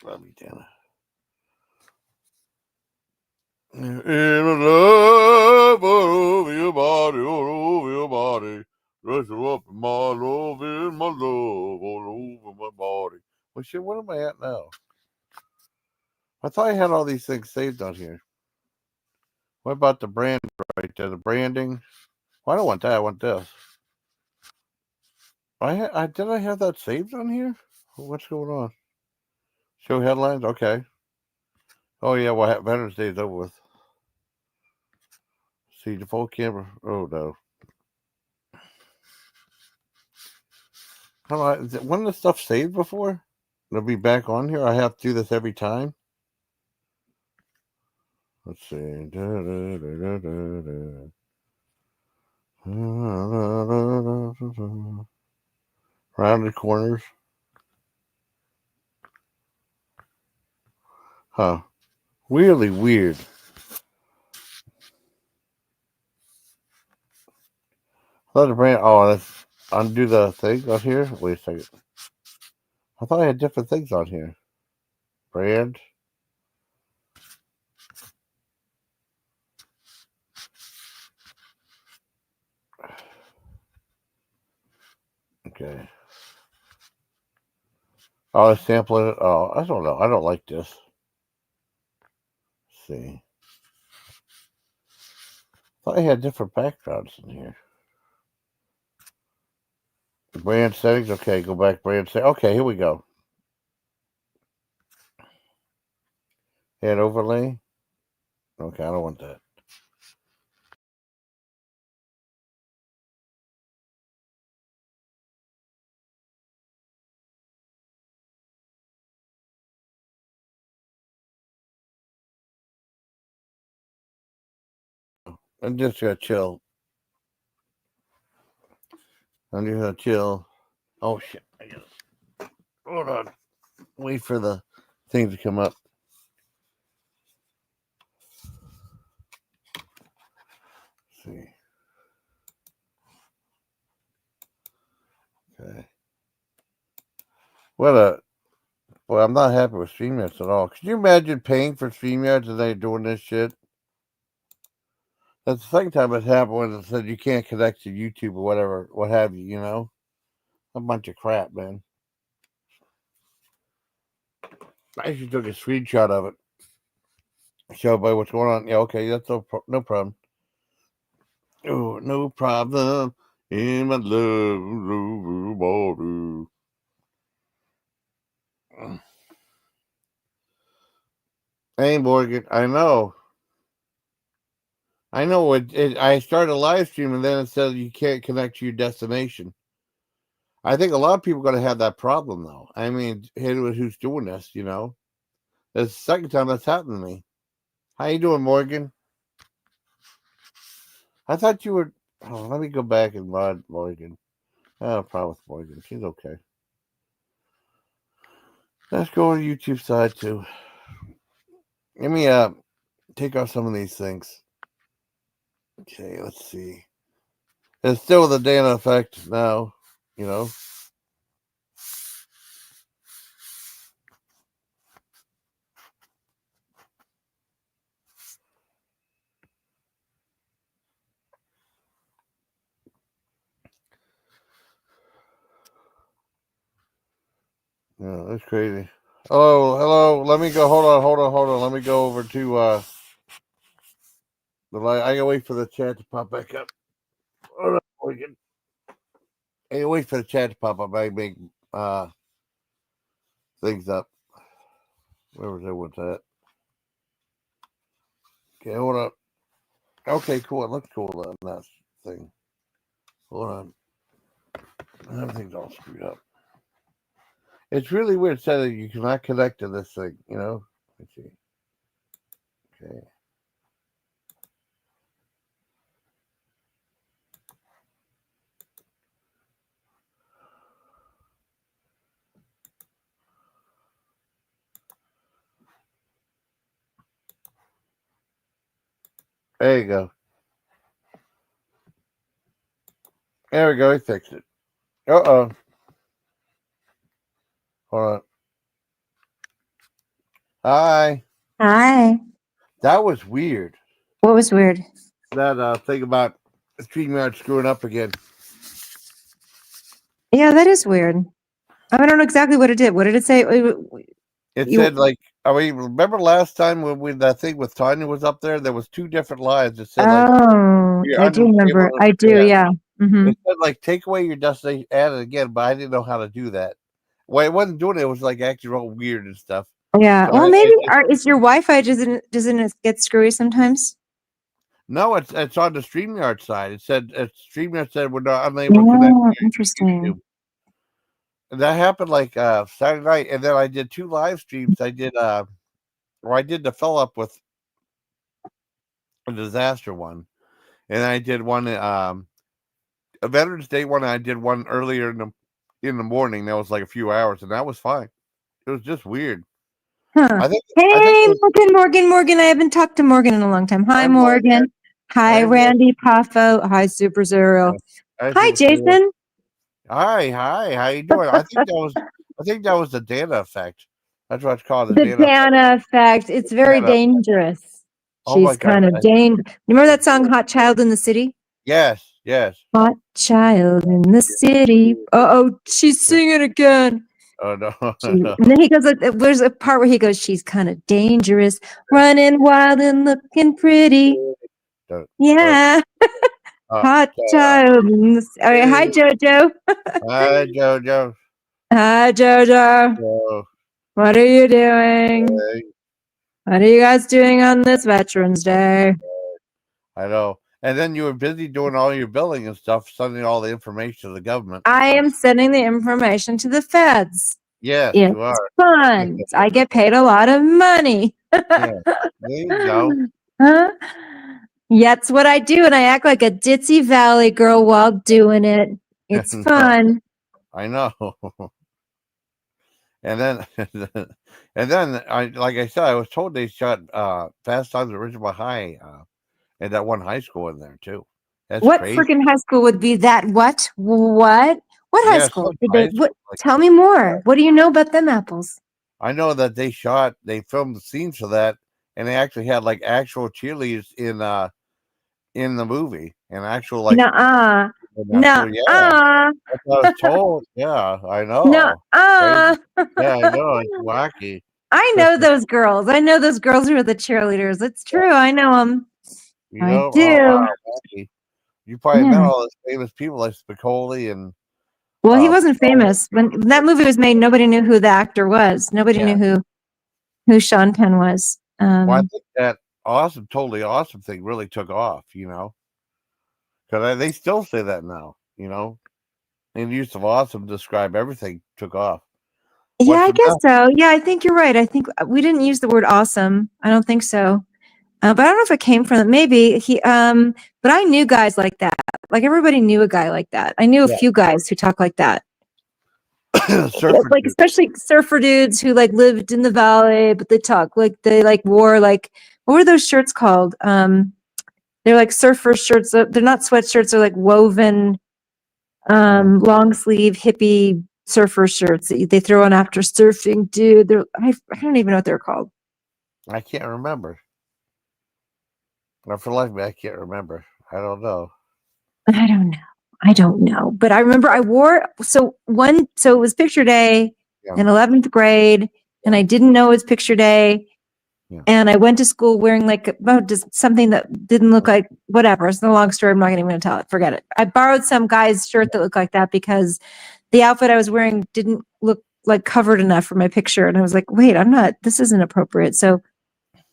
Love you, Dana. In love all over your body, all over your body. Dress you up in my love, in my love, all over my body. Well, shit, what am I at now? I thought I had all these things saved on here. What about the brand right there? The branding? Well, I don't want that. I want this. Did I have that saved on here? What's going on? Show headlines? Okay. Oh, yeah, well, Veterans Day is over with. See, the full camera. Oh, no. Wasn't this stuff saved before? It'll be back on here? I have to do this every time? Let's see. Rounded corners. Huh. Really weird. Let the brand. Oh, let's undo the thing on here. Wait a second. I thought I had different things on here. Brand. Okay. Oh, it's sampling it. Oh, I don't know. I don't like this. Let's see. I thought I had different backgrounds in here. Brand settings. Okay, go back. Brand settings. Okay, here we go. Add overlay. Okay, I don't want that. I'm just gonna chill. I'm just gonna chill. Oh shit! I guess. Hold on. Wait for the thing to come up. Let's see. Okay. Well, I'm not happy with StreamYards at all. Could you imagine paying for StreamYards and they're doing this shit? That's the second time it's happened when it said you can't connect to YouTube or whatever, what have you, you know? A bunch of crap, man. I actually took a screenshot of it. Show everybody what's going on. Yeah, okay, that's no problem. Oh, no problem in my love body. Hey, Morgan, I know. I started a live stream and then it said you can't connect to your destination. I think a lot of people are going to have that problem, though. I mean, who's doing this, you know? That's the second time that's happened to me. How you doing, Morgan? I thought you were... Oh, let me go back and mod Morgan. I have a problem with Morgan. She's okay. Let's go on the YouTube side, too. Let me take off some of these things. Okay, let's see. It's still the Dana effect now, you know? Yeah, that's crazy. Hello. Let me go. Hold on. Let me go over to the light. I gotta wait for the chat to pop back up. Hold on, Morgan. I gotta wait for the chat to pop up. I make things up. Where was everyone's at? Okay, hold up. Okay, cool. It looks cool on that thing. Hold on. Everything's all screwed up. It's really weird. It said that you cannot connect to this thing, you know? Let's see. Okay. There you go. There we go. He fixed it. Uh-oh. Hold on. Hi. Hi. That was weird. What was weird? That thing about StreamYard screwing up again. Yeah, that is weird. I don't know exactly what it did. What did it say? It You, said like, I mean, remember last time when that thing with Tanya was up there? There was 2 different lines. It said like, oh, you're I do unable remember. to I do. understand. Yeah. It said like, take away your destination, add it again, but I didn't know how to do that. Well, it wasn't doing it. It was like acting real weird and stuff. Yeah. So Well, maybe is your Wi-Fi doesn't it get screwy sometimes? no, it's on the StreamYard side. It said StreamYard said we're not unable to connect Oh, to interesting. YouTube. And that happened like Saturday night, and then I did 2 live streams. I did the fill up with a disaster one, and I did one a Veterans Day one. I did one earlier in the morning. That was like a few hours, and that was fine. It was just weird. Huh. I think Hey, it was, Morgan. I haven't talked to Morgan in a long time. Hi, I'm like, Morgan. Hi, I know. Randy Poffo. Hi, Super Zero. I Hi, see what's going on. Jason. Hi, how you doing? I think that was the Dana effect. That's what it's called, the The Dana effect. Dana effect. It's very Dana. dangerous. Oh my She's god. kind of dangerous. You remember that song, Hot Child in the City? Yes, yes. Hot child in the city. Oh, she's singing again. Oh no. And then he goes, there's a part where he goes, she's kind of dangerous, running wild and looking pretty. Yeah. Hot child. All right. Hi, JoJo. Hi, JoJo. Hi, JoJo. So, What are you doing? What are you guys doing on this Veterans Day? I know. And then you were busy doing all your billing and stuff, sending all the information to the government. I am sending the information to the feds. Yes, It's you are. fun. I get paid a lot of money. Yeah. There you go. Huh? Yeah, that's what I do, and I act like a ditzy valley girl while doing it. It's No, fun. I know. And then, and then, like I said, I was told they shot Fast Times at Ridgemont High, and that one high school in there too. That's What crazy. freaking high school would be that? What? What high Yeah, school? some Did high they? school, What? like, Tell me more. What do you know about them apples? I know that they filmed the scenes for that, and they actually had like actual cheerleaders in the movie, and actual like, Nuh-uh. yeah, Nuh-uh. that's what I was told. Yeah, I know. Nuh-uh. Crazy. Yeah, I know. It's wacky. I know those girls. I know those girls who are the cheerleaders. It's true. I know them. You I know? Oh do. wow, wacky. You probably met Yeah. all those famous people like Spicoli and Well, he wasn't famous. When that movie was made, nobody knew who the actor was. Nobody yeah. knew who Sean Penn was. Well, I think that totally awesome thing really took off, because they still say that now, and use of awesome to describe everything took off. Yeah, I guess so. Yeah, I think you're right. I think we didn't use the word awesome. I don't think so. But I don't know if it came from maybe he. But I knew guys like that. Like everybody knew a guy like that. I knew a few guys who talk like that. Like especially surfer dudes who like lived in the valley, but they talk like they like wore like what were those shirts called? They're like surfer shirts. They're not sweatshirts. They're like woven, long sleeve hippie surfer shirts that they throw on after surfing. Dude, I don't even know what they're called. I can't remember. For life, I can't remember. I don't know. I don't know. But I remember I wore so it was picture day in 11th grade, and I didn't know it was picture day. Yeah. And I went to school wearing like just something that didn't look like whatever. It's a long story. I'm not even going to tell it. Forget it. I borrowed some guy's shirt that looked like that because the outfit I was wearing didn't look like covered enough for my picture. And I was like, wait, this isn't appropriate. So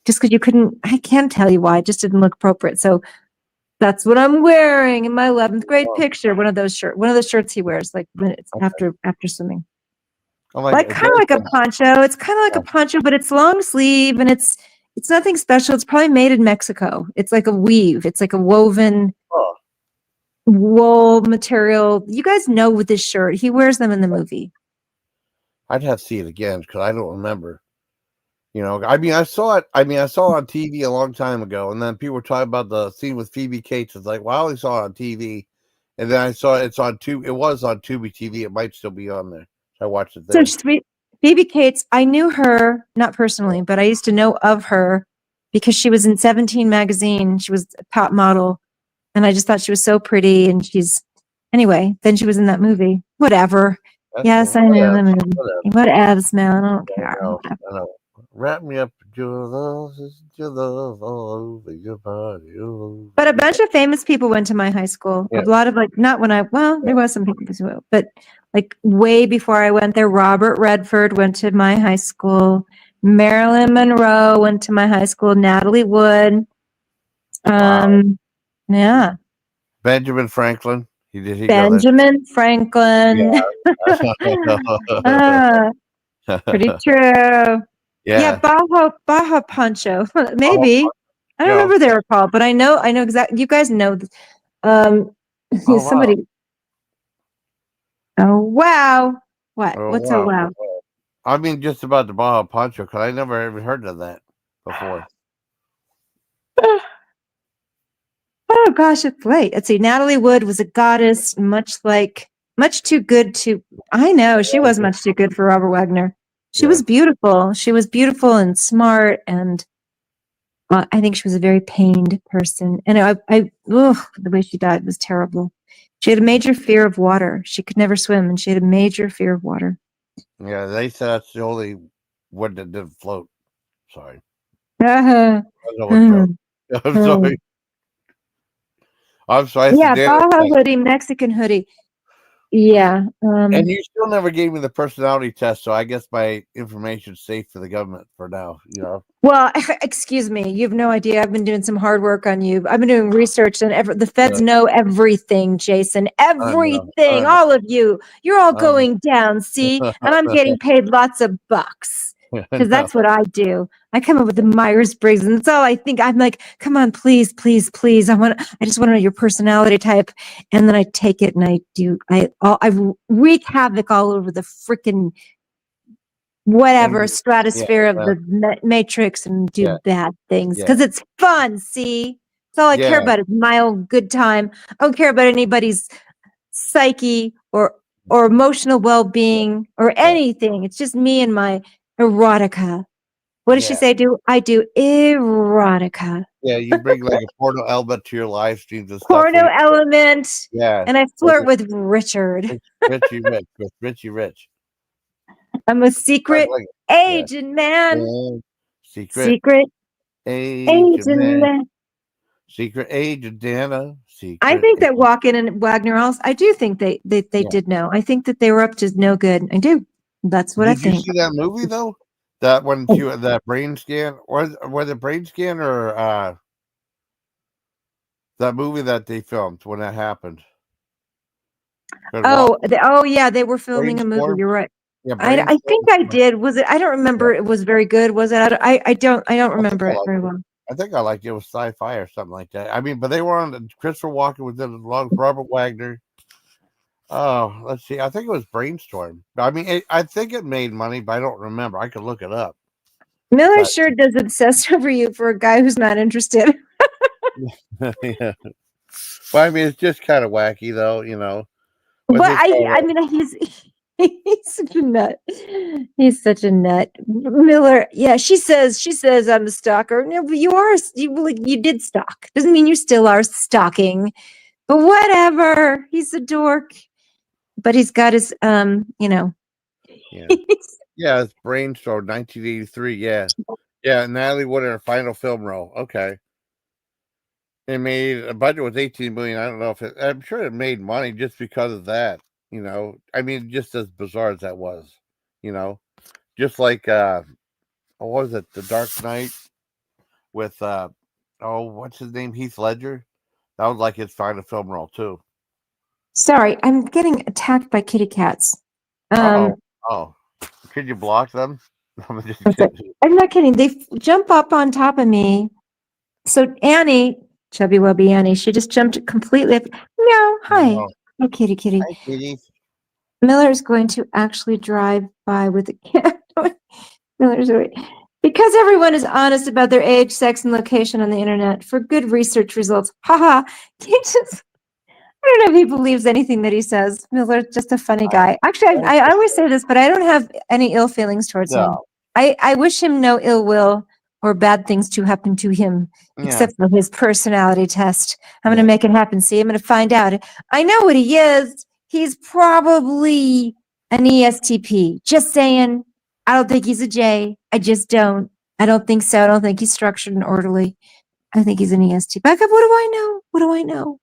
just because I can't tell you why, it just didn't look appropriate. So that's what I'm wearing in my 11th grade picture. One of those shirts he wears like minutes after swimming. Like kind of like a poncho. It's kind of like a poncho, but it's long sleeve and it's nothing special. It's probably made in Mexico. It's like a weave. It's like a woven wool material. You guys know with this shirt. He wears them in the movie. I'd have to see it again because I don't remember. I saw it. I saw it on TV a long time ago, and then people were talking about the scene with Phoebe Cates. It's like, well, I only saw it on TV, and then I saw it's on Tubi. It was on Tubi TV. It might still be on there. I watched it there. So Phoebe Cates, I knew her, not personally, but I used to know of her because she was in 17 magazine. She was a top model. And I just thought she was so pretty. And anyway, then she was in that movie. Whatever. That's Yes, cool. I know. I mean, Whatever. whatevs, man. I don't I care. know. I know. Wrap me up in your love all over your body. All But over a bunch of famous people went to my high school. Yeah. A lot of not when there was some people as well, but like way before I went there, Robert Redford went to my high school. Marilyn Monroe went to my high school. Natalie Wood. Wow. Yeah. Benjamin Franklin. He go there? Benjamin Franklin. Yeah. Pretty true. Yeah, Baja Pancho. Maybe. I don't remember what they were called, but I know exactly. You guys know. Somebody. Oh wow! What? What's a wow? I mean, just about the Baja Pancho, because I never ever heard of that before. Oh gosh, it's late. Let's see. Natalie Wood was a goddess, much too good to. I know she was much too good for Robert Wagner. She was beautiful. She was beautiful and smart, and I think she was a very pained person. And the way she died was terrible. She had a major fear of water. She could never swim, and she had a major fear of water. Yeah, they said that's the only one that didn't float. Sorry. I'm sorry. I'm sorry. Yeah, Baja hoodie, Mexican hoodie. Yeah. And you still never gave me the personality test, so I guess my information's safe for the government for now, you know. Well, excuse me. You have no idea. I've been doing some hard work on you. I've been doing research, and the feds know everything, Jason. Everything. All of you. You're all going down, see? And I'm getting paid lots of bucks. Because that's what I do. I come up with the Myers-Briggs, and that's all I think. I'm like, come on, please, please, please. I just want to know your personality type, and then I take it and I wreak havoc all over the freaking stratosphere of the matrix and do bad things because it's fun. See, that's all I care about is my own good time. I don't care about anybody's psyche or emotional well-being or anything. It's just me and my erotica. What does she say? I do erotica. Yeah, you bring like a porno element to your live streams and stuff. Porno element. Yeah. And I flirt with Richard. Richie Rich. I'm a secret agent, man. Secret agent man. Secret agent Dana. I think that Walken and Wagner also, I do think they did know. I think that they were up to no good. I do. That's what I think. Did you see that movie though? That one, that brain scan, or was it brain scan or that movie that they filmed when that happened? Yeah, they were filming a movie. You're right. Yeah, I think I did. Was it? I don't remember. It was very good. Was it? I don't remember it very well. I think I liked it. It was sci-fi or something like that. I mean, but they were on. Christopher Walken was in along with Robert Wagner. Oh, let's see. I think it was Brainstorm. I mean, I think it made money, but I don't remember. I could look it up. Miller sure does obsess over you for a guy who's not interested. Yeah. Well, I mean, it's just kind of wacky, though, you know. But I mean, he's such a nut. He's such a nut. Miller, yeah, she says I'm a stalker. No, but you did stalk. Doesn't mean you still are stalking. But whatever. He's a dork. But he's got his you know. Yeah. Yeah, it's Brainstorm, 1983. Yeah. Yeah, Natalie Wood in her final film role. Okay. It made a budget was $18 million. I don't know if I'm sure it made money just because of that. You know, I mean, just as bizarre as that was, you know, just like what was it, The Dark Knight with what's his name, Heath Ledger? That was like his final film role too. Sorry, I'm getting attacked by kitty cats. Could you block them? I'm not kidding. They jump up on top of me. So Annie, chubby wubby Annie, she just jumped completely up. Meow, hi. Oh, kitty. Hi, kitty. Miller's going to actually drive by with a cat. Because everyone is honest about their age, sex, and location on the internet for good research results. Haha. I don't know if he believes anything that he says. Miller's just a funny guy. Actually, I always say this, but I don't have any ill feelings towards him. No. I wish him no ill will or bad things to happen to him, Yeah. except for his personality test. I'm going Yeah. to make it happen. See, I'm going to find out. I know what he is. He's probably an ESTP. Just saying. I don't think he's a J. I just don't. I don't think so. I don't think he's structured and orderly. I think he's an ESTP. Back up. What do I know? What do I know?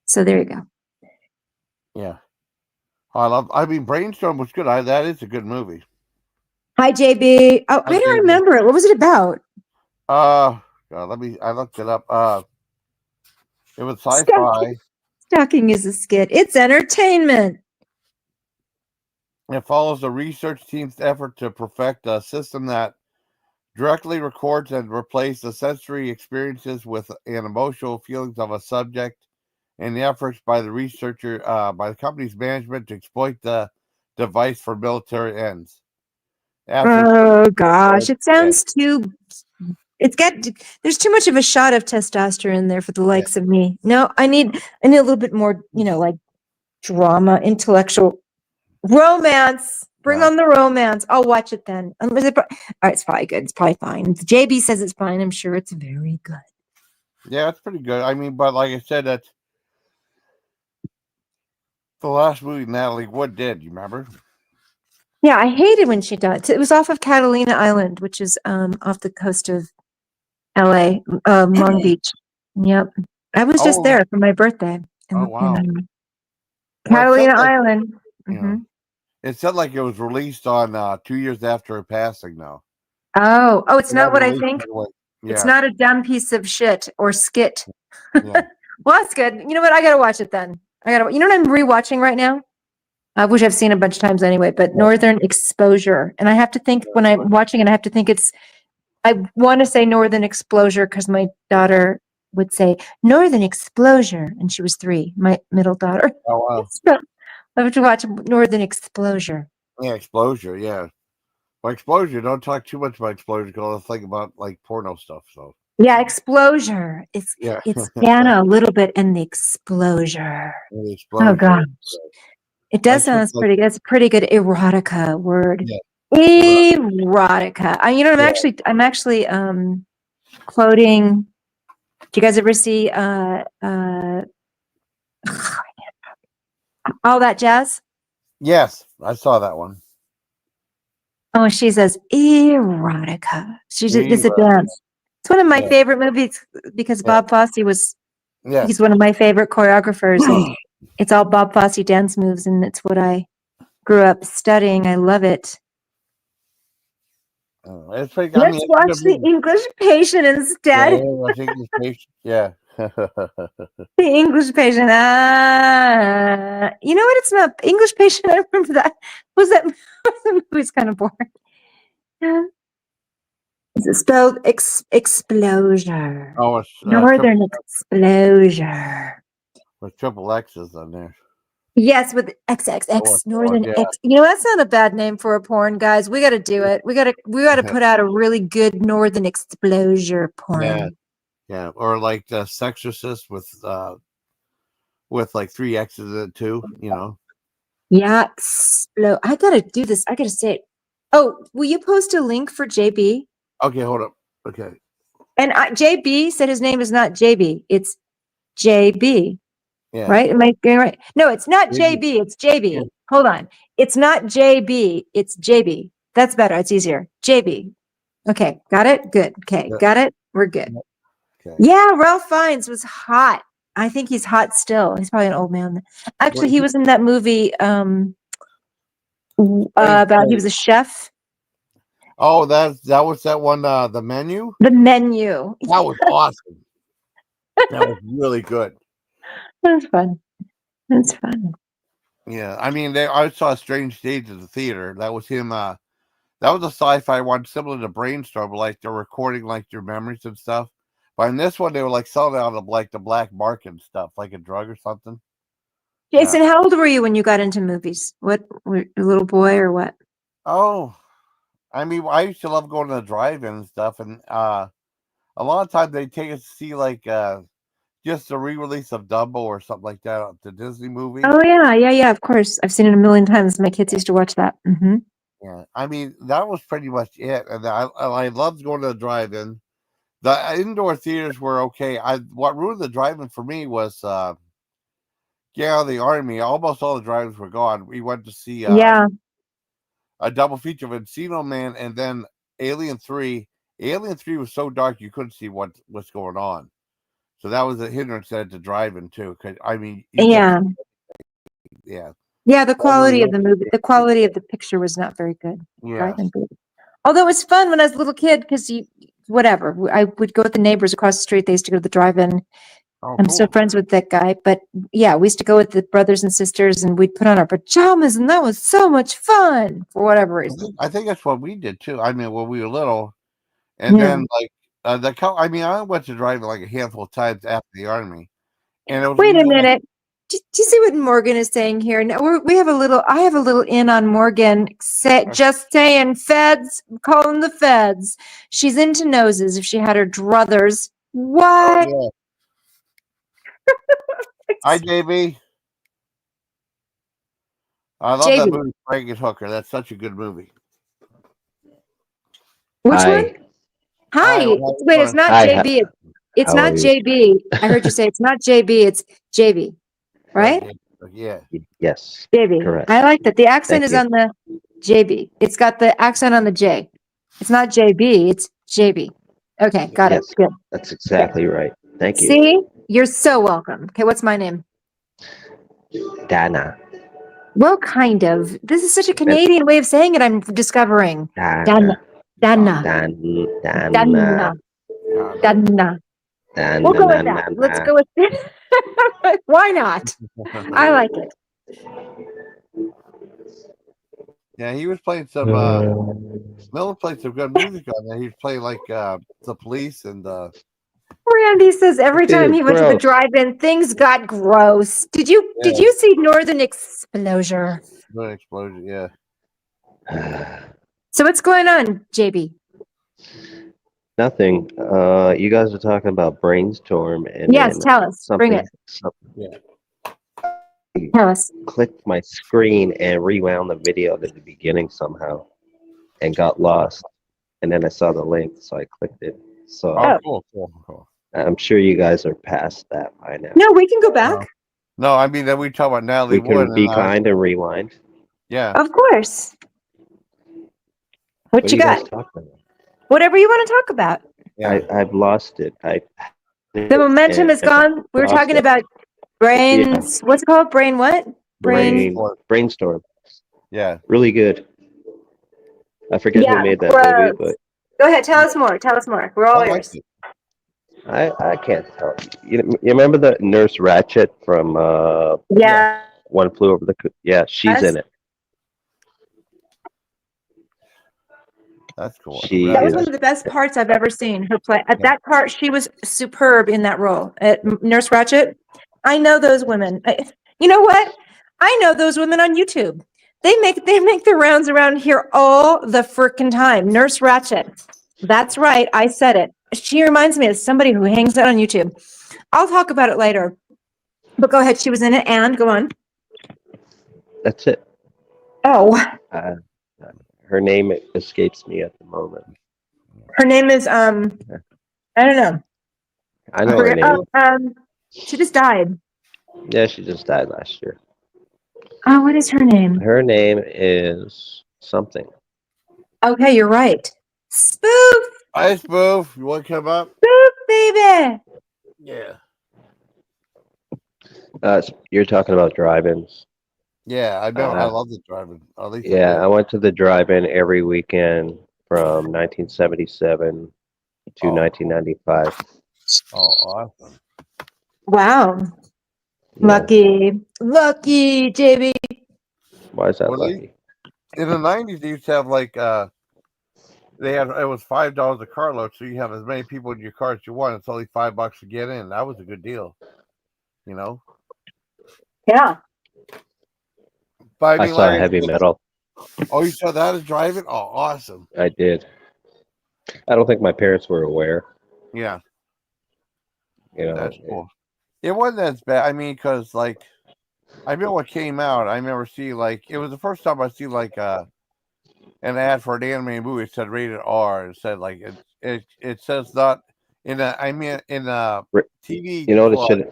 So there you go. Yeah. I mean, Brainstorm was good. That is a good movie. Hi, JB. Oh, I don't remember it. What was it about? God, I looked it up. It was sci-fi. Stalking is a skit. It's entertainment. It follows a research team's effort to perfect a system that directly records and replaces the sensory experiences with and emotional feelings of a subject, and the efforts by the researcher, by the company's management to exploit the device for military ends. Oh gosh, it sounds too. There's too much of a shot of testosterone in there for the likes of me. No, I need a little bit more, like drama, intellectual romance. Bring on the romance. I'll watch it then. All right, it's probably good. It's probably fine. If JB says it's fine, I'm sure it's very good. Yeah, it's pretty good. I mean, but like I said, that's the last movie Natalie Wood did. You remember? Yeah, I hated when she died. It was off of Catalina Island, which is off the coast of LA, Long Beach. Yep. I was just there for my birthday. Wow. Catalina Island. It said like it was released on 2 years after her passing, though. Oh, it's not what I think. It's not a dumb piece of shit or skit. Yeah. Well, that's good. You know what? I gotta watch it then. You know what I'm rewatching right now? Which I've seen a bunch of times anyway, but Northern Exposure. And I have to think when I'm watching it, I want to say Northern Exposure because my daughter would say Northern Exposure, and she was 3, my middle daughter. Oh, wow. So I have to watch Northern Exposure. Yeah, Exposure, yeah. Well, Exposure, don't talk too much about Exposure because I'll think about like porno stuff. So yeah, Exposure. It's Dana a little bit in the Exposure. Oh God. It does sound pretty good. It's a pretty good erotica word. Yeah. Erotica. I'm actually quoting. Do you guys ever see All That Jazz? Yes, I saw that one. Oh, she says erotica. It's a dance. It's one of my favorite movies because Bob Fosse he's one of my favorite choreographers, and it's all Bob Fosse dance moves, and it's what I grew up studying. I love it. Let's watch the English Patient instead. Yeah. The English Patient. You know what? It's not English Patient. I remember that. The movie's kind of boring. Is it spelled Exposure? Oh, it's Northern Exposure. With triple X's on there. Yes, with XXX Northern X. You know, that's not a bad name for a porn, guys. We got to do it. We got to put out a really good Northern Exposure porn. Yeah, or like the Sexorcist with like 3 X's in it too. You know. Yeah, I gotta do this. I gotta say it. Oh, will you post a link for JB? Okay, hold up. Okay. And JB said his name is not JB. It's JB. Yeah. Right? Am I getting right? No, it's not JB. It's JB. Yeah. Hold on. It's not JB. It's JB. That's better. It's easier. JB. Okay. Got it? Good. Okay. Got it? We're good. Okay. Yeah. Ralph Fiennes was hot. I think he's hot still. He's probably an old man. Actually, he was in that movie about he was a chef. Oh, that was that one, The Menu? The Menu. That was awesome. That was really good. That's fun. That's fun. Yeah, I mean, I saw Strange Days at the theater. That was him. That was a sci-fi one, similar to Brainstorm, like they're recording like your memories and stuff. But in this one, they were like selling out of like the black market and stuff, like a drug or something. Jason, how old were you when you got into movies? What, a little boy or what? Oh, I mean, I used to love going to the drive-in and stuff, and a lot of times they take us to see like just a re-release of Dumbo or something like that, the Disney movie. Oh yeah. Of course, I've seen it a million times. My kids used to watch that. Yeah, I mean that was pretty much it, and I loved going to the drive-in. The indoor theaters were okay. What ruined the drive-in for me was the Army. Almost all the drive-ins were gone. We went to see Yeah. a double feature of Encino Man and then Alien 3. Alien 3 was so dark you couldn't see what's going on. So that was a hindrance at the drive-in too. Cause I mean, Yeah. The quality of the movie, the Yeah. quality of the picture was not very good. Yeah. Although it was fun when I was a little kid because I would go with the neighbors across the street. They used to go to the drive-in. Oh, I'm still friends with that guy, but yeah, we used to go with the brothers and sisters, and we'd put on our pajamas, and that was so much fun for whatever reason. I think that's what we did too. I mean, when we were little, and then like I went to drive like a handful of times after the Army, and it was Wait a minute. Do you see what Morgan is saying here? Now I have a little in on Morgan. Just saying, feds, calling the feds. She's into noses. If she had her druthers, what? Yeah. Hi, JB. I love that movie, Frankenhooker. That's such a good movie. Which one? Hi. Wait, it's not JB. It's not JB. I heard you say it's not JB. It's JB, right? Yeah. Yes. JB. Correct. I like that. The accent is on the JB. It's got the accent on the J. It's not JB. It's JB. Okay, got it. Good. That's exactly right. Thank you. See, you're so welcome. Okay, what's my name? Dana. Well, kind of. This is such a Canadian way of saying it. I'm discovering. Dana. Dana. Dana. Dana. We'll go with that. Let's go with it. Why not? I like it. Yeah, he was playing some. Miller played some good music on there. He was playing like the Police and. Randy says every time he went to the drive-in, things got gross. Did you see Northern Exposure? Northern Explosion, yeah. So what's going on, JB? Nothing. You guys are talking about Brainstorm, and yes, tell us. Bring it. Tell us. Clicked my screen and rewound the video to the beginning somehow, and got lost. And then I saw the link, so I clicked it. So cool. I'm sure you guys are past that by now. No, we can go back. No, I mean that we talk about Natalie Wood. We can be kind and rewind. Yeah. Of course. What you got? Whatever you want to talk about. Yeah. I've lost it. The momentum is gone. We were talking about brains. Yeah. What's it called? Brain what? Brainstorm. Yeah. Really good. I forget who made that movie, but go ahead. Tell us more. We're all ears. I can't tell. You remember the Nurse Ratched from One Flew Over the Cuckoo's? Yeah, she's in it. That's cool. That was one of the best parts I've ever seen her play. At that part, she was superb in that role. At Nurse Ratched, I know those women. You know what? I know those women on YouTube. They make their rounds around here all the frickin' time. Nurse Ratched. That's right. I said it. She reminds me of somebody who hangs out on YouTube. I'll talk about it later. But go ahead. She was in it, and go on. That's it. Oh. Her name escapes me at the moment. Her name is I don't know. I know her name. She just died. Yeah, she just died last year. Oh, what is her name? Her name is something. Okay, you're right. Spoof. Hi, Spoof. You want to come up? Spoof, baby. Yeah. You're talking about drive-ins. Yeah, I know. I love the drive-in. I went to the drive-in every weekend from 1977 to 1995. Oh, awesome. Wow. Yeah. Lucky, JB. Why is that lucky? In the 90s, they used to have like it was $5 a carload, so you have as many people in your car as you want. It's only $5 to get in. That was a good deal, you know. Yeah. But I saw Heavy Metal. Oh, you saw that as driving? Oh, awesome. I did. I don't think my parents were aware. Yeah. You know, that's cool. It wasn't as bad. I mean, because like I remember what came out. I remember seeing like it was the first time I see like an ad for an anime movie. It said rated R. It said like it says not in a. I mean in a TV. You know what? Club.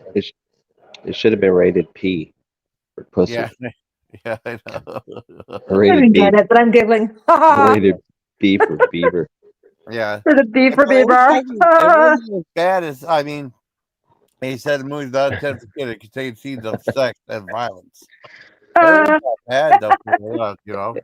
It should have been rated P for pussy. Yeah, yeah, I know. I Rated didn't B. get it, but I'm giggling. Rated B for beaver. Yeah. For the B for It Beaver. wasn't as bad as I mean. He said the movie's not intended for kids. It contains scenes of sex and violence. But it wasn't that bad though. You know.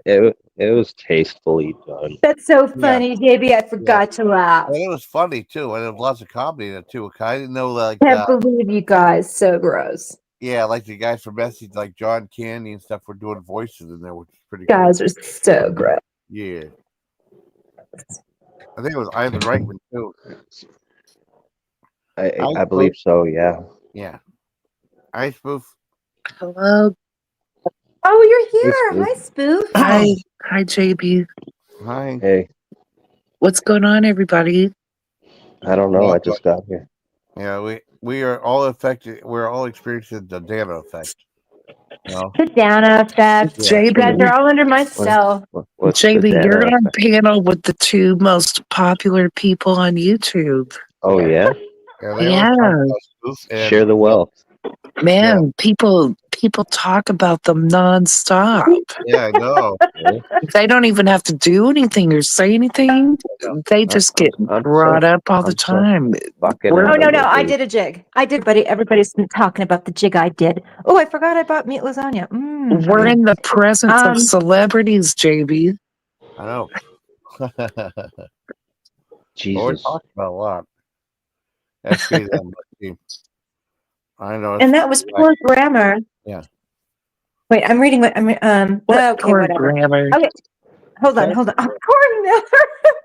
It was tastefully done. That's so funny, JB. I forgot to laugh. And it was funny too, and there was lots of comedy in it too. I didn't know like Can't believe you guys. So gross. yeah, like the guys from Message, like John Candy and stuff, were doing voices in there, which is pretty You guys are so gross. cool. Yeah, I think it was Ivan Reitman too. I believe so. Yeah. Yeah, Ice Spoof. Hello. Oh, you're here. Hi, Spoof. Hi, JB. Hi. Hey, What's going on, everybody? I don't know. I just got here. Yeah, we are all affected. We're all experiencing the Dana effect. You know? The Dana effect. Yeah. You guys are all under my spell. What's the JB, data you're on effect? panel with the two most popular people on YouTube. Oh yeah. They Yeah. always talk about Spoof and- Share the wealth. Man, people talk about them nonstop. Yeah, I know. They don't even have to do anything or say anything. They just get I'm brought so- up all the I'm so- time. Fucking We're- Oh, no, I everybody. did a jig. I did, buddy. Everybody's been talking about the jig I did. Oh, I forgot I bought meat lasagna. We're in the presence Um, of celebrities, JB. I know. We're Jesus. talking about a lot. SK them. I know. And that was poor grammar. Yeah. Wait, I'm reading what I'm What okay, poor whatever. grammar. Okay. Hold on. Oh, poor Miller.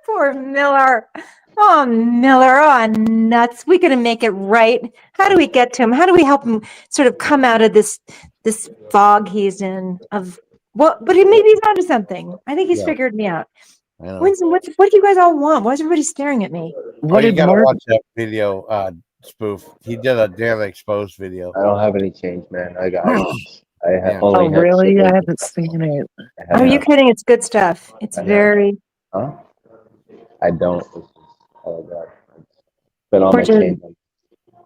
Poor Miller. Oh, Miller. Oh, nuts. We gonna make it right. How do we get to him? How do we help him sort of come out of this fog he's in of well, but maybe he's onto something. I think he's Yeah. figured me out. I know. Winston, what do you guys all want? Why is everybody staring at me? What you did gotta Mark? watch that video, Spoof. He did a Dana exposed video. I don't have any change, man. I Yeah. only Oh, have really? sugar. I haven't seen it. I have Are you not- kidding? It's good stuff. It's I know. very Huh? I don't. Oh god. It's been on my Fortunate. chain.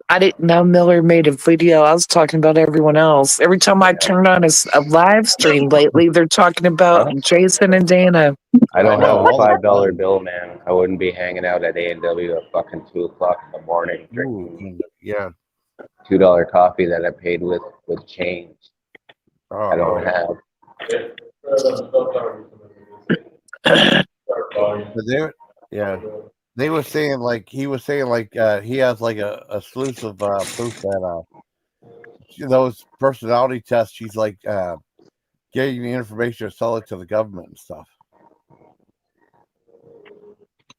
I didn't know Miller made a video. I was talking about everyone else. Every time I turn on a live stream lately, they're talking about Huh? Jason and Dana. I don't I know, have a all the $5 time. bill, man. I wouldn't be hanging out at A&W at fucking 2:00 in the morning drinking Ooh, yeah. $2 coffee that I paid with change. Oh, I don't have. But they were saying like he was saying like he has like a slew of proof that those personality tests. She's like getting the information to sell it to the government and stuff.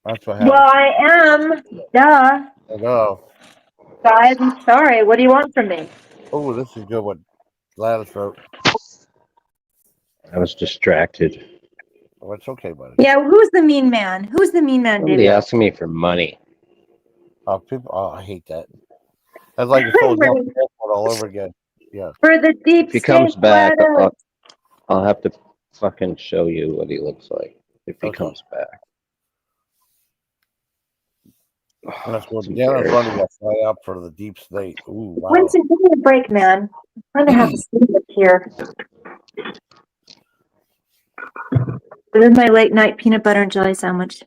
That's what happened. well, I am. Duh. I know. Guys, I'm sorry. What do you want from me? Oh, this is a good one. Gladys wrote. I was distracted. Oh, it's okay, buddy. Yeah, who's the mean man? Who's the mean man, Somebody David? asking me for money. I hate that. That's like a full all over again. Yeah. For the deep If he comes state back, Gladys. I'll have to fucking show you what he looks like if he Okay. comes back. That's what It's Dana's embarrassing. running a fly up for the deep state. Ooh, wow. Winston, give me a break, man. I'm trying to have a seat up here. This is my late night peanut butter and jelly sandwich.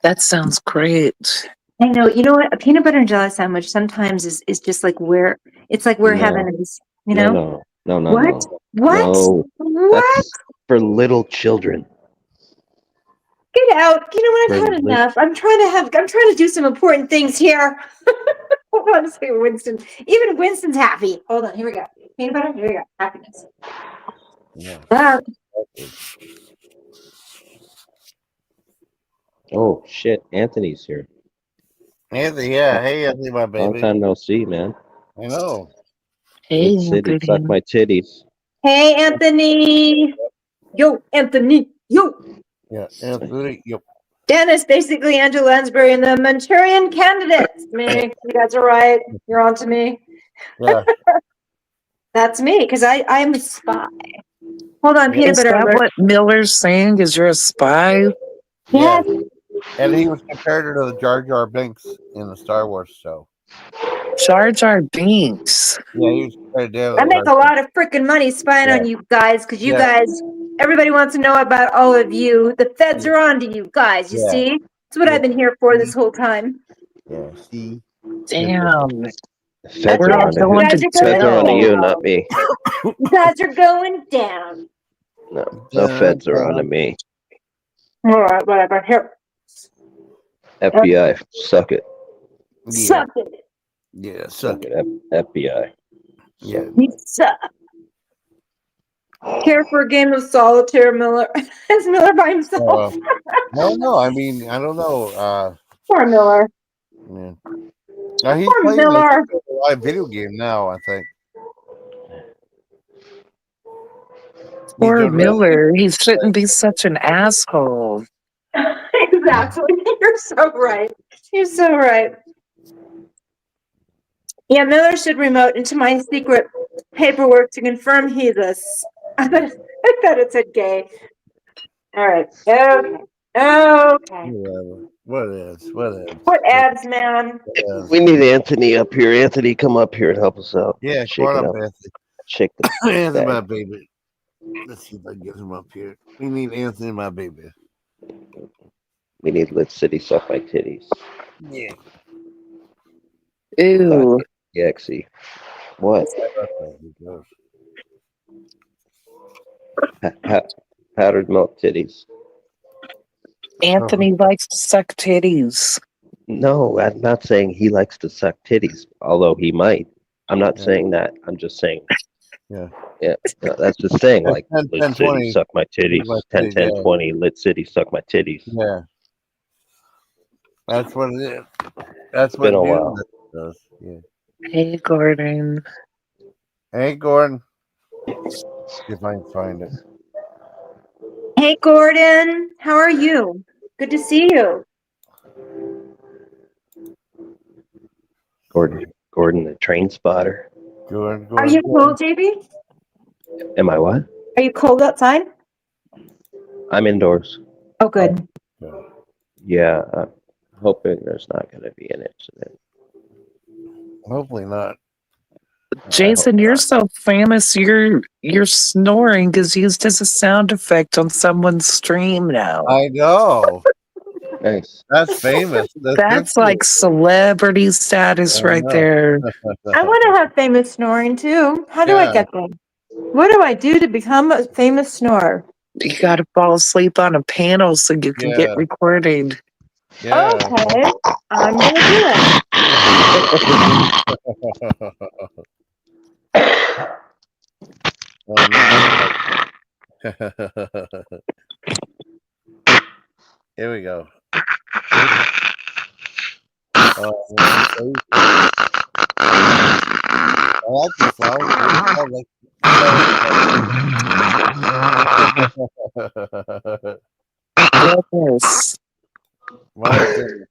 That sounds great. I know. You know what? A peanut butter and jelly sandwich sometimes is just like where it's like where No. heaven is. You know? No. What? What? No, What? that's for little children. Get out. You know what? I've For had lit- enough. I'm trying to do some important things here. Hold on a second, Winston. Even Winston's happy. Hold on. Here we go. Peanut butter. Here we go. Happiness. Yeah. Ah, Oh shit, Anthony's here. Anthony, yeah. Hey, Anthony, my Long baby. time no see, man. I know. Hey, Good city, Anthony. suck my titties. Hey, Anthony. Yo, Anthony. Yo. Yeah. Anthony. Yep. Dennis, basically Angela Lansbury and the Manchurian Candidates. Me, you guys are right. You're on to me. Yeah. That's me, because I am a spy. Hold on, peanut Is butter that alert. what Miller's saying? Is you're a spy? Yeah. Yes. And he was compared to the Jar Jar Binks in the Star Wars show. Jar Jar Binks. Yeah, he was compared to I make a Jar Jar. lot of freaking money spying on you guys, because you Yeah. guys, everybody wants to know about all of you. The feds are on to you guys, you Yeah. see? That's what Yeah. I've been here for this whole time. Yeah. See? Damn. Feds We're are all on to You going him. guys to are going Feds are on to you, down. not me. You guys are going down. No feds are on to me. All right, whatever. Here. FBI, suck it. Yeah. Suck it. Yeah. Suck Suck it. it. FBI. Yeah. You suck. Care for a game of solitaire, Miller? Is Miller by himself? No. I mean, I don't know. Poor Miller. Yeah. Now he's Poor playing Miller. a live video game now, I think. Poor doing Miller. He shouldn't be such an asshole. Exactly. You're so right. You're so right. Yeah, Miller should remote into my secret paperwork to confirm he's a. I thought it said gay. All right. Okay. Okay. What is? What abs, man? We need Anthony up here. Anthony, come up here and help us out. Yeah, Shake come it on up. up, Anthony. Shake the Anthony, bag. my baby. Let's see if I can get him up here. We need Anthony, my baby. We need Lit City suck my titties. Yeah. Ew. Yaxie. What? Powdered milk titties. Anthony likes to suck titties. No, I'm not saying he likes to suck titties, although he might. I'm not Yeah. saying that. I'm just saying. Yeah. Yeah, no, that's the thing. Like 10, Lit 10, City 20. suck my titties. My 10, titties, 10, yeah. 20. Lit City suck my titties. Yeah. That's what it is. That's Been what a while. June does. Yeah. Hey, Gordon. Hey, Gordon. If I can find it. Hey, Gordon. How are you? Good to see you. Gordon, the train spotter. Gordon. Are you cold, JB? Am I what? Are you cold outside? I'm indoors. Oh, good. Yeah, I'm hoping there's not going to be an incident. Hopefully not. Jason, you're so famous. Your snoring is used as a sound effect on someone's stream now. I know. Nice. That's famous. That's like celebrity status I right know. there. I want to have famous snoring too. How do I Yeah. get there? What do I do to become a famous snorer? You got to fall asleep on a panel so you can Yeah. get recorded. Yeah. Okay, I'm gonna do it. Here we go. I like this song. Goodness. My goodness.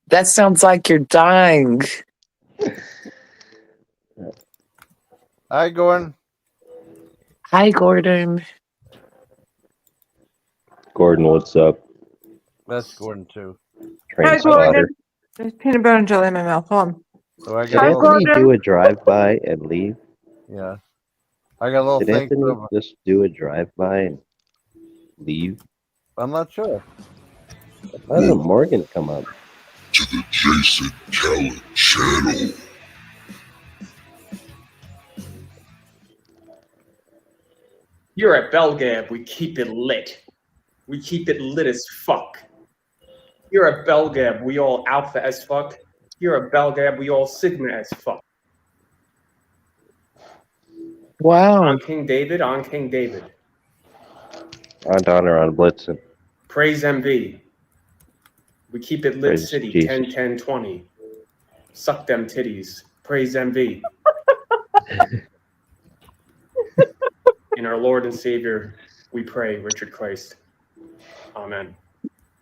That sounds like you're dying. Hi, Gordon. Hi, Gordon. Gordon, what's up? That's Gordon too. Train Hi, spotter. Gordon. There's peanut butter and jelly in my mouth. Hold on. So I Did got a little, Anthony do a drive-by and leave? yeah. I got a little Did thing. Anthony From, just do a drive-by and leave? I'm not sure. Why didn't Morgan come up? To the Jason Callan channel. Here at Belgab, we keep it lit. We keep it lit as fuck. Here at Belgab, we all alpha as fuck. Here at Belgab, we all sigma as fuck. Wow. I'm King David. I'm King David. On Donner on Blitzen. Praise MV. We keep it lit Praise city. Jesus. 10, 10, 20. Suck them titties. Praise MV. In our Lord and Savior, we pray, Richard Christ. Amen.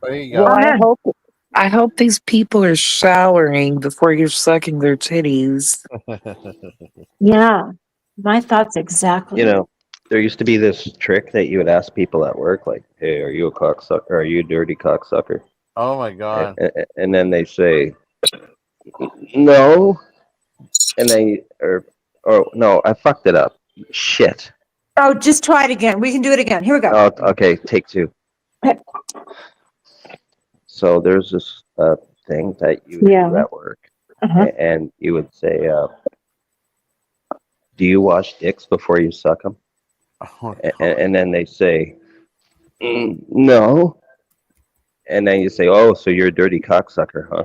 There you go. Well, Amen. I hope these people are showering before you're sucking their titties. Yeah. My thoughts exactly. You know, there used to be this trick that you would ask people at work, like, "Hey, are you a cocksucker? Are you a dirty cocksucker?" Oh my God. And then they say, "No," and they or no, I fucked it up. Shit. Oh, just try it again. We can do it again. Here we go. Oh, okay, take two. Okay. So there's this thing that you Yeah. do at work, Uh-huh. and you would say, "Do you wash dicks before you suck them?" Oh, And then they say, "No," and then you say, "Oh, so you're a dirty cocksucker, huh?"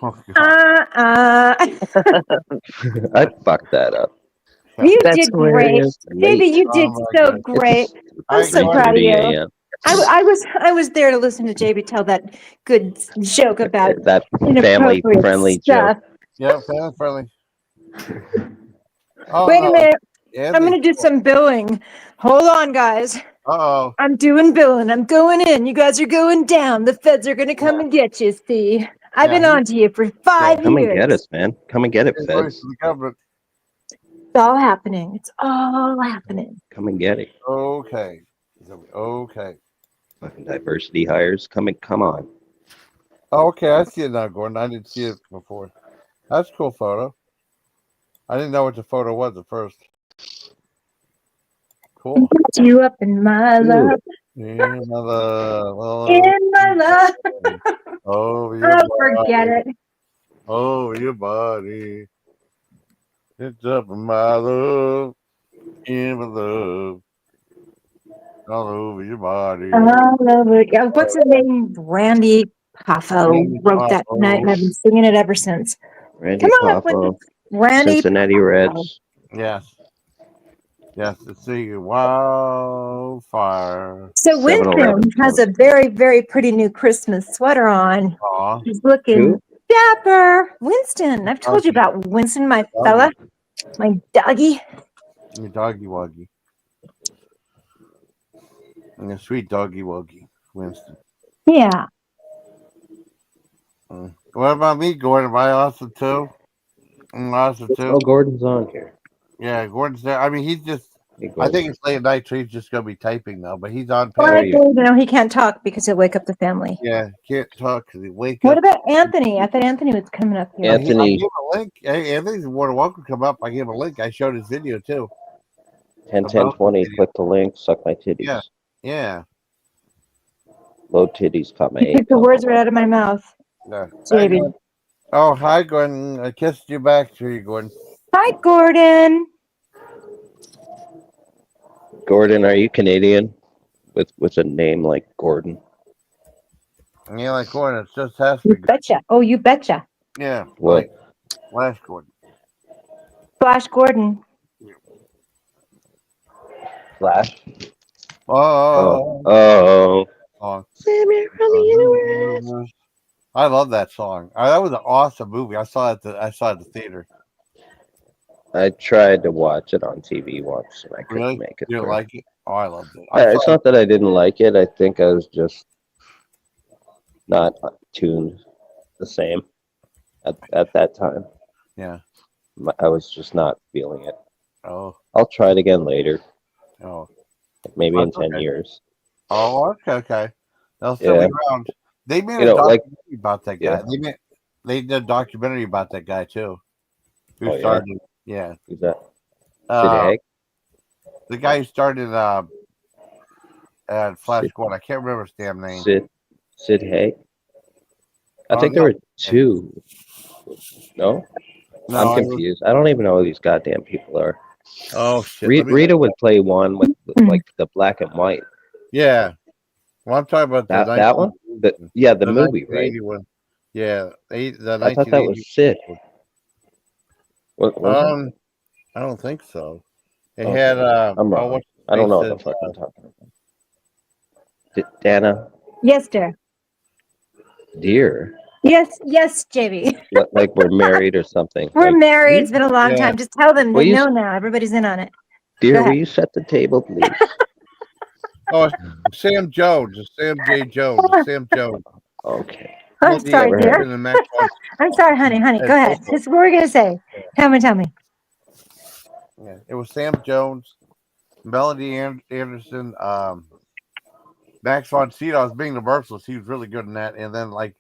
oh God. I fucked that up. You That's did great. hilarious. Baby, you did Oh my so God. great. I'm I so got proud of you. 3:30 a.m. I was there to listen to JB tell that good joke about That inappropriate family-friendly stuff. joke. Yeah, family friendly. Oh, Wait a minute. yeah, I'm going to do some billing. Hold on, guys. Uh-oh. I'm doing billing. I'm going in. You guys are going down. The feds are going to come and get you, see? I've been on to you for 5 Come years. and get us, man. Come and get it, Here's voice feds. of the government. It's all happening. It's all happening. Come and get it. Okay. Okay. Fucking diversity hires. Come on. Oh, okay, I see it now, Gordon. I didn't see it before. That's a cool photo. I didn't know what the photo was at first. Cool. Put you up in my love. In my love. Oh, In my love. over your Oh, forget body. it. Over your body. It's up in my love. In my love. All over your body. All over. What's his name? Randy Poffo Randy wrote that Poffo. tonight, and I've been singing it ever since. Randy Come on up with Poffo, it. Randy Cincinnati Poffo. Reds. Yes. Yes, to see wildfire. So 7-Eleven Winston has a very, very pretty new Christmas sweater on. Aw. He's looking Who? dapper. Winston. I've told you about Winston, my fella, my doggy. Your doggy woggy. And a sweet doggy woggy, Winston. Yeah. What about me, Gordon? Am I awesome too? I'm awesome too. Oh, Gordon's on here. Yeah, Gordon's there. I mean, he's just. Hey, I Gordon. think it's late at night, so he's just gonna be typing now. But he's on Well, page. you know, he can't talk because he'll wake up the family. Yeah, can't talk because he wake What up. about Anthony? I thought Anthony was coming up here. I Anthony, gave him a link. Hey, Anthony's more than welcome to come up. I gave him a link. I showed his video too. 10-10-20, click the link, suck my titties. Yeah. Yeah. Low titties, caught my You took the words right out of my mouth, No. JB. Oh, hi, Gordon. I kissed you back to you, Gordon. Hi, Gordon. Gordon, are you Canadian with a name like Gordon? Yeah, like Gordon. It just has to You be. betcha. Oh, you betcha. Yeah. What? Flash Gordon. Flash Gordon. Flash? Oh. Oh. Song. I love that song. That was an awesome movie. I saw it. I saw it at the theater. I tried to watch it on TV once and I couldn't Really? make it You didn't through. like it? Oh, I loved it. It's not that I didn't like it. I think I was just not tuned the same at that time. Yeah. I was just not feeling it. Oh. I'll try it again later, Oh. maybe in That's 10 okay. years. Oh. Okay. They'll still Yeah. be around. They made You a know, like- documentary about that guy. Yeah. They did a documentary about that guy too. Who Oh, yeah? started? Yeah. Who's that? Sid Uh, Haig? the guy who started at Flash Sid- Gordon. I can't remember his damn name. Sid Haig? I Oh, think there were two. No? No, I'm I was- confused. I don't even know who these goddamn people are. Oh shit. Let me- Rita would play one with like the black and white. Yeah. Well, I'm talking about That one? The movie, right? 1981. Yeah, the I thought that 1980. was Sid. What was it? I don't think so. It Okay. had I'm wrong. what's his I don't know what face the fuck said, I'm talking about. Dana, Yes, dear. dear, Yes, JB. like we're married or something. We're Like, married. It's been a long Yeah. time. Just tell them Well, they you- know now. Everybody's in on it. Go dear, will ahead. you set the table, please? Oh, Sam Jones. It's Sam J. Jones. It's Sam Jones. Okay. I'm Melody sorry, Never dear. heard Anderson and Max von. I'm sorry, honey. Go ahead. Coco. What were you gonna say? Tell me. Yeah, it was Sam Jones, Melody Anderson, Max von Sydow was being the merciless. He was really good in that. And then like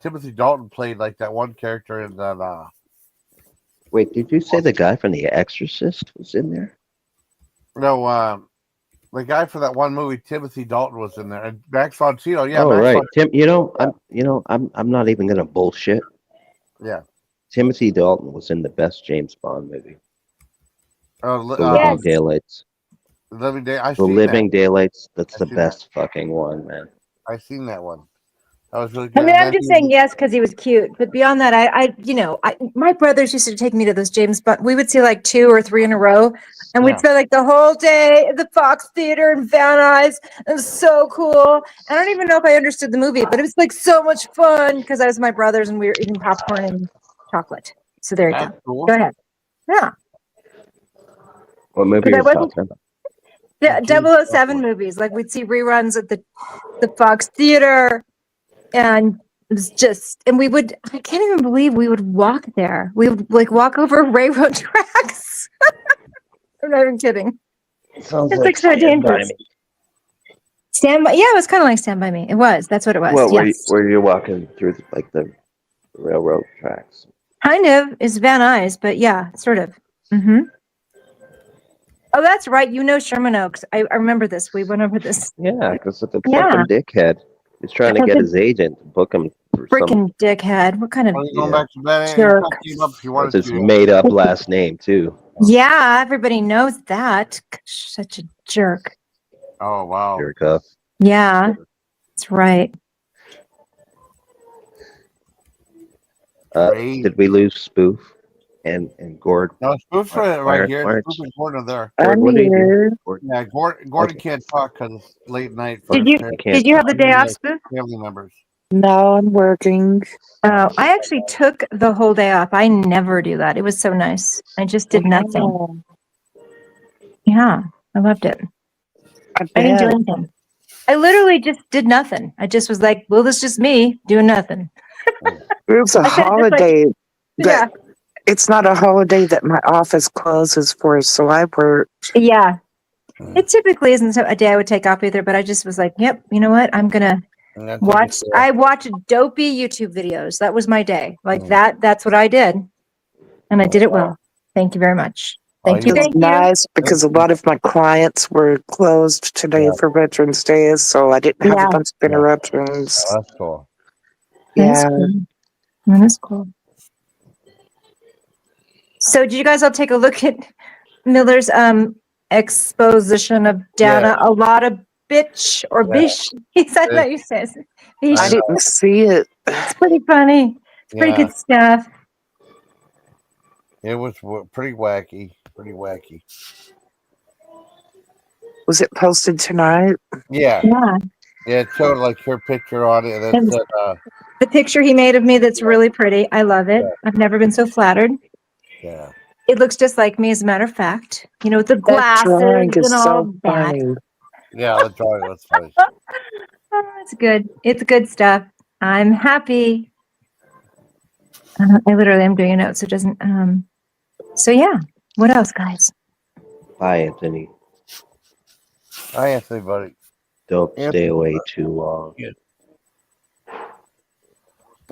Timothy Dalton played like that one character in that. Wait, did you say the guy from The Exorcist was in there? No, the guy for that one movie, Timothy Dalton was in there, and Max von Sydow. Yeah, Oh, Max right. von, Tim, I'm not even gonna bullshit. yeah. Timothy Dalton was in the best James Bond movie, The Living Yes. Daylights. Living Day. The Living Daylights. That's I the seen best fucking one, man. I seen that one. That was really good. I mean, And I'm then just he saying was- yes because he was cute, but beyond that, my brothers used to take me to those James Bond. We would see like 2 or 3 in a row, and we'd Yeah. spend like the whole day at the Fox Theater in Van Nuys. It was so cool. I don't even know if I understood the movie, but it was like so much fun because I was with my brothers and we were eating popcorn and chocolate. So there you go. That's cool. Go ahead. Yeah, What movie But are I you wasn't- talking about? the James 007 Bond. movies. Like we'd see reruns at the Fox Theater, and it was just, and I can't even believe we would walk there. We would like walk over railroad tracks. I'm not even kidding. Sounds It's like so Stand By dangerous. Me. Stand by, yeah, it was kind of like Stand By Me. It was. That's what it was. Well, yes. were you walking through like the railroad tracks? Kind of is Van Nuys, but yeah, sort of. Mm-hmm. Oh, that's right. You know Sherman Oaks. I remember this. We went over this. Yeah, because the Yeah. fucking dickhead is trying to Because get the his agent to book him for some. Freaking dickhead. What kind of? When you going Yeah. back to bed, Jerk. you can up if you That's wanted his to. made up last name too. Yeah, everybody knows that. Such a jerk. Oh wow. Jerk up. Yeah, that's right. Great. Did we lose Spoof and Gord? No, Spoof's Why- right why- here. why- Spoof and Gordon are there. Gord, I'm what do you do? here. Gord? Yeah, Gordon Okay. can't talk because it's late night for Did his you parents, can't did you have the talk. day off, Spoof? family members. No, I'm working. Oh, I actually took the whole day off. I never do that. It was so nice. I just did nothing. Oh, Yeah, I loved it. I I didn't do bet. anything. I literally just did nothing. I just was like, well, this is just me doing nothing. It's a I could've just, like- holiday. Yeah. It's not a holiday that my office closes for, so I work. Yeah. It typically isn't a day I would take off either, but I just was like, yep, you know what? I'm going to And that's watch. what I watched dopey YouTube videos. That was my day. Like Mm. that's what I did. And I did it well. Thank you very much. Thank you. It's Thank you. nice because a lot of my clients were closed today Yeah. for Veterans Day, so I didn't have Yeah. a bunch of interruptions. Oh, that's cool. That is Yeah. cool. That is cool. So did you guys all take a look at Miller's exposition of Dana? A lot of bitch or Yeah. bish. Is that how you say it? Bish. I didn't see it. It's pretty funny. It's pretty Yeah. good stuff. It was pretty wacky. Pretty wacky. Was it posted tonight? Yeah. Yeah. Yeah, it showed like her picture on it, and it And- said, The picture he made of me that's really pretty. I love it. I've never been so flattered. yeah. It looks just like me, as a matter of fact. You know, with the That glasses drawing is and all so that. funny. Yeah, the drawing was funny. Oh, it's good. It's good stuff. I'm happy. I literally am doing a note, so it doesn't. So yeah. What else, guys? Hi, Anthony. Hi, Anthony, buddy. Don't Anthony. stay away too long.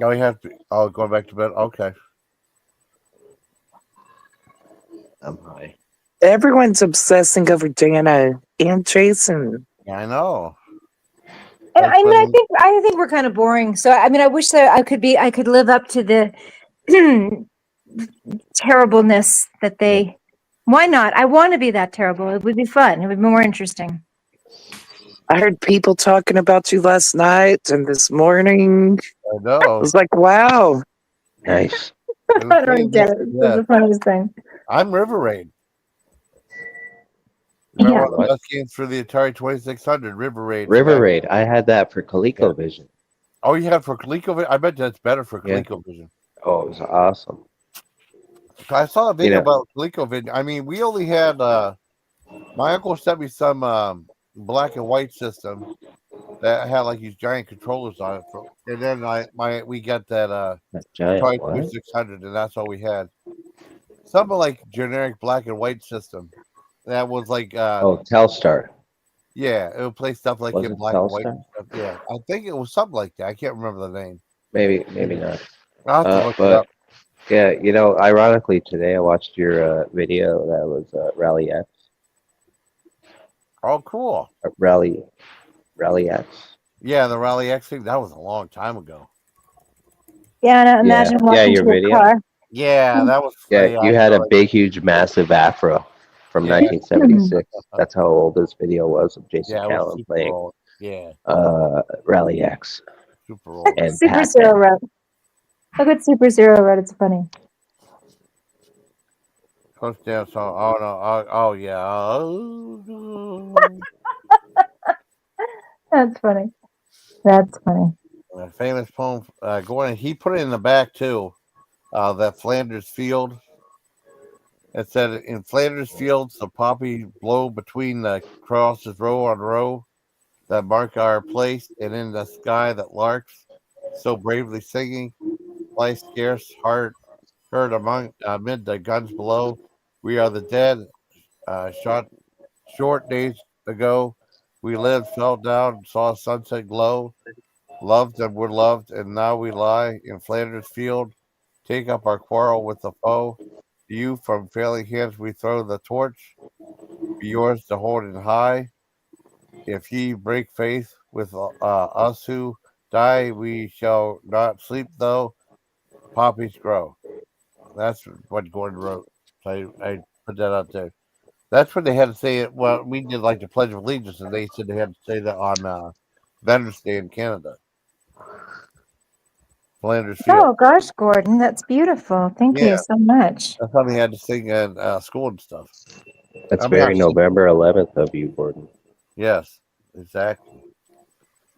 Oh, you have to. Oh, going back to bed. Okay. I'm high. Everyone's obsessing over Dana and Jason. Yeah, I know. And That's I mean, funny. I think we're kind of boring. So I mean, I wish that I could live up to the terribleness that they. Why not? I want to be that terrible. It would be fun. It would be more interesting. I heard people talking about you last night and this morning. I I know. was like, wow. Nice. It was I don't pretty get it. good. It's Yeah. the funniest thing. I'm River Raid. Remember Yeah. one of the best games for the Atari 2600, River Raid. River Raid. I had that for ColecoVision. Oh, you have for ColecoVision? I bet that's better for Yeah. ColecoVision. Oh, it was awesome. I saw a video Yeah. about ColecoVision. I mean, we only had my uncle sent me some black and white system that had like these giant controllers on it. And then we got that That giant Atari what? 2600, and that's all we had. Something like generic black and white system. That was like Oh, Telstar. yeah, it would play stuff like Was in it black and white. Telstar? Stuff. Yeah, I think it was something like that. I can't remember the name. Maybe not. I'll have to look it But up. yeah, ironically today I watched your video that was Rally X. Oh, cool. Rally X. Yeah, the Rally X thing. That was a long time ago. Yeah, and imagine walking your to a video. car. Yeah, that was. Yeah, you had a big, huge, massive afro from Yeah. 1976. That's how old this video was of Jason Yeah, it was Callan super playing old. Yeah, Rally X. super old. And Super Pac-Man. Zero wrote. Look what Super Zero wrote. It's funny. Coach down song. Oh no. Oh yeah. Oh. That's funny. That's funny. A famous poem. Gordon. He put it in the back too. That Flanders Field. It said, "In Flanders fields, the poppy blow between the crosses row on row that mark our place, and in the sky that larks so bravely singing, lie scarce heard among amid the guns below. We are the dead, shot short days ago. We lived, fell down, saw sunset glow, loved and were loved, and now we lie in Flanders field. Take up our quarrel with the foe. To you from failing hands we throw the torch. Be yours to hold it high. If ye break faith with us who die, we shall not sleep though poppies grow." That's what Gordon wrote. So I put that out there. That's what they had to say. Well, we did like the Pledge of Allegiance, and they said they had to say that on Veterans Day in Canada. Flanders Field. Oh gosh, Gordon, that's beautiful. Thank Yeah. you so much. That's how they had to sing in school and stuff. That's I'm very not- November 11th of you, Gordon. Yes, exactly.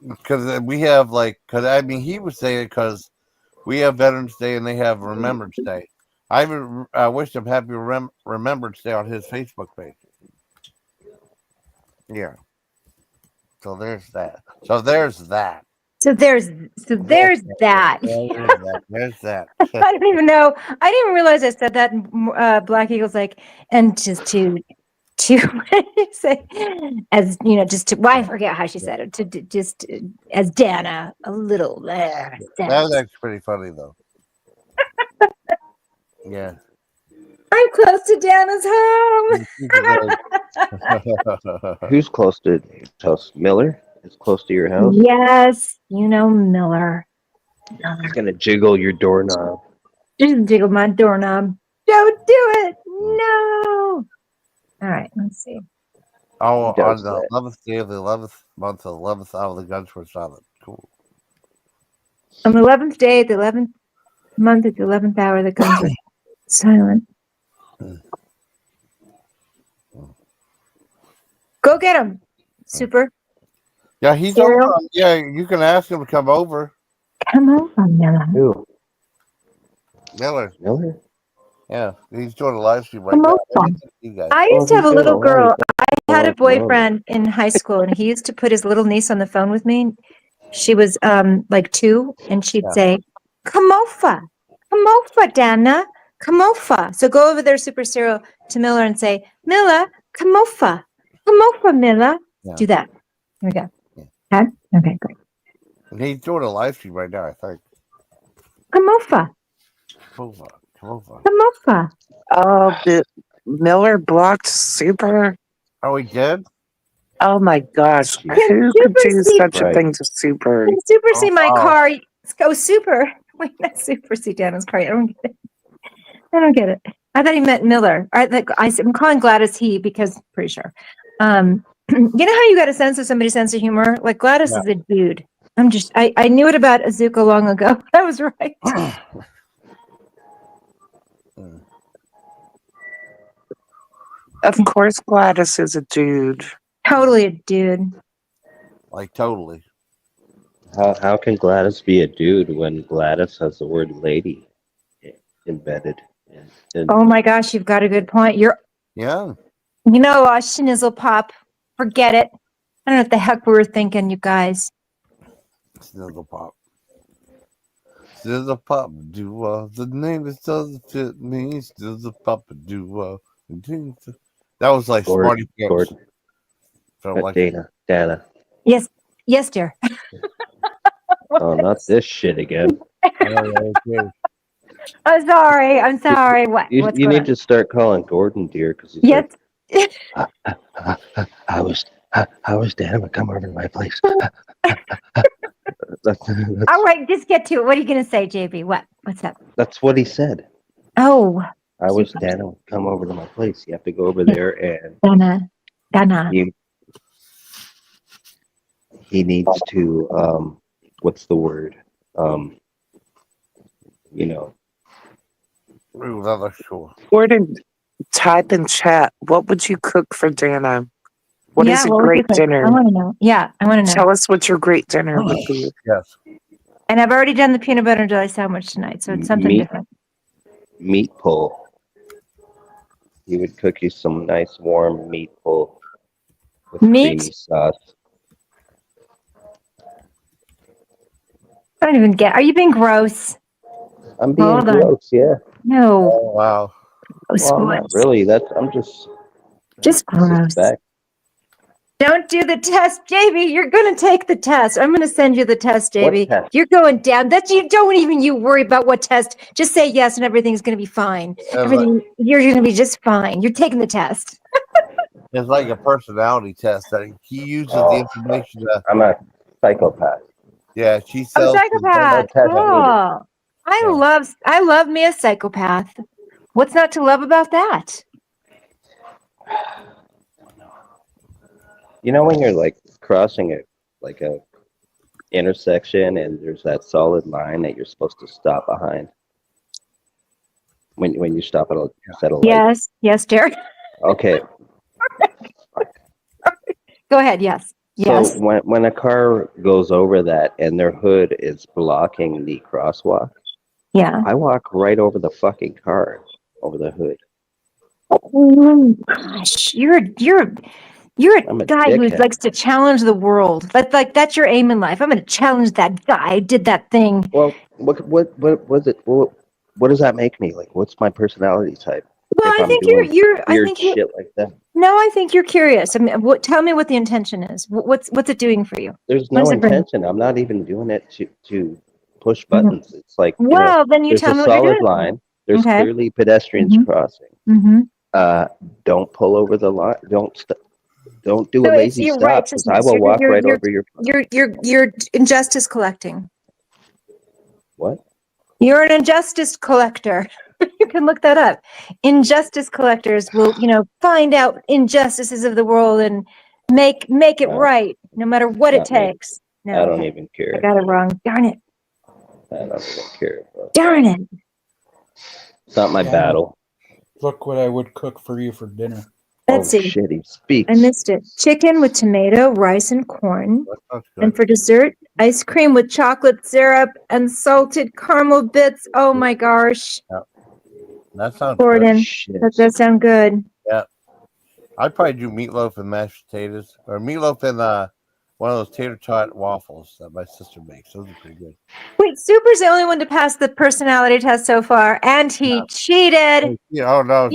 Because we have because I mean, he was saying because we have Veterans Day and they have Remembrance Day. I even wished him happy Remembrance Day on his Facebook page. Yeah. So there's that. So there's that. There's that. There's that. I don't even know. I didn't even realize I said that. And Black Eagle's like, and just to what did you say, as you know, just to. Well, I forget how she said it. To just as Dana, a little there. That was actually pretty funny though. Yeah. I'm close to Dana's home. Who's close to Miller? Is close to your house? Yes, you know Miller. He's gonna jiggle your doorknob. Just jiggle my doorknob. Don't do it. No. All right, let's see. Oh, He on does the that. 11th day of the 11th month, the 11th hour, the guns were silent. Cool. On the 11th day, the 11th month, at the 11th hour, the guns were silent. Go get him, Super. Yeah, he's Serial? over. Yeah, you can ask him to come over. Come over, Miller. Who? Miller. Miller? Yeah, he's doing a live stream right Come now. over. You guys. I used to have a he's little doing a live girl. I had a Oh, no. boyfriend in high school, and he used to put his little niece on the phone with me. She was like 2, and she'd Yeah. say, "Come over, Dana, come over." So go over there, Super Serial, to Miller and say, "Miller, come over, Miller." Yeah. Do that. Here we go. Yeah. Okay. Okay. Great. And he's doing a live stream right now, I think. Come over, Come over. Come over. come over. Oh, Miller blocked Super. Oh, he did? Oh my gosh. Can Who could Super do see- such a Right. thing to Super? Can Super see my Oh. car? Go Super. Wait, not Super see Dana's car. I don't get it. I don't get it. I thought he meant Miller. I'm calling Gladys he because pretty sure. You know how you got a sense of somebody's sense of humor? Like Gladys is a dude. I knew it about Azuka long ago. I was right. Of course, Gladys is a dude. Totally a dude. Like, totally. How can Gladys be a dude when Gladys has the word lady embedded? In Oh my gosh, you've got a good point. Yeah. Schnizzle Pop. Forget it. I don't know what the heck we were thinking, you guys. Sizzle Pop. Sizzle Pop Duo. The name is doesn't fit me. Sizzle Pop Duo. That was like Smarty Pants. Gordon. Felt like Dana. Yes, dear. Oh, not this shit again. I'm sorry. What? You What's need going on? to start calling Gordon dear because he's Yes. like, I was Dana would come over to my place. that's All right, just get to it. What are you going to say, JB? What's up? that's what he said. Oh, I was Dana would come over to my place. You have to go over there and Dana. he needs to what's the word? You know. Gordon, type in chat. What would you cook for Dana? What is a what would great you cook? dinner? I want to know. Yeah, I want to know. Tell us what your great dinner would be. Yes. And I've already done the peanut butter and jelly sandwich tonight, so it's something different. Meat pull. He would cook you some nice warm meat pull with creamy sauce. I don't even get. Are you being gross? I'm being gross, yeah. No. Oh, wow. Well, not really. I'm just gross. Don't do the test, JB. You're going to take the test. I'm going to send you the test, JB. What test? You're going down. You don't even you worry about what test. Just say yes, and everything's going to be fine. You're going to be just fine. You're taking the test. It's like a personality test that he uses the information. I'm a psychopath. Yeah, she I'm a sells. psychopath. Cool. I love me a psychopath. What's not to love about that? You know when you're like crossing a intersection and there's that solid line that you're supposed to stop behind when you stop at a set of lights? Yes, Derek. Okay. Go ahead. Yes. So when a car goes over that and their hood is blocking the crosswalk, I walk right over the fucking car, over the hood. Oh gosh, you're a guy who likes to challenge the world. That's your aim in life. I'm going to challenge that guy. Did that thing. Well, what was it? What does that make me? Like, what's my personality type? Well, I think you're weird shit like that. No, I think you're curious. I mean, tell me what the intention is. What's it doing for you? There's no intention. I'm not even doing it to push buttons. Mm-hmm. It's like, then you tell me what you're doing. There's a solid line. There's clearly pedestrians crossing. Don't pull over the line. Don't do a lazy stop because I will walk right over your. You're injustice collecting. What? You're an injustice collector. You can look that up. Injustice collectors will, find out injustices of the world and make it right, no matter what it takes. No, I don't even care. I got it wrong. Darn it. I don't even care. Bro. Darn it. It's not my battle. Look what I would cook for you for dinner. Let's see. Shit, he speaks. I missed it. Chicken with tomato, rice, and corn. And for dessert, ice cream with chocolate syrup and salted caramel bits. Oh my gosh. Yeah. That sounds Gordon, good. That sound good. Yeah. I'd probably do meatloaf and mashed potatoes. Or meatloaf and one of those tater tot waffles that my sister makes. Those are pretty good. Wait, Super's the only one to pass the personality test so far, and he cheated. Oh no!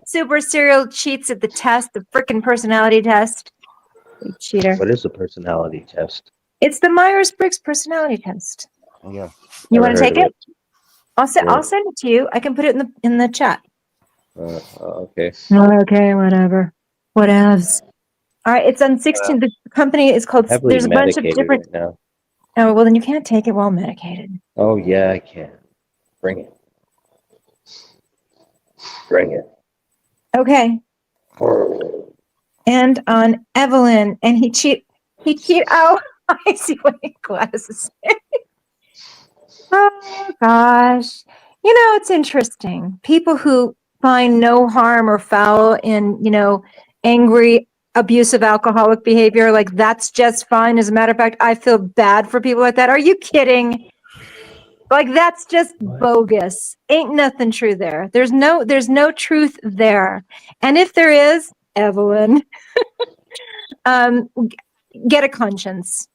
Super Serial cheats at the test, the freaking personality test. You cheater! What is a personality test? It's the Myers-Briggs personality test. Yeah. You want to take it? I'll send it to you. I can put it in the chat. Okay. Okay, whatever. Whatevs. All right, it's on 16. The company is called. There's a bunch of different. Right now. Oh well, then you can't take it while medicated. Oh yeah, I can. Bring it. Bring it. Okay. And on Evelyn, and he cheat. Oh, I see what Gladys is saying. Oh gosh, it's interesting. People who find no harm or foul in angry, abusive alcoholic behavior, like that's just fine. As a matter of fact, I feel bad for people like that. Are you kidding? Like that's just bogus. Ain't nothing true there. There's no truth there. And if there is, Evelyn, get a conscience.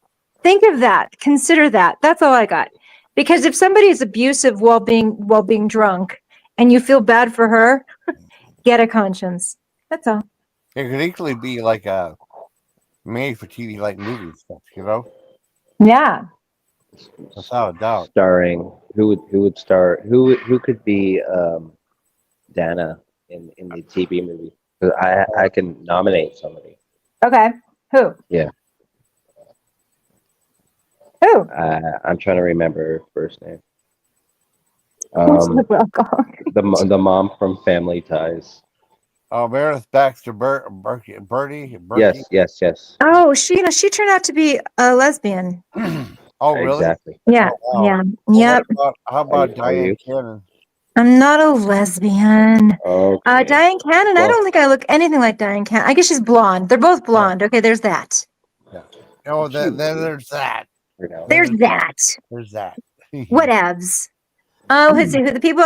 Think of that. Consider that. That's all I got. Because if somebody is abusive while being drunk and you feel bad for her, get a conscience. That's all. It could easily be like a made for TV like movie stuff, you know? Yeah. Without a doubt. Starring who would star who could be Dana in the TV movie? 'Cause I can nominate somebody. Okay. Who? Yeah. Who? I'm trying to remember her first name. The mom from Family Ties. Oh, Meredith Baxter, Bertie. Yes. Oh, she turned out to be a lesbian. Oh, really? Exactly. Yeah. Oh, wow. Yeah. Well, Yep. how about Are Diane you? Cannon? I'm not a lesbian. Okay. Diane Cannon, I Well- don't think I look anything like Diane Cannon. I guess she's blonde. They're both blonde. Okay, there's that. Oh, then there's that. There's that. There's that. Whatevs. Oh, let's see. The people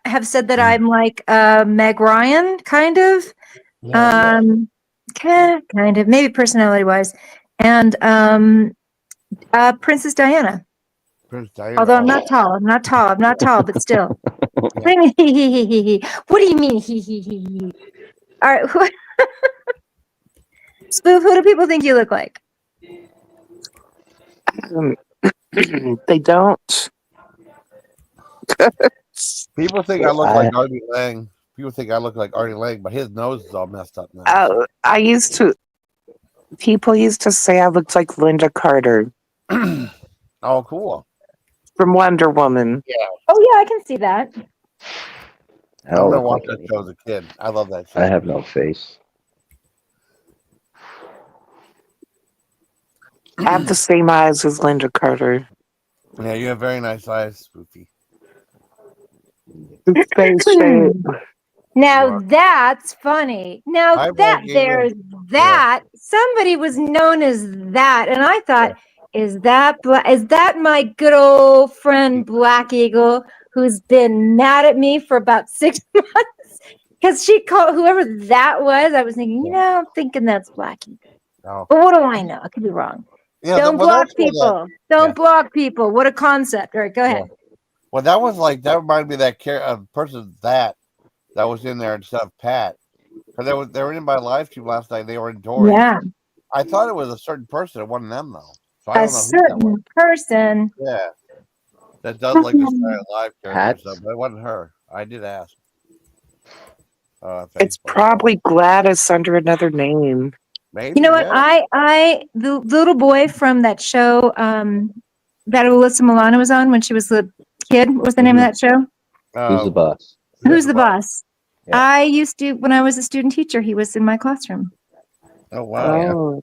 have said that I'm like Meg Ryan, kind of. Kind of, maybe personality wise, and Princess Diana. Princess Diana. Although I'm not tall, but still. What do you mean? What do you mean? All right. Spoof, who do people think you look like? They don't. People think I look like Artie Lang. People think I look like Artie Lang, but his nose is all messed up now. People used to say I looked like Linda Carter Oh, cool. from Wonder Woman. Yeah. Oh yeah, I can see that. I don't know what that show as a kid. I love that show. I have no face. I have the same eyes as Linda Carter. Yeah, you have very nice eyes, Spoofy. Face shape. Now that's funny. Now Hi, that Black Eagle. there's that somebody was known as that, and I thought, is that my good old friend Black Eagle, who's been mad at me for about 6 months because she called whoever that was. I was thinking, I'm thinking that's Black Eagle. Oh. But what do I know? I could be wrong. Yeah, Don't well, block that's what people. Don't block people. What a concept. All right, go ahead. Well, that reminded me of that person that was in there instead of Pat. Because they were in my live stream last night. They were in Dory. Yeah. I thought it was a certain person. It wasn't them, though. So I don't know who that was. certain person. Yeah. That does like this kind of live character stuff, but it wasn't her. I did ask. It's probably Gladys under another name. Maybe, You know what? The little boy from that show that Alyssa Milano was on when she was the kid. What was the name of that show? Who's the boss? Who's the boss? Yeah. I used to, when I was a student teacher, he was in my classroom. Oh, wow. Oh.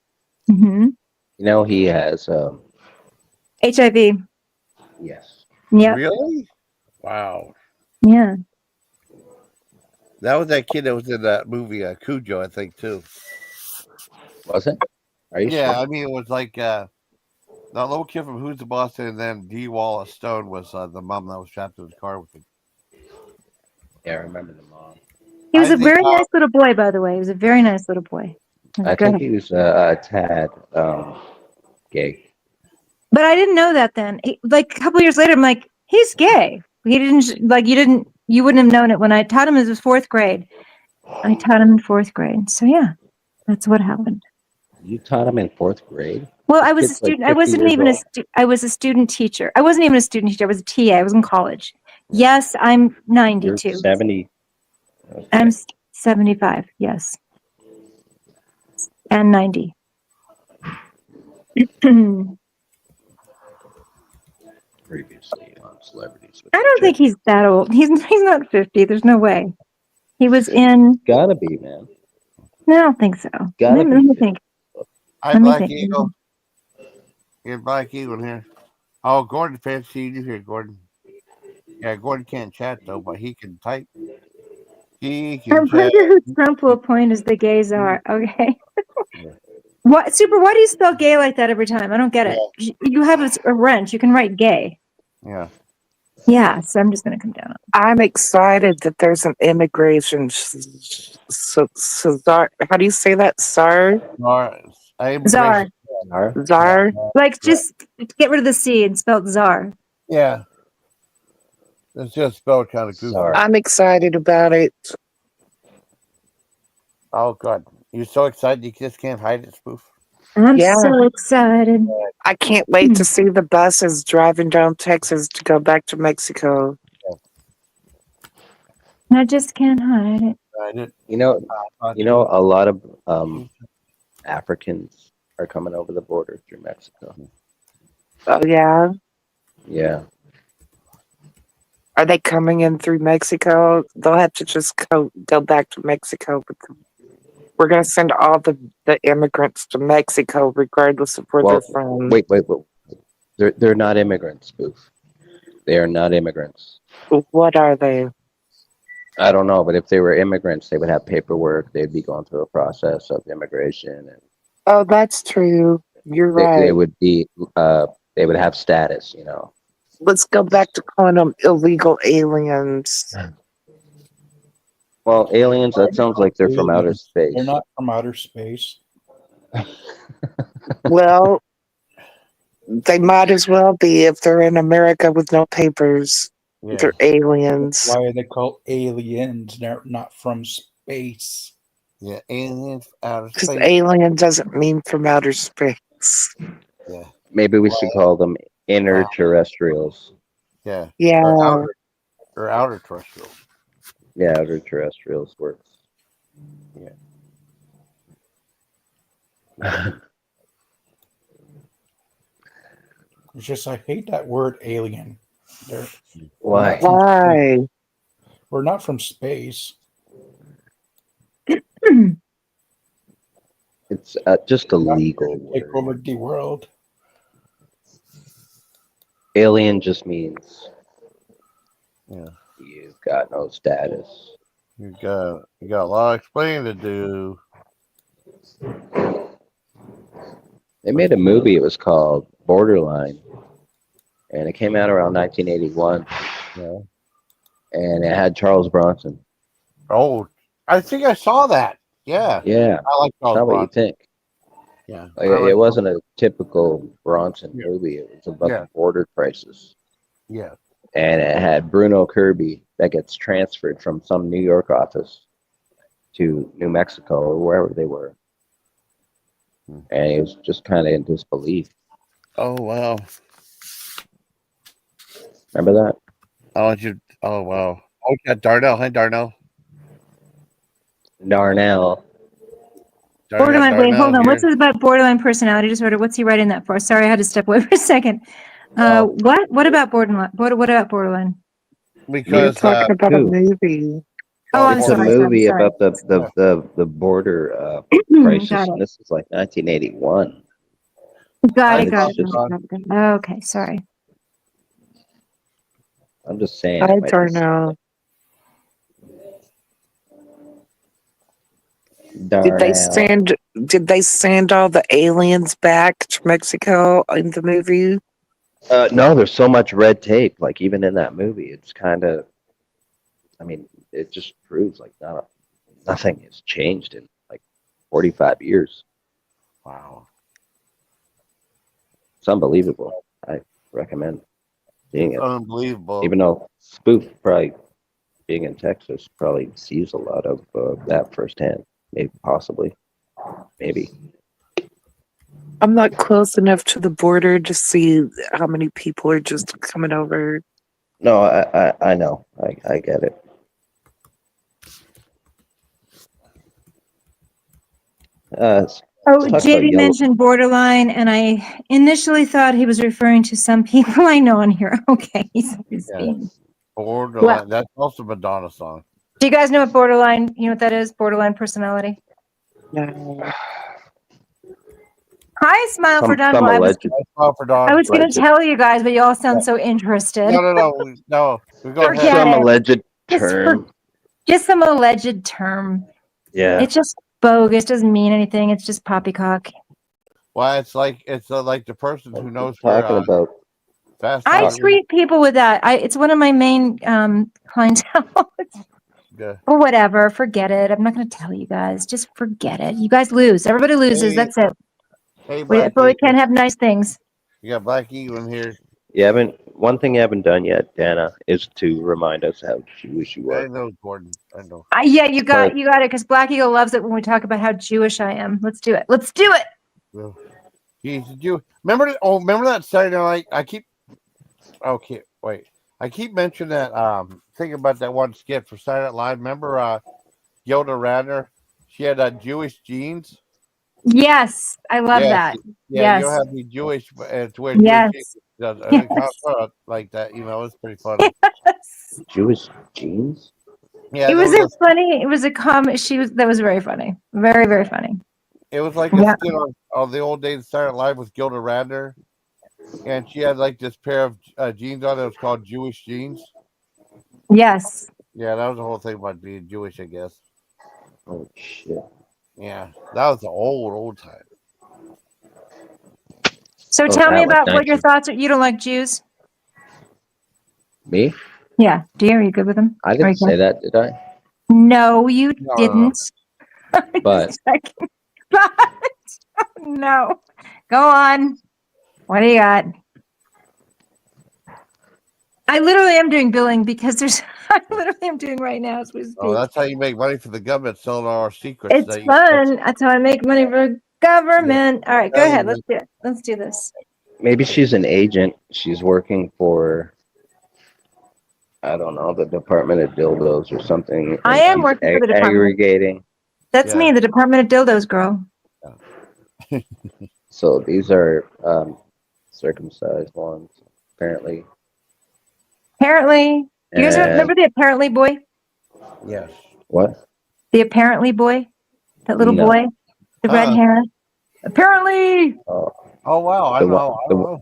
Mm-hmm. You know, he has HIV. yes. Yeah. Really? Wow. Yeah. That was that kid that was in that movie, Cujo, I think, too. Was it? Are you Yeah, sure? I mean, it was like that little kid from Who's the Boss, and then D. Wallace Stone was the mom that was trapped in the car with him. Yeah, I remember the mom. He was a very nice little boy, by the way. He was a very nice little boy. I think he was a tad gay. But I didn't know that then. Like a couple years later, I'm like, he's gay. He didn't, like, you wouldn't have known it when I taught him. It was 4th grade. I taught him in 4th grade. So yeah, that's what happened. You taught him in 4th grade? Well, I was a Kid's like student. I 50 wasn't years even old. I was a student teacher. I wasn't even a student teacher. I was a TA. I was in college. Yes, I'm 92. You're 70. Okay. I'm 75. Yes. And 90. Previously on Celebrities. I don't think he's that old. He's not 50. There's no way. He was in. Gotta be, man. No, I don't think so. Gotta Let me think. Hi, Let me Black think. Eagle. Here's Black Eagle here. Oh, Gordon, fancy seeing you here, Gordon. Yeah, Gordon can't chat, though, but he can type. He I can chat. wonder who Trump will appoint as the gays are. Okay. What, Super, why do you spell gay like that every time? I don't get it. You have a wrench. You can write gay. Yeah. Yeah, so I'm just going to come down. I'm excited that there's an immigration. How do you say that? SAR? Czar. Czar. Like, just get rid of the C and spell it Czar. Yeah. It's just spelled kind of goofy. Czar. I'm excited about it. Oh, God. You're so excited you just can't hide it, Spoof. I'm Yeah. so excited. I can't wait to see the buses driving down Texas to go back to Mexico. I just can't hide it. Hide it. You know, a lot of Africans are coming over the border through Mexico. Oh yeah. Yeah. Are they coming in through Mexico? They'll have to just go back to Mexico. We're going to send all the immigrants to Mexico, regardless of where they're from. Wait. They're not immigrants, Spoof. They are not immigrants. What are they? I don't know, but if they were immigrants, they would have paperwork. They'd be going through a process of immigration, and Oh, that's true. You're they right. would be. They would have status. You know. Let's go back to calling them illegal aliens. Well, aliens. That sounds like they're from outer space. They're not from outer space. Well, they might as well be if they're in America with no papers. Yeah. They're aliens. Why are they called aliens? They're not from space. Yeah, aliens out of Because space. alien doesn't mean from outer space. Yeah. Maybe we should call them interterrestrials. Yeah. Yeah. Or outer terrestrial. Yeah, outer terrestrials works. Yeah. It's just I hate that word alien. Why? Why? We're not from space. It's just a legal Take word. over the world. Alien just means Yeah. you've got no status. You got a lot of explaining to do. They made a movie. It was called Borderline, and it came out around 1981. Yeah. And it had Charles Bronson. Oh, I think I saw that. Yeah. Yeah, I like Charles not what you Bronson. think. Yeah. Like, I like it wasn't a typical Bronson Yeah. movie. It was about Yeah. the border crisis. Yeah. And it had Bruno Kirby that gets transferred from some New York office to New Mexico or wherever they were. And he was just kind of in disbelief. Oh wow. Remember that? Oh wow. Oh yeah, Darnell. Hi Darnell. Darnell. Borderline. Wait, hold on. here. What's this about borderline personality disorder? What's he writing that for? Sorry, I had to step away for a second. What? What about borderline? What about borderline? We're Because talking about a who? movie. Oh, I'm It's sorry. a movie sorry. about the border crisis. Got And it. this is like 1981. Got It's it. Got it. just- Got it. Okay, sorry. I'm just saying. I it might don't be- know. Darnell. Did they send all the aliens back to Mexico in the movie? No, there's so much red tape. Like even in that movie, it's kind of. I mean, it just proves like nothing has changed in like 45 years. wow. It's unbelievable. I recommend seeing it. Unbelievable. Even though Spoof probably being in Texas probably sees a lot of that firsthand. Maybe possibly. Maybe. I'm not close enough to the border to see how many people are just coming over. No, I know. I get it. Oh, Talk about JB yellow- mentioned borderline, and I initially thought he was referring to some people I know on here. Okay, he's Yeah. being. Borderline. Well- That's also a Madonna song. Do you guys know what borderline? You know what that is? Borderline personality. No. Hi, Smile for Don. some Well, alleged. That's all for Dawn. I was going to alleged- tell you guys, but you all sound so interested. No. We go Forget ahead. Some it. alleged Just term. Just some alleged term. Yeah. It's just bogus. Doesn't mean anything. It's just poppycock. Well, it's like the person who knows talking where about. fast. I Times- treat people with that. It's one of my main clientele. Yeah. Or whatever. Forget it. I'm not going to tell you guys. Just forget it. You guys lose. Everybody loses. Hey. That's it. Hey, But we Black can't Eagle. have nice things. You got Black Eagle in here. One thing you haven't done yet, Dana, is to remind us how Jewish you I are. know, Gordon. I know. Yeah, you got But- it, because Black Eagle loves it when we talk about how Jewish I am. Let's do it. Let's do it. Well, Jeez, did you remember that? Oh, remember that Saturday night? I keep mentioning that thing about that one skit for Saturday Night Live. Remember Gilda Radner? She had Jewish jeans. Yes, I love Yeah, that. Yeah, you Yes. have to be Jewish to wear Yes. Jewish jeans. Yes. It comes out like that, it's pretty funny. Jewish jeans? Yeah, It there was was a funny. It was a comment. That was very funny. Very, very funny. it was like a Yeah. skit on the old days of Saturday Night Live with Gilda Radner, and she had like this pair of jeans on. It was called Jewish jeans. Yes. Yeah, that was the whole thing about being Jewish, I guess. Oh shit. Yeah, that was the old time. So Oh, tell me that was about what your 19 thoughts are. You don't like Jews? Me? Yeah. Do you? Are you good with them? I Are you didn't say good? that, did I? No, you No. didn't. But- Just checking. But no. Go on. What do you got? I literally am doing billing because I literally am doing right now as we speak. Oh, that's how you make money for the government, selling all our secrets. It's fun. That's how I make money for government. All right, go Yeah, ahead. you Let's do it. Let's do this. Maybe she's an agent. She's working for, I don't know, the Department of Dildos or something. and I am she's working for the department. Aggregating. That's Yeah. me, the Department of Dildos girl. So these are circumcised ones, apparently. Apparently, you guys And- remember the apparently boy? Yes. What? The apparently boy? That little No. boy? The red hair? Apparently! Oh, Oh wow, I The know. one- I don't know.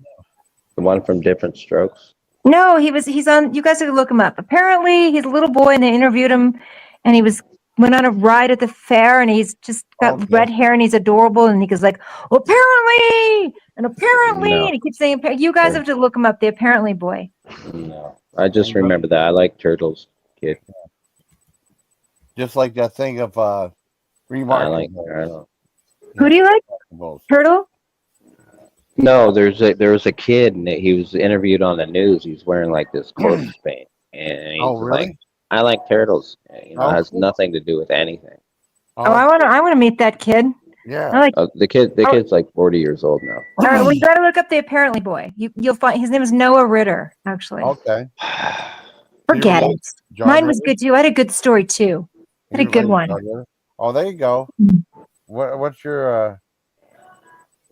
the one from Different Strokes. No, he's on, you guys have to look him up. Apparently, he's a little boy and they interviewed him and went on a ride at the fair and he's just got Okay. red hair and he's adorable and he goes like, apparently! And apparently! No. And he keeps saying, you guys have to look him up, the apparently boy. No, I just remember that. I like Turtles, kid. Just like that thing of I like. remarkable. I don't. Who do you like? Turtle? No, there was a kid and he was interviewed on the news. He was wearing like this corpse paint, and he's Oh really? like, "I like turtles." It has Oh. nothing to do with anything. Oh, I want to meet that kid. I yeah. like. The kid's like 40 years old now. All right, well, you got to look up the apparently boy. You'll find his name is Noah Ritter. Actually, Okay. forget You it. John Mine was Ritter? good too. I had a good story too. Had a You good related one. to John Ritter? Oh, there you go. Mm. What's your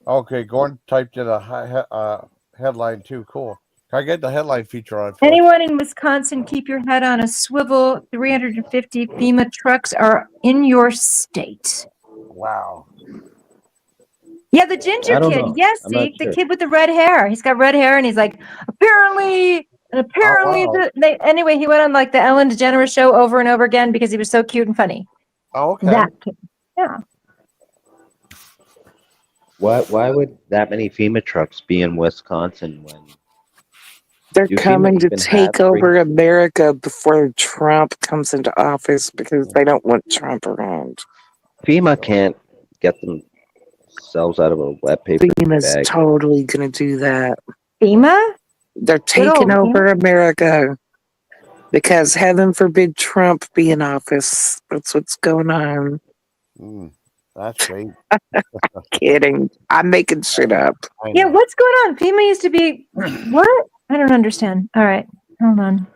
Okay, Gordon typed in a headline too. Cool. Can I get the headline feature on it? Felix? Anyone in Wisconsin, keep your head on a swivel. 350 FEMA trucks are in your state. Wow. Yeah, the ginger I don't kid. know. Yes, I'm not see, the sure. kid with the red hair. He's got red hair, and he's like, apparently, wow. Anyway, he went on like the Ellen DeGeneres show over and over again because he was so cute and funny. Oh, okay. That kid. Yeah. Why would that many FEMA trucks be in Wisconsin when They're Do FEMA coming to even take have over America before Trump comes into office because they don't want Trump around. FEMA can't get themselves out of a wet paper FEMA's bag? totally going to do that. FEMA? They're old taking FEMA. over America because heaven forbid Trump be in office. That's what's going on. That's great. Kidding. I'm making shit up. I Yeah, know. what's going on? FEMA used to be what? I don't understand. All right, hold on.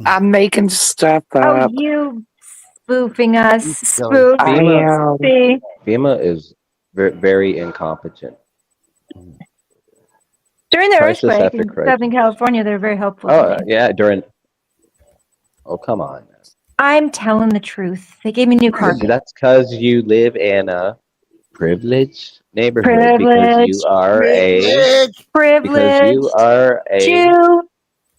I'm making stuff Oh, up. you spoofing us, silly. I am. spoofy. FEMA is very, very incompetent. During the Crisis earthquake after in crisis. Southern California, they're very helpful. to Oh me. yeah, Oh come on. I'm telling the truth. They gave me new carpet. That's because you live in a privileged neighborhood because Privileged. you are a Privileged Jew.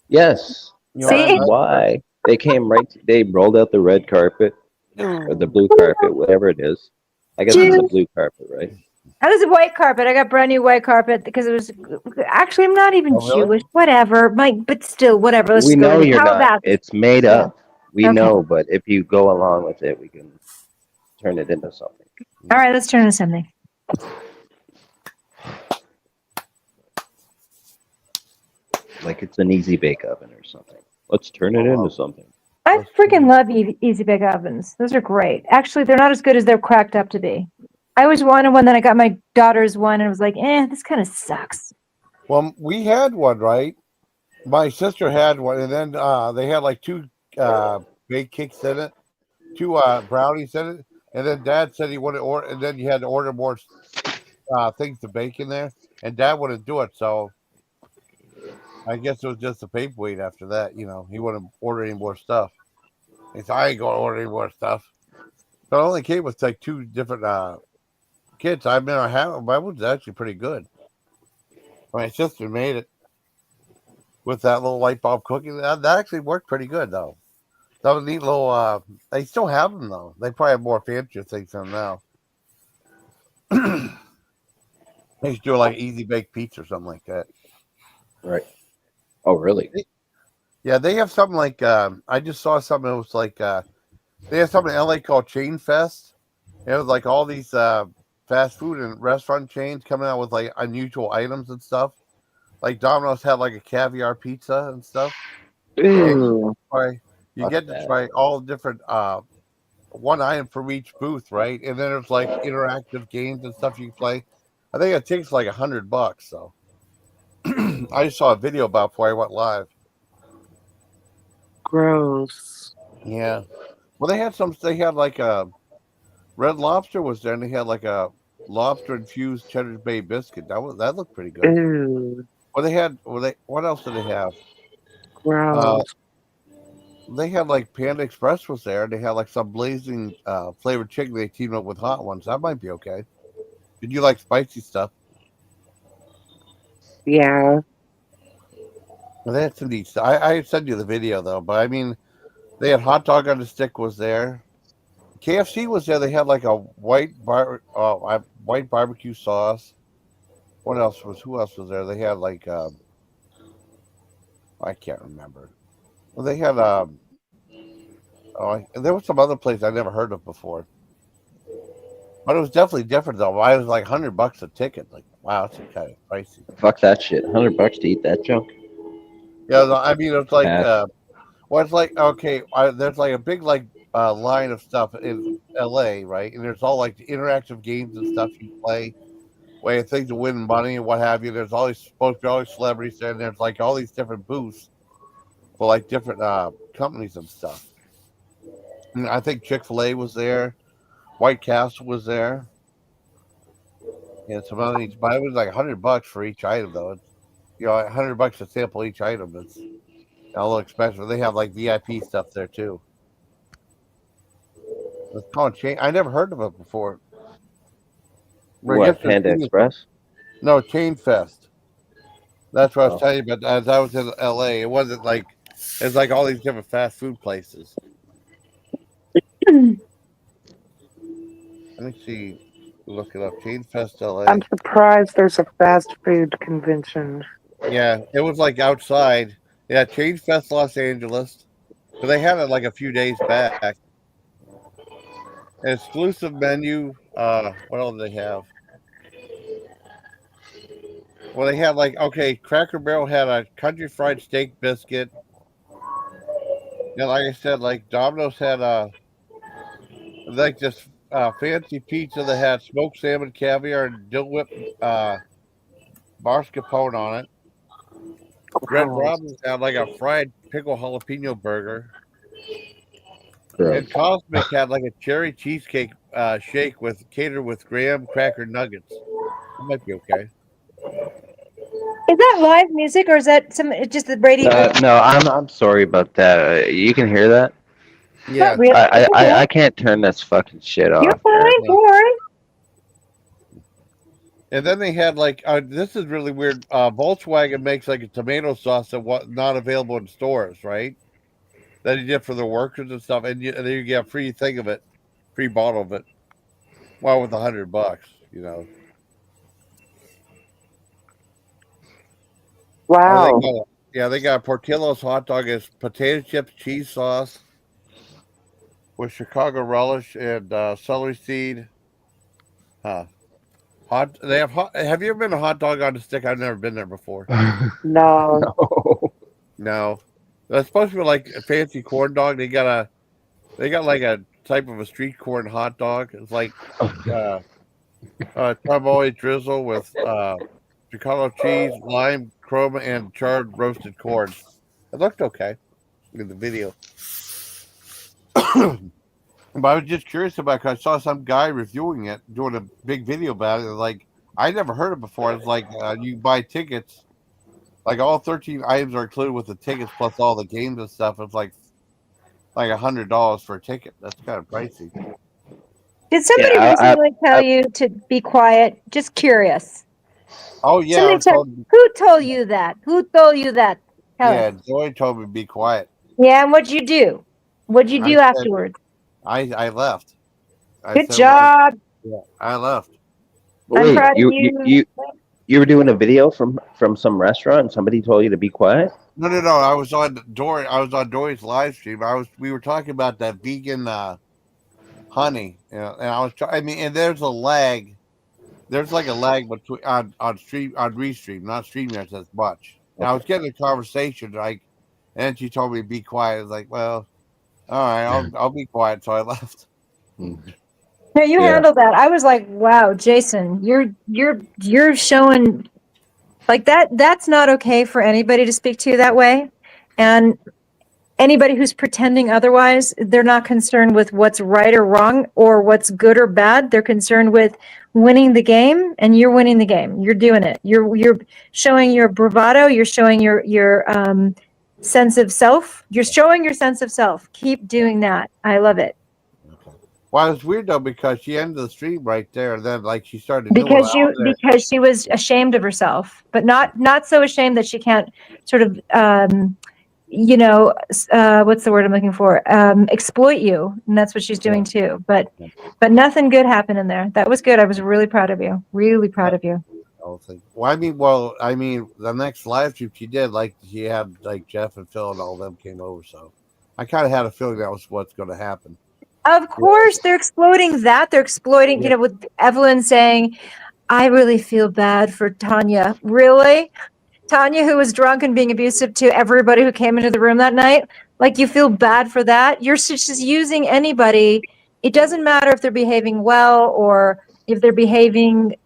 yes. You See? know, Why they came they rolled out the red carpet or the blue carpet, whatever it is. I guess it's the blue carpet, right? That was a white carpet. I got brand new white carpet because it was actually I'm not even Oh, really? Jewish. Whatever, but still, whatever. Let's We just go know with it. you're How not. about It's made up. We Okay. know, but if you go along with it, we can turn it into something. all right? Let's turn to something. like it's an easy bake oven or something. Let's turn it into something. I freaking love Easy Bake Ovens. Those are great. Actually, they're not as good as they're cracked up to be. I always wanted one, then I got my daughter's one and was like, this kind of sucks. Well, we had one, right? My sister had one, and then they had like 2 baked cakes in it, 2 brownies in it, and then Dad said he wanted to order, and then you had to order more things to bake in there, and Dad wouldn't do it, so I guess it was just a paperweight after that. You know, he wouldn't order any more stuff. He said, I ain't going to order any more stuff. But it only came with like 2 different kits. I mean, mine was actually pretty good. My sister made it with that little light bulb cookie. That actually worked pretty good, though. That was a neat little. They still have them, though. They probably have more fancier things than now. They used to do like easy baked pizza or something like that. Right. Oh, really? Yeah, they have something like. I just saw something that was like. They have something in LA called Chain Fest. It was like all these fast food and restaurant chains coming out with like unusual items and stuff. Like Domino's had like a caviar pizza and stuff. Ooh. And you get to try all different one item from each booth, right? And then there's like interactive games and stuff you can play. I think it takes like $100. So I just saw a video about it before I went live. Gross. Yeah. Well, they had like a Red Lobster was there, and they had like a lobster infused Cheddar Bay biscuit. That looked pretty good. Ooh. Well, what else did they have? Gross. They had like Panda Express was there. They had like some blazing flavored chicken they teamed up with hot ones. That might be okay. Did you like spicy stuff? Yeah. Well, they had some neat stuff. I sent you the video though, but I mean, they had hot dog on the stick was there. KFC was there. They had like a white barbecue sauce. Who else was there? They had like I can't remember. Well, they had there was some other place I never heard of before. But it was definitely different though. It was like $100 a ticket. Like, wow, that's kind of pricey. Fuck that shit. $100 to eat that junk. Yeah, I mean it's like Yeah. it's like okay. There's like a big like line of stuff in LA, right? And there's all like the interactive games and stuff you play, where things to win money and what have you. There's always supposed to be all these celebrities there, and there's like all these different booths for like different companies and stuff. And I think Chick-fil-A was there, White Castle was there, and some other. But it was like $100 for each item, though. It's, $100 to sample each item. It's a little expensive. They have like VIP stuff there too. It's called Chain. I never heard of it before. What, Panda Express? No, Chain Fest. That's what I was Oh. telling you. But as I was in LA, it wasn't like it's like all these different fast food places. Let me see. Look it up. Chain Fest LA. I'm surprised there's a fast food convention. Yeah, it was like outside. Yeah, Chain Fest Los Angeles. So they had it like a few days back. An exclusive menu. What else do they have? Well, they had like Cracker Barrel had a country fried steak biscuit. And like I said, like Domino's had like this fancy pizza that had smoked salmon, caviar, and dill whip mascarpone on it. Red Robin's had like a fried pickle jalapeno burger. Gross. And Cosmic had like a cherry cheesecake shake with catered with graham cracker nuggets. That might be okay. Is that live music or is that just the radio? No, I'm sorry about that. You can hear that? Yeah. Not really. I can't turn this fucking shit off. You're fine. Don't worry. And then they had like this is really weird. Volkswagen makes like a tomato sauce that not available in stores, right? That he did for the workers and stuff, and then you get a free thing of it, free bottle of it. Well, with $100, Wow. They got Portillo's hot dog as potato chips, cheese sauce with Chicago relish and celery seed, hot hot. They have hot. Have you ever been to Hot Dog on a Stick? I've never been there before. No. No. No, that's supposed to be like a fancy corn dog. They got like a type of a street corn hot dog. It's like Tromboy drizzle with Chicago cheese, lime, chroma, and charred roasted corn. It looked okay in the video. But I was just curious about it because I saw some guy reviewing it, doing a big video about it. Like, I never heard it before. It's like you buy tickets, like all 13 items are included with the tickets plus all the games and stuff. It's like $100 for a ticket. That's kind of pricey. Did somebody recently tell you to be quiet? Just curious. Oh yeah, Who told you that? Who told you that? Tell us. Joey told me to be quiet. Yeah, and what'd you do? What'd you do afterwards? I left. Good job. I left. Wait, proud of you. you were doing a video from some restaurant and somebody told you to be quiet? No. I was on Dory's live stream. We were talking about that vegan honey, and I was and there's a lag. There's like a lag between on Restream, not StreamYard as much. And I was getting a conversation and she told me to be quiet. I was like, well, all right, I'll be quiet. So I left. No, you handled that. I was like, wow, Jason, you're showing like that. That's not okay for anybody to speak to you that way. And anybody who's pretending otherwise, they're not concerned with what's right or wrong or what's good or bad. They're concerned with winning the game, and you're winning the game. You're doing it. You're showing your bravado. You're showing your sense of self. You're showing your sense of self. Keep doing that. I love it. Well, it's weird though because she ended the stream right there, and then like she started because she was ashamed of herself, but not so ashamed that she can't sort of what's the word I'm looking for? Exploit you, and that's what she's doing too. But nothing good happened in there. That was good. I was really proud of you. Really proud of you. Well, I mean, the next live stream she did, like she had like Jeff and Phil and all of them came over, so I kind of had a feeling that was what's going to happen. Of course, they're exploiting that. They're exploiting, with Evelyn saying, "I really feel bad for Tanya." Really, Tanya, who was drunk and being abusive to everybody who came into the room that night. Like, you feel bad for that? You're just using anybody. It doesn't matter if they're behaving well or if they're behaving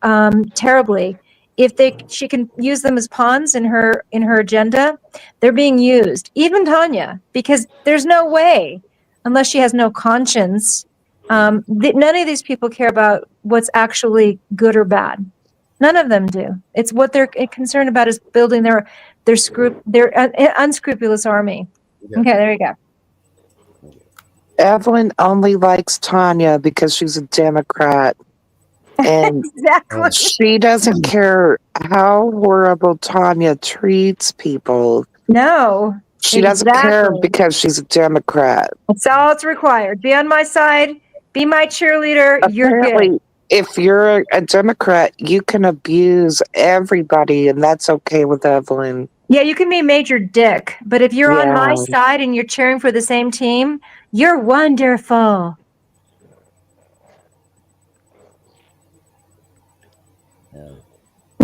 terribly. If she can use them as pawns in her agenda, they're being used. Even Tanya, because there's no way, unless she has no conscience, none of these people care about what's actually good or bad. None of them do. It's what they're concerned about is building their unscrupulous army. Yeah. Okay, there you go. Evelyn only likes Tanya because she's a Democrat. And exactly. She doesn't care how horrible Tanya treats people. No. She doesn't care because she's a Democrat. That's all it's required. Be on my side. Be my cheerleader. Apparently, you're good. If you're a Democrat, you can abuse everybody, and that's okay with Evelyn. Yeah, you can be Major Dick, but if you're on my side and you're cheering for the same team, you're wonderful.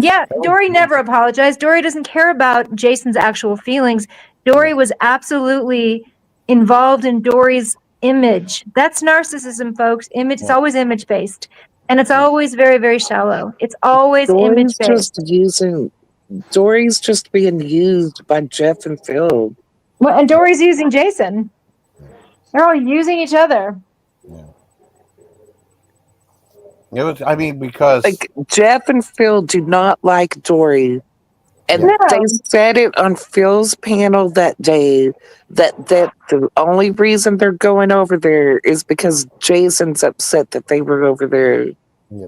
Yeah, Dory never apologized. Dory doesn't care about Jason's actual feelings. Dory was absolutely involved in Dory's image. That's narcissism, folks. It's always image-based. And it's always very, very shallow. It's always image-based. Dory's just being used by Jeff and Phil. Well, and Dory's using Jason. They're all using each other. Yeah. Because Jeff and Phil do not like Dory. And they said it on Phil's panel that day that the only reason they're going over there is because Jason's upset that they were over there. Yeah.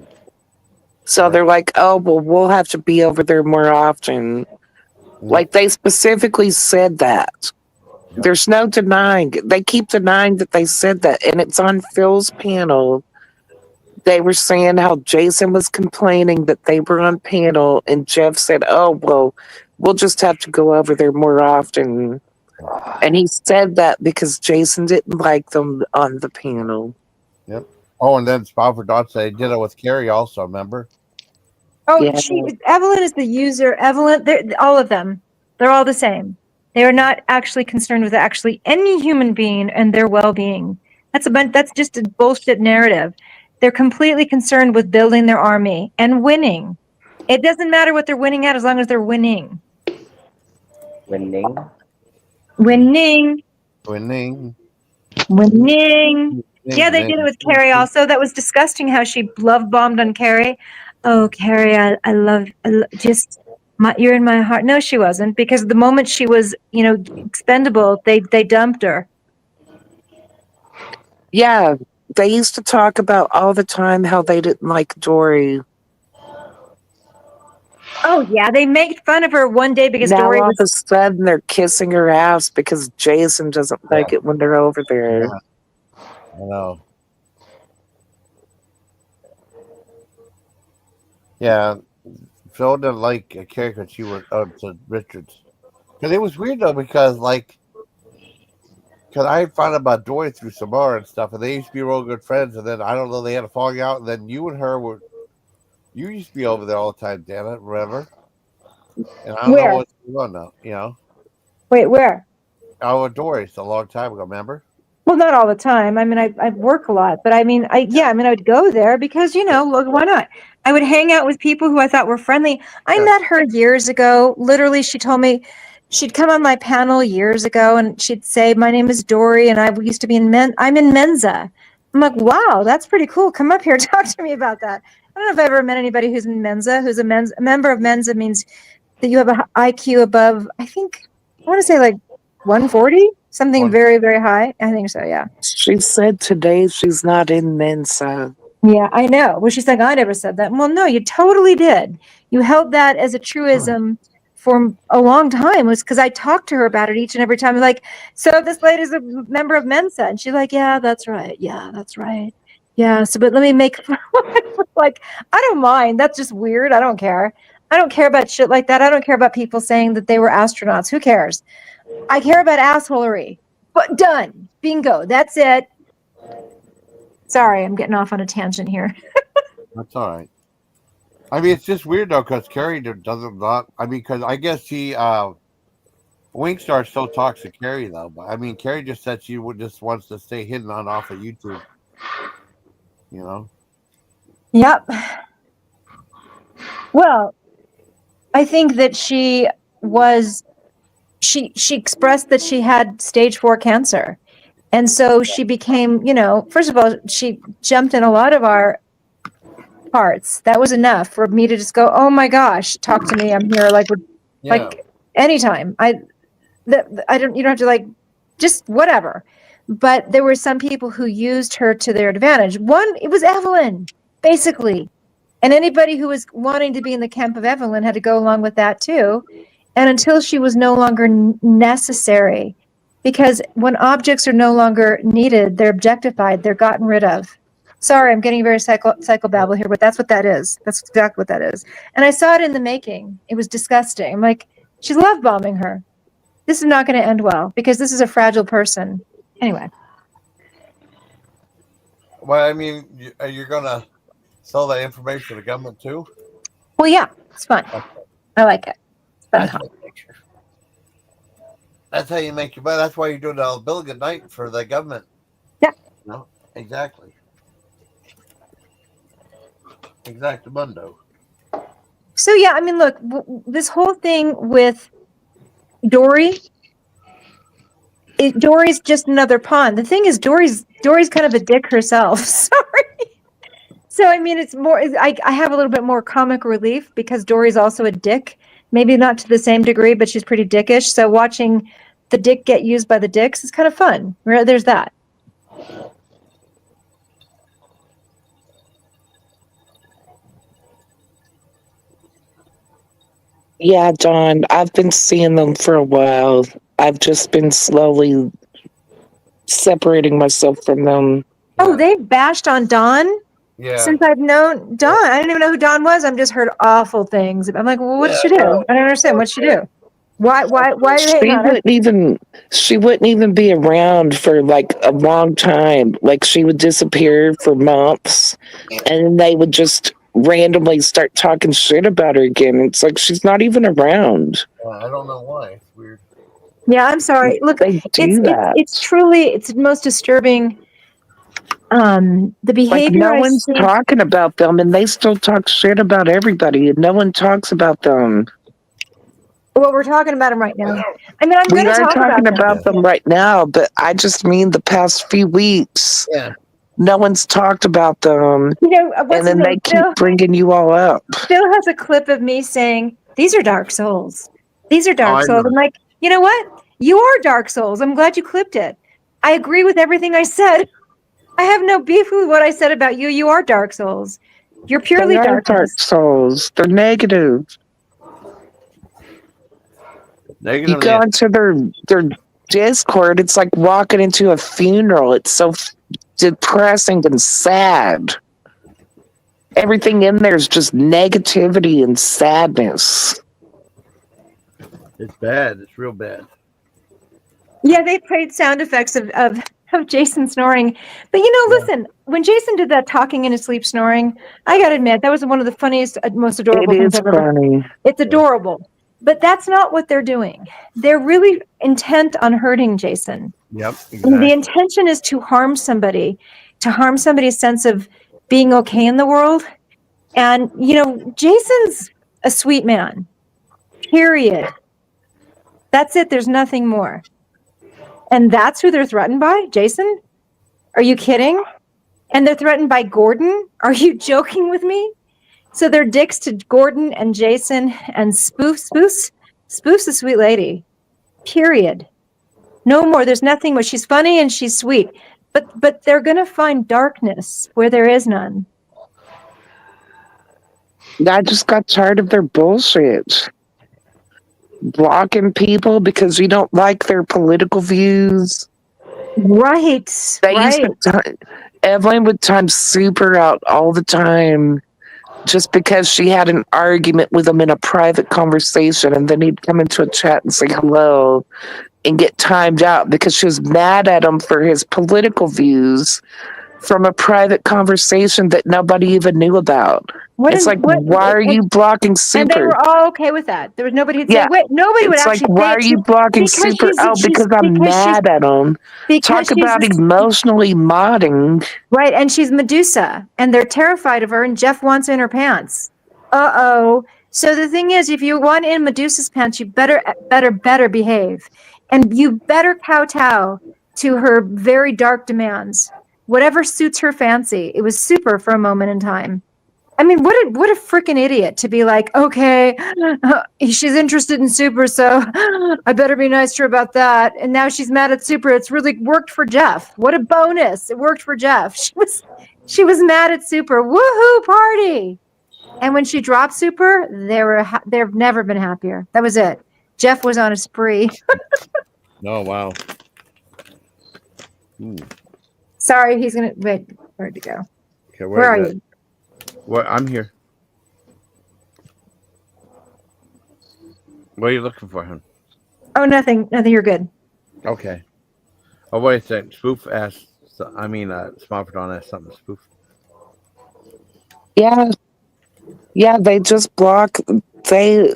So they're like, oh, well, we'll have to be over there more often. Like, they specifically said that. There's no denying. They keep denying that they said that. And it's on Phil's panel. They were saying how Jason was complaining that they were on panel, and Jeff said, oh, well, we'll just have to go over there more often. And he said that because Jason didn't like them on the panel. Yep. Oh, and then Spofford Dot said he did it with Carrie also, remember? Oh, Yeah. Evelyn is the user. Evelyn, all of them. They're all the same. They are not actually concerned with actually any human being and their well-being. That's just a bullshit narrative. They're completely concerned with building their army and winning. It doesn't matter what they're winning at as long as they're winning. Winning. Winning. Winning. Winning. Yeah, they did it with Carrie Winning. also. That was disgusting how she love bombed on Carrie. Oh, Carrie, I love just you're in my heart. No, she wasn't, because the moment she was, expendable, they dumped her. Yeah, they used to talk about all the time how they didn't like Dory. Oh yeah, they made fun of her one day because Now Dory all was. of a sudden they're kissing her ass because Jason doesn't like it when they're over there. Yeah. I know. Yeah, Phil didn't like Carrie because she was to Richards. Because it was weird though, because I found out about Dory through Samara and stuff, and they used to be real good friends, and then I don't know, they had a falling out, and then you and her you used to be over there all the time, Dana, remember? And I don't Where? know what's going on now, Wait, where? Oh, Dory's a long time ago, remember? Well, not all the time. I mean, I work a lot, but I would go there because, look, why not? I would hang out with people who I thought were friendly. I met her years ago. Literally, she told me she'd come on my panel years ago and she'd say, my name is Dory and I used to be I'm in Mensa. I'm like, wow, that's pretty cool. Come up here. Talk to me about that. I don't know if I've ever met anybody who's in Mensa, a member of Mensa means that you have an IQ above, I want to say like 140, something very, very high. I think so. Yeah. She said today she's not in Mensa. Yeah, I know. Well, she's like, I never said that. Well, no, you totally did. You held that as a truism for a long time. Was because I talked to her about it each and every time. Like, so this lady's a member of Mensa, and she's like, yeah, that's right. Yeah, that's right. Yeah. So, but let me make like, I don't mind. That's just weird. I don't care. I don't care about shit like that. I don't care about people saying that they were astronauts. Who cares? I care about assholery. But done. Bingo. That's it. Sorry, I'm getting off on a tangent here. That's all right. I mean, it's just weird though, because Carrie doesn't not. I mean, because I guess Wingstar still talks to Carrie though. But I mean, Carrie just said she just wants to stay hidden off of YouTube. Yep. Well, I think that she expressed that she had stage 4 cancer. And so she became, first of all, she jumped in a lot of our parts. That was enough for me to just go, oh my gosh, talk to me. I'm here like anytime. You don't have to just whatever. But there were some people who used her to their advantage. It was Evelyn, basically. And anybody who was wanting to be in the camp of Evelyn had to go along with that too. And until she was no longer necessary, because when objects are no longer needed, they're objectified, they're gotten rid of. Sorry, I'm getting very psychobabble here, but that's what that is. That's exactly what that is. And I saw it in the making. It was disgusting. I'm like, she's love bombing her. This is not going to end well because this is a fragile person. Anyway. Well, I mean, you're going to sell that information to the government too? Well, yeah, it's fun. Okay. I like it. It's fun. That's how you make your money. That's why you're doing the billing at night for the government. Yeah. No, exactly. Exactamundo. So yeah, I mean, look, this whole thing with Dory. Dory's just another pawn. The thing is, Dory's kind of a dick herself. Sorry. So I mean, it's more. I have a little bit more comic relief because Dory's also a dick. Maybe not to the same degree, but she's pretty dickish. So watching the dick get used by the dicks is kind of fun. There's that. Yeah, Dawn, I've been seeing them for a while. I've just been slowly separating myself from them. Oh, they bashed on Dawn? Yeah. Since I've known Dawn. I didn't even know who Dawn was. I've just heard awful things. I'm like, well, what did she do? I don't understand. What'd she do? Why are you hating on her? She wouldn't even be around for like a long time. Like she would disappear for months and then they would just randomly start talking shit about her again. It's like she's not even around. I don't know why. It's weird. Yeah, I'm sorry. Look, They do that. it's truly, it's the most disturbing. The Like behavior no I one's see. talking about them, and they still talk shit about everybody, and no one talks about them. Well, we're talking about them right now. I mean, I'm We going to are talk talking about them. about them right now, but I just mean the past few weeks. Yeah. No one's talked about them, You know, and what's his then they name? keep bringing you all up. Phil has a clip of me saying, "These are dark souls. These are dark I souls." know. I'm like, you know what? You are dark souls. I'm glad you clipped it. I agree with everything I said. I have no beef with what I said about you. You are dark souls. You're purely They are darkness. dark souls. They're negative. You Negative. go into their Discord, it's like walking into a funeral. It's so depressing and sad. Everything in there is just negativity and sadness. It's bad. It's real bad. Yeah, they played sound effects of Jason snoring. But you know, listen, when Jason did that talking in his sleep snoring, I gotta admit, that was one of the funniest, most adorable It things is I've ever. funny. It's adorable. But that's not what they're doing. They're really intent on hurting Jason. Yep. And Exactly. the intention is to harm somebody, to harm somebody's sense of being okay in the world. And, you know, Jason's a sweet man, period. That's it. There's nothing more. And that's who they're threatened by? Jason? Are you kidding? And they're threatened by Gordon? Are you joking with me? So they're dicks to Gordon and Jason and Spoof's a sweet lady. Period. No more. There's nothing more. She's funny and she's sweet. But they're gonna find darkness where there is none. I just got tired of their bullshit. Blocking people because you don't like their political views. Right. They right. used to Evelyn would time Super out all the time just because she had an argument with him in a private conversation, and then he'd come into a chat and say hello and get timed out because she was mad at him for his political views from a private conversation that nobody even knew about. It's like, why are you blocking Super? And they were all okay with that. There was nobody who'd Yeah. say, wait, nobody would It's like, actually why say are it you to- blocking because Super? she's- Oh, she's- because I'm because she's- mad at him. because Talk she's about this- emotionally modding. Right, and she's Medusa, and they're terrified of her, and Jeff wants in her pants. Uh-oh. So the thing is, if you want in Medusa's pants, you better behave. And you better kowtow to her very dark demands. Whatever suits her fancy. It was Super for a moment in time. I mean, what a freaking idiot to be like, okay, she's interested in Super, so I better be nice to her about that. And now she's mad at Super. It's really worked for Jeff. What a bonus. It worked for Jeff. She was mad at Super. Woohoo, party. And when she dropped Super, they've never been happier. That was it. Jeff was on a spree. Oh wow. Ooh. Sorry, he's gonna wait. Where'd he go? Okay, Where are you? What? I'm here. What are you looking for, hon? Oh, nothing. Nothing. You're good. Okay. Oh, wait a second. Spoof asked. Smallford asked something. Spoof. Yeah. Yeah, they just block. They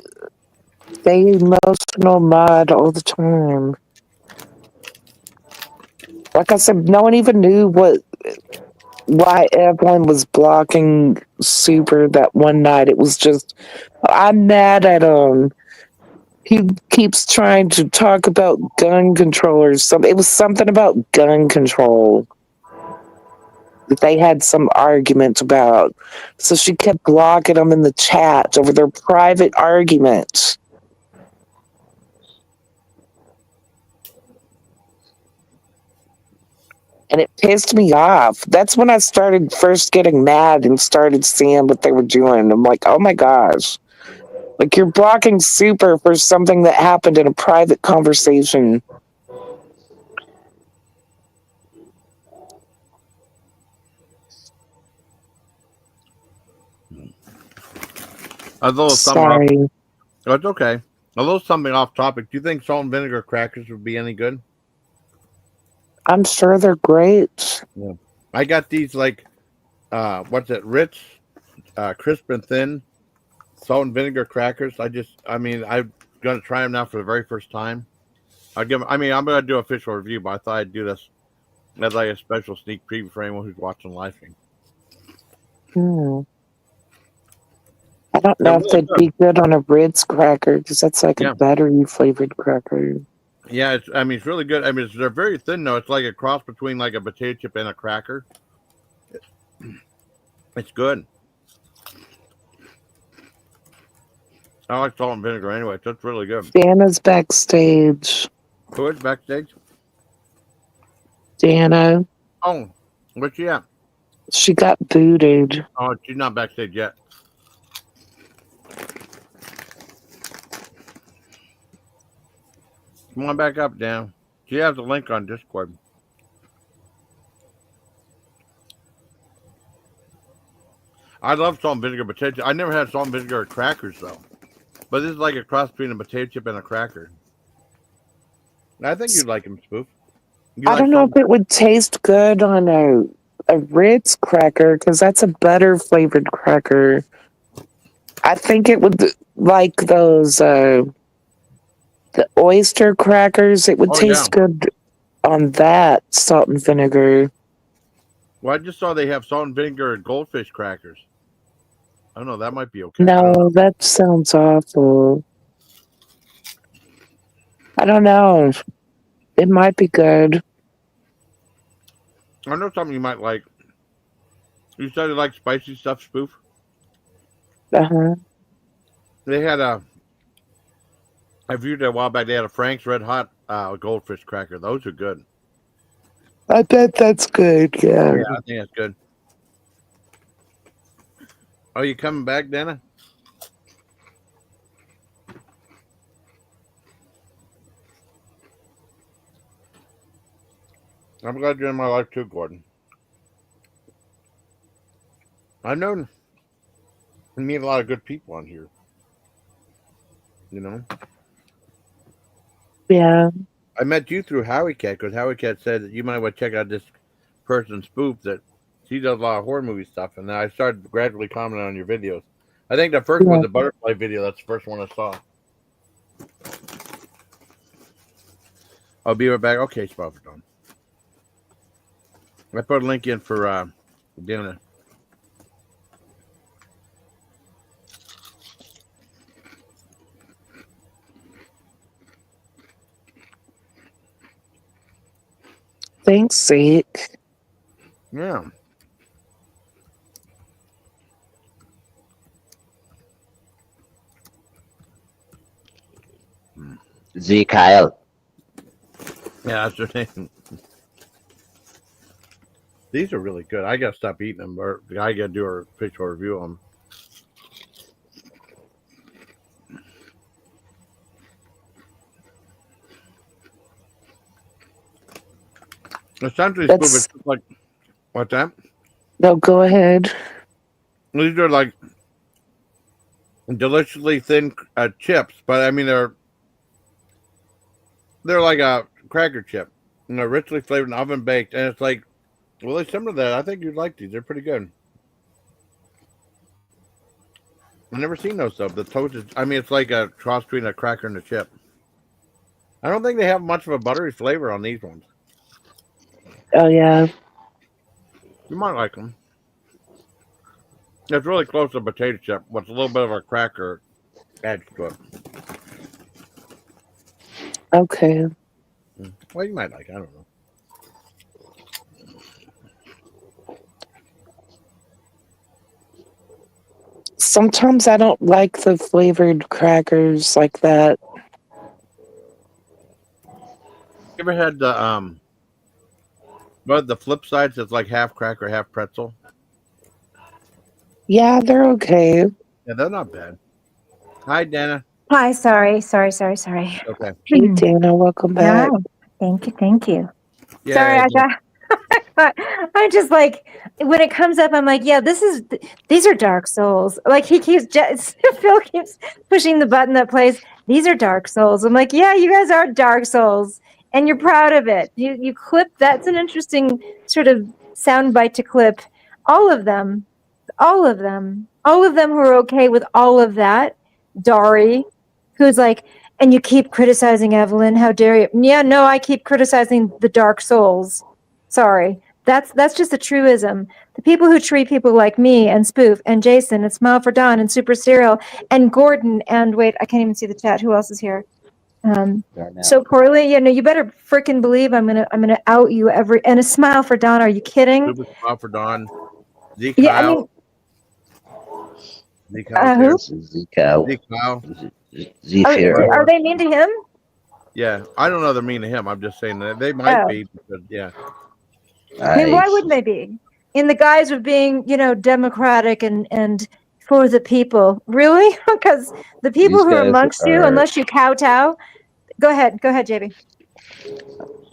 emotional mod all the time. Like I said, no one even knew why Evelyn was blocking Super that one night. It was just, I'm mad at him. He keeps trying to talk about gun control or something. It was something about gun control that they had some argument about. So she kept blocking them in the chat over their private arguments. And it pissed me off. That's when I started first getting mad and started seeing what they were doing. I'm like, oh my gosh. Like, you're blocking Super for something that happened in a private conversation. Sorry. Oh, it's okay. A little something off topic. Do you think salt and vinegar crackers would be any good? I'm sure they're great. I got these what's it? Ritz crisp and thin salt and vinegar crackers. I'm gonna try them now for the very first time. I'm gonna do a official review, but I thought I'd do this as like a special sneak preview for anyone who's watching live stream. I don't know if they'd be good on a Ritz cracker because that's like a battery flavored cracker. Yeah, it's really good. They're very thin though. It's like a cross between like a potato chip and a cracker. It's good. I like salt and vinegar anyway. So it's really good. Dana's backstage. Who is backstage? Dana. Oh, where's she at? She got booted. Oh, she's not backstage yet. Come on back up, Dan. She has a link on Discord. I love salt and vinegar potato chip. I never had salt and vinegar crackers though. But this is like a cross between a potato chip and a cracker. I think you'd like them, Spoof. I don't know if it would taste good on a Ritz cracker because that's a butter flavored cracker. I think it would like those the oyster crackers. It would taste good on that salt and vinegar. Well, I just saw they have salt and vinegar and goldfish crackers. I don't know. That might be okay. No, that sounds awful. I don't know. It might be good. I know something you might like. You said you like spicy stuff, Spoof? Uh-huh. They had I viewed it a while back. They had a Frank's Red Hot goldfish cracker. Those are good. I bet that's good, yeah. Yeah, I think that's good. Are you coming back, Dana? I'm glad you're in my life too, Gordon. I've known we meet a lot of good people on here. You know? Yeah. I met you through Howie Cat because Howie Cat said that you might want to check out this person, Spoof, that she does a lot of horror movie stuff. And then I started gradually commenting on your videos. I think the first one was the butterfly video. That's the first one I saw. I'll be right back. Okay, Spoof, done. I put a link in for Dana. Thanks, Zeke. Yeah. Z Kyle. Yeah, that's her name. These are really good. I gotta stop eating them, or I gotta do a official review on them. Essentially, it's like what's that? No, go ahead. These are like deliciously thin chips, but I mean they're like a cracker chip, and they're richly flavored and oven baked, and it's like really similar to that. I think you'd like these. They're pretty good. I've never seen those though. The toasted. I mean, it's like a cross between a cracker and a chip. I don't think they have much of a buttery flavor on these ones. Oh, yeah. You might like them. It's really close to a potato chip, with a little bit of a cracker edge to it. Okay. Well, you might like it. I don't know. Sometimes I don't like the flavored crackers like that. You ever had the but the flip sides, it's like half cracker, half pretzel. Yeah, they're okay. Yeah, they're not bad. Hi, Dana. Hi, sorry. Okay. Hey, Dana, welcome back. No, thank you. Yeah, Sorry, I'm just like, when it comes up, I'm like, yeah, these are Dark Souls. Like Phil keeps pushing the button that plays, these are Dark Souls. I'm like, yeah, you guys are Dark Souls, and you're proud of it. You clip, that's an interesting sort of soundbite to clip. All of them, All of them who are okay with all of that. Dari, who's like, and you keep criticizing Evelyn. How dare you? Yeah, no, I keep criticizing the Dark Souls. Sorry. That's just a truism. The people who treat people like me and Spoof and Jason and Smile for Dawn and Super Serial and Gordon and wait, I can't even see the chat. Who else is here? So poorly. Yeah, no, you better freaking believe I'm gonna out you every and a Smile for Dawn. Are you kidding? Super Smile for Dawn. Zeke Yeah, I Kyle. mean, Zeke Kyle's who? here. Zeke Kyle. Zeke Kyle. Zephyr. Are they mean to him? Yeah, I don't know they're mean to him. I'm just saying that they might Oh. be. Because, yeah. I mean, why wouldn't they be? In the guise of being, democratic and for the people. Really? Because the people These who are guys amongst you, are- unless you kowtow. Go ahead, JB.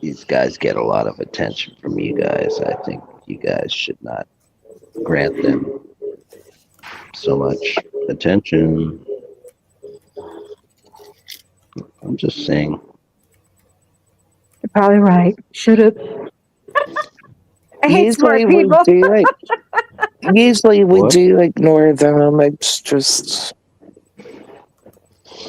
These guys get a lot of attention from you guys. I think you guys should not grant them so much attention. I'm just saying. You're probably right. Should have. I hate smart Usually we people. do like. Usually we What? do ignore them. It's just.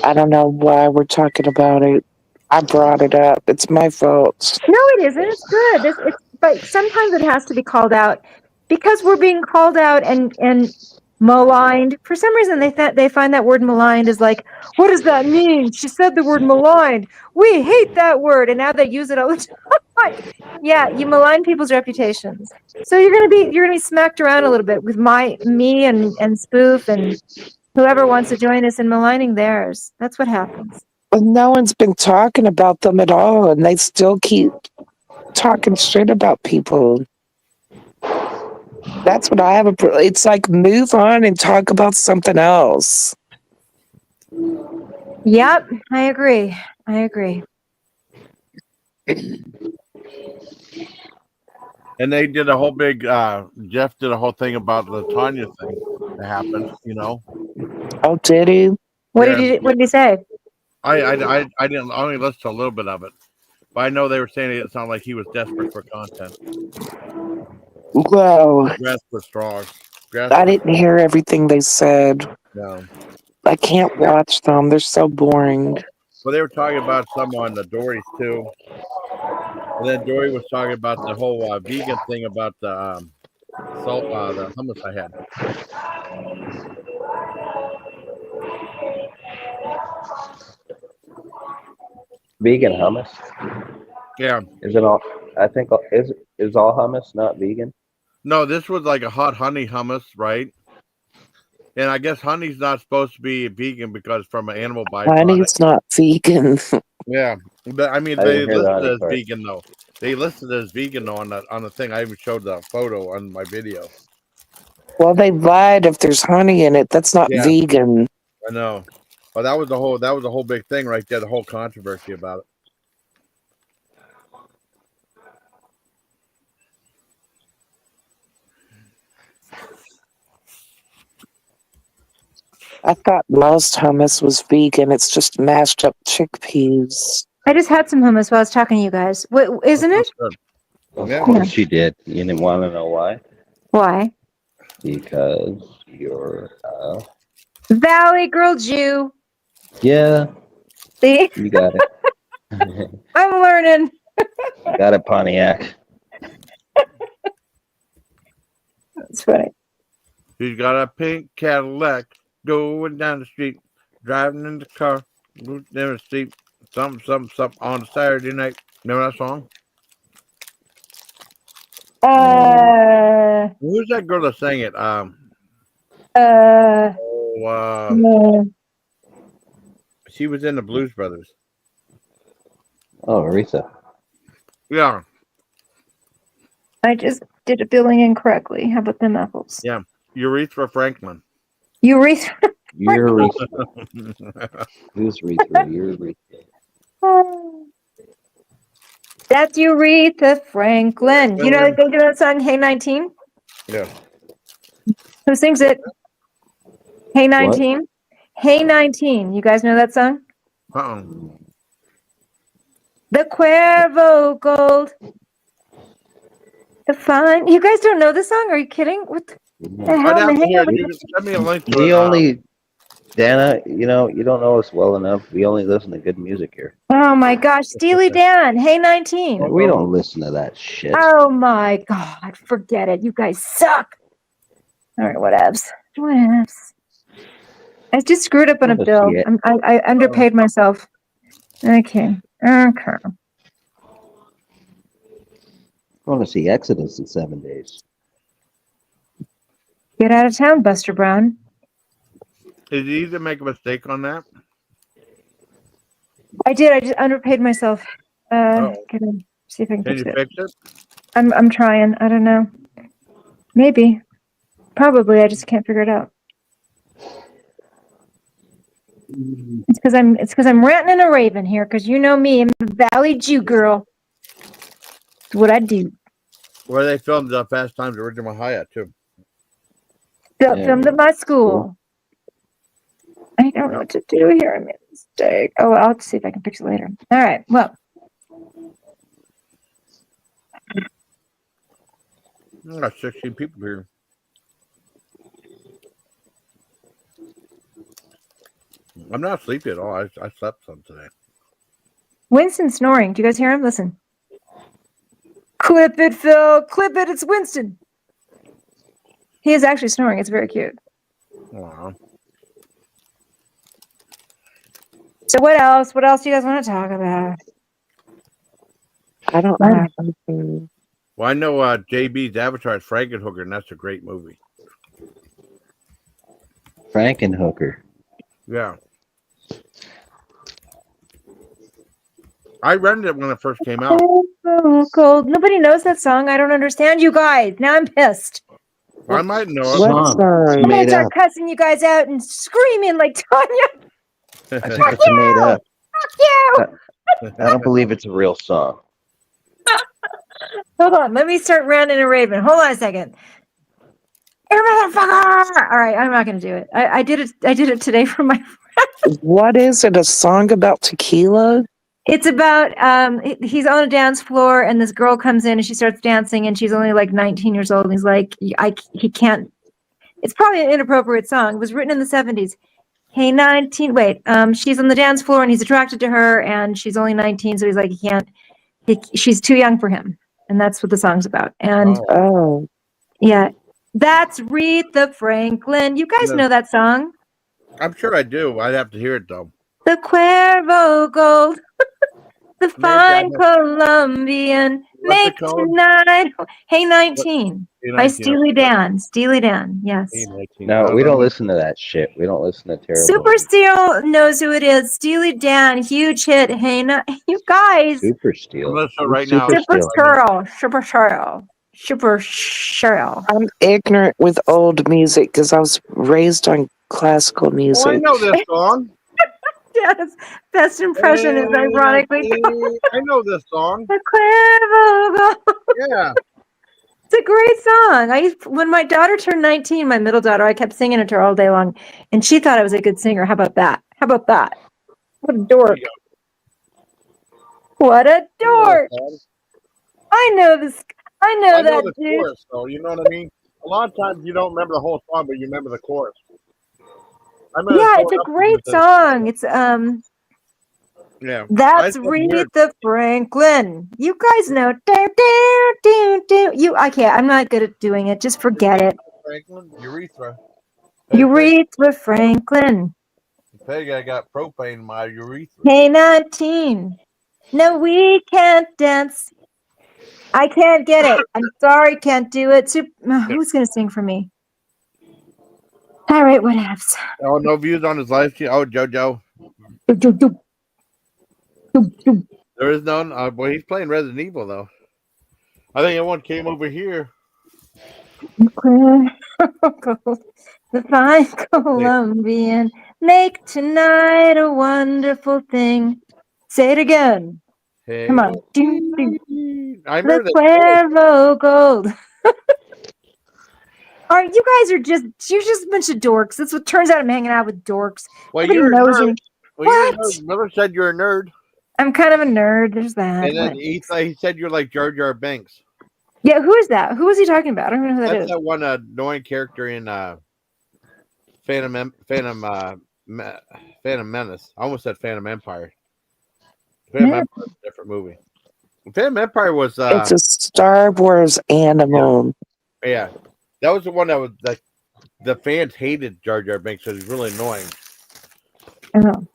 I don't know why we're talking about it. I brought it up. It's my fault. No, it isn't. It's good. But sometimes it has to be called out because we're being called out and maligned. For some reason, they find that word maligned is like, what does that mean? She said the word maligned. We hate that word, and now they use it all the time. Yeah, you malign people's reputations. So you're gonna be smacked around a little bit with me and Spoof and whoever wants to join us in maligning theirs. That's what happens. But no one's been talking about them at all, and they still keep talking shit about people. That's what I have it's like move on and talk about something else. Yep, I agree. And they did a whole big. Jeff did a whole thing about the Tanya thing that happened. Oh, did he? What Yeah. did he say? I didn't. I only listened to a little bit of it, but I know they were saying it sounded like he was desperate for content. Well, Grass was strong. I didn't hear everything they said. No. I can't watch them. They're so boring. Well, they were talking about some on the Dory's too, and then Dory was talking about the whole vegan thing about the the hummus I had. Vegan hummus. Yeah. Is it all? I think is all hummus not vegan? No, this was like a hot honey hummus, right? And I guess honey's not supposed to be vegan because from an animal byproduct. Honey's not vegan. Yeah, but I mean I they didn't hear the listed honey it as part. vegan though. They listed it as vegan though on the thing. I even showed the photo on my video. Well, they lied if there's honey in it. That's not Yeah. vegan. I know. Well, that was the whole big thing right there. The whole controversy about it. I thought most hummus was vegan. It's just mashed up chickpeas. I just had some hummus while I was talking to you guys. Wait, isn't it? Of Yeah. course you did. You didn't want to know why? Why? Because you're Valley Girl Jew. yeah, See, you got it. I'm learning. You got it, Pontiac. That's funny. She's got a pink Cadillac going down the street, driving in the car, down the street, something on a Saturday night. Remember that song? Who's that girl that sang it? She was in the Blues Brothers. Oh, Aretha. Yeah. I just did a billing incorrectly. How about them apples? Yeah. Urethra Franklin. Urethra. You're Aretha. Who's Aretha? You're Aretha. That's Aretha Franklin. You know they do that song, Hey 19? Yeah. Who sings it? Hey 19? What? Hey 19. You guys know that song? The Cuervo Gold. The fine. You guys don't know the song? Are you kidding? What? The I'd hell, have to man? hear it. You can send me a link to We it. only, Dana, you don't know us well enough. We only listen to good music here. Oh my gosh, Steely Dan, Hey 19. We don't listen to that shit. Oh my God, forget it. You guys suck. All right, whatevs. Whatevs. I just screwed up on a Let's bill. see it. I underpaid myself. Okay. I want to see Exodus in 7 days. Get out of town, Buster Brown. Is it easy to make a mistake on that? I did. I just underpaid myself. Oh. Can I see if I can Can fix you it? fix it? I'm trying. I don't know. Maybe. Probably. I just can't figure it out. It's because I'm ranting and a raving here. Because you know me, I'm a Valley Jew girl. It's what I do. Where they filmed the Fast Times at Ridgemont High at too. Filmed at my school. I don't know what to do here. I made a mistake. Oh, I'll have to see if I can fix it later. All right. Well, I got 16 people here. I'm not sleepy at all. I slept some today. Winston's snoring. Do you guys hear him? Listen. Clip it, Phil. Clip it. It's Winston. He is actually snoring. It's very cute. Wow. So what else? What else do you guys want to talk about? I don't have anything. Well, I know JB's Avatar is Frankenhooker, and that's a great movie. Frankenhooker. Yeah. I rented it when it first came out. Oh, cold. Nobody knows that song. I don't understand you guys. Now I'm pissed. I might know it. What Song. song? I'm gonna Made start up. cussing you guys out and screaming like Tanya. I think it's made up. Fuck you! I don't believe it's a real song. Hold on. Let me start ranting and raving. Hold on a second. You motherfucker! All right, I'm not gonna do it. I did it. I did it today for my. What is it? A song about tequila? It's about he's on a dance floor and this girl comes in and she starts dancing and she's only like 19 years old and he's like he can't. It's probably an inappropriate song. It was written in the 70s. Hey 19, wait. She's on the dance floor and he's attracted to her and she's only 19, so he's like he can't. She's too young for him, and that's what the song's about. And Oh, yeah, that's Aretha Franklin. You guys Yeah. know that song, I'm sure I do. I'd have to hear it though. the Cuervo Gold, the Maybe fine I Colombian. What's it Make called? tonight. Hey 19 Hey, by 19, Steely Dan. Steely Dan. Yes. Hey, 19. No, we don't listen to that shit. We don't listen to terrible. Super Steel knows who it is. Steely Dan, huge hit. Hey, you guys. Super Steel. I'm gonna show Who's right now. Super Super Steel? Cheryl. Super Cheryl. Super Cheryl. I'm ignorant with old music because I was raised on classical Oh, I music. know this song. Yes. Best impression is ironically I know this song. the Cuervo Gold. Yeah. It's a great song. When my daughter turned 19, my middle daughter, I kept singing it to her all day long, and she thought I was a good singer. How about that? How about that? What a dork! What a dork! I know this. I know I know that the dude. chorus, though. You know what I mean? A lot of times you don't remember the whole song, but you remember the chorus. I remember Yeah, the it's a chorus great up song. It's Yeah. That's I couldn't hear it. Aretha Franklin. You guys know. I can't. I'm not good at doing it. Just forget it. Franklin, urethra. Hey, Aretha Franklin. Peg, I got propane in my urethra. Hey 19. No, we can't dance. I can't get it. I'm sorry, can't do it. Who's gonna sing for me? All right, what else? Oh, no views on his live stream. Oh, JoJo. There is none. Boy, he's playing Resident Evil, though. I think everyone came over here. The fine Colombian, make tonight a wonderful thing. Say it again. Hey, Come on. I remember The that. Cuervo Gold. All right, you're just a bunch of dorks. That's what turns out I'm hanging out with dorks. Well, Nobody you're a knows nerd. me. Well, you're a What? nerd. Miller said you're a nerd. I'm kind of a nerd. There's that. And then he said you're like Jar Jar Binks. Yeah, who is that? Who is he talking about? I don't even know who that That's is. that one annoying character in Phantom Menace. I almost said Phantom Empire. Phantom Yeah. Empire is a different movie. Phantom Empire was It's a Star Wars animal. yeah. That was the one that was like the fans hated Jar Jar Binks because he's really annoying. Oh.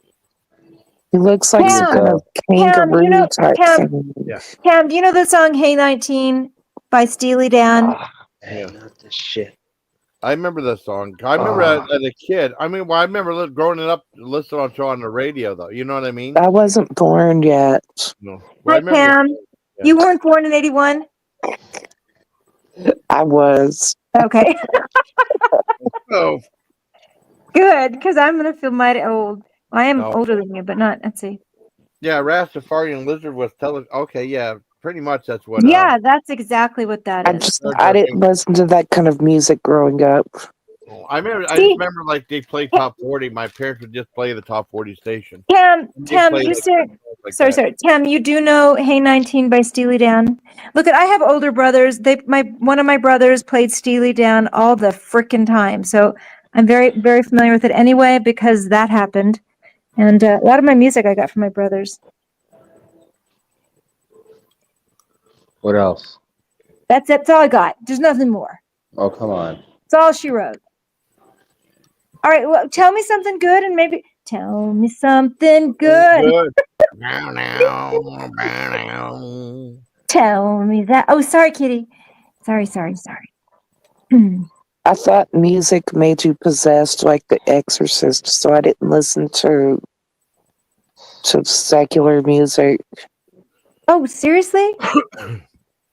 He looks like some Pam, kind of Pam, kangaroo you know, type Pam, thing. Yeah. Pam, do you know the song "Hey 19" by Steely Dan? Hey, not this shit. I remember that song. I remember as a kid. I mean, well, I remember growing up listening to it on the radio, though. You know what I mean? I wasn't born yet. No. Well, I Hi, remember Pam. yeah. You weren't born in '81. I was. Okay, Oh, good, because I'm gonna feel mighty old. I am No. older than you, but not. Let's see. yeah, Rastafarian Lizard was telling. Okay, yeah, pretty much that's what. Yeah, that's exactly what that is. I didn't listen to that kind of music growing up. I remember. I See- just remember like they played top 40. My parents would just play the top 40 station. Tam, They Tam, played, you like, said. like Sorry, that. sorry, Tam. You do know "Hey 19" by Steely Dan? Look, I have older brothers. One of my brothers played Steely Dan all the frickin' time, so I'm very, very familiar with it anyway because that happened. And a lot of my music I got from my brothers. What else? That's all I got. There's nothing more. Oh, come on. That's all she wrote. All right, well, tell me something good and maybe tell me something good. Tell me that. Oh, sorry, Kitty. Sorry. I thought music made you possessed like The Exorcist, so I didn't listen to secular music. Oh, seriously?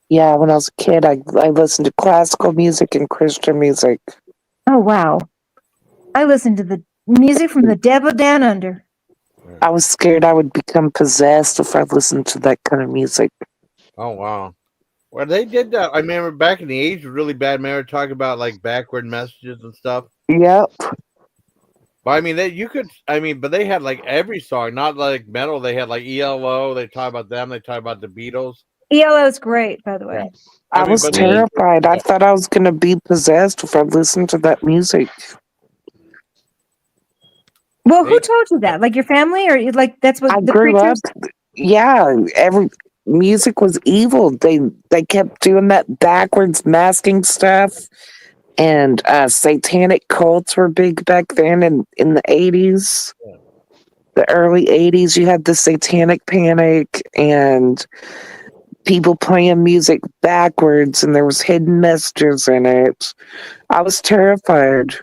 Yeah, when I was a kid, I listened to classical music and Christian music. Oh, wow. I listened to the music from the devil down under. I was scared I would become possessed if I listened to that kind of music. Oh wow. Well, they did that. I remember back in the 80s, was really bad. Remember talking about like backward messages and stuff. Yep. But I mean, but they had like every song, not like metal. They had like ELO. They talk about them. They talk about the Beatles. ELO's great, by the way. Yeah. I was but terrified. I thought I was going to be possessed if I listened to that music. Well, who told you that? Like your family, or like that's what I the grew preachers? up. Yeah, every music was evil. They kept doing that backwards masking stuff, and satanic cults were big back then. In the 80s, the early 80s, you had the Satanic Panic and people playing music backwards, and there was hidden messages in it. I was terrified.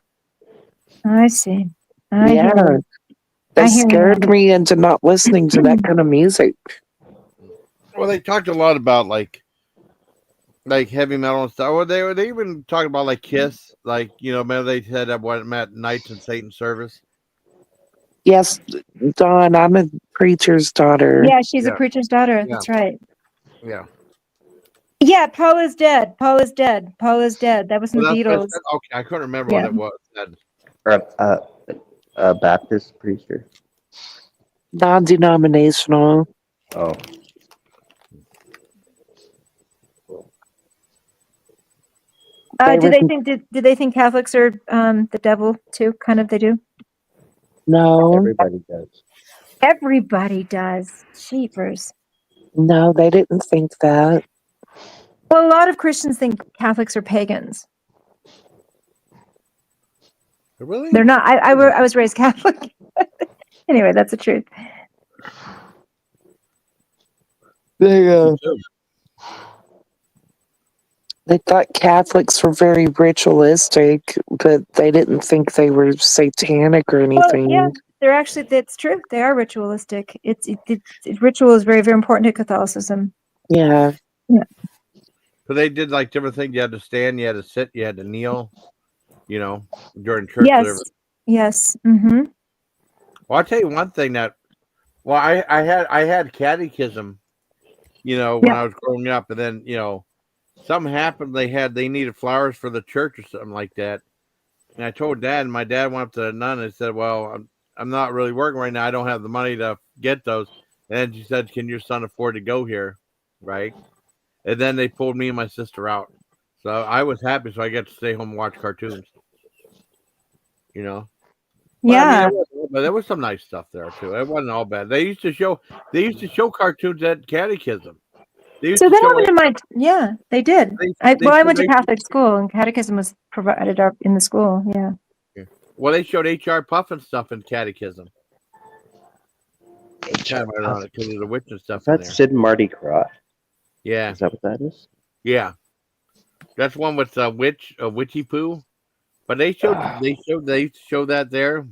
I see. I Yeah, hear they I hear you. scared me into not listening to that kind of music. Well, they talked a lot about like heavy metal and stuff. Well, they even talked about like Kiss, like remember they said that what met Knights in Satan's Service. Yes, Dawn, I'm a preacher's daughter. Yeah, she's a Yeah. preacher's daughter. Yeah. That's right. Yeah. Yeah, Paul is dead. Paul is dead. Paul is dead. That was from Well, the that's what I Beatles. said. Okay, I couldn't remember Yeah. what it was. Said. Or a Baptist preacher. Non-denominational. Oh, Do they think Catholics are the devil too? Kind of, they do. No, everybody does. Everybody does. Jeepers. no, they didn't think that. Well, a lot of Christians think Catholics are pagans. Really? They're not. I was raised Catholic. Anyway, that's the truth. They thought Catholics were very ritualistic, but they didn't think they were satanic or anything. Well, yeah, they're actually. That's true. They are ritualistic. Ritual is very, very important to Catholicism. Yeah. So they did like different things. You had to stand, you had to sit, you had to kneel. During church Yes. service. Yes. Mm-hmm. Well, I'll tell you one thing that. Well, I had catechism. When I was growing up, and then something happened. They needed flowers for the church or something like that. And I told Dad, and my dad went up to the nun and said, "Well, I'm not really working right now. I don't have the money to get those." And she said, "Can your son afford to go here?" Right? and then they pulled me and my sister out. So I was happy, so I got to stay home and watch cartoons. You know. Yeah. But there was some nice stuff there too. It wasn't all bad. They used to show cartoons at Catechism. They used So to that show happened in my, yeah, they did. I went to they- Catholic school and catechism was provided up in the school. Yeah. well, they showed H.R. Puffin stuff in Catechism. It's kind of ironic because of the witch and stuff Is in that there. Sid and Marty Krofft? Yeah, Is that what that is? yeah. That's one with witchy poo. But they showed that there.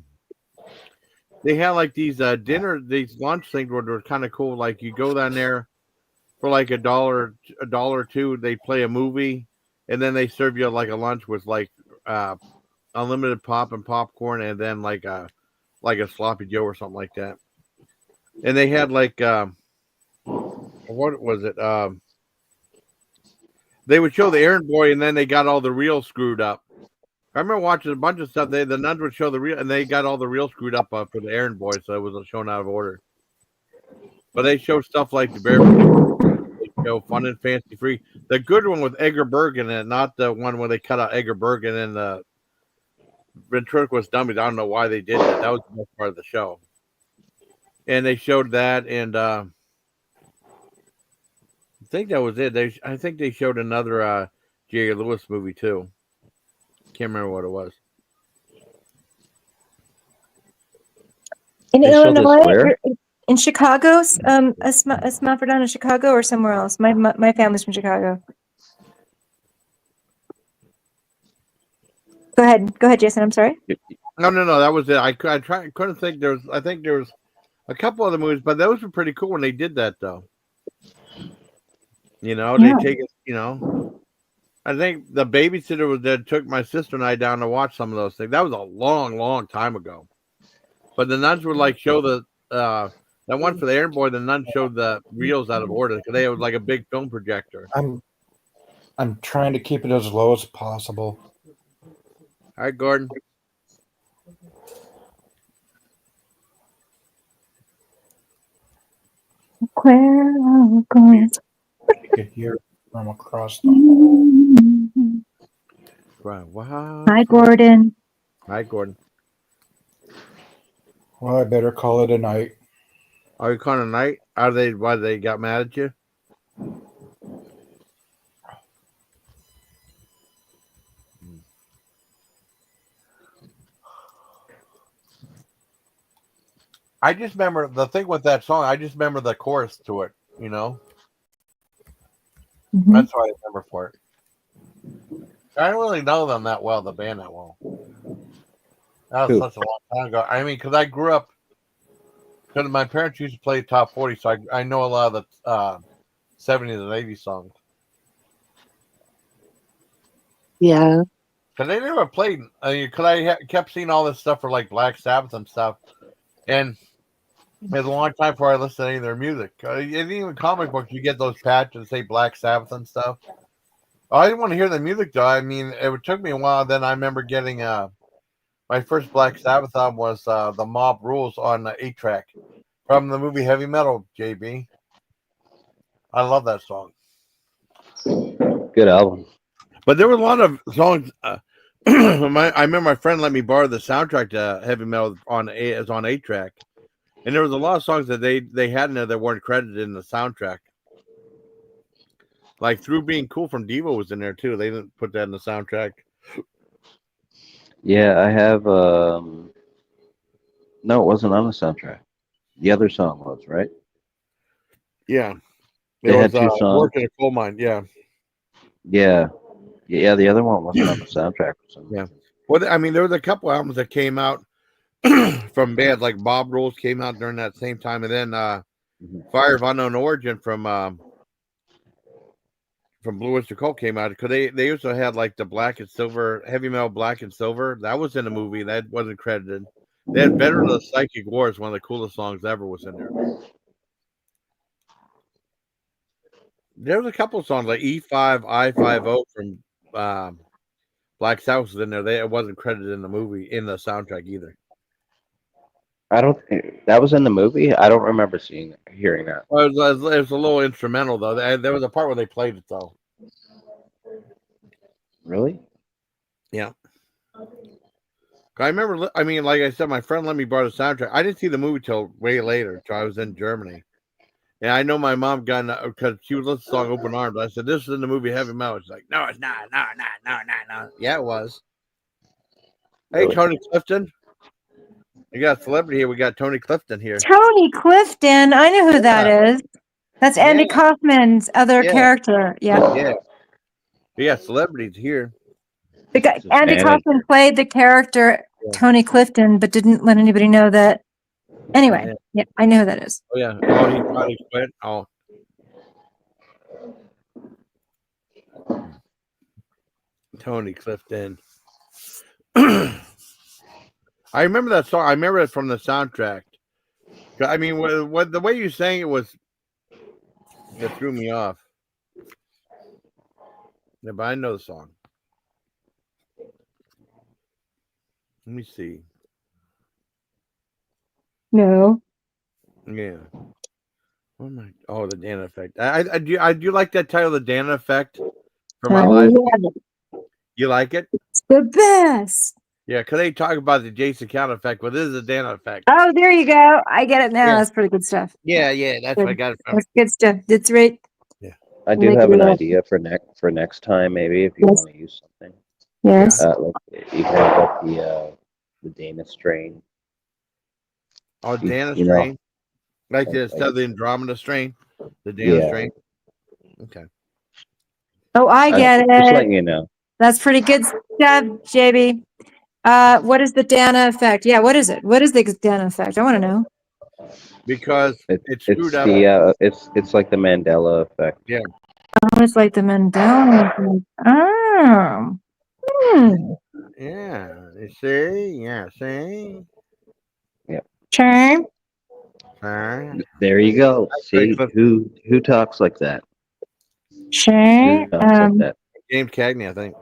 They had like these these lunch things where they're kind of cool. Like you go down there for like $1 or $2. They play a movie, and then they serve you like a lunch with like unlimited pop and popcorn, and then like a sloppy Joe or something like that. And they had like what was it? They would show the errand boy, and then they got all the reels screwed up. I remember watching a bunch of stuff. The nuns would show the reel, and they got all the reels screwed up for the errand boy, so it was shown out of order. But they show stuff like the Bear. They show Fun and Fancy Free. The good one with Edgar Bergen in it, not the one where they cut out Edgar Bergen and the ventriloquist dummies. I don't know why they did that. That was the best part of the show. And they showed that, and I think that was it. I think they showed another Jerry Lewis movie too. Can't remember what it was. In They showed this Illinois, where? or in Chicago, a Smafford down in Chicago or somewhere else. My family's from Chicago. Go ahead, Jason. I'm sorry. No, that was it. I couldn't think there was. I think there was a couple other movies, but those were pretty cool when they did that, though. You know, Yeah. they take it. You know, I think the babysitter was that took my sister and I down to watch some of those things. That was a long, long time ago. But the nuns would like show the that one for the errand boy. The nuns showed the reels out of order because they was like a big film projector. I'm trying to keep it as low as possible. All right, Gordon. Where are we going? You could hear it from across the Right. Wow. Hi, Gordon. Hi, Gordon. Well, I better call it a night. Are you calling a night? Why they got mad at you? I just remember the thing with that song. I just remember the chorus to it. You know, Mhm. that's what I remember for it. I don't really know them that well, the band that well. That was Who? such a long time ago. I mean, because I grew up, because my parents used to play top 40, so I know a lot of the 70s and 80s songs. Yeah. Because they never played, because I kept seeing all this stuff for like Black Sabbath and stuff. And it was a long time before I listened to any of their music. And even comic books, you get those patches that say Black Sabbath and stuff. I didn't want to hear the music though. I mean, it took me a while. Then I remember getting my first Black Sabbath album was the Mob Rules on 8-track from the movie Heavy Metal. JB, I love that song. Good album. But there were a lot of songs. I remember my friend let me borrow the soundtrack to Heavy Metal on 8-track, and there was a lot of songs that they had in there that weren't credited in the soundtrack. Like Through Being Cool from Devo was in there too. They didn't put that in the soundtrack. Yeah, I have. No, it wasn't on the soundtrack. The other song was, right? Yeah, They had two songs. Work in a Coal Mine. Yeah. Yeah. Yeah, the other one wasn't on the soundtrack. For some Yeah. reason. Well, I mean, there was a couple albums that came out from bands like Bob Rules came out during that same time, and then Fire of Unknown Origin from Blue Oyster Cult came out because they also had like the Black and Silver Heavy Metal Black and Silver that was in a movie that wasn't credited. They had Veteran of the Psychic Wars, one of the coolest songs ever was in there. There was a couple of songs like E5 I-50 from Black Sabbath was in there. It wasn't credited in the movie in the soundtrack either. I don't think that was in the movie. I don't remember hearing that. Well, it was a little instrumental though. There was a part where they played it though. Really? Yeah. I remember. I mean, like I said, my friend let me borrow the soundtrack. I didn't see the movie till way later. Till I was in Germany, and I know my mom got because she was listening to the song "Open Arms." I said, "This is in the movie Heavy Metal." She's like, "No, it's not. No." Yeah, it was. Hey, Really? Tony Clifton. We got a celebrity here. We got Tony Clifton here. Tony Clifton. I know who that is. That's Andy Yeah. Kaufman's other Yeah. character. Yeah. Yeah. We got celebrities here. The guy, This is Andy Andy. Kaufman played the character Yeah. Tony Clifton, but didn't let anybody know that. Anyway, yeah, I know who that is. Oh yeah. Oh, he probably quit. Oh. Tony Clifton. I remember that song. I remember it from the soundtrack. I mean, what the way you sang it was that threw me off. Yeah, but I know the song. Let me see. No. Yeah. Oh my! Oh, the Dana Effect. I do like that title, the Dana Effect, for my I life. love it. You like it? It's the best. Yeah, because they talk about the Jason Count effect, but this is the Dana effect. Oh, there you go. I get it now. Yeah. That's pretty good stuff. Yeah, that's Good. where I got it from. That's good stuff. That's right. I do Make have it an up. idea for next time, maybe if you Yes. want to use something. Yes. Like you have the Dana strain. Oh, Dana you know. strain, like the Like- the Andromeda strain, the Dana Yeah. strain. Okay. Oh, I get Just it. letting you know. That's pretty good stuff, JB. What is the Dana effect? Yeah, what is it? What is the Dana effect? I want to know. Because it's It's screwed up. it's like the Mandela effect. Yeah. Oh, it's like the Mandela effect. Oh. Yeah. You see? Yeah. See? Okay. There you go. very See clever. who talks like that? Okay. Who talks like that? James Cagney, I think.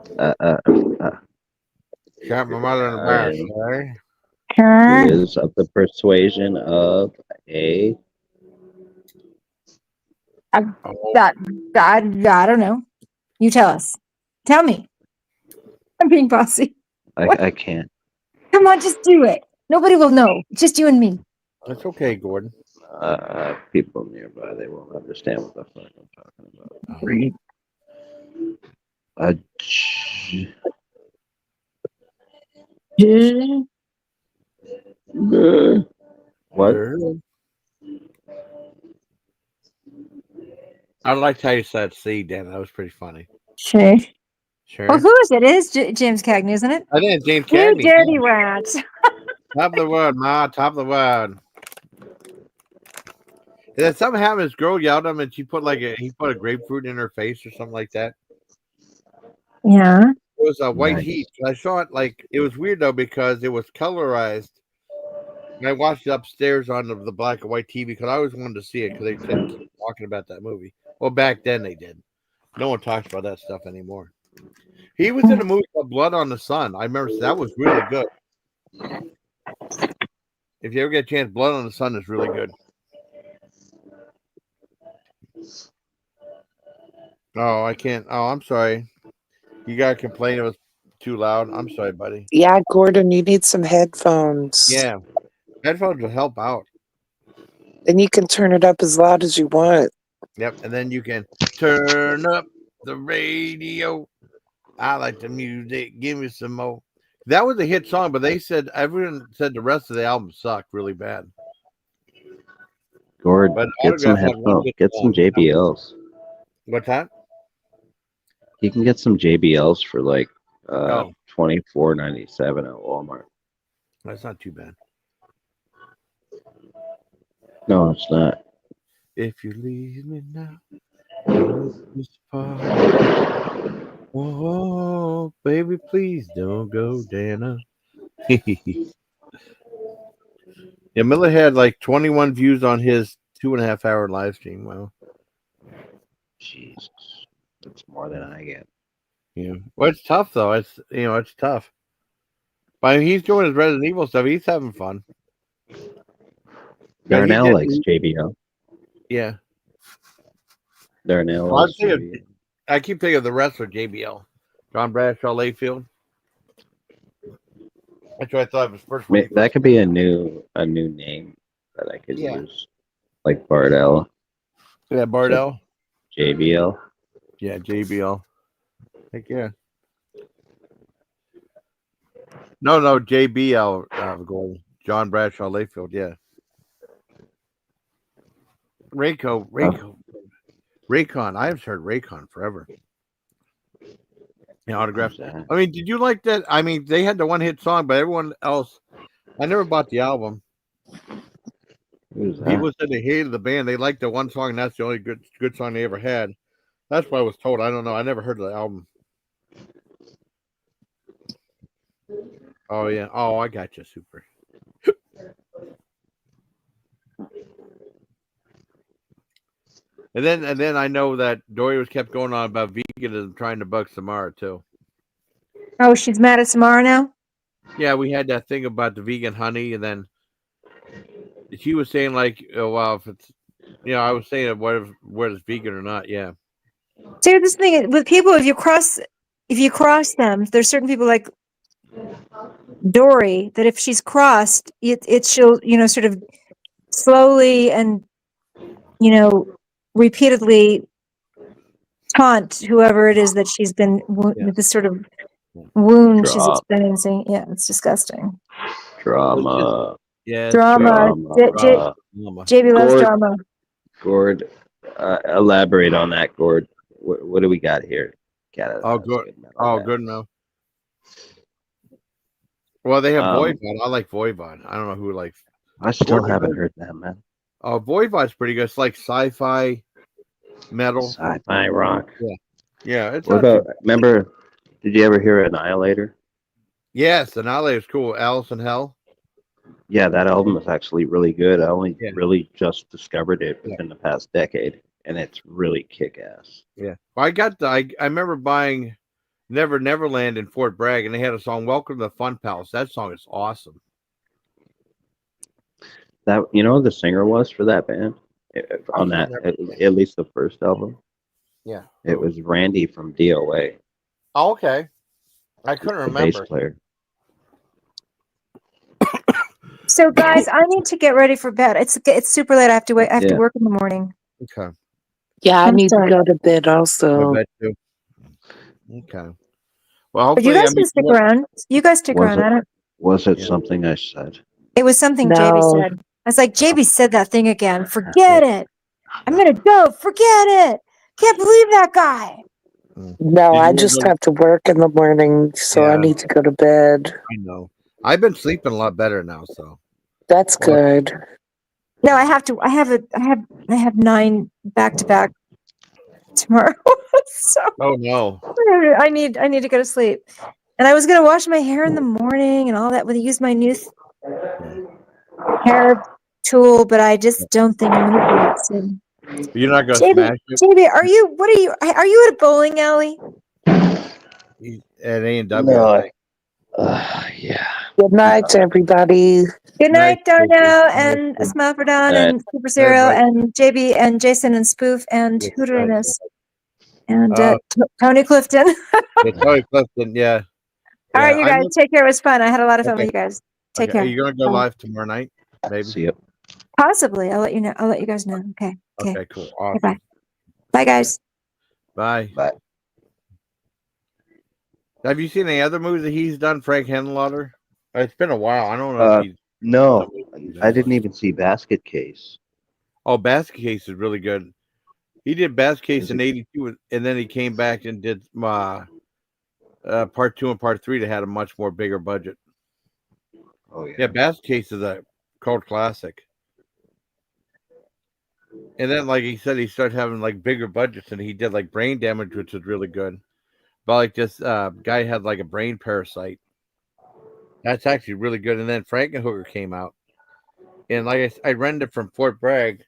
Got my mother in the bar. Okay. Sorry. Okay. Who is of the persuasion of a Oh, That I don't know. You tell us. Tell me. I'm being bossy. I can't. Come on, just do it. Nobody will know. It's just you and me. that's okay, Gordon. People nearby, they won't understand what the fuck I'm talking about. Right. What? I liked how you said "C," Dan. That was pretty funny. Okay. Sure. Well, who is it? It is James Cagney, isn't it? I think it's James You Cagney. dirty rat. Top of the world, Ma. Top of the world. And then something happened. This girl yelled at him, and he put a grapefruit in her face or something like that. Yeah. It was a white Nice. heat. I saw it it was weird though because it was colorized. And I watched it upstairs on the black and white TV because I always wanted to see it because they kept talking about that movie. Well, back then they did. No one talks about that stuff anymore. He was in a movie called Blood on the Sun. I remember that was really good. If you ever get a chance, Blood on the Sun is really good. Oh, I can't. Oh, I'm sorry. You gotta complain it was too loud. I'm sorry, buddy. Yeah, Gordon, you need some headphones. Yeah, headphones will help out. Then you can turn it up as loud as you want. Yep, and then you can turn up the radio. I like the music. Give me some more. That was a hit song, but everyone said the rest of the album sucked really bad. Gord, But get some Autograph had one headphones. good Get some song. JBLs. What's that? You can get some JBLs for like Oh. $24.97 at Walmart. That's not too bad. No, it's not. If you leave me now, this part. Oh, baby, please don't go, Dana. Yeah, Miller had like 21 views on his 2.5 hour live stream. Wow. Jesus, that's more than I get. Yeah. Well, it's tough though. It's tough. But he's doing his Resident Evil stuff. He's having fun. Yeah, he Darnell did- likes JBL. Yeah. Darnell Well, likes I'm thinking- JBL. I keep thinking of the wrestler JBL, John Bradshaw Layfield. That's what I thought of his first one. That could be a new name that I could Yeah. use, like Bardell, Yeah, Bardell. JBL. Yeah, JBL. Heck yeah. No, JBL. Gordon. John Bradshaw Layfield. Yeah. Raycon. Raycon. I haven't heard Raycon forever. Yeah, autographs. That. I mean, did you like that? I mean, they had the one hit song, but everyone else, I never bought the album. Who's that? People said they hated the band. They liked the one song, and that's the only good song they ever had. That's what I was told. I don't know. I never heard of the album. Oh yeah. Oh, I got you. Super. And then I know that Dory was kept going on about veganism, trying to bug Samara too. Oh, she's mad at Samara now? Yeah, we had that thing about the vegan honey, and then she was saying like, oh, well, if it's, I was saying whether it's vegan or not. Yeah. See, this thing with people, if you cross them, there's certain people like Dory that if she's crossed, she'll sort of slowly and repeatedly taunt whoever it is that she's been with this sort of wound she's experiencing. Yeah, it's disgusting. Drama. Yeah. Drama. JB loves drama. Gord, elaborate on that, Gord. What do we got here? Oh, good. Oh, good enough. Well, they have Voivod. I like Voivod. I don't know who likes. I still haven't heard that, man. Oh, Voivod's pretty good. It's like sci-fi metal. Sci-fi rock. Yeah. It's what about? Remember? Did you ever hear Annihilator? Yes, Annihilator's cool. Alice in Hell. Yeah, that album is actually really good. I only really just discovered it within the past decade, and it's really kick-ass. Yeah, well, I remember buying Neverland in Fort Bragg, and they had a song "Welcome to the Fun Palace." That song is awesome. That the singer was for that band on that at least the first album. Yeah, it was Randy from DOA. Oh, okay. I couldn't remember. Bass player. So, guys, I need to get ready for bed. It's super late. I have to wait. I have to work in the morning. Okay. Yeah, I need to go to bed also. Okay. Well, but you guys can stick around. You guys stick around. Was it something I said? It was something JB said. I was like, JB said that thing again. Forget it. I'm gonna go. Forget it. Can't believe that guy. No, I just have to work in the morning, so I need to go to bed. I know. I've been sleeping a lot better now, so that's good. No, I have to. I have 9 back-to-back tomorrow. So oh no, I need to go to sleep. And I was gonna wash my hair in the morning and all that. With use my new hair tool, but I just don't think I'm gonna do it soon. You're not gonna smash it. JB, are you at a bowling alley? At A&W. No, yeah. Good night, everybody. Good night, Darnell and Smurferdon and Super Serial and JB and Jason and Spoof and who did I miss? And Tony Clifton. Tony Clifton, yeah. All right, you guys, take care. It was fun. I had a lot of fun with you guys. Take care. Are you gonna go live tomorrow night? Maybe. See you. Possibly. I'll let you know. I'll let you guys know. Okay. Okay, cool. Awesome. Bye. Bye, guys. Bye. Bye. Have you seen any other movies that he's done, Frank Henenlotter? It's been a while. I don't know. No, I didn't even see Basket Case. Oh, Basket Case is really good. He did Basket Case in '82, and then he came back and did part 2 and part 3 that had a much more bigger budget. Oh yeah. Yeah, Basket Case is a cult classic. And then, like he said, he started having like bigger budgets, and he did like Brain Damage, which was really good. But like this guy had like a brain parasite. That's actually really good. And then Frankenhooker came out, and like I rented it from Fort Bragg,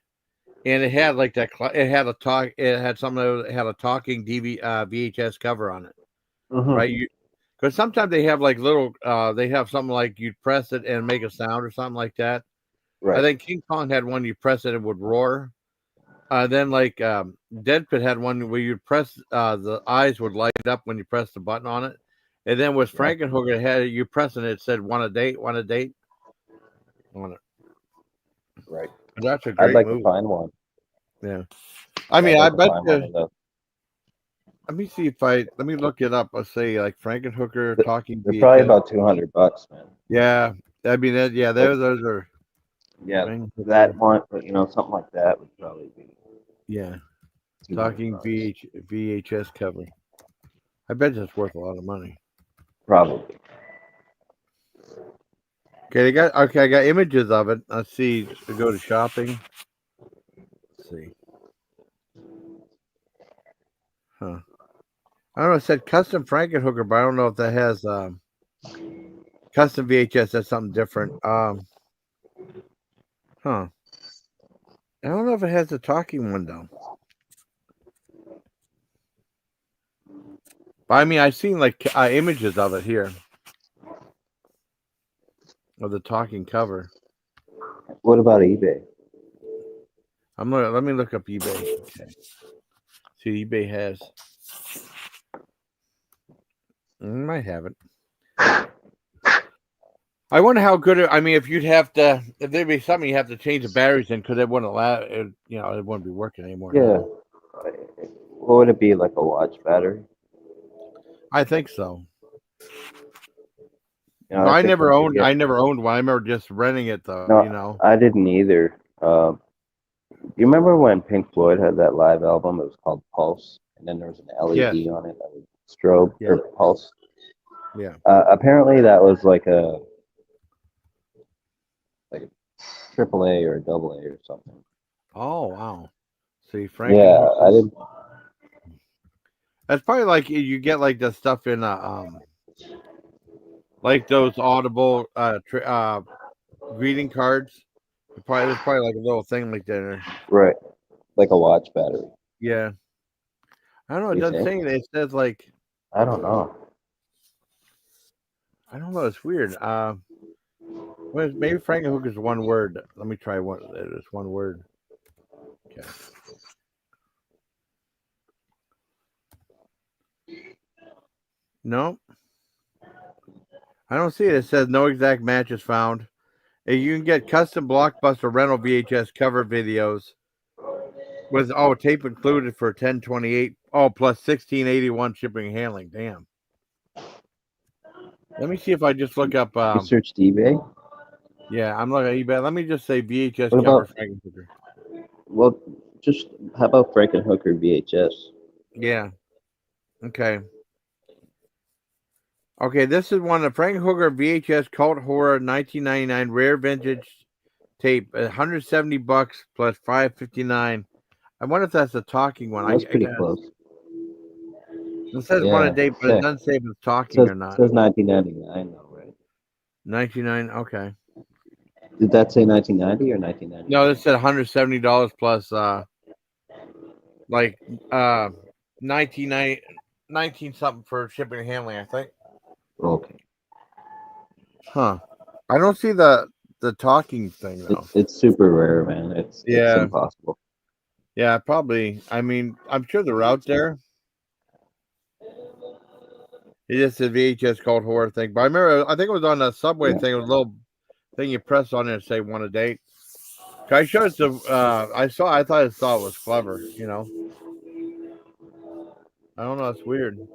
and it had like that. It had a talk. It had something that had a talking VHS cover on it, right? Because sometimes they have like little. They have something like you'd press it and make a sound or something like that. Right. I think King Kong had one you press it would roar. Then like Dead Pit had one where you press the eyes would light up when you press the button on it. And then with Frankenhooker had you pressing it said want a date on it. Right. That's a great I'd like movie. to find one. Yeah. I mean, I'd I like to bet find one you, of those. let me see if let me look it up. Let's say like Frankenhooker talking They're probably VHS. about $200, man. Yeah. I mean those are Yeah, Frankenhooker. that one, something like that would probably be. Yeah. $200. Talking VHS cover. I bet that's worth a lot of money. Probably. I got images of it. Let's see. To go to shopping. Let's see. Huh. I don't know. It said custom Frankenhooker, but I don't know if that has custom VHS. That's something different. Huh. I don't know if it has the talking one though. But I mean, I've seen like images of it here. Of the talking cover. What about eBay? Let me look up eBay. Okay. See, eBay has. Might have it. I wonder how good I mean, if there'd be something you have to change the batteries in because it wouldn't allow it. It wouldn't be working anymore. Yeah. What would it be, like a watch battery? I think so. I never owned one. I remember just renting it though. No, I didn't either. Do you remember when Pink Floyd had that live album? It was called Pulse, and then there was an LED on it that would strobe or pulse. Yeah. Apparently, that was like a AAA or a AA or something. Oh wow! See, Frank. Yeah, I didn't. That's probably like you get like the stuff in like those Audible greeting cards. There's probably like a little thing like that in there. Right, like a watch battery. Yeah. I don't know. It doesn't say anything. It says like. I don't know. I don't know. It's weird. Maybe Frankenhooker is one word. Let me try one. It's one word. Okay. No. I don't see it. It says no exact match is found. You can get custom Blockbuster rental VHS cover videos with tape included for $10.28. Oh, plus $16.81 shipping and handling. Damn. Let me see if I just look up. You searched eBay? Yeah, I'm looking at eBay. Let me just say VHS cover Frankenhooker. Well, just how about Frankenhooker VHS? Yeah. Okay. Okay, this is one of Frankenhooker VHS Cult Horror 1999 rare vintage tape. $170 plus $5.59. I wonder if that's the talking one. That's pretty close. It says one a day, but it doesn't say if it's talking or not. It says $19.99 though, right? 99. Okay. Did that say 1990 or 1990? No, this said $170 plus like 19 something for shipping and handling, I think. Okay. Huh. I don't see the talking thing though. It's super rare, man. It's impossible. Yeah, probably. I mean, I'm sure they're out there. It just a VHS called horror thing. But I remember, I think it was on the Subway thing. It was a little thing you press on it and say want a date. I showed it to, I thought it was clever, I don't know. It's weird.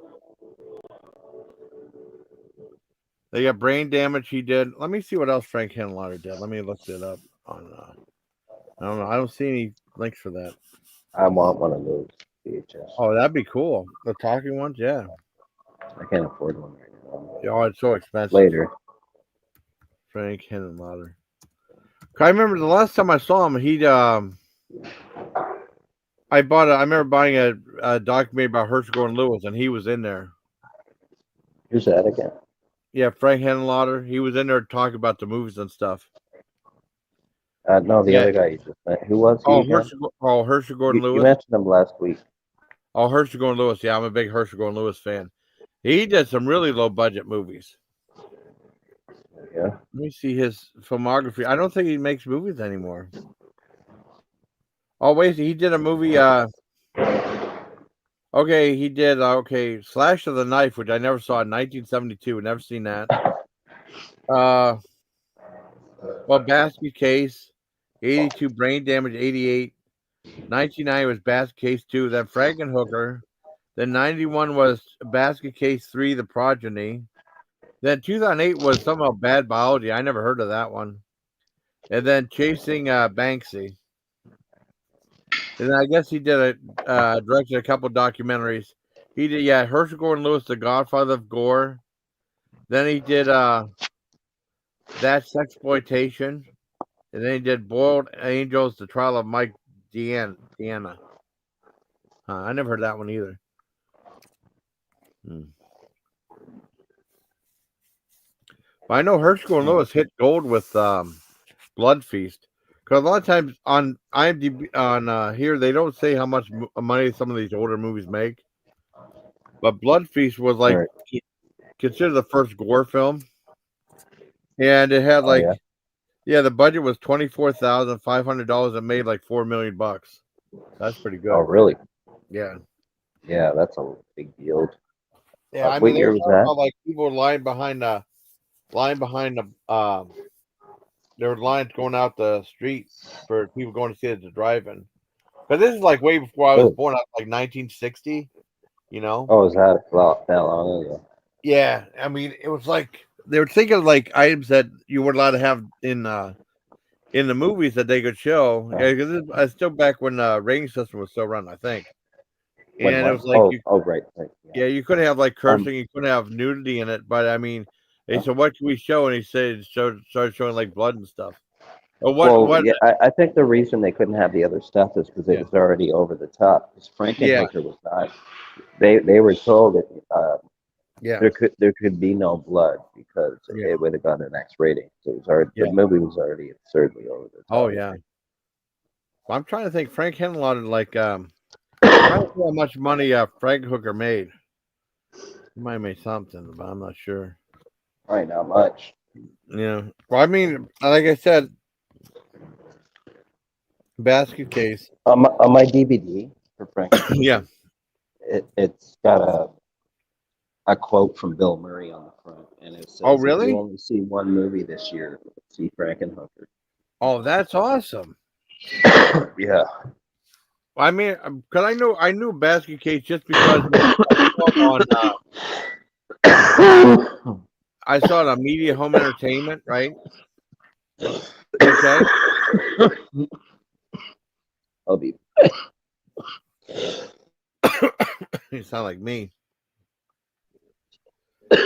They got brain damage. He did. Let me see what else Frank Henenlotter did. Let me look it up on. I don't know. I don't see any links for that. I want one of those VHS. Oh, that'd be cool. The talking ones, yeah. I can't afford one right now. Oh, it's so expensive. Later. Frank Henenlotter. I remember the last time I saw him, I remember buying a documentary about Herschel Gordon Lewis, and he was in there. Who's that again? Yeah, Frank Henenlotter. He was in there talking about the movies and stuff. No, the other guy you just met. Who was he? Herschel Gordon Lewis. You mentioned him last week. Oh, Herschel Gordon Lewis. Yeah, I'm a big Herschel Gordon Lewis fan. He did some really low budget movies. Yeah. Let me see his filmography. I don't think he makes movies anymore. Oh wait, he did a movie. Okay, he did. Slash of the Knife, which I never saw in 1972. Never seen that. Well, Basket Case, 82, Brain Damage, 88, 1990 was Basket Case 2, then Frankenhooker, then 91 was Basket Case 3, The Progeny, then 2008 was somehow Bad Biology. I never heard of that one, and then Chasing Banksy. And then I guess he did directed a couple documentaries. He did, Herschel Gordon Lewis, The Godfather of Gore. Then he did That's Sexploitation. And then he did Boiled Angels, The Trial of Mike Deanna. I never heard that one either. But I know Herschel Gordon Lewis hit gold with Blood Feast. Because a lot of times on IMDb, on here, they don't say how much money some of these older movies make. But Blood Feast was like considered the first gore film. And it had like, the budget was $24,500 and made like $4 million. That's pretty good. Oh, really? Yeah. Yeah, that's a big deal. Yeah, I what mean, year was that? like people lying behind the, there were lines going out the street for people going to see it to drive-in. But this is like way before I was born, like 1960. You know? Oh, is that that long ago? Yeah, I mean, it was like they were thinking of like items that you weren't allowed to have in the movies that they could show. Yeah, because it's still back when the rating system was still run, I think. And it was like, right. Yeah, you couldn't have like cursing, you couldn't have nudity in it. But I mean, they said, "What can we show?" And he said, started showing like blood and stuff. I think the reason they couldn't have the other stuff is because it was already over the top. Because Frankenhooker was not. They were told that there could be no blood because it would have got an X rating. So it was already the movie was already absurdly over the top. Oh yeah. Well, I'm trying to think. Frank Henenlotter, like, I don't know how much money Frankenhooker made. He might have made something, but I'm not sure. Probably not much. Yeah. Well, I mean, like I said, Basket Case. On my DVD for Frank. Yeah. It's got a quote from Bill Murray on the front, and it says, "Oh, really? You only see one movie this year. See Frankenhooker." Oh, that's awesome. Yeah. I mean, because I knew Basket Case just because I saw it on Media Home Entertainment, right? Okay. I'll be. You sound like me.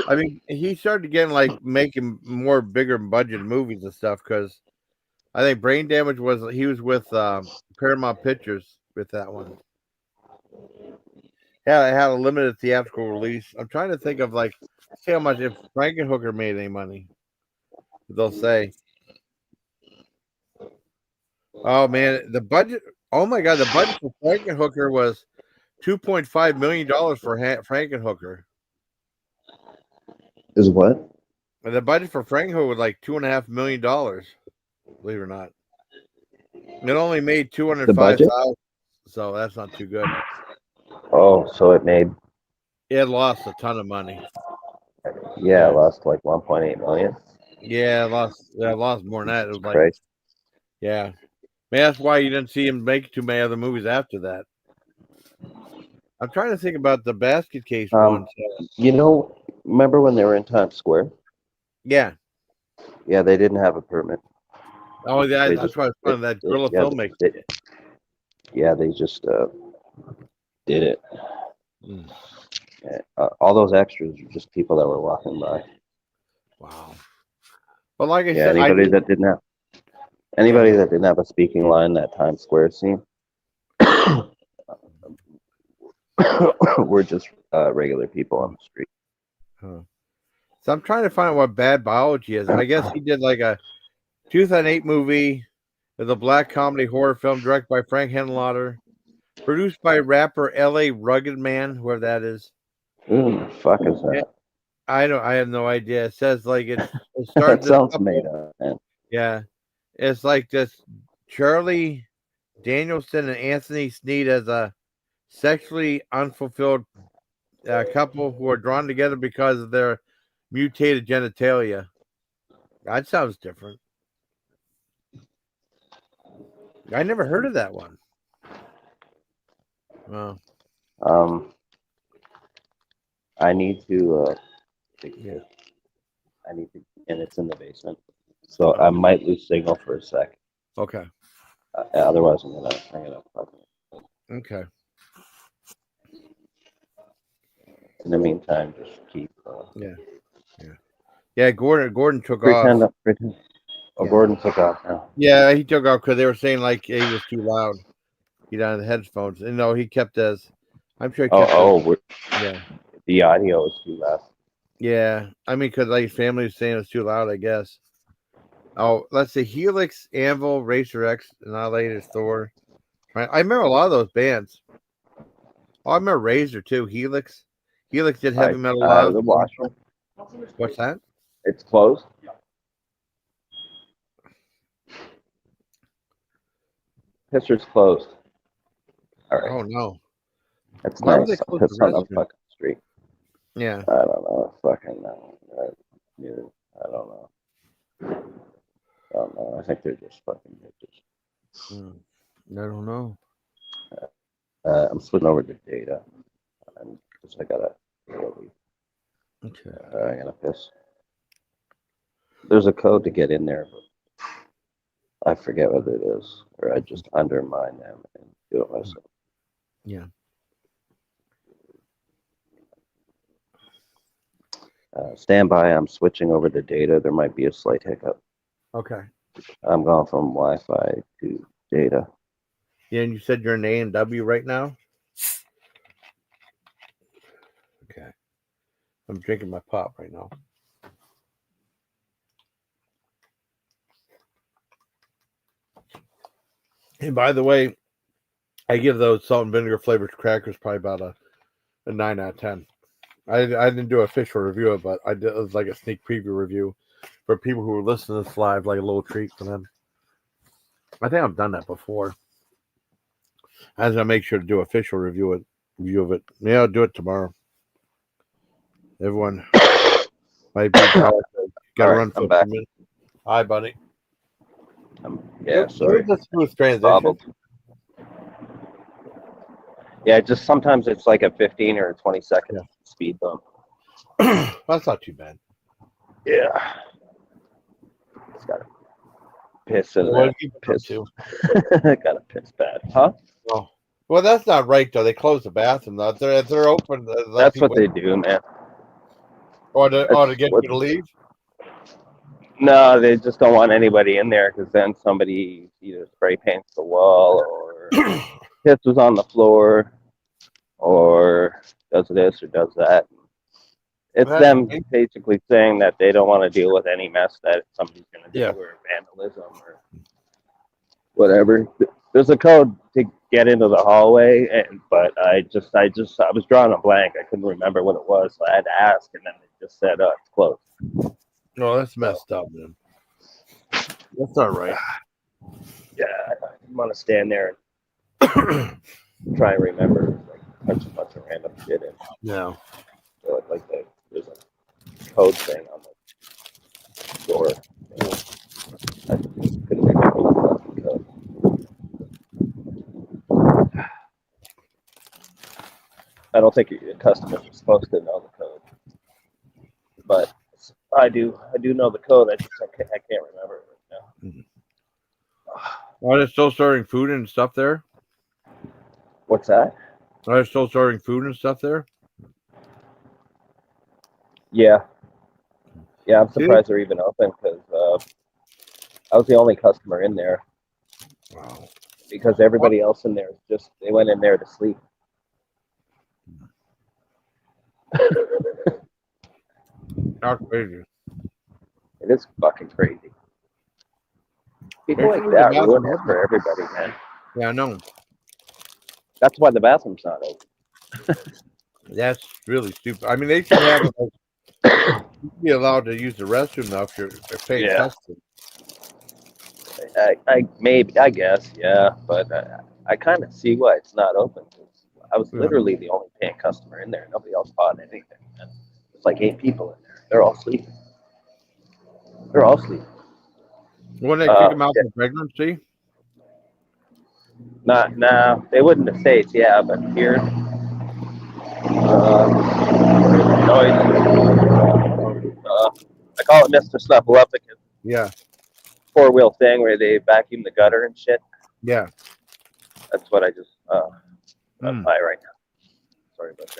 I mean, he started getting like making more bigger budget movies and stuff because I think Brain Damage was with Paramount Pictures with that one. Yeah, it had a limited theatrical release. I'm trying to think of like see how much if Frankenhooker made any money. They'll say. Oh man, the budget! Oh my god, the budget for Frankenhooker was $2.5 million for Frankenhooker. Is what? And the budget for Frankenhooker was like $2.5 million. Believe it or not, it only made $205,000, so that's not too good. Oh, so it lost a ton of money. Yeah, it lost like 1.8 million. Yeah, it lost more than that. It was like, yeah. Man, that's why you didn't see him make too many other movies after that. I'm trying to think about the Basket Case one. You know, remember when they were in Times Square? Yeah. Yeah, they didn't have a permit. Oh, yeah, that's why it's fun. That guerrilla filmmaker. Yeah, they just did it. All those extras are just people that were walking by. Wow. But like I said, anybody that didn't have a speaking line in that Times Square scene were just regular people on the street. Huh. So I'm trying to find out what Bad Biology is. I guess he did like a 2008 movie with a black comedy horror film directed by Frank Henenlotter, produced by rapper L.A. Rugged Man, whoever that is. Who the fuck is that? I don't. I have no idea. It says like it That started. This sounds couple, made up, man. yeah, it's like this Charlie Danielson and Anthony Sneed as a sexually unfulfilled couple who are drawn together because of their mutated genitalia. That sounds different. I never heard of that one. Wow. I need to. Yeah. I need to, and it's in the basement, so I might lose signal for a sec. Okay. Otherwise, I'm gonna. Okay. In the meantime, just keep. Yeah. Gordon took Pretend. off. Pretend. Oh, Yeah. Gordon took off now. Yeah, he took off because they were saying like he was too loud. He down the headphones. And no, he kept as. I'm sure he kept. Yeah. The audio is too loud. Yeah, I mean, because like his family was saying it's too loud, I guess. Oh, let's see, Helix, Anvil, Racer X, Annihilator, Thor. I remember a lot of those bands. Oh, I remember Razor too. Helix did heavy metal. The washroom. What's that? It's closed. Pisser's closed. All right. Oh no. That's Why would nice. they close Piss the on the restroom? fucking street. Yeah. I don't know. Fucking no. I don't know. I don't know. I think they're just fucking bitches. I don't know. I'm switching over to data. Because I gotta really. Okay. I gotta piss. There's a code to get in there, but I forget what it is, or I just undermine them and do it myself. Yeah. Stand by. I'm switching over to data. There might be a slight hiccup. Okay. I'm going from Wi-Fi to data. Yeah, and you said you're in A&W right now? Okay. I'm drinking my pop right now. And by the way, I give those salt and vinegar flavored crackers probably about a 9 out of 10. I didn't do an official review of it, but I did. It was like a sneak preview review for people who were listening to this live, like a little treat for them. I think I've done that before. I was gonna make sure to do an official review of it. Yeah, I'll do it tomorrow. Everyone might be got to run for I'm a back. minute. Hi, buddy. Yeah, sorry. Let's do a transition. Bobbled. Yeah, just sometimes it's like a 15 or 20-second speed bump. That's not too bad. Yeah. It's got to piss in What there. did you put Piss. to? Got to piss bad. Huh? Oh. Well, that's not right, though. They close the bathroom. Though. If they're open, That's what they do, man. Or to get you to leave? No, they just don't want anybody in there because then somebody either spray paints the wall or pisses on the floor or does this or does that. It's them basically saying that they don't want to deal with any mess that somebody's going to do or vandalism or whatever. There's a code to get into the hallway, but I was drawing a blank. I couldn't remember what it was, so I had to ask, and then they just said, it's closed. No, that's messed up, man. That's not right. Yeah, I want to stand there and try and remember like a bunch of random shit in. Yeah. So there's a code thing on the door. I just couldn't remember the fucking code. I don't think your customers are supposed to know the code, but I do know the code. I can't remember it right now. Are they still serving food and stuff there? What's that? Are they still serving food and stuff there? Yeah. Yeah, I'm surprised they're even open because I was the only customer in there. Wow. Because everybody else in there they went in there to sleep. How crazy. It is fucking crazy. People like that ruin it for everybody, man. Yeah, I know. That's why the bathroom's not open. That's really stupid. I mean, they should have You'd be allowed to use the restroom though if you're paying Yeah. custom. I guess, yeah, but I kind of see why it's not open. 'Cause I was Yeah. literally the only paying customer in there. Nobody else bought anything. And it's like 8 people in there. They're all sleeping. Wouldn't they kick them out for pregnancy? Nah, they wouldn't have States, yeah, but here, noise. I call it Mr. Snuffleupagus. Yeah. 4-wheel thing where they vacuum the gutter and shit. Yeah. That's what I just buy right now. Sorry about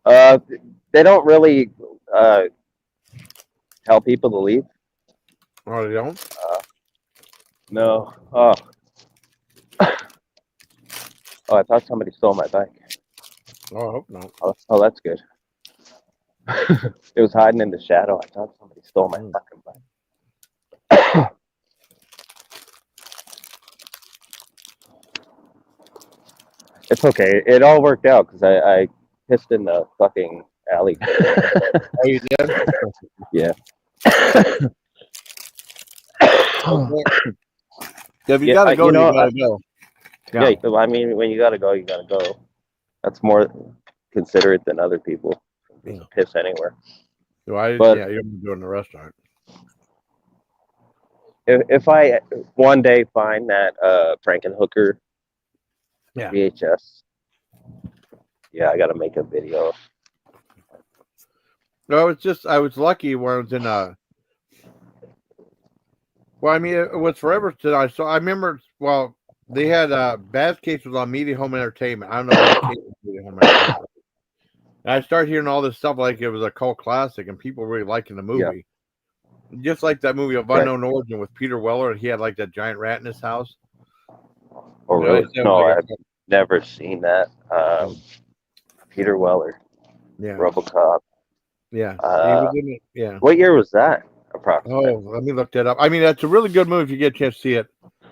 that. They don't really tell people to leave. Oh, they don't? No. Oh, I thought somebody stole my bike. Oh, I hope not. Oh, that's good. It was hiding in the shadow. I thought somebody stole my fucking bike. It's okay. It all worked out because I pissed in the fucking alley. Oh, you did? Yeah. If you Yeah, gotta go, you know, you gotta go. Yeah, I mean, when you gotta go, you gotta go. That's more considerate than other people. You can piss anywhere. So yeah, you're gonna do it in the restaurant. If I one day find that Frankenhooker VHS, yeah, I gotta make a video. No, it's just I was lucky when I was in well, I mean, it was forever since I saw. I remember. Well, they had Baz Case was on Media Home Entertainment. I don't know what case was Media Home Entertainment. And I started hearing all this stuff like it was a cult classic, and people really liking the movie. Yeah. Just like that movie of Unknown Origin with Peter Weller. He had like that giant rat in his house. Oh, really? No, I've never seen that. Peter Weller. Yeah. RoboCop. Yeah. He was in it. Yeah. What year was that? Approximately. Oh, let me look that up. I mean, that's a really good movie if you get a chance to see it.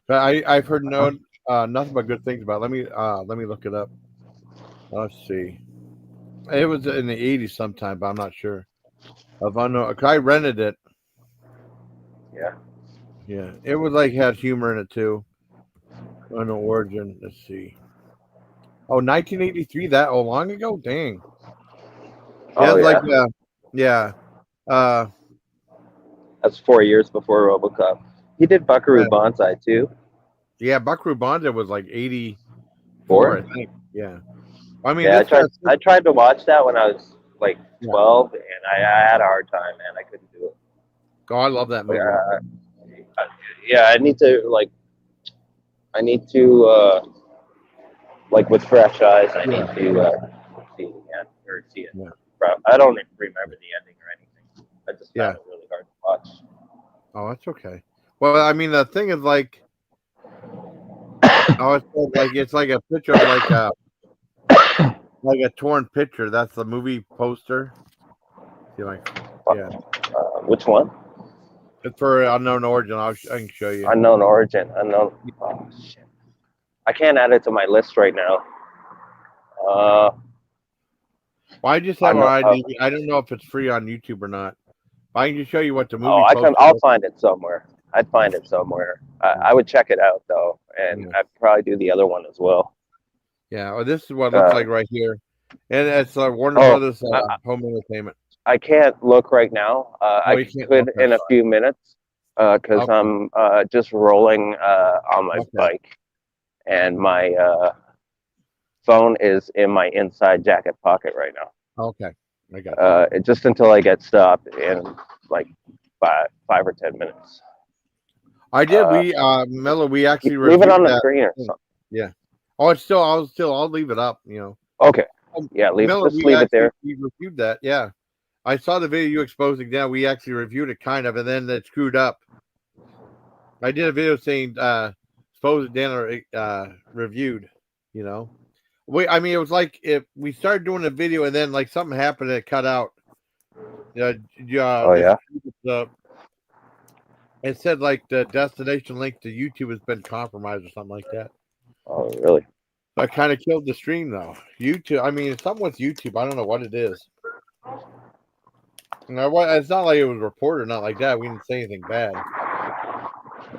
But I've heard nothing but good things about it. Let me look it up. Let's see. It was in the 80s sometime, but I'm not sure. I rented it. Yeah. Yeah. It was like had humor in it too. Unknown Origin. Let's see. Oh, 1983, that long ago? Dang. Yeah, that's 4 years before RoboCop. He did Buckaroo Banzai too. Yeah, Buckaroo Banzai was like 84, I think. Yeah. I mean, yeah, I tried to watch that when I was like 12, and I had a hard time, man. I couldn't do it. Oh, I love that movie. Yeah, I need to like with fresh eyes. I need to see it again or see it. Yeah. I don't even remember the ending or anything. I just found it really hard to watch. Oh, that's okay. Well, I mean, the thing is like, it's like a picture of like a torn picture. That's the movie poster. Which one? It's for Unknown Origin. I can show you. Unknown Origin. Oh shit! I can't add it to my list right now. Well, I just have an idea. I don't know if it's free on YouTube or not. I can just show you what the movie. Oh, I'll find it somewhere. I'd find it somewhere. I would check it out though, and I'd probably do the other one as well. Yeah. Well, this is what it looks like right here, and it's Warner Brothers Home Entertainment. I can't look right now. I could in a few minutes because I'm just rolling on my bike, and my phone is in my inside jacket pocket right now. Okay, I got it. Just until I get stopped in like 5 or 10 minutes. I did. We actually leave it on the screen or something. Yeah. Oh, it's still. I'll leave it up. Okay. Yeah, leave it there. We reviewed that. Yeah, I saw the video you exposing that. We actually reviewed it kind of, and then it screwed up. I did a video saying exposed Dan reviewed. I mean, it was like if we started doing a video and then like something happened and it cut out. It said like the destination link to YouTube has been compromised or something like that. Oh, really? I kind of killed the stream though. YouTube. I mean, it's something with YouTube. I don't know what it is. It's not like it was reported, not like that. We didn't say anything bad.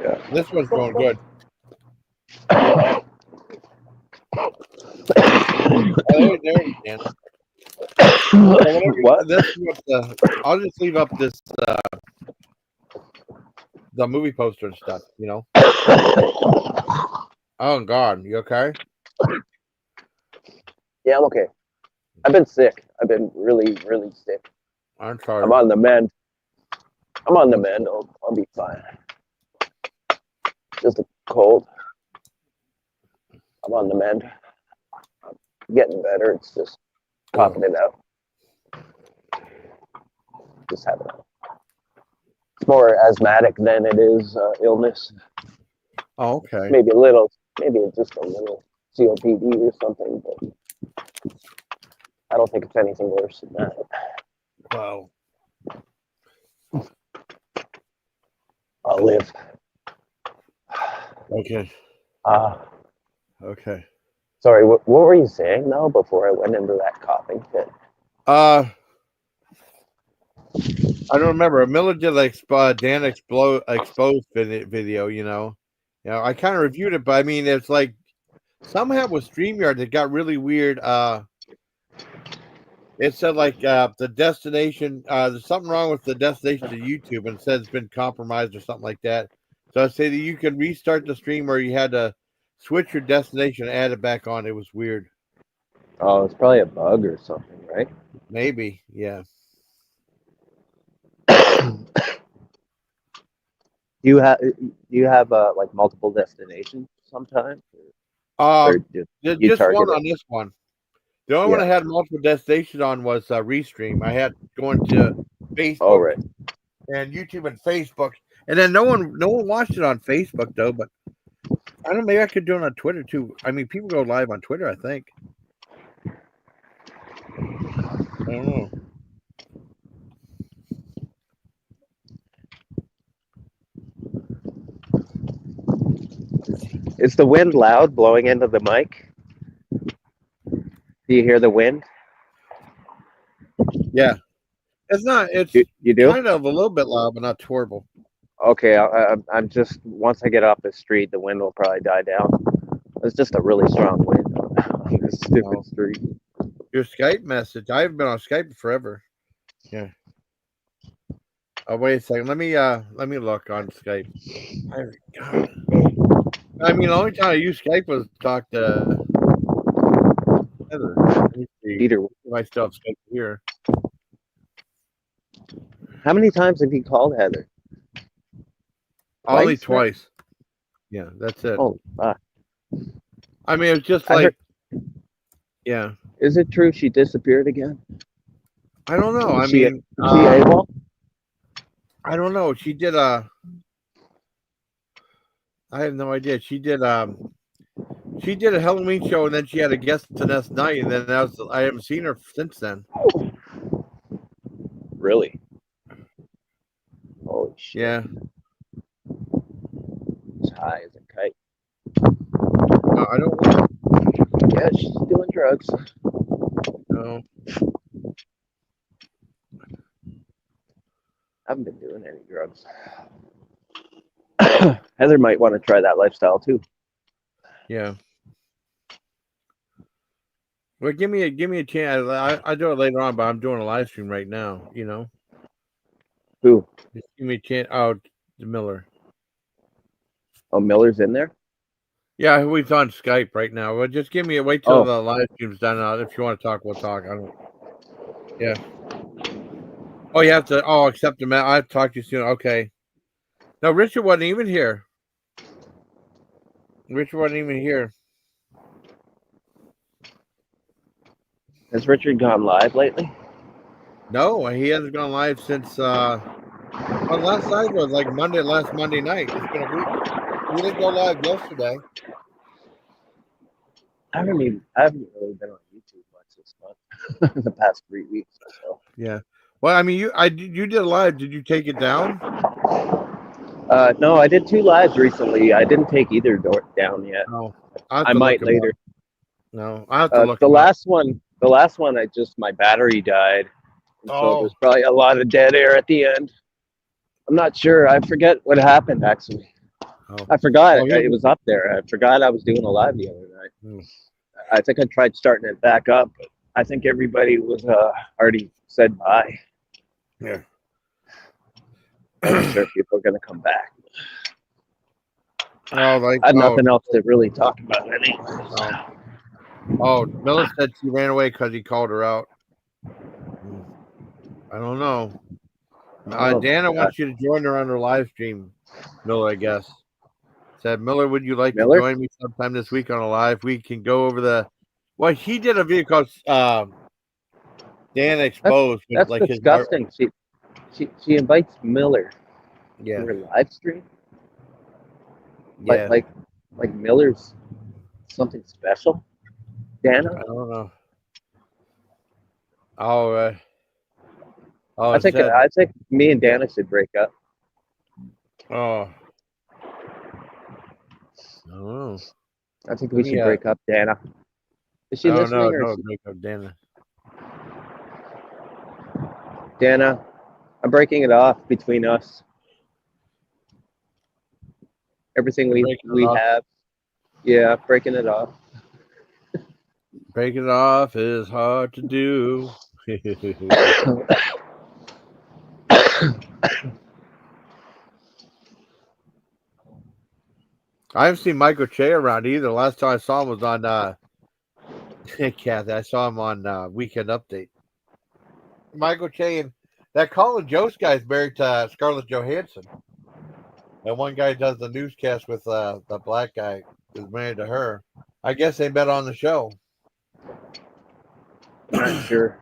Yeah. This one's going good. There you can. What? This is what I'll just leave up this the movie poster and stuff, you know. Oh God, you okay? Yeah, I'm okay. I've been sick. I've been really, really sick. I'm sorry. I'm on the mend. I'll be fine. Just a cold. I'm on the mend. I'm getting better. It's just coughing it out. Just having it's more asthmatic than it is illness. Oh, okay. Maybe just a little COPD or something, but I don't think it's anything worse than that. Wow. I'll live. Okay. Okay. Sorry, what were you saying now before I went into that coughing fit? I don't remember. Miller did like Dan exposed video, you know. I kind of reviewed it, but I mean, it's like somehow with StreamYard it got really weird. It said like the destination, there's something wrong with the destination to YouTube, and it says it's been compromised or something like that. So I say that you can restart the stream, or you had to switch your destination and add it back on. It was weird. Oh, it's probably a bug or something, right? Maybe, yeah. Do you have like multiple destinations sometimes? Or Just target one it? on this one. The only one I had multiple destinations on was Restream. I had going to Facebook, oh, right. and YouTube and Facebook, and then no one watched it on Facebook though. But I don't know. Maybe I could do it on Twitter too. I mean, people go live on Twitter. I think. I don't know. Is the wind loud blowing into the mic? Do you hear the wind? Yeah, it's not. It's you do? kind of a little bit loud, but not horrible. Okay, I'm just once I get off the street, the wind will probably die down. It's just a really strong wind on this stupid street. Your Skype message. I haven't been on Skype forever. Yeah. Oh, wait a second. Let me look on Skype. I mean, the only time I used Skype was to talk to Heather. Peter, I still have Skype here. How many times have you called Heather? Only twice. Yeah, that's it. Oh, fuck. I mean, it's just like, yeah. Is it true she disappeared again? I don't know. Is she AWOL? I don't know. She did I have no idea. She did a Halloween show, and then she had a guest the next night, and then I haven't seen her since then. Really? Holy shit. Yeah. As high as a kite. I don't know. Yeah, she's doing drugs. No. I haven't been doing any drugs. Heather might want to try that lifestyle too. Yeah. Well, give me a chance. I do it later on, but I'm doing a live stream right now. You know. Who? Just give me a chance. Oh, Miller. Oh, Miller's in there. Yeah, he's on Skype right now. Well, just wait till the live stream's done. If you want to talk, we'll talk. I don't. Yeah. Oh, you have to. Oh, accept him. I'll talk to you soon. Okay. No, Richard wasn't even here. Has Richard gone live lately? No, he hasn't gone live since. Well, last night was like last Monday night. It's been a week. We didn't go live yesterday. I haven't really been on YouTube much this month. The past 3 weeks or so. Yeah. Well, I mean, you did a live. Did you take it down? No, I did 2 lives recently. I didn't take either down yet. No, I might later. No, I have to look. The last one, my battery died So there's probably a lot of dead air at the end. I'm not sure. I forget what happened, actually. I forgot. It was up there. I forgot I was doing a live the other night. I think I tried starting it back up, but I think everybody was already said bye. Yeah. I'm not sure if people are going to come back. Oh, like I had nothing else to really talk about anyway. Oh, Miller said she ran away because he called her out. I don't know. Dana wants you to join her on her live stream, Miller, I guess. Said, Miller, would you like to join me sometime this week on a live? We can go over the... Well, he did a video called Dan Exposed. That's like disgusting. She invites Miller to her live stream? Yeah. Like Miller's something special? Dana? I don't know. Oh, I think me and Dana should break up. Oh. I don't know. I think we should break up, Dana. Is she listening? No, break up, Dana. Dana, I'm breaking it off between us. Everything we have. Yeah, breaking it off. Breaking it off is hard to do. I haven't seen Michael Che around either. Last time I saw him was on Kathy. I saw him on Weekend Update. Michael Che and that Colin Jost guy is married to Scarlett Johansson. And one guy does the newscast with the black guy who's married to her. I guess they met on the show. Not sure.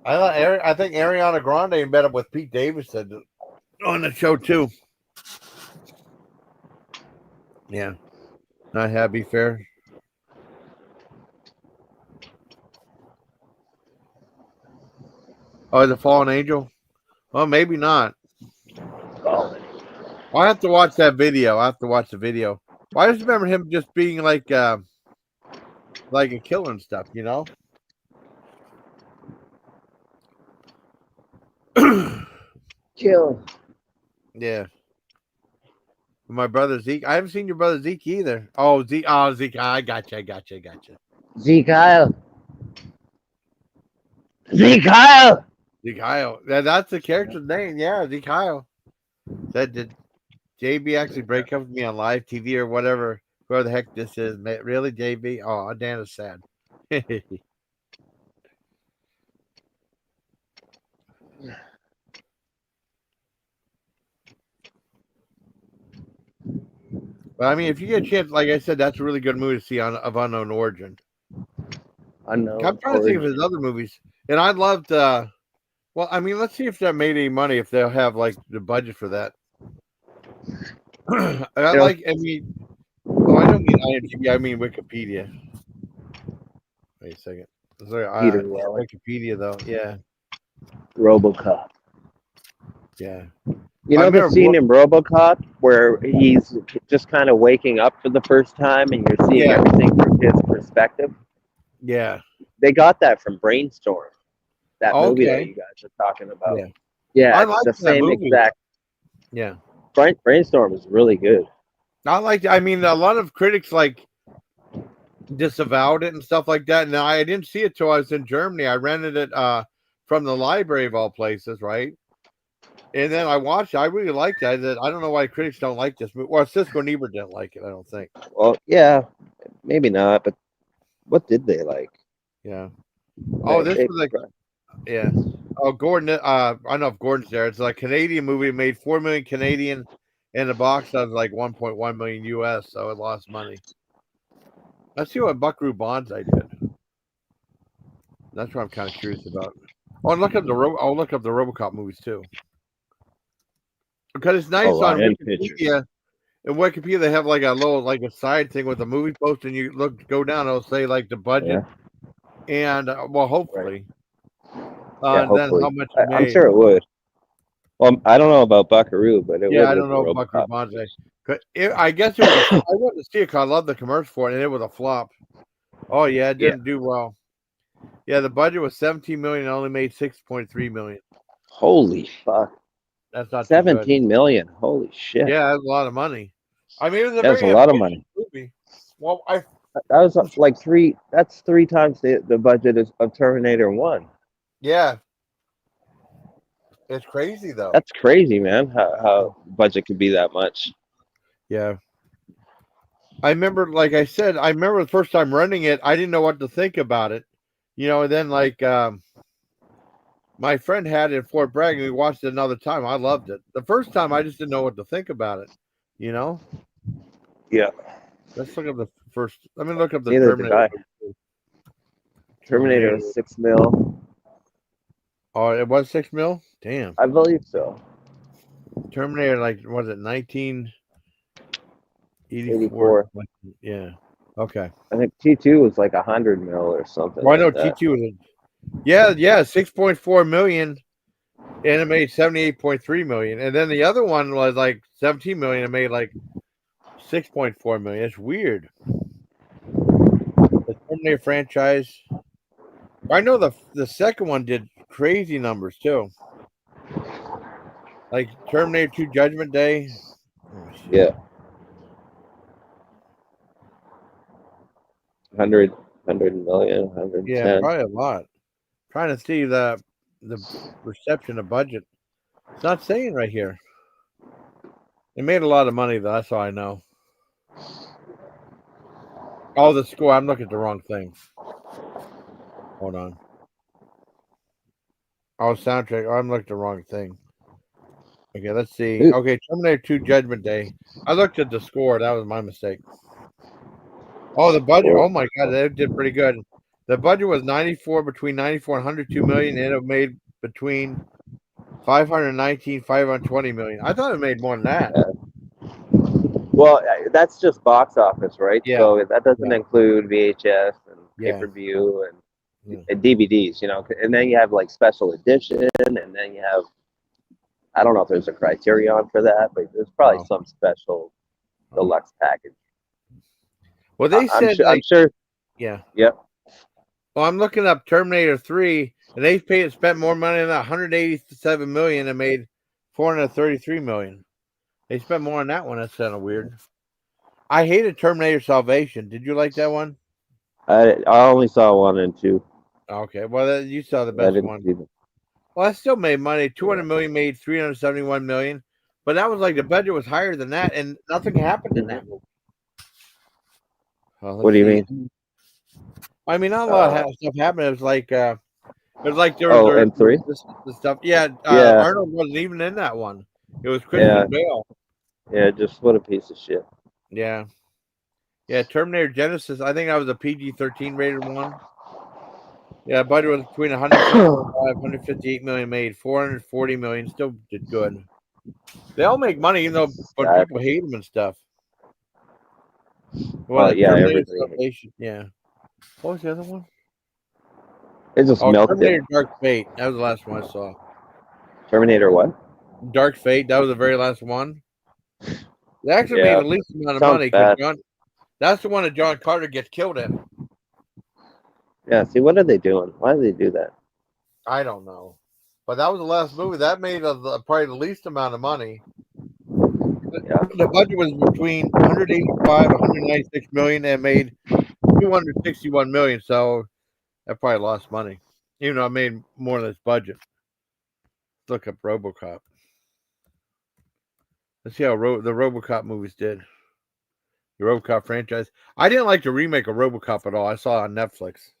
I think Ariana Grande met up with Pete Davidson on the show too. Yeah, not happy fair. Oh, the Fallen Angel? Well, maybe not. I'll have to watch that video. I have to watch the video. Well, I just remember him just being like a killer and stuff, you know? Kill. Yeah. My brother Zeke. I haven't seen your brother Zeke either. Oh, Zeke. Oh, Zeke. I gotcha. Zeke Kyle. Zeke Kyle. Zeke Kyle. That's the character's name. Yeah, Zeke Kyle. That did JB actually break up with me on live TV or whatever? Whoever the heck this is. Really, JB? Oh, Dan is sad. But I mean, if you get a chance, like I said, that's a really good movie to see of Unknown Origin. I'm trying to think of his other movies, and I'd love to. Well, I mean, let's see if that made any money. If they'll have like the budget for that. I don't mean IMDb. I mean Wikipedia. Wait a second. Sorry, Wikipedia though. Yeah. RoboCop. Yeah. You know the scene in RoboCop where he's just kind of waking up for the first time and you're seeing everything from his perspective? Yeah. They got that from Brainstorm. That movie that you guys are talking about. Yeah, I it's like the that same movie. exact. Yeah. Brainstorm is really good. I mean, a lot of critics disavowed it and stuff like that. And I didn't see it till I was in Germany. I rented it from the library of all places, right? And then I watched it. I really liked it. I don't know why critics don't like this movie. Well, Cisco and Ebert didn't like it, I don't think. Well, yeah, maybe not, but what did they like? Yeah. Oh, this was like, yeah. Oh, Gordon. I don't know if Gordon's there. It's like a Canadian movie made 4 million Canadian, and the box office like 1.1 million US, so it lost money. Let's see what Buckaroo Banzai did. That's what I'm kind of curious about. Oh, and look up I'll look up the RoboCop movies too, because it's nice on Wikipedia. In Wikipedia, they have like a little a side thing with a movie post, and you go down, it'll say like the budget, and well, hopefully. Hopefully. Then how much it made. I'm sure it would. Well, I don't know about Buckaroo, but it would. I don't know about Buckaroo Banzai. I guess it was. I wanted to see it because I love the commercial for it, and it was a flop. Oh yeah, it didn't do well. Yeah, the budget was 17 million, and only made 6.3 million. Holy fuck. That's not too good. 17 million. Holy shit. Yeah, that's a lot of money. I mean, it was a That's very a lot of ambitious money. movie. Well, I That was like that's 3 times the budget of Terminator 1. yeah, it's crazy though. That's crazy, man. How budget could be that much. Yeah. I remember, like I said, I remember the first time running it, I didn't know what to think about it. You know, and then like my friend had it in Fort Bragg and we watched it another time. I loved it. The first time I just didn't know what to think about it, you know? Yeah. Let's look up the first. Let me look up the Neither did I. Terminator. Terminator was 6 mil. Oh, it was 6 mil? Damn. I believe so. Terminator, like, was it 1984? 84. Yeah. Okay. I think T2 was like 100 mil or something. Well, I know like that. T2 was. Yeah, 6.4 million, and it made 78.3 million, and then the other one was like 17 million and made like 6.4 million. It's weird. The Terminator franchise. I know the second one did crazy numbers too. Like Terminator 2 Judgment Day. Oh, Yeah. 100 million, 110. Yeah, probably a lot. Trying to see the reception of budget. It's not saying right here. It made a lot of money though. That's all I know. Oh, the score. I'm looking at the wrong thing. Hold on. Oh, soundtrack. Oh, I'm looking at the wrong thing. Okay, let's see. Okay, Terminator 2 Judgment Day. I looked at the score. That was my mistake. Oh, the budget. Oh my God, they did pretty good. The budget was between 94 and 102 million, and it made between 519, 520 million. I thought it made more than that. Well, that's just box office, right? Yeah. So that doesn't include VHS and Yeah. pay-per-view and DVDs, you know. And then you have like special edition, and then you have, I don't know if there's a criterion for that, but there's probably some special deluxe package. Well, they said I'm sure. Yeah. Yep. Well, I'm looking up Terminator 3, and they spent more money than that, 187 million, and made 433 million. They spent more on that one. That's kind of weird. I hated Terminator Salvation. Did you like that one? I only saw 1 and 2. Okay, well, you saw the best one. Well, that still made money. 200 million made 371 million, but that was like the budget was higher than that, and nothing happened in that movie. Well, What do you mean? I mean, not a lot of stuff happened. It was like there was and 3? the stuff. Yeah, Arnold wasn't even in that one. It was Christian Bale. Yeah, just what a piece of shit. Yeah. Yeah, Terminator Genesis. I think that was a PG-13 rated one. Yeah, budget was between 158 million made, 440 million. Still did good. They all make money, even though but people hate them and stuff. Well, yeah, everything. Yeah. What was the other one? It just melted. Terminator Dark Fate. That was the last one I saw. Terminator what? Dark Fate. That was the very last one. They actually made the least amount of money. That's the one that John Carter gets killed in. Yeah, see, what are they doing? Why do they do that? I don't know. But that was the last movie. That made probably the least amount of money. Yeah. The budget was between 185 and 196 million and made 261 million. So that probably lost money. Even though I made more than its budget. Let's look up RoboCop. Let's see how the RoboCop movies did. The RoboCop franchise. I didn't like the remake of RoboCop at all. I saw it on Netflix.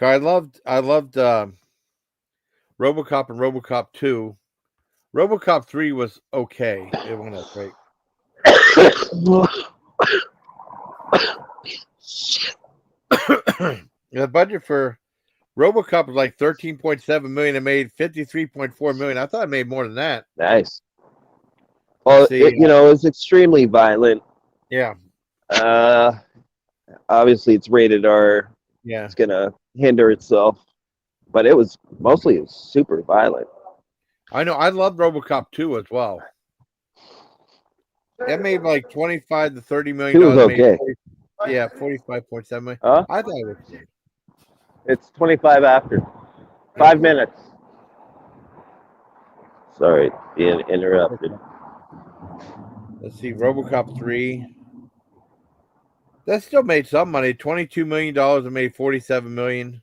I loved RoboCop and RoboCop 2. RoboCop 3 was okay. It wasn't that great. The budget for RoboCop was like 13.7 million. It made 53.4 million. I thought it made more than that. Nice. Well, it was extremely violent. Yeah. Obviously, it's rated R. Yeah. It's gonna hinder itself, but it was mostly super violent. I know. I loved RoboCop 2 as well. It made like 25 to 30 million. It was okay. Yeah, 45.7 million. Huh? I thought it was good. It's 25 after. 5 minutes. Sorry, being interrupted. Let's see, RoboCop 3. That still made some money. $22 million and made $47 million.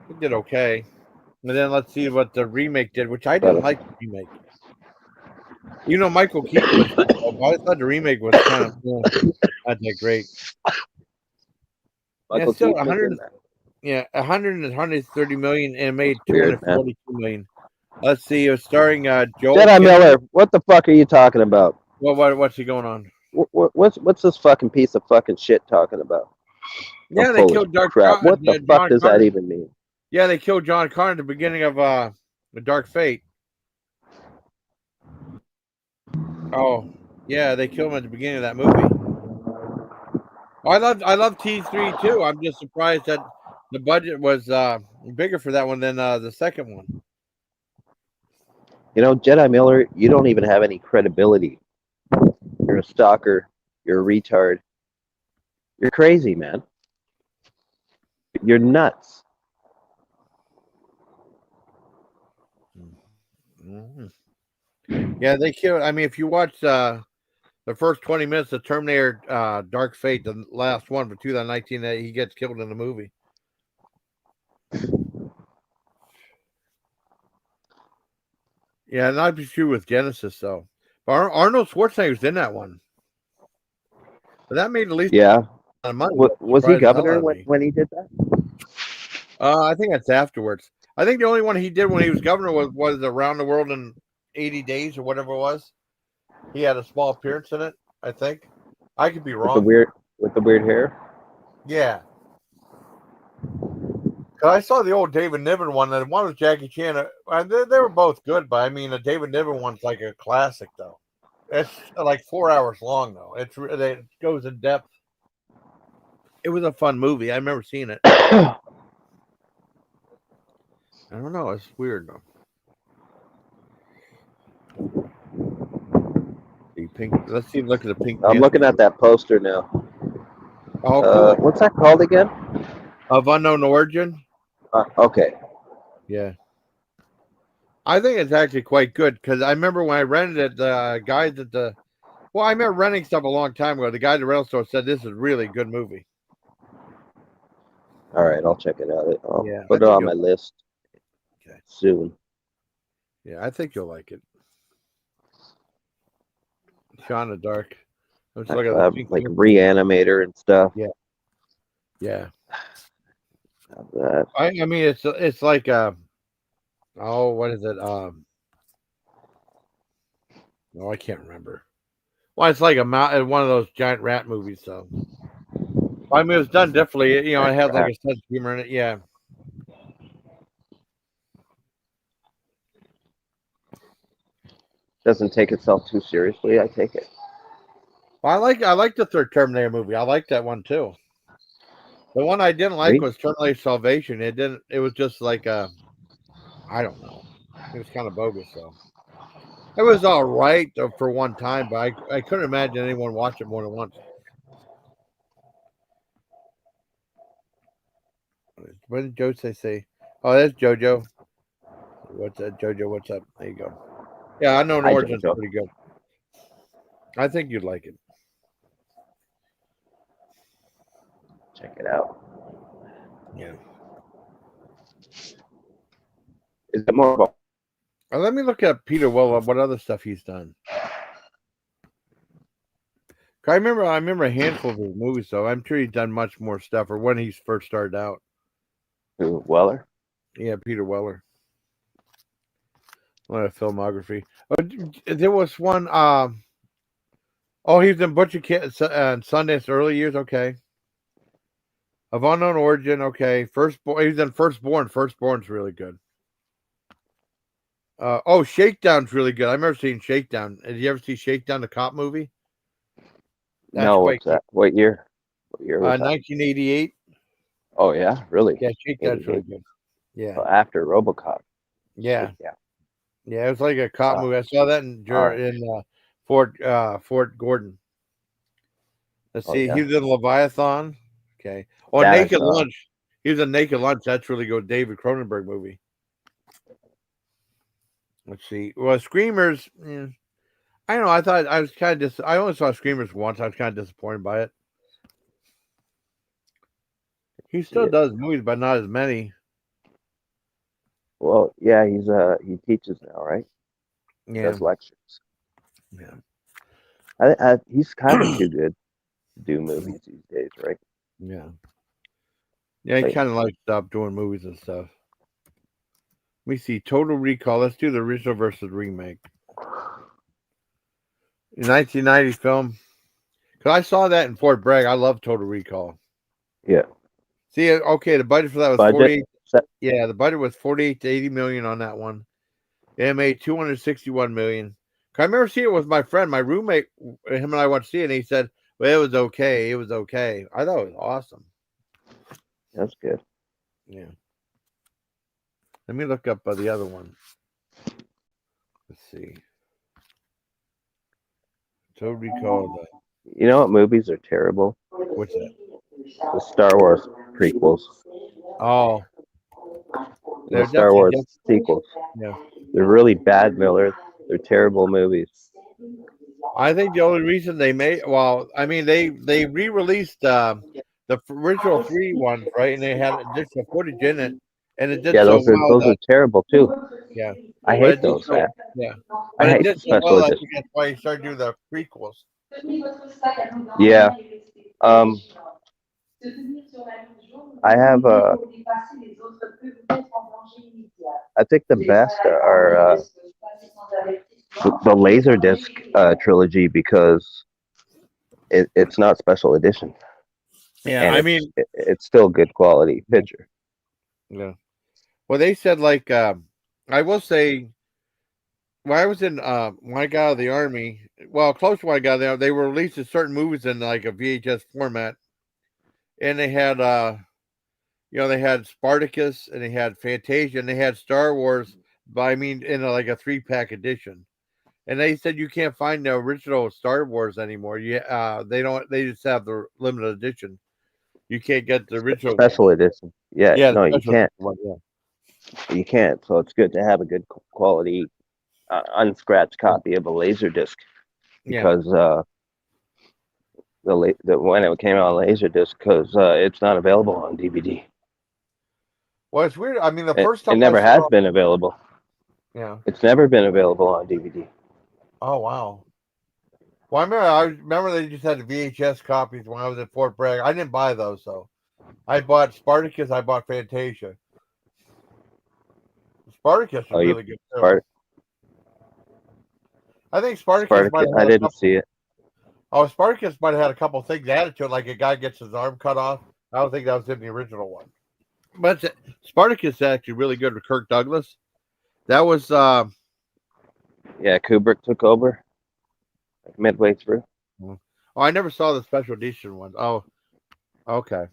It did okay. And then let's see what the remake did, which I didn't like the remake. You know, Michael Keaton was good, but I thought the remake was kind of not that great. Michael still Keaton was 100. in that. Yeah, 130 million and made Weird, man. 242 million. Let's see, it was starring Joel Jedi Kinnaman. Miller, what the fuck are you talking about? What's he going on? What's this fucking piece of fucking shit talking about? Yeah, I'm they full of killed Dark crap. Connor. What the fuck does that even mean? Yeah, they killed John Connor at the beginning of the Dark Fate. Oh, yeah, they killed him at the beginning of that movie. I love T3 too. I'm just surprised that the budget was bigger for that one than the second one. You know, Jedi Miller, you don't even have any credibility. You're a stalker. You're a retard. You're crazy, man. You're nuts. Mm-hmm. Yeah, they killed. I mean, if you watch the first 20 minutes of Terminator Dark Fate, the last one for 2019, he gets killed in the movie. Yeah, not be true with Genesis though. But Arnold Schwarzenegger's in that one. But that made at least yeah. money. Was he governor when he did that? I think that's afterwards. I think the only one he did when he was governor was Around the World in 80 Days or whatever it was. He had a small appearance in it, I think. I could be wrong. With the weird hair? Yeah. I saw the old David Niven one, and one was Jackie Chan. They were both good, but I mean, the David Niven one's like a classic, though. It's like 4 hours long, though. It goes in depth. It was a fun movie. I remember seeing it. I don't know. It's weird, though. Let's see. Look at the Pink. I'm looking at that poster now. Oh, cool. What's that called again? Of Unknown Origin. Okay. Yeah. I think it's actually quite good because I remember when I rented it, the guys at I remember renting stuff a long time ago. The guy at the rental store said this is a really good movie. All right, I'll check it out. I'll put it on my list soon. Yeah, I think you'll like it. Shot in the dark. Let's look at like Reanimator and stuff. Yeah. Yeah. That. I mean, it's like what is it? I can't remember. Well, it's like one of those giant rat movies. So, I mean, it was done differently. You know, it had like a sense of humor in it. Yeah. Doesn't take itself too seriously. I take it. Well, I like the third Terminator movie. I like that one too. The one I didn't like was Terminator Salvation. It was just like I don't know. It was kind of bogus though. It was all right for one time, but I couldn't imagine anyone watch it more than once. What did Joe say? Oh, that's JoJo. What's that, JoJo? What's up? There you go. Yeah, I know Origin's pretty good. I think you'd like it. Check it out. Yeah. Is it more about? Let me look at Peter Weller. What other stuff he's done? I remember a handful of his movies, though. I'm sure he's done much more stuff. Or when he first started out. Who, Weller? Yeah, Peter Weller. What a filmography. Oh, there was one. He's in Butcher Kid and Sundance early years. Okay. Of Unknown Origin. Okay. He's in Firstborn. Firstborn's really good. Shakedown's really good. I remember seeing Shakedown. Did you ever see Shakedown, the cop movie? No, what's that? What year? What year was that? 1988. Oh yeah, really? Yeah, Shakedown's really good. Yeah. Well, after RoboCop. Yeah. Yeah, it was like a cop movie. I saw that in Fort Gordon. Let's Oh, see. yeah. He was in Leviathan. Okay. Oh, That I Naked saw. Lunch. He was in Naked Lunch. That's really good. David Cronenberg movie. Let's see. Well, Screamers. I don't know. I thought I was kind of I only saw Screamers once. I was kind of disappointed by it. He still Yeah. does movies, but not as many. Well, yeah, he teaches now, right? Yeah. Does lectures. Yeah. He's kind of too good to do movies these days, right? Yeah. Yeah, he Like- kind of likes to stop doing movies and stuff. Let me see. Total Recall. Let's do the original versus remake. 1990 film. Because I saw that in Fort Bragg. I love Total Recall. Yeah. See, okay, the budget for that was Budget? 48. Se- Yeah, the budget was 48 to 80 million on that one. It made 261 million. I remember seeing it with my friend, my roommate. Him and I went to see it, and he said, "Well, it was okay. It was okay." I thought it was awesome. That's good. Yeah. Let me look up the other one. Let's see. Total Recall. You know what movies are terrible? What's that? The Star Wars prequels. Oh, The they're Star Wars definitely sequels. Yeah. They're really bad, Miller. They're terrible movies. I think the only reason they made, well, I mean, they re-released the original 3 ones, right? And they had additional footage in it, and it did Yeah, so those are well that, are terrible too. yeah, I but hate it did those, so, man. yeah, I but it hate did the so special well. I edition. think that's why you started doing the prequels. Yeah. I have I think the best are the Laserdisc trilogy because it's not special edition. Yeah, And I mean, it's still good quality picture. yeah. Well, they said like I will say, when I was in when I got out of the army, well, close to when I got there, they were releasing certain movies in like a VHS format, and they had they had Spartacus and they had Fantasia and they had Star Wars, but I mean in like a 3-pack edition. And they said you can't find the original Star Wars anymore. They don't. They just have the limited edition. You can't get the original Special one. edition. Yeah, Yeah, no, the you special can't. one, yeah. You can't. So it's good to have a good quality, unscratched copy of a Laserdisc because when it came out on Laserdisc, because it's not available on DVD. Well, it's weird. I mean, the first time It never I has saw, been available. yeah. It's never been available on DVD. Oh wow. Well, I remember they just had the VHS copies when I was at Fort Bragg. I didn't buy those though. I bought Spartacus. I bought Fantasia. Spartacus was really good too. I think Spartacus might have I had didn't see it. Oh, Spartacus might have had a couple things added to it, like a guy gets his arm cut off. I don't think that was in the original one. But Spartacus is actually really good with Kirk Douglas. That was Yeah, Kubrick took over like midway through. Oh, I never saw the special edition one. Oh, okay.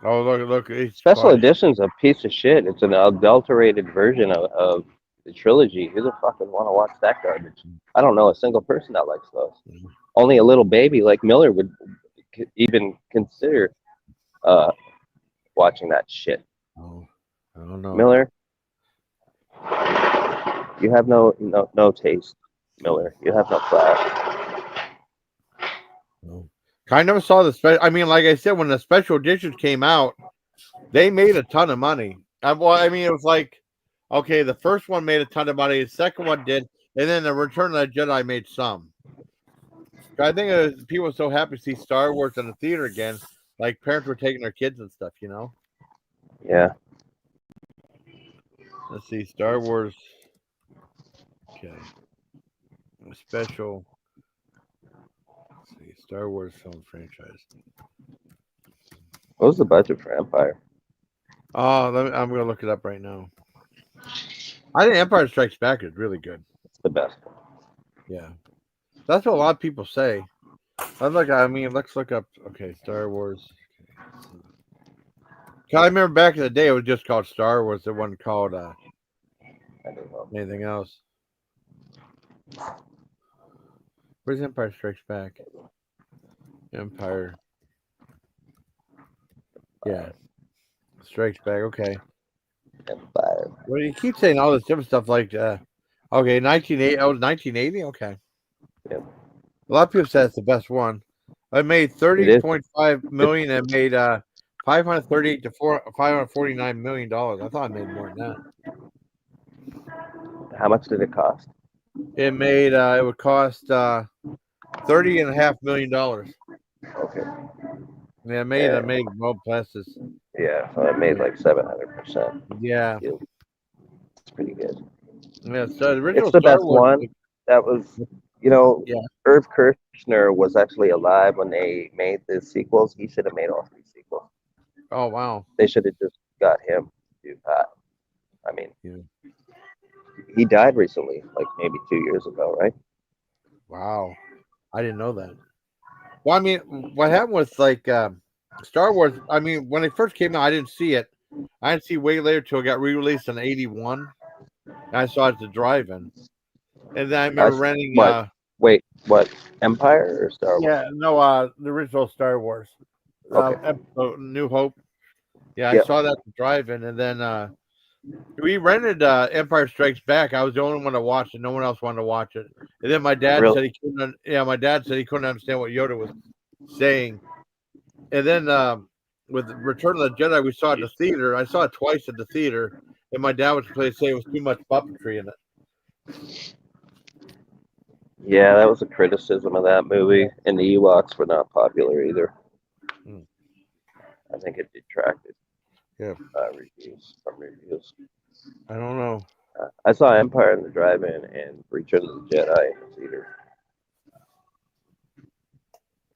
Oh, look. It's Special funny. edition's a piece of shit. It's an adulterated version of the trilogy. Who the fuck would want to watch that garbage? I don't know a single person that likes those. Only a little baby like Miller would even consider watching that shit. Oh, I don't know. Miller, you have no taste. Miller, you have no class. No. I never saw the special. I mean, like I said, when the special editions came out, they made a ton of money. It was like, okay, the first one made a ton of money, the second one did, and then the Return of the Jedi made some. I think people were so happy to see Star Wars in the theater again, like parents were taking their kids and stuff, Yeah. Let's see, Star Wars. Okay. A special. Let's see, Star Wars film franchise. What was the budget for Empire? Oh, I'm going to look it up right now. I think Empire Strikes Back is really good. It's the best. Yeah. That's what a lot of people say. Let's look up. Okay, Star Wars. Okay. I remember back in the day, it was just called Star Wars. It wasn't called I don't know. anything else. Where's Empire Strikes Back? Empire. Yeah. Strikes Back. Okay. Empire. Well, you keep saying all this different stuff like, okay, 1980. Oh, 1980. Okay. Yep. A lot of people say it's the best one. I made 30.5 million and made 538 to 549 million dollars. I thought I made more than that. How much did it cost? It made it would cost $30.5 million. Okay. Yeah, I made well past this. Yeah, so it made like 700%. Yeah. It's pretty good. Yeah, so the original It's the Star best Wars, one. That was, you know, Yeah. Irv Kirchner was actually alive when they made the sequels. He should have made all 3 sequels. Oh wow. They should have just got him to do that. I mean, Yeah. he died recently, like maybe 2 years ago, right? Wow. I didn't know that. Well, I mean, what happened with like Star Wars, I mean, when it first came out, I didn't see it. I didn't see it way later till it got re-released in 81. I saw it at the drive-in. And then I remember renting Wait, what? Empire or Star Wars? Yeah, no, the original Star Wars. Episode New Hope. Yeah, I Yep. saw that at the drive-in, and then we rented Empire Strikes Back. I was the only one to watch it. No one else wanted to watch it. And then my dad Really? said he couldn't. Yeah, my dad said he couldn't understand what Yoda was saying. And then with Return of the Jedi, we saw it in the theater. I saw it twice at the theater, and my dad was saying it was too much puppetry in it. Yeah, that was a criticism of that movie, and the Ewoks were not popular either. I think it detracted. Yeah. Reviews. I don't know. I saw Empire in the drive-in and Return of the Jedi in the theater.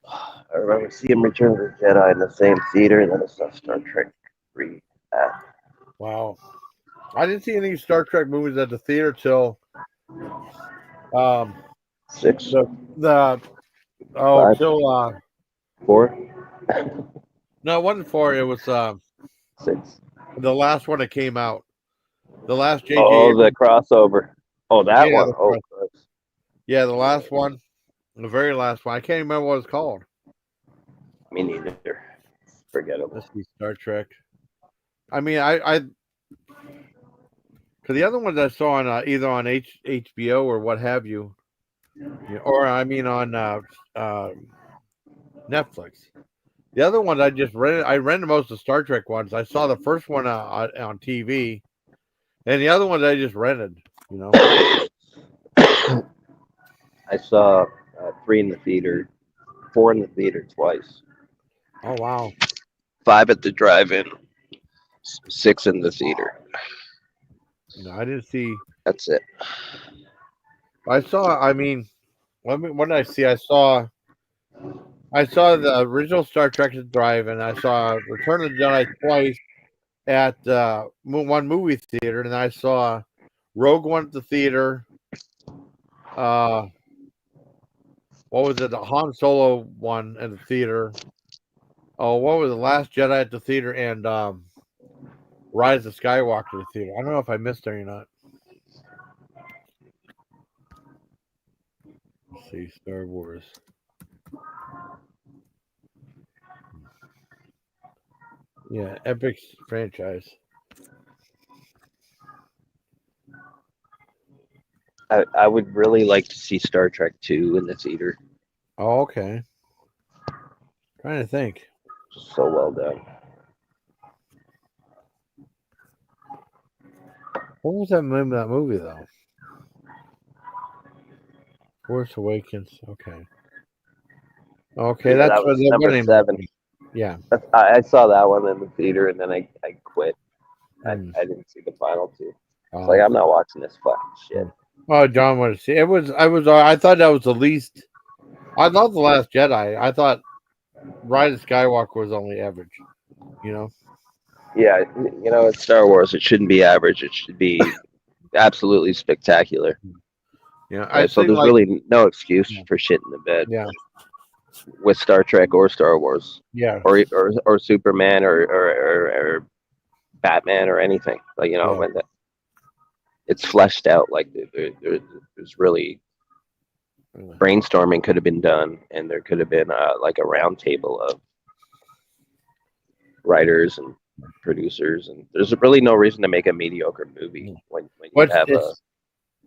I remember seeing Return of the Jedi in the same theater, and then I saw Star Trek 3. Wow. I didn't see any Star Trek movies at the theater till 6. Till 4. No, it wasn't 4. It was 6. the last one that came out. The last JJ. Oh, the crossover. Oh, that one. Oh, Christ. Yeah, the last one. The very last one. I can't remember what it's called. Me neither. Forgettable. Let's see, Star Trek. I mean, because the other ones I saw on either on HBO or what have you, or I mean on Netflix. The other ones I just rented. I rented most of the Star Trek ones. I saw the first one on TV, and the other ones I just rented. You know. I saw 3 in the theater, 4 in the theater twice. Oh wow! 5 at the drive-in, 6 in the theater. No, I didn't see. That's it. I saw. I mean, what did I see? I saw the original Star Trek at the drive-in. I saw Return of the Jedi twice at one movie theater, and I saw Rogue One at the theater. What was it? The Han Solo one at the theater. Oh, what was the Last Jedi at the theater and Rise of Skywalker at the theater? I don't know if I missed any or not. Let's see, Star Wars. Yeah, epic franchise. I would really like to see Star Trek 2 in the theater. Oh, okay. Trying to think. So well done. What was that movie though? Force Awakens. Okay. Okay, Yeah, that's that was what number 7. Yeah. I saw that one in the theater, and then I quit. I didn't see the final 2. It's like, I'm not watching this fucking shit. Oh, John wanted to see it. I thought that was the least. I love The Last Jedi. I thought Rise of Skywalker was only average. You know. Yeah, you know, it's Star Wars. It shouldn't be average. It should be absolutely spectacular. Yeah. Right, so there's really no excuse for shit in the bed. Yeah. With Star Trek or Star Wars. Yeah. Or Superman or Batman or anything. Like, you know, when it's fleshed out. Like there's really brainstorming could have been done, and there could have been like a round table of writers and producers, and there's really no reason to make a mediocre movie when you What's have it's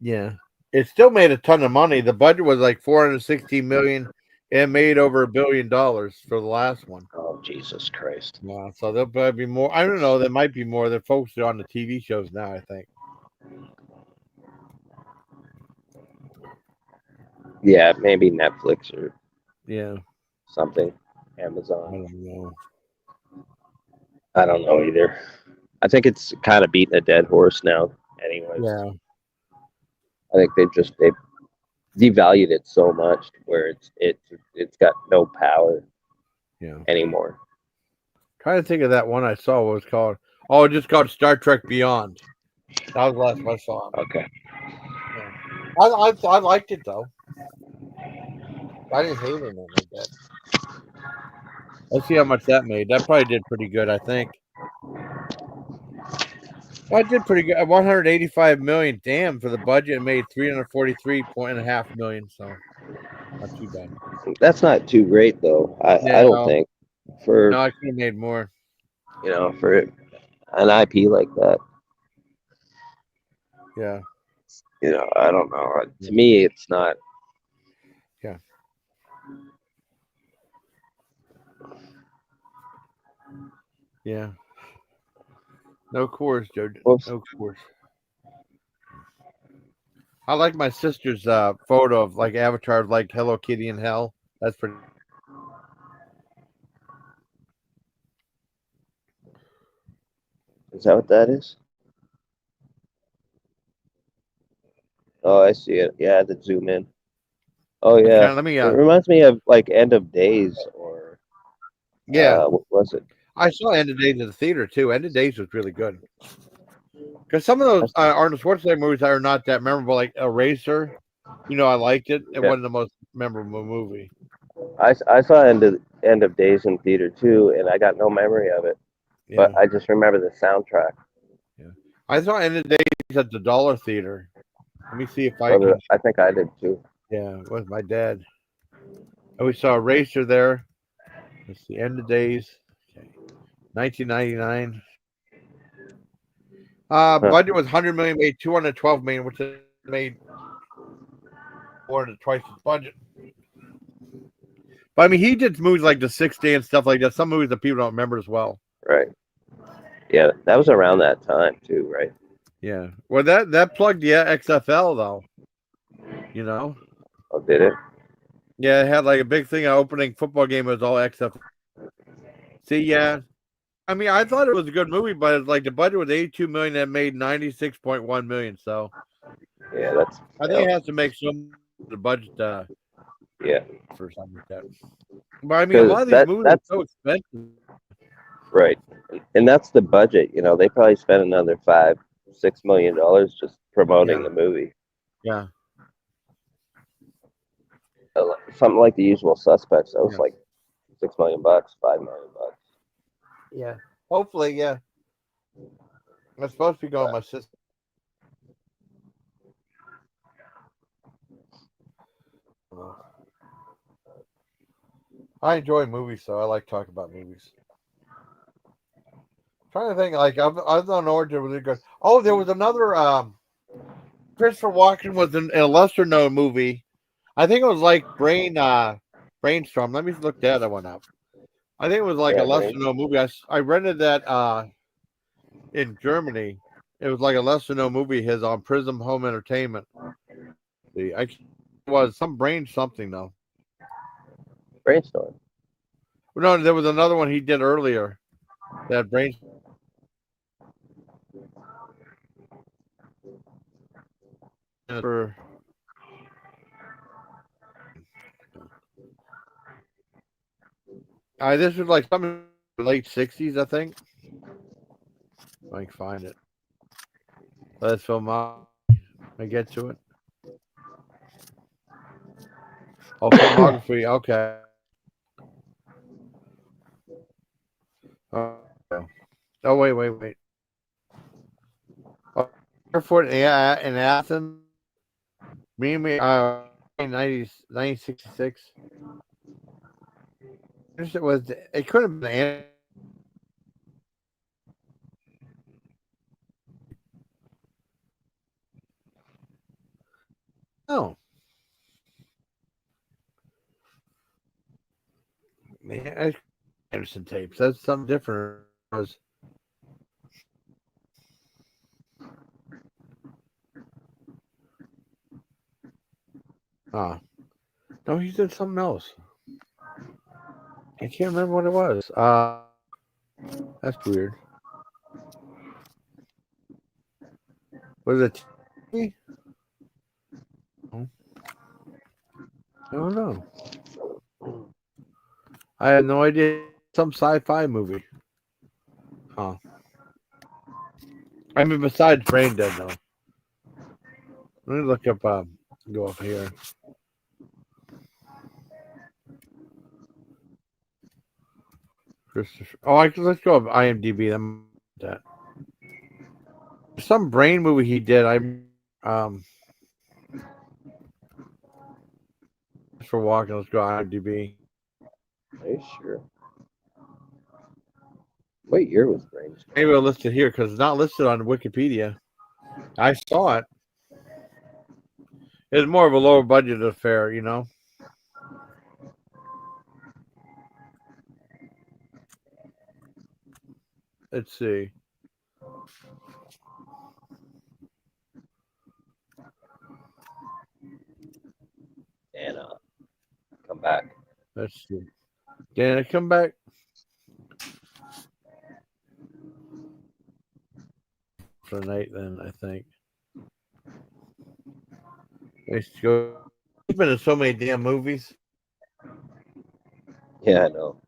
yeah. It still made a ton of money. The budget was like 416 million and made over $1 billion for the last one. oh Jesus Christ. Yeah, so there'll probably be more. I don't know. There might be more. They're focused on the TV shows now, I think. Yeah, maybe Netflix or Yeah. something. I Amazon. don't know. I don't know either. I think it's kind of beating a dead horse now. Anyways, Yeah. I think they've devalued it so much where it's got no power Yeah. anymore. Trying to think of that one I saw. What it was called? Oh, it just called Star Trek Beyond. That was the last one I saw. Okay. Yeah. I liked it though. I didn't hate it like that. Let's see how much that made. That probably did pretty good, I think. That did pretty good. 185 million. Damn, for the budget, it made 343.5 million. So not too bad. That's not too great though. I Yeah, don't no. think for No, I could have made more. for an IP like that. Yeah. I don't know. To me, it's not. Yeah. Yeah. No course, Joe. Whoops. No course. I like my sister's photo of like Avatar, like Hello Kitty in hell. That's pretty. Is that what that is? Oh, I see it. Yeah, I had to zoom in. Oh yeah, Let me. it reminds me of like End of Days or Yeah. what was it? I saw End of Days in the theater too. End of Days was really good. Because some of those Arnold Schwarzenegger movies are not that memorable, like Eraser. I liked it. It wasn't the most memorable movie. I saw End of Days in theater too, and I got no memory of it, Yeah. but I just remember the soundtrack. Yeah. I saw End of Days at the Dollar Theater. Let me see if I can. I think I did too. Yeah, it was my dad. And we saw Eraser there. It's the End of Days. Okay. 1999. Budget was 100 million, made 212 million, which made more than twice his budget. But I mean, he did movies like The Sixth Day and stuff like that. Some movies that people don't remember as well. Right. Yeah, that was around that time too, right? Yeah. Well, that plugged the XFL though. Oh, did it? Yeah, it had like a big thing. An opening football game was all XFL. See, yeah. I mean, I thought it was a good movie, but it's like the budget was 82 million and made 96.1 million. So yeah, that's. I think it has to make some the budget. Yeah. For something like that. But I mean, a lot of these movies are so expensive. Right, and that's the budget. They probably spent another $5-6 million just promoting the movie. Yeah. Something like The Usual Suspects. That was like $6 million, $5 million. Yeah. Hopefully, yeah. I'm supposed to be going with my sister. I enjoy movies, so I like talking about movies. Trying to think, like I don't know what really good. Oh, there was another. Christopher Walken was in a lesser known movie. I think it was like Brainstorm. Let me look that one up. I think it was like a lesser known movie. I rented that in Germany. It was like a lesser known movie. His on Prism Home Entertainment. It was some something though. Brainstorm. No, there was another one he did earlier. That Brainstorm. This was like some late 60s, I think. If I can find it. Let's film out. I get to it. Oh, filmography. Okay. Oh, wait. Airport in Athens. 1966. It was. It could have been. No. Man, Anderson tapes. That's something different. No, he did something else. I can't remember what it was. That's weird. Was it TV? I don't know. I had no idea. Some sci-fi movie. Huh. I mean, besides Brain Dead, though. Let me look up. Go up here. Christopher. Oh, let's go up IMDb. That. Some Brain movie he did. For walking. Let's go IMDb. Are you sure? What year was Brain? Maybe I'll list it here because it's not listed on Wikipedia. I saw it. It's more of a lower budget affair, you know. Let's see. Dana, come back. Let's see. Dana, come back. For tonight, then I think. Let's go. He's been in so many damn movies. Yeah, I know.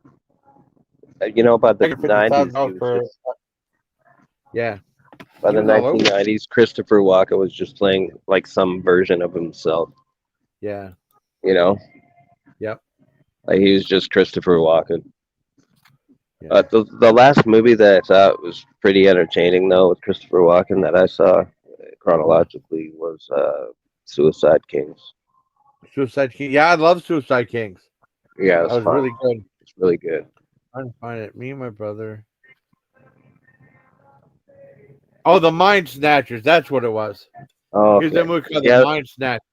You know, by the '90s, $50,000 for. Yeah. By the He was all over. 1990s, Christopher Walken was just playing like some version of himself. Yeah. You know. Yep. Like he was just Christopher Walken. Yeah. The last movie that I thought was pretty entertaining, though, with Christopher Walken that I saw chronologically was Suicide Kings. Suicide King. Yeah, I love Suicide Kings. Yeah, that was fun. really good. It's really good. I'm trying to find it. Me and my brother. Oh, the Mind Snatchers. That's what it was. Oh, okay. Here's that movie called Yeah. The Mind Snatchers.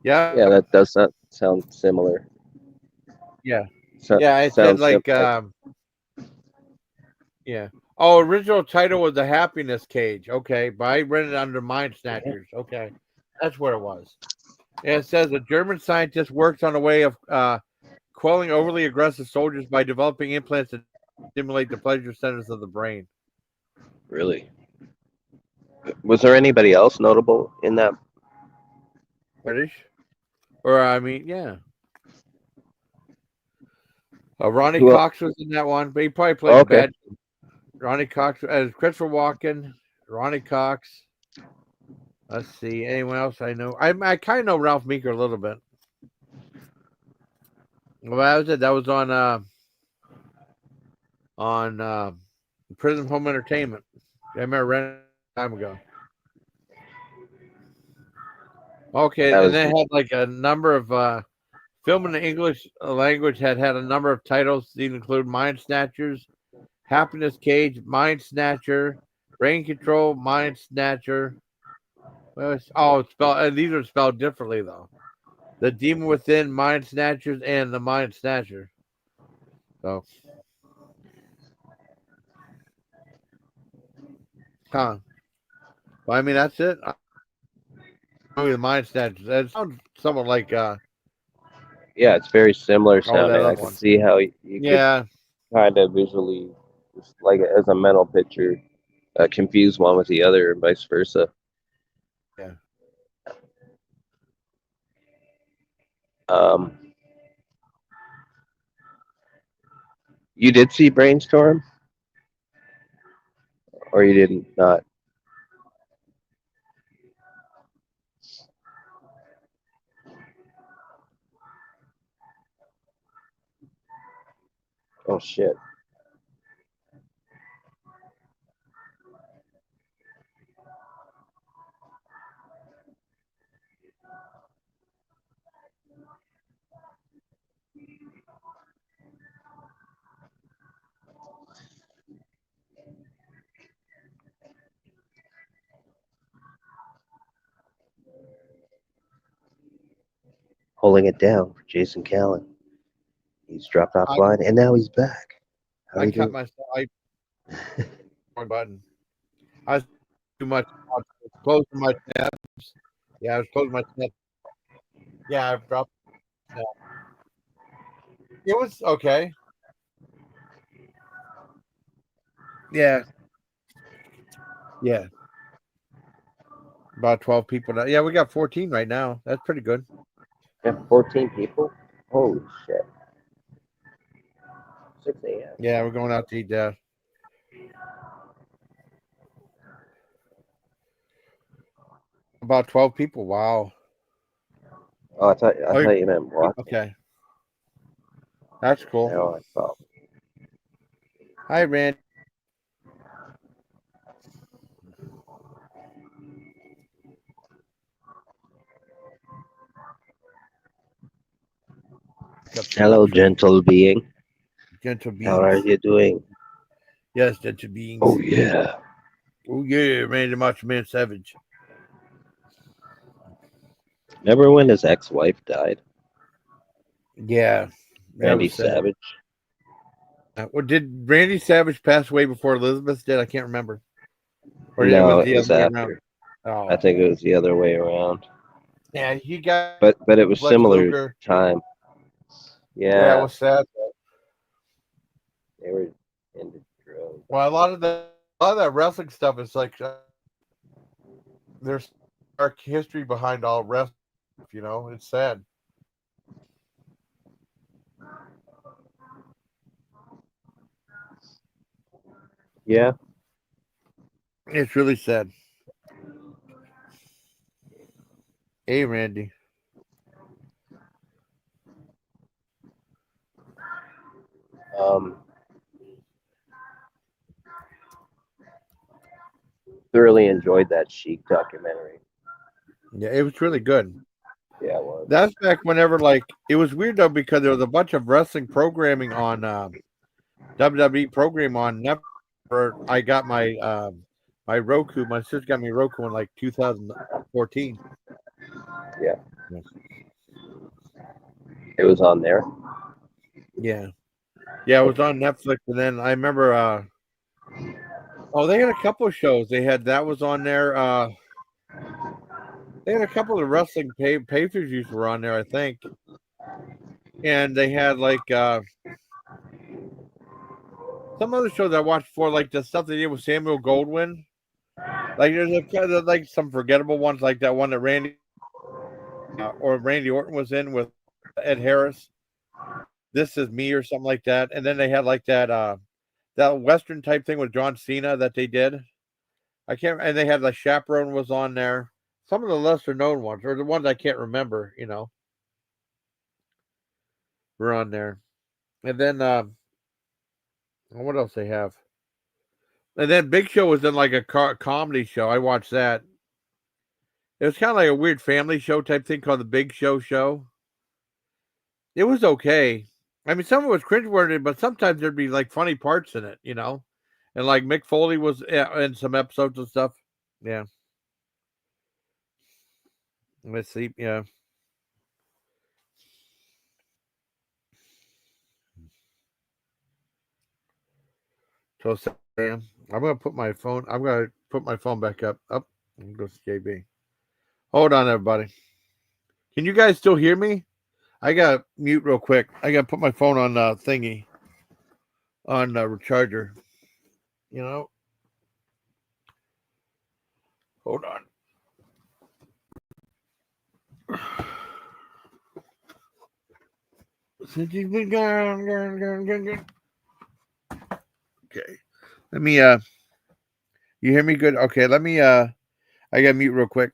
Yeah. Yeah, that does sound similar. Yeah. So, Yeah, it said like yeah. Oh, original title was The Happiness Cage. Okay, but I read it under Mind Snatchers. Okay. That's what it was. And it says a German scientist works on a way of quelling overly aggressive soldiers by developing implants that stimulate the pleasure centers of the brain. Really? Was there anybody else notable in that? British? Or, I mean, yeah. Ronnie Cox was in that one, but he probably played the bad. Ronnie Cox as Christopher Walken, Ronnie Cox. Let's see. Anyone else I know? I kind of know Ralph Meeker a little bit. Well, that was it. That was on Prison Home Entertainment. I remember renting a time ago. Okay, and they had like a number of film in the English language had a number of titles. These include Mind Snatchers, Happiness Cage, Mind Snatcher, Brain Control, Mind Snatcher. Well, it's spelled. These are spelled differently though. The Demon Within, Mind Snatchers, and the Mind Snatcher. So, well, I mean that's it. The Mind Snatchers. That sounds somewhat like. Yeah, it's very similar sounding. I can see how you could kind of visually, just like as a mental picture, confuse one with the other and vice versa. Yeah. You did see Brainstorm, or you didn't not? Oh shit. holding it down for Jason Callan. He's dropped offline, and now he's back. How I you cut doing? myself. My button. I was too much. I was closing my tabs. Yeah, I was closing my tabs. Yeah, I've dropped. Yeah. It was okay. Yeah. Yeah. About 12 people now. Yeah, we got 14 right now. That's pretty good. Yeah, 14 people. Holy shit! 6 a.m. Yeah, we're going out to eat that. About 12 people. Wow. Oh, I thought you meant what? Okay. That's cool. No, I thought. Hi, Randy. Hello, gentle being. Gentle beings. How are you doing? Yes, gentle beings. Oh yeah. Oh yeah, Randy Macho Man Savage. Remember when his ex-wife died? Yeah. Randy Savage. Well, did Randy Savage pass away before Elizabeth did? I can't remember. Or No, was it was the other way after. around? Oh. I think it was the other way around. Yeah, he got But it was Lex similar Luger. time. Yeah, it Yeah, was sad. they were into drugs. Well, a lot of that wrestling stuff is like there's dark history behind all wrestling. You know, it's sad. Yeah. It's really sad. Hey, Randy. Thoroughly enjoyed that Chic documentary. Yeah, it was really good. Yeah, it was. That's back whenever, like, it was weird though because there was a bunch of wrestling programming on WWE program on Netflix. I got my Roku. My sister got me Roku in like 2014. Yeah. It was on there. Yeah, it was on Netflix, and then I remember. Oh, they had a couple of shows. They had that was on there. They had a couple of wrestling pay-per-views were on there, I think, and they had like some other shows I watched before, like the stuff they did with Samuel Goldwyn. Like there's like some forgettable ones, like that one that Randy Orton was in with Ed Harris. This Is Me or something like that. And then they had like that Western type thing with John Cena that they did. I can't. And they had the Chaperone was on there. Some of the lesser known ones, or the ones I can't remember, were on there. And then what else they have? And then Big Show was in like a comedy show. I watched that. It was kind of like a weird family show type thing called the Big Show Show. It was okay. I mean, some of it was cringeworthy, but sometimes there'd be like funny parts in it, And like Mick Foley was in some episodes and stuff. Yeah. Let's see. Yeah. So Sam, I'm gonna put my phone. I'm gonna put my phone back up. Up. Goes JB. Hold on, everybody. Can you guys still hear me? I got mute real quick. I got to put my phone on thingy on recharger. Hold on. Okay. Let me you hear me good? Okay, let me I got mute real quick.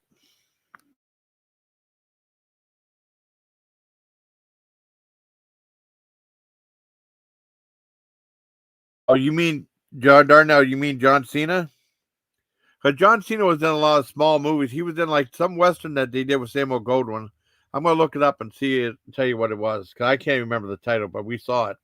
Oh, you mean John Darnell? You mean John Cena? Because John Cena was in a lot of small movies. He was in like some Western that they did with Samuel Goldwyn. I'm gonna look it up and see it, tell you what it was. Because I can't remember the title, but we saw it.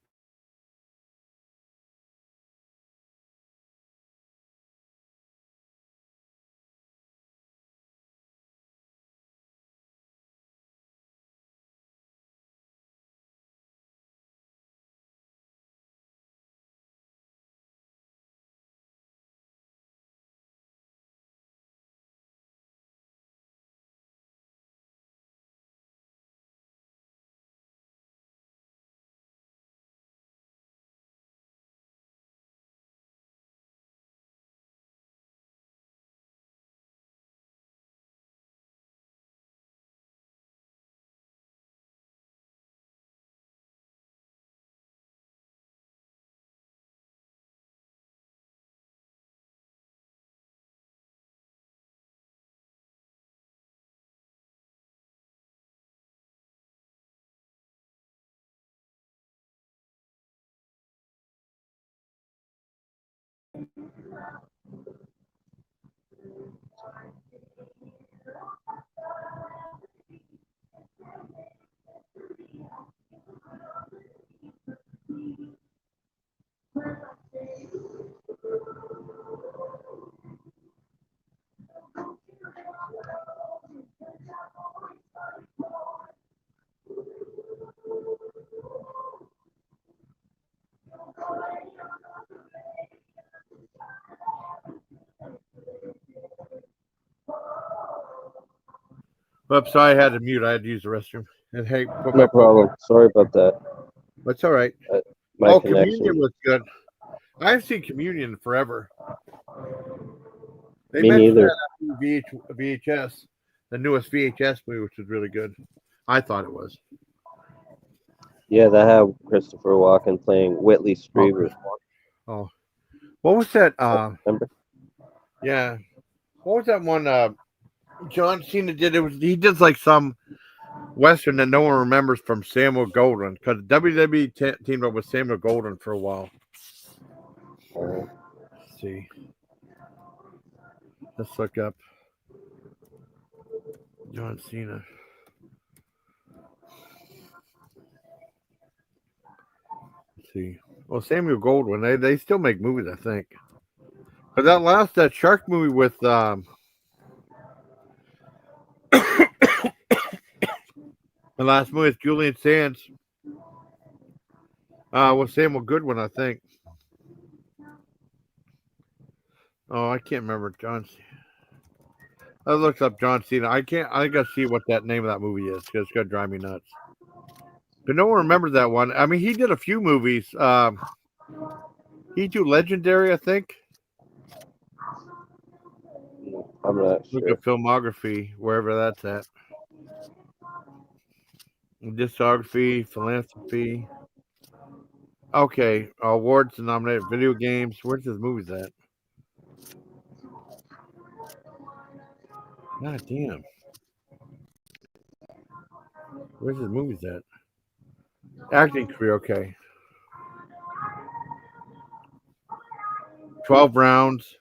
Oops, so I had to mute. I had to use the restroom. And hey, put No problem. Sorry about that. That's all right. My Communion connection. was good. I haven't seen Communion forever. They Me mentioned neither. that on VHS, the newest VHS movie, which was really good. I thought it was. Yeah, that had Christopher Walken playing Whitley Strieber. Oh, what was that? Remember? Yeah, what was that one? John Cena did. He did like some Western that no one remembers from Samuel Goldwyn, because WWE teamed up with Samuel Goldwyn for a while. Let's see. Let's look up John Cena. Let's see. Well, Samuel Goldwyn, they still make movies, I think. But that shark movie with the last movie with Julian Sands with Samuel Goodwin, I think. Oh, I can't remember John. I looked up John Cena. I gotta see what that name of that movie is, because it's gonna drive me nuts. But no one remembers that one. I mean, he did a few movies. He did Legendary, I think. I'm not Look sure. at filmography, wherever that's at. Discography, philanthropy. Okay, awards nominated, video games. Where's his movies at? God damn. Where's his movies at? Acting career, okay. 12 rounds.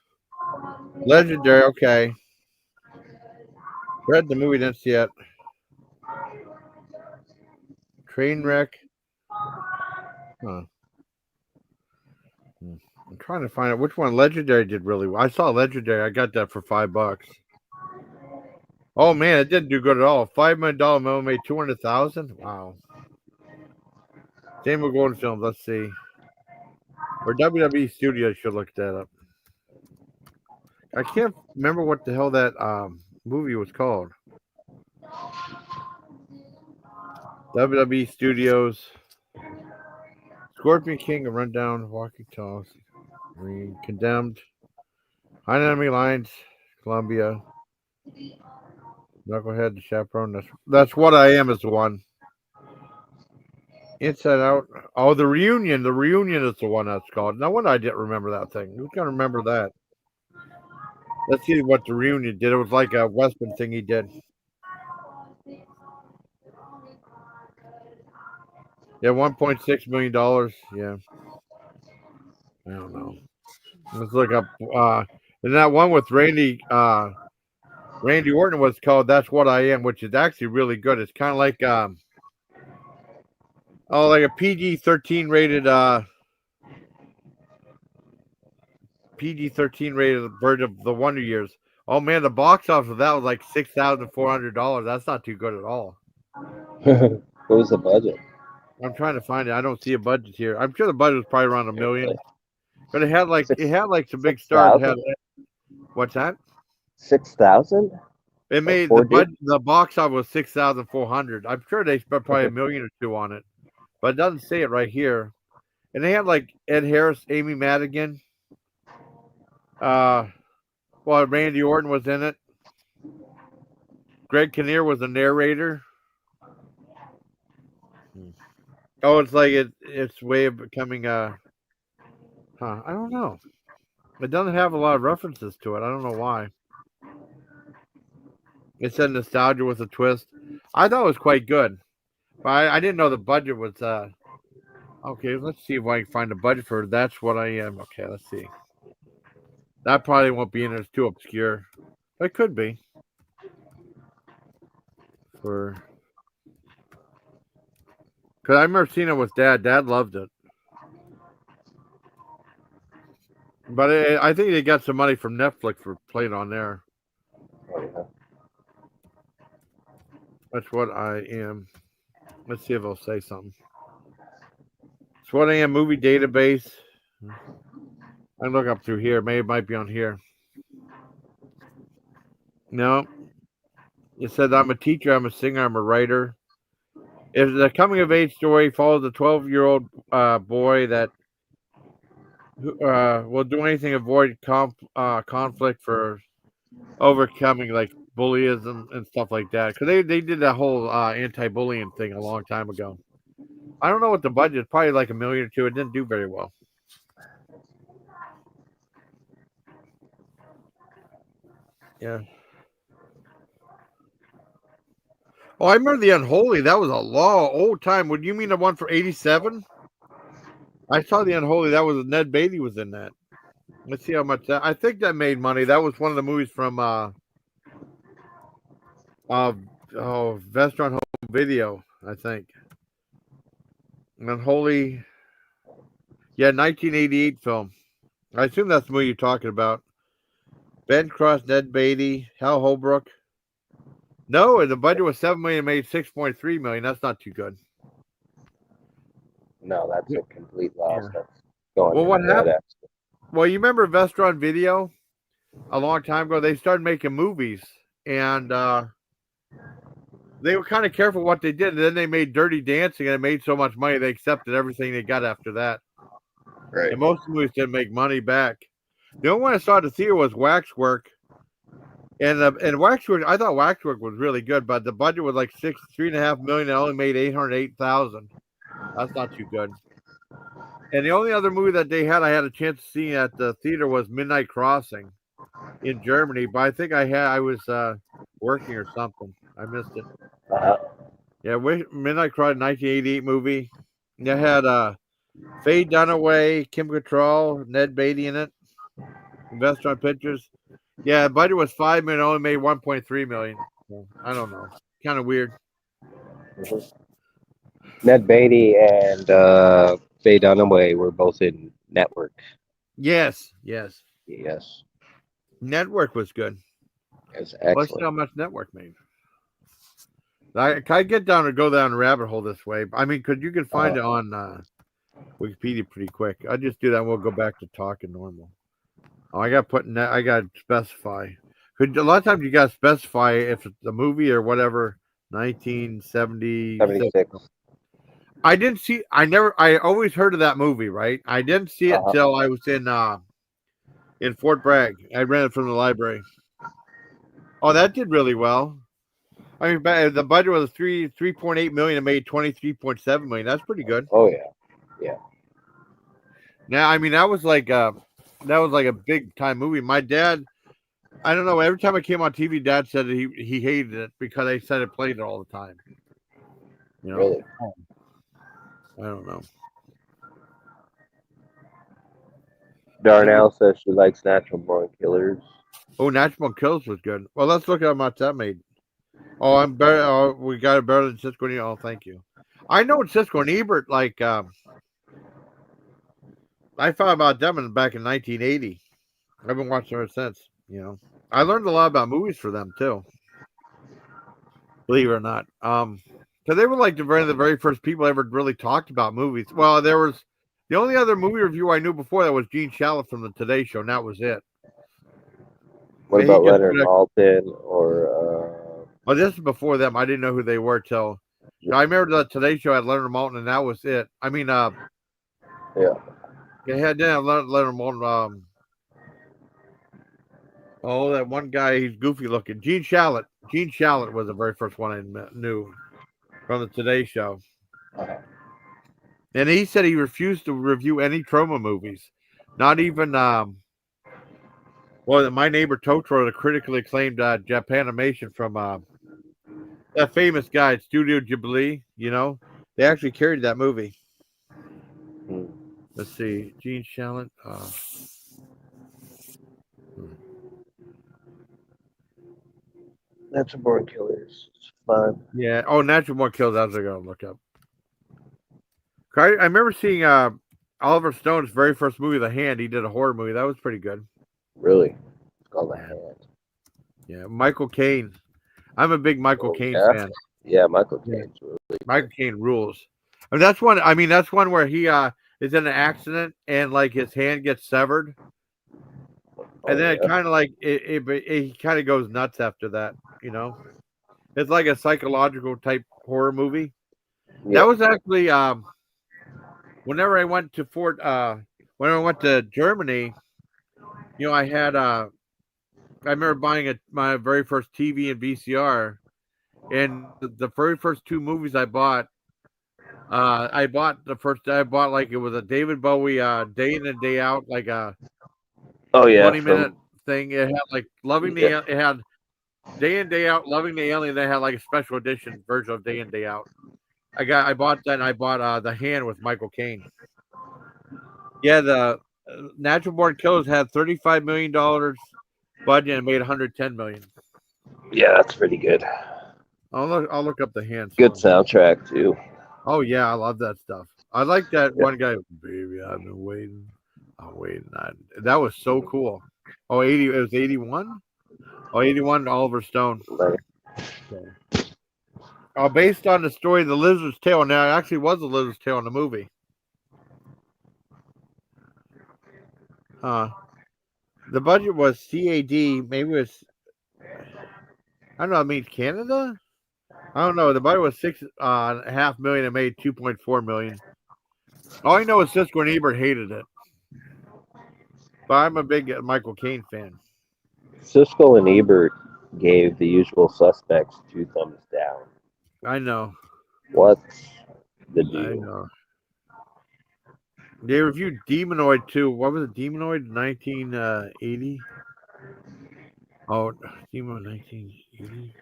Legendary, okay. Read the movie, didn't see it. Trainwreck. Huh. I'm trying to find out which one. Legendary did really well. I saw Legendary. I got that for $5. Oh man, it didn't do good at all. $5 million movie made 200,000. Wow. Samuel Goldwyn Films. Let's see. Or WWE Studios should look that up. I can't remember what the hell that movie was called. WWE Studios. Scorpion King, A Rundown, Walking Tall, Green, Condemned, High Enemy Lines, Columbia, Knucklehead, The Chaperone. That's What I Am is the one. Inside Out. Oh, The Reunion. The Reunion is the one that's called. No wonder I didn't remember that thing. Who's gonna remember that? Let's see what The Reunion did. It was like a Western thing he did. Yeah, $1.6 million. Yeah. I don't know. Let's look up. And that one with Randy Orton was called "That's What I Am," which is actually really good. It's kind of like like a PG-13 rated version of the Wonder Years. Oh man, the box office of that was like $6,400. That's not too good at all. What was the budget? I'm trying to find it. I don't see a budget here. I'm sure the budget was probably around $1 million. But it had like some big stars. What's that? 6,000? It made the box office was 6,400. I'm sure they spent probably $1 million or $2 million on it, but it doesn't say it right here. And they had like Ed Harris, Amy Madigan. Randy Orton was in it. Greg Kinnear was the narrator. Oh, it's like its way of becoming I don't know. It doesn't have a lot of references to it. I don't know why. It said nostalgia with a twist. I thought it was quite good, but I didn't know the budget was. Okay, let's see if I can find a budget for That's What I Am. Okay, let's see. That probably won't be in it. It's too obscure. It could be. Because I remember seeing it with Dad. Dad loved it. But I think they got some money from Netflix for playing on there. Oh, yeah. That's what I am. Let's see if I'll say something. It's what I am movie database. I look up through here. Maybe it might be on here. No. It said I'm a teacher, I'm a singer, I'm a writer. If the coming of age story follows a 12-year-old boy that will do anything to avoid conflict for overcoming like bullyism and stuff like that. Because they did that whole anti-bullying thing a long time ago. I don't know what the budget is, probably like $1 million or $2 million. It didn't do very well. Yeah. Oh, I remember The Unholy. That was a long old time. Would you mean the one for 87? I saw The Unholy. That was Ned Beatty was in that. Let's see how much that. I think that made money. That was one of the movies from Vestron Home Video, I think. Unholy. Yeah, 1988 film. I assume that's the movie you're talking about. Ben Cross, Ned Beatty, Hal Holbrook. No, the budget was $7 million, made $6.3 million. That's not too good. No, that's a complete loss. Yeah. That's going. Well, what into that happened? extra. Well, you remember Vestron Video? A long time ago, they started making movies, and they were kind of careful what they did. And then they made Dirty Dancing, and it made so much money they accepted everything they got after that. Right. And most movies didn't make money back. The only one I saw at the theater was Waxwork, and Waxwork. I thought Waxwork was really good, but the budget was like $3.5 million. It only made $808,000. That's not too good. And the only other movie that they had, I had a chance to see at the theater was Midnight Crossing in Germany. But I think I was working or something. I missed it. Uh-huh. Yeah, Midnight Crossing, 1988 movie. They had Faye Dunaway, Kim Cattrall, Ned Beatty in it. Vestron Pictures. Yeah, the budget was $5 million, only made $1.3 million. I don't know. Kind of weird. Ned Beatty and Faye Dunaway were both in Network. Yes. Yes. Network was good. It's Let's see how excellent. much Network made. I get down or go down a rabbit hole this way. I mean, because you can find it on Wikipedia pretty quick. I just do that. And we'll go back to talking normal. Oh, I got to specify. A lot of times you got to specify if it's a movie or whatever. 1976. 76. I always heard of that movie, right? I didn't see it till I was in Fort Bragg. I rented it from the library. Oh, that did really well. I mean, the budget was $3.8 million and made $23.7 million. That's pretty good. Oh yeah. Now, I mean, that was like a big time movie. My dad, I don't know. Every time I came on TV, Dad said that he hated it because they said it played it all the time. You know? Really? I don't know. Darnell says she likes Natural Born Killers. Oh, Natural Born Killers was good. Well, let's look at how much that made. Oh, I'm better. Oh, we got it better than Siskel and Ebert. Oh, thank you. I know Siskel and Ebert. Like, I found about them back in 1980. I've been watching ever since. You know, I learned a lot about movies for them too. Believe it or not, because they were like the very first people ever really talked about movies. Well, there was the only other movie review I knew before that was Gene Shalit from the Today Show, and that was it. What about Leonard Maltin or? Oh, this is before them. I didn't know who they were till. I remember the Today Show had Leonard Maltin, and that was it. I mean, yeah. They had Leonard Maltin. Oh, that one guy, he's goofy looking. Gene Shalit. Gene Shalit was the very first one I knew from the Today Show. And he said he refused to review any Troma movies. Not even, My Neighbor Totoro, the critically acclaimed Japanimation from that famous guy at Studio Ghibli, you know. They actually carried that movie. Let's see. Gene Shalit. Natural Born Killers. It's fun. Yeah. Oh, Natural Born Killers. That's what I gotta look up. I remember seeing Oliver Stone's very first movie, The Hand. He did a horror movie. That was pretty good. Really? It's called The Hand. Yeah. Michael Caine. I'm a big Michael Caine fan. Yeah, Michael Caine's really Michael Caine rules. I mean, that's one. I mean, that's one where he is in an accident and like his hand gets severed, and then it kind of like he kind of goes nuts after that. You know, it's like a psychological type horror movie. Yeah. That was actually whenever I went to whenever I went to Germany, you know, I had I remember buying my very first TV and VCR, and the very first two movies I bought like it was a David Bowie day in and day out, like a 20-minute thing. It had like it had Day in Day Out, Loving the Alien. They had like a special edition version of Day in Day Out. I bought that, and I bought The Hand with Michael Caine. Yeah, the Natural Born Killers had $35 million budget and made $110 million. Yeah, that's pretty good. I'll look up The Hand. Good soundtrack too. Oh yeah, I love that stuff. I like that one guy. Baby, I've been waiting. I'm waiting. That was so cool. Oh, it was 81? Oh, 81, Oliver Stone. Right. Okay. Based on the story of The Lizard's Tail. Now, it actually was The Lizard's Tail in the movie. The budget was CAD. Maybe it was, I don't know, it means Canada? I don't know. The budget was $6.5 million and made $2.4 million. All I know is Siskel and Ebert hated it. But I'm a big Michael Caine fan. Siskel and Ebert gave The Usual Suspects 2 thumbs down. I know. What's the deal? I know. They reviewed Demonoid too. What was it? Demonoid 1980? Oh, Demonoid 1980?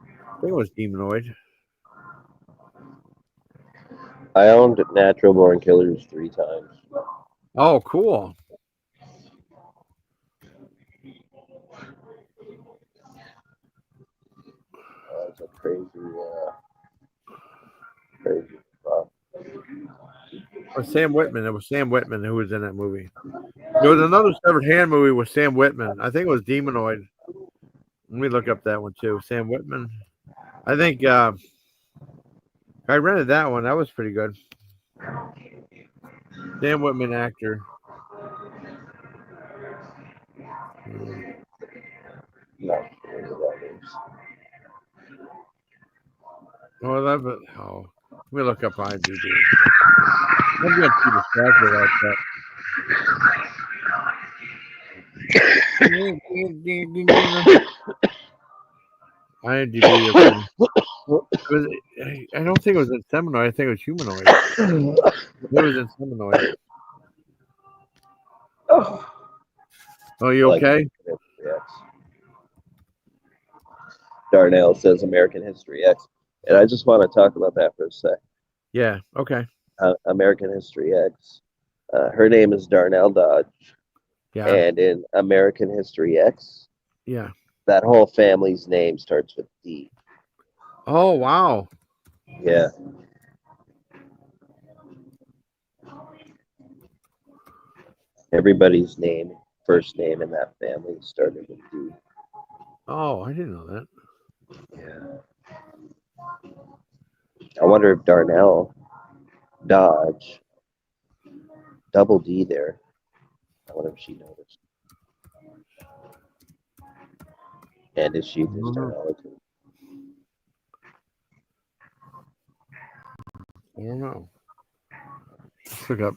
I think it was Demonoid. I owned Natural Born Killers 3 times. Oh, cool. It's a crazy spot. Or Sam Whitman. It was Sam Whitman who was in that movie. There was another Severed Hand movie with Sam Whitman. I think it was Demonoid. Let me look up that one too. Sam Whitman. I think I rented that one. That was pretty good. Sam Whitman actor. Not sure who that is. Oh, I love it. Oh, let me look up IMDb. I'm getting too distracted about that. IMDb. I don't think it was in Seminoid. I think it was Humanoid. It was in Seminoid. Oh, you okay? Yes. Darnell says American History X. And I just want to talk about that for a sec. Yeah, okay. American History X. Her name is Darnell Dodge. Yeah. And in American History X, Yeah. that whole family's name starts with D. Oh, wow. Yeah. Everybody's name, first name in that family started with D. Oh, I didn't know that. Yeah. I wonder if Darnell Dodge, double D there. I wonder if she noticed. And is she this Darnell too? I don't know. Let's look up.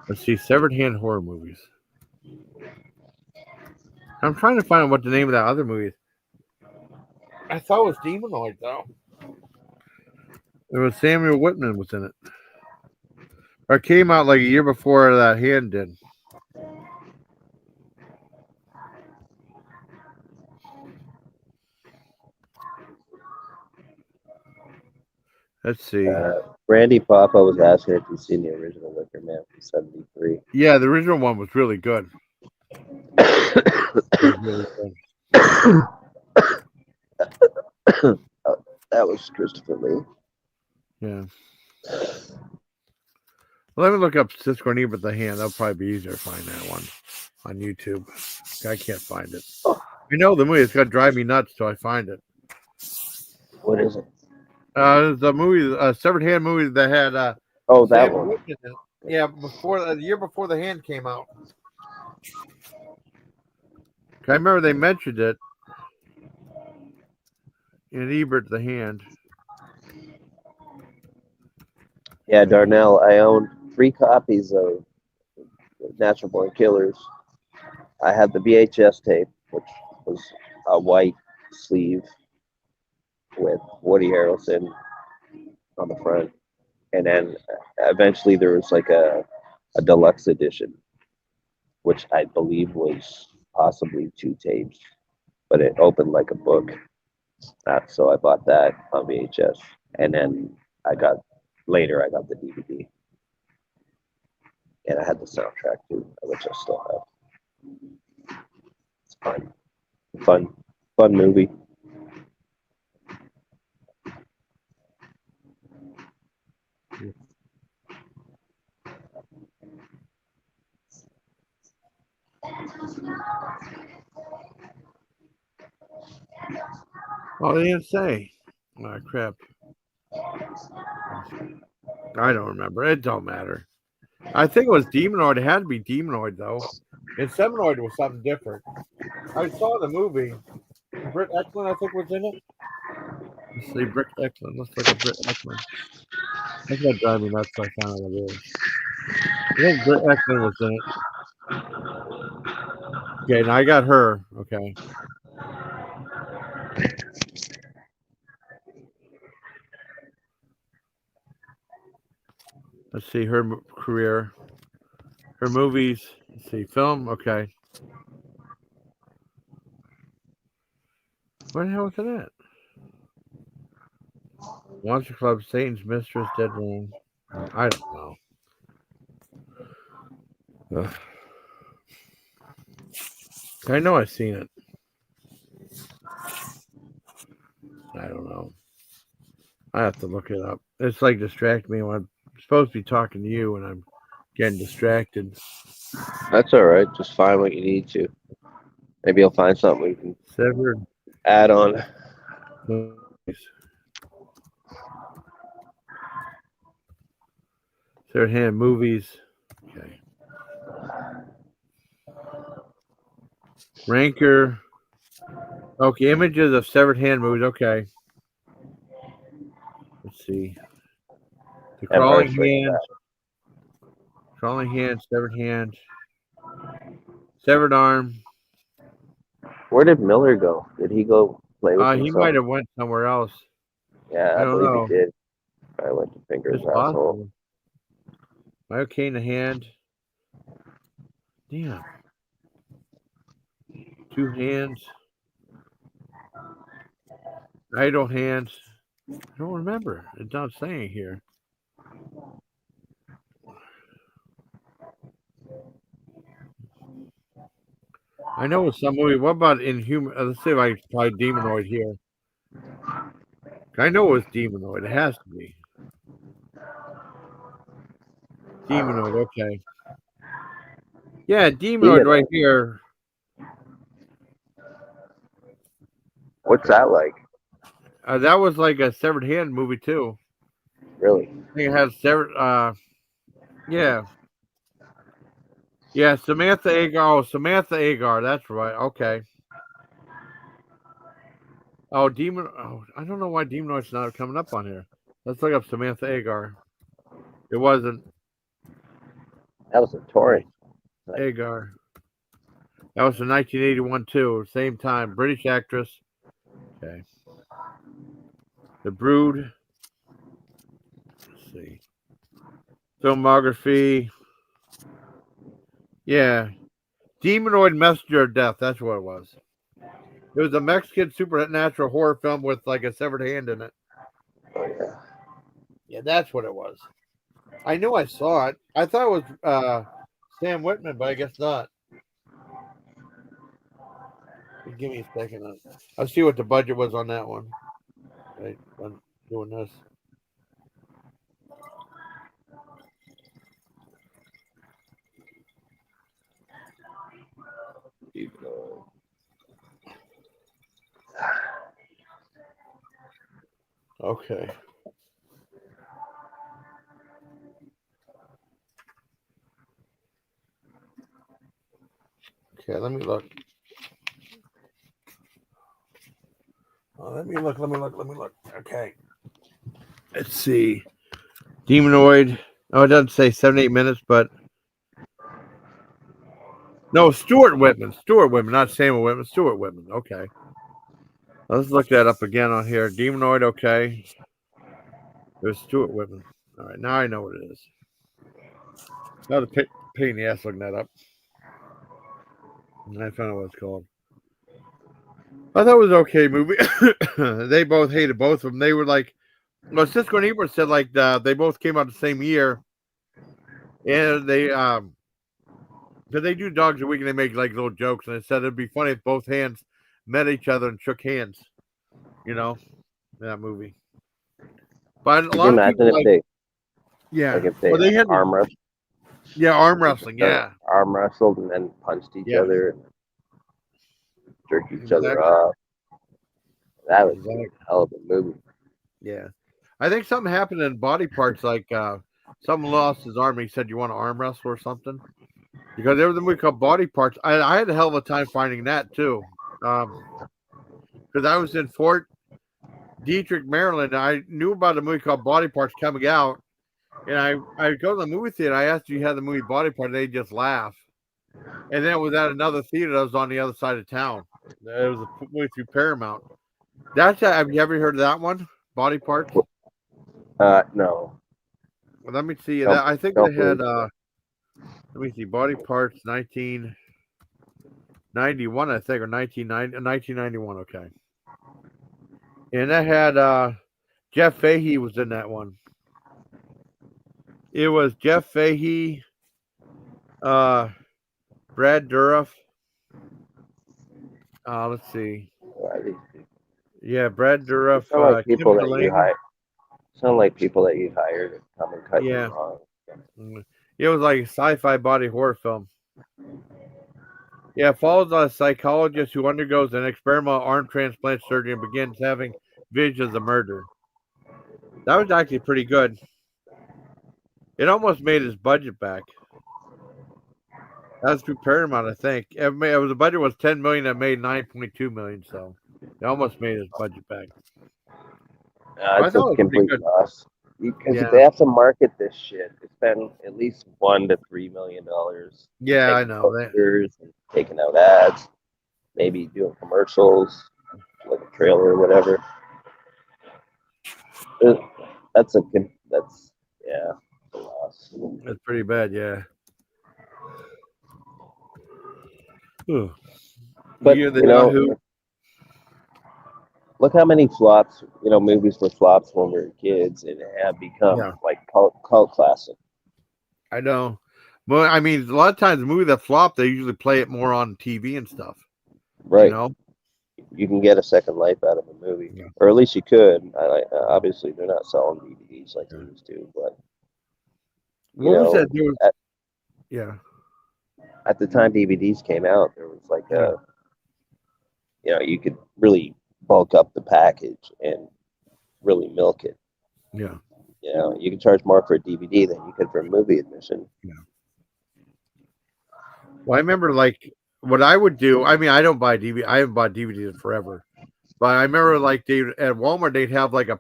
Let's see. Severed Hand horror movies. I'm trying to find out what the name of that other movie is. I thought it was Demonoid, though. It was Samuel Whitman was in it. Or it came out like a year before that Hand did. Let's see. Brandy Papa was asking if you've seen the original Wicker Man from '73. Yeah, the original one was really good. It was really good. course, Christopher Lee. Yeah. Well, let me look up Siskel and Ebert the Hand. That'll probably be easier to find that one on YouTube. I can't find it. You know the movie. It's gonna drive me nuts till I find it. What is it? The movie, Severed Hand movie that had. Oh, that Sam one. Whitman in it. Yeah, before the year before The Hand came out. I remember they mentioned it in Ebert the Hand. Yeah, Darnell. I own 3 copies of Natural Born Killers. I had the VHS tape, which was a white sleeve with Woody Harrelson on the front, and then eventually there was like a deluxe edition, which I believe was possibly 2 tapes, but it opened like a book. So I bought that on VHS, and then I got the DVD, and I had the soundtrack too, which I still have. It's fun movie. Oh, they didn't say. Oh, crap. I don't remember. It don't matter. I think it was Demonoid. It had to be Demonoid, though. And Seminoid was something different. I saw the movie. Britt Eklund, I think, was in it. Let's see, Britt Eklund. Let's look at Britt Eklund. That's gonna drive me nuts if I find out what it is. I think Britt Eklund was in it. Okay, now I got her. Okay. Let's see her career, her movies. Let's see, film. Okay. What the hell was it at? Monster Club, Satan's Mistress, Dead Room. I don't know. Ugh. I know I've seen it. I don't know. I have to look it up. It's like distract me when I'm supposed to be talking to you and I'm getting distracted. That's all right. Just find what you need to. Maybe you'll find something you can Severed add on. Severed Hand movies. Okay. Ranker. Okay, images of Severed Hand movies. Okay. Let's see. The Crawling Hand. Crawling Hand, Severed Hand. Severed Arm. Where did Miller go? Did he go play with himself? He might have went somewhere else. Yeah, I don't believe know. he did. I went to Fingers It's asshole. possible. Michael Caine, the Hand. Damn. 2 hands. Idle hands. I don't remember. It's not saying here. I know it's some movie. What about Inhuman? Let's see if I can find Demonoid here. I know it was Demonoid. It has to be. Demonoid, okay. Yeah, Demonoid right here. What's that like? That was like a Severed Hand movie too. Really? I think it has severed. Yeah. Yeah, Samantha Agar. Oh, Samantha Agar. That's right. Okay. Oh, Demon. Oh, I don't know why Demonoid's not coming up on here. Let's look up Samantha Agar. It wasn't. That was a torrent. Agar. That was in 1981 too. Same time. British actress. Okay. The Brood. Let's see. Filmography. Yeah. Demonoid Messenger of Death. That's what it was. It was a Mexican supernatural horror film with like a severed hand in it. Oh, yeah. Yeah, that's what it was. I knew I saw it. I thought it was Sam Whitman, but I guess not. Give me a second. I'll see what the budget was on that one. Right. doing this. Okay. Okay, let me look. Let me look. Okay. Let's see. Demonoid. Oh, it doesn't say 78 minutes, but no, Stuart Whitman. Stuart Whitman, not Samuel Whitman. Stuart Whitman. Okay. Let's look that up again on here. Demonoid, okay. It was Stuart Whitman. All right, now I know what it is. Now the pain in the ass looking that up. And I found out what it's called. I thought it was an okay movie. They both hated both of them. They were like, well, Siskel and Ebert said like they both came out the same year, and they because they do Dogs a Week and they make like little jokes, and they said it'd be funny if both hands met each other and shook hands, you know, in that movie. But a lot of people like, if they they had arm wrestled. Yeah, arm wrestling. Yeah, arm wrestled and then punched each other and jerked each other Exactly. off. That was Exactly. a hell of a movie. Yeah, I think something happened in Body Parts. Like someone lost his arm. And he said, "You want to arm wrestle or something?" Because there was a movie called Body Parts. I had a hell of a time finding that too. Because I was in Fort Detrick, Maryland. I knew about a movie called Body Parts coming out, and I go to the movie theater. I asked, "Do you have the movie Body Parts?" They just laugh. And then it was at another theater that was on the other side of town. It was a movie through Paramount. Have you ever heard of that one? Body Parts? No. Well, let me see. Nope. I think Nope. they had let me see, Body Parts 1991, I think, or 1991, okay. And that had Jeff Fahey was in that one. It was Jeff Fahey, Brad Dourif. Let's see. Yeah, Brad Dourif, Sound like Kim people that you Delaney. hired. Sound like people that you hired to come and cut Yeah. you wrong. It was like a sci-fi body horror film. Yeah, it follows a psychologist who undergoes an experimental arm transplant surgery and begins having visions of murder. That was actually pretty good. It almost made his budget back. That was through Paramount, I think. The budget was $10 million. It made $9.2 million, so it almost made his budget back. I It's thought it a was pretty complete good. loss. Because Yeah. they have to market this shit. They spend at least $1 to $3 million. Yeah, I making know that. posters and taking out ads, maybe doing commercials, like a trailer or whatever. That's a loss. That's pretty bad, yeah. Ugh. But Yeah, look how many flops, movies were flops when we were kids and have become like cult classic. I know. Well, I mean, a lot of times the movie that flop, they usually play it more on TV and stuff. Right. You know? You can get a second life out of a movie, or at least you could. Obviously, they're not selling DVDs like they used to, but What was that? Yeah. At the time DVDs came out, there was like you could really bulk up the package and really milk it. Yeah. You can charge more for a DVD than you could for a movie admission. Yeah. Well, I remember like what I would do. I mean, I don't buy DVD. I haven't bought DVDs in forever. But I remember like at Walmart, they'd have like a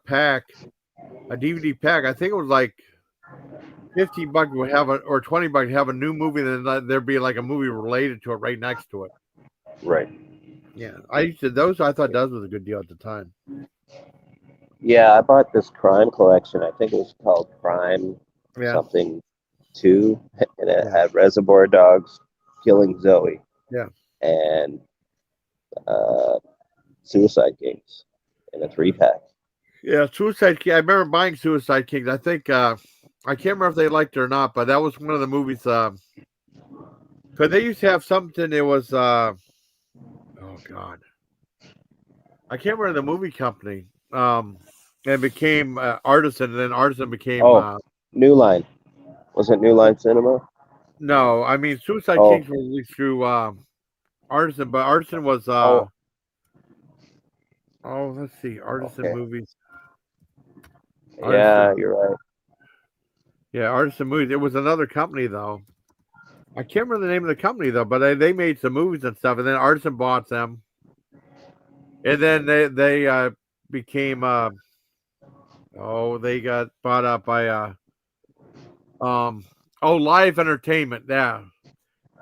DVD pack. I think it was like $15 would have or $20 have a new movie, and then there'd be like a movie related to it right next to it. Right. Yeah. I thought those was a good deal at the time. Yeah, I bought this crime collection. I think it was called Crime something 2, and it had Reservoir Dogs, Killing Zoe. Yeah. And Suicide Kings in a 3-pack. Yeah, Suicide King. I remember buying Suicide Kings. I think I can't remember if they liked it or not, but that was one of the movies. Because they used to have something. It was oh god, I can't remember the movie company. and became Artisan, and then Artisan became Oh. New Line. Was it New Line Cinema? no. I mean, Suicide Oh. Kings was released through Artisan, but Artisan was Oh. let's see, Artisan Okay. Movies. Yeah, you're right. Yeah, Artisan Movies. It was another company though. I can't remember the name of the company though, but they made some movies and stuff, and then Artisan bought them, and then they became they got bought up by Live Entertainment. Yeah,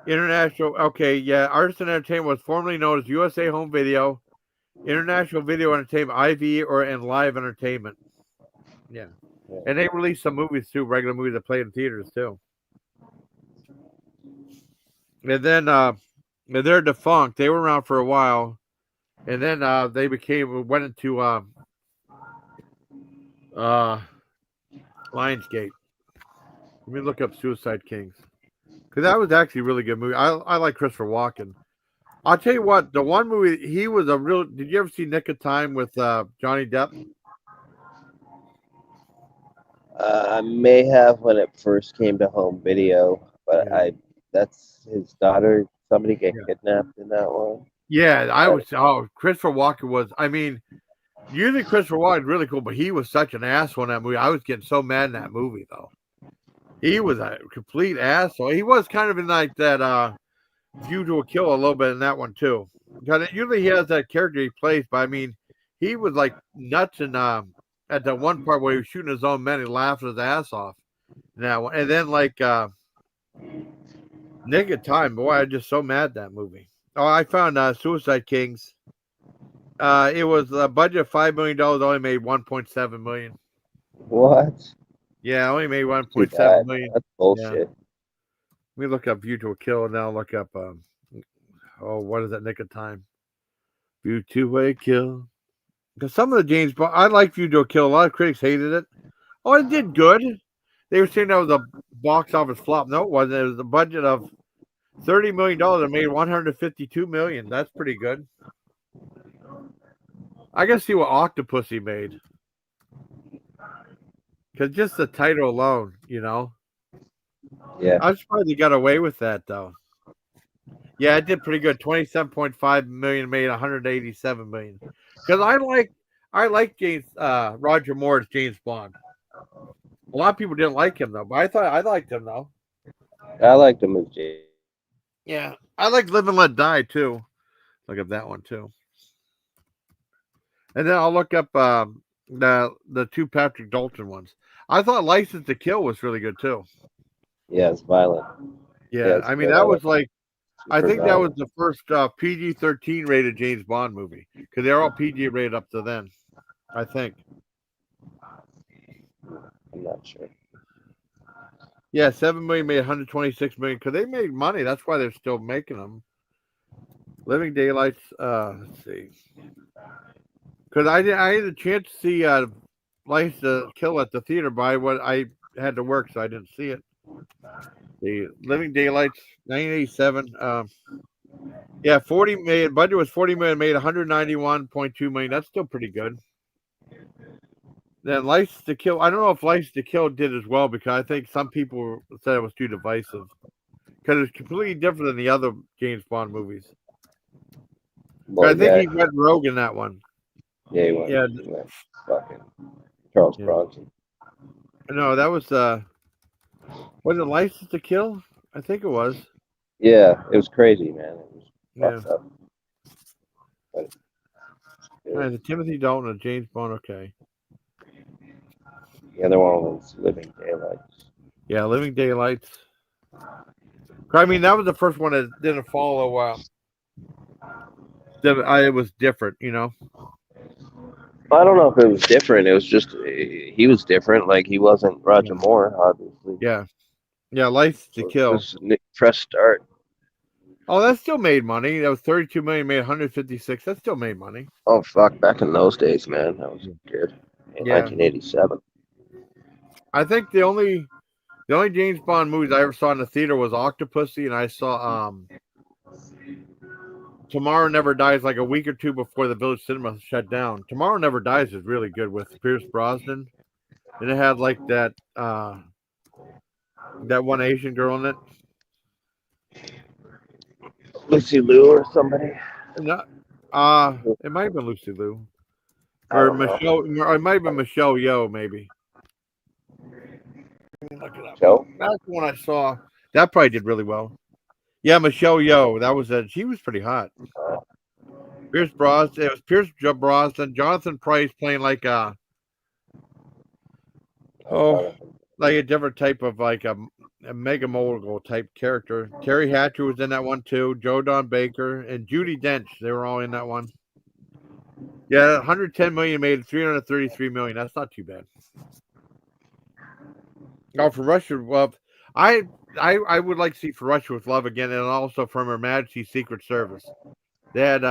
International. Okay, yeah, Artisan Entertainment was formerly known as USA Home Video, International Video Entertainment, IV, and Live Entertainment. Yeah, and they released some movies too, regular movies that played in theaters too. And then they're defunct. They were around for a while, and then they went into Lionsgate. Let me look up Suicide Kings, because that was actually a really good movie. I like Christopher Walken. I'll tell you what, the one movie he was a real. Did you ever see Nick of Time with Johnny Depp? I may have when it first came to home video, but Yeah. that's his daughter. Somebody get kidnapped in that one. Yeah, Christopher Walken was. I mean, usually Christopher Walken is really cool, but he was such an asshole in that movie. I was getting so mad in that movie though. He was a complete asshole. He was kind of in like that View to a Kill a little bit in that one too. Because usually he has that character he plays, but I mean, he was like nuts in at that one part where he was shooting his own men, he laughed his ass off. In that one, and then like Nick of Time, boy, I'm just so mad at that movie. Oh, I found Suicide Kings. It was a budget of $5 million, only made $1.7 million. What? Yeah, only made $1.7 million. That's bullshit. Yeah. Let me look up View to a Kill, and then I'll look up what is that, Nick of Time? View to a Kill. Because some of the James Bond, I like View to a Kill. A lot of critics hated it. Oh, it did good. They were saying that was a box office flop. No, it wasn't. It was a budget of $30 million and made $152 million. That's pretty good. I gotta see what Octopussy made. Because just the title alone, Yeah. I'm surprised they got away with that though. Yeah, it did pretty good. 27.5 million made 187 million. Because I like James Roger Moore as James Bond. A lot of people didn't like him though, but I thought I liked him though. I liked him as Jay. Yeah, I like Live and Let Die too. Look up that one too. And then I'll look up the two Patrick Dalton ones. I thought License to Kill was really good too. Yeah, it's violent. Yeah, it's I mean good. that was like, I think that violent. was the first PG-13 rated James Bond movie, because they're all PG rated up to then, I think. I'm not sure. Yeah, 7 million made 126 million because they made money. That's why they're still making them. Living Daylights. Let's see. Because I had a chance to see License to Kill at the theater, but I had to work, so I didn't see it. The Living Daylights, 1987. Yeah, 40 million. Budget was 40 million, made 191.2 million. That's still pretty good. Then License to Kill. I don't know if License to Kill did as well, because I think some people said it was too divisive. Because it's completely different than the other James Bond movies. Well, I think he went rogue in that one. Yeah, he went fucking Charles Bronson. No, that was it License to Kill? I think it was. Yeah, it was crazy, man. It was fucked up. But, the Timothy Dalton and James Bond, okay. The other one was Living Daylights. Yeah, Living Daylights. I mean, that was the first one that didn't follow. It was different, I don't know if it was different. It was just he was different. Like he wasn't Roger Moore, obviously. Yeah, License to Kill. It was fresh start. Oh, that still made money. That was 32 million, made 156. That still made money. Oh fuck! Back in those days, man, that was good. In 1987. I think the only James Bond movies I ever saw in the theater was Octopussy, and I saw Tomorrow Never Dies like a week or two before the Village Cinema shut down. Tomorrow Never Dies is really good with Pierce Brosnan, and it had like that one Asian girl in it. Lucy Liu or somebody. No, it might have been Lucy Liu I or don't know. Michelle, or it might have been Michelle Yeoh, maybe. Let me look it up. Joe? That's the one I saw. That probably did really well. Yeah, Michelle Yeoh. That was it. She was pretty hot. Pierce Brosnan. It was Pierce Brosnan. Jonathan Pryce playing like a different type of like a mega mogul type character. Terry Hatcher was in that one too. Joe Don Baker and Judi Dench. They were all in that one. Yeah, 110 million made 333 million. That's not too bad. Oh, For Russia with Love. I would like to see For Russia with Love again, and also from Her Majesty's Secret Service. They had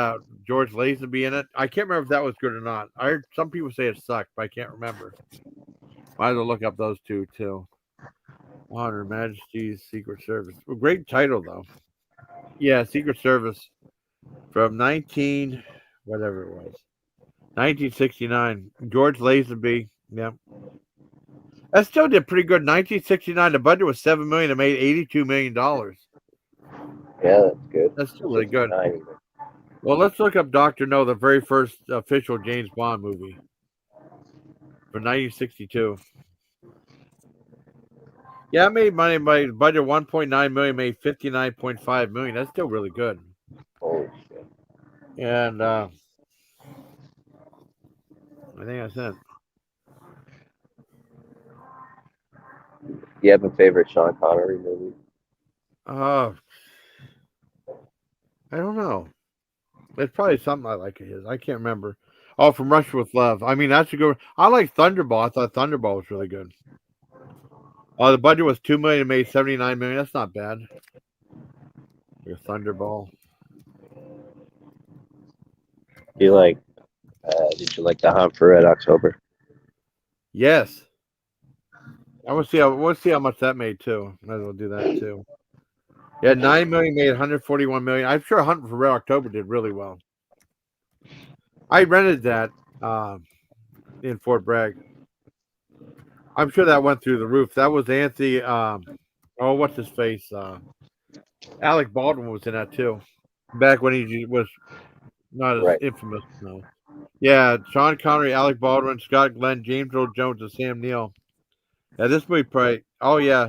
George Lazenby in it. I can't remember if that was good or not. I heard some people say it sucked, but I can't remember. Might as well look up those two too. On Her Majesty's Secret Service. Well, great title though. Yeah, Secret Service from 1969. George Lazenby. Yeah. That still did pretty good. 1969. The budget was $7 million. It made $82 million. Yeah, that's good. That's still really good. 69 even. Well, let's look up Dr. No, the very first official James Bond movie from 1962. Yeah, it made money by budget $1.9 million, made $59.5 million. That's still really good. Holy shit. And I think that's it. You have a favorite Sean Connery movie? I don't know. It's probably something I like of his. I can't remember. Oh, From Russia with Love. I mean, that's a good one. I like Thunderball. I thought Thunderball was really good. The budget was $2 million, made $79 million. That's not bad. Your Thunderball. Did you like The Hunt for Red October? Yes. I want to see how much that made too. Might as well do that too. Yeah, $9 million made $141 million. I'm sure Hunt for Red October did really well. I rented that in Fort Bragg. I'm sure that went through the roof. That was Anthony. What's his face? Alec Baldwin was in that too. Back when he was not as infamous. No. Yeah, Sean Connery, Alec Baldwin, Scott Glenn, James Earl Jones, and Sam Neill. Yeah, this movie probably. Oh yeah.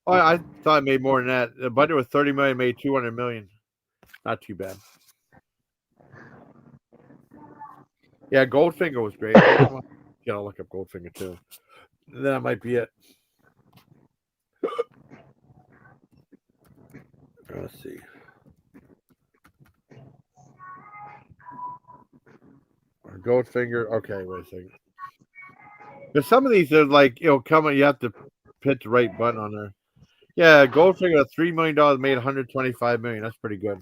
Oh, I thought it made more than that. The budget was $30 million, made $200 million. Not too bad. Yeah, Goldfinger was great. Gotta look up Goldfinger too. That might be it. Let's see. Goldfinger. Okay, wait a second. Because some of these are like, you have to hit the right button on there. Yeah, Goldfinger, $3 million made $125 million. That's pretty good.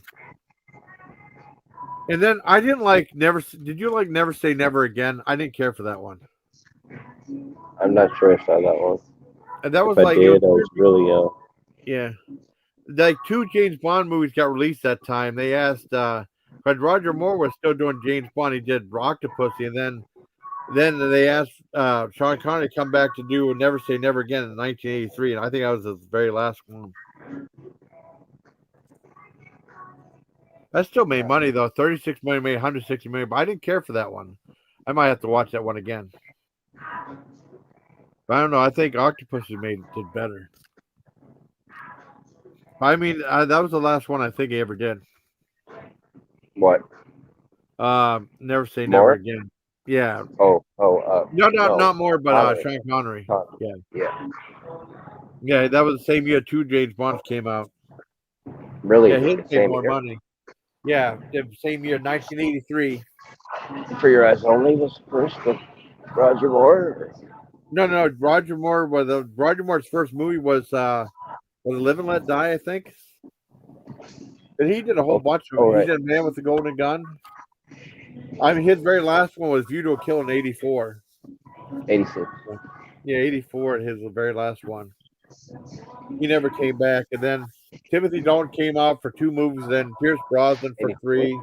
And then I didn't like Never. Did you like Never Say Never Again? I didn't care for that one. I'm not sure I saw that one. And that was if like I did, I was really young. Yeah, like 2 James Bond movies got released that time. They asked, but Roger Moore was still doing James Bond. He did Octopussy, and then they asked Sean Connery to come back to do Never Say Never Again in 1983, and I think that was his very last one. That still made money though. $36 million made $160 million, but I didn't care for that one. I might have to watch that one again. But I don't know. I think Octopussy did better. I mean, that was the last one I think he ever did. What? Never Say More? Never Again. Yeah. No, not more, but Connery. Sean Connery. Yeah. Yeah, that was the same year 2 James Bonds came out. Really? Yeah, his made same more year? money. Yeah, the same year, 1983. For Your Eyes Only was first with Roger Moore? No. Roger Moore's first movie was Live and Let Die, I think. And he did a whole bunch of them. right. He did Man with the Golden Gun. I mean, his very last one was View to a Kill in 84. 86. Yeah, 84, his very last one. He never came back. And then Timothy Dalton came out for 2 movies, then Pierce Brosnan for 3,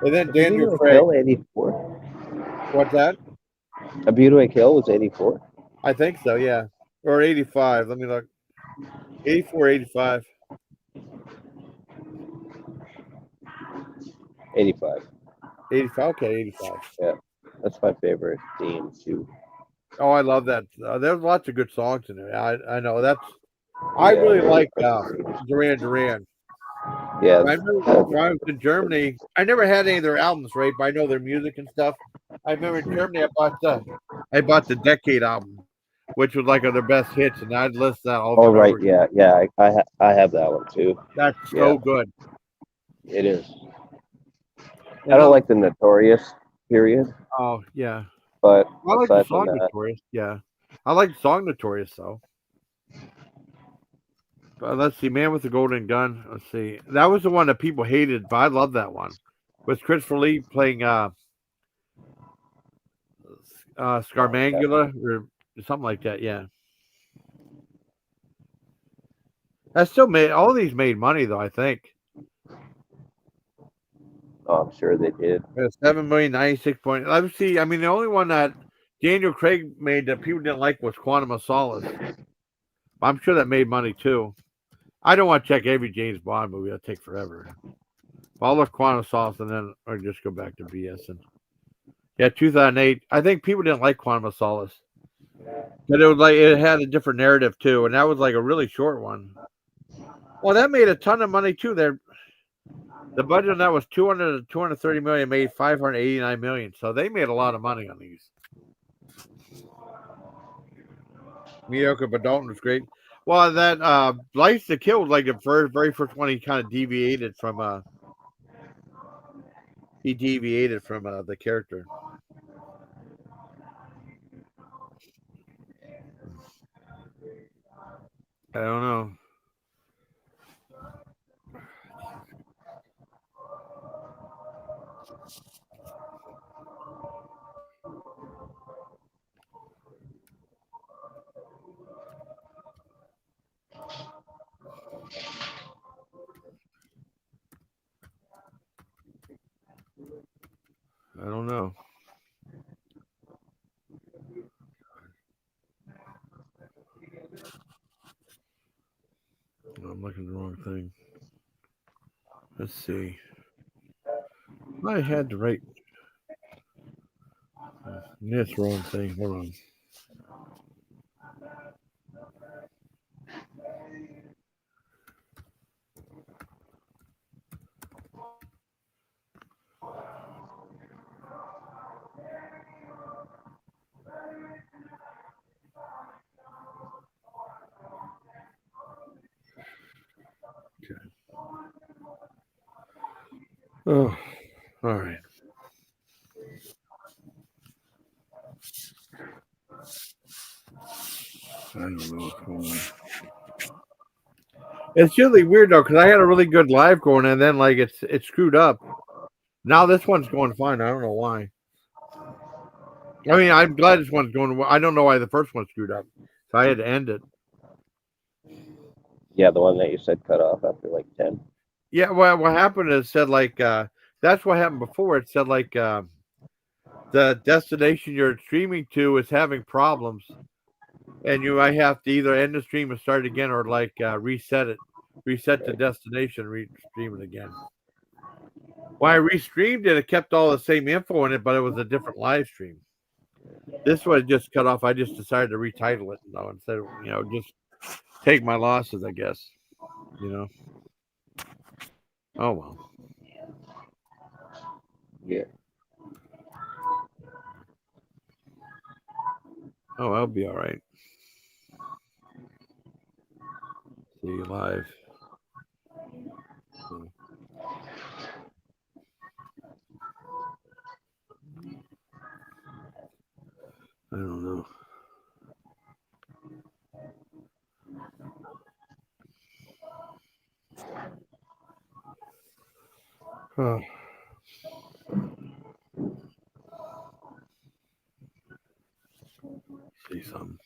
and then A Daniel Beauty Craig. Kill 84. What's that? A Beauty Kill was 84. I think so, yeah. Or 85. Let me look. 84, 85. 85. 85. Okay, 85. Yeah, that's my favorite theme too. Oh, I love that. There's lots of good songs in there. I know that's. I really like Duran Duran. Yeah, I remember when I was in Germany. I never had any of their albums, right? But I know their music and stuff. I remember in Germany, I bought the Decade album, which was like of their best hits, and I'd list that over oh and right, over again. yeah. I have that one too. That's so good. It is. And I don't like the Notorious period, Oh yeah, but I like the aside from song that, Notorious. Yeah, I like the song Notorious though. But let's see, Man with the Golden Gun. Let's see, that was the one that people hated, but I love that one. With Christopher Lee playing Scarmangula or something like that. Yeah, that still made all these made money though. I think oh, I'm sure they did. 7,096 point. Let's see. I mean, the only one that Daniel Craig made that people didn't like was Quantum of Solace. I'm sure that made money too. I don't want to check every James Bond movie. That'll take forever. I'll look Quantum of Solace and then or just go back to BS. And yeah, 2008. I think people didn't like Quantum of Solace. But it was like it had a different narrative too, and that was like a really short one. Well, that made a ton of money too. There, the budget on that was 230 million, made 589 million. So they made a lot of money on these. Mediocre, but Dalton was great. Well, that License to Kill was like the very first one. He kind of deviated from the character. I don't know. I don't know. I'm looking at the wrong thing. Let's see. I had the right. That's the wrong thing. Hold on. Okay. Oh, all right. I don't know what's going on. It's really weird though, because I had a really good live going, and then like it's screwed up. Now this one's going fine. I don't know why. I mean, I'm glad this one's going. I don't know why the first one screwed up, so I had to end it. Yeah, the one that you said cut off after like 10. Yeah, well, what happened is it said like that's what happened before. It said like the destination you're streaming to is having problems, and you might have to either end the stream and start again, or like reset the destination, restream it again. When I restreamed it, it kept all the same info in it, but it was a different live stream. This one just cut off. I just decided to retitle it, though, instead of just take my losses, I guess. Oh well. Yeah. Oh, I'll be all right. See you live. I don't know. Oh. See something.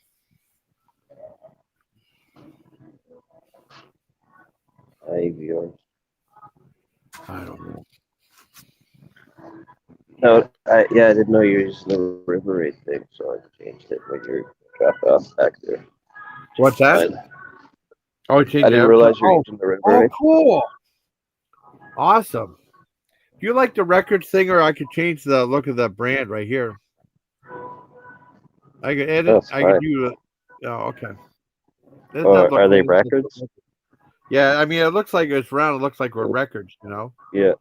iViewer. I don't know. No, I didn't know you were using the river rate thing, so I changed it when you dropped off back there. What's that? But Oh, I change didn't realize you were using the river rate. cool. Awesome. Do you like the record thing, or I could change the look of the brand right here? I could edit. That's I fine. could do it. Oh, okay. Doesn't Or that look are they cool? records? Yeah, I mean, it looks like it's round. It looks like we're records, you know? Yeah.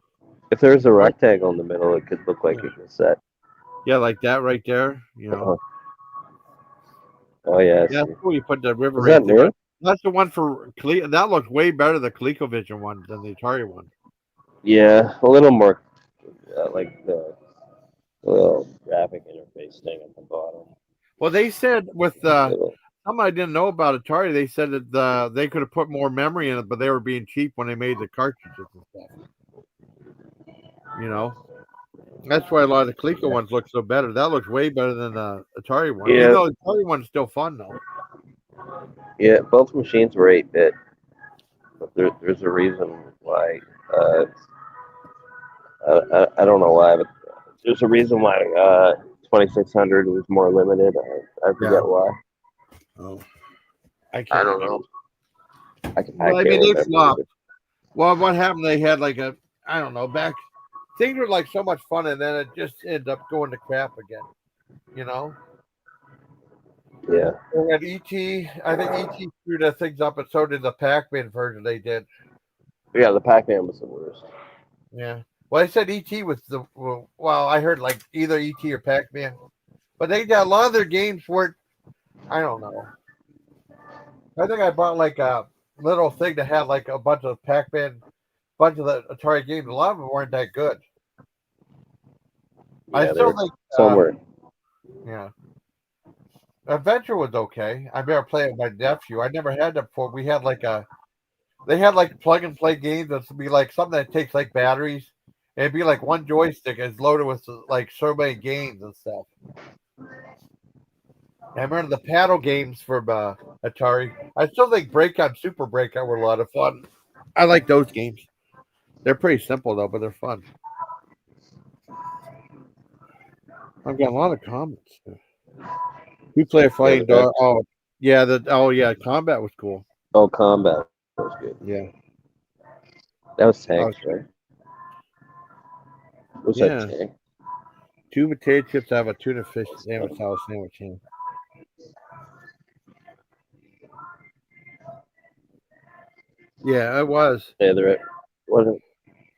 If there's a rectangle in the middle, it could look like a cassette. Yeah, like that right there, you know? Oh, yeah. I Yeah, see. that's cool. You put the river Is right that there. new? That's the one for that looks way better, the ColecoVision one, than the Atari one. Yeah, a little more like the little graphic interface thing at the bottom. Well, they said with Little. something I didn't know about Atari, they said that they could have put more memory in it, but they were being cheap when they made the cartridges and stuff. You know, that's why a lot of the Coleco ones look so better. That looks way better than the Atari one. Yeah. Even though the Atari one's still fun though. Yeah, both machines were 8-bit, but there's a reason why. I don't know why, but there's a reason why 2600 was more limited. I forget why. Oh, I can't. I don't know. I Well, can't I mean, they remember. flopped. Well, what happened? They had like I don't know, back things were like so much fun, and then it just ended up going to crap again. You know. Yeah. They had ET. I think ET screwed the things up, and so did the Pac-Man version they did. Yeah, the Pac-Man was the worst. Yeah. Well, they said ET was the well. I heard like either ET or Pac-Man, but they got a lot of their games weren't. I don't know. I think I bought like a little thing that had like a bunch of Pac-Man, bunch of the Atari games. A lot of them weren't that good. Yeah, I still think somewhere. yeah. Adventure was okay. I remember playing with my nephew. I never had that before. We had they had like plug and play games that'd be like something that takes like batteries. And it'd be like one joystick is loaded with like so many games and stuff. I remember the paddle games from Atari. I still think Breakout, Super Breakout were a lot of fun. I like those games. They're pretty simple though, but they're fun. I've got a lot of comments. We play a fighting dog. Oh yeah, Combat was cool. Oh, Combat was good. Yeah. That was Tanks, right? Was Yeah. that Tank? 2 potato chips out of a tuna fish sandwich house sandwich. Yeah. Yeah, it was. Yeah,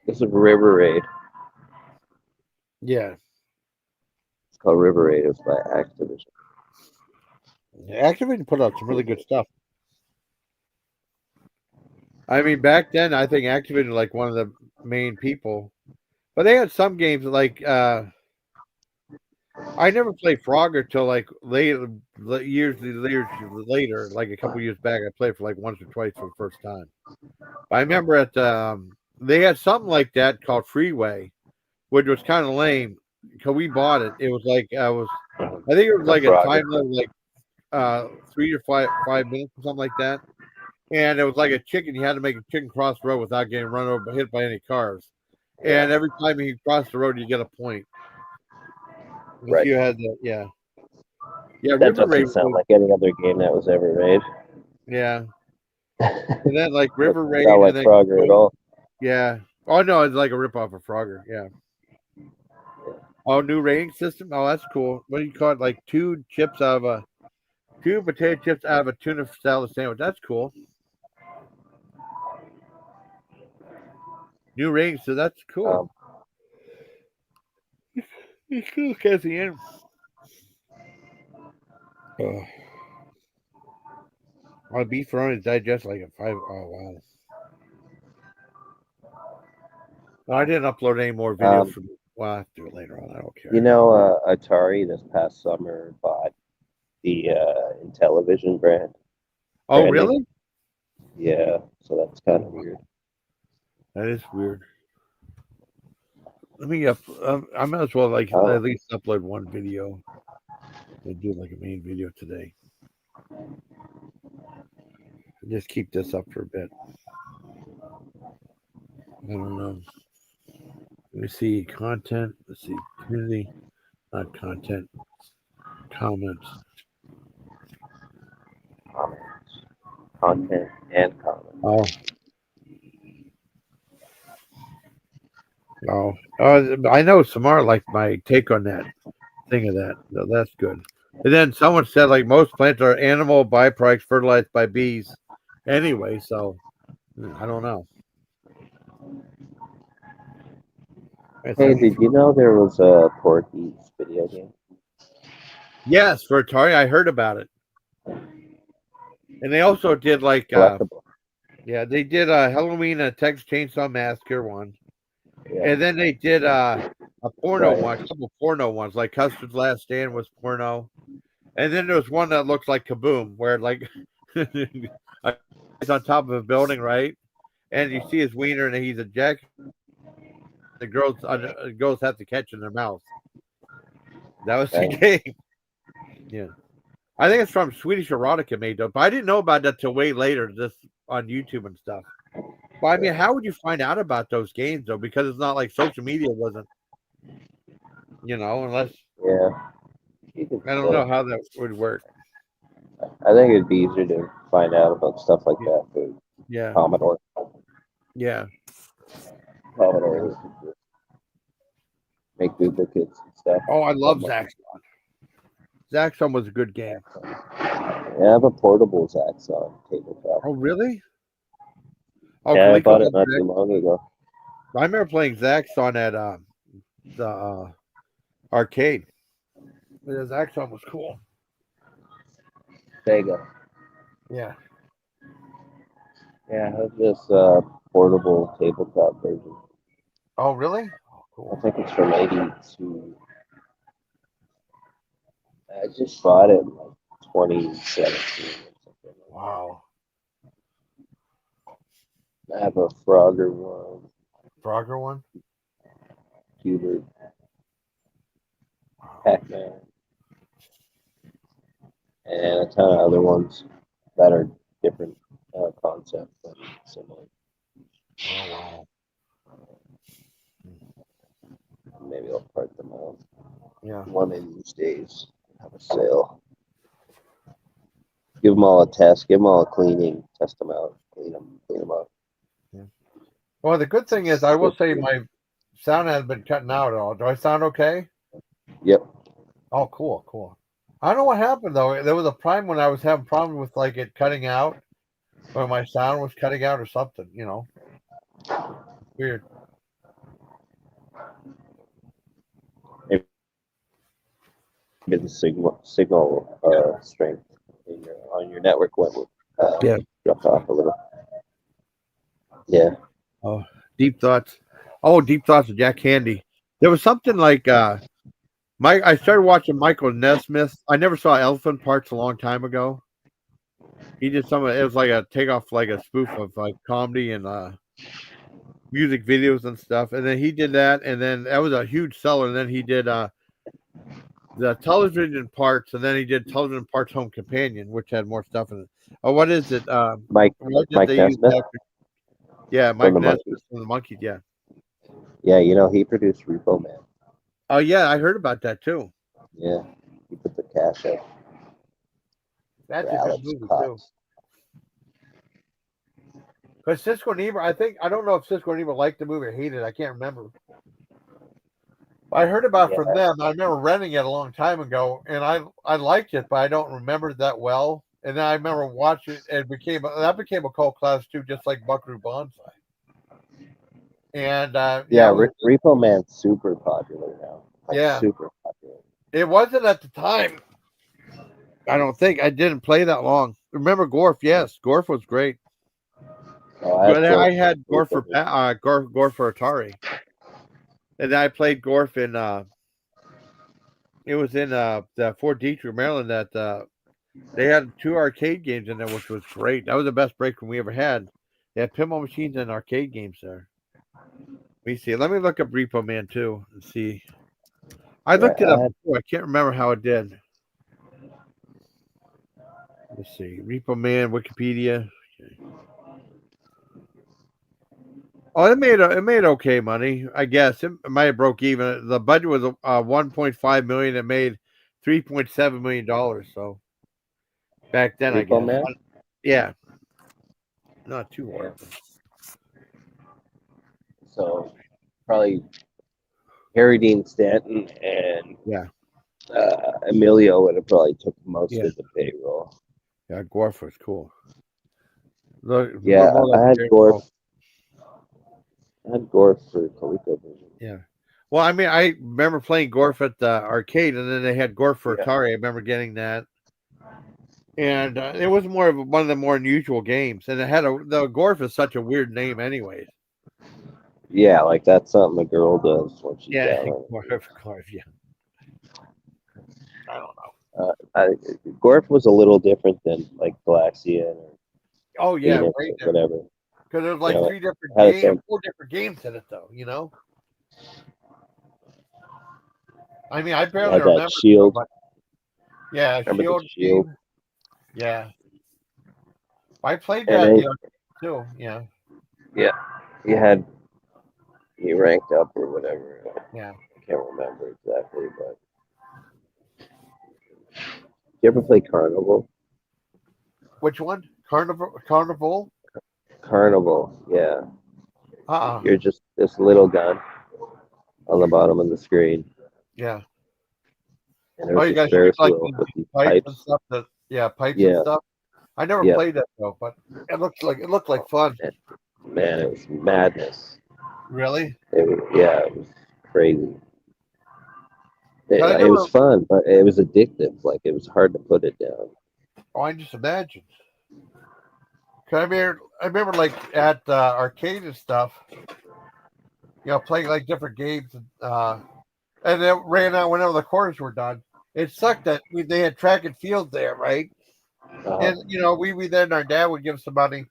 this is River Raid. Yeah. It's called River Raid. It was by Activision. Activision put out some really good stuff. I mean, back then, I think Activision was like one of the main people. But they had some games like I never played Frogger till like years later, like a couple years back. I played for like once or twice for the first time. I remember they had something like that called Freeway, which was kind of lame because we bought it. It was like I think it was like a time limit, like 3 or 5 minutes or something like that. And it was like a chicken. You had to make a chicken cross the road without getting run over, hit by any cars. And every time you cross the road, you get a point. Right. You had that, yeah. Yeah, That River Raid doesn't sound like any other game that was ever made. Yeah. And then like River Raid. Not like and then, Frogger at all. Yeah. Oh no, it's like a ripoff of Frogger. Yeah. Oh, new rating system. Oh, that's cool. What do you call it? Like 2 potato chips out of a tuna salad sandwich. That's cool. New rating, so that's cool. It's cool at the end. My beef run is digest like a 5. Oh wow. I didn't upload any more videos from. Well, I'll have to do it later on. I don't care. You know, Atari this past summer bought the Intellivision brand. Oh, branding. really? Yeah, so that's kind of weird. That is weird. Let me I might as well at least upload one video. And do like a main video today. Just keep this up for a bit. I don't know. Let me see content. Let's see community, not content. Comments. Comments, content, and comments. Oh. I know Samara liked my take on that thing of that. No, that's good. And then someone said like most plants are animal byproducts fertilized by bees. Anyway, so I don't know. Hey, did you know there was a Porky's video game? Yes, for Atari, I heard about it. And they also did like Collectible. they did a Halloween Texas Chainsaw Massacre one. Yeah. And then they did a porno Right. one, a couple porno ones, like Custard's Last Stand was porno. And then there was one that looked like Kaboom, where like he's on top of a building, right? And you see his wiener, and he's a jack. The girls have to catch in their mouth. That was the Right. game. Yeah, I think it's from Swedish Erotica made though, but I didn't know about that till way later, just on YouTube and stuff. But I mean, how would you find out about those games though? Because it's not like social media wasn't, unless Yeah. You could I don't still- know how that would work. I think it'd be easier to find out about stuff like that for Yeah, Commodore. yeah. Commodore could just make duplicates and stuff. Oh, I love Zaxxon. Zaxxon was a good game. I have a portable Zaxxon tabletop. Oh, really? Oh, Yeah, I Coleco bought it had not Zax- too long ago. I remember playing Zaxxon at the arcade. The Zaxxon was cool. Sega. Yeah. Yeah, I have this portable tabletop version. Oh, really? Oh, I cool. think it's from '82. I just bought it in like 2017 or something. Wow. I have a Frogger one, Frogger one? Hubert, Pac-Man, and a ton of other ones that are different concepts but similar. Oh, wow. Maybe I'll part them out. Yeah. One of these days, have a sale. Give them all a test. Give them all a cleaning. Test them out. Clean them up. Well, the good thing is, I will say my sound hasn't been cutting out at all. Do I sound okay? Yep. Oh, cool, cool. I don't know what happened though. There was a time when I was having problems with like it cutting out, or my sound was cutting out or something. Weird. Maybe the signal strength on your network went dropped off a little. Yeah. Oh, Deep Thoughts. Oh, Deep Thoughts of Jack Handy. There was something like I started watching Michael Nesmith. I never saw Elephant Parts a long time ago. He did some of it. It was like a takeoff, like a spoof of like comedy and music videos and stuff. And then he did that, and then that was a huge seller. And then he did the Television Parts, and then he did Television Parts Home Companion, which had more stuff in it. Oh, what is it? Mike Nesmith. Yeah, Mike the Nesmith Monkees. from the Monkees. Yeah. Yeah, he produced Repo Man. Oh yeah, I heard about that too. Yeah, he put the cash up. That's for a good Alex movie too. Cox. Because Cisco and Ebert, I don't know if Cisco and Ebert liked the movie or hated it. I can't remember. I heard about it from them. I remember renting it a long time ago, and I liked it, but I don't remember it that well. And then I remember watching it, and that became a cult class too, just like Buckaroo Banzai. And Repo Man's super popular now. Yeah. Super popular. It wasn't at the time. I don't think I didn't play that long. Remember Gorf? Yes, Gorf was great. But I had Gorf for Gorf for Atari, and I played Gorf in. It was in the Fort Detrick, Maryland. That they had 2 arcade games in there, which was great. That was the best break room we ever had. They had pinball machines and arcade games there. Let me see. Let me look up Repo Man too and see. I looked it up before. I can't remember how it did. Let's see. Repo Man, Wikipedia. Okay. Oh, it made okay money, I guess. It might have broke even. The budget was 1.5 million. It made $3.7 million. So back then, I Repo guess. Man? Yeah, not too horrible. So probably Harry Dean Stanton and Yeah. Emilio would have probably took most Yeah. of the payroll. Yeah, Gorf was cool. Look, Yeah, more like I had Jerry Gorf. Cole. I had Gorf for ColecoVision. Yeah. Well, I mean, I remember playing Gorf at the arcade, and then they had Gorf for Yeah. Atari. I remember getting that, and it was more of one of the more unusual games. And it had the Gorf is such a weird name, anyways. Yeah, like that's something a girl does when she's Yeah, down. Gorf. Yeah. I don't know. Gorf was a little different than like Galaxian or Oh yeah, Phoenix right. or whatever. Because there's like You know, three different had games, some- 4 different games in it, though. You know. I mean, I barely Had that remember. Shield. But yeah, Remember the Shield. Shield? Game. Yeah. I played And that then- the other too. Yeah. He ranked up or whatever. Yeah. I can't remember exactly, but you ever play Carnival? Which one? Carnival? Carnival, yeah. Uh-uh. You're just this little gun on the bottom of the screen. Yeah. And there's you a guys Ferris shoot, like, wheel with these Pipes and pipes. stuff. Pipes Yeah. and stuff. I never Yeah. played that though, but it looked like fun. Man, it was madness. Really? It was crazy. It, But I it never- was fun, but it was addictive. Like it was hard to put it down. Oh, I just imagined. 'Cause I remember like at arcade and stuff, playing like different games, and it ran out whenever the quarters were done. It sucked that they had track and field there, right? And we'd be there, and our dad would give us some money,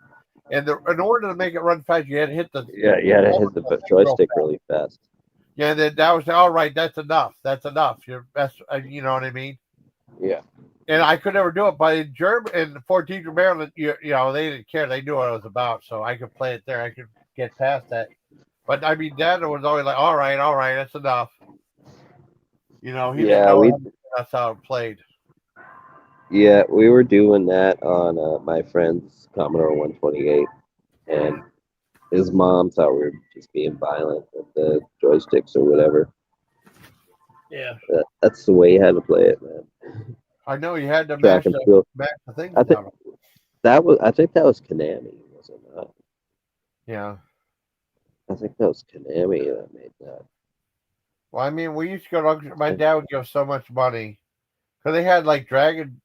and in order to make it run fast, you had to hit the You had to hit the joystick really fast. Yeah, and then that was all right. That's enough. That's you know what I mean. Yeah. And I could never do it. But in German and Fort Detrick, Maryland, they didn't care. They knew what it was about, so I could play it there. I could get past that. But I mean, Dad was always like, "All right, that's enough." He didn't know that's how it played. Yeah, we were doing that on my friend's Commodore 128, and his mom thought we were just being violent with the joysticks or whatever. Yeah, That's the way you had to play it, man. I know you had to Track mash and field. the things I think- down. I think that was Konami, was it not? Yeah. I think that was Konami that made that. Well, I mean, we used to go to. My dad would give us so much money because they had like Dragon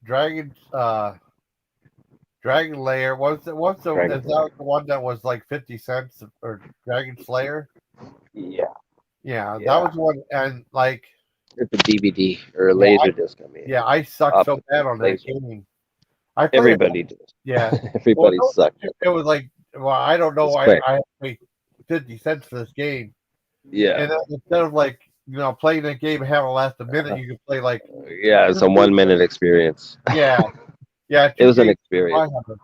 Lair. What's the Dragon is that the one that was like 50 cents or Dragon Slayer? Yeah, Yeah, Yeah. that was one, and like, it's a DVD or a laser disc. I mean, yeah, I sucked Up so bad on that laser. game. I played it- everybody did. yeah, Everybody Well, sucked. it was like, well, I don't know, It's I quick. had to pay 50 cents for this game, Yeah, and then instead of like playing that game and having it last a minute, you could play like yeah, it's a 1 minute experience. yeah, yeah. It was an 2 games, experience. 500.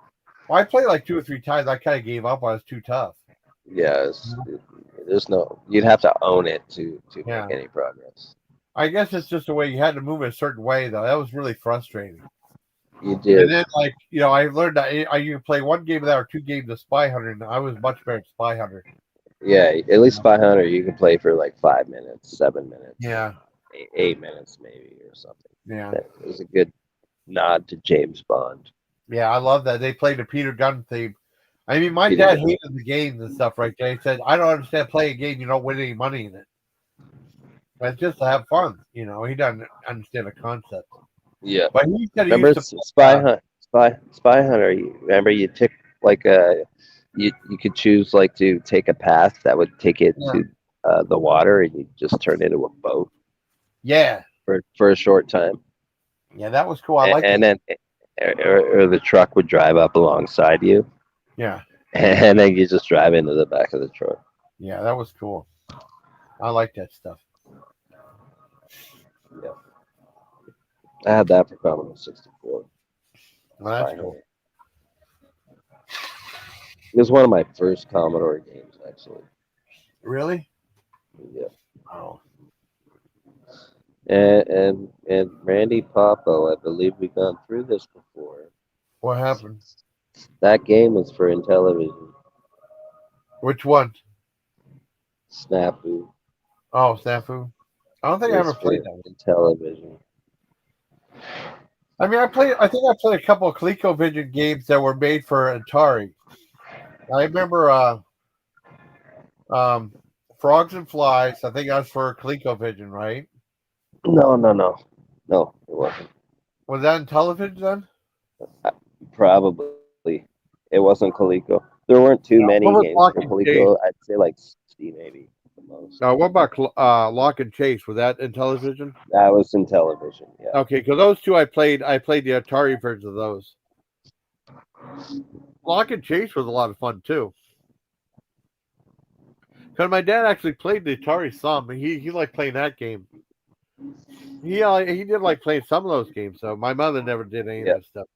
Well, I played like 2 or 3 times. I kind of gave up. I was too tough. Yeah, there's no. You'd have to own it to Yeah. make any progress. I guess it's just the way you had to move it a certain way, though. That was really frustrating. You And did. then, like, I learned that you can play 1 game of that or 2 games of Spy Hunter, and I was much better at Spy Hunter. Yeah, at least Spy Hunter you can play for like 5 minutes, 7 minutes, Yeah, 8 minutes maybe or something. yeah, That was a good nod to James Bond. yeah. I love that they played the Peter Gunn theme. I mean, my Peter dad Gunn. hated the games and stuff right there. He said, "I don't understand playing a game you don't win any money in it, but it's just to have fun." He doesn't understand the concept. Yeah. But he said he Remember used to. Spy Hunter? Remember you took like you could choose like to take a path that would take it Yeah. to the water, and you just turn it into a boat Yeah, for a short time, yeah, that was cool. I like and it. then or the truck would drive up alongside you, Yeah, and then you just drive into the back of the truck. yeah, that was cool. I like that stuff. I had that for Commodore 64. Well, that's Spy cool. Hunter. It was one of my first Commodore games actually. Really? Yeah. Oh. And Randy Popo, I believe we've gone through this before. What happened? That game was for Intellivision. Which one? Snafu. Oh, Snafu. I don't think I Was ever for played that one. Intellivision. I mean, I think I played a couple of ColecoVision games that were made for Atari. I remember Frogs and Flies. I think that was for ColecoVision, right? No, it wasn't. Was that in television then? Probably. It wasn't Coleco. There weren't too many What was games Lock for and Coleco. I'd say like 60 maybe the most. What about Lock and Chase? Was that in television? That was in television, yeah. Okay, because those two I played the Atari version of those. Lock and Chase was a lot of fun too. Because my dad actually played the Atari some. He liked playing that game. He did like playing some of those games. So my mother never did any of that stuff.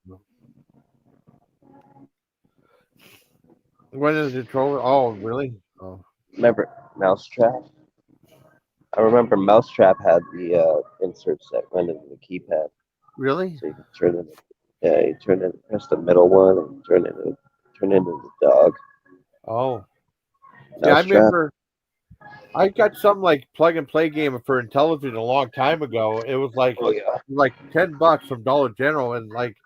When is the controller? Oh, really? Oh. Remember Mousetrap? I remember Mousetrap had the inserts that went into the keypad. Really? So you could turn it. Yeah, you press the middle one and turn into the dog. Oh. Yeah, I Mousetrap. remember I got some like plug and play game for Intellivision a long time ago. It was like like $10 from Dollar General, and like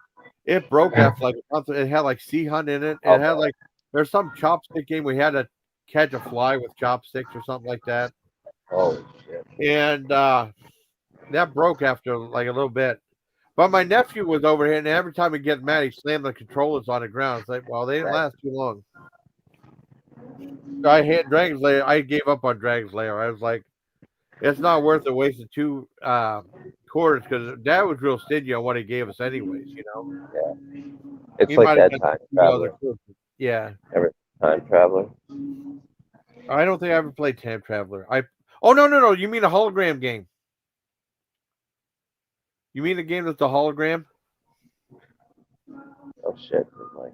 it broke after like a month. It had like Sea Hunt in it. It had like there's some chopstick game we had to catch a fly with chopsticks or something like that. Oh shit. And that broke after like a little bit. But my nephew was over here, and every time he gets mad, he slammed the controllers on the ground. It's like, well, they didn't last too long. I hit Dragon's Lair. I gave up on Dragon's Lair. I was like, it's not worth it wasting 2 quarters because Dad was real stingy on what he gave us, anyways. You know. Yeah. It's He like might have that been Time the other Traveler. quarter. Yeah. Time Traveler. I don't think I ever played Time Traveler. Oh no! You mean a hologram game? You mean the game that's a hologram? Oh shit! My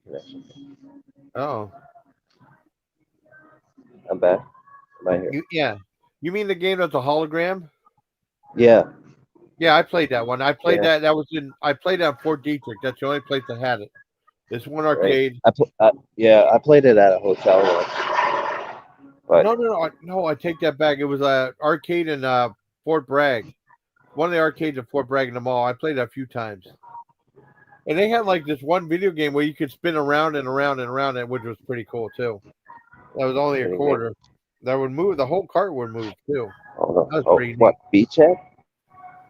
connection. Oh. I'm back. Am I here? Yeah. You mean the game that's a hologram? Yeah. Yeah, I played that one. I played that. I played that in Fort Detrick. That's the only place that had it. This one arcade. Right. I played it at a hotel once. But No, I take that back. It was a arcade in Fort Bragg. One of the arcades in Fort Bragg in the mall. I played that a few times. And they had like this one video game where you could spin around and around and around it, which was pretty cool too. That was only a quarter. That would move. The whole cart would move too. Oh, That was pretty neat. What, Beachhead?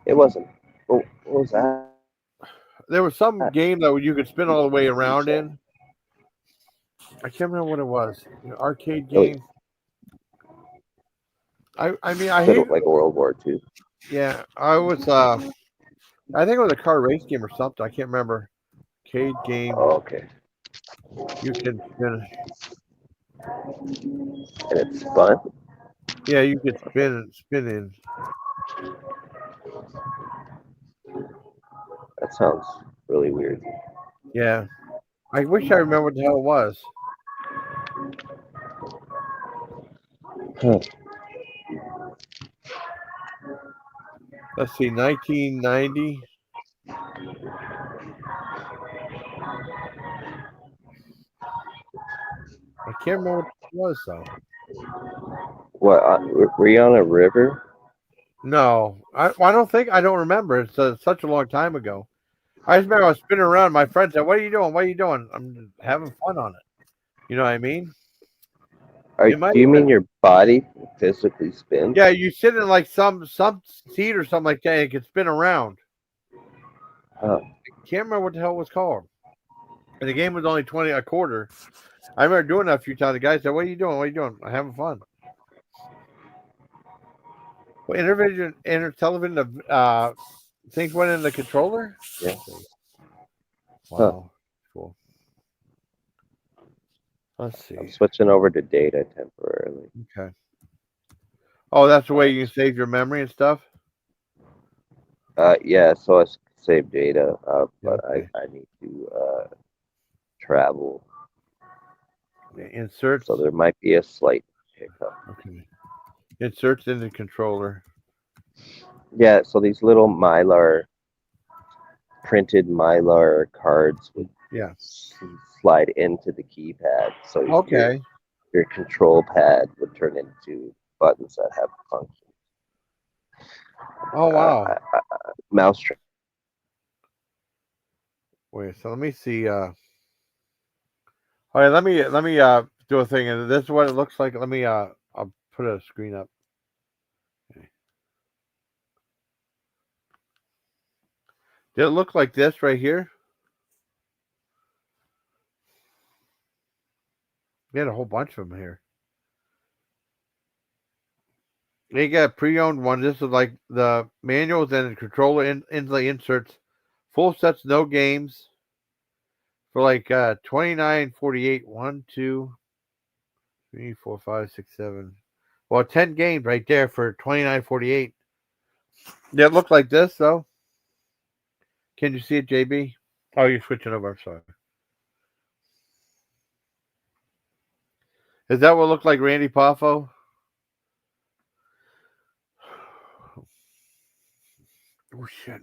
It wasn't. What was that? There was some game that you could spin all the way around in. I can't remember what it was. Arcade game. I mean, I hate like a World War II. Yeah, I was. I think it was a car race game or something. I can't remember. Arcade game. Oh, okay. You can spin. And it's fun. Yeah, you could spin in. That sounds really weird. Yeah, I wish I remember what the hell it was. Huh. Let's see, 1990. I can't remember what it was though. What? Were you on a river? No, I don't remember. It's such a long time ago. I just remember I was spinning around. My friend said, "What are you doing? What are you doing?" I'm having fun on it. You know what I mean? Do you mean your body physically spins? Yeah, you sit in like some seat or something like that. And it can spin around. Oh. I can't remember what the hell it was called. And the game was only 20 a quarter. I remember doing that a few times. The guy said, "What are you doing? What are you doing?" I'm having fun. Well, television, things went in the controller? Yeah. Wow. Cool. Let's see. I'm switching over to data temporarily. Okay. Oh, that's the way you can save your memory and stuff? Yeah, so I save data, but I need to travel. Inserts. So there might be a slight hiccup. Okay. Inserts in the controller. Yeah, so these little printed Mylar cards would Yeah. slide into the keypad. So Okay. your control pad would turn into buttons that have functions. Oh wow. Mouse. Wait, so let me see. All right, let me do a thing, and this is what it looks like. Let me I'll put a screen up. Okay. Did it look like this right here? We had a whole bunch of them here. They got pre-owned one. This is like the manuals and the controller into the inserts. Full sets, no games. For like $29.48. 1, 2, 3, 4, 5, 6, 7. Well, 10 games right there for $29.48. Did it look like this though? Can you see it, JB? Oh, you're switching over. I'm sorry. Is that what it looked like, Randy Poffo? Oh shit.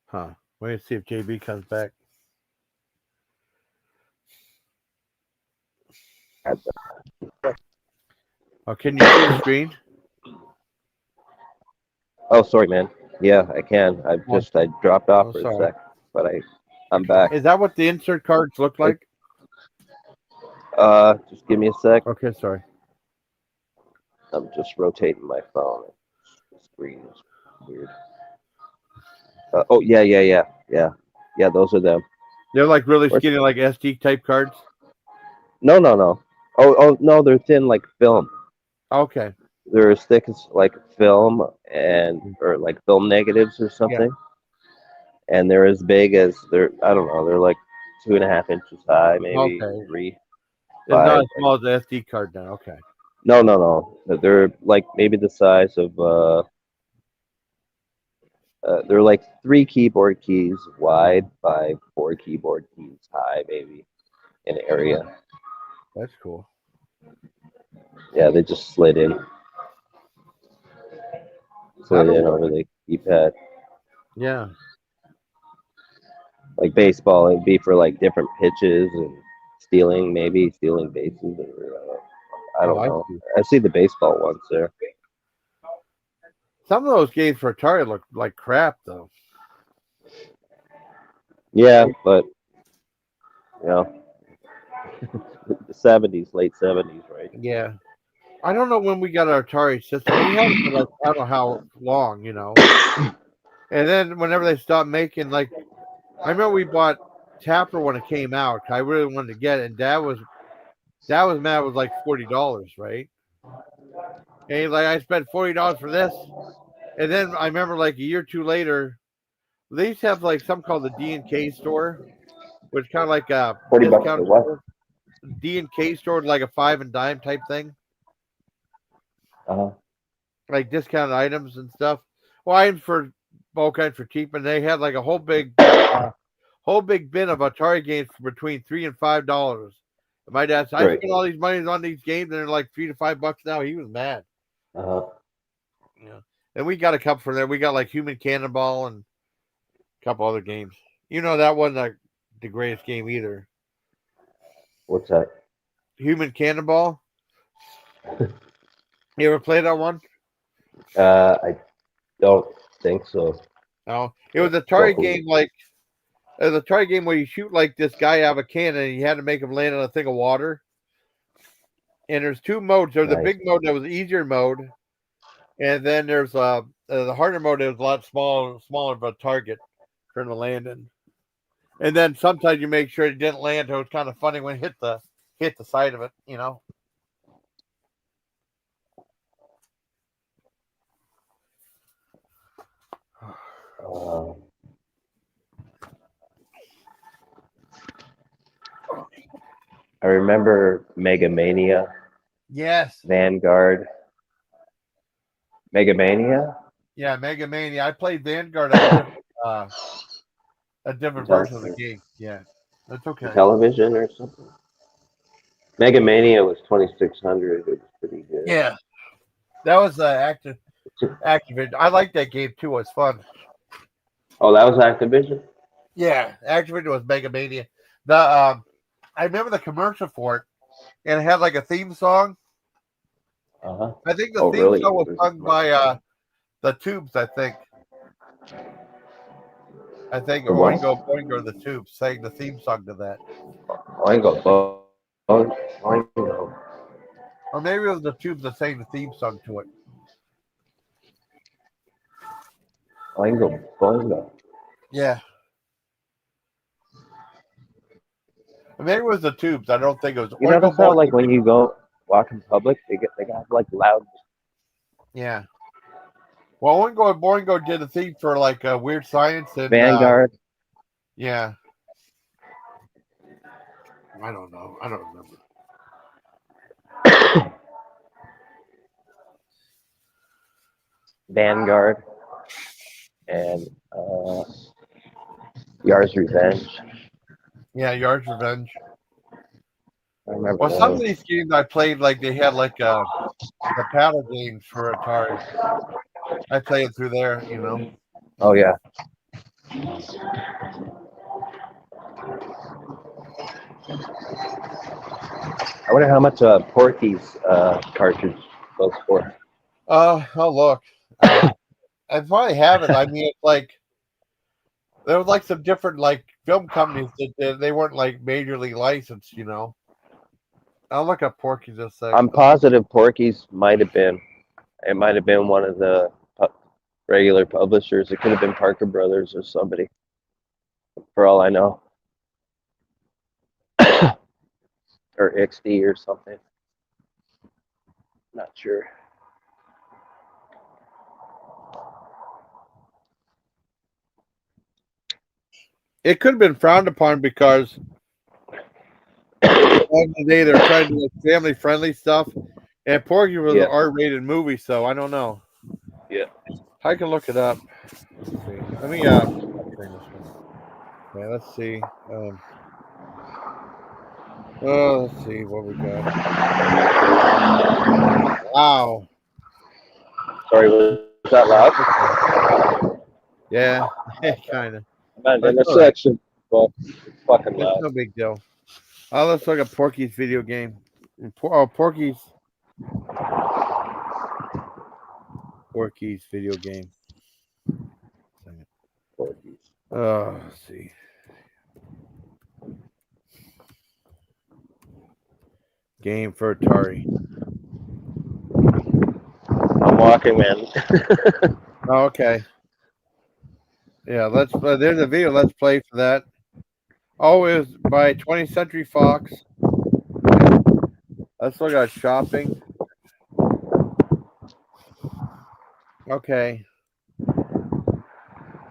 Huh. Wait to see if JB comes back. Oh, can you see the screen? Oh, sorry, man. Yeah, I can. I dropped off for a sorry. sec, but I'm back. Is that what the insert cards look like? Just give me a sec. Okay, sorry. I'm just rotating my phone. The screen is weird. Oh yeah. Those are them. They're like really skinny, like SD type cards. No. Oh no, they're thin like film. Okay. They're as thick as like film or like film negatives or something. Yeah. And they're as big as I don't know, they're like 2.5 inches high, maybe 3. It's not as small as the SD card now. Okay. No. They're like maybe the size of they're like 3 keyboard keys wide by 4 keyboard keys high, maybe in area. That's cool. Yeah, they just slid in. Slid in over the keypad. Yeah. Like baseball, it'd be for like different pitches and stealing bases. Or, I don't know. I see the baseball ones there. Some of those games for Atari look like crap, though. Yeah, but you know, the 70s, late 70s, right? Yeah. I don't know when we got our Atari system. We had it for like I don't know how long, you know. And then whenever they stopped making, like, I remember we bought Tapper when it came out. I really wanted to get it, and Dad was mad. It was like $40, right? And he's like, I spent $40 for this. And then I remember like a year or two later, they used to have like something called the D&K store, which kind of like a $40 for what? D&K store, like a 5 and dime type thing. Like discounted items and stuff. Well, items for all kinds for cheap, and they had like a whole big bin of Atari games for between $3 and $5. And my dad said, I spent all these money on these games, and they're like $3 to $5 now. He was mad. Yeah. And we got a couple from there. We got like Human Cannonball and a couple other games. You know, that wasn't the greatest game either. What's that? Human Cannonball. You ever played that one? I don't think so. No, it was a Atari game like it was a Atari game where you shoot like this guy out of a cannon and you had to make him land on a thing of water. And there's 2 modes. There's the big mode that was the easier mode, and then there's the harder mode that was a lot smaller of a target for him to land in. And then sometimes you make sure it didn't land, so it's kind of funny when it hit the side of it, you know. I remember Mega Mania. Yes. Vanguard. Mega Mania? Yeah, Mega Mania. I played Vanguard a different version of the game. Yeah, that's okay. Television or something. Mega Mania was 2600. It was pretty good. Yeah, that was Activision. I like that game too. It was fun. Oh, that was Activision? Yeah, Activision was Mega Mania. I remember the commercial for it, and it had like a theme song. Uh-huh. I think the Oh, theme really? song was sung by the Tubes. I think The what? Oingo Boingo, the Tubes sang the theme song to that, Oingo. Oingo. or maybe it was the Tubes that sang the theme song to it. Oingo. Boingo. Yeah, maybe it was the Tubes. I don't think it was. You never Oingo felt Boingo. like when you go walk in public, they got like loud. Yeah. Well, Oingo and Boingo did a theme for like Weird Science and Vanguard. Yeah. I don't know. I don't remember. Vanguard and Yar's Revenge. Yeah, Yard's Revenge. I remember. Well, some of these games I played, like they had like the paddle games for Atari. I played it through there, you know. Oh yeah. I wonder how much Porky's cartridge goes for. Oh look. I probably have it. I mean, it's like there was like some different like film companies that they weren't like majorly licensed, you know. I'll look up Porky's this second. I'm positive Porky's might have been. It might have been one of the regular publishers. It could have been Parker Brothers or somebody. For all I know. Or XD or something. Not sure. It could have been frowned upon because one day they're trying to do family friendly stuff, and Porky was an R-rated movie, so I don't know. Yeah, I can look it up. Let's see. Let me turn this one. Yeah, let's see. Let's see what we got. Wow. Sorry, was that loud? Yeah, kind of. I'm in the section, but it's fucking It's loud. no big deal. Let's look at Porky's video game. Porky's video game. Porky's. Let's see. Game for Atari. I'm walking, man. Oh, okay. Yeah, there's a video. Let's play for that. Oh, it was by 20th Century Fox. Let's look at shopping. Okay.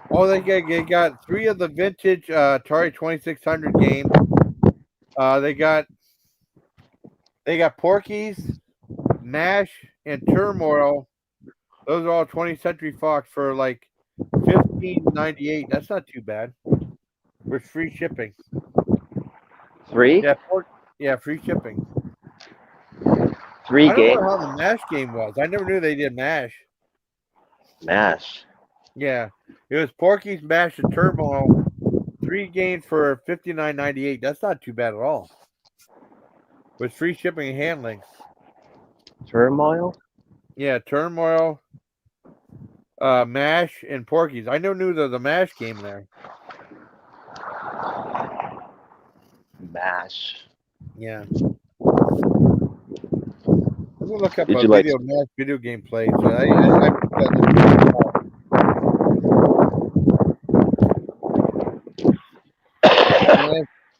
Oh, they got 3 of the vintage Atari 2600 games. They got Porky's, MASH, and Turmoil. Those are all 20th Century Fox for like $15.98. That's not too bad. With free shipping. 3? Yeah, free shipping. 3 I don't games. know how the MASH game was. I never knew they did MASH. MASH. Yeah, it was Porky's, MASH, and Turmoil. 3 games for $59.98. That's not too bad at all. With free shipping and handling. Turmoil? Yeah, Turmoil, MASH, and Porky's. I never knew there was a MASH game there. MASH. Yeah. Let me look up Did a you like- MASH video game play. So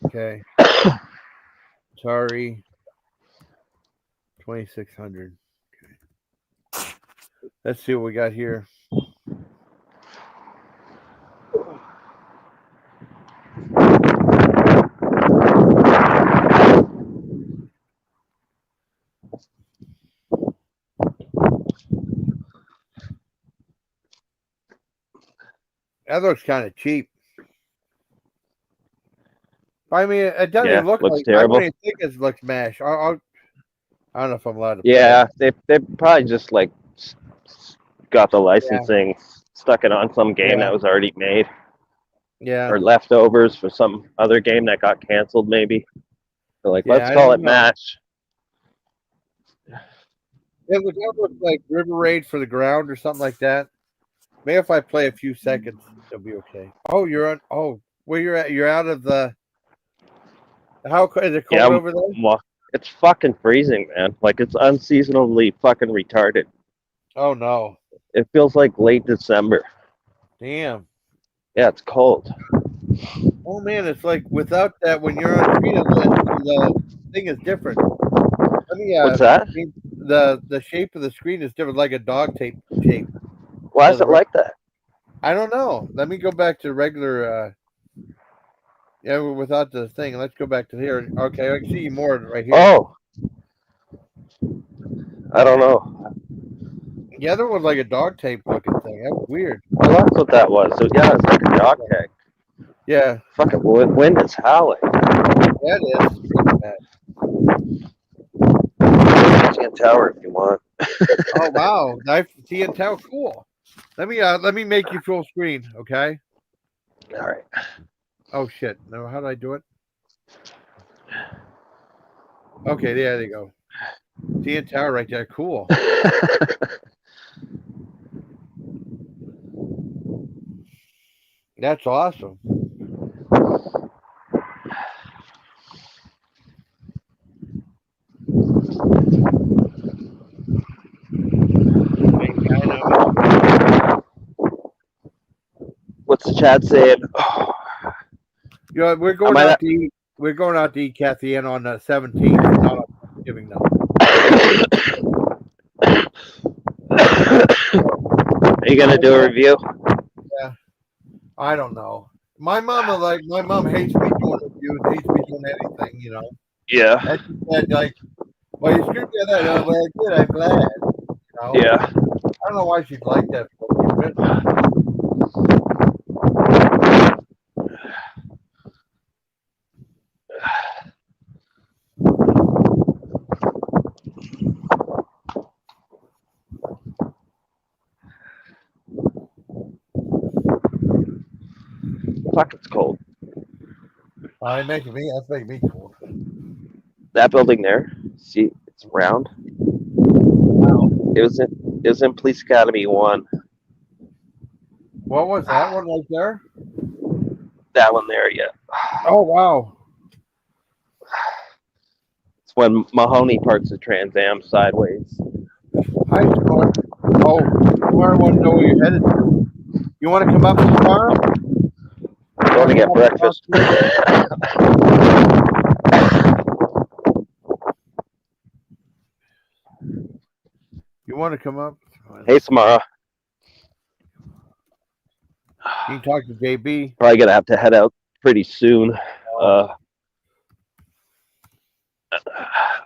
okay. Atari 2600. Okay. Let's see what we got here. That looks kind of cheap. I mean, it doesn't Yeah, even look looks like. terrible. I wouldn't think it looks mash. I don't know if I'm allowed to. Play Yeah, it. they probably just like got the licensing, stuck it on some game that was already made, Yeah. or leftovers for some other game that got canceled. Maybe. They're like, Yeah, let's I call don't it know. match. It would look like River Raid for the ground or something like that. Maybe if I play a few seconds, it'll be okay. Oh, you're on. Oh, where you're at? You're out of the. How is it cold over there? Well, it's fucking freezing, man. Like it's unseasonably fucking retarded. Oh no! It feels like late December. Damn. Yeah, it's cold. Oh man, it's like without that, when you're on screen, the thing is different. Let me. What's that? The shape of the screen is different, like a dog tape shape. Why is it like that? I don't know. Let me go back to regular. Yeah, without the thing. Let's go back to here. Okay, I can see you more right here. Oh, I don't know. The other one's like a dog tape looking thing. That's weird. Well, that's what that was. So yeah, it's like a dog tag. Yeah. Fucking wind is howling. That is pretty bad. CN Tower if you want. Oh wow, CN Tower, cool. Let me make you full screen, okay? All right. Oh shit! No, how do I do it? Okay, there you go. CN Tower right there, cool. That's awesome. What's the chat saying? You know, we're going out to eat. We're going out to eat, Kathy, in on the 17th, not on Thanksgiving though. Are you gonna do a review? Yeah. I don't know. My mom hates me doing reviews, hates me doing anything, you know. Yeah. And she said, like, well, you screwed me on that. I'm like, good, I'm glad. You know? Yeah. I don't know why she'd like that. Fuck, it's cold. That's making me cold. That building there, see, it's round. It was in Police Academy 1. What was that one right there? That one there, yeah. Oh wow. It's when Mahoney parks the Trans Am sideways. Hi, Score. Oh, tomorrow I want to know where you're headed to. You want to come up tomorrow? Going to get breakfast. You want to come up? Hey, Samara. You can talk to JB. Probably gonna have to head out pretty soon. I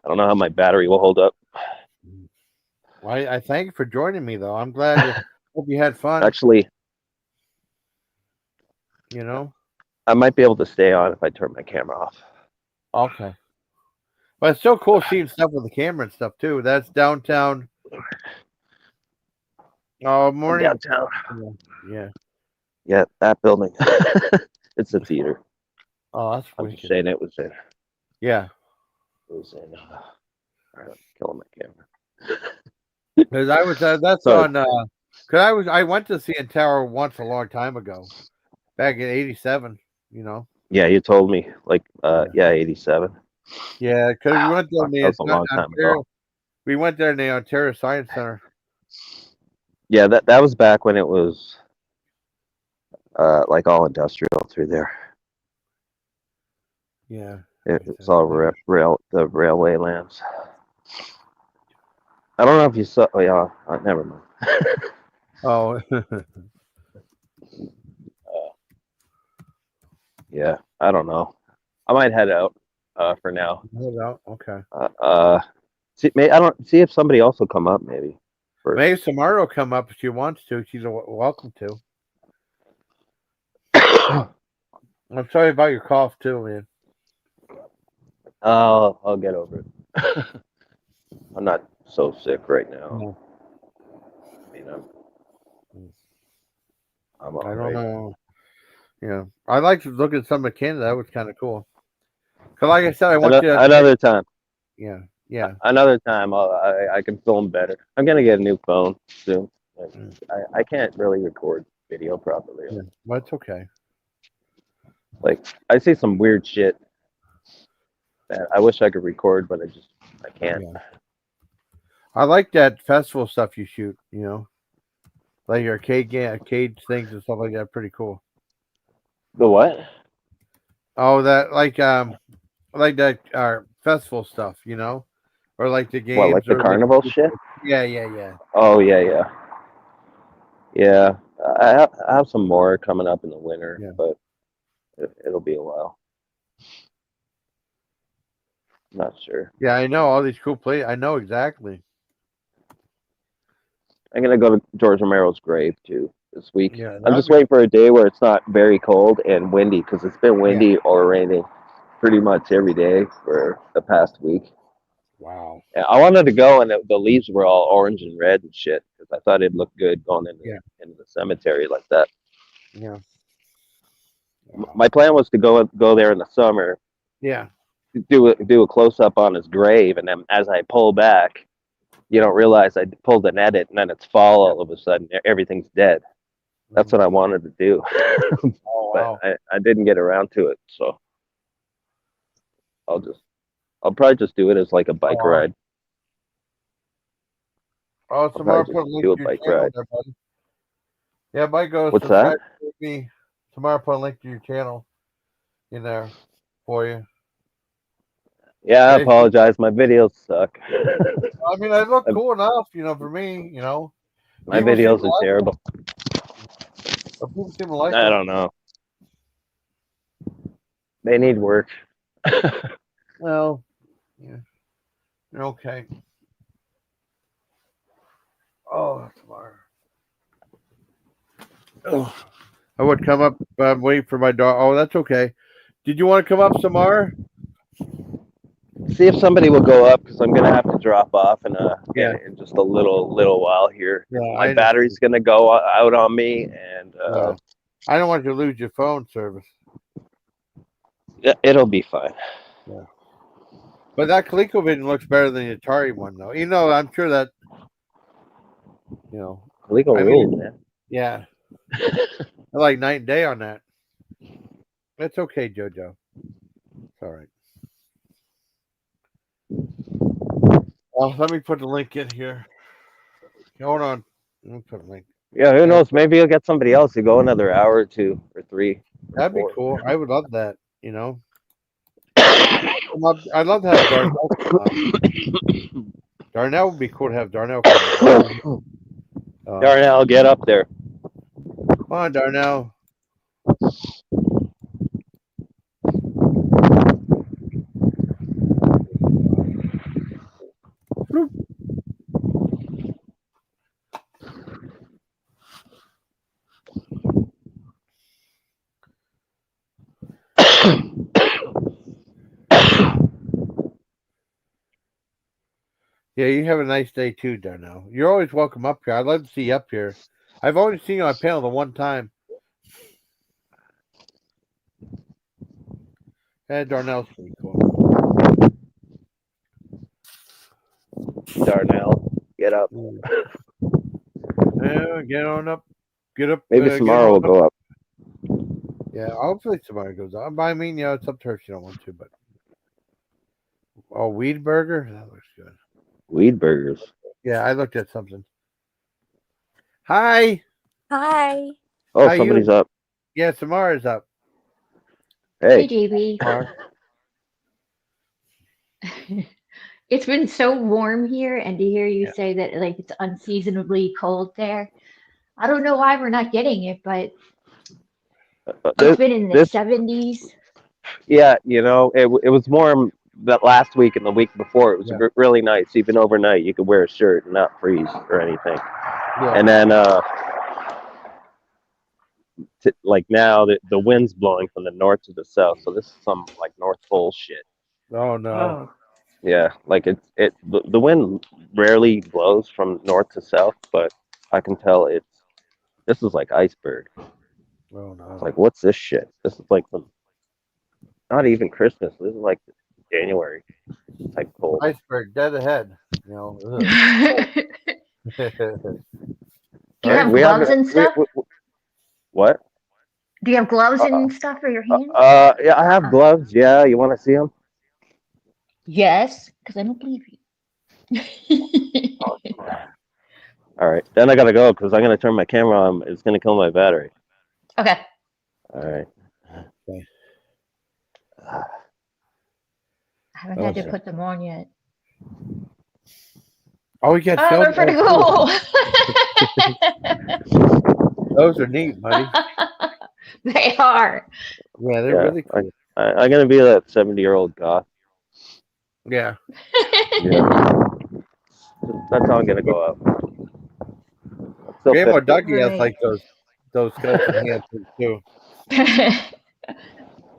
don't know how my battery will hold up. Well, I thank you for joining me, though. I'm glad. Hope you had fun. Actually, you know, I might be able to stay on if I turn my camera off. Okay. But it's still cool seeing stuff with the camera and stuff too. That's downtown. Oh, morning. Downtown. Yeah. Yeah, that building. It's a theater. Oh, that's I'm wicked. just saying it was in. Yeah. It was in. All right, I'm killing my camera. Because I was that's Sorry. on. Because I went to CN Tower once a long time ago, back in '87. You know. Yeah, you told me like 87. Yeah, because we went there. That was a long time ago. We went there in the Ontario Science Center. Yeah, that was back when it was like all industrial through there. Yeah. It's all the railway lands. I don't know if you saw. Oh yeah, never mind. Oh. Yeah, I don't know. I might head out for now. Head out. Okay. See if somebody else will come up maybe. Maybe Samara will come up if she wants to. She's welcome to. I'm sorry about your cough too, man. I'll get over it. I'm not so sick right now. No. I mean, I'm I all don't right. know. Yeah, I like to look at some of Canada. That was kind of cool. Cause like I said, I want you. Another time. Yeah, yeah. Another time, I can film better. I'm gonna get a new phone soon. I can't really record video properly. Yeah. Well, it's okay. Like I see some weird shit that I wish I could record, but I can't. Yeah. I like that festival stuff you shoot. You know, like your arcade things and stuff like that. Pretty cool. The what? Oh, that like that festival stuff. You know, or like the games. What, like the carnival shit? Yeah. Oh yeah. Yeah, I have some more coming up in the winter, but it'll be a while. I'm not sure. Yeah, I know all these cool places. I know exactly. I'm gonna go to George Romero's grave too this week. Yeah, I'm just waiting for a day where it's not very cold and windy, because it's been windy or raining pretty much every day for the past week. Wow. And I wanted to go, and the leaves were all orange and red and shit, because I thought it'd look good going into the cemetery like that. Yeah. Wow. My plan was to go there in the summer. Yeah. Do a close up on his grave, and then as I pull back, you don't realize I pulled an edit, and then it's fall all of a sudden. Everything's dead. That's what I wanted to do. Oh, wow. But I didn't get around to it, so I'll probably just do it as like a bike ride. Oh, tomorrow put a link to your channel there, buddy. Yeah, Mike goes. What's that? Me. Tomorrow put a link to your channel in there for you. Yeah, I apologize. My videos suck. I mean, they look cool enough, you know, for me, you know. My videos are terrible. People seem to like I don't know. They need work. Well, yeah. Okay. Oh, tomorrow. Oh, I would come up. I'm waiting for my dog. Oh, that's okay. Did you want to come up, Samar? See if somebody will go up, because I'm gonna have to drop off in just a little while here. Yeah, my battery's gonna go out on me, and I don't want you to lose your phone service. Yeah, it'll be fine. Yeah. But that ColecoVision looks better than the Atari one, though. You know, I'm sure that, you know. Coleco rules, man. Yeah. I like night and day on that. It's okay, JoJo. It's all right. Well, let me put the link in here. Hold on. Let me put a link. Yeah, who knows? Maybe you'll get somebody else to go another hour or 2 or 3. That'd be cool. I would love that, you know. I'd love to have Darnell come on. Darnell would be cool to have Darnell come on. Darnell, get up there. Come on, Darnell. Yeah, you have a nice day too, Darnell. You're always welcome up here. I'd love to see you up here. I've only seen you on panel the one time. Darnell's pretty cool. Darnell, get up. Yeah, get on up. Get up. Maybe tomorrow will go up. Yeah, hopefully tomorrow goes up. I mean, you know, it's up to her if she don't want to, but. Oh, Weed Burger? That looks good. Weed Burgers. Yeah, I looked at something. Hi. Hi. Oh, somebody's up. Yeah, Samara's up. Hey, JB. It's been so warm here, and to hear you say that like it's unseasonably cold there, I don't know why we're not getting it, but it's been in the 70s. Yeah, you know, it was warm that last week and the week before. It was really nice. Even overnight, you could wear a shirt and not freeze or anything. Yeah. And then like now the wind's blowing from the north to the south, so this is some like North Pole shit. Oh no. Yeah, like the wind rarely blows from north to south, but I can tell this is like iceberg. Oh no. It's like, what's this shit? This is like not even Christmas. This is like January type cold. Iceberg dead ahead. You know. Do you have gloves and stuff? What? Do you have gloves and stuff for your hands? Yeah, I have gloves. Yeah, you want to see them? Yes, because I don't believe you. All right, then I gotta go because I'm gonna turn my camera on. It's gonna kill my battery. Okay. All right. Okay. I haven't had to put them on yet. Oh, we got. Oh, they're pretty cool. Those are neat, buddy. They are. Yeah, they're really cool. I'm gonna be that 70-year-old goth. Yeah. That's how I'm gonna go out. Grandma Dougie has like those skeleton hands too.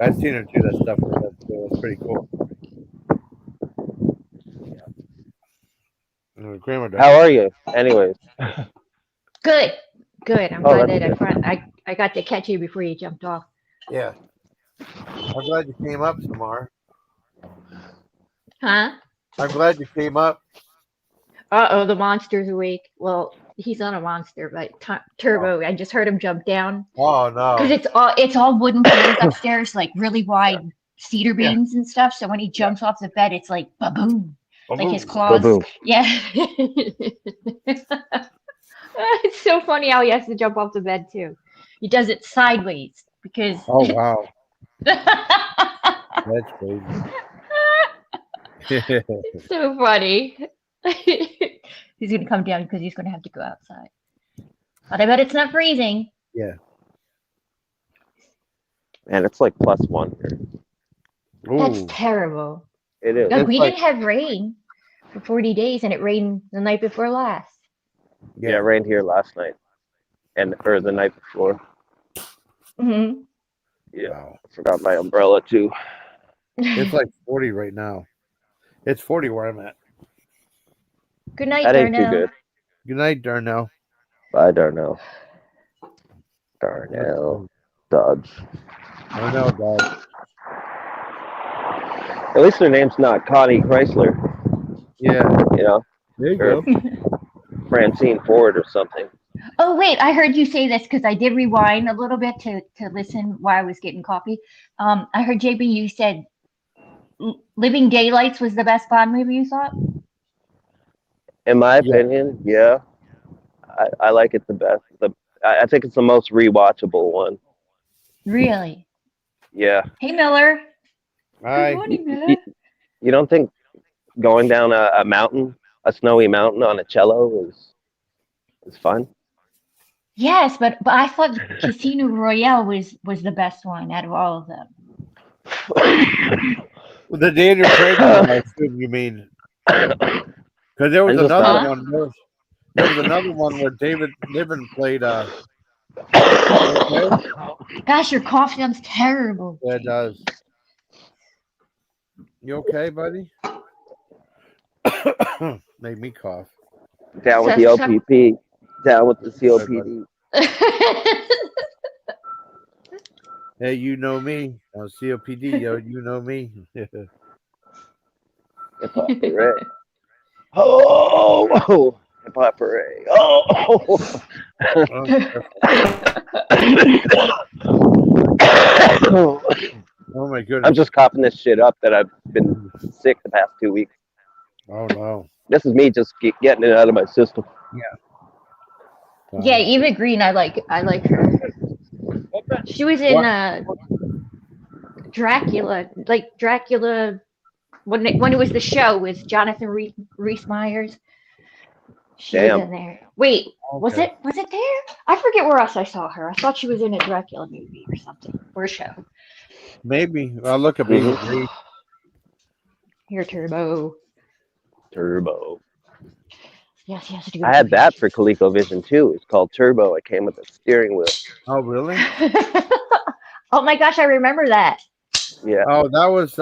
I've seen her do that stuff with that too. It's pretty cool. Grandma Dougie. How are you? Anyways. Good. I'm glad that I got to catch you before you jumped off. Yeah. I'm glad you came up, Samar. Huh? I'm glad you came up. The monster's awake. Well, he's not a monster, but Turbo. I just heard him jump down. Oh no! Because it's all wooden floors upstairs, like really wide cedar beams and stuff. So when he jumps off the bed, it's like ba-boom, like his claws. Ba-boom. Yeah. It's so funny how he has to jump off the bed too. He does it sideways because. Oh wow! That's crazy. It's so funny. He's gonna come down because he's gonna have to go outside. But I bet it's not freezing. Yeah. Man, it's like +1 here. That's Ooh. terrible. It is. No, we didn't have rain for 40 days, and it rained the night before last. Yeah, it rained here last night, or the night before. Mm-hmm. Yeah, Wow. I forgot my umbrella too. It's like 40 right now. It's 40 where I'm at. Good night, That ain't too Darnell. good. Good night, Darnell. Bye, Darnell. Darnell. Dodge. Darnell, dog. At least their name's not Connie Chrysler, Yeah. you know, There you or go. Francine Ford or something. Oh, wait, I heard you say this because I did rewind a little bit to listen while I was getting coffee. I heard JB, you said Living Daylights was the best Bond movie you thought? In my opinion, yeah. I like it the best. I think it's the most rewatchable one. Really? Yeah. Hey, Miller. Hi. Good morning, Miller. You don't think going down a mountain, a snowy mountain on a cello is fun? Yes, but I thought Casino Royale was the best one out of all of them. The Daniel Craig one, I assume you mean. Because there was another one. There was another one where David Niven played. Okay? Gosh, your cough sounds terrible. Yeah, it does. You okay, buddy? Made me cough. Down with the OPP. Down with the COPD. Hey, you know me. COPD, yo, you know me. Hip hop hooray. Oh, hip hop hooray. Oh. Oh my goodness. I'm just coughing this shit up that I've been sick the past 2 weeks. Oh no. This is me just getting it out of my system. Yeah, Eva Green, I like her. She was in Dracula, like Dracula when it was the show with Jonathan Rhys Meyers. She was in there. Wait, was it there? I forget where else I saw her. I thought she was in a Dracula movie or something, or a show. Maybe. I'll look up Eva Green. Here, Turbo. Yes, yes. I had that for ColecoVision too. It's called Turbo. It came with a steering wheel. Oh, really? Oh my gosh, I remember that. Yeah. Oh, that was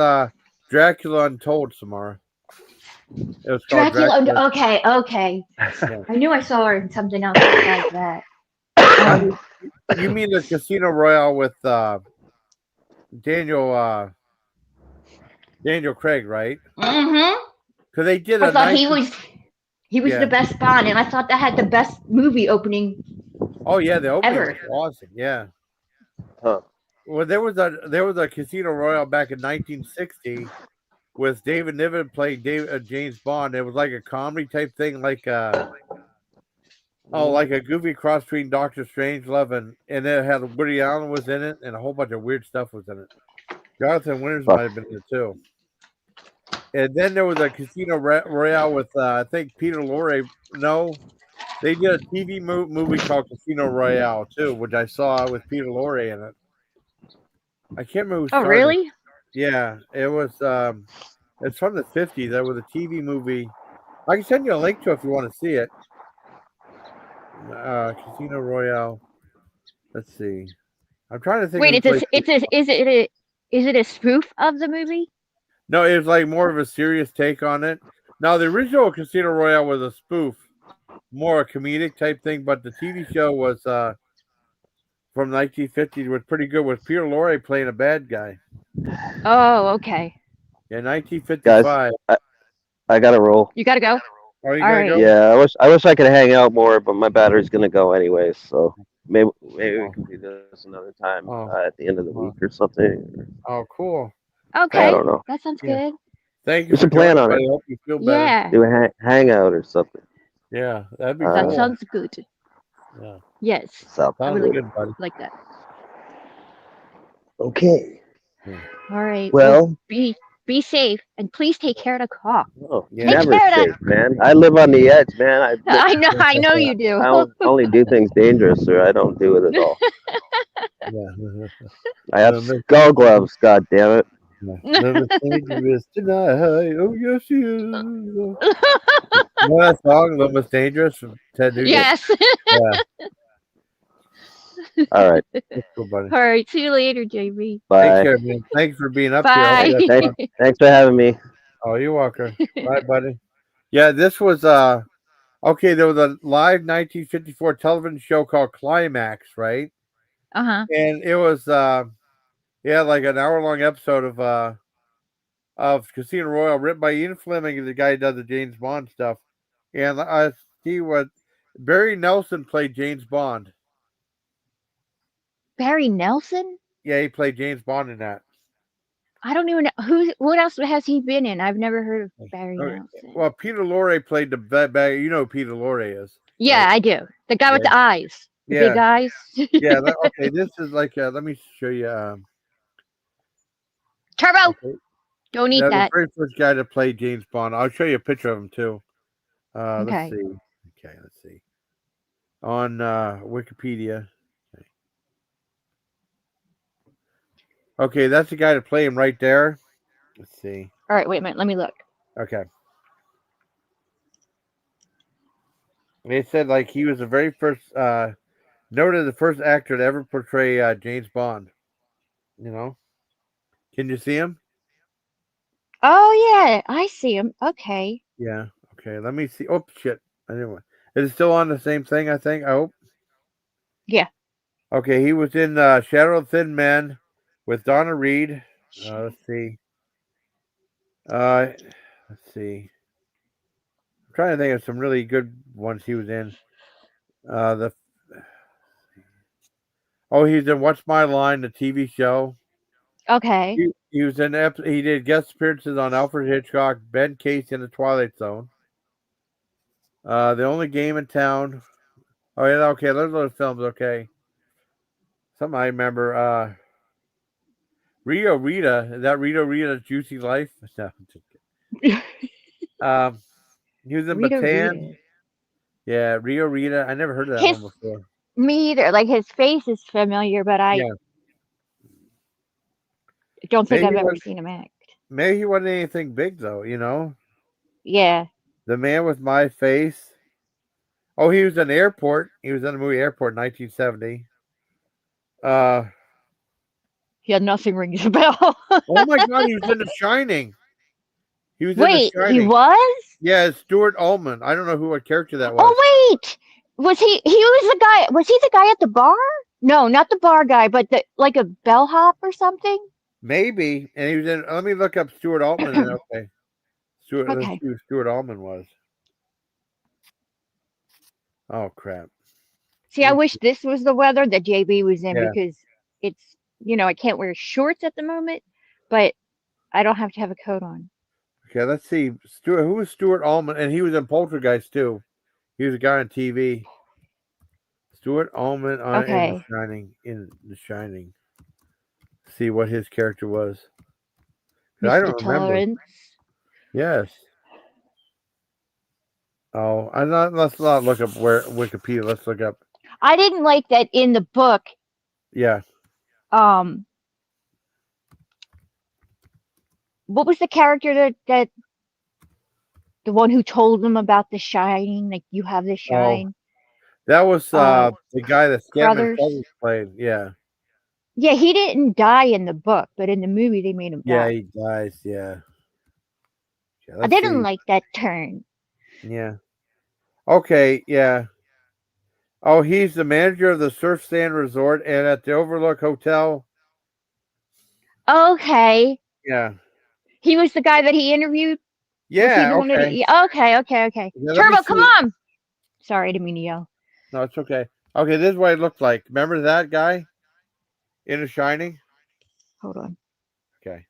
Dracula Untold, Samara. It was called Dracula. Dracula. Okay, okay. Yeah. I knew I saw her in something else besides that. You mean the Casino Royale with Daniel Craig, right? Mm-hmm. Because they did I a thought 19... he was Yeah. the best Bond, and I thought that had the best movie opening. Oh yeah, the opening Ever. was awesome. Yeah. Huh. Well, there was a Casino Royale back in 1960 with David Niven playing James Bond. It was like a comedy type thing, like like a goofy cross between Doctor Strangelove and it had Woody Allen was in it, and a whole bunch of weird stuff was in it. Jonathan Winters might have been in it too. And then there was a Casino Royale with I think Peter Lorre. No, they did a TV movie called Casino Royale too, which I saw with Peter Lorre in it. I can't remember who Oh, started. really? Yeah, it was. It's from the 50s. That was a TV movie. I can send you a link to it if you want to see it. Casino Royale. Let's see. I'm trying to think. Wait, who played- is it a spoof of the movie? No, it was like more of a serious take on it. Now, the original Casino Royale was a spoof, more a comedic type thing, but the TV show was from 1950s was pretty good with Peter Lorre playing a bad guy. Oh, okay. In 1955. Guys, I gotta roll. You gotta go. Are you All gonna right. go? Yeah, I wish I could hang out more, but my battery's gonna go anyways. So maybe we can do this another time at the end of the week or something. Oh, cool. Okay. I don't know. That sounds Yeah. good. Thank you We for should plan joining, on buddy. it. I hope you feel better. Yeah. Do a hangout or something. Yeah, that'd be That cool. sounds good. Yeah. Yes. So, I Sounds really good, buddy. like that. okay. All right. Well, Be safe and please take care of the car. oh, Yeah. Take never care of safe, man. I live on the edge, man. I know you do. I don't only do things dangerous, or I don't do it at all. Yeah. I have skull gloves. God damn it. Never dangerous tonight. Oh yes, you. You know that song, "Love is Dangerous" from Ted Nugent? Yes. Yeah. All right. That's cool, buddy. All right. See you later, JB. Take Bye. care, man. Thanks for being up Bye. here. Thanks for having me. Oh, you're welcome. Bye, buddy. Yeah, this was okay. There was a live 1954 television show called Climax, right? Uh-huh. And it was like an hour-long episode of Casino Royale, written by Ian Fleming, the guy who does the James Bond stuff. And I see what Barry Nelson played James Bond. Barry Nelson? Yeah, he played James Bond in that. I don't even know what else has he been in? I've never heard of Barry Okay. Nelson. Well, Peter Lorre played the bad. You know who Peter Lorre is. Yeah, right? I do. The guy with Yeah. the eyes. The big eyes. Yeah. Okay. This is like. Let me show you. Turbo. Okay. Don't eat The that. very first guy to play James Bond. I'll show you a picture of him too. Okay. Let's see. Okay, let's see. On Wikipedia. Okay, that's the guy to play him right there. Let's see. All right, wait a minute. Let me look. Okay. They said like he was the very first noted the first actor to ever portray James Bond. You know? Can you see him? Oh yeah, I see him. Okay. Yeah. Okay. Let me see. Oh shit. Anyway. Is it still on the same thing, I think? I hope. Yeah. Okay, he was in Shadow of Thin Men with Donna Reed. Let's see. Let's see. I'm trying to think of some really good ones he was in. He's in What's My Line, the TV show. Okay. He was in. He did guest appearances on Alfred Hitchcock, Ben Casey in The Twilight Zone. The Only Game in Town. Oh yeah, okay. Those are the films. Okay. Something I remember. Rio Rita. Is that Rita Rita's Juicy Life? No, I'm just kidding. He was in Rita Bataan. Rita. Yeah, Rio Rita. I never heard of that His- one before. Me either. Like his face is familiar, but I don't think Maybe I've ever like- seen him act. Maybe he wasn't anything big though. You know, Yeah. The Man with My Face. Oh, he was in Airport. He was in the movie Airport in 1970. Yeah, nothing rings a bell. Oh my God, he was in The Shining. He was in The Wait, Shining. he was? Yeah, it's Stuart Ullman. I don't know what character that was. Oh wait, was he? He was the guy. Was he the guy at the bar? No, not the bar guy, but the like a bellhop or something. Maybe. And he was in. Let me look up Stuart Ullman. And, okay, Stuart. Let's Okay. see who Stuart Ullman was. Oh crap. See, I wish this was the weather that JB was in Yeah. because it's I can't wear shorts at the moment, but I don't have to have a coat on. Okay, let's see. Stuart. Who was Stuart Ullman? And he was in Poltergeist too. He was a guy on TV. Stuart Ullman on Okay. in The Shining. In The Shining. See what his character was. 'Cause I Mr. don't remember. Tolerance. Yes. Oh, let's not look up where Wikipedia. Let's look up. I didn't like that in the book. Yeah. What was the character that the one who told them about the shining? Like you have the shine. That was the guy that Scatman Brothers. Crothers played. Yeah. Yeah, he didn't die in the book, but in the movie they made him Yeah, die. he dies. Yeah. I didn't like that turn. Yeah. Okay. Yeah. Oh, he's the manager of the Surf Sand Resort and at the Overlook Hotel. Okay. Yeah. He was the guy that he interviewed? Yeah. Was he the one that Okay. okay. Yeah, let me Turbo, come see. on! Sorry, I didn't mean to yell. No, it's okay. Okay, this is what it looked like. Remember that guy in The Shining? Hold on. Okay.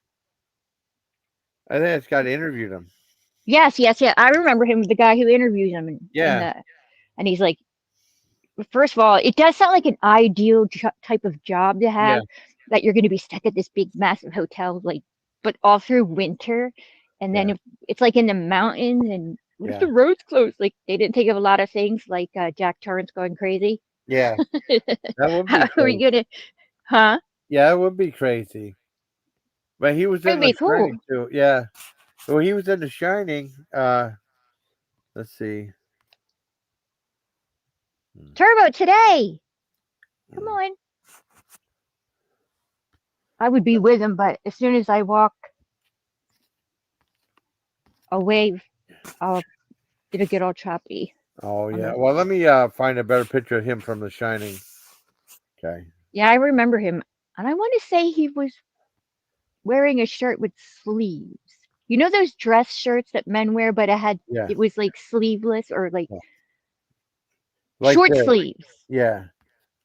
I think it's got interviewed him. Yes. I remember him, the guy who interviews him. And he's like, first of all, it does sound like an ideal type of job to have, that you're going to be stuck at this big, massive hotel, like, but all through winter. And then it's like in the mountains, and what if the roads closed? Like, they didn't think of a lot of things, like Jack Torrance going crazy. Yeah. That would be How are we going to, huh? Yeah, it would be crazy. But he was in That'd be The Shining cool. too. Yeah. Well, he was in The Shining. Let's see. Turbo, today. Come on. I would be with him, but as soon as I walk away, it'll get all choppy. Oh yeah. Well, let me find a better picture of him from The Shining. Okay. Yeah, I remember him, and I want to say he was wearing a shirt with sleeves. You know those dress shirts that men wear, but it was like sleeveless or like short this. sleeves. Yeah.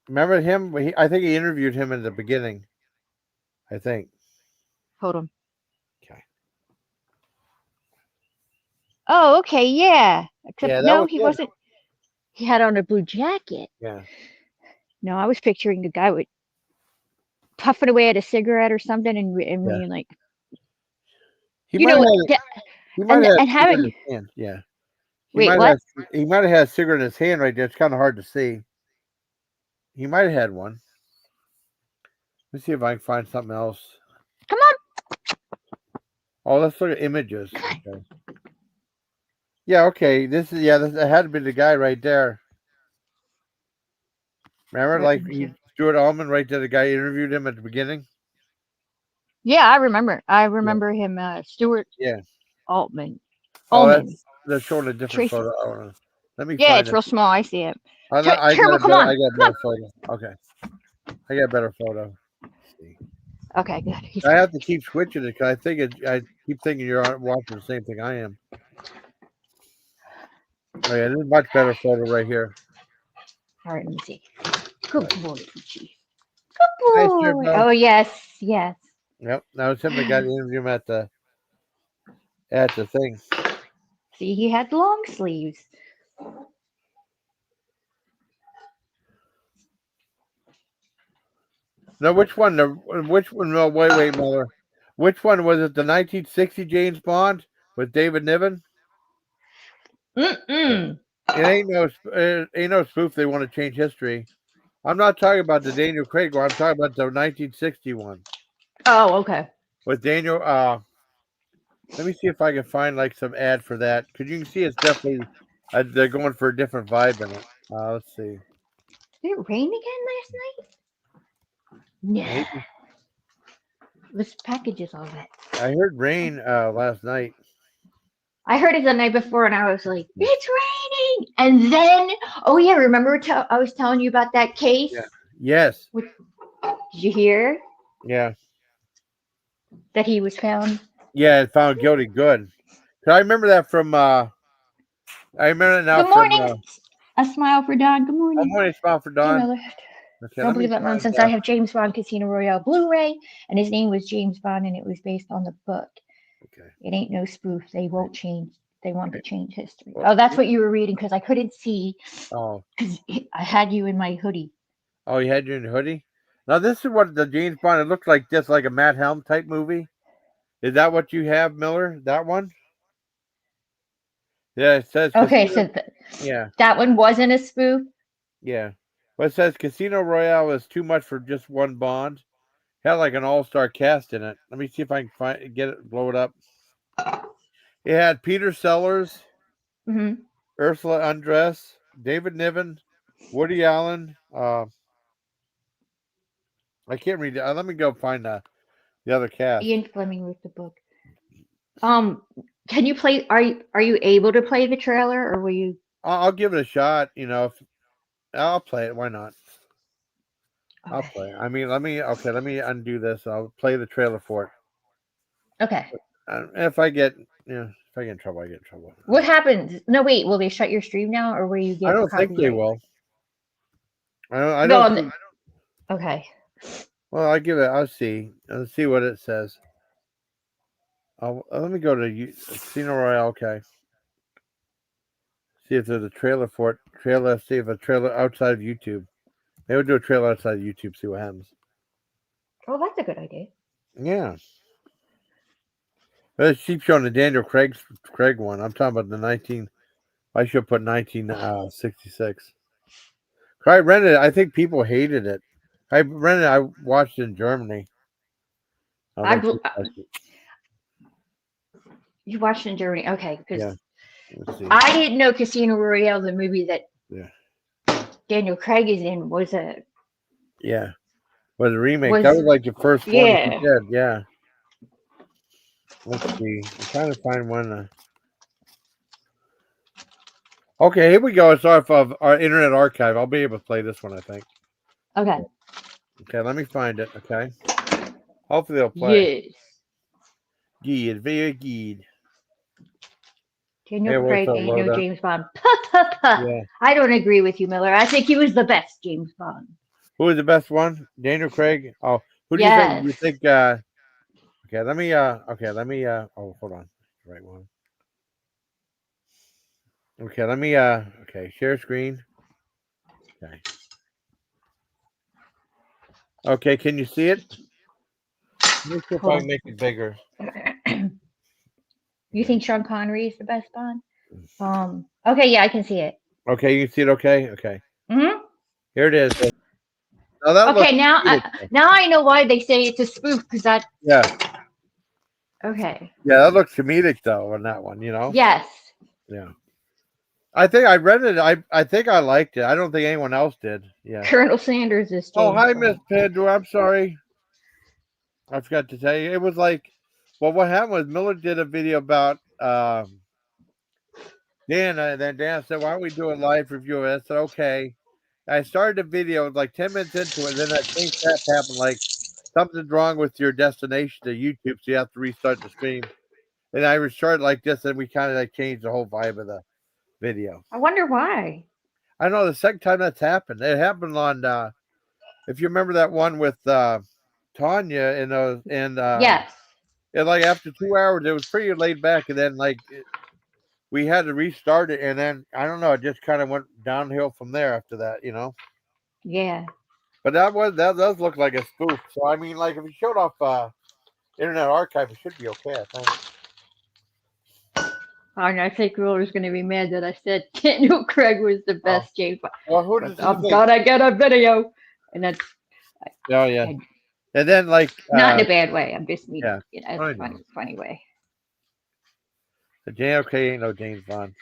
Remember him? I think he interviewed him in the beginning. I think. Hold on. Okay. Oh, okay, yeah. Except no, he good. wasn't. He had on a blue jacket. Yeah. No, I was picturing a guy with puffing away at a cigarette or something, and being like, He you might know, have having. in his hand. Yeah. Wait, what? He might have had a cigarette in his hand right there. It's kind of hard to see. He might have had one. Let's see if I can find something else. Come on. Oh, let's look at images. Okay. Yeah, okay. This had to be the guy right there. Remember, Stuart Ullman right there, the guy interviewed him at the beginning? Yeah, I remember. I remember him, Stuart Altman. Oh, they're showing a different Tracy. photo. Let me Yeah, find it's real small. I see it. Turbo, come on. I got a better photo. Okay. I got a better photo. Okay, good. I have to keep switching it because I keep thinking you're watching the same thing I am. Oh yeah, this is a much better photo right here. All right, let me see. Good boy, Poochie. Nice, Good boy. Turbo. Oh, yes. Yep, that was him that got to interview him at the thing. See, he had long sleeves. No, which one? No, wait, Miller. Which one was it? The 1960 James Bond with David Niven? Mm-mm. It ain't no spoof. They want to change history. I'm not talking about the Daniel Craig one. I'm talking about the 1961. Oh, okay. With Daniel. Let me see if I can find like some ad for that because you can see it's definitely They're going for a different vibe in it. Let's see. Did it rain again last night? No. Maybe. This package is all wet. I heard rain last night. I heard it the night before, and I was like, "It's raining!" And then, oh yeah, remember I was telling you about that case? Yeah. Yes. Did you hear Yeah. that he was found? Yeah, and found guilty. Good. 'Cause I remember that from. I remember it now. Good morning. From, A smile for Don. Good morning. I'm going to smile for Hey, Don. Miller. Okay, Don't believe that nonsense. I have James Bond Casino Royale Blu-ray, and his name was James Bond, and it was based on the book. Okay. It ain't no spoof. They won't change. They want to change history. Oh, that's what you were reading because I couldn't see. Oh. Because I had you in my hoodie. Oh, you had you in your hoodie? Now, this is what the James Bond, it looked like just like a Matt Helm type movie. Is that what you have, Miller? That one? Yeah, it says. Okay, Casino, so yeah. that one wasn't a spoof? Yeah. But it says Casino Royale is too much for just one Bond. Had like an all-star cast in it. Let me see if I can blow it up. It had Peter Sellers, Ursula Andress, David Niven, Woody Allen. I can't read it. Let me go find the other cast. Ian Fleming wrote the book. Can you play? Are you able to play the trailer, or will you? I'll give it a shot. You know, I'll play it. Why not? Okay. I'll play it. I mean, let me undo this. I'll play the trailer for it. Okay. If I get in trouble, I get in trouble. What happens? No, wait. Will they shut your stream now, or will you get? I don't think they will. I don't. Okay. Well, I'll see. Let's see what it says. Let me go to Casino Royale. Okay. See if there's a trailer for it. See if a trailer outside of YouTube. They would do a trailer outside of YouTube. See what happens. Oh, that's a good idea. Yeah. But it keeps showing the Daniel Craig one. I'm talking about the I should put 1966. I rented it. I think people hated it. I watched it in Germany. You watched it in Germany, okay? Because yeah. I didn't know Casino Royale, the movie that Daniel Craig is in, was a was a remake. That was like the first one he did. Yeah. Let's see. I'm trying to find one. Okay, here we go. It's off of our Internet Archive. I'll be able to play this one, I think. Okay. Okay, let me find it. Okay. Hopefully they'll play. Yes. Good, very good. Daniel Craig ain't no James Bond. Yeah. I don't agree with you, Miller. I think he was the best James Bond. Who was the best one? Daniel Craig? Oh, who do you think? You think okay, let me oh, hold on. Right one. Okay, let me okay, share screen. Okay. Okay, can you see it? Let me see if I can make it bigger. You think Sean Connery is the best Bond? Okay, yeah, I can see it. Okay, you can see it. Okay. Mm-hmm. Here it is. Okay, now I know why they say it's a spoof because that. Yeah. Okay. Yeah, that looks comedic though on that one. You know. Yes. Yeah. I think I read it. I think I liked it. I don't think anyone else did. Yeah. Colonel Sanders is. Oh, hi, Miss Pandora. I'm sorry. I forgot to tell you. It was like, well, what happened was Miller did a video about Dan, and then Dan said, "Why don't we do a live review?" And I said, "Okay." I started the video like 10 minutes into it, and then that same crap happened. Like something's wrong with your destination to YouTube, so you have to restart the stream. And I restarted like this, and we kind of like changed the whole vibe of the video. I wonder why. I know the second time that's happened. It happened on if you remember that one with Tanya and yes. And like after 2 hours, it was pretty laid back, and then like we had to restart it, and then I don't know, it just kind of went downhill from there after that, you know. Yeah. But that does look like a spoof. So I mean, like if you showed off Internet Archive, it should be okay, I think. And I think Roller's going to be mad that I said Daniel Craig was the best James Bond. Well, who does I'm gonna get a video, and that's. Oh yeah. And then like not in a bad way. I'm just mean. Yeah. In a funny way. The JLK ain't no James Bond.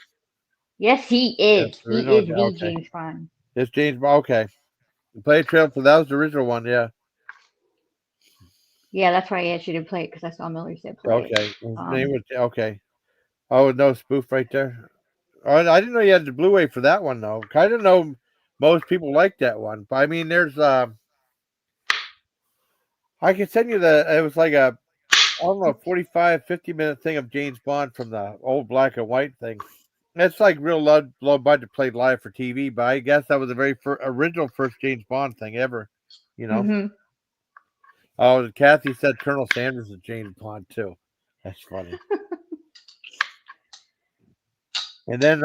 Yes, he is. That's the He original. is the Okay. James Bond. It's James Bond. Okay. Play a trailer for that was the original one. Yeah. Yeah, that's why I asked you to play it because I saw Miller said play it. Okay. His name was okay. Oh, no spoof right there. Oh, I didn't know you had the Blu-ray for that one though. I didn't know most people like that one. But I mean, there's I can send you it was like a I don't know 45, 50-minute thing of James Bond from the old black and white thing. It's like real low budget played live for TV, but I guess that was the very original first James Bond thing ever. You know. Mm-hmm. Oh, Kathy said Colonel Sanders is James Bond too. That's funny. And then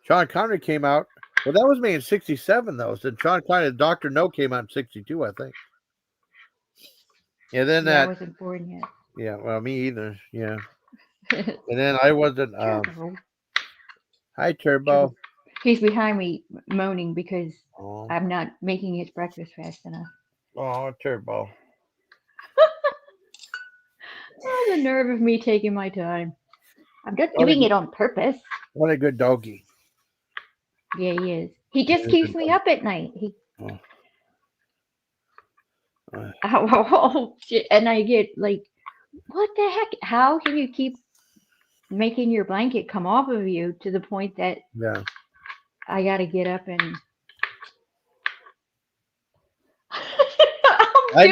Sean Connery came out. Well, that was made in '67 though. So Sean Connery, Dr. No came out in '62, I think. And then I wasn't born yet. Yeah, well, me either. Yeah. And then I wasn't. Hi, Turbo. He's behind me moaning because Oh, I'm not making his breakfast fast enough. Turbo. Oh, the nerve of me taking my time. I'm just doing it on purpose. What a good doggy. Yeah, he is. He just keeps me up at night. Oh, shit. And I get like, what the heck? How can you keep making your blanket come off of you to the point that I got to get up and. I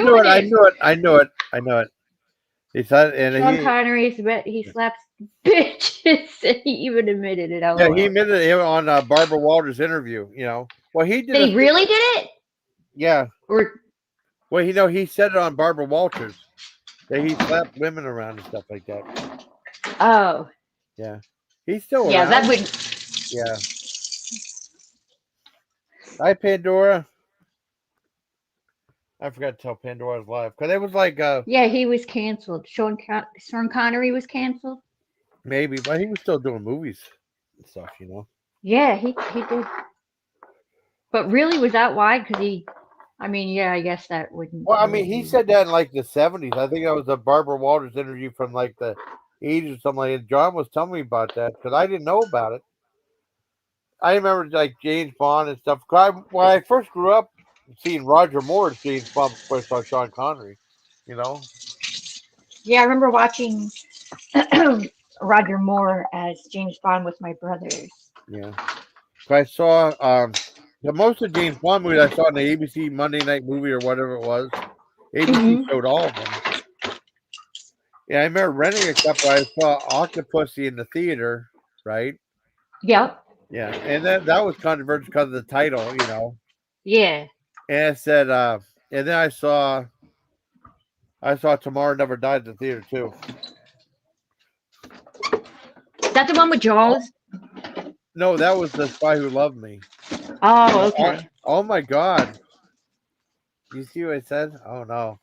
knew it. He said, and Sean Connery he slaps bitches, and he even admitted it. Yeah, he admitted it on Barbara Walters' interview. You know, well, he did. He really did it. Yeah. Or. Well, he said it on Barbara Walters that he slapped women around and stuff like that. Oh. Yeah. He's still around. Yeah, that would. Yeah. Hi, Pandora. I forgot to tell Pandora I was live because it was like. Yeah, he was canceled. Sean Connery was canceled. Maybe, but he was still doing movies and stuff, you know. Yeah, he did. But really, was that why? Because he. I mean, yeah, I guess that wouldn't. Well, I mean, he said that in like the 70s. I think that was a Barbara Walters interview from like the 80s or something like that. John was telling me about that because I didn't know about it. I remember like James Bond and stuff. When I first grew up seeing Roger Moore as James Bond before I saw Sean Connery, you know. Yeah, I remember watching Roger Moore as James Bond with my brothers. Yeah. So I saw most of James Bond movies I saw in the ABC Monday Night Movie or whatever it was. ABC showed all of them. Yeah, I remember renting a couple. I saw Octopussy in the theater, right? Yep. Yeah, and that was controversial because of the title, you know. Yeah. And it said, and then I saw Tomorrow Never Dies in the theater too. Is that the one with Jaws? No, that was The Spy Who Loved Me. Oh, okay. Oh my God. You see what I said? Oh no.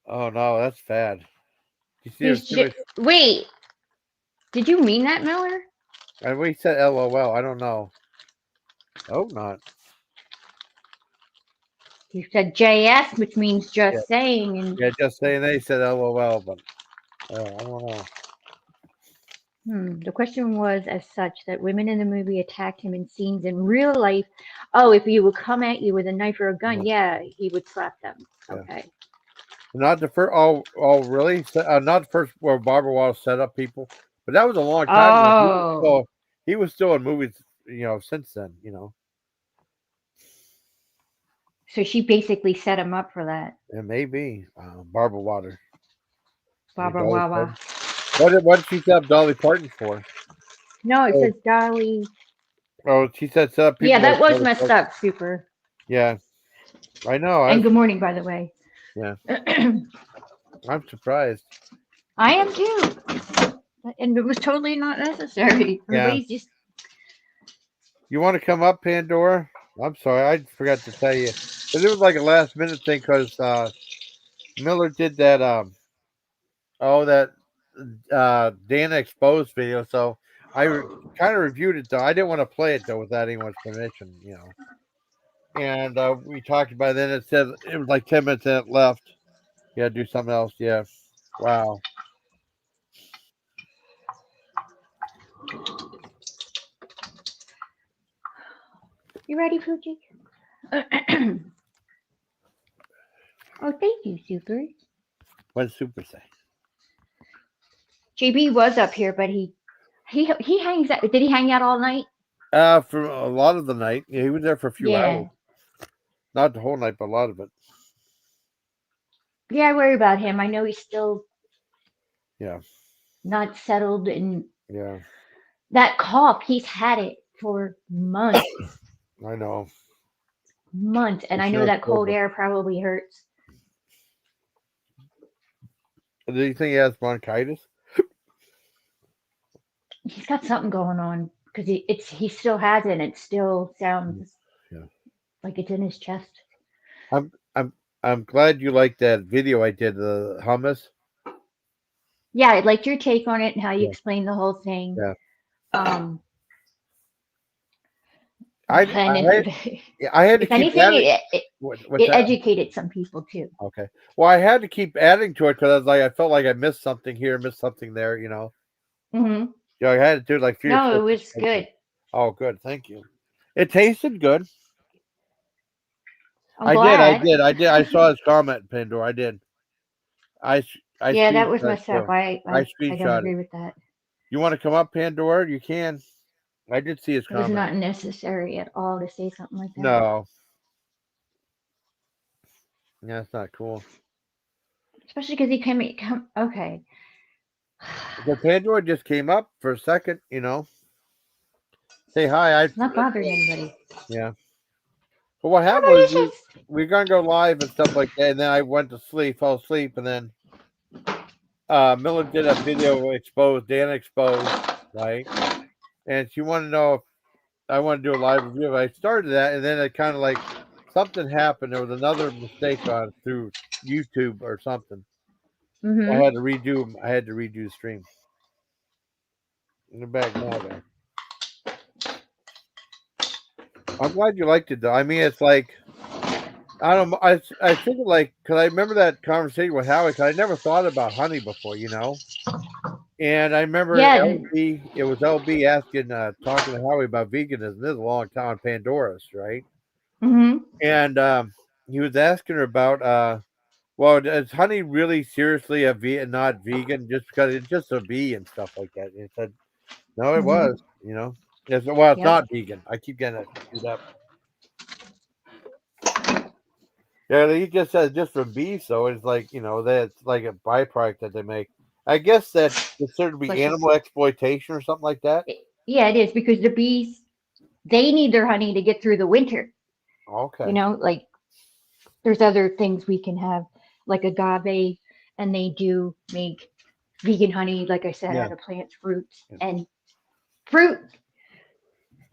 Oh no, that's bad. You see wait. Did you mean that, Miller? We said LOL. I don't know. Oh, not. You said JS, which means just saying. And yeah, just saying. They said LOL, but I don't know. The question was as such that women in the movie attacked him in scenes in real life. Oh, if he would come at you with a knife or a gun, he would slap them. Okay. Not the first. Oh, really? Not the first where Barbara Walters set up people, but that was a long time ago. Oh. He was still in movies, you know, since then, you know. So she basically set him up for that. It may be Barbara Walters. Barbara Wawa. What did she set up Dolly Parton for? No, it says Dolly. Oh, she said set up people. Yeah, that was messed up, super. Yeah, I know. And good morning, by the way. Yeah. I'm surprised. I am too. And it was totally not necessary. Everybody's just. You want to come up, Pandora? I'm sorry, I forgot to tell you. But it was like a last minute thing because Miller did that Dana Exposed video. So I kind of reviewed it though. I didn't want to play it though without anyone's permission, you know. And we talked about it. Then it said it was like 10 minutes left. Yeah, do something else. Yeah. Wow. You ready, Poochie? Oh, thank you, Super. What did Super say? JB was up here, but he hangs out. Did he hang out all night? For a lot of the night. Yeah, he was there for a few hours. Not the whole night, but a lot of it. Yeah, I worry about him. I know he's still Yeah. not settled, and Yeah. that cough, he's had it for months. I know. Months, and It's I know not that cold sober. air probably hurts. Do you think he has bronchitis? He's got something going on because he still has it, and it still sounds like it's in his chest. I'm glad you liked that video I did, the hummus. Yeah, I liked your take on it and how you explained the whole thing. Yeah. I had to if keep anything, adding. it What's that? educated some people too. Okay. Well, I had to keep adding to it because I felt like I missed something here, missed something there. You know. Mm-hmm. Yeah, I had to do like 3 or 4. No, it was good. Oh, good. Thank you. It tasted good. I'm glad. I did. I saw his comment, Pandora. I did. Yeah, that was screenshot messed up. too. I don't screenshot agree it. with that. You want to come up, Pandora? You can. I did see his It was comment. not necessary at all to say something like that. No. Yeah, that's not cool. Especially because he came. Okay. The Pandora just came up for a second, you know. Say hi. It's not bothering anybody. Yeah. But what happened was we were gonna go live and stuff like that, and then I went to sleep, fell asleep, and then Miller did a video exposed, Dana exposed, right? And she wanted to know if I want to do a live review. I started that, and then it kind of like something happened. There was another mistake on through YouTube or something. Mm-hmm. I had to redo the stream. In the back now, there. I'm glad you liked it, though. I mean, it's like I don't. I think like because I remember that conversation with Howie. Because I never thought about honey before, you know. And I remember LB. It was LB asking, talking to Howie about veganism. This is a long time on Pandora's, right? Mm-hmm. And he was asking her about, well, is honey really seriously not vegan just because it's just a bee and stuff like that? And he said, no, it was, you know. It's not vegan. I keep getting it screwed up. Yeah, he just says just from bees, so it's like, you know, that's like a byproduct that they make. I guess that's considered to be animal exploitation or something like that. Yeah, it is because the bees, they need their honey to get through the winter. Okay. You know, like there's other things we can have, like agave, and they do make vegan honey, like I said, out of plants, fruits, and fruit.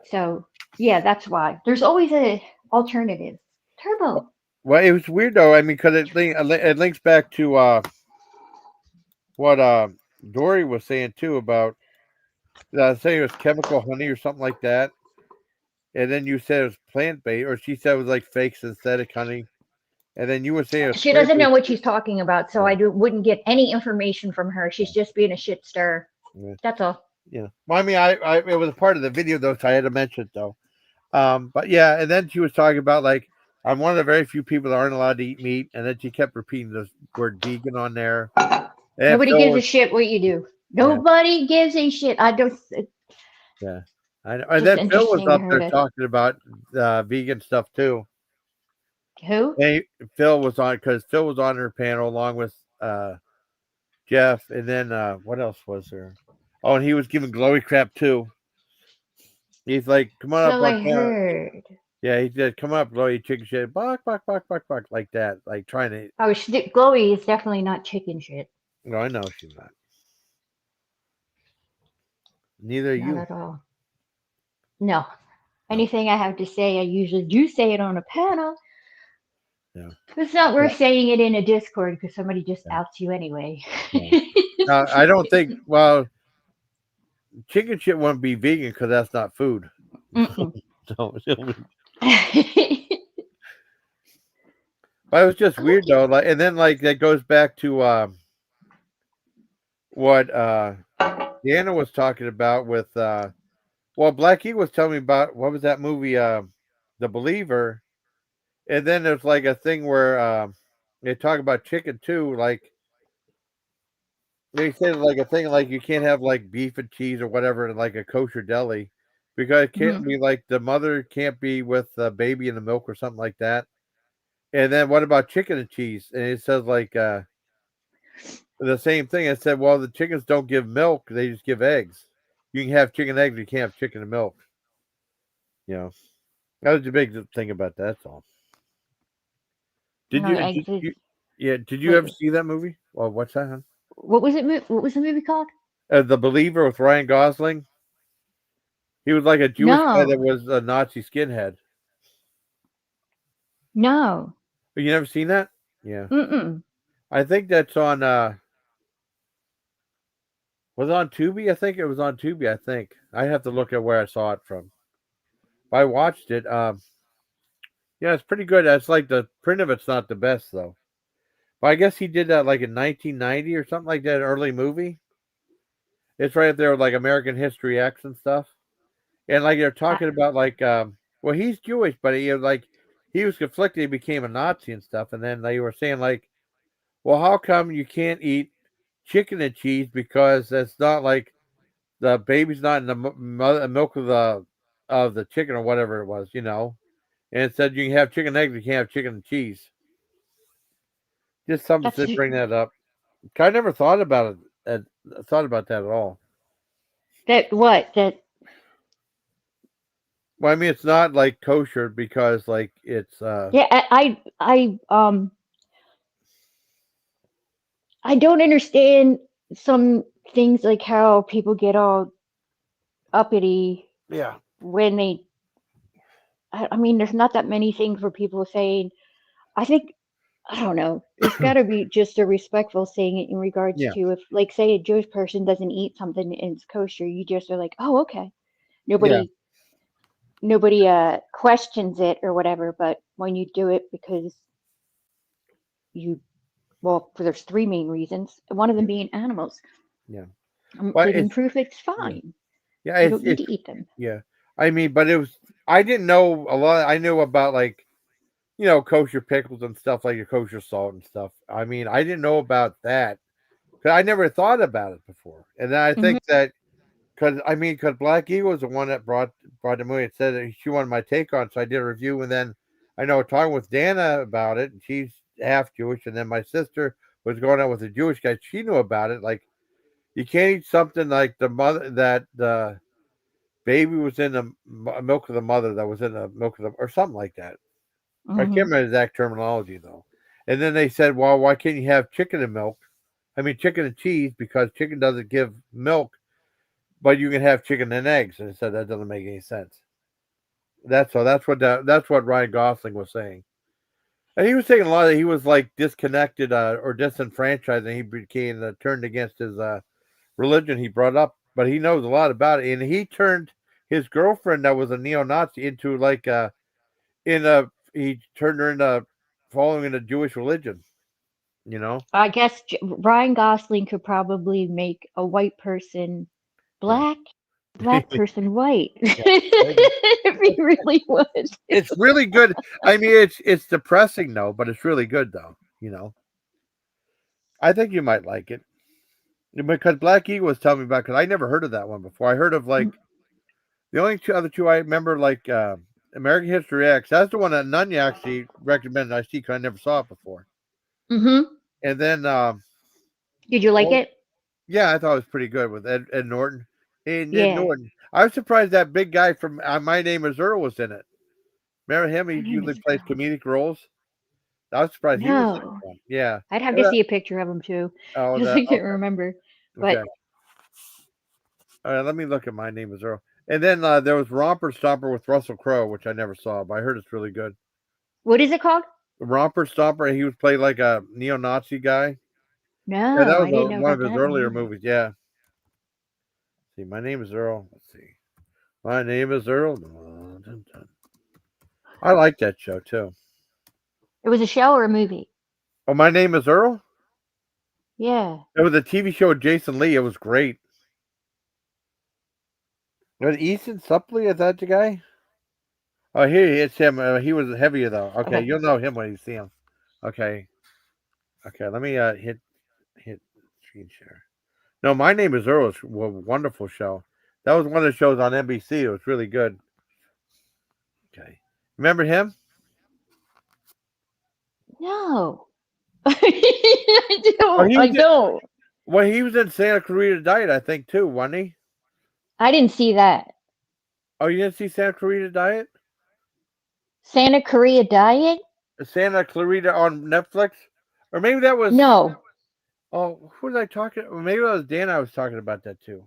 So yeah, that's why there's always an alternative. Turbo. Well, it was weird though. I mean, because it links back to what Dory was saying too about saying it was chemical honey or something like that, and then you said it was plant based, or she said it was like fake synthetic honey, and then you were saying she doesn't know what she's talking about, so I wouldn't get any information from her. She's just being a shit stirrer. Yeah. That's all. Yeah. Well, I mean, it was a part of the video though, so I had to mention it though. But yeah, and then she was talking about like I'm one of the very few people that aren't allowed to eat meat, and then she kept repeating the word vegan on there. And nobody gives a shit what you do. Nobody gives a shit. I don't. Yeah, I know. And then Phil was up there talking about vegan stuff too. Who? And Phil was on because Phil was on her panel along with Jeff, and then what else was there? Oh, and he was giving glowy crap too. He's like, "Come on up." I heard. Yeah, he said, "Come up, Glowy, chicken shit, bark, bark, bark, bark, bark," like that, like trying to. Oh, Glowy is definitely not chicken shit. No, I know she's not. Neither are you. Not at all. No. Anything I have to say, I usually do say it on a panel. Yeah. It's not worth saying it in a Discord because somebody just outs you anyway. Yeah. I don't think. Well, chicken shit won't be vegan because that's not food. So, but it was just weird though. Like, and then like that goes back to what Deanna was talking about with well, Black Eagle was telling me about what was that movie The Believer, and then there's like a thing where they talk about chicken too. Like they said, like a thing like you can't have like beef and cheese or whatever in like a kosher deli because it can't be like the mother can't be with the baby in the milk or something like that. And then what about chicken and cheese? And it says like the same thing. It said, well, the chickens don't give milk; they just give eggs. You can have chicken eggs, you can't have chicken and milk. You know, that was the big thing about that. That's all. Did No, you? eggs Did is- you yeah. Did you Wait. ever see that movie? Well, what's that? Huh? What was it? What was the movie called? The Believer with Ryan Gosling. He was like a Jewish guy that No, was a Nazi skinhead. no. You never seen that? Yeah. Mm-mm. I think that's on was it on Tubi? I think it was on Tubi, I think. I have to look at where I saw it from. I watched it. Yeah, it's pretty good. It's like the print of it's not the best though. But I guess he did that like in 1990 or something like that, early movie. It's right up there with like American History X and stuff. And like they're talking about like well, he's Jewish, but he was like he was conflicted, he became a Nazi and stuff, and then they were saying like, well, how come you can't eat chicken and cheese because that's not like the baby's not in the milk of the chicken or whatever it was, you know. And it said you can have chicken eggs, you can't have chicken and cheese. Just something That's to bring that up. I never thought about it. Thought about that at all. that. What that? Well, I mean, it's not like kosher because like it's Yeah, I don't understand some things like how people get all uppity yeah. when they. I mean, there's not that many things where people saying. I think I don't know. It's got to be just a respectful saying it in regards Yeah. to if, like, say a Jewish person doesn't eat something and it's kosher, you just are like, oh, okay. Yeah. Nobody questions it or whatever. But when you do it because there's three main reasons. One of them being animals. Yeah. I'm Well, living it's proof it's fine. yeah, You don't need to eat them. yeah. I mean, but it was I didn't know a lot. I knew about like kosher pickles and stuff like your kosher salt and stuff. I mean, I didn't know about that because I never thought about it before. And then I think that because Black Eagle was the one that brought the movie. It said that she wanted my take on, it, so I did a review. And then I know talking with Dana about it, and she's half Jewish, and then my sister was going out with a Jewish guy. She knew about it. Like you can't eat something like the mother that the baby was in the milk of the mother that was in the milk of the or something like that. I can't remember the exact terminology though. And then they said, well, why can't you have chicken and milk? I mean, chicken and cheese because chicken doesn't give milk, but you can have chicken and eggs. And I said that doesn't make any sense. That's what Ryan Gosling was saying. And he was saying a lot that he was like disconnected or disenfranchised, and he became turned against his religion he brought up. But he knows a lot about it, and he turned his girlfriend that was a neo-Nazi into like he turned her into following in the Jewish religion. I guess Ryan Gosling could probably make a white person black, black person white. If he really was. It's really good. I mean, it's depressing though, but it's really good though. I think you might like it because Black Eagle was telling me about. Because I never heard of that one before. I heard of like the only other two I remember, like American History X. That's the one that Nunya actually recommended. I see because I never saw it before. Mm-hmm. And then, did you like it? Yeah, I thought it was pretty good with Ed Norton. Ed Norton. I was surprised that big guy from My Name Is Earl was in it. Remember him? He usually plays comedic roles. I was surprised he was in it. Yeah. I'd have to see a picture of him too. Oh, I can't remember. But okay. All right, let me look at My Name Is Earl. And then there was Romper Stomper with Russell Crowe, which I never saw, but I heard it's really good. What is it called? Romper Stomper. He was played like a neo-Nazi guy. No, yeah, that was I didn't know one of his that earlier movies. Yeah. See, My Name Is Earl. Let's see. My Name Is Earl. I like that show too. It was a show or a movie? Oh, My Name Is Earl? Yeah. It was a TV show with Jason Lee. It was great. Was Easton Suplee? Is that the guy? Oh, here it's him. He was heavier though. Okay, Okay. you'll know him when you see him. Okay. Okay, let me hit screen share. No, My Name is Earl. It's a wonderful show. That was one of the shows on NBC. It was really good. Okay, remember him? No. I don't. he I was don't. Well, he was in Santa Clarita Diet, I think, too, wasn't he? I didn't see that. Oh, you didn't see Santa Clarita Diet? Santa Clarita Diet? Santa Clarita on Netflix? Or maybe that was... No. Oh, who was I talking? Or maybe that was Dan I was talking about that, too.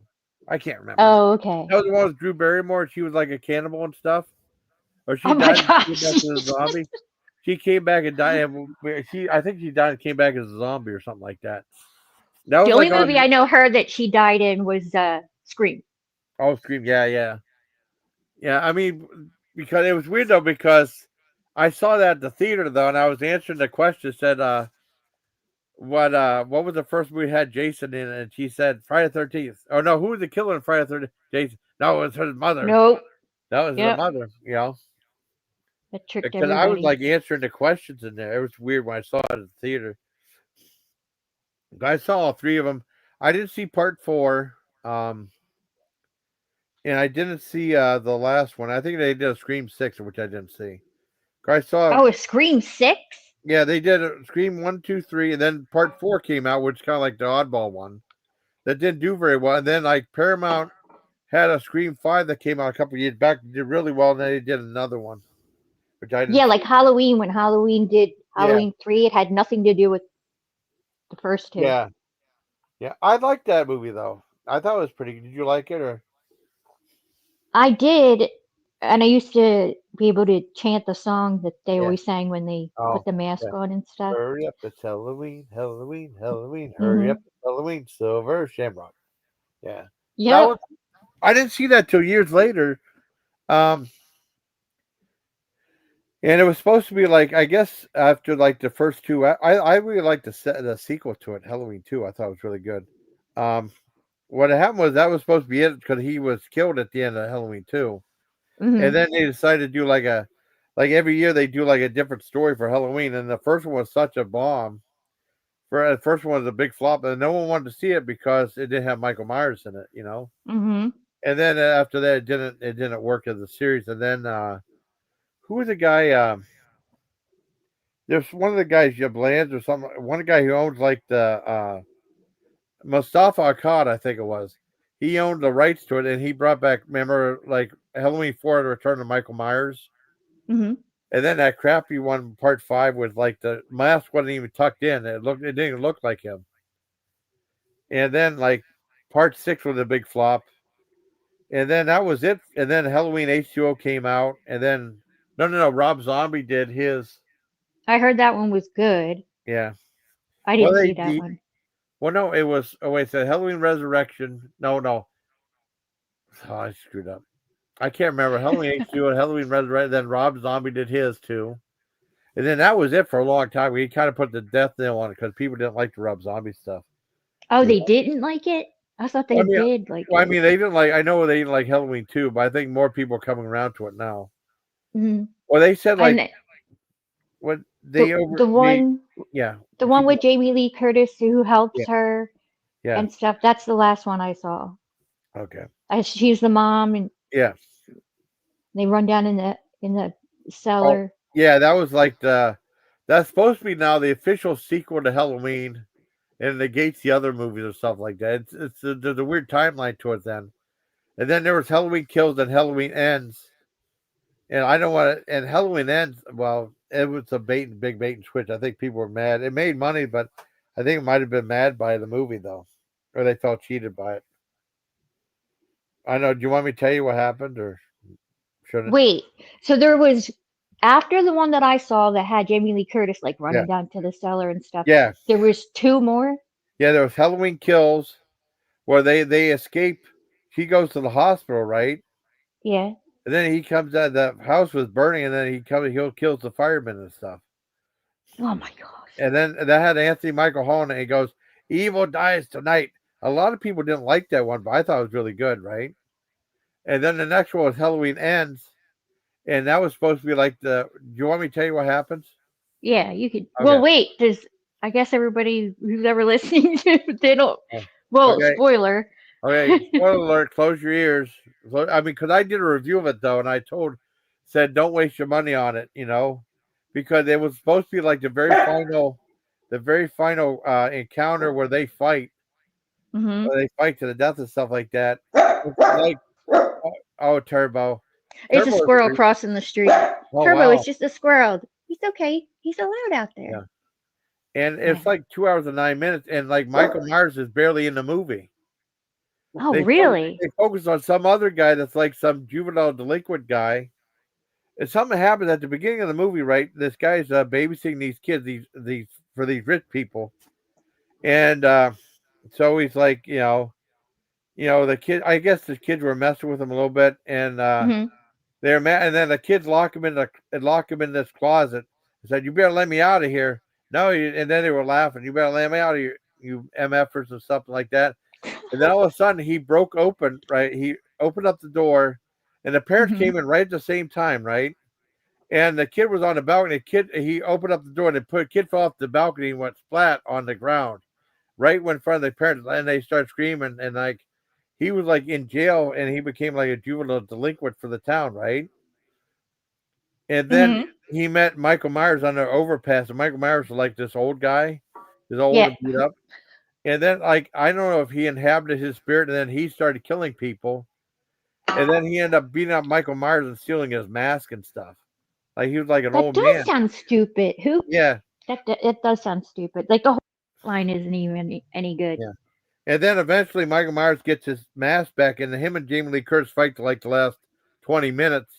I can't remember. Oh, okay. That was the one with Drew Barrymore. She was like a cannibal and stuff. Or she Oh my died and gosh. came back as a zombie. She came back and died. I think she died and came back as a zombie or something like that. That was The only like movie I know her that she died in was Scream. Oh, Scream. Yeah. I mean, because it was weird though, because I saw that at the theater though, and I was answering the question. Said, what was the first movie had Jason in? And she said Friday the 13th. Oh no, who was the killer in Friday the 13th? Jason. No, it was his mother. Nope. That was Yep. the mother. You know. That tricked Because I was everybody. like answering the questions in there. It was weird when I saw it at the theater. I saw all three of them. I didn't see part 4, and I didn't see the last one. I think they did a Scream 6, which I didn't see. I saw. Oh, a Scream 6? Yeah, they did a Scream 1, 2, 3, and then part 4 came out, which is kind of like the oddball one that didn't do very well. And then like Paramount had a Scream 5 that came out a couple years back, did really well, and then they did another one. Which I didn't Yeah, like Halloween. When Halloween did Halloween 3, it had nothing to do with the first two. Yeah. I liked that movie though. I thought it was pretty. Did you like it or? I did, and I used to be able to chant the song that they always sang when they put the mask on and stuff. Hurry up! It's Halloween, Halloween, Halloween. Hurry up! It's Halloween, Silver Shamrock. Yeah. Yeah. I didn't see that till years later. And it was supposed to be like, I guess after like the first two, I really liked the sequel to it, Halloween 2. I thought it was really good. What happened was that was supposed to be it because he was killed at the end of Halloween 2. Mm-hmm. And then they decided to do like every year they do like a different story for Halloween. And the first one was such a bomb. The first one was a big flop, and no one wanted to see it because it didn't have Michael Myers in it, you know. Mm-hmm. And then after that, it didn't work as a series. And then who was the guy? There's one of the guys, Bland or something. One guy who owns like the Mustafa Akkad, I think it was. He owned the rights to it, and he brought back. Remember, like Halloween 4, the Return of Michael Myers. Mm-hmm. And then that crappy one, part 5, was like the mask wasn't even tucked in. It didn't even look like him. And then like part 6 was a big flop. And then that was it. And then Halloween H2O came out. And then no, Rob Zombie did his. I heard that one was good. Yeah. I didn't see that one. Well, no, it was. Oh wait, it said Halloween Resurrection. No. Oh, I screwed up. I can't remember. Halloween H2O, Halloween Resurrection. Then Rob Zombie did his too. And then that was it for a long time. We kind of put the death nail on it because people didn't like the Rob Zombie stuff. Oh, they didn't like it? I thought they did like it. I mean, they didn't like. I know they didn't like Halloween 2, but I think more people are coming around to it now. Mm-hmm. Well, they said like and what they the one with Jamie Lee Curtis who helps her and stuff. That's the last one I saw. Okay. She's the mom, and they run down in the cellar. Oh, yeah, that was like that's supposed to be now the official sequel to Halloween, and it negates the other movies or stuff like that. There's a weird timeline to it then. And then there was Halloween Kills and Halloween Ends. And I don't want to. And Halloween Ends, well, it was a big bait and switch. I think people were mad. It made money, but I think it might have been mad by the movie though, or they felt cheated by it. I know. Do you want me to tell you what happened, or should I? Wait. So there was after the one that I saw that had Jamie Lee Curtis like running down to the cellar and stuff. Yeah. There was 2 more. Yeah, there was Halloween Kills, where they escape. He goes to the hospital, right? Yeah. And then he comes out. The house was burning, and then he kills the firemen and stuff. Oh my gosh! And then that had Anthony Michael Hall, and he goes, "Evil dies tonight." A lot of people didn't like that one, but I thought it was really good, right? And then the next one was Halloween Ends, and that was supposed to be like the. Do you want me to tell you what happens? Yeah, you could. Okay. Well, wait. I guess everybody who's ever listening to, they don't. Oh, Well, okay. spoiler. Okay, spoiler alert. Close your ears. I mean, because I did a review of it though, and I said don't waste your money on it. Because it was supposed to be like the very final encounter where they fight. Mm-hmm. Where they fight to the death and stuff like that. Like, Turbo. It's a Turbo squirrel crossing the street. Oh, Turbo wow. is just a squirrel. He's okay. He's allowed out there. Yeah. And it's like 2 hours and 9 minutes, and like Michael Myers is barely in the movie. Oh, really? They focus on some other guy that's like some juvenile delinquent guy. And something happens at the beginning of the movie, right? This guy's babysitting these kids, these for these rich people, and so he's like, the kid. I guess the kids were messing with him a little bit, and they're mad. And then the kids lock him in this closet. And said, "You better let me out of here." No, and then they were laughing. "You better let me out of here, you MFers," or something like that. And then all of a sudden, he broke open. Right, he opened up the door, and the parents came in right at the same time. Right, and the kid was on the balcony. He opened up the door, and the kid fell off the balcony and went splat on the ground, right in front of the parents. And they started screaming, and like he was like in jail, and he became like a juvenile delinquent for the town. Right. And then he met Michael Myers on the overpass, and Michael Myers was like this old guy, and beat up. And then, like, I don't know if he inhabited his spirit, and then he started killing people, and then he ended up beating up Michael Myers and stealing his mask and stuff. Like he was like an old man. That does sound stupid. Yeah. It does sound stupid. Like the whole line isn't even any good. Yeah. And then eventually Michael Myers gets his mask back, and him and Jamie Lee Curtis fight to like the last 20 minutes.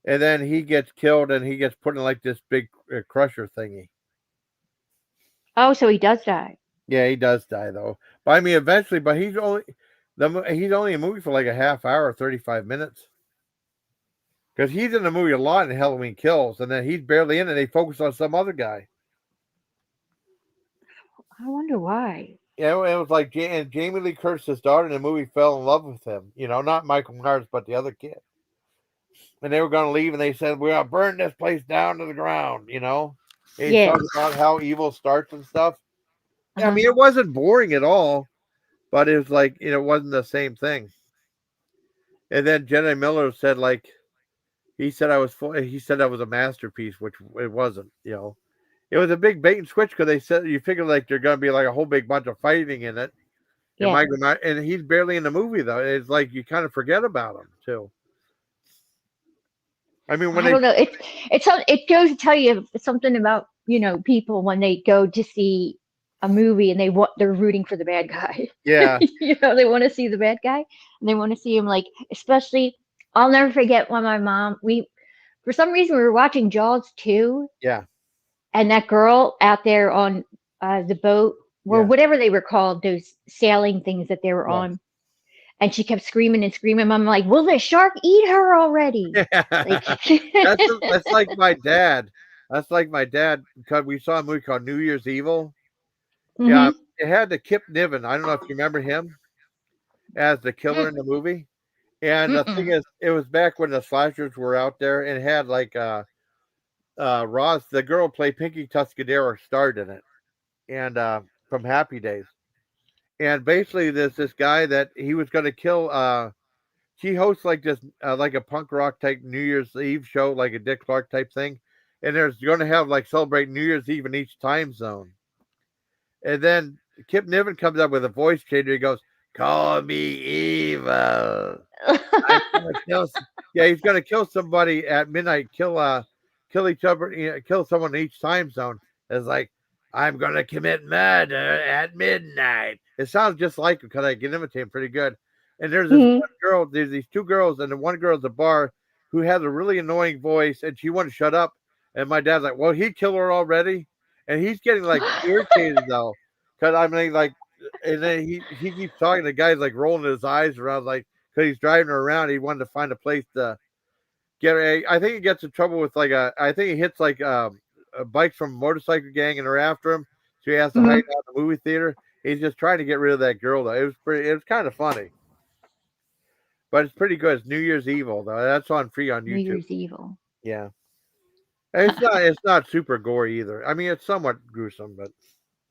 And then he gets killed, and he gets put in like this big crusher thingy. Oh, so he does die. Yeah, he does die though. But I mean, eventually. But he's only in a movie for like a half hour, 35 minutes. Because he's in the movie a lot in Halloween Kills, and then he's barely in it. They focus on some other guy. I wonder why. Yeah, it was like Jamie Lee Curtis' daughter in the movie fell in love with him. Not Michael Myers, but the other kid. And they were going to leave, and they said, "We're going to burn this place down to the ground." He talked about how evil starts and stuff. I mean, it wasn't boring at all, but it was like, it wasn't the same thing. And then Jenny Miller said, like, he said that was a masterpiece, which it wasn't. It was a big bait and switch because they said you figure like there's going to be like a whole big bunch of fighting in it. And Michael Myers, and he's barely in the movie though. It's like you kind of forget about him too. I mean, I don't know. It goes to tell you something about people when they go to see a movie and they're rooting for the bad guy. Yeah. They want to see the bad guy, and they want to see him, like, especially. I'll never forget when my mom, for some reason we were watching Jaws 2. Yeah. And that girl out there on the boat, or whatever they were called, those sailing things that they were on. And she kept screaming and screaming. I'm like, will the shark eat her already? That's like my dad. That's like my dad, because we saw a movie called New Year's Evil. Mm-hmm. Yeah, it had the Kip Niven. I don't know if you remember him as the killer in the movie. And the thing is, it was back when the slashers were out there, and it had like Roz, the girl played Pinky Tuscadero, starred in it, and from Happy Days. And basically, there's this guy that he was going to kill. He hosts like this, like a punk rock type New Year's Eve show, like a Dick Clark type thing. And there's going to have like celebrate New Year's Eve in each time zone. And then Kip Niven comes up with a voice changer. He goes, "Call me evil." He's going to kill somebody at midnight. Kill each other. Kill someone in each time zone. It's like, "I'm going to commit murder at midnight." It sounds just like him because I can imitate him pretty good. And there's this one girl, there's these two girls, and the one girl at the bar who has a really annoying voice, and she wouldn't shut up. And my dad's like, "Well, he'd kill her already." And he's getting like irritated though. Because I mean, like, and then he keeps talking. The guy's like rolling his eyes around, like, because he's driving her around. He wanted to find a place to get her. I think he gets in trouble with I think he hits like bikes from a motorcycle gang, and they're after him. So he has to hide out in the movie theater. He's just trying to get rid of that girl though. It was kind of funny. but it's pretty good. It's New Year's Evil though. That's on free on New YouTube. Year's Evil. Yeah, and it's not super gory either. I mean, it's somewhat gruesome, but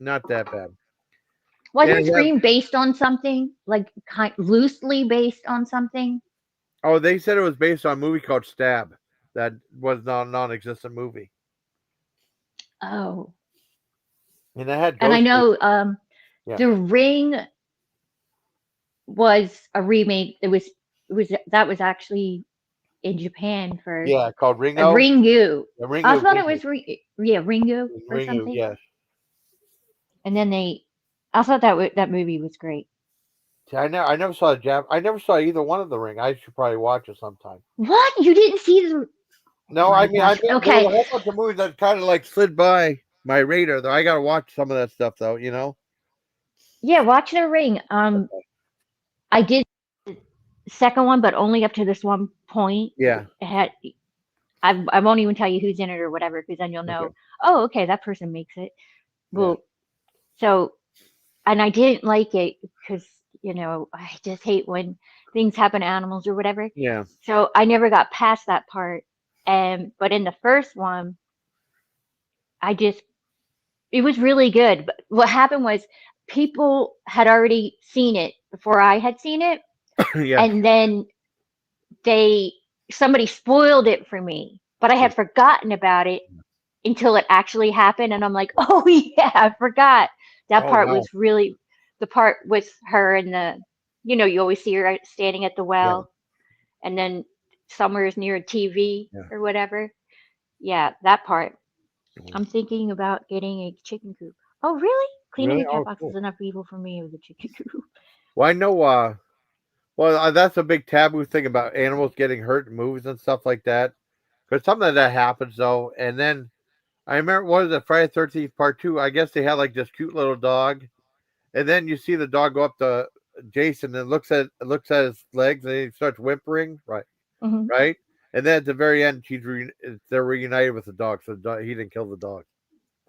not that bad. Wasn't And Scream based on something like loosely based on something? Oh, they said it was based on a movie called Stab. That was not a non-existent movie. Oh. And it had. And I know Yeah. The Ring was a remake. It was that was actually in Japan for called Ringo. Ringu. Yeah, Ringu. I thought it was Ringu or Ringu, something. yes. And then I thought that movie was great. See, I never saw I never saw either one of The Ring. I should probably watch it sometime. What? You didn't see the? No, Oh my I mean, gosh. there Okay. was a whole bunch of movies that kind of like slid by my radar. Though I gotta watch some of that stuff, though. You know. Yeah, watch The Ring. I did the second one, but only up to this one point. Yeah. I won't even tell you who's in it or whatever, because then you'll know. Okay. Oh, okay, that person makes it. Well, so, and I didn't like it because I just hate when things happen to animals or whatever. Yeah. So I never got past that part. But in the first one, it was really good. But what happened was people had already seen it before I had seen it. Yeah. And then somebody spoiled it for me, but I had forgotten about it until it actually happened. And I'm like, oh yeah, I forgot. That part was really, the part with her and you always see her standing at the well and then somewhere is near a TV or whatever. Yeah, that part. I'm thinking about getting a chicken coop. Oh, really? Cleaning a cat box is enough evil for me with a chicken coop. Well, I know. That's a big taboo thing about animals getting hurt in movies and stuff like that. Because something like that happens though, and then I remember what is it, Friday the 13th Part 2? I guess they had like this cute little dog, and then you see the dog go up to Jason and looks at his legs, and he starts whimpering, right? Mm-hmm. Right, and then at the very end, they're reunited with the dog, so he didn't kill the dog.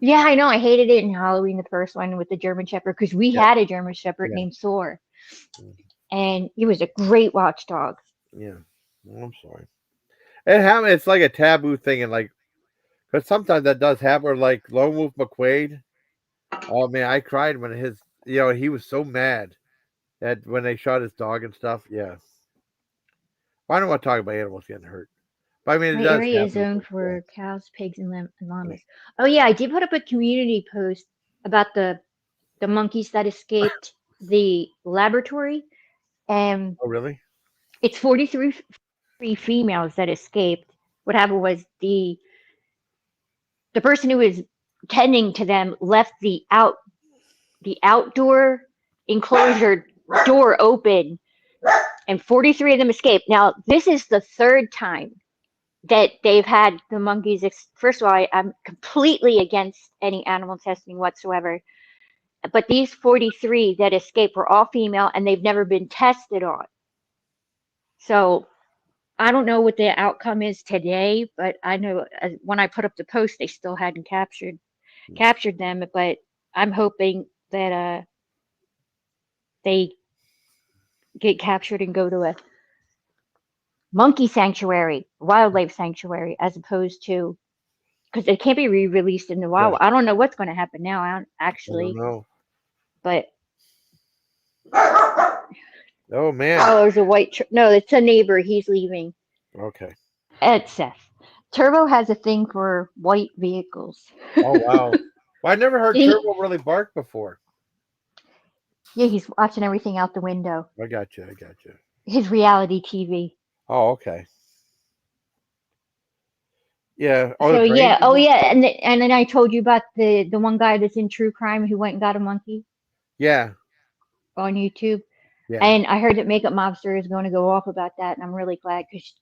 Yeah, I know. I hated it in Halloween, the first one with the German Shepherd, because we had a German Shepherd named Soar, and he was a great watchdog. Yeah, well, I'm sorry. It's like a taboo thing, and like, because sometimes that does happen. Or like Lone Wolf McQuade. Oh man, I cried when he was so mad that when they shot his dog and stuff. Yeah. I don't want to talk about animals getting hurt. But I mean, My area is zoned for cows, pigs, and llamas. Oh yeah, I did put up a community post about the monkeys that escaped the laboratory, and oh really? It's 43 females that escaped. What happened was the person who was tending to them left the outdoor enclosure door open, and 43 of them escaped. Now, this is the third time that they've had the monkeys. First of all, I'm completely against any animal testing whatsoever. But these 43 that escaped were all female, and they've never been tested on. So I don't know what the outcome is today, but I know when I put up the post, they still hadn't captured them. But I'm hoping that they get captured and go to a monkey sanctuary, wildlife sanctuary, as opposed to, because it can't be re-released in the wild. Yeah. I don't know what's going to happen now. I don't know. But oh man. Oh, there's a white. No, it's a neighbor. He's leaving. Okay. It's Seth. Turbo has a thing for white vehicles. Oh wow. Well, I never heard Turbo really bark before. Yeah, he's watching everything out the window. I got you. His reality TV. Oh, okay. Yeah. Oh yeah. And then I told you about the one guy that's in true crime who went and got a monkey. Yeah. On YouTube. Yeah. And I heard that Makeup Mobster is going to go off about that, and I'm really glad because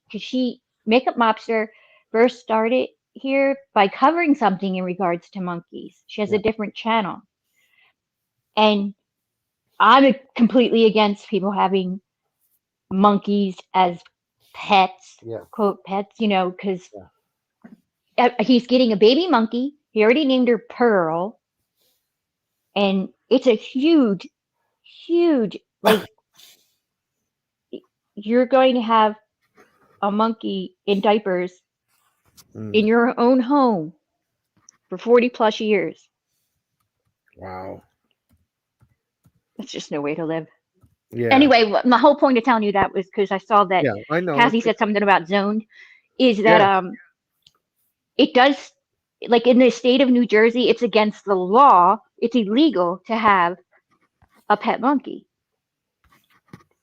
Makeup Mobster first started here by covering something in regards to monkeys. She has a different channel, and I'm completely against people having monkeys as pets, quote pets, because he's getting a baby monkey. He already named her Pearl, and it's a huge, like, you're going to have a monkey in diapers in your own home for 40 plus years. Wow. That's just no way to live. Yeah. Anyway, my whole point of telling you that was because I saw that Yeah, I know. Kathy said something about zoned. Is that it does, like in the state of New Jersey, it's against the law. It's illegal to have a pet monkey,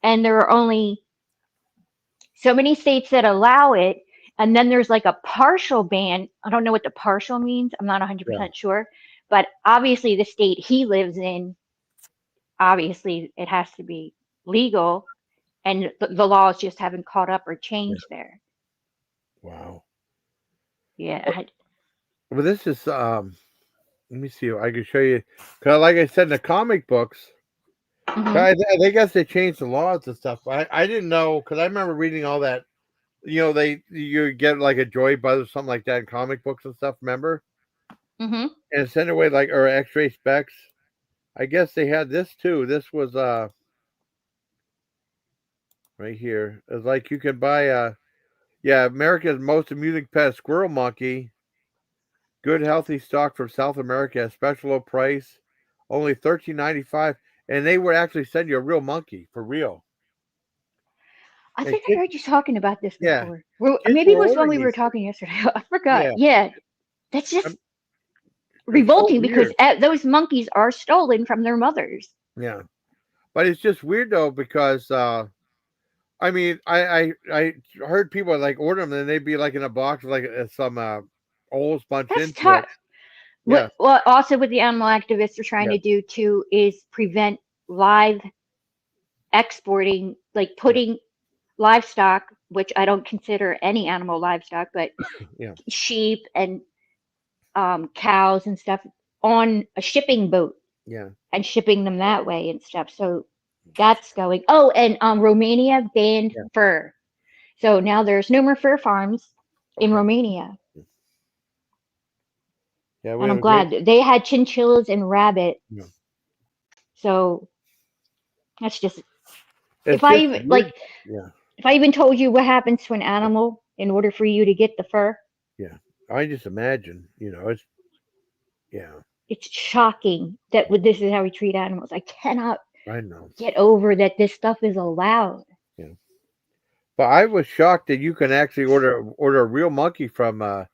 and there are only so many states that allow it. And then there's like a partial ban. I don't know what the partial means. I'm not 100% sure, but obviously the state he lives in, obviously it has to be legal, and the laws just haven't caught up or changed there. Wow. Yeah. Well, this is let me see if I can show you. Cause like I said, in the comic books, I guess they changed the laws and stuff. I didn't know, because I remember reading all that. You know, you get like a Joy Buzz or something like that in comic books and stuff. Remember? And send away like or X-ray specs. I guess they had this too. This was right here. It's like you can buy America's most amusing pet, squirrel monkey. Good healthy stock from South America, a special low price, only $13.95, and they would actually send you a real monkey for real. I think I heard you talking about this before. Yeah. Well, maybe it was when we were talking yesterday. I forgot. Yeah. That's just revolting because those monkeys are stolen from their mothers. Yeah. But it's just weird though, because I mean, I heard people like order them and they'd be like in a box with like some old sponge into it. What also what the animal activists are trying to do too is prevent live exporting, like putting livestock, which I don't consider any animal livestock, but sheep and cows and stuff, on a shipping boat. And shipping them that way and stuff. So that's going. Oh, and Romania banned fur. So now there's no more fur farms in Romania. Yeah, and I'm glad they had chinchillas and rabbit. So that's just if I even told you what happens to an animal in order for you to get the fur. Yeah, I just imagine, it's It's shocking that this is how we treat animals. I cannot get over that this stuff is allowed. Yeah. But I was shocked that you can actually order a real monkey from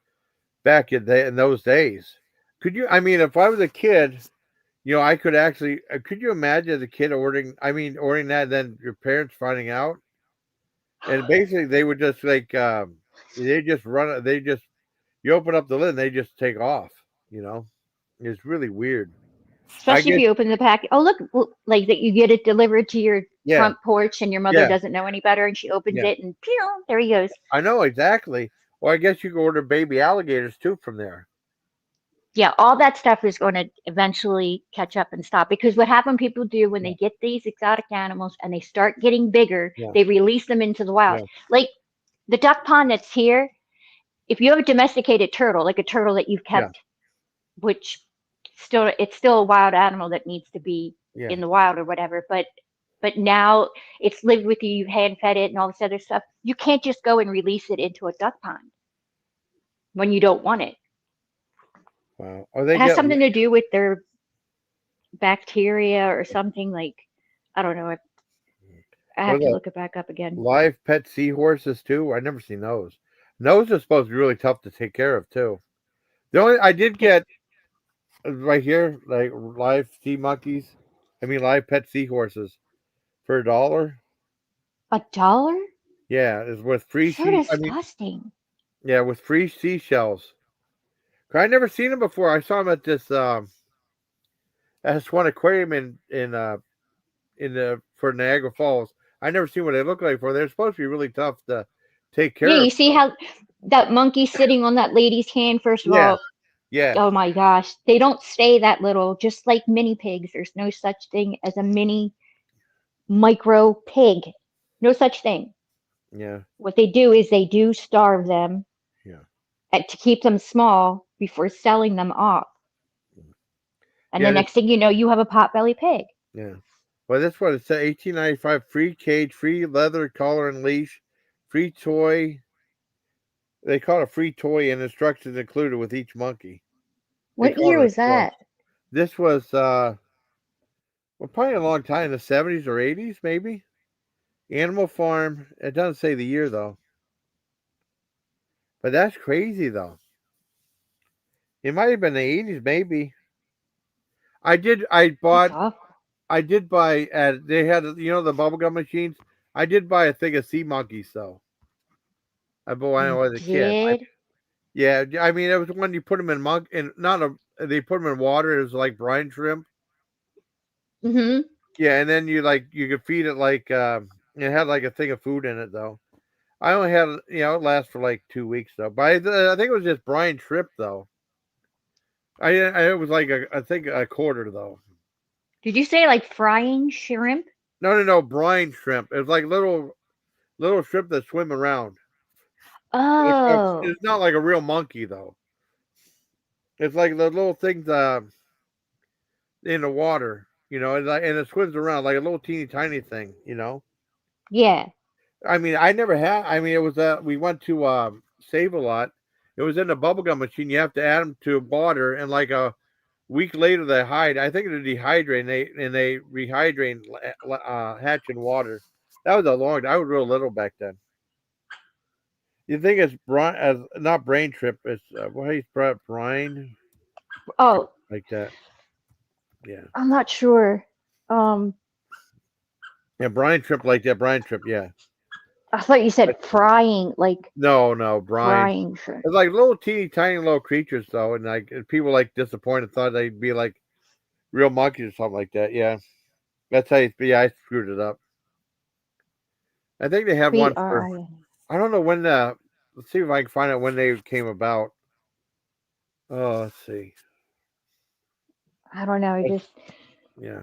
back in those days. Could you? I mean, if I was a kid, I could actually. Could you imagine the kid ordering that, and then your parents finding out, and basically they would just like they just run. You open up the lid, and they just take off. It's really weird. Especially if you open the package. Oh, look, like that you get it delivered to your front porch and your mother doesn't know any better and she opens it and pew, there he goes. I know, exactly. Well, I guess you could order baby alligators too from there. Yeah, all that stuff is going to eventually catch up and stop, because what people do when they get these exotic animals and they start getting bigger, they release them into the wild. Like the duck pond that's here, if you have a domesticated turtle, like a turtle that you've kept, which it's still a wild animal that needs to be in the wild or whatever, but now it's lived with you, you've hand fed it and all this other stuff. You can't just go and release it into a duck pond when you don't want it. Wow. It has something to do with their bacteria or something, like, I don't know. I have to look it back up again. Live pet seahorses too. I've never seen those. Those are supposed to be really tough to take care of too. I did get right here, like live live pet seahorses for $1. $1? Yeah, it's with free. So disgusting. With free seashells. I never seen them before. I saw them at this one aquarium for Niagara Falls. I never seen what they look like before. They're supposed to be really tough to take care of. Yeah, you see how that monkey sitting on that lady's hand, first of all. Yeah. Oh my gosh. They don't stay that little, just like mini pigs. There's no such thing as a mini micro pig. No such thing. Yeah. What they do is they do starve them. To keep them small before selling them off. And the next thing you know, you have a potbelly pig. Yeah. Well, this one it said 1895 free cage, free leather collar and leash, free toy. They call it a free toy and instructions included with each monkey. What year was that? This was well, probably a long time in the 70s or 80s, maybe. Animal Farm. It doesn't say the year though. But that's crazy though. It might have been the 80s, maybe. I did buy at they had the bubblegum machines. I did buy a thing of sea monkeys though. I bought when I was a kid. Yeah, I mean it was when you put them in they put them in water. It was like brine shrimp. Mm-hmm. Yeah, and then you could feed it like it had like a thing of food in it though. I only had it lasts for like 2 weeks though. But I think it was just brine shrimp though. It was like I think a quarter though. Did you say like frying shrimp? No, brine shrimp. It was like little shrimp that swim around. Oh, It's not like a real monkey though. It's like the little things in the water, and it swims around like a little teeny tiny thing, yeah. I mean, I never had. I mean, it was we went to Save a Lot. It was in the bubblegum machine. You have to add them to water, and like a week later they hide. I think they dehydrate and they rehydrate, hatch in water. That was I was real little back then. You think it's not brain trip? It's what he's brine. Oh, Like that. Yeah. I'm not sure. Yeah, brine trip like that. Brine trip. Yeah. I thought you said frying, like no, brine. Frying shrimp. It's like little teeny tiny little creatures though, and like people like disappointed, thought they'd be like real monkeys or something like that. Yeah, that's how I screwed it up. I think they have one for. I don't know when let's see if I can find out when they came about. Oh, let's see. I don't know. Yeah.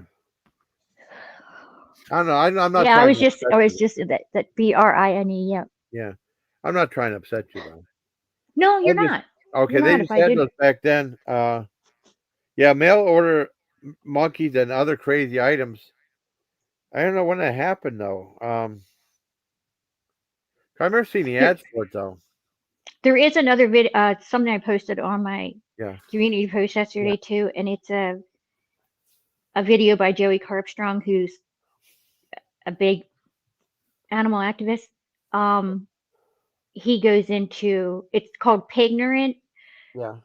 I don't know. I'm not. Yeah, I was just that BRINE. Yeah. Yeah, I'm not trying to upset you though. No, you're not. Okay, they just had those back then. Yeah, mail order monkeys and other crazy items. I don't know when that happened though. I've never seen the ads for it though. There is another video, something I posted on my community post yesterday too, and it's a video by Joey Carpstrong, who's a big animal activist. He goes into, it's called Pignorant. Yeah.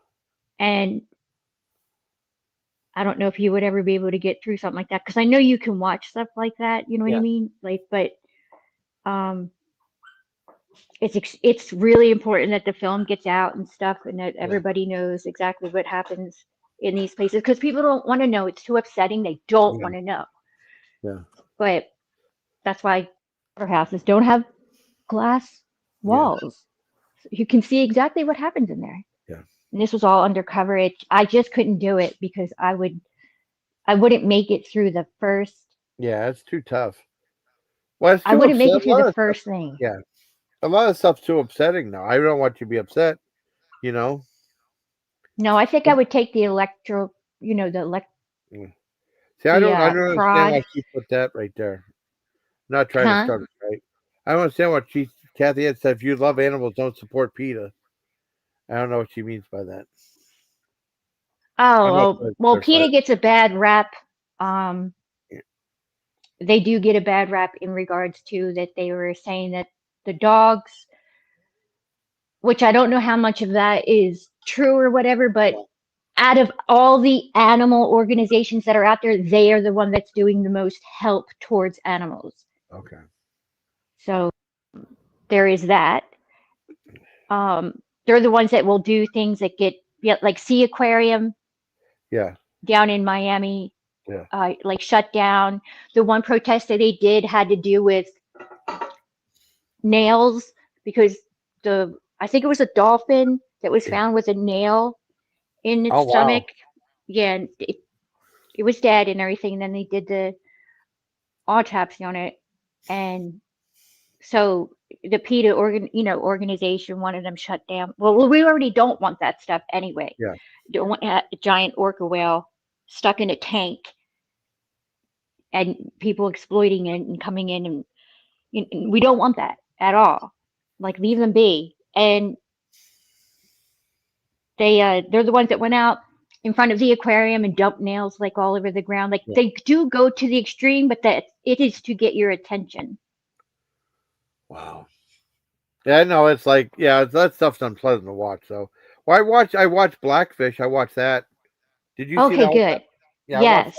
And I don't know if you would ever be able to get through something like that, because I know you can watch stuff like that. You know what I mean? Like, but it's really important that the film gets out and stuff, and that everybody knows exactly what happens in these places, because people don't want to know. It's too upsetting. They don't want to know. Yeah. But that's why our houses don't have glass walls. So you can see exactly what happens in there. Yeah. And this was all undercover. I just couldn't do it because I wouldn't make it through the first. Yeah, it's too tough. Well, I wouldn't make it through the first thing. Yeah. A lot of stuff's too upsetting now. I don't want you to be upset, No, I think I would take the electro, See, I don't understand why she put that right there. I'm not trying to start it right. I don't understand what Kathy had said. If you love animals, don't support PETA. I don't know what she means by that. Oh, well, PETA gets a bad rap. They do get a bad rap in regards to that they were saying that the dogs, which I don't know how much of that is true or whatever, but out of all the animal organizations that are out there, they are the one that's doing the most help towards animals. Okay. So there is that. They're the ones that will do things that get like Sea Aquarium. Yeah. Down in Miami. Yeah. Like shut down. The one protest that they did had to do with nails, because I think it was a dolphin that was found with a nail in its stomach. Wow. Yeah, and it was dead and everything. And then they did the autopsy on it, and so the PETA organization wanted them shut down. Well, we already don't want that stuff anyway. Yeah. Don't want a giant orca whale stuck in a tank and people exploiting it and coming in, and we don't want that at all. Like, leave them be. And they're the ones that went out in front of the aquarium and dumped nails like all over the ground. Like, they do go to the extreme, but that it is to get your attention. Wow. Yeah, no, it's like, yeah, that stuff's unpleasant to watch. So, well, I watched Blackfish. I watched that. Did you see Okay, that? good. Yeah, I watched Yes.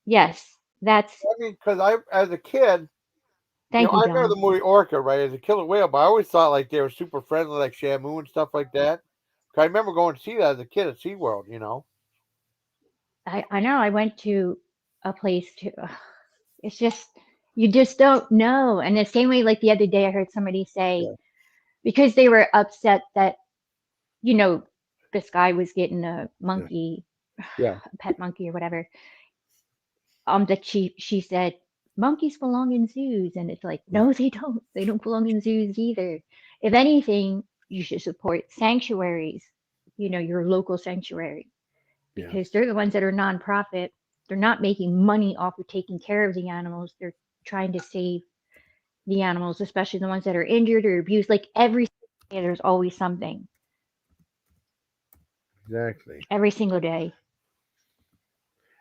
Yes. That's, that. I mean, because as a kid, thank you, I remember Don. the movie Orca, right? As a killer whale, but I always thought like they were super friendly, like Shamu and stuff like that. 'Cause I remember going to see that as a kid at SeaWorld, you know. I know I went to a place to, it's just, you just don't know. And the same way, like the other day, I heard somebody say, because they were upset that, this guy was getting a monkey, Yeah. a pet monkey or whatever, that she said, monkeys belong in zoos. And it's like, no, they don't. They don't belong in zoos either. If anything, you should support sanctuaries, your local sanctuary, because they're the ones that are nonprofit. They're not making money off of taking care of the animals. They're trying to save the animals, especially the ones that are injured or abused. Like, every day, there's always something. Exactly. Every single day.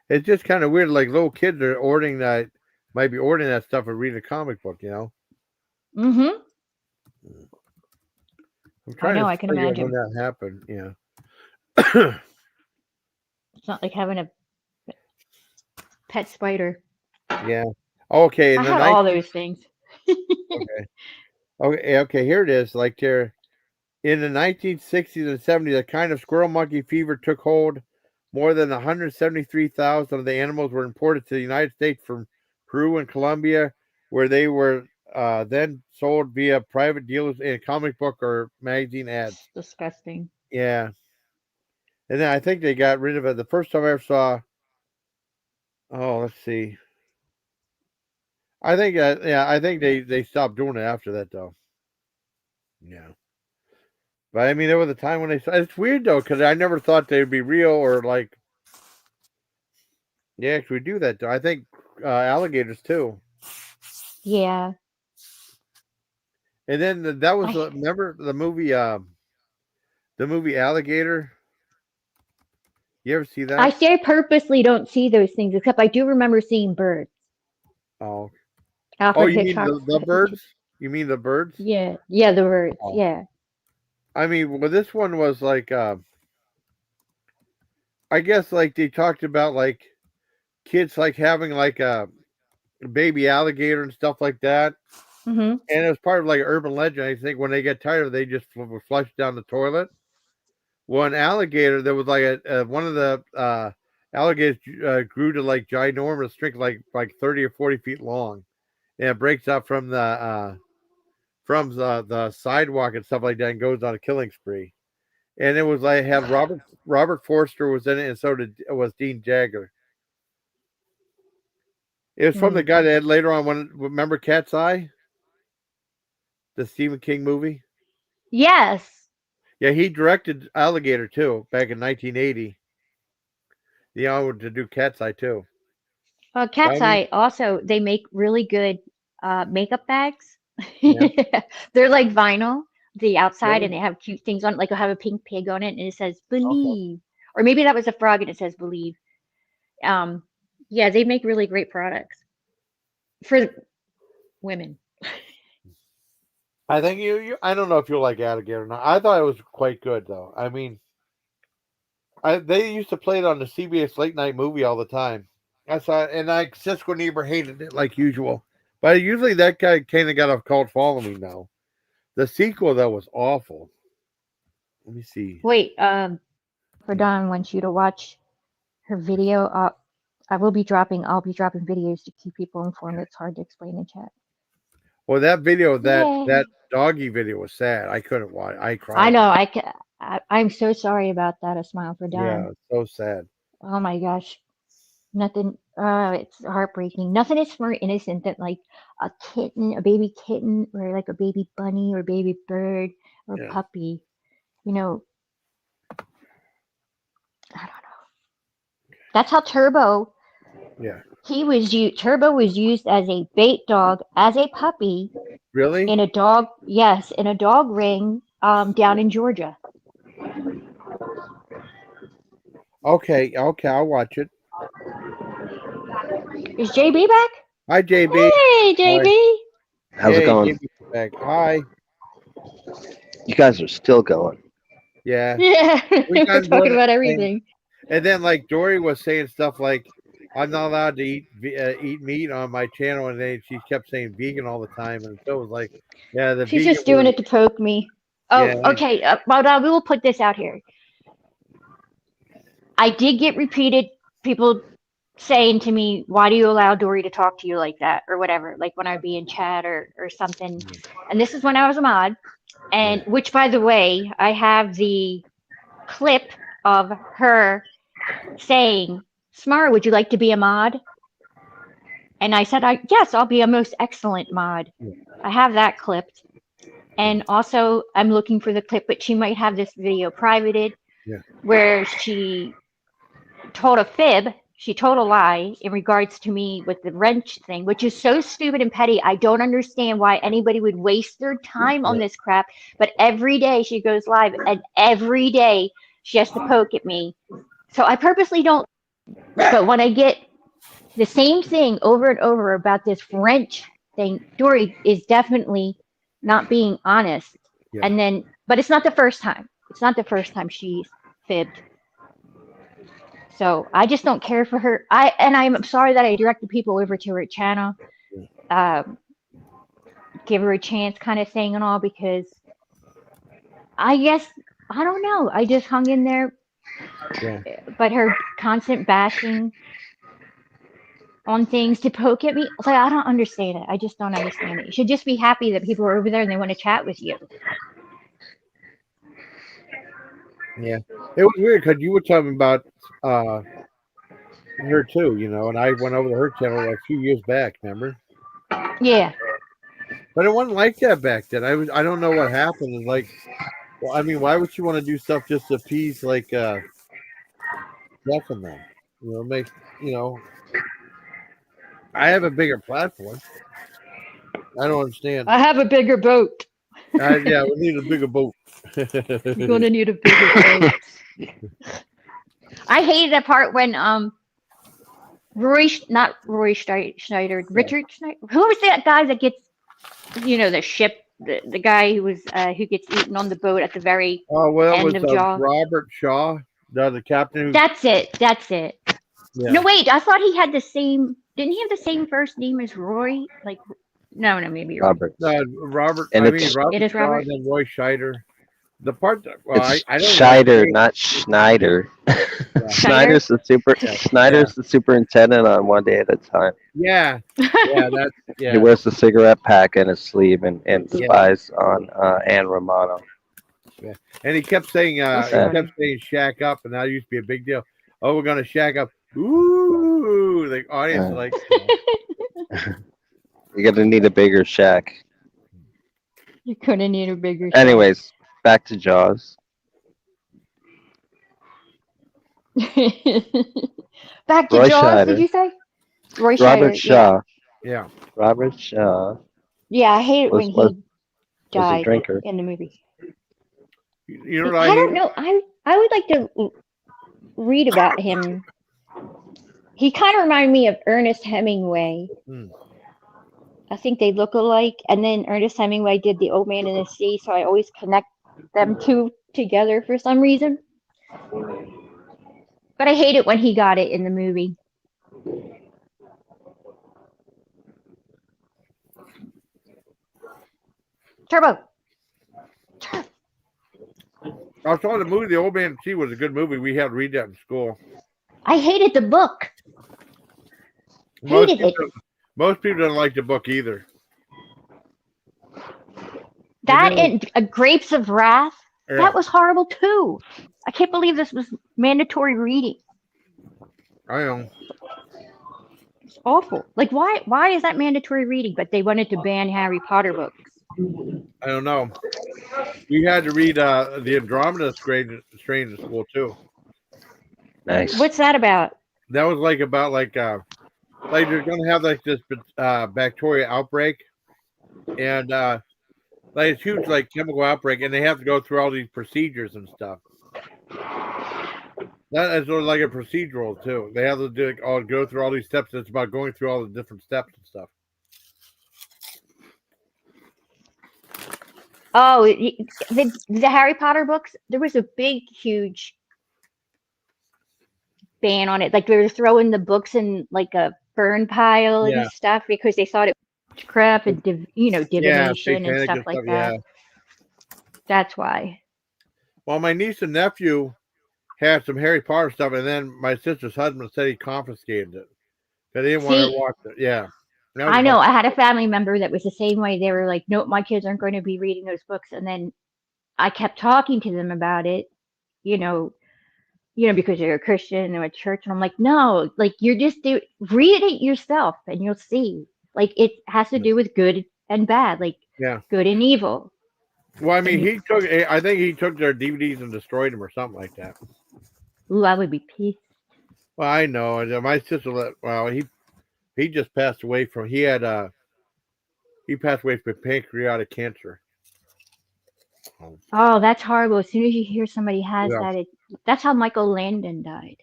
It's just kind of weird. Like little kids are ordering that, might be ordering that stuff and reading a comic book, you know. Mm-hmm. I'm trying I to can figure out imagine. when that happened. Yeah. It's not like having a pet spider. Yeah. Okay. I had all those things. Okay. Here it is. Like in the 1960s and 70s, a kind of squirrel monkey fever took hold. More than 173,000 of the animals were imported to the United States from Peru and Colombia, where they were then sold via private dealers in comic book or magazine ads. Disgusting. Yeah. And then I think they got rid of it. The first time I ever saw, let's see. I think they stopped doing it after that though. Yeah. But I mean, there was a time when it's weird though, because I never thought they'd be real or like, they actually do that though. I think alligators too. Yeah. And then that was remember the movie Alligator. You ever see that? I purposely don't see those things, except I do remember seeing birds. Oh. Alfred You Hitchcock. mean the birds? You mean the birds? Yeah. Yeah, the birds. Oh. Yeah. I mean, well, this one was like, I guess like they talked about like kids like having like a baby alligator and stuff like that. Mm-hmm. And it was part of like an urban legend. I think when they get tired, they just flush down the toilet. Well, an alligator, there was like one of the alligators grew to like ginormous strength, like 30 or 40 feet long, and it breaks out from the sidewalk and stuff like that, and goes on a killing spree. And it was like had Robert Forster was in it, and so was Dean Jagger. It was from the guy that had later on remember Cat's Eye, the Stephen King movie. Yes. Yeah, he directed Alligator too back in 1980. To do Cat's Eye too. Cat's Eye also, they make really good makeup bags. Yeah. They're like vinyl, the outside, and they have cute things on it. Like, I have a pink pig on it, and it says "Believe," or maybe that was a frog, and it says "Believe." Yeah, they make really great products for women. I think I don't know if you'll like Alligator or not. I thought it was quite good though. I mean, they used to play it on the CBS late night movie all the time. I saw it, and Cisco Niebuhr hated it like usual. But usually that guy kind of got a cult following now. The sequel though was awful. Let me see. Wait, for Dawn wants you to watch her video. I'll be dropping videos to keep people informed. It's hard to explain in chat. Well, that video, that doggy video was sad. I couldn't watch. I cried. I know. I'm so sorry about that. A smile for Dawn. Yeah, it's so sad. Oh my gosh. Nothing. It's heartbreaking. Nothing is more innocent than like a kitten, a baby kitten, or like a baby bunny or baby bird or puppy. I don't know. That's how Turbo Turbo was used as a bait dog as a puppy Really? in a dog ring down in Georgia. Okay, I'll watch it. Is JB back? Hi, JB. Hey, JB. How's Hey, it going? JB's back. Hi. You guys are still going. Yeah. Yeah, We we're got talking one about thing. everything. And then, like, Dory was saying stuff like, I'm not allowed to eat meat on my channel, and then she kept saying vegan all the time, and so it was like, yeah, the She's vegan just doing was- it to poke me. Oh, Yeah. okay. Well, we will put this out here. I did get repeated people saying to me, why do you allow Dory to talk to you like that or whatever, like when I'd be in chat or something. And this is when I was a mod, and which, by the way, I have the clip of her saying, Smara, would you like to be a mod? And I said, yes, I'll be a most excellent mod. I have that clipped. And also, I'm looking for the clip, but she might have this video privated where she told a fib. She told a lie in regards to me with the wrench thing, which is so stupid and petty. I don't understand why anybody would waste their time on this crap. But every day she goes live, and every day she has to poke at me. So I purposely don't. But when I get the same thing over and over about this wrench thing, Dory is definitely not being honest. Yeah. And then, but it's not the first time. It's not the first time she's fibbed. So I just don't care for her. I'm sorry that I directed people over to her channel. Give her a chance kind of thing and all, because I guess, I don't know. I just hung in there. Yeah. But her constant bashing on things to poke at me, like, I don't understand it. I just don't understand it. You should just be happy that people are over there and they want to chat with you. Yeah. It was weird because you were talking about her too, you know, and I went over to her channel like a few years back, remember? Yeah. But it wasn't like that back then. I don't know what happened. And like, well, I mean, why would you want to do stuff just to appease like Jeff and them? You know, make, you know, I have a bigger platform. I don't understand. I have a bigger boat. Yeah, we need a bigger boat. You're gonna need a bigger boat. I hated that part when not Roy Schneider, Richard Schneider. Who was that guy that gets, you know, the ship, the guy who was who gets eaten on the boat at the very end of Jaws? Robert Shaw, the captain. That's it. Yeah. No, wait. I thought he had the same. Didn't he have the same first name as Roy? Like, no, maybe you're Robert. Robert. And I it's- mean, Robert It is Shaw Robert? and then Roy Scheider. The part that, well, It's I don't Scheider, know. not Schneider. Schneider? Schneider's the superintendent on One Day at a Time. Yeah, that's He yeah. wears the cigarette pack in his sleeve and spies on Anne Romano. And he kept saying, Okay. "Shack up," and that used to be a big deal. Oh, we're gonna shack up. Ooh, the audience like. You're gonna need a bigger shack. You couldn't need a bigger. Anyways, back to Jaws. Back to Roy Jaws, Scheider. did you say? Roy Robert Scheider, Shaw. Yeah. Robert Shaw Yeah, I hate it when was he a died drinker. in the movie. You know what I don't know. I would like to read about him. He kind of reminded me of Ernest Hemingway. Hmm. I think they look alike. And then Ernest Hemingway did The Old Man in the Sea, so I always connect them two together for some reason. But I hate it when he got it in the movie. Turbo. I saw the movie. The Old Man and the Sea was a good movie. We had to read that in school. I hated the book. Hated it. Most people don't like the book either. That and Grapes of Wrath. Yeah. That was horrible too. I can't believe this was mandatory reading. I know. It's awful. Like, why is that mandatory reading? But they wanted to ban Harry Potter books. I don't know. We had to read the Andromeda Strain in school too. Nice. What's that about? That was like about like like they're gonna have like this bacteria outbreak, and like it's huge, like chemical outbreak, and they have to go through all these procedures and stuff. That is sort of like a procedural too. They have to go through all these steps. It's about going through all the different steps and stuff. Oh, the Harry Potter books, there was a big, huge ban on it. Like they were throwing the books in like a burn pile Yeah. and stuff because they thought it was crap and divination and satanic stuff like that. Yeah. That's why. Well, my niece and nephew had some Harry Potter stuff, and then my sister's husband said he confiscated it. They didn't want her to watch it. Yeah. I know. I had a family member that was the same way. They were like, "No, my kids aren't going to be reading those books." And then I kept talking to them about it, because they're a Christian and a church. And I'm like, no, like read it yourself and you'll see. Like it has to do with good and bad, like good and evil. Well, I mean, I think he took their DVDs and destroyed them or something like that. Ooh, I would be pissed. Well, I know. My sister, he just passed away from, he passed away from pancreatic cancer. Oh, that's horrible. As soon as you hear somebody has that, that's how Michael Landon died.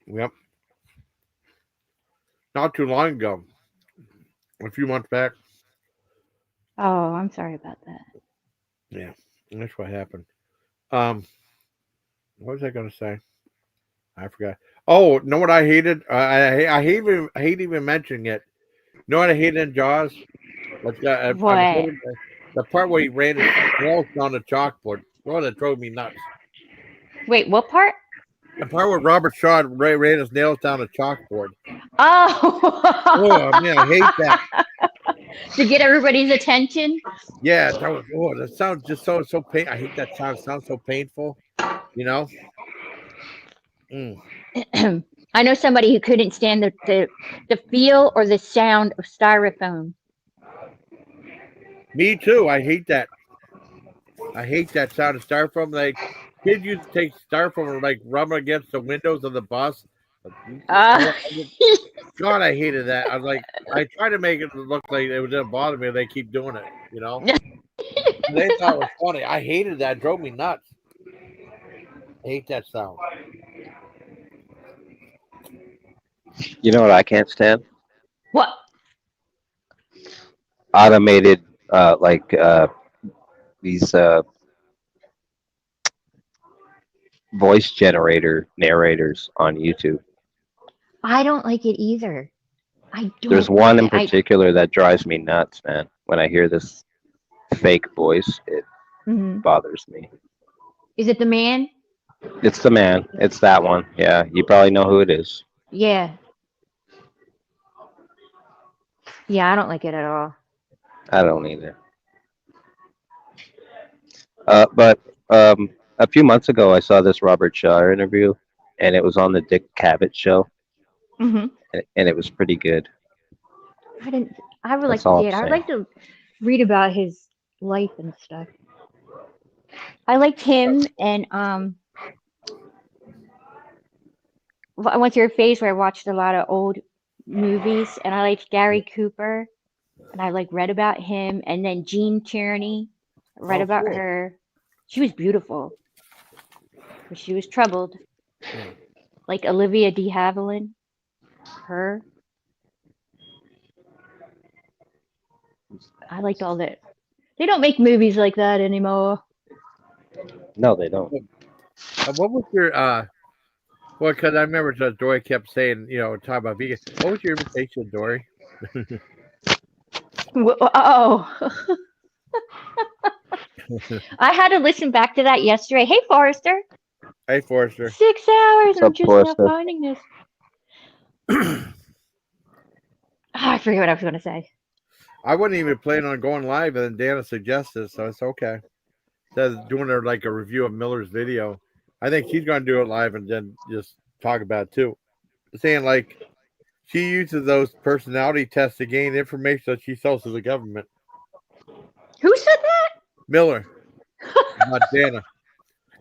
Yep. Not too long ago. A few months back. Oh, I'm sorry about that. Yeah, that's what happened. What was I going to say? I forgot. Oh, know what I hated? I hate even mentioning it. You know what I hated in Jaws? What? The part where he ran his nails down the chalkboard. Oh, that drove me nuts. Wait, what part? The part where Robert Shaw ran his nails down the chalkboard. Oh, man, I hate that. To get everybody's attention? Yeah, that sounds just so painful. I hate that sound. It sounds so painful, I know somebody who couldn't stand the feel or the sound of styrofoam. Me too. I hate that. I hate that sound of styrofoam. Like kids used to take styrofoam and like rub it against the windows of the bus. God, I hated that. I was like, I tried to make it look like it didn't bother me. They keep doing it, They thought it was funny. I hated that. It drove me nuts. I hate that sound. You know what I can't stand? What? Automated, these voice generator narrators on YouTube. I don't like it either. There's one in particular that drives me nuts, man. When I hear this fake voice, it bothers me. Is it the man? It's the man. It's that one. Yeah, you probably know who it is. Yeah. Yeah, I don't like it at all. I don't either. But a few months ago, I saw this Robert Shaw interview, and it was on the Dick Cavett show, and it was pretty good. I would like to see it. I'd like to read about his life and stuff. I liked him, and I went through a phase where I watched a lot of old movies, and I liked Gary Cooper, and I read about him, and then Jean Tierney. I read about her. She was beautiful, but she was troubled. Like Olivia de Havilland, her. I liked all that. They don't make movies like that anymore. No, they don't. What was your well, because I remember Dory kept saying, talk about vegan. What was your invitation, Dory? Oh. I had to listen back to that yesterday. Hey, Forrester. Hey, Forrester. 6 hours. I'm up, just Forrester? now finding this. I forget what I was going to say. I wasn't even planning on going live, and then Dana suggested, so it's okay. Instead doing her a review of Miller's video, I think she's going to do it live and then just talk about it too. Saying she uses those personality tests to gain information that she sells to the government. Who said that? Miller, not Dana.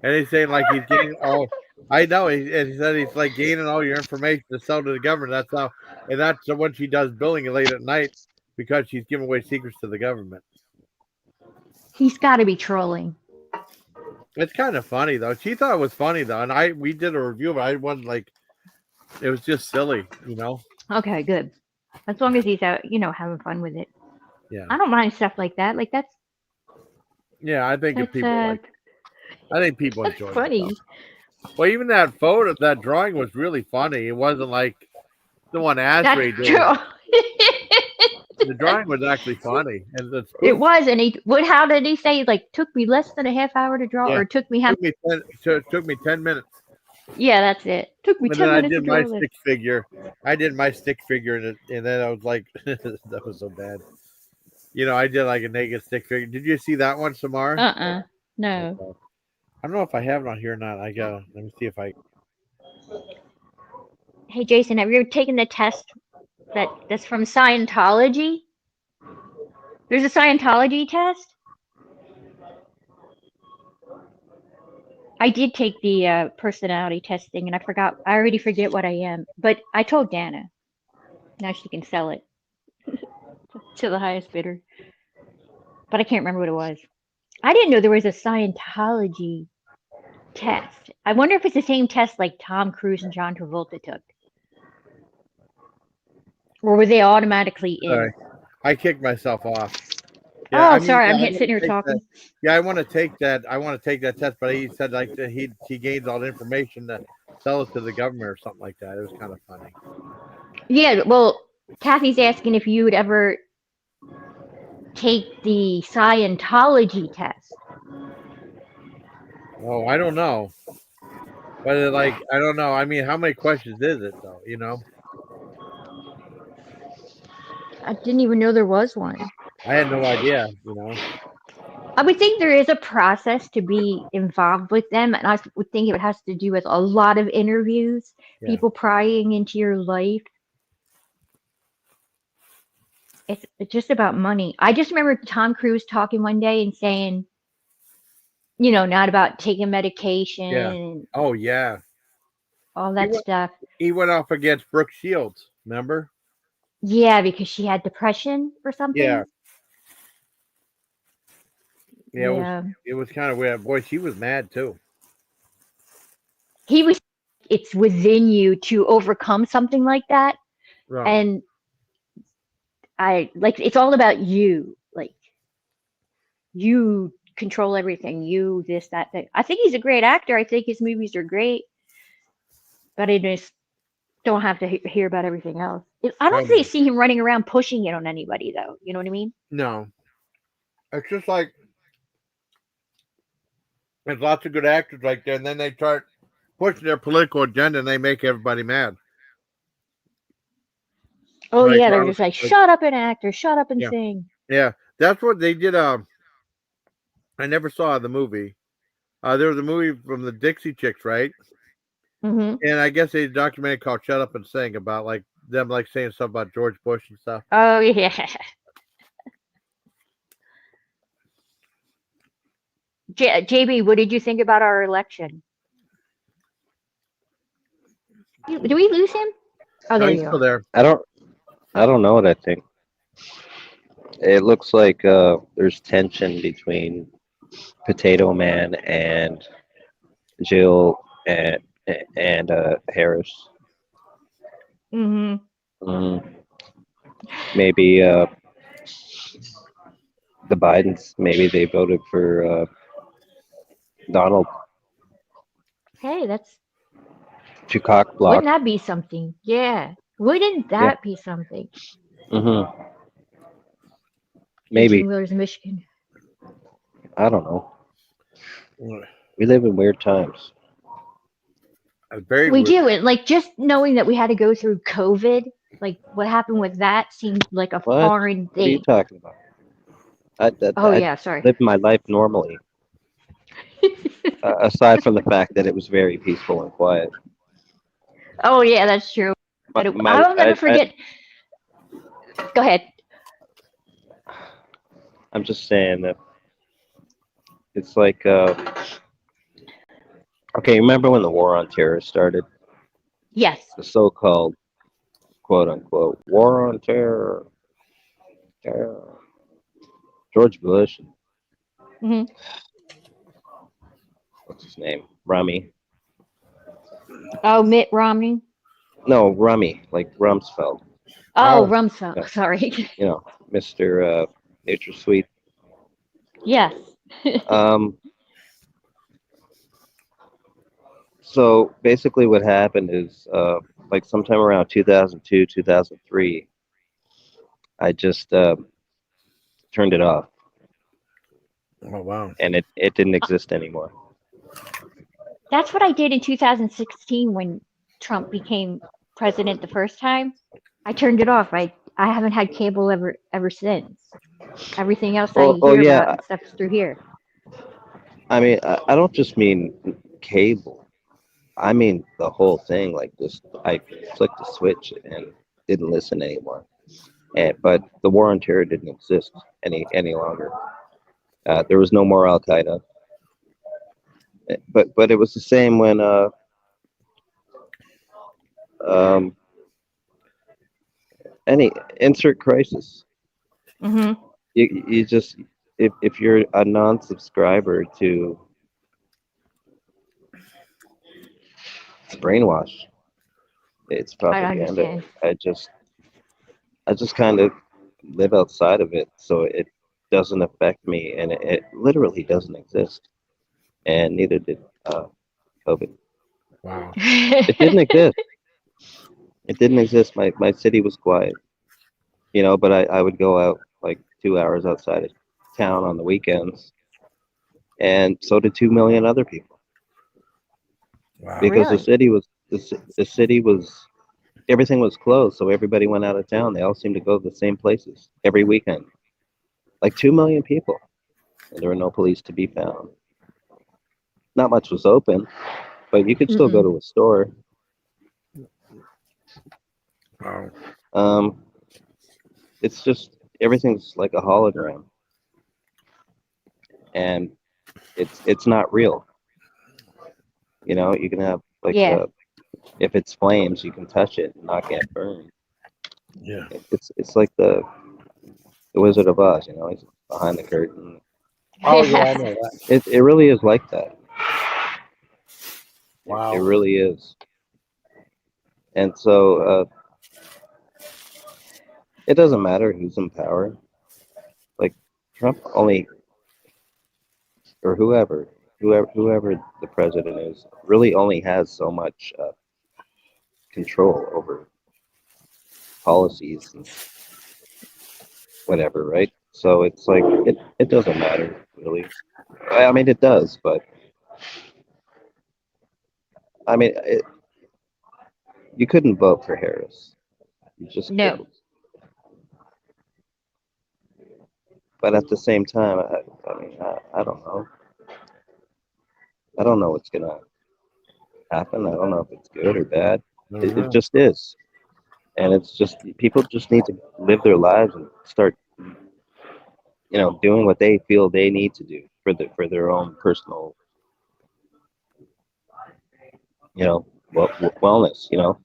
And he's saying he's getting all I know. He said he's like gaining all your information to sell to the government. That's how, and that's when she does billing late at night because she's giving away secrets to the government. He's got to be trolling. It's kind of funny though. She thought it was funny though, and we did a review, but I wasn't like. It was just silly, you know. Okay, good. As long as he's out, having fun with it. Yeah. I don't mind stuff like that. Like that's. Yeah, I think if people like. I think people that's enjoy funny. it. Well, even that photo, that drawing was really funny. It wasn't like the one Asbury did. True. The drawing was actually funny, and it was. And how did he say? Like, took me less than a half hour to draw, or took me half? Took me 10 minutes. Yeah, that's it. Took me 10 minutes. I did my stick figure. I did my stick figure, and then I was like, that was so bad. I did like a naked stick figure. Did you see that one, Samara? No. I don't know if I have it on here or not. Let me see if I. Hey, Jason, have you ever taken the test that's from Scientology? There's a Scientology test. I did take the personality testing, and I already forget what I am. But I told Dana. Now she can sell it to the highest bidder. But I can't remember what it was. I didn't know there was a Scientology test. I wonder if it's the same test like Tom Cruise and John Travolta took. Or were they automatically in? Sorry. I kicked myself off. Yeah, sorry, I'm sitting here talking. I want to take that. I want to take that test, but he said like he gains all the information to sell it to the government or something like that. It was kind of funny. Yeah, well, Kathy's asking if you would ever take the Scientology test. Oh, I don't know. But I don't know. I mean, how many questions is it though? I didn't even know there was one. I had no idea. I would think there is a process to be involved with them, and I would think it has to do with a lot of interviews, people prying into your life. It's just about money. I just remember Tom Cruise talking one day and saying, not about taking medication. Yeah. Oh, yeah. All that stuff. He went off against Brooke Shields, remember? Yeah, because she had depression or something. Yeah. Yeah, it was kind of weird. Boy, she was mad too. It's within you to overcome something like that. Right. And it's all about you. Like, you control everything. You, this, that, thing. I think he's a great actor. I think his movies are great. But I just don't have to hear about everything else. I don't really see him running around pushing it on anybody, though. You know what I mean? No. It's just like, there's lots of good actors like that, and then they start pushing their political agenda, and they make everybody mad. Oh, yeah, they're just like, shut up and act, or shut up and sing. Yeah, that's what they did. I never saw the movie. There was a movie from the Dixie Chicks, right? Mm-hmm. And I guess they did a documentary called "Shut Up and Sing" about them saying stuff about George Bush and stuff. Oh yeah. JB, what did you think about our election? Do we lose him? Oh, there you go. There. I don't know what I think. It looks like there's tension between Potato Man and Jill and Harris. Mm-hmm. Maybe the Bidens. Maybe they voted for Donald. Hey, that's. To cock block. Wouldn't that be something? Yeah. Wouldn't that be something? Mm-hmm. Maybe. Where's Michigan? I don't know. We live in weird times. We do it. Like, just knowing that we had to go through COVID, like what happened with that seemed like a foreign thing. What are you talking about? I sorry. lived my life normally. Aside from the fact that it was very peaceful and quiet. Oh yeah, that's true. But I'll never forget. Go ahead. I'm just saying that it's like a Okay, remember when the war on terror started? Yes. The so-called quote unquote war on terror. Terror. George Bush. Hmm. What's his name? Rummy. Oh, Mitt Romney. No, Rummy, like Rumsfeld. Oh, Oh. Rumsfeld. Yeah. Sorry. You know, Mr. NutraSweet. Yes. So basically, what happened is, like sometime around 2002, 2003, I just turned it off, Oh wow. and it didn't exist anymore. That's what I did in 2016 when Trump became president the first time. I turned it off. I haven't had cable ever since. Everything else I Oh hear yeah, about and stuff's through here. I mean, I don't just mean cable. I mean the whole thing. Like just, I flicked the switch and didn't listen anymore. But the war on terror didn't exist any longer. There was no more Al Qaeda. But it was the same when um, any insert crisis. Hmm. You just, if you're a non-subscriber to, it's brainwash. It's I propaganda. understand. I just kind of live outside of it, so it doesn't affect me, and it literally doesn't exist. And neither did COVID. Wow. It didn't exist. It didn't exist. My city was quiet, you know, but I would go out like 2 hours outside of town on the weekends, and so did 2 million other people, Wow. because Really? the city was, everything was closed, so everybody went out of town. They all seemed to go to the same places every weekend, like 2 million people, and there were no police to be found. Not much was open, but you could still go Mm-mm. to a store. Wow. It's just, everything's like a hologram, and it's not real. You know, you can have like Yeah. if it's flames, you can touch it and not get burned. Yeah. It's like the Wizard of Oz. You know, he's behind the curtain. Oh yeah, I know that. It really is like that. Wow. It really is. And so it doesn't matter who's in power. Like Trump only, or whoever the president is, really only has so much control over policies and whatever, right? So it's like it doesn't matter really. I mean, it does, but I mean, you couldn't vote for Harris. You just No. couldn't. But at the same time, I mean, I don't know. I don't know what's gonna happen. I don't know if it's good or bad. It just is, and it's just, people just need to live their lives and start, you know, doing what they feel they need to do for their own personal, you know, wellness, you know,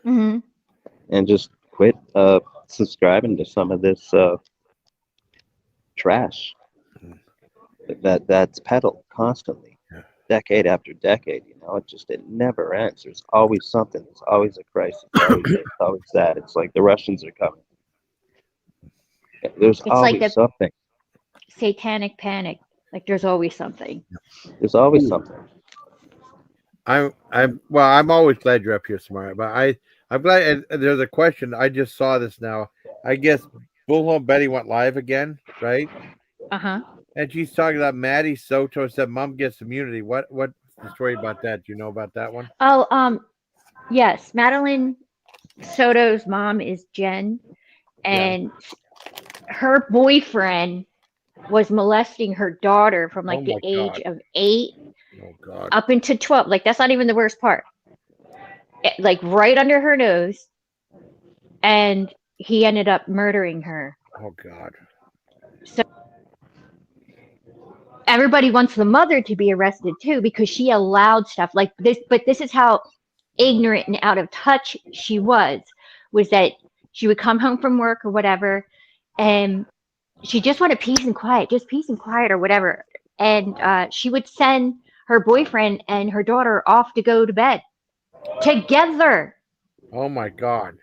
Hmm. and just quit subscribing to some of this trash that's peddled constantly, decade after decade. You know, it never ends. There's always something. There's always a crisis. Always this, always that. It's like the Russians are coming. There's It's like always the something. satanic panic. Like there's always something. There's always something. I'm always glad you're up here, Samara. But I'm glad. And there's a question. I just saw this now. I guess Bullhorn Betty went live again, right? Uh-huh. And she's talking about Maddie Soto said mom gets immunity. What's the story about that? Do you know about that one? Oh, yes. Madeline Soto's mom is Jen, and her boyfriend was molesting her daughter from like Oh the my age God. of 8 Oh God. up into 12. Like that's not even the worst part. Like right under her nose, and he ended up murdering her. Oh God. everybody wants the mother to be arrested too because she allowed stuff like this. But this is how ignorant and out of touch she was that she would come home from work or whatever, and she just wanted peace and quiet, just peace and quiet or whatever. And she would send her boyfriend and her daughter off to go to bed together. Oh my God.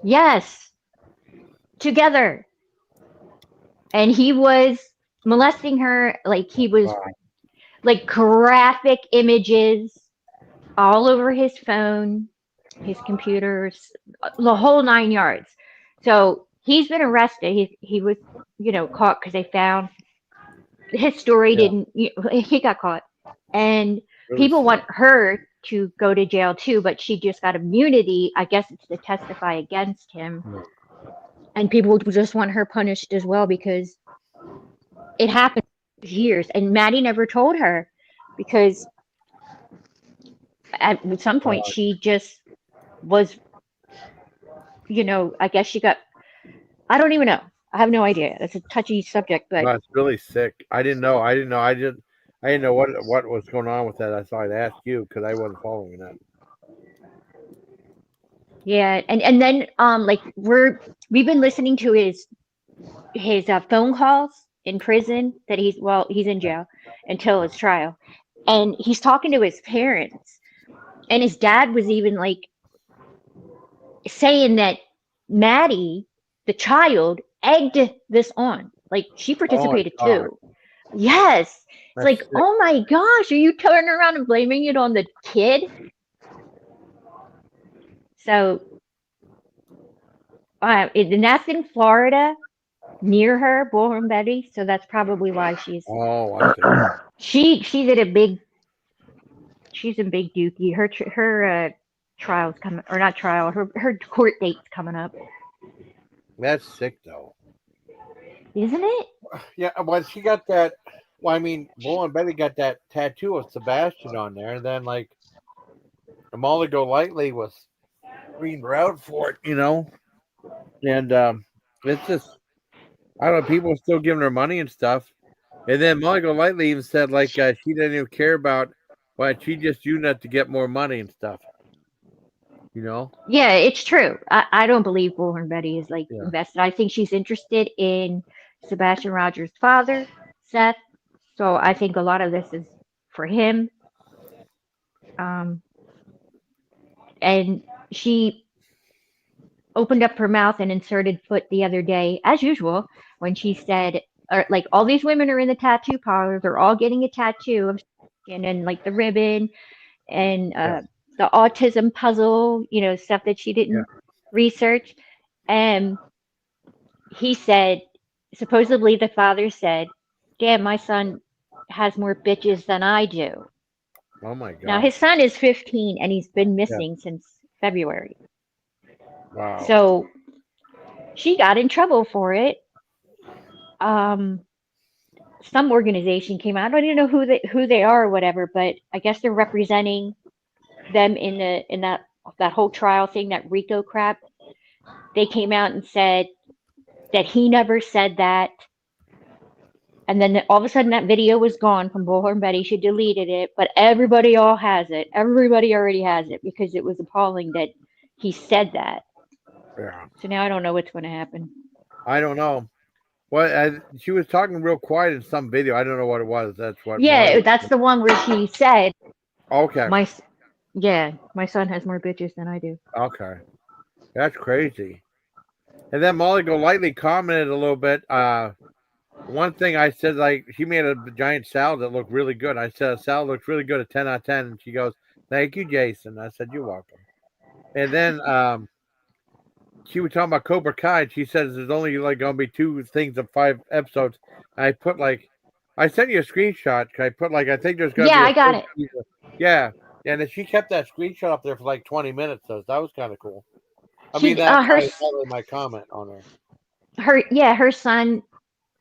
Yes, together. And he was molesting her, like he was like graphic images all over his phone, his computers, the whole 9 yards. So he's been arrested. He was, caught because they found his story didn't. He got caught, and people want her to go to jail too, but she just got immunity. I guess it's to testify against him, and people just want her punished as well because it happened for years, and Maddie never told her because at some point she just was, I guess she got. I don't even know. I have no idea. It's a touchy subject, but That's really sick. I didn't know. I didn't know what was going on with that. I thought I'd ask you because I wasn't following that. Yeah, and then like we've been listening to his phone calls in prison that he's in jail until his trial, and he's talking to his parents, and his dad was even like saying that Maddie, the child, egged this on. Like she participated too. Yes. It's like, oh my gosh, are you turning around and blaming it on the kid? So, and that's in Florida, near her, Bullhorn Betty. So that's probably why she's. Oh, I see. She's in big dookie. Her trial's coming, or not trial. Her court date's coming up. That's sick though. Isn't it? Yeah, well, she got that. Well, I mean, Bull and Betty got that tattoo of Sebastian on there, and then like Molly Golightly was reading her out for it, and it's just I don't know. People are still giving her money and stuff, and then Molly Golightly even said like she didn't even care about why she just used that to get more money and stuff. Yeah, it's true. I don't believe Bullhorn Betty is like invested. I think she's interested in Sebastian Rogers' father, Seth. So I think a lot of this is for him. And she opened up her mouth and inserted foot the other day, as usual, when she said, like, all these women are in the tattoo parlor. They're all getting a tattoo, and then like the ribbon and the autism puzzle, stuff that she didn't research. And he said, supposedly the father said, damn, my son has more bitches than I do. Oh my God. Now his son is 15 and he's been missing since February. Wow. So she got in trouble for it. Some organization came out. I don't even know who they are or whatever, but I guess they're representing them in that whole trial thing, that RICO crap. They came out and said that he never said that. And then all of a sudden that video was gone from Bullhorn Betty. She deleted it, but everybody all has it. Everybody already has it because it was appalling that he said that. Yeah. So now I don't know what's going to happen. I don't know. Well, she was talking real quiet in some video. I don't know what it was. That's what. Yeah, that's the one where she said. Okay. My son has more bitches than I do. Okay. That's crazy. And then Molly Golightly commented a little bit. One thing I said, like, she made a giant salad that looked really good. I said, a salad looks really good at 10 out of 10. And she goes, thank you, Jason. I said, you're welcome. And then she was talking about Cobra Kai. And she says there's only like going to be 2 things of 5 episodes. And I put like, I sent you a screenshot. I put like, I think there's going to be. Yeah, I got it. Yeah. And then she kept that screenshot up there for like 20 minutes. So that was kind of cool. I mean, that's my comment on her. Her son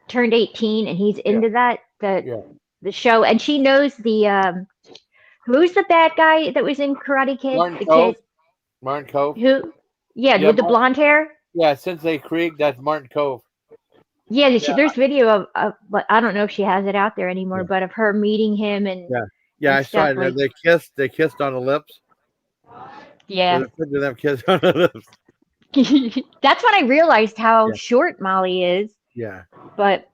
turned 18 and he's into that the show, and she knows the who's the bad guy that was in Karate Kid? Martin Cove. Who? Yeah, with the blonde hair. Yeah, Sensei Krieg. That's Martin Cove. Yeah, there's video of, but I don't know if she has it out there anymore, Yeah. but of her meeting him and Yeah, and I saw stuff it. like, They kissed on the lips. yeah. There's a picture of them kissed on the lips. That's when I realized how Yeah. short Molly is, Yeah. but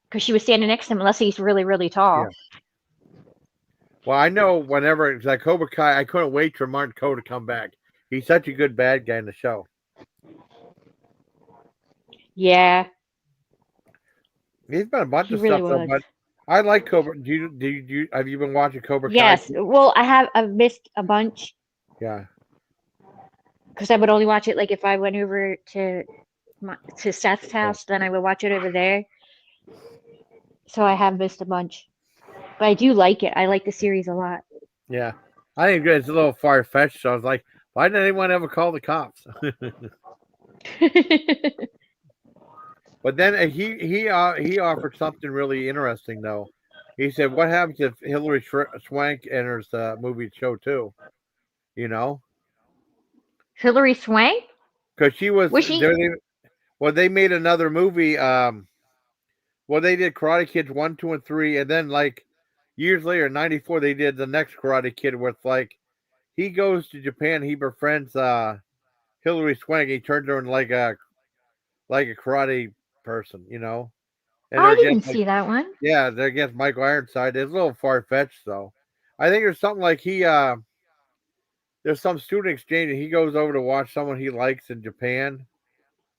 because she was standing next to him, unless he's really, really tall. Yeah. Well, I know whenever it's like Cobra Kai, I couldn't wait for Martin Coe to come back. He's such a good bad guy in the show. Yeah, He's been a bunch he of really stuff though, was. but I like Cobra. Do you have you been watching Cobra Kai? Yes. Well, I've missed a bunch Yeah. because I would only watch it like if I went over to Seth's house, then I would watch it over there. So I have missed a bunch, but I do like it. I like the series a lot. Yeah. I think it's a little far fetched. So I was like, why didn't anyone ever call the cops? But then he offered something really interesting though. He said, "What happens if Hillary Swank enters the movie show too?" You know, Hillary Swank? because she was. Was she? They made another movie. They did Karate Kids 1, 2, and 3, and then like years later, '94, they did the next Karate Kid with like he goes to Japan, he befriends Hillary Swank, he turns her into like a karate person, you know. And I they're didn't against, see that one. yeah, they're against Michael Ironside. It's a little far fetched though. I think there's something like there's some student exchange and he goes over to watch someone he likes in Japan,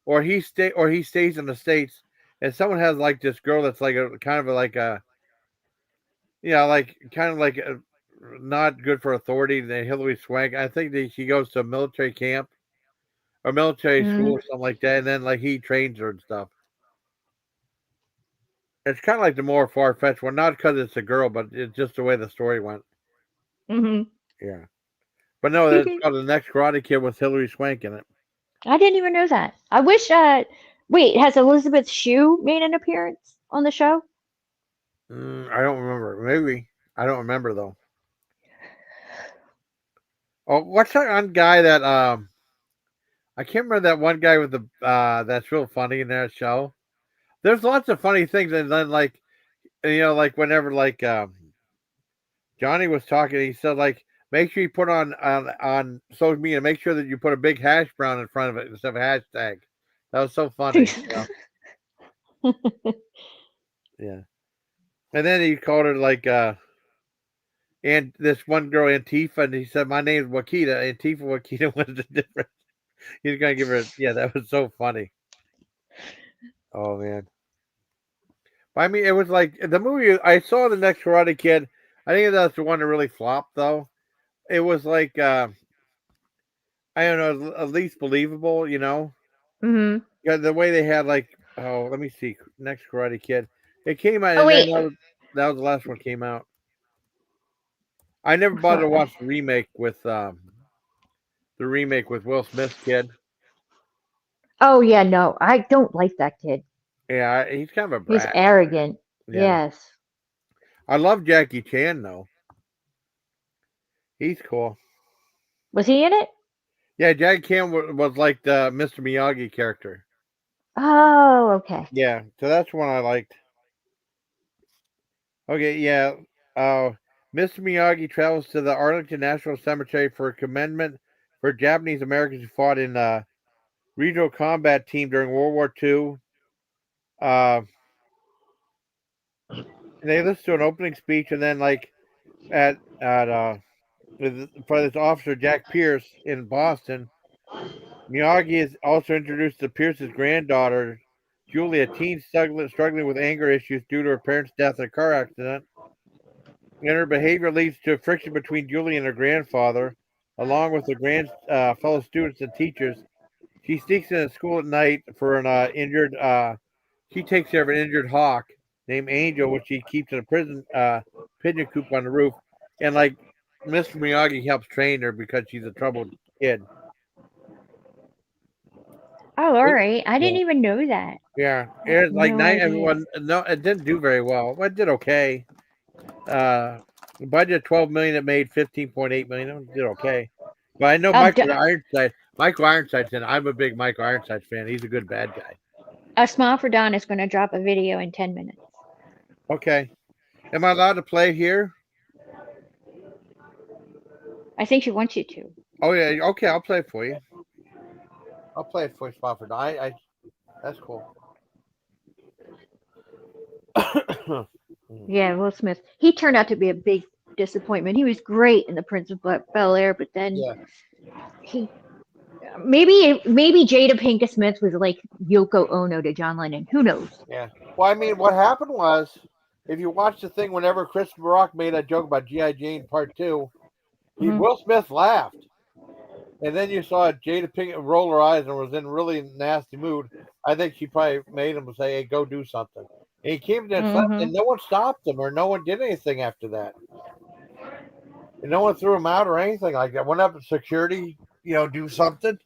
or he stays in the States, and someone has like this girl that's like a kind of like a, like kind of like a, not good for authority. The Hillary Swank, I think that she goes to a military camp or military school or something like that, and then like he trains her and stuff. It's kind of like the more far fetched one, not because it's a girl, but it's just the way the story went. Mm-hmm. Yeah, but no, that's called The Next Karate Kid with Hillary Swank in it. I didn't even know that. I wish. Wait, has Elizabeth Shue made an appearance on the show? I don't remember. Maybe I don't remember though. Oh, what's that one guy that I can't remember that one guy with the that's real funny in that show. There's lots of funny things, and then like like whenever like Johnny was talking, he said like make sure you put on social media, make sure that you put a big hash brown in front of it instead of hashtag. That was so funny. Yeah. And then he called her like and this one girl Antifa, and he said, "My name's Wakita." Antifa, Wakita, what's the difference? He's gonna give her. Yeah, that was so funny. Oh man. I mean, it was like the movie I saw, The Next Karate Kid. I think that's the one that really flopped, though. It was like I don't know, at least believable, you know. Mm-hmm. Yeah, the way they had like, oh, let me see, Next Karate Kid. It came out, Oh, and wait. then that was the last one came out. I never bothered to watch the remake with Will Smith's kid. Oh yeah, no, I don't like that kid. Yeah, he's kind of a brat. He's arrogant. Yeah. Yes. I love Jackie Chan though. He's cool. Was he in it? Yeah, Jackie Chan was like the Mr. Miyagi character. Oh, okay. Yeah, so that's one I liked. Okay, yeah. Mr. Miyagi travels to the Arlington National Cemetery for a commendment for Japanese Americans who fought in regional combat team during World War II. They listen to an opening speech, and then like for this officer Jack Pierce in Boston, Miyagi is also introduced to Pierce's granddaughter, Julia, a teen struggling with anger issues due to her parents' death in a car accident. And her behavior leads to a friction between Julia and her grandfather, along with her fellow students and teachers. She sneaks into school at night for an injured. She takes care of an injured hawk named Angel, which she keeps in a pigeon coop on the roof. And like Mr. Miyagi helps train her because she's a troubled kid. Oh, all right. I didn't even know that. Yeah, it like idea. it didn't do very well. It did okay. Budget $12 million, it made $15.8 million. It did okay. But I know Michael Ironside's in it. I'm a big Michael Ironside fan. He's a good bad guy. A Smile for Don is going to drop a video in 10 minutes. Okay. Am I allowed to play here? I think she wants you to. Oh yeah. Okay, I'll play it for you. I'll play it for you, Smile for Don. That's cool. Yeah, Will Smith. He turned out to be a big disappointment. He was great in The Prince of Bel-Air, but then he maybe Jada Pinkett Smith was like Yoko Ono to John Lennon. Who knows? Yeah. Well, I mean, what happened was, if you watch the thing, whenever Christopher Rock made that joke about G.I. Jane Part 2, Will Smith laughed. And then you saw Jada Pinkett roll her eyes and was in really nasty mood. I think she probably made him say, hey, go do something. And he came to and no one stopped him or no one did anything after that. And no one threw him out or anything like that. Went up to security, do something.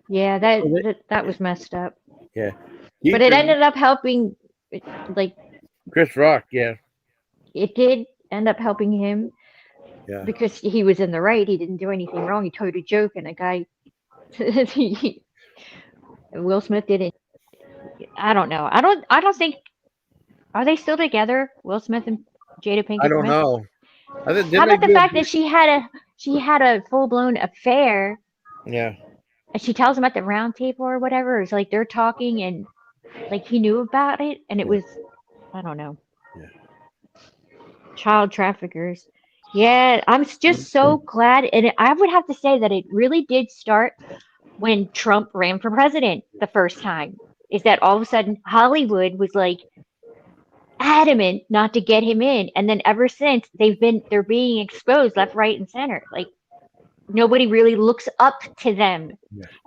Yeah, that was messed up. Yeah. But it ended up helping, like, Chris Rock, yeah. It did end up helping him. Yeah. Because he was in the right. He didn't do anything wrong. He told a joke and a guy, Will Smith didn't. I don't know. I don't think, are they still together? Will Smith and Jada Pinkett Smith? I don't know. How about the fact that she had a full-blown affair? Yeah. And she tells him at the round table or whatever. It's like they're talking and like he knew about it and it was, I don't know. Yeah. Child traffickers. Yeah, I'm just so glad. And I would have to say that it really did start when Trump ran for president the first time. Is that all of a sudden Hollywood was like adamant not to get him in. And then ever since they're being exposed left, right, and center. Like nobody really looks up to them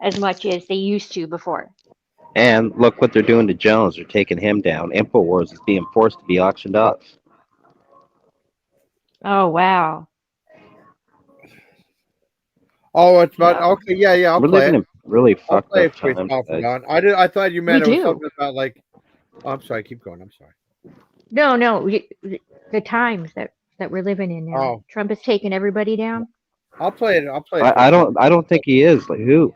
as much as they used to before. And look what they're doing to Jones. They're taking him down. InfoWars is being forced to be auctioned off. Oh, wow. Oh, it's about okay. Yeah. We're living in really fucked up times. times. I thought you meant it was something about like. Oh, I'm sorry. Keep going. I'm sorry. No. The times that we're living in now. Oh. Trump has taken everybody down. I'll play it. I don't think he is. Like who?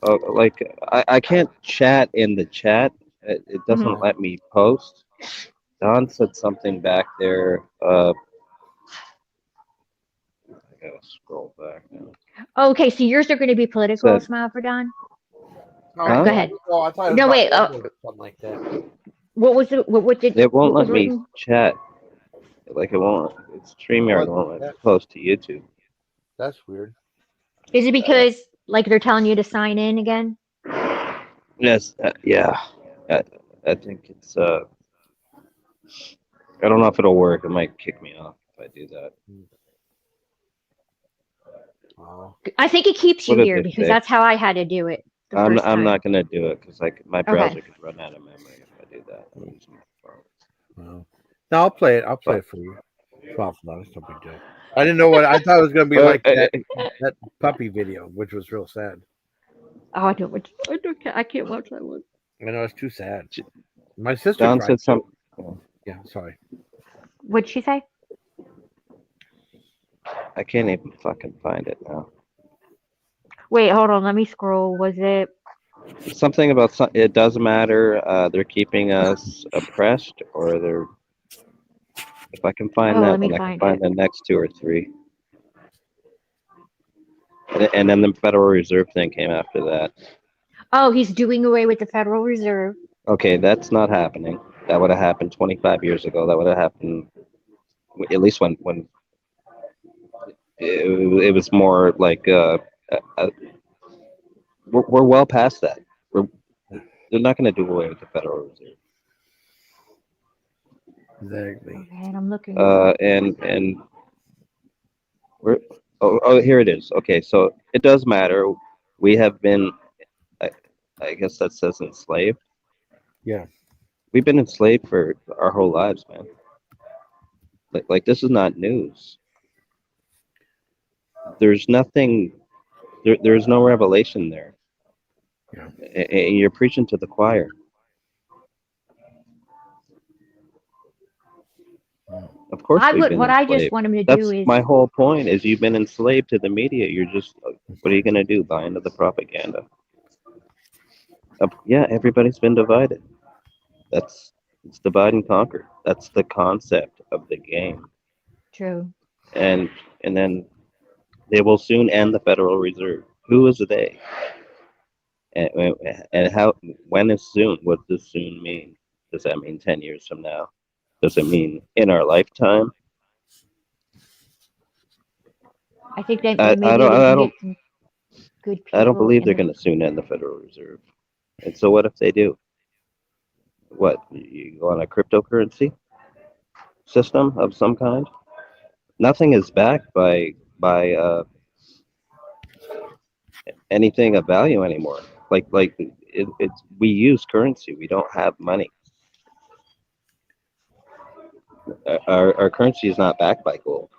Oh, like I can't chat in the chat. It doesn't let me post. Don said something back there. I gotta scroll back now. Okay, so yours are going to be political, Smile for Don? Huh? Go ahead. Oh, I thought it was No, wait. something like that. What was it? What did it won't let written? me chat. Like it won't. It's StreamYard won't let me post to YouTube. That's weird. Is it because like they're telling you to sign in again? Yes. Yeah. I think it's. I don't know if it'll work. It might kick me off if I do that. I think it keeps you here because that's how I had to do it. I'm not gonna do it because my browser could run out of memory if I do that. No, I'll play it. I'll play it for you. It's no big deal. I didn't know what I thought it was gonna be like that puppy video, which was real sad. Oh, I can't watch that one. I know it's too sad. My sister. Don said something. Yeah, sorry. What'd she say? I can't even fucking find it now. Wait, hold on. Let me scroll. Was it something about it doesn't matter? They're keeping us oppressed, or they're. If I can find that, then I can find the next two or three. And then the Federal Reserve thing came after that. Oh, he's doing away with the Federal Reserve. Okay, that's not happening. That would have happened 25 years ago. That would have happened at least when it was more like we're well past that. They're not going to do away with the Federal Reserve. Exactly. Okay, I'm looking. And we're here it is. Okay, so it does matter. We have been, I guess that says enslaved. Yeah. We've been enslaved for our whole lives, man. Like this is not news. There's nothing. There's no revelation there. Yeah. And you're preaching to the choir. Of course, what I just want him to do is. My whole point is you've been enslaved to the media. You're just. What are you going to do? Buy into the propaganda. Yeah, everybody's been divided. It's divide and conquer. That's the concept of the game. True. And then they will soon end the Federal Reserve. Who is they? And how? When is soon? What does soon mean? Does that mean 10 years from now? Does it mean in our lifetime? I think that I maybe don't. they I can don't. get some good people. I don't believe they're in the- going to soon end the Federal Reserve. And so, what if they do? What, you go on a cryptocurrency system of some kind? Nothing is backed by anything of value anymore. It's we use currency. We don't have money. Our currency is not backed by gold.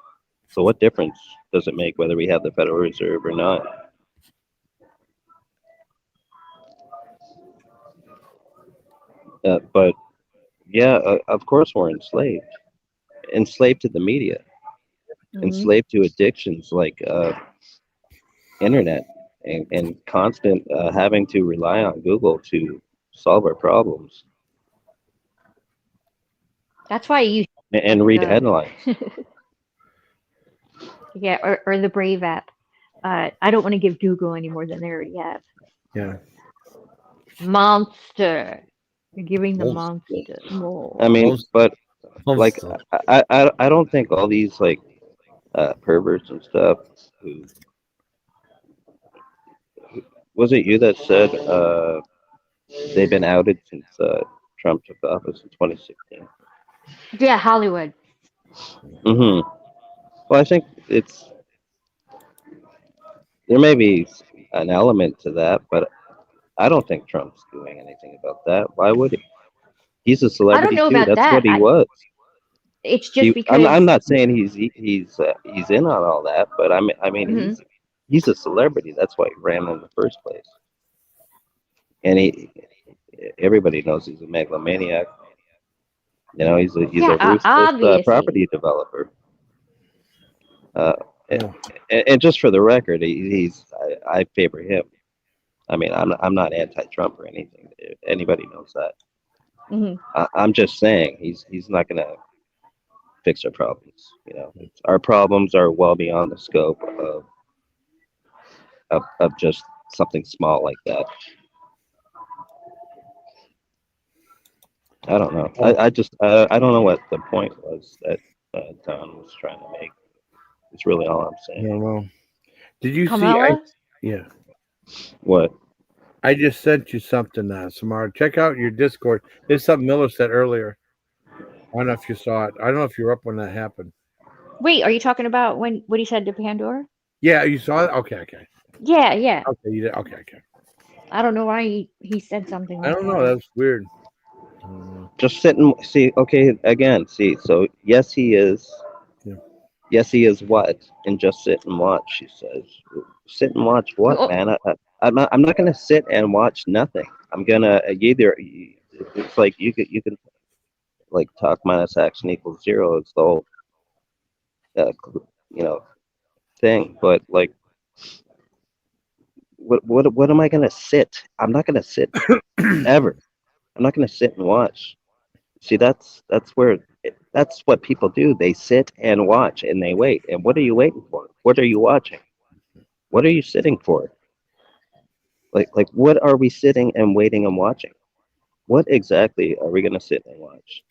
So what difference does it make whether we have the Federal Reserve or not? But yeah, of course we're enslaved to the media, enslaved to addictions like internet and constant having to rely on Google to solve our problems That's why you and read headlines. yeah, or the Brave app. I don't want to give Google any more than they already have. Yeah. Monster. You're giving the Monster. monster more. I mean, but like Monster. I don't think all these like perverts and stuff who was it you that said they've been outed since Trump took office in 2016? Yeah, Hollywood. Mm-hmm. Well, I think there may be an element to that, but I don't think Trump's doing anything about that. Why would he? He's a celebrity know too. about That's that. what he was. It's just because I'm not saying he's in on all that, but I mean he's a celebrity. That's why he ran in the first place. And everybody knows he's a megalomaniac. You know, he's a ruthless obviously. property developer. And just for the record, I favor him. I mean, I'm not anti-Trump or anything. Anybody knows that. I'm just saying he's not gonna fix our problems. You know, our problems are well beyond the scope of just something small like that. I don't know. I don't know what the point was that Don was trying to make. It's really all I'm saying. I don't know. Did you Kamala? see? Yeah. What? I just sent you something, Samara. Check out your Discord. There's something Miller said earlier. I don't know if you saw it. I don't know if you were up when that happened. Wait, are you talking about what he said to Pandora? Yeah, you saw it? Okay. Yeah. Okay, you did. Okay. I don't know why he said something like I don't know. That's weird. Just sit and see. Okay, again, see. So yes, he is. Yeah. Yes, he is what? And just sit and watch. She says, sit and watch what, Oh. man? I'm not gonna sit and watch nothing. I'm gonna either. It's like you can like talk minus action equals 0. It's the whole thing. But like, what am I gonna sit? I'm not gonna sit ever. I'm not gonna sit and watch. See, that's what people do. They sit and watch and they wait. And what are you waiting for? What are you watching? What are you sitting for? Like what are we sitting and waiting and watching? What exactly are we gonna sit and watch?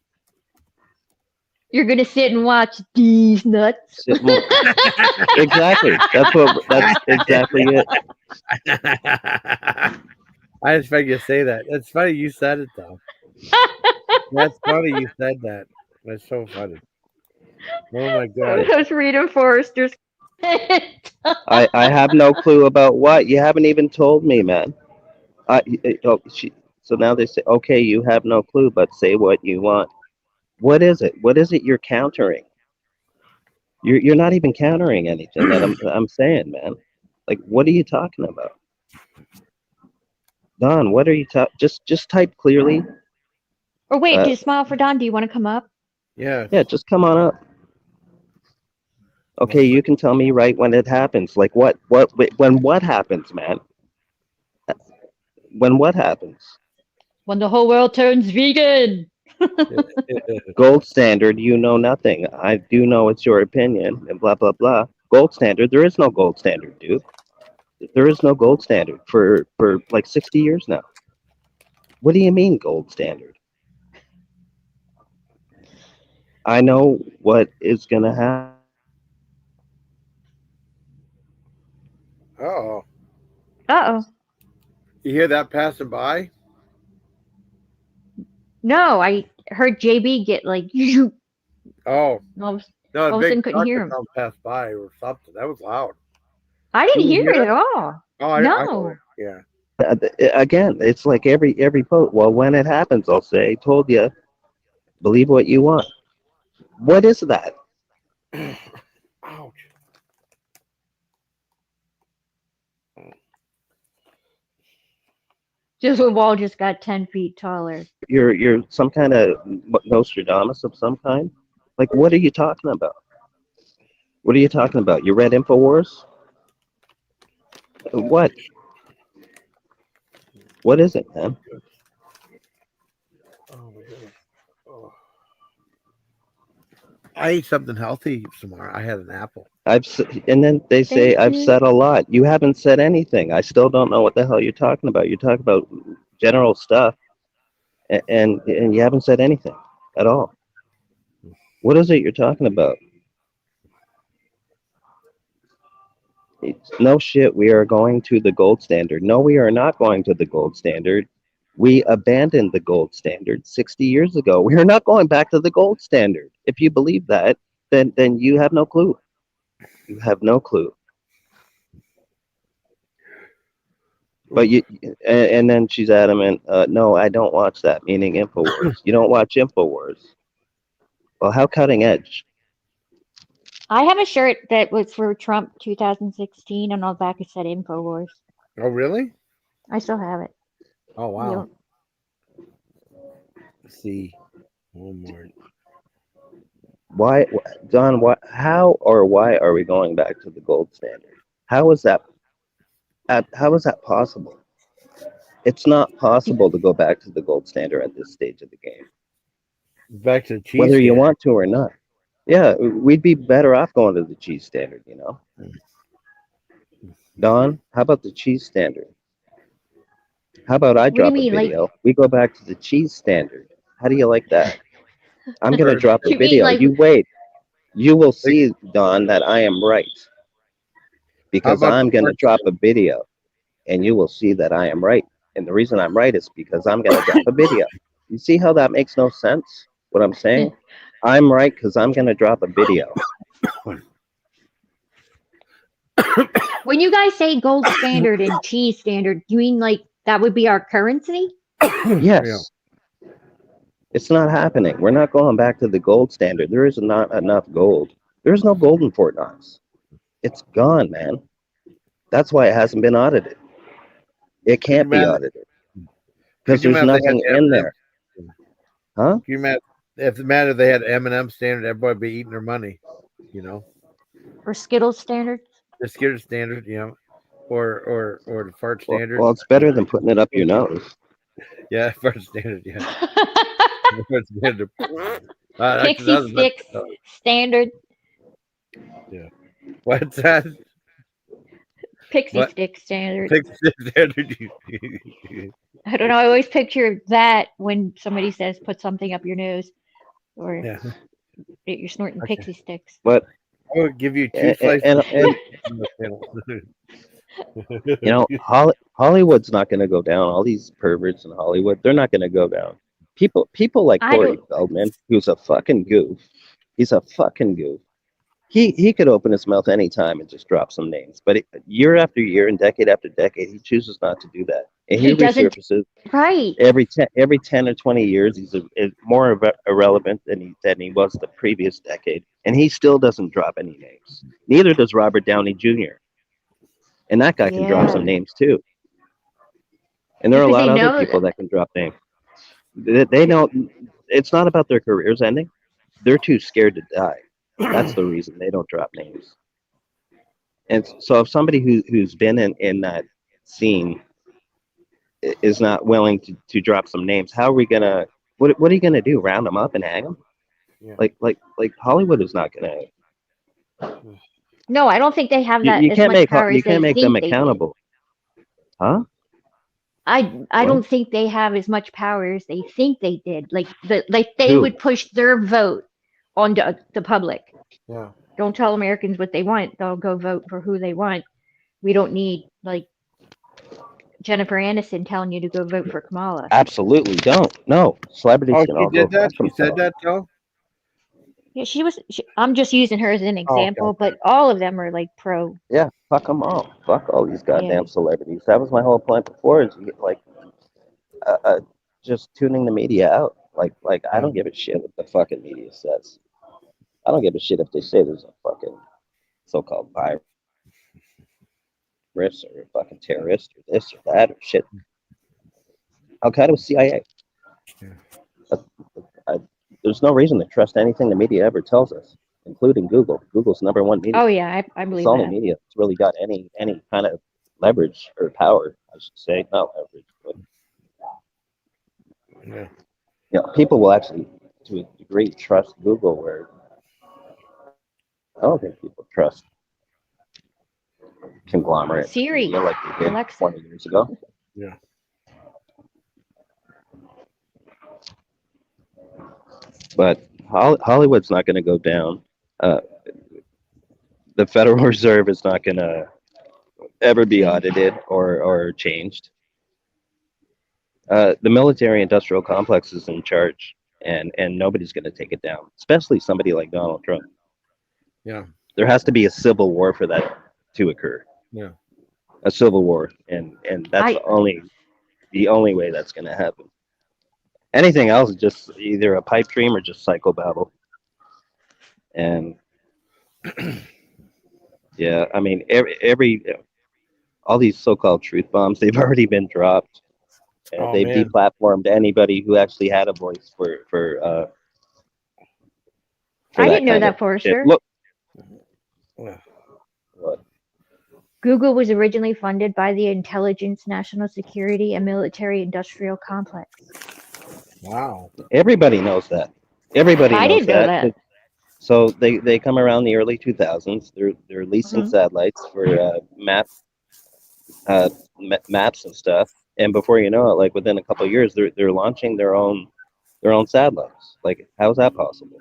You're gonna sit and watch these nuts. Exactly. That's exactly it. I just figured you say that. It's funny you said it though. That's funny you said that. That's so funny. Oh my god. I was reading Forrester's. I have no clue about what. You haven't even told me, man. So now they say, okay, you have no clue, but say what you want. What is it? What is it you're countering? You're not even countering anything that I'm saying, man. Like, what are you talking about? Don, what are you talking? Just type clearly. Or wait, do Smile for Don, do you want to come up? Yeah. Yeah, just come on up. Okay, you can tell me right when it happens. Like when what happens, man? When what happens? When the whole world turns vegan. Gold standard, you know nothing. I do know it's your opinion, and blah blah blah. Gold standard, there is no gold standard, dude. There is no gold standard for like 60 years now. What do you mean gold standard? I know what is gonna happen. Oh, Uh-oh. you hear that passing by? No, I heard JB get like, you. Oh, All no, of a a big sudden couldn't truck hear or him. something passed by or something. That was loud. I didn't Did you hear hear it at all. Oh, I No. know. Yeah. Again, it's like every post. Well, when it happens, I'll say, "Told you, believe what you want." What is that? Ouch. Just the wall just got 10 feet taller. You're some kind of Nostradamus of some kind. Like, what are you talking about? What are you talking about? You read Infowars? What? What is it, man? Oh my goodness. Oh. I ate something healthy tomorrow. I had an apple. And then they say Thank I've you. said a lot. You haven't said anything. I still don't know what the hell you're talking about. You talk about general stuff, and you haven't said anything at all. What is it you're talking about? No shit. We are going to the gold standard. No, we are not going to the gold standard. We abandoned the gold standard 60 years ago. We are not going back to the gold standard. If you believe that, then you have no clue. You have no clue. But and then she's adamant. No, I don't watch that. Meaning Infowars. You don't watch Infowars. Well, how cutting edge? I have a shirt that was for Trump 2016, and on the back it said Infowars. Oh, really? I still have it. Oh, wow. Yep. Let's see. One more. Why, Don? What? How or why are we going back to the gold standard? How is that? How is that possible? It's not possible to go back to the gold standard at this stage of the game. Back to the cheese Whether you standard. want to or not. Yeah, we'd be better off going to the cheese standard, you know. Don, how about the cheese standard? How about I What do you drop a mean, like- video? We go back to the cheese standard. How do you like that? I'm gonna drop a You mean, video. like- You wait. You will see, Don, that I am right. Because about I'm the gonna first- drop a video, and you will see that I am right. And the reason I'm right is because I'm gonna drop a video. You see how that makes no sense? What I'm saying? I'm right because I'm gonna drop a video. When you guys say gold standard and cheese standard, you mean like that would be our currency? Yes. It's not happening. We're not going back to the gold standard. There is not enough gold. There's no gold in Fort Knox. It's gone, man. That's why it hasn't been audited. It can't be audited. Because Could you there's imagine nothing they had in M&M? there. Huh? Can you imagine if they had M&M standard, everybody would be eating their money, you know? Or Skittles standard? The Skittles standard, you know, or the fart standard. Well, it's better than putting it up your nose. Yeah, fart standard. Yeah. Fart standard. Pixie sticks standard. Yeah. What's that? Pixie What? stick standard. Pixie stick standard. I don't know. I always picture that when somebody says put something up your nose, or Yeah. you're snorting Okay. pixie sticks. But I would give you two and, slices. you know, Hollywood's not going to go down. All these perverts in Hollywood, they're not going to go down. People like I Corey don't- Feldman, who's a fucking goof. He's a fucking goof. He could open his mouth anytime and just drop some names, but year after year and decade after decade, he chooses not to do that. And he He doesn't- resurfaces Right. every 10 or 20 years. He's more irrelevant than he was the previous decade, and he still doesn't drop any names. Neither does Robert Downey Jr. And that guy can drop Yeah. some names too. And there are a Because lot they of other know people that can drop names. They know it's not about their careers ending. They're too scared to die. That's the reason they don't drop names. And so if somebody who's been in that scene is not willing to drop some names, how are we gonna? What are you gonna do? Round them up and hang them? Yeah. Like Hollywood is not gonna. No, I don't think they have that You as can't much make power you as they can't make them think they did. accountable, huh? I What? don't think they have as much power as they think they did. Like they Who? would push their vote on the public. Yeah. Don't tell Americans what they want. They'll go vote for who they want. We don't need like Jennifer Aniston telling you to go vote for Kamala. Absolutely don't. No, celebrities Oh, can she all go did that. fuck She said themselves. that, Joe. Yeah, I'm just using her as an Oh, okay. example, but all of them are like pro. Yeah, fuck them all. Fuck all these Yeah. goddamn celebrities. That was my whole point before. Is like just tuning the media out. Like I don't give a shit what the fucking media says. I don't give a shit if they say there's a fucking so-called virus or a fucking terrorist or this or that or shit. Al Qaeda was CIA. There's no reason to trust anything the media ever tells us, including Google. Google's #1 media. Oh yeah, I It's believe the only that. media that's really got any kind of leverage or power, I should say. Not leverage, but Yeah. you know, people will actually, to a degree, trust Google where I don't think people trust conglomerate Siri, media like they did Alexa. 20 years ago. Yeah. But Hollywood's not going to go down. The Federal Reserve is not going to ever be audited or changed. The military-industrial complex is in charge, and nobody's going to take it down, especially somebody like Donald Trump. Yeah. There has to be a civil war for that to occur. Yeah. A civil war, and that's the only way that's going to happen. Anything else is just either a pipe dream or just psychobabble. And yeah, I mean, all these so-called truth bombs, they've already been dropped. And Oh, they've man. deplatformed anybody who actually had a voice for I didn't know kind that, of Forrester. shit. Look, Yeah. what? Google was originally funded by the Intelligence, National Security, and Military Industrial Complex. Wow. Everybody knows that. Everybody I knows didn't know that. So they come around the early 2000s. They're leasing Mhm. satellites for maps and stuff. And before you know it, like within a couple of years, they're launching their own satellites. Like, how is that possible?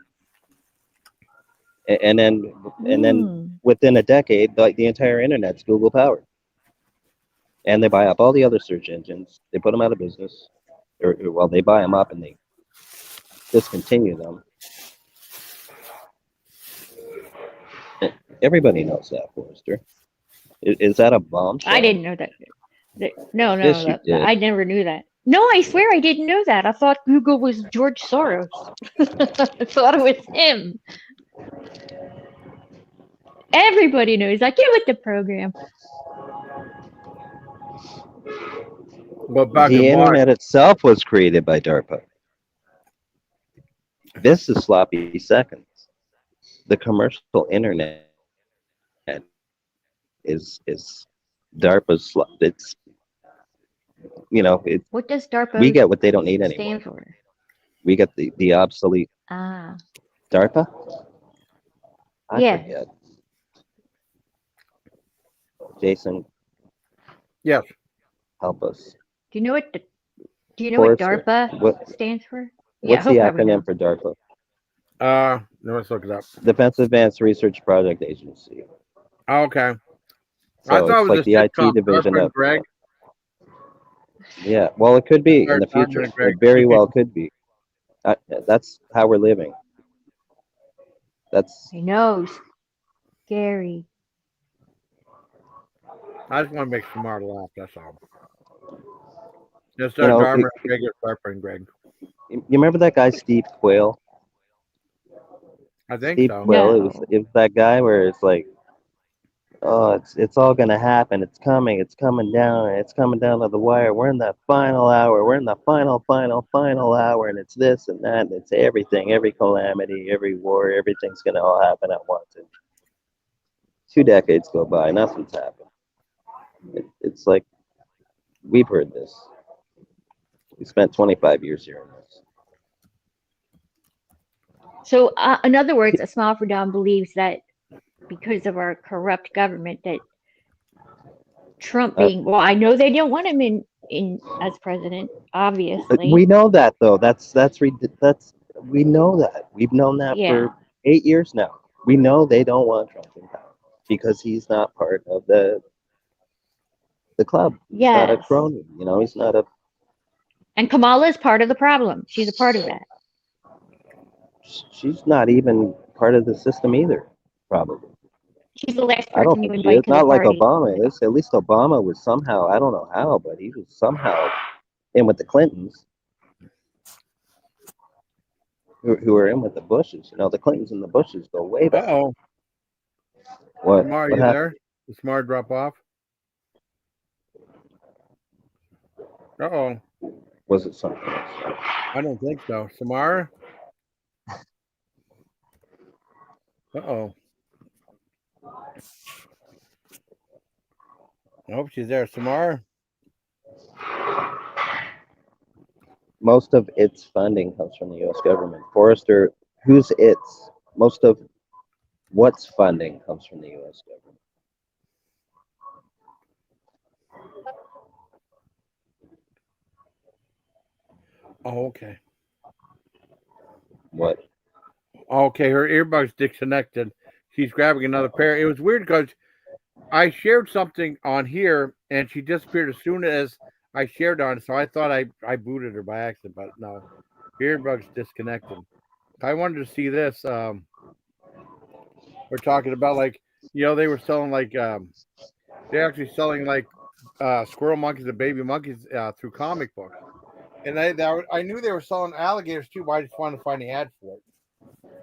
And then within a decade, like the entire internet's Google powered. And they buy up all the other search engines. They put them out of business, or well, they buy them up and they discontinue them. Everybody knows that, Forrester. Is that a bombshell? I didn't know that. No, Yes, you did. I never knew that. No, I swear I didn't know that. I thought Google was George Soros. I thought it was him. Everybody knows. I get with the program. But back The in March, internet itself was created by DARPA. This is sloppy seconds. The commercial internet is DARPA's. It's, you know, What does DARPA we get what they don't need stand anymore. for? We get the obsolete Ah, DARPA. I Yeah. forget. Jason, yes. help us. do you know what what Forrester, DARPA what- stands for? What's he'll the probably know. acronym for DARPA? No, let's look it up. Defense Advanced Research Project Agency. Oh, okay. So I thought it's it was like a the IT sitcom, division Darpa and of. Greg. Yeah, well, it could be in the Darpa and future. Greg. It very well could be. That's how we're living. That's I know. Scary. I just want to make Samara laugh. That's all. Just You know, Darpa and Greg or Darpa and Greg. you remember that guy Steve Quayle? I think Steve so. Quayle. No. It was that guy where it's like, oh, it's all gonna happen. It's coming down. It's coming down to the wire. We're in that final hour. We're in the final hour, and it's this and that. And it's everything, every calamity, every war, everything's gonna all happen at once. And 2 decades go by, nothing's happened. It's like we've heard this. We spent 25 years here in this. So, in other words, a Smile for Don believes that because of our corrupt government, that Trump being, well, I know they don't want him in as president, obviously. We know that though. That's we know that. We've known that Yeah. for 8 years now. We know they don't want Trump in power because he's not part of the club. He's not a Yes. crony. You know, he's not a. And Kamala is part of the problem. She's a part of that. She's not even part of the system either. Probably. She's the last I don't person you think she invite is. to the Not like party. Obama is. At least Obama was somehow. I don't know how, but he was somehow in with the Clintons. Who were in with the Bushes. You know, the Clintons and the Bushes go way back. Uh-oh. What? Samar, What you happened? there? Did Samar drop off? Uh-oh. Was it something else? I don't think so. Samar? Uh-oh. I hope she's there. Samar? Most of its funding comes from the U.S. government. Forrester, who's its? Most of what's funding comes from the U.S. government. Oh, okay. What? Okay, her earbud's disconnected. She's grabbing another pair. It was weird because I shared something on here and she disappeared as soon as I shared on it. So I thought I booted her by accident, but no. Her earbud's disconnected. I wanted to see this. We're talking about like, you know, they were selling like they're actually selling like squirrel monkeys and baby monkeys through comic books. And I knew they were selling alligators too, but I just wanted to find the ad for it.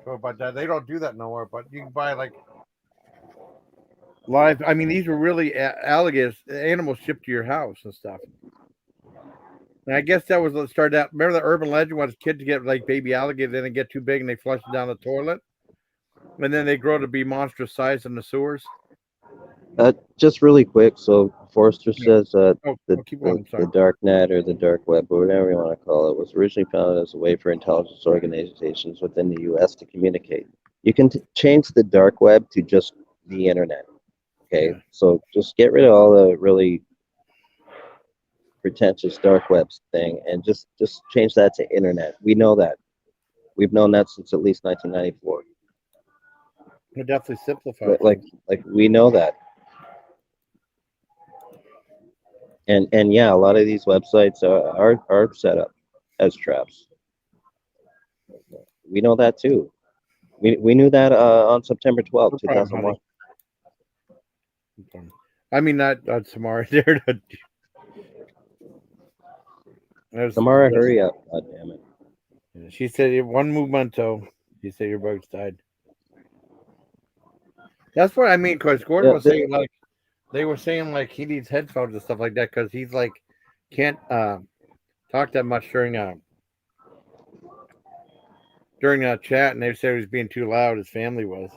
So, but they don't do that no more. But you can buy like live. I mean, these were really alligators, animals shipped to your house and stuff. And I guess that was what started out. Remember the urban legend was kids to get like baby alligators, then they get too big and they flush it down the toilet, and then they grow to be monstrous size in the sewers. Just really quick. So Forrester says keep going, the dark net or the dark web or whatever you want to call it was originally founded as a way for intelligence organizations within the U.S. to communicate. You can change the dark web to just the internet. Okay, yeah. So just get rid of all the really pretentious dark web thing and just change that to internet. We know that. We've known that since at least 1994. It definitely simplifies. Like we know that. And yeah, a lot of these websites are set up as traps. We know that too. We knew that on September 12th, 2001. I mean, not Samara. Samara, hurry up! God damn it! She said one momento. She said your bugs died. That's what I mean. Because Gordon was saying like they were saying like he needs headphones and stuff like that because he's like can't talk that much during a chat, and they said he was being too loud. His family was,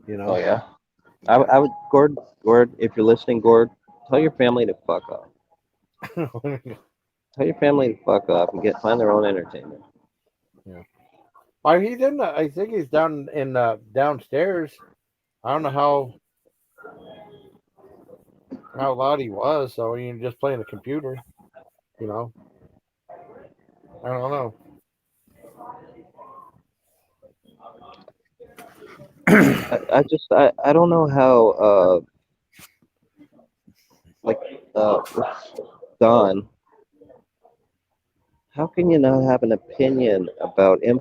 you know. Oh yeah. I would Gord, if you're listening, Gord, tell your family to fuck off. Tell your family to fuck off and find their own entertainment. Yeah. He's in. I think he's down in downstairs. I don't know how loud he was. So you're just playing the computer, you know. I don't know. I don't know how Don, how can you not have an opinion about him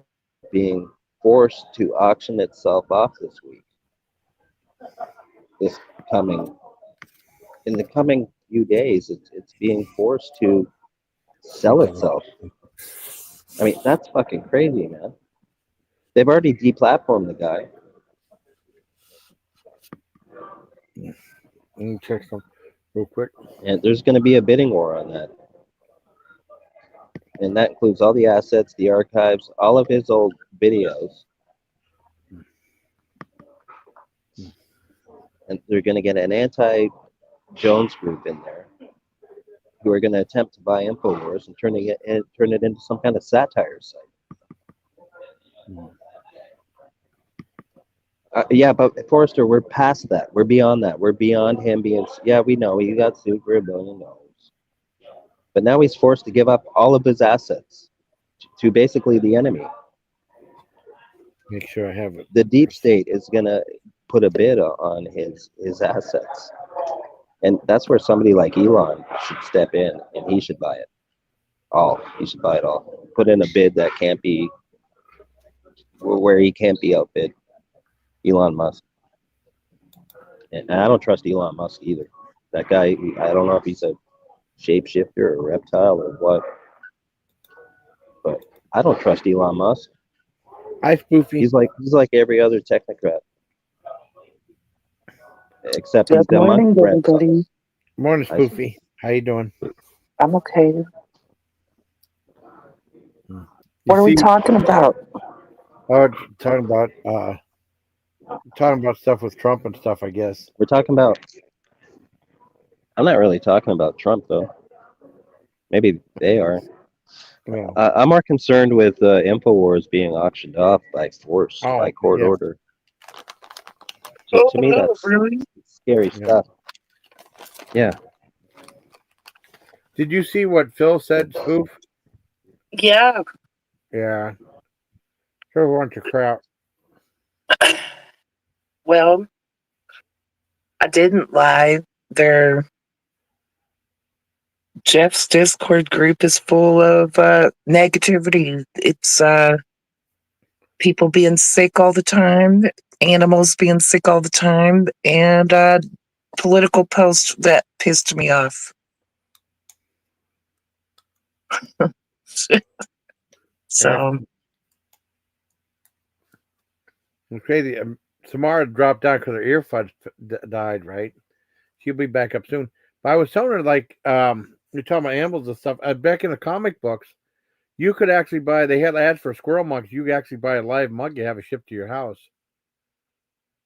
being forced to auction itself off this week? In the coming few days, it's being forced to sell itself. I mean, that's fucking crazy, man. They've already deplatformed the guy. Let me check some real quick. And there's going to be a bidding war on that. And that includes all the assets, the archives, all of his old videos. And they're going to get an anti-Jones group in there who are going to attempt to buy InfoWars and turn it into some kind of satire site. Yeah, but Forrester, we're past that. We're beyond that. We're beyond him being. Yeah, we know he got sued for $1 billion, but now he's forced to give up all of his assets to basically the enemy. Make sure I have it. The deep state is gonna put a bid on his assets, and that's where somebody like Elon should step in, and he should buy it all. He should buy it all. Put in a bid that can't be where he can't be outbid. Elon Musk. And I don't trust Elon Musk either. That guy, I don't know if he's a shapeshifter or a reptile or what, but I don't trust Elon Musk. Hi, Spoofy. He's like every other technocrat, except he's Good got morning, my breath. everybody. Morning, Spoofy. How you doing? I'm okay. You What are we see- talking about? Oh, talking about stuff with Trump and stuff, I guess. We're talking about. I'm not really talking about Trump though. Maybe they are. Yeah. I'm more concerned with InfoWars being auctioned off by force, by court yeah. order. So to me, that's really? scary Yeah. stuff. Yeah. Did you see what Phil said, Spoof? Yeah. Yeah. Sure, a bunch of crap. Well, I didn't lie. Jeff's Discord group is full of negativity. It's people being sick all the time, animals being sick all the time, and political posts that pissed me off. So It's crazy. Samara dropped down because her earbuds died, right? She'll be back up soon. But I was telling her, like, you're talking about animals and stuff. Back in the comic books, you could actually buy, they had ads for squirrel monkeys. You could actually buy a live monkey and have it shipped to your house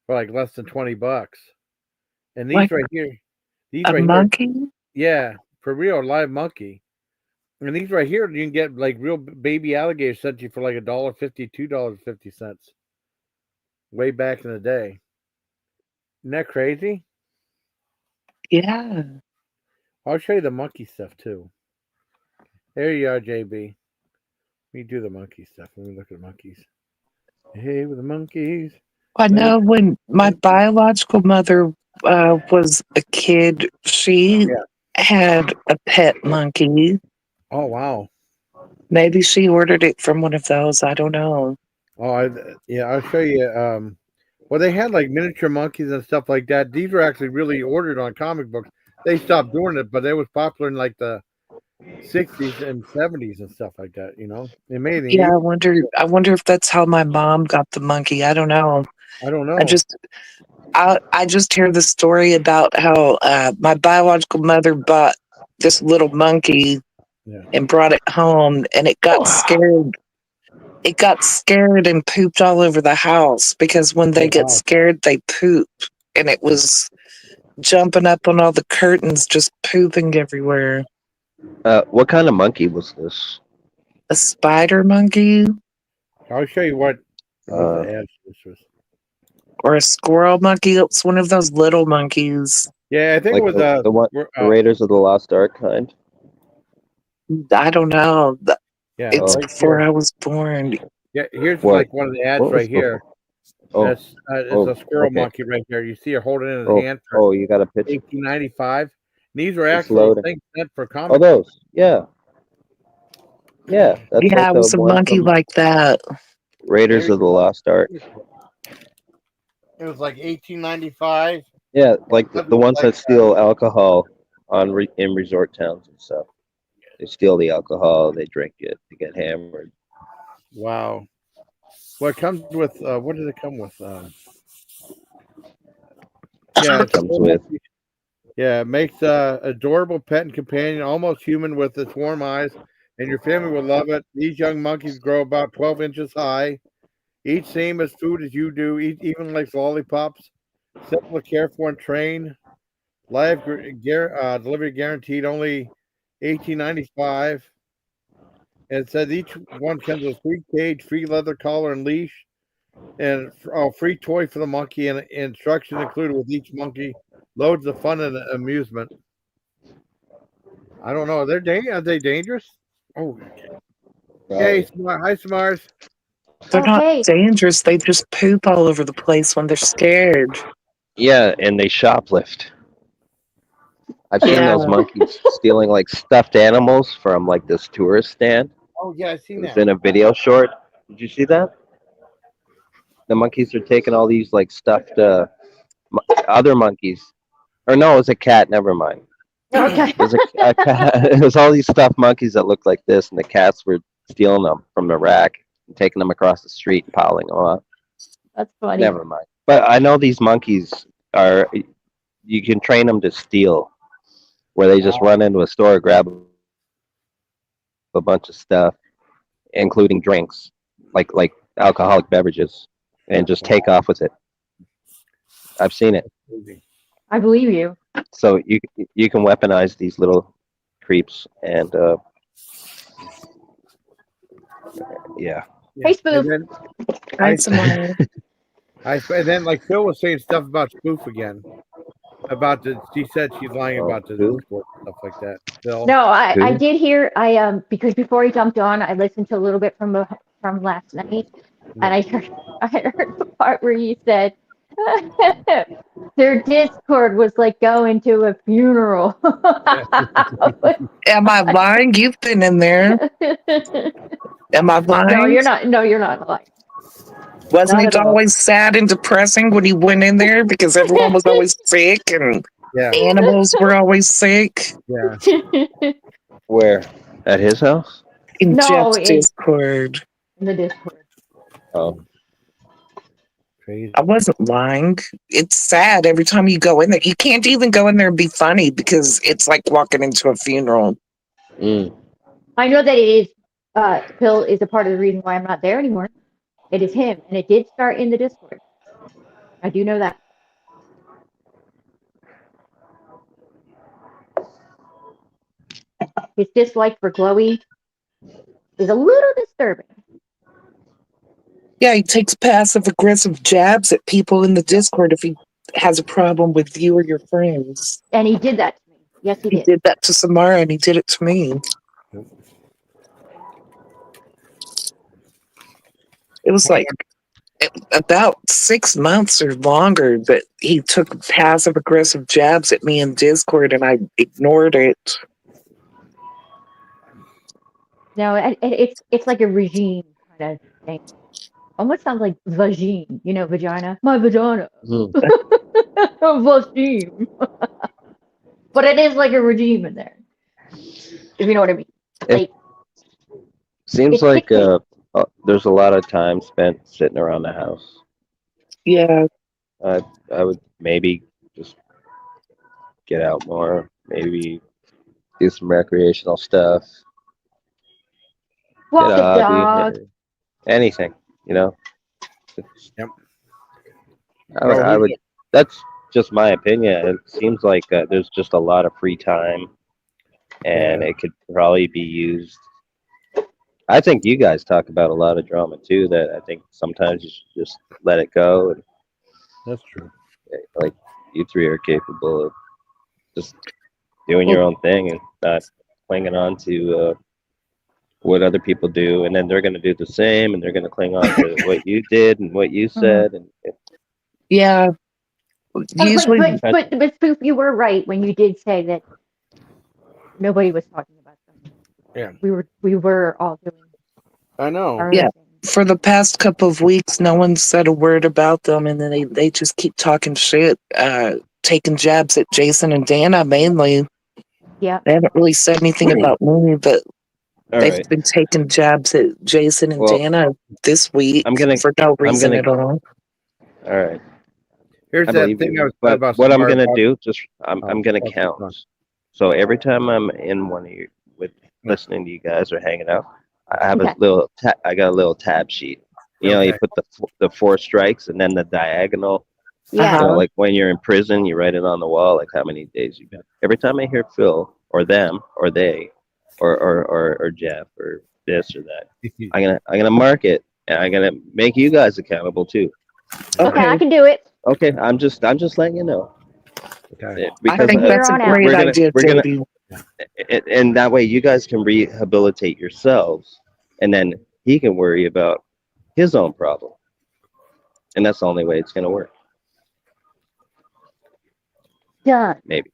for like less than $20. And these Like right here, these a right monkey? here, yeah, for real, live monkey. And these right here, you can get like real baby alligators sent to you for like $1.50, $2.50. Way back in the day. Isn't that crazy? Yeah. I'll show you the monkey stuff too. There you are, JB. Let me do the monkey stuff. Let me look at monkeys. Hey, with the monkeys. I know when my biological mother was a kid, she had a pet monkey. Oh, wow. Maybe she ordered it from one of those. I don't know. Oh, I'll show you. Well, they had like miniature monkeys and stuff like that. These were actually really ordered on comic books. They stopped doing it, but they was popular in like the 60s and 70s and stuff like that. You know, amazing. Yeah, I wonder if that's how my mom got the monkey. I don't know. I don't know. I just hear the story about how my biological mother bought this little monkey and brought it home, and it got scared. It got scared and pooped all over the house because when they get scared, they poop, and it was jumping up on all the curtains, just pooping everywhere. What kind of monkey was this? A spider monkey? I'll show you what the ad this was. Or a squirrel monkey? It's one of those little monkeys. Yeah, I think Like it was the Raiders of the Lost Ark kind. I don't know. Yeah, It's right before here. I was born. Yeah, here's What? like one of the ads What was right here. Oh, That's it's a squirrel okay. monkey right there. You see her holding it in his hand for Oh, you got a picture. $18.95. These were It's actually loading. things meant for Oh, comic. those. Yeah. Yeah. That's Yeah, like it was a one monkey from like that. Raiders of the Lost Ark. It was like $18.95. Yeah, like the ones that steal alcohol in resort towns and stuff. They steal the alcohol, they drink it, they get hammered. Wow. Well, it comes with what does it come with? Yeah, It comes with. Yeah, it makes adorable pet and companion, almost human with its warm eyes, and your family will love it. These young monkeys grow about 12 inches high. Eat same as food as you do. Eat even like lollipops. Simple to care for and train. Live delivery guaranteed. Only 1895. And it says each one comes with free cage, free leather collar and leash, and a free toy for the monkey, and instructions included with each monkey. Loads of fun and amusement. I don't know. Are they dangerous? Oh, hey, hi, Samars. They're Okay. not dangerous. They just poop all over the place when they're scared. Yeah, and they shoplift. I've seen Yeah. those monkeys stealing like stuffed animals from like this tourist stand. Oh yeah, I've It seen was that. in a video short. Did you see that? The monkeys are taking all these like stuffed other monkeys. Or no, it was a cat. Never mind. Okay. It was a cat. It was all these stuffed monkeys that looked like this, and the cats were stealing them from the rack and taking them across the street and piling them up. That's funny. Never mind. But I know these monkeys are. You can train them to steal, where they just run into a store, grab a bunch of stuff, including drinks, like alcoholic beverages, and just take off with it. I've seen it. I believe you. So you can weaponize these little creeps, and yeah. Hey, Spoof. And then, Hi, Simone. and then like Phil was saying stuff about Spoof again. She said she's lying about the who? Discord, stuff like that. Phil. No, I Who? did hear. Because before he jumped on, I listened to a little bit from last night, and I heard the part where you said their Discord was like going to a funeral. Am I lying? You've been in there. Am I lying? No, you're not. No, you're not lying. Wasn't Not it at all. always sad and depressing when he went in there because everyone was always sick and Yeah. animals were always sick? Yeah. Where? At his house? In No, Jeff's in- Discord. In the Discord. Oh. Crazy. I wasn't lying. It's sad every time you go in there. You can't even go in there and be funny because it's like walking into a funeral. Mm. I know that it is. Phil is a part of the reason why I'm not there anymore. It is him, and it did start in the Discord. I do know that. His dislike for Chloe is a little disturbing. Yeah, he takes passive aggressive jabs at people in the Discord if he has a problem with you or your friends. And he did that to me. Yes, he He did. did that to Samara and he did it to me. It was like about 6 months or longer that he took passive aggressive jabs at me in Discord and I ignored it. No, it's like a regime kind of thing. Almost sounds like vagine, vagina. My vagina. Mm. Vagine. But it is like a regime in there. If you know what I mean. Like, Seems It's like sickly. there's a lot of time spent sitting around the house. Yeah, I would maybe just get out more, maybe do some recreational stuff, walk get the a hobby, dog. anything, Yep. I would. That's just my opinion. It seems like there's just a lot of free time, and it could probably be used. I think you guys talk about a lot of drama too. That I think sometimes you should just let it go, and That's true. like you three are capable of just doing your own thing and not clinging on to what other people do, and then they're going to do the same, and they're going to cling on to what you did and what you said, and yeah. Usually, But Spoof, you were right when you did say that nobody was talking about them. Yeah. We were all doing I know. our Yeah. own thing. for the past couple of weeks, no one said a word about them, and then they just keep talking shit, taking jabs at Jason and Dana mainly. Yeah. They haven't really said anything about me, but all they've right. been taking jabs at Jason and Well, Dana this week for no reason at all. All right. Here's I that believe thing you. I was But about what I'm Samara gonna about- do, I'm gonna okay, count. fine. So every time I'm in one of you with listening to you guys or hanging out, I have Okay. a little. I got a little tab sheet. You know, you Okay. put the 4 strikes and then the diagonal. Yeah. You know, like when you're in prison, you write it on the wall, like how many days you've been. Every time I hear Phil or them, or they, or Jeff, or this or that. I'm gonna mark it, and I'm gonna make you guys accountable too. Okay, I can do it. Okay, I'm just letting you know. Okay. Because I think From here that's a on out. great idea, we're gonna, JD. and that way you guys can rehabilitate yourselves, and then he can worry about his own problem, and that's the only way it's gonna work. Done. Maybe.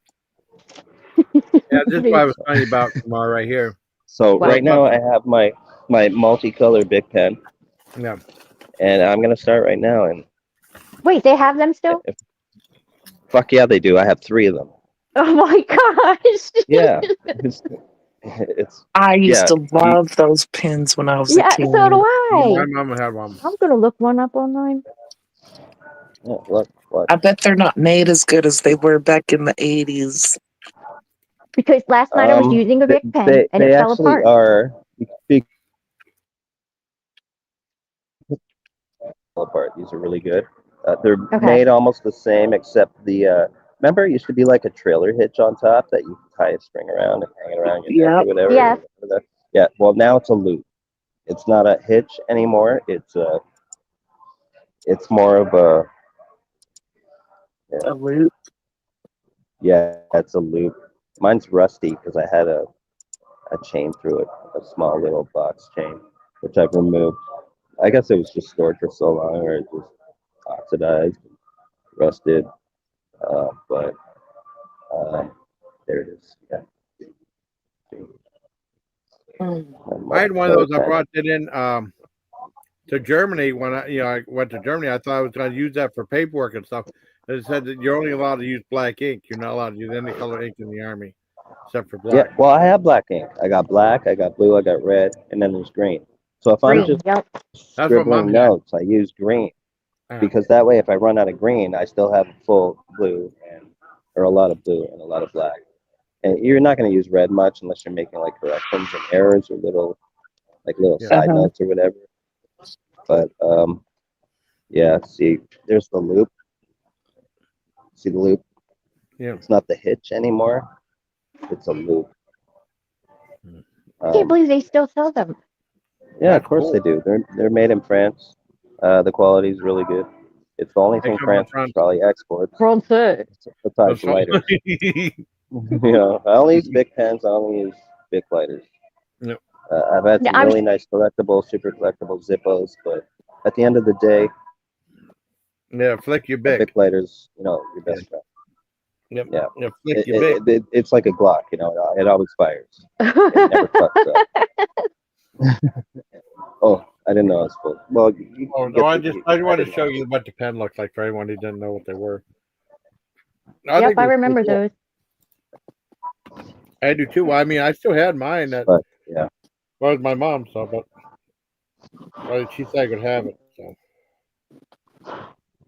Yeah, this is what I was telling you about tomorrow right here. So Wow. right now I have my multicolor Bic pen, Yeah. and I'm gonna start right now. And Wait, they have them still? fuck yeah, they do. I have 3 of them. Oh my gosh. Yeah, it's I used yeah. to love those pins when I was Yeah, a kid. so do My I. mama had one. I'm gonna look one up online. Yeah, what? I bet they're not made as good as they were back in the 80s. Because last night I was using a Bic pen and They it fell actually apart. are apart. These are really good. They're Okay. made almost the same, except the remember it used to be like a trailer hitch on top that you tie a string around and hang it around your neck or whatever. Yes. Yeah. Well, now it's a loop. It's not a hitch anymore. It's more of a A loop. yeah. It's a loop. Mine's rusty because I had a chain through it, a small little box chain, which I've removed. I guess it was just stored for so long, or it just oxidized, rusted. But there it is. Yeah. I had one of those. I brought it in to Germany when I went to Germany. I thought I was going to use that for paperwork and stuff. And it said that you're only allowed to use black ink. You're not allowed to use any color ink in the army except for black. Yeah, well, I have black ink. I got black, I got blue, I got red, and then there's green. So if I'm Green. just Yep. That's what scribbling Mom had. notes, I use green because that way, if I run out of green, I still have full blue or a lot of blue and a lot of black. And you're not going to use red much unless you're making like corrections and errors or little side notes or whatever. But yeah, see, there's the loop. See the loop? Yeah. It's not the hitch anymore. It's a loop. I can't believe they still sell them. Yeah, of course they do. They're made in France. The quality is really good. It's the only thing France probably exports. France. Besides lighters. You know, I only use Bic pens. I only use Bic lighters. Yep. I've had some really nice collectible, super collectible Zippos, but at the end of the day, yeah, flick your Bic. Bic lighters, your best friend. Yep. Yeah. Flick your Bic. It's like a Glock, it always fires. It never fucks up. Oh, I didn't know I was full. Well, I wanted to show you what the pen looked like for anyone who didn't know what they were. Yep, I remember those. I do too. I mean, I still had mine. Yeah. Well, it was my mom, but she said I could have it. So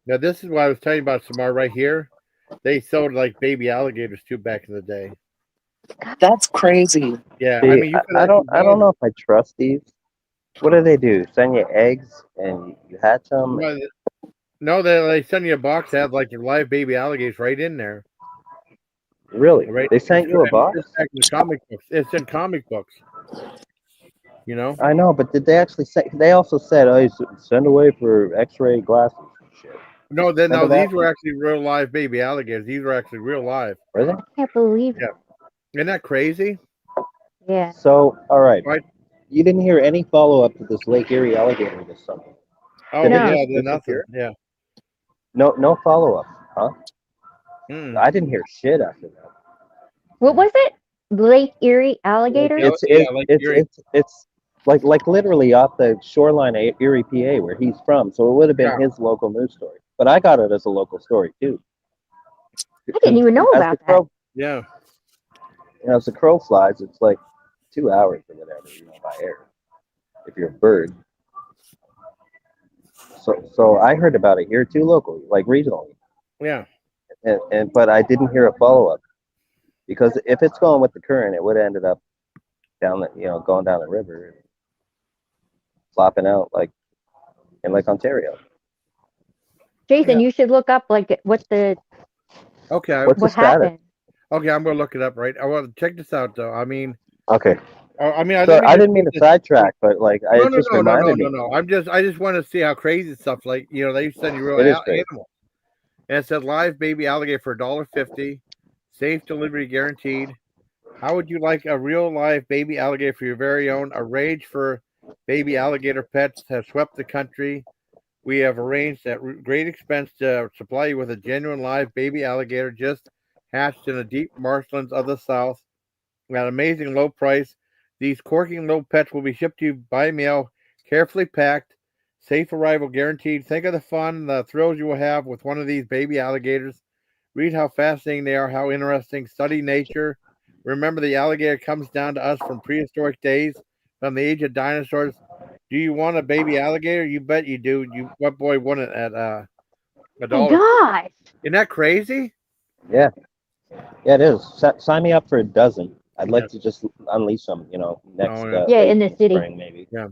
now this is what I was telling you about Samar right here. They sold like baby alligators too back in the day. That's crazy. Yeah, See, I mean, I don't know if I trust these. What do they do? Send you eggs and you hatch them? No, they send you a box that has like your live baby alligators right in there. Really? Right? They sent you a box? It's comic books. It's in comic books. I know, but did they actually say? They also said, "Oh, send away for X-ray glasses and shit." No, these were actually real live baby alligators. These were actually real live. Were they? I can't believe it. Yeah. Isn't that crazy? Yeah. So, all right. Right. You didn't hear any follow-up to this Lake Erie alligator this summer? Oh, No. yeah, nothing. Yeah. No follow-up, huh? Mm. I didn't hear shit after that. What was it? Lake Erie alligator? It's like literally off the shoreline of Erie, PA, where he's from. So it would have been his local news story. But I got it as a local story too. I didn't even know about that. Yeah. As the crow flies, it's like 2 hours or whatever, by air. If you're a bird. So I heard about it here too, locally, like regionally. Yeah. But I didn't hear a follow-up because if it's going with the current, it would have ended up down going down the river, and flopping out like in Lake Ontario. Jason, you should look up like what What's the happened. status? Okay, I'm gonna look it up. Right. I want to check this out though. I mean, Okay. I mean, So I didn't mean to sidetrack, but like, No, it no, just no, no, no, reminded no, me. no. I just want to see how crazy stuff like they used to send you real It is crazy. animals. And it said live baby alligator for $1.50, safe delivery guaranteed. How would you like a real live baby alligator for your very own? A rage for baby alligator pets has swept the country. We have arranged at great expense to supply you with a genuine live baby alligator just hatched in the deep marshlands of the South at an amazing low price. These corking little pets will be shipped to you by mail, carefully packed, safe arrival guaranteed. Think of the fun, the thrills you will have with one of these baby alligators. Read how fascinating they are, how interesting. Study nature. Remember, the alligator comes down to us from prehistoric days, from the age of dinosaurs. Do you want a baby alligator? You bet you do. What boy wouldn't at a My dollar? God. Isn't that crazy? Yeah. Yeah, it is. Sign me up for a dozen. I'd like Yeah. to just unleash them, next Oh, yeah. Yeah, late in the city. spring, maybe. Yeah.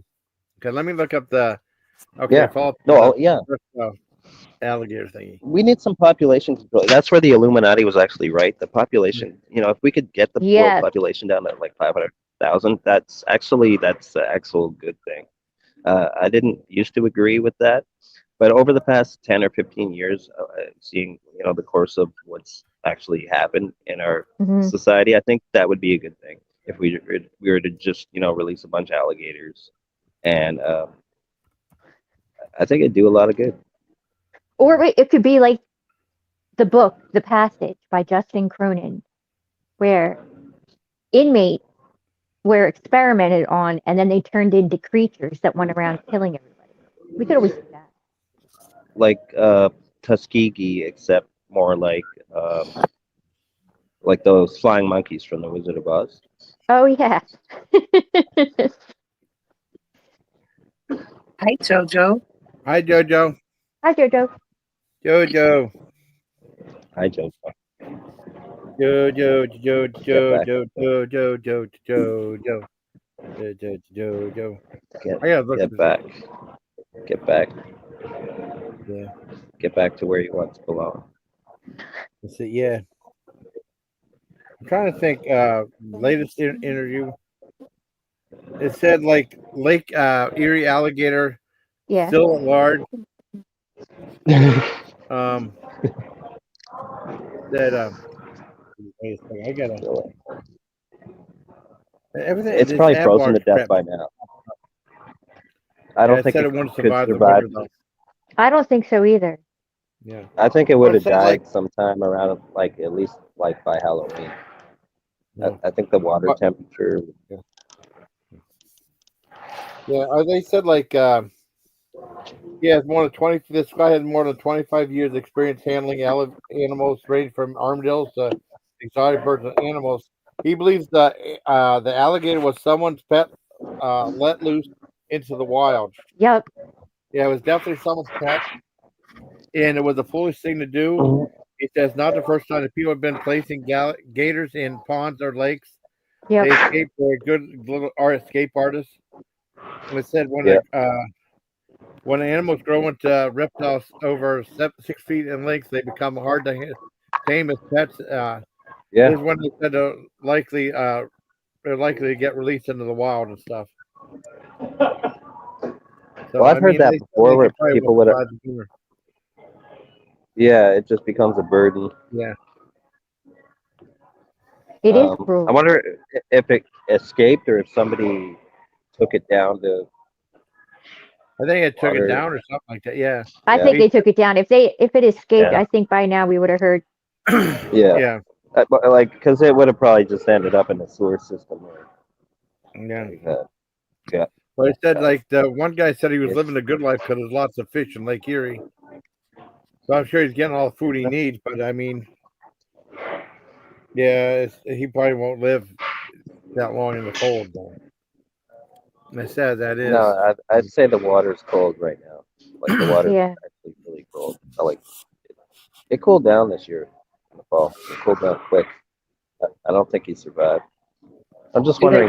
Okay, let me look up the. Okay, Yeah. follow. No, yeah. Alligator thingy. We need some population control. That's where the Illuminati was actually right. The population, if we could get the world Yes. population down to like 500,000, that's the actual good thing. I didn't used to agree with that, but over the past 10 or 15 years, seeing the course of what's actually happened in our Mhm. society, I think that would be a good thing if we were to just release a bunch of alligators, and I think it'd do a lot of good. Or it could be like the book, The Passage by Justin Cronin, where inmates were experimented on and then they turned into creatures that went around killing everybody. We could always do that. Like Tuskegee, except more like those flying monkeys from the Wizard of Oz. Oh, yeah. Hi, Jojo. Hi, Jojo. Hi, Jojo. Jojo. Hi, Joe. Jojo. Get back. Yeah. Get back to where you once belong. Let's see. Yeah. I'm trying to think. Latest interview. It said like Lake Erie alligator Yeah. still at large. That wait a second, I gotta. Everything. It's probably ad frozen to marks death crap. by now. I don't think said it it wouldn't could survive the survive. winter, though. I don't think so either. Yeah. I think it would Well, it have said, died like- sometime around at least by Halloween. Yeah. I think the water But- temperature. Yeah, they said like he has more than 20. This guy has more than 25 years experience handling animals, ranging from armadillos to exotic birds and animals. He believes that the alligator was someone's pet let loose into the wild. Yep. Yeah, it was definitely someone's pet, and it was a foolish thing to do. He says not the first time that people have been placing gators in ponds or lakes. Yep. They escape. They're good little escape artists. And it said when animals grow into reptiles over 6 feet in length, they become hard to tame as pets. This is when they said they're likely to get released into the wild and stuff. So, Well, I've heard that before, where people would. Yeah, it just becomes a burden. Yeah. It is cruel. I wonder if it escaped or if somebody took it down to. I think it took water. it down or something like that. Yeah. I think they took it down. If it escaped, Yeah. I think by now we would have heard. Yeah. Yeah. Because it would have probably just ended up in the sewer system. Yeah. Yeah. Well, it said like the one guy said he was living a good life because there's lots of fish in Lake Erie. So I'm sure he's getting all the food he needs. But I mean, yeah, he probably won't live that long in the cold. Though. And I said that is. No, I'd say the water's cold right now. Like the water's Yeah. actually really cold. It cooled down this year in the fall. It cooled down quick. I don't think he survived. I'm just wondering.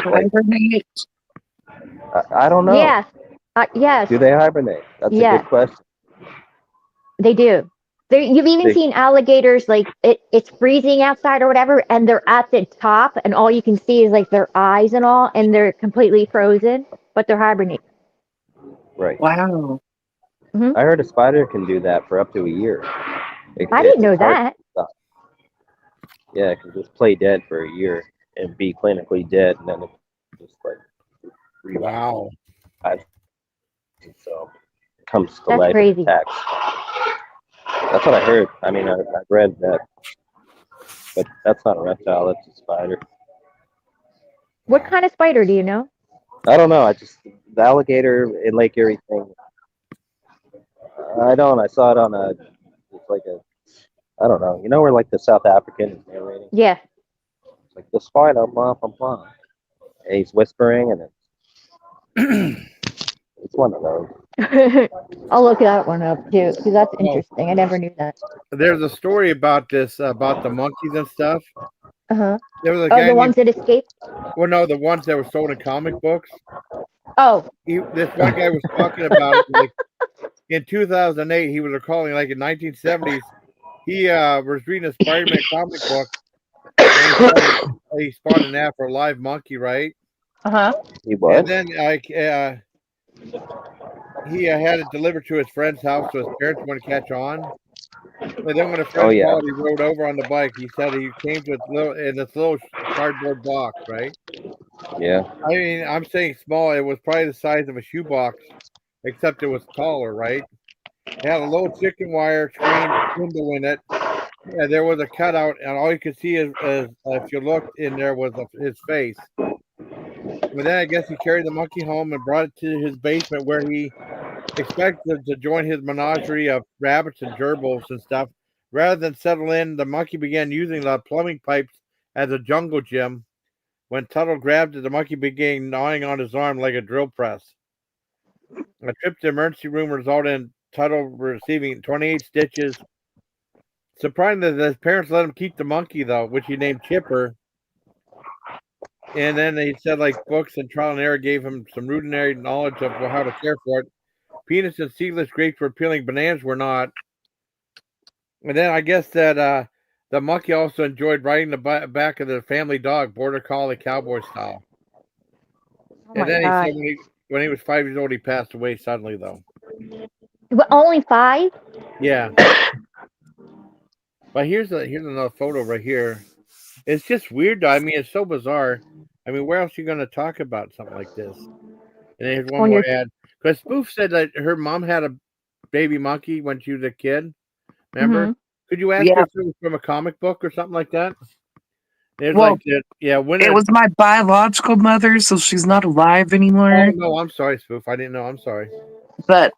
I don't know. Yes. Yes. Do they hibernate? That's a Yes. good question. They do. You've even seen alligators, like it's freezing outside or whatever, and they're at the top, and all you can see is like their eyes and all, and they're completely frozen, but they're hibernating. Right. Wow. I heard a spider can do that for up to a year. I didn't know that. Yeah, it can just play dead for a year and be clinically dead, and then it just like Wow. So it comes to That's life crazy. and attacks. That's what I heard. I mean, I read that, but that's not a reptile. That's a spider. What kind of spider do you know? I don't know. The alligator in Lake Erie thing. I don't. I saw it on it's like I don't know. You know where like the South African is narrating? Yeah. It's like the spider, blah, blah, blah. And he's whispering, and it's one of those. I'll look that one up too, because that's interesting. I never knew that. There's a story about this, about the monkeys and stuff. Uh-huh. There was a guy the ones that escaped? Well, no, the ones that were sold in comic books. Oh. This one guy was talking about it, like in 2008. He was recalling, like in 1970s, he was reading a Spider-Man comic book, and he spotted an after live monkey, right? Uh-huh. He was. And then he had it delivered to his friend's house, so his parents want to catch on. And then when a friend called, he rode over on the bike. He said he came to this little cardboard box, right? Yeah. I mean, I'm saying small. It was probably the size of a shoebox, except it was taller, right? It had a little chicken wire screen window in it. Yeah, there was a cutout, and all you could see is if you looked in there was his face. But then I guess he carried the monkey home and brought it to his basement, where he expected to join his menagerie of rabbits and gerbils and stuff. Rather than settle in, the monkey began using the plumbing pipes as a jungle gym. When Tuttle grabbed it, the monkey began gnawing on his arm like a drill press. A trip to the emergency room resulted in Tuttle receiving 28 stitches. Surprising that his parents let him keep the monkey, though, which he named Chipper. And then he said, like, books and trial and error gave him some rudimentary knowledge of how to care for it. Peanuts and seedless grapes were appealing, bananas were not. And then I guess that the monkey also enjoyed riding the back of the family dog, Border Collie, cowboy style. And then he said when he was 5 years old, he passed away suddenly, though. But only 5? Yeah. But here's another photo right here. It's just weird, though. I mean, it's so bizarre. I mean, where else are you going to talk about something like this? And then here's one more ad. Because Spoof said that her mom had a baby monkey when she was a kid. Remember? Mm-hmm. Could you ask her if it was from a comic book or something like that? It was my biological mother, so she's not alive anymore. Oh, no, I'm sorry, Spoof. I didn't know. I'm sorry. But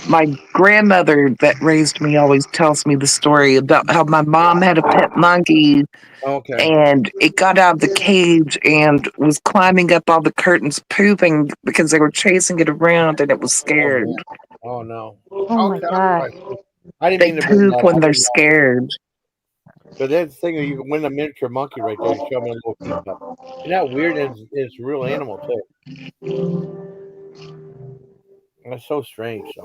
my grandmother that raised me always tells me the story about how my mom had a pet monkey. Okay. And it got out of the cage and was climbing up all the curtains, pooping because they were chasing it around, and it was scared. Oh no! Oh my god! I didn't they poop when they're scared. So that's the thing. You can win a miniature monkey right there. You show me a little teacup. Isn't that weird? It's a real animal too. That's so strange. So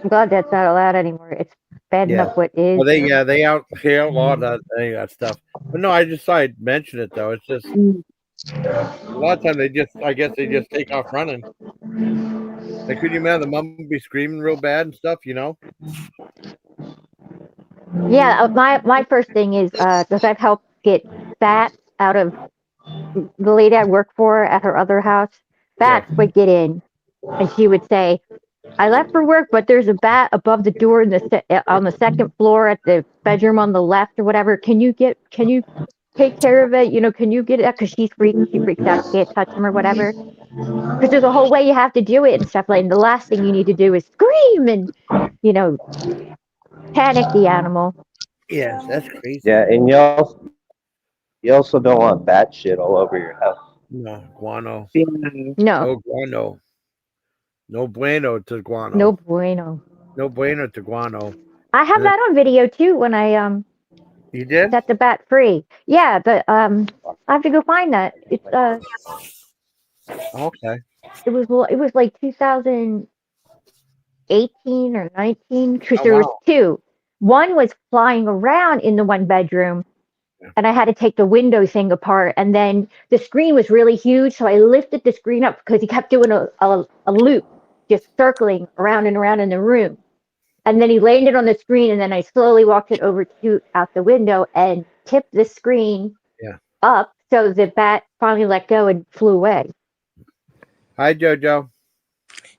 I'm glad that's not allowed anymore. It's bad enough what is. Well, they outlawed that stuff. But no, I just thought I'd mention it though. It's just a lot of times I guess they just take off running. Like, could you imagine the mom would be screaming real bad and stuff? You know? Yeah, my first thing is because I've helped get bats out of the lady I work for at her other house. Bats would get in, and she would say, I left for work, but there's a bat above the door on the second floor at the bedroom on the left or whatever. Can you take care of it? You know, can you get it? Because she freaks out, she can't touch him or whatever. Because there's a whole way you have to do it and stuff like. And the last thing you need to do is scream and, you know, panic the animal. Yeah, that's crazy. Yeah, and you also don't want bat shit all over your house. No guano. No guano. No bueno to guano. No bueno. No bueno to guano. I have that on video too when I You did? set the bat free. Yeah, but I have to go find that. It's okay. It was like 2008 18 or 19 because Oh, there was wow. two. One was flying around in the one bedroom, and I had to take the window thing apart. And then the screen was really huge, so I lifted the screen up because he kept doing a loop, just circling around and around in the room. And then he landed on the screen, and then I slowly walked it over to out the window and tipped the screen up so the bat finally let go and flew away. Hi, Jojo.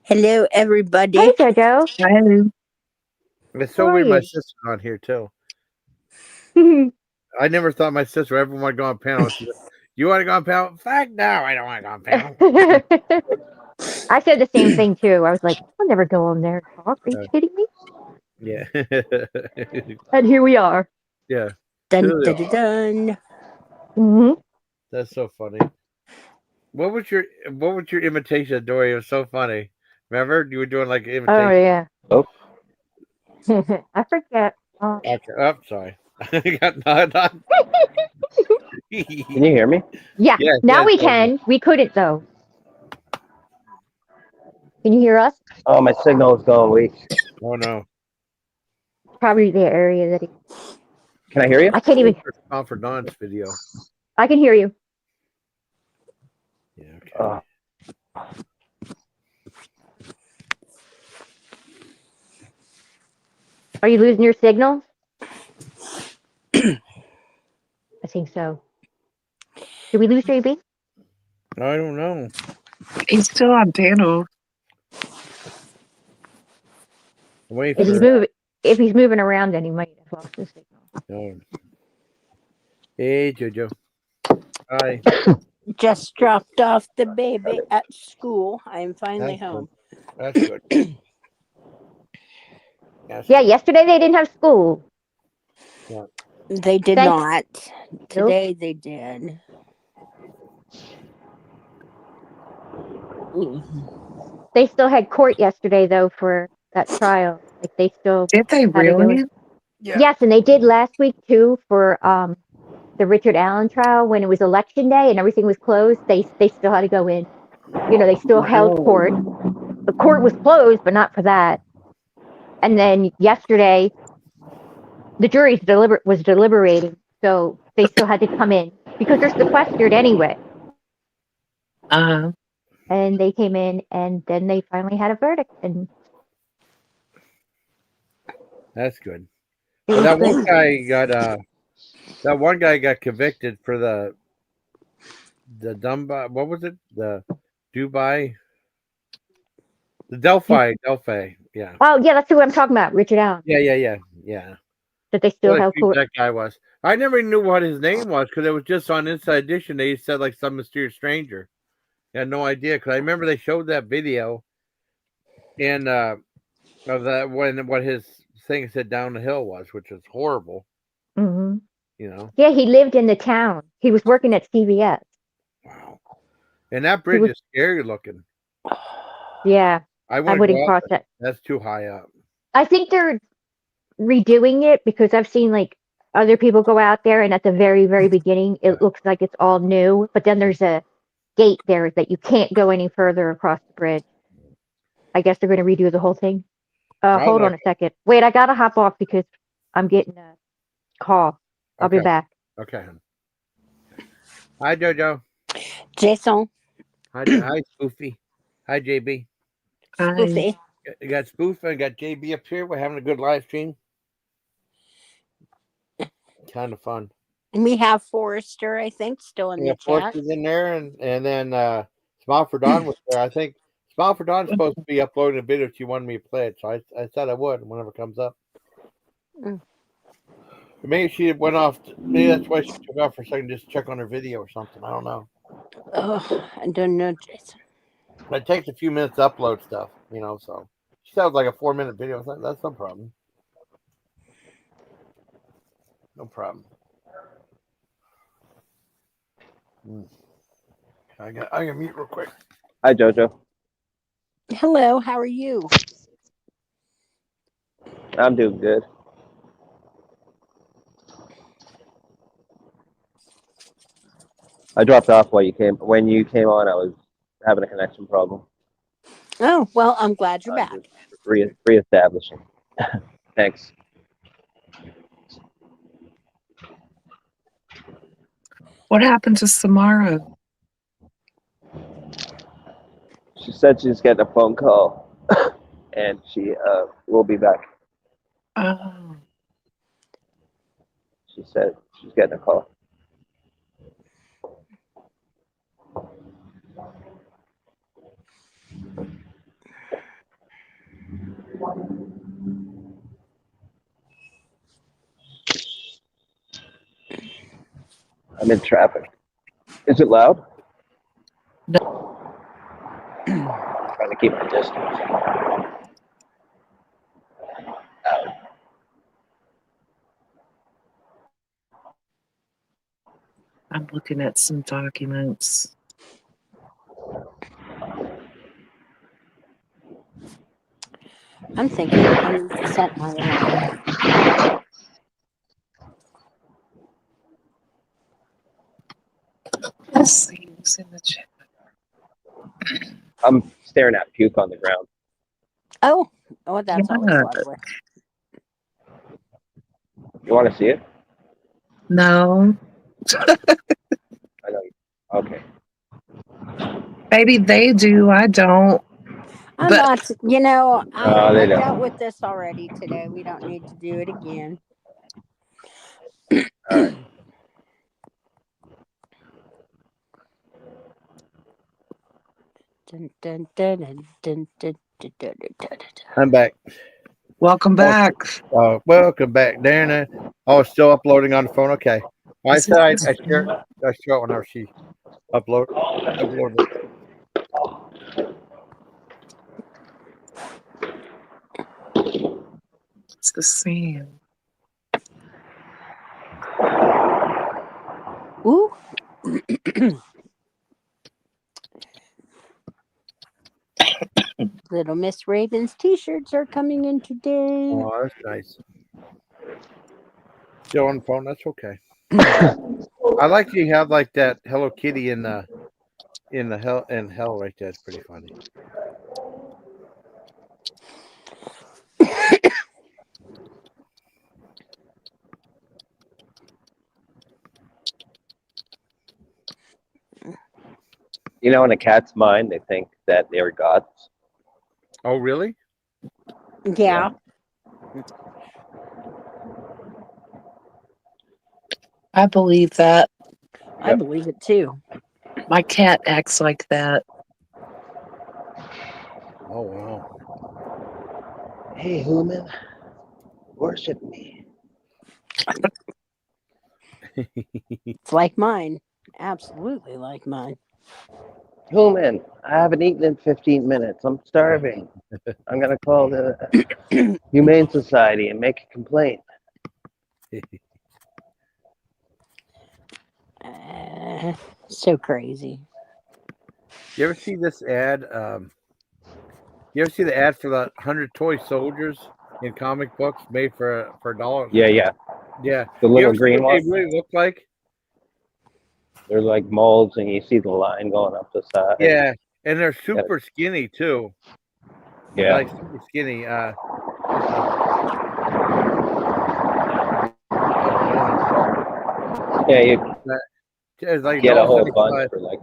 Hello, everybody. Hey, Jojo. Hello. It's so How are weird. My you? sister's on here too. I never thought my sister ever wanted to go on panel. She said, "You want to go on panel?" Fuck no, I don't want to go on panel. I said the same thing too. I was like, I'll never go on there and talk. Are you kidding me? Yeah. And here we are. Yeah. Dun, Here they dun, are. dun. Mm-hmm. That's so funny. What was your imitation of Dory? It was so funny. Remember, you were doing like imitation. Oh yeah. Oh, I forget. Oh. Okay. Oh, sorry. I got not. can you hear me? Yeah. Yes, Now yes, we yes. can. We couldn't though. Can you hear us? Oh, my signal is going weak. Oh no. Probably the area that he. Can I hear you? I can't even. For Don's video. I can hear you. Yeah. Okay. Are you losing your signal? I think so. Did we lose JB? I don't know. He's still on panel. Wait If he's for. moving, if he's moving around, then he might have lost his signal. Hey, Jojo. Hi. Just dropped off the baby at school. I'm finally That's home. That's good. That's Yeah, good. yesterday they didn't have school. Yeah. They did Thank- not. Today they did. They still had court yesterday though for that trial. Like they still Did they had to go really? in. Yes, and they did last week too for the Richard Allen trial when it was election day and everything was closed. They still had to go in. You know, they still held court. The court was closed, but not for that. And then yesterday, the jury was deliberating, so they still had to come in because they're sequestered anyway. And they came in, and then they finally had a verdict. And That's good. Well, that one guy got convicted for the Dubai. What was it? The Dubai. The Delphi. Yeah. oh yeah, that's who I'm talking about, Richard Allen. Yeah. That they still What a held creep court. that guy was. I never knew what his name was because it was just on Inside Edition. They said like some mysterious stranger. I had no idea because I remember they showed that video and of that what his thing said down the hill was, which was horrible. Mm-hmm. You know. Yeah, he lived in the town. He was working at CVS. Wow. And that bridge is scary looking. Yeah, I wouldn't cross that. That's too high up. I think they're redoing it because I've seen like other people go out there, and at the very, very beginning, it looks like it's all new. But then there's a gate there that you can't go any further across the bridge. I guess they're going to redo the whole thing. Hold on a second. Wait, I gotta hop off because I'm getting a call. I'll be back. Okay. Hi, Jojo. Jason. Hi, Spoofy. Hi, JB. Spoofy. You got Spoof and got JB up here. We're having a good live stream. Kind of fun. And we have Forrester, I think, still in the chat. Forrester's in there, and then Smile for Dawn was there. I think Smile for Dawn's supposed to be uploading a video. She wanted me to play it, so I said I would whenever it comes up. Maybe she went off. Maybe that's why she took off for a second, just to check on her video or something. I don't know. Oh, I don't know, Jason. It takes a few minutes to upload stuff, you know. So she said it was like a 4-minute video. That's no problem. No problem. I got mute real quick. Hi, Jojo. Hello, how are you? I'm doing good. I dropped off when you came on. I was having a connection problem. Oh, well, I'm glad you're back. reestablishing. Thanks. What happened to Samara? She said she's getting a phone call, and she will be back. Oh, She said she's getting a call. I'm in traffic. Is it loud? no. Trying to keep my distance. I'm looking at some documents. I'm thinking I need to set my alarm. Let's see who's in the chat. I'm staring at puke on the ground. Oh, that's always Yeah. lovely. You want to see it? No. I know. Okay. Maybe they do. I don't. I'm But not, you know, No, they I don't. dealt with this already today. We don't need to do it again. All right. Dun, dun, dun, dun, dun, dun, dun, dun, dun, dun. I'm back. welcome back. Welcome back, Darren. Oh, it's still uploading on the phone. Okay. I said I share it whenever she uploaded it. It's the same. Ooh. Little Miss Raven's t-shirts are coming in today. Oh, that's nice. Still on the phone. That's okay. I like you have like that Hello Kitty in hell right there. It's pretty funny. You know, in a cat's mind, they think that they're gods. Oh, really? Yeah. I believe that. I believe it too. My cat acts like that. Oh, wow. Hey, human, worship me. It's like mine. Absolutely like mine. Human, I haven't eaten in 15 minutes. I'm starving. I'm going to call the Humane Society and make a complaint. So crazy. You ever see this ad? You ever see the ad for the 100 toy soldiers in comic books made for $1? Yeah. Yeah. The You little ever see green what ones? they really look like? They're like molds, and you see the line going up the side. Yeah, and they're super skinny too. Yeah. They're like super skinny. Yeah, you it's like get a whole $1.75. bunch for like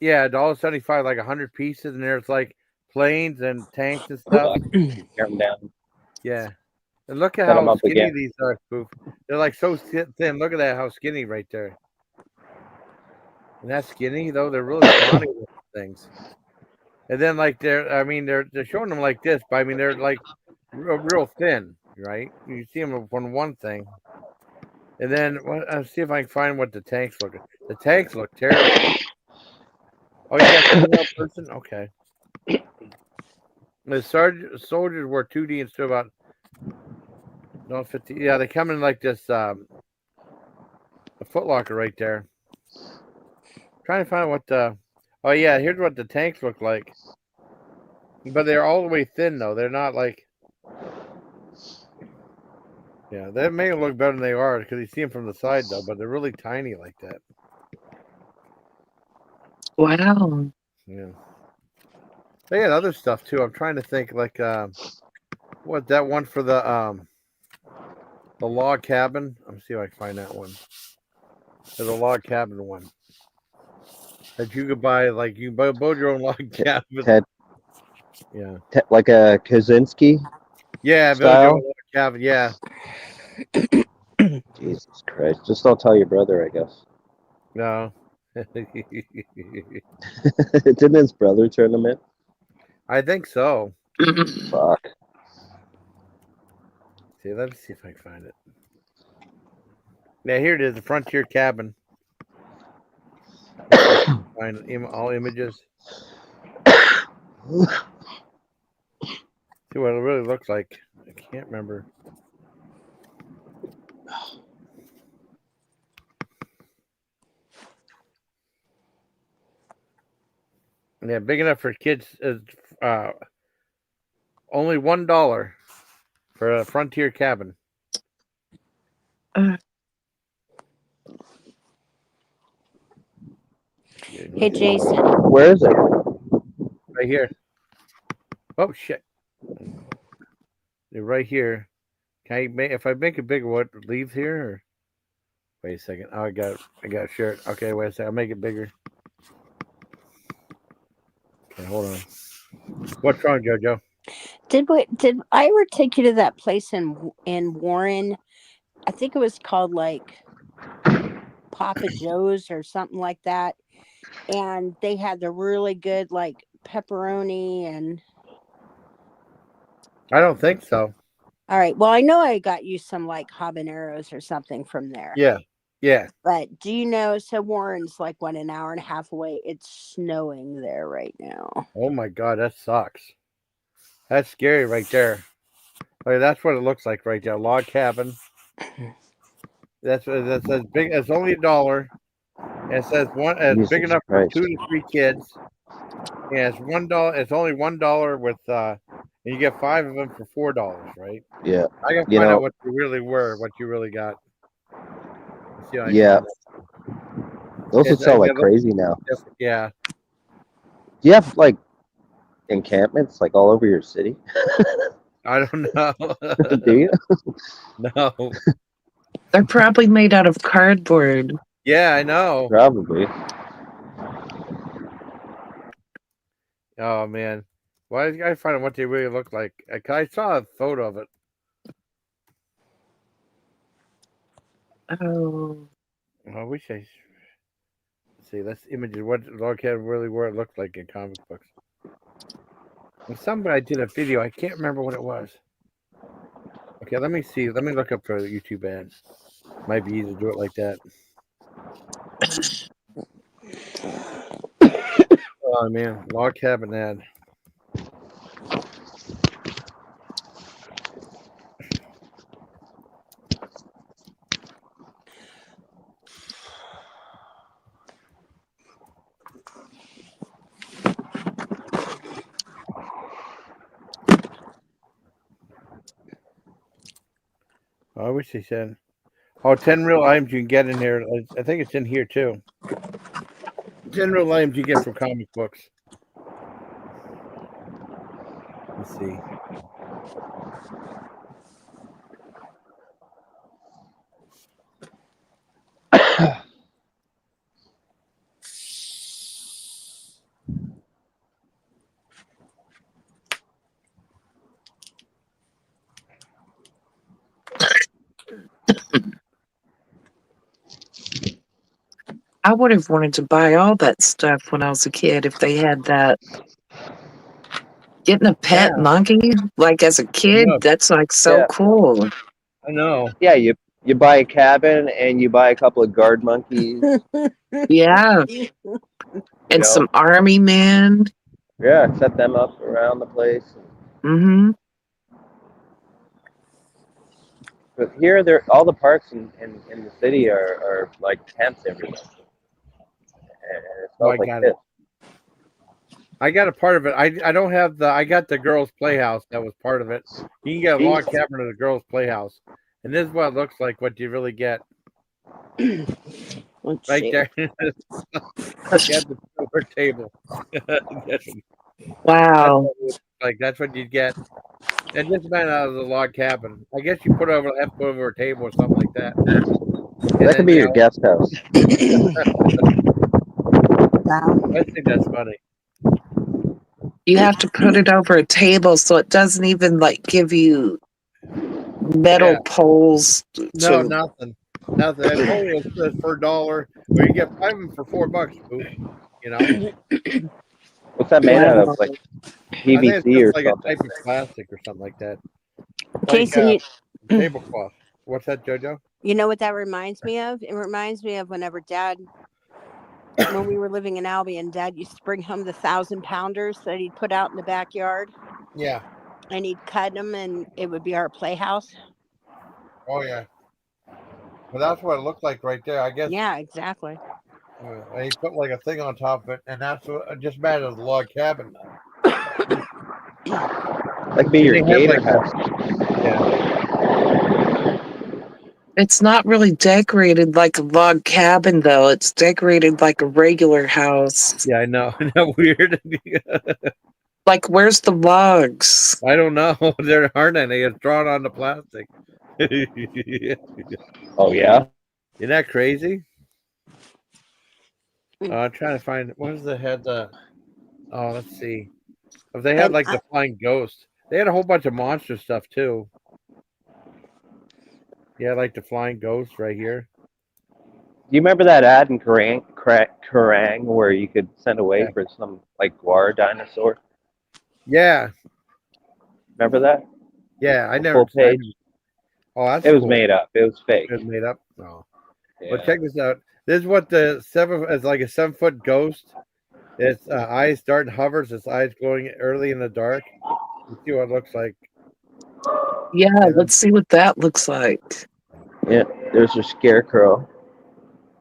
Yeah, $1.75, like 100 pieces, and there's like planes and tanks and stuff. tear them down. Yeah, and look at Set 'em how up skinny again. these are, Poof. They're like so thin. Look at that, how skinny right there. And that's skinny though. They're really scrawny with things. And then like they're showing them like this, but I mean they're like real thin, right? You see them on one thing, and then I'll see if I can find what the tanks look. The tanks look terrible. Oh, you got a female person? Okay. The soldiers were 2D instead of about 50. Yeah, they come in like this. A Foot Locker right there. Trying to find what the. Oh yeah, here's what the tanks look like. But they're all the way thin though. They're not like. Yeah, they may look better than they are because you see them from the side though, but they're really tiny like that. Wow. Yeah. They had other stuff too. I'm trying to think, like, what that one for the log cabin. Let me see if I can find that one. There's a log cabin one that you could buy. Like you build your own log cabin. Yeah. Like a Kaczynski. Yeah, build your style. own log cabin. Yeah. Jesus Christ! Just don't tell your brother, I guess. No. Didn't his brother turn him in? I think so. Fuck. See, let me see if I can find it. Yeah, here it is, the Frontier Cabin. Find all images. See what it really looks like. I can't remember. Yeah, big enough for kids. Only $1 for a Frontier Cabin. Hey, Jason. Where is it? Right here. Oh shit! They're right here. Can I make if I make it bigger? What leaves here? Or... Wait a second. Oh, I got a shirt. Okay, wait a second. I'll make it bigger. Okay, hold on. What's wrong, JoJo? Did I ever take you to that place in Warren? I think it was called like Papa Joe's or something like that. And they had the really good like pepperoni and. I don't think so. All right. Well, I know I got you some like habaneros or something from there. Yeah. Yeah. But do you know? So Warren's like an hour and a half away. It's snowing there right now. Oh my God, that sucks. That's scary right there. Okay, that's what it looks like right there. Log cabin. That's as big. It's only $1. And it says one. It's big enough for 2 to 3 kids. And it's $1. It's only $1 with. And you get 5 of them for $4, right? Yeah. I gotta find out what you really were, what you really got. Yeah. Those would sell like crazy now. Yeah. Do you have like encampments like all over your city? I don't know. Do you? No. They're probably made out of cardboard. Yeah, I know. Probably. Oh man. Why did you guys find out what they really look like? I saw a photo of it. Oh. I wish I see. Let's images what log cabin really where it looked like in comic books. And somebody did a video. I can't remember what it was. Okay, let me see. Let me look up for the YouTube ads. Might be easy to do it like that. Oh man, log cabin ad. I wish they said. Oh, 10 real items you can get in here. I think it's in here too. 10 real items you get from comic books. Let's see. I would have wanted to buy all that stuff when I was a kid if they had that. Getting a pet monkey, like as a kid, that's like so cool. I know. Yeah, you buy a cabin and you buy a couple of guard monkeys. Yeah. And some army men. Yeah, set them up around the place. Mm-hmm. But here, all the parks in the city are like tents everywhere. And it smells like this. I got a part of it. I don't have the. I got the girls' playhouse. That was part of it. You can get a log cabin at the girls' playhouse, and this is what it looks like. What you really get, right there. At the silver table. Wow. Like that's what you'd get. And just about out of the log cabin. I guess you have to put over a table or something like that. And That could then, be your guest house. Wow. I think that's funny. You have to put it over a table so it doesn't even like give you metal Yeah. poles No, to nothing. Nothing. It's for $1, or you get 5 of them for $4. Boo. You know. What's that made out of? Like I think it's PVC just or like something? a type of plastic or something like that. Like Jason, tablecloth. What's that, JoJo? you know what that reminds me of? It reminds me of whenever Dad, when we were living in Albion, Dad used to bring home the 1,000-pounders that he'd put out in the backyard. Yeah. And he'd cut them, and it would be our playhouse. Oh yeah. Well, that's what it looked like right there. I guess. Yeah, exactly. And he put like a thing on top of it, and that's what just made it a log cabin. That could be your gator house. It's not really decorated like a log cabin, though. It's decorated like a regular house. Yeah, I know. Isn't that weird? Like, where's the logs? I don't know. There aren't any. It's drawn on the plastic. Oh yeah. Isn't that crazy? I'm trying to find what is the head. Oh, let's see. If they had like the flying ghost, they had a whole bunch of monster stuff too. Yeah, like the flying ghost right here. Do you remember that ad in Kerrang where you could send away for some like guar dinosaur? Yeah. Remember that? Yeah, I The never. full page. Oh, that's It was cool. made up. It was fake. It was made up. Oh. Yeah. But check this out. This is what the it's like a 7-foot ghost. Its eyes start and hovers. Its eyes glowing early in the dark. You see what it looks like. Yeah, let's see what that looks like. Yeah, there's your scarecrow.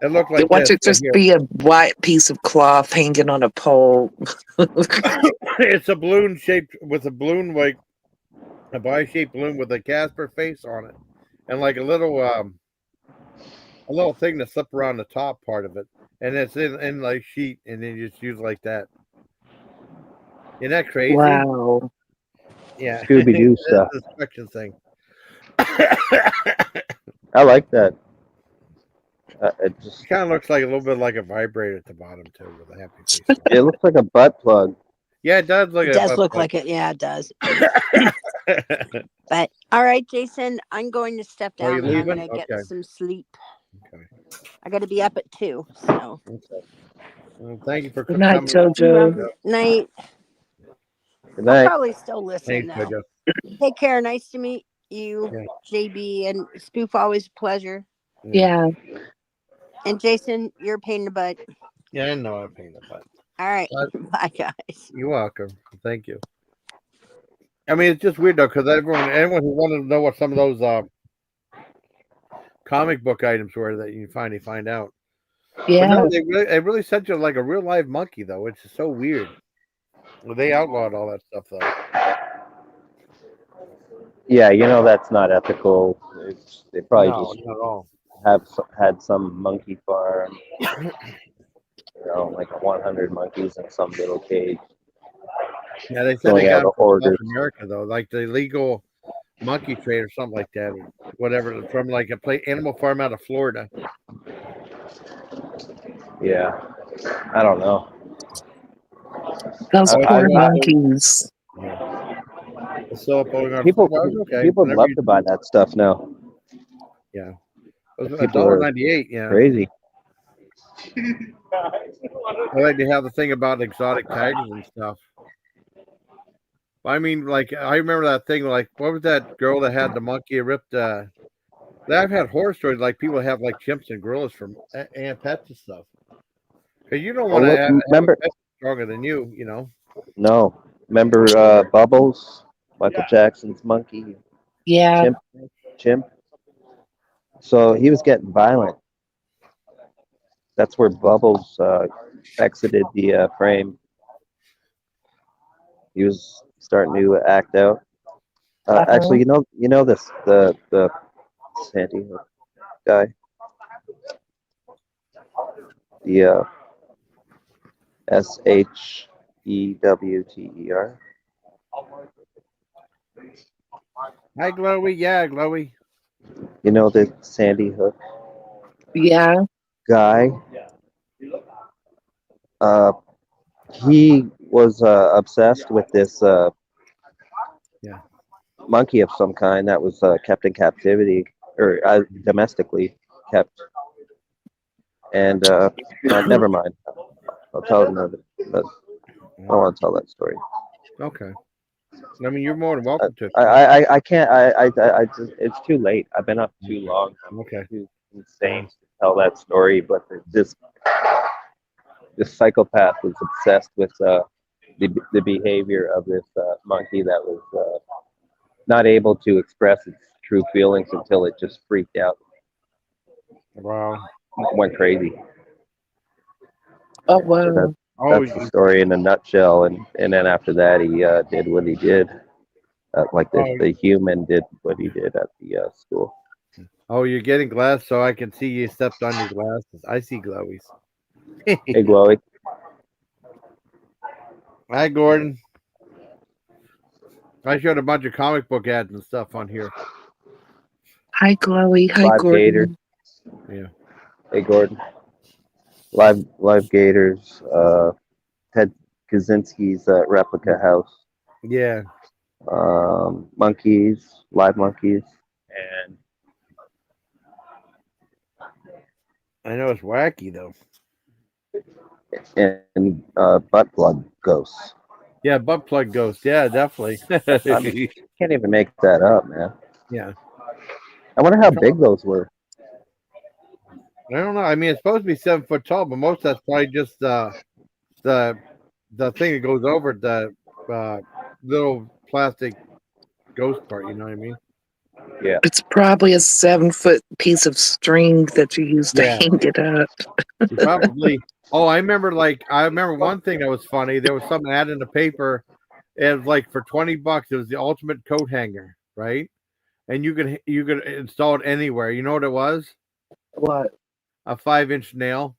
It looked like Watch this it just right be a white piece of cloth hanging on a pole. It's a balloon shaped with a balloon like a bi-shaped balloon with a Casper face on it, and like a little thing to slip around the top part of it, and it's in like sheet, and then you just use like that. Isn't that crazy? Wow. Yeah. Scooby-Doo stuff. The inspection thing. I like that. It just kind of looks like a little bit like a vibrator at the bottom too, with a happy face. it looks like a butt plug. Yeah, it does look. It does look like it. Yeah, it does. But all right, Jason, I'm going to step Oh, you down and I'm leaving? going to get Okay. some sleep. Okay. I got to be up at 2. So. Okay. Well, thank you for Good night, coming. JoJo. Night. Good I'll night. probably still listen Thanks, though. JoJo. Take care. Nice to meet you, Yeah. JB, and Spoof. Always a pleasure. Yeah. And Jason, you're a pain in the butt. Yeah, I know I'm paying the butt. All right. Bye, guys. You're welcome. Thank you. I mean, it's just weird though, because anyone who wanted to know what some of those comic book items were that you finally find out. Yeah. But no, they really sent you like a real live monkey though, which is so weird. Well, they outlawed all that stuff though. Yeah, you know that's not ethical. They probably No, just not at all. had some monkey farm. Like 100 monkeys in some little cage. Yeah, they said Going they out got of it from order. South America though, like the illegal monkey trade or something like that, or whatever, from like a animal farm out of Florida. Yeah, I don't know. Those I- poor I- monkeys. Yeah. It's still up going on. People Okay. people Whenever love you- to buy that stuff now. Yeah. It was People are $1.98. Yeah. Crazy. I like to have the thing about exotic tigers and stuff. I mean, like I remember that thing. Like, what was that girl that had the monkey ripped? I've had horror stories like people have like chimps and gorillas from and pets and stuff. Because you don't want to have remember? a pet stronger than you, you know. No, remember Bubbles, Michael Jackson's monkey. Yeah. Chimp. So he was getting violent. That's where Bubbles exited the frame. He was starting to act out. Actually, you know this the Sandy Hook guy, the SH EWTER. Hi, Glowy. Yeah, Glowy. You know the Sandy Hook Yeah. guy? He was obsessed with this Yeah. monkey of some kind that was kept in captivity or domestically kept. And never mind. I'll tell another. But I don't want to tell that story. Okay. I mean, you're more than welcome to. I can't. I just, it's too late. I've been up too long. I'm Okay. too insane to tell that story. But this psychopath was obsessed with the behavior of this monkey that was not able to express its true feelings until it just freaked out. Wow. Went crazy. Oh wow. That's the story in a nutshell. And then after that, he did what he did. Like the human did what he did at the school. Oh, you're getting glass, so I can see you stepped on your glasses. I see glowies. Hey, Glowy. Hi, Gordon. I showed a bunch of comic book ads and stuff on here. Hi, Glowy. Hi, Live Gordon. Gators. Yeah. Hey, Gordon. Live Gators. Ted Kaczynski's replica house. Yeah. Monkeys. Live monkeys. And I know it's wacky though. And butt plug ghosts. Yeah, butt plug ghost. Yeah, definitely. Can't even make that up, man. Yeah. I wonder how big those were. I don't know. I mean, it's supposed to be 7 foot tall, but most of that's probably just the thing that goes over the little plastic ghost part. You know what I mean? Yeah. It's probably a 7-foot piece of string that you use to Yeah. hang it up. You probably. Oh, I remember one thing that was funny. There was some ad in the paper. It was like for $20. It was the ultimate coat hanger, right? And you could install it anywhere. You know what it was? What? A 5-inch nail.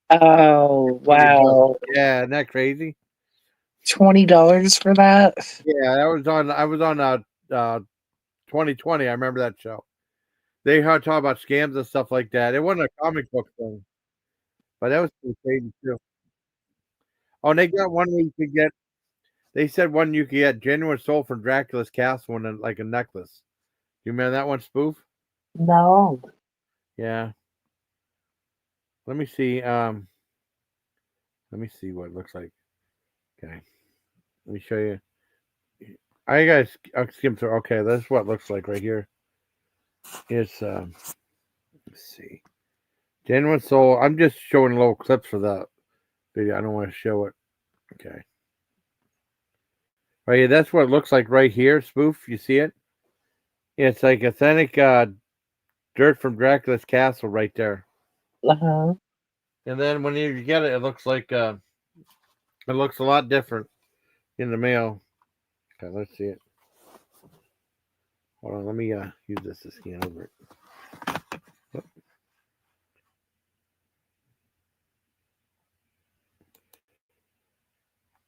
Oh wow! Yeah, isn't that crazy? $20 for that? Yeah, I was on 2020. I remember that show. They had talk about scams and stuff like that. It wasn't a comic book thing, but that was pretty crazy too. Oh, and they got one where you could get. They said one you could get genuine soul from Dracula's castle and like a necklace. You remember that one, Spoof? No. Yeah. Let me see. Let me see what it looks like. Okay. Let me show you. I'll skim through. Okay, that's what it looks like right here. It's let's see. Genuine soul. I'm just showing little clips for that video. I don't want to show it. Okay. Right here, that's what it looks like right here, Spoof. You see it? It's like authentic dirt from Dracula's castle right there. Uh-huh. And then when you get it, it looks like it looks a lot different in the mail. Okay, let's see it. Hold on, let me use this to scan over it.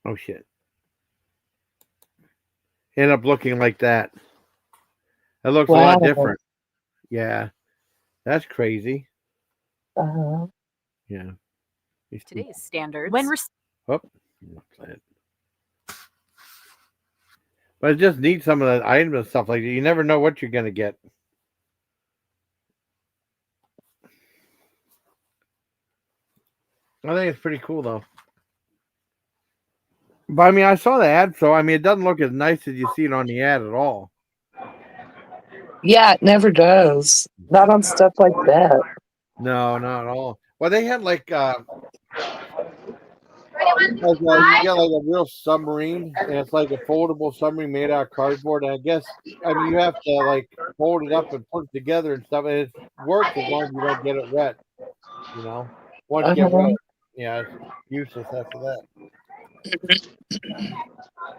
Oh shit. End up looking like that. It looks a lot different. Yeah. That's crazy. Uh-huh. Yeah. Today's standards. Oh, play it. But it just needs some of the items and stuff like that. You never know what you're gonna get. I think it's pretty cool though. But I mean, I saw the ad, so I mean, it doesn't look as nice as you see it on the ad at all. Yeah, it never does. Not on stuff like that. No, not at all. Well, they had like you get like a real submarine, and it's like a foldable submarine made out of cardboard. And I guess you have to like fold it up and put it together and stuff. And it works as long as you don't get it wet. You know, once you get wet, yeah, it's useless after that.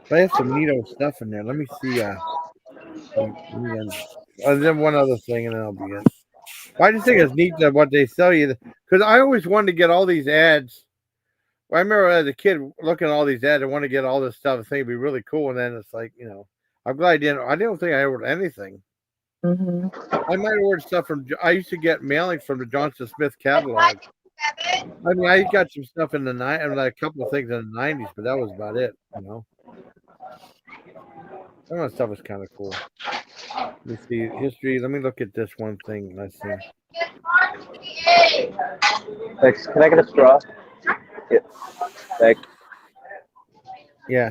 But I have some neato stuff in there. Let me see. Then one other thing, and then I'll be in. I just think it's neat that what they sell you, because I always wanted to get all these ads Well, I remember as a kid looking at all these ads. I want to get all this stuff. I think it'd be really cool. And then it's like, I'm glad I didn't. I don't think I ordered anything. Mm-hmm. I might have ordered stuff from. I used to get mailing from the Johnson Smith catalog. I mean, I got some stuff in the like a couple of things in the 90s, but that was about it. Some of that stuff was kind of cool. Let me see history. Let me look at this one thing. Let's see. Thanks. Can I get a straw? Yeah. Thanks. Yeah.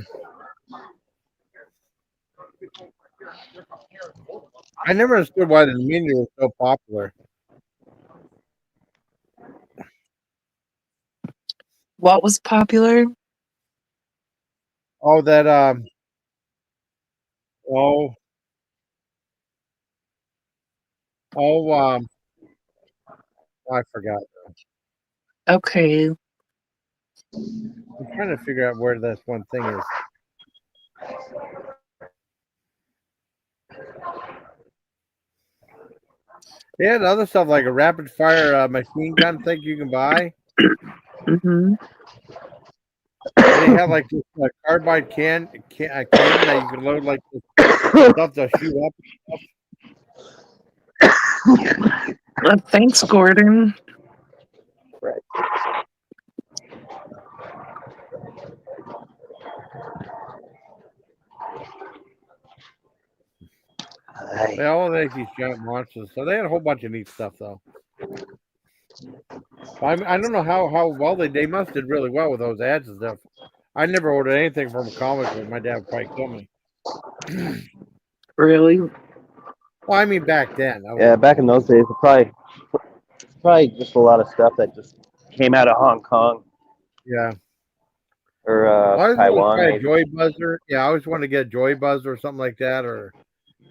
I never understood why the Mini was so popular. What was popular? Oh, that I forgot. Okay. I'm trying to figure out where this one thing is. Yeah, and other stuff like a rapid fire machine gun thing you can buy. Mm-hmm. They have like this carbide can that you can load like this stuff to shoot up. Thanks, Gordon. Right. They all make these giant monsters. So they had a whole bunch of neat stuff, though. I don't know how well they must have did really well with those ads and stuff. I never ordered anything from a comic book. My dad would probably kill me. Really? Well, I mean, back then. Yeah, back in those days, it's probably just a lot of stuff that just came out of Hong Kong. Yeah. Or I always Taiwan. wanted to try a Maybe. Joy Buzzer. Yeah, I always wanted to get a Joy Buzzer or something like that, or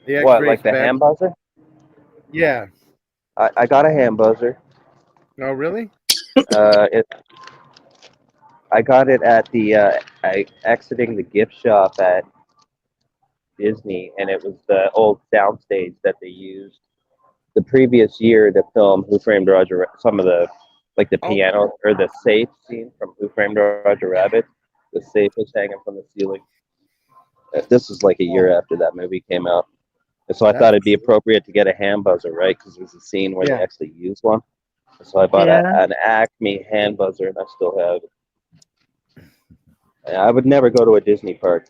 the What, X-ray like the spec. hand buzzer? Yeah. I got a hand buzzer. Oh, really? I got it at the exiting the gift shop at Disney, and it was the old soundstage that they used the previous year to film Who Framed Roger. Some of the like the piano or the safe scene from Who Framed Roger Rabbit. The safe was hanging from the ceiling. This was like a year after that movie came out, and so I thought it'd be appropriate to get a hand buzzer, right? Because there's a scene where they actually use one. So I bought an Acme hand buzzer, and I still have it. I would never go to a Disney park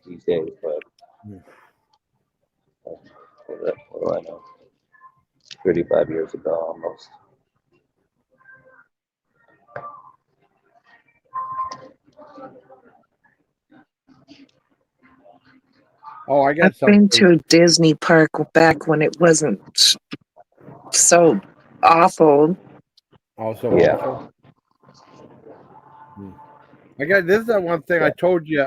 these days, but what do I know? 35 years ago, almost. Oh, I got I've something. been to a Disney park back when it wasn't so awful. Also, yeah. awful. This is that one thing I told you.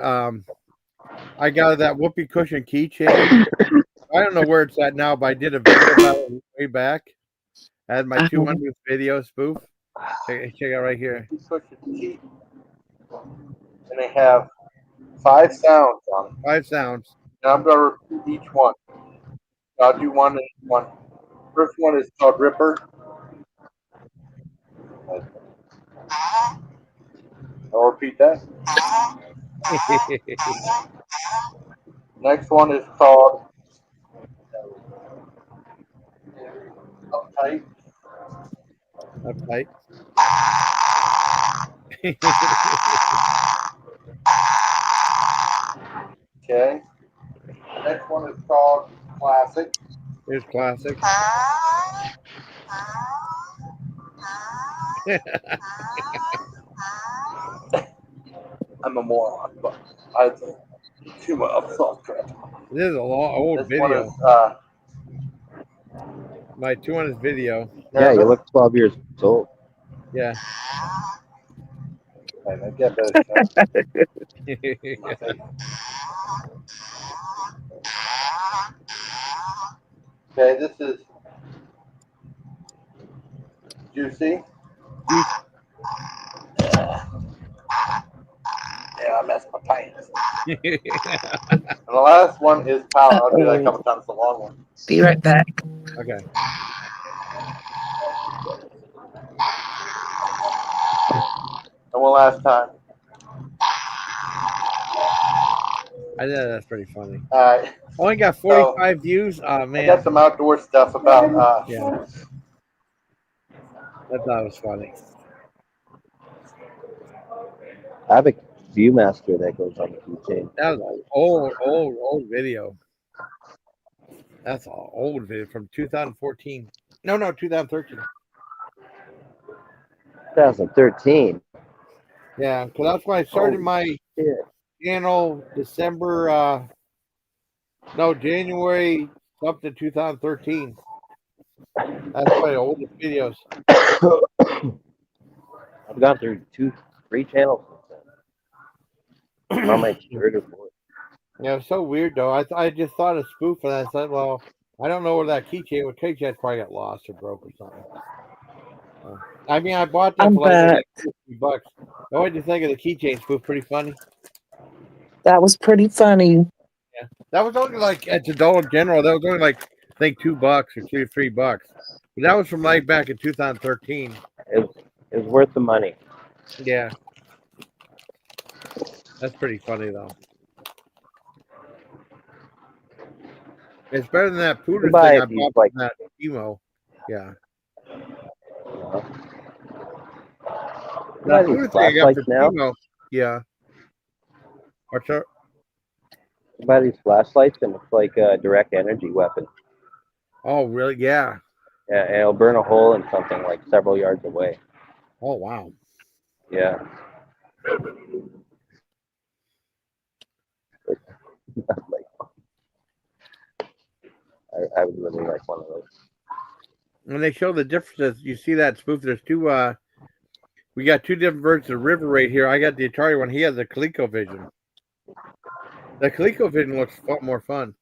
I got that whoopee cushion keychain. I don't know where it's at now, but I did a video about it way back. I had my 200th video spoof. Check it out right here. And they have 5 sounds on it. 5 sounds. And I'm going to repeat each one. I'll do one and one. First one is called Ripper. I'll repeat that. Next one is called Uptight. Uptight. Okay. Next one is called Classic. Here's Classic. I'm a moron, but I think too much of crap. This is a old This video. one is, my 200th video. Yeah, you look 12 years old. Yeah. I get those. Okay, this is Juicy. Yeah, I messed my pants. And the last one is Power. I'll do that a couple times. It's a long one. Be right back. Okay. And one last time. I know that's pretty funny. All right. Only got 45 views. Oh I man. got some outdoor stuff about. Yeah. I thought it was funny. I have a Viewmaster that goes on the keychain. That was an old video. That's an old video from 2014. No, 2013. 2013. Yeah, because that's when I started my channel January something 2013. That's my oldest videos. I've gone through 2-3 channels since then. I'm on my third or fourth. Yeah, it's so weird though. I just thought of spoof and I said, well, I don't know where that keychain was. Keychain probably got lost or broke or something. I mean, I bought them for like $50. What did you think of the keychain spoof? Pretty funny. That was pretty funny. Yeah, that was only like at the Dollar General. That was only like I think $2 or $3. But that was from like back in 2013. It was worth the money. Yeah, that's pretty funny though. It's better than that Pooter thing I bought like from that emo. Yeah. That Pooter thing I got from now? emo. Yeah. What's up? You buy these flashlights and it's like a direct energy weapon. Oh, really? Yeah. Yeah, and it'll burn a hole in something like several yards away. Oh, wow. Yeah. I would really like one of those. When they show the differences, you see that spoof. There's two. We got two different versions of River Raid here. I got the Atari one. He has the ColecoVision. The ColecoVision looks more fun.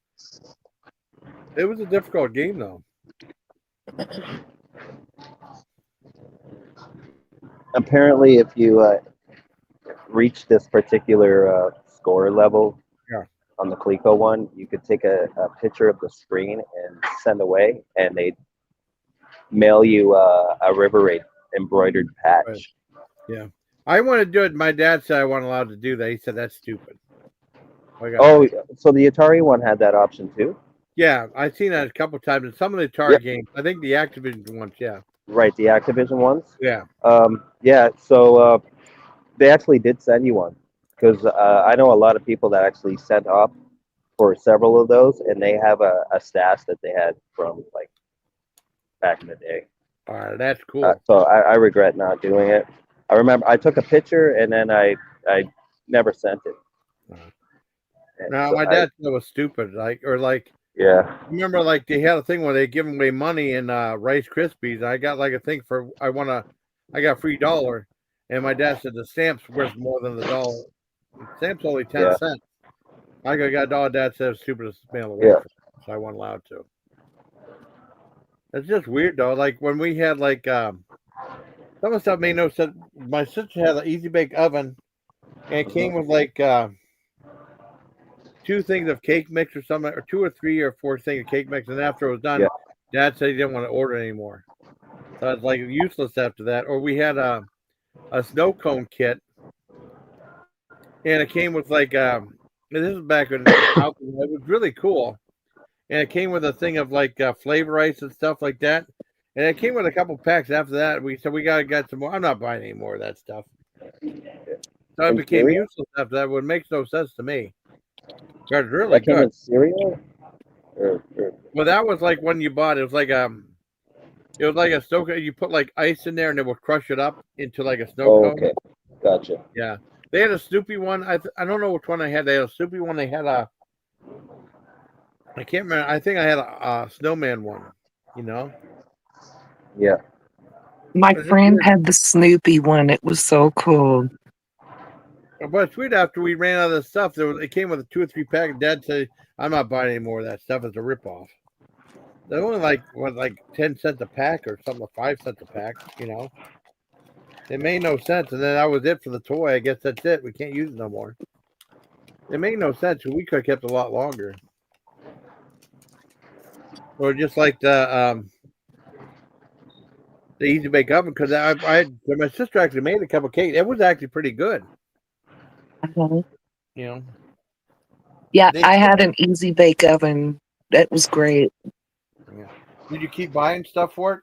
It was a difficult game though. Apparently, if you reach this particular score level on the Coleco one, you could take a picture of the screen and send away, and they'd mail you a River Raid embroidered patch. Right. Yeah, I want to do it. My dad said I wasn't allowed to do that. He said that's stupid. So the Atari one had that option too? Yeah, I've seen that a couple of times in some of the Atari games. I think the Activision ones, yeah. Right, the Activision ones? Yeah. Yeah, so they actually did send you one. Because I know a lot of people that actually sent off for several of those, and they have a stash that they had from like back in the day. All right, that's cool. So I regret not doing it. I remember I took a picture and then I never sent it. No, so my dad said it was stupid. Yeah. Remember, like they had a thing where they give away money in Rice Krispies. I got like a thing for I got free $1, and my dad said the stamp's worth more than the $1. The stamp's only 10 cents. I got $1. Dad said it was stupid to mail away, so I wasn't allowed to. It's just weird though. Like when we had like some of the stuff made no sense. My sister had an Easy Bake Oven, and it came with like 2 things of cake mix or something, or 2 or 3 or 4 things of cake mix, and after it was done, Dad said he didn't want to order anymore. So it's like useless after that. Or we had a snow cone kit, and it came with like this is back when it was really cool, and it came with a thing of like flavor ice and stuff like that, and it came with a couple packs. After that, we said we got some more. I'm not buying any more of that stuff. So it became useless after that. It makes no sense to me. It's really that came good. in cereal? Well, that was like when you bought it. It was like a snow cone. You put like ice in there, and it would crush it up into like a snow cone. Okay, gotcha. Yeah, they had a Snoopy one. I don't know which one they had. They had a Snoopy one. They had a. I can't remember. I think I had a snowman one. You know. Yeah. My friend had the Snoopy one. It was so cool. But it's weird after we ran out of the stuff. It came with a 2 or 3 pack. Dad said, "I'm not buying any more of that stuff. It's a ripoff." They're only like 10 cents a pack or something, 5 cents a pack. You know, it made no sense. And then that was it for the toy. I guess that's it. We can't use it no more. It made no sense. We could have kept it a lot longer. Or just like the the easy bake oven because my sister actually made a couple cakes. It was actually pretty good. Uh-huh. You know. Yeah, I had an easy bake oven. That was great. Yeah. Did you keep buying stuff for it?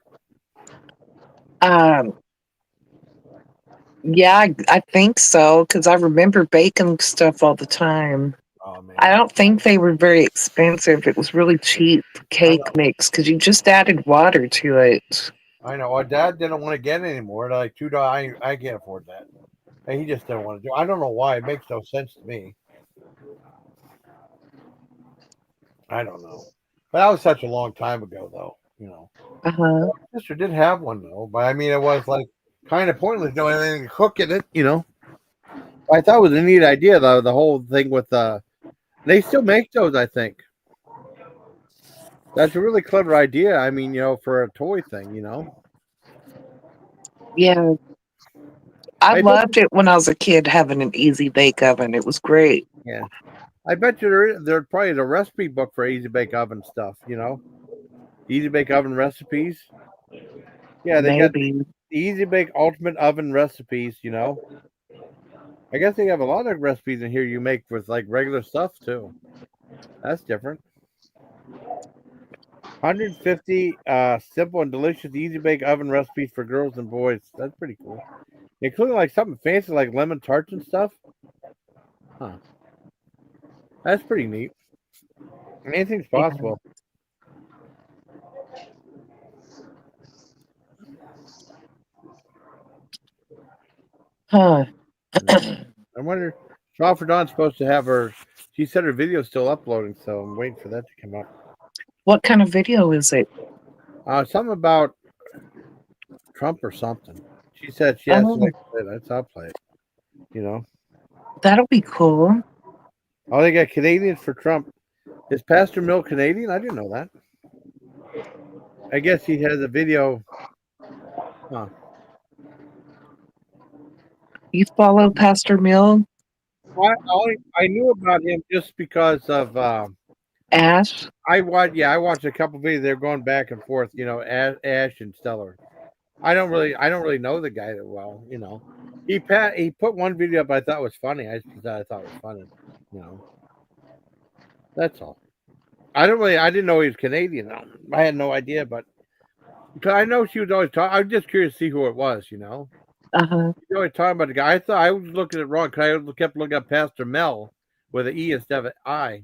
Yeah, I think so because I remember baking stuff all the time. Oh man. I don't think they were very expensive. It was really cheap cake mix because you just added water to it. I know. Our dad didn't want to get any more. Like $2, I can't afford that. And he just didn't want to do. I don't know why. It makes no sense to me. I don't know. But that was such a long time ago, though. You know. Uh-huh. My sister did have one though, but I mean, it was like kind of pointless doing anything to cook in it. You know. I thought it was a neat idea though. The whole thing with they still make those, I think. That's a really clever idea. I mean, you know, for a toy thing, you know. Yeah. I loved it when I was a kid having an easy bake oven. It was great. Yeah. I bet you there's probably a recipe book for easy bake oven stuff, you know. Easy bake oven recipes. Yeah, they got the easy bake ultimate oven recipes, you know. I guess they have a lot of recipes in here you make with like regular stuff too. That's different. 150 simple and delicious easy bake oven recipes for girls and boys. That's pretty cool. Including like something fancy like lemon tarts and stuff. Huh. That's pretty neat. Anything's possible. Huh. I wonder. Crawford Dawn's supposed to have her. She said her video's still uploading, so I'm waiting for that to come up. What kind of video is it? Something about Trump or something. She said she has to like it. I'll play it. You know. That'll be cool. Oh, they got Canadians for Trump. Is Pastor Mill Canadian? I didn't know that. I guess he has a video. Huh. You follow Pastor Mill? I knew about him just because of Ash. I watched a couple videos. They're going back and forth. You know, Ash and Stellar. I don't really know the guy that well. You know, he put one video up I thought was funny. I thought it was funny. You know, that's all. I didn't know he was Canadian. I had no idea, but because I know she was always talking. I was just curious to see who it was. You know. Uh-huh. You're always talking about the guy. I thought I was looking at it wrong because I kept looking at Pastor Mel with an E instead of an I.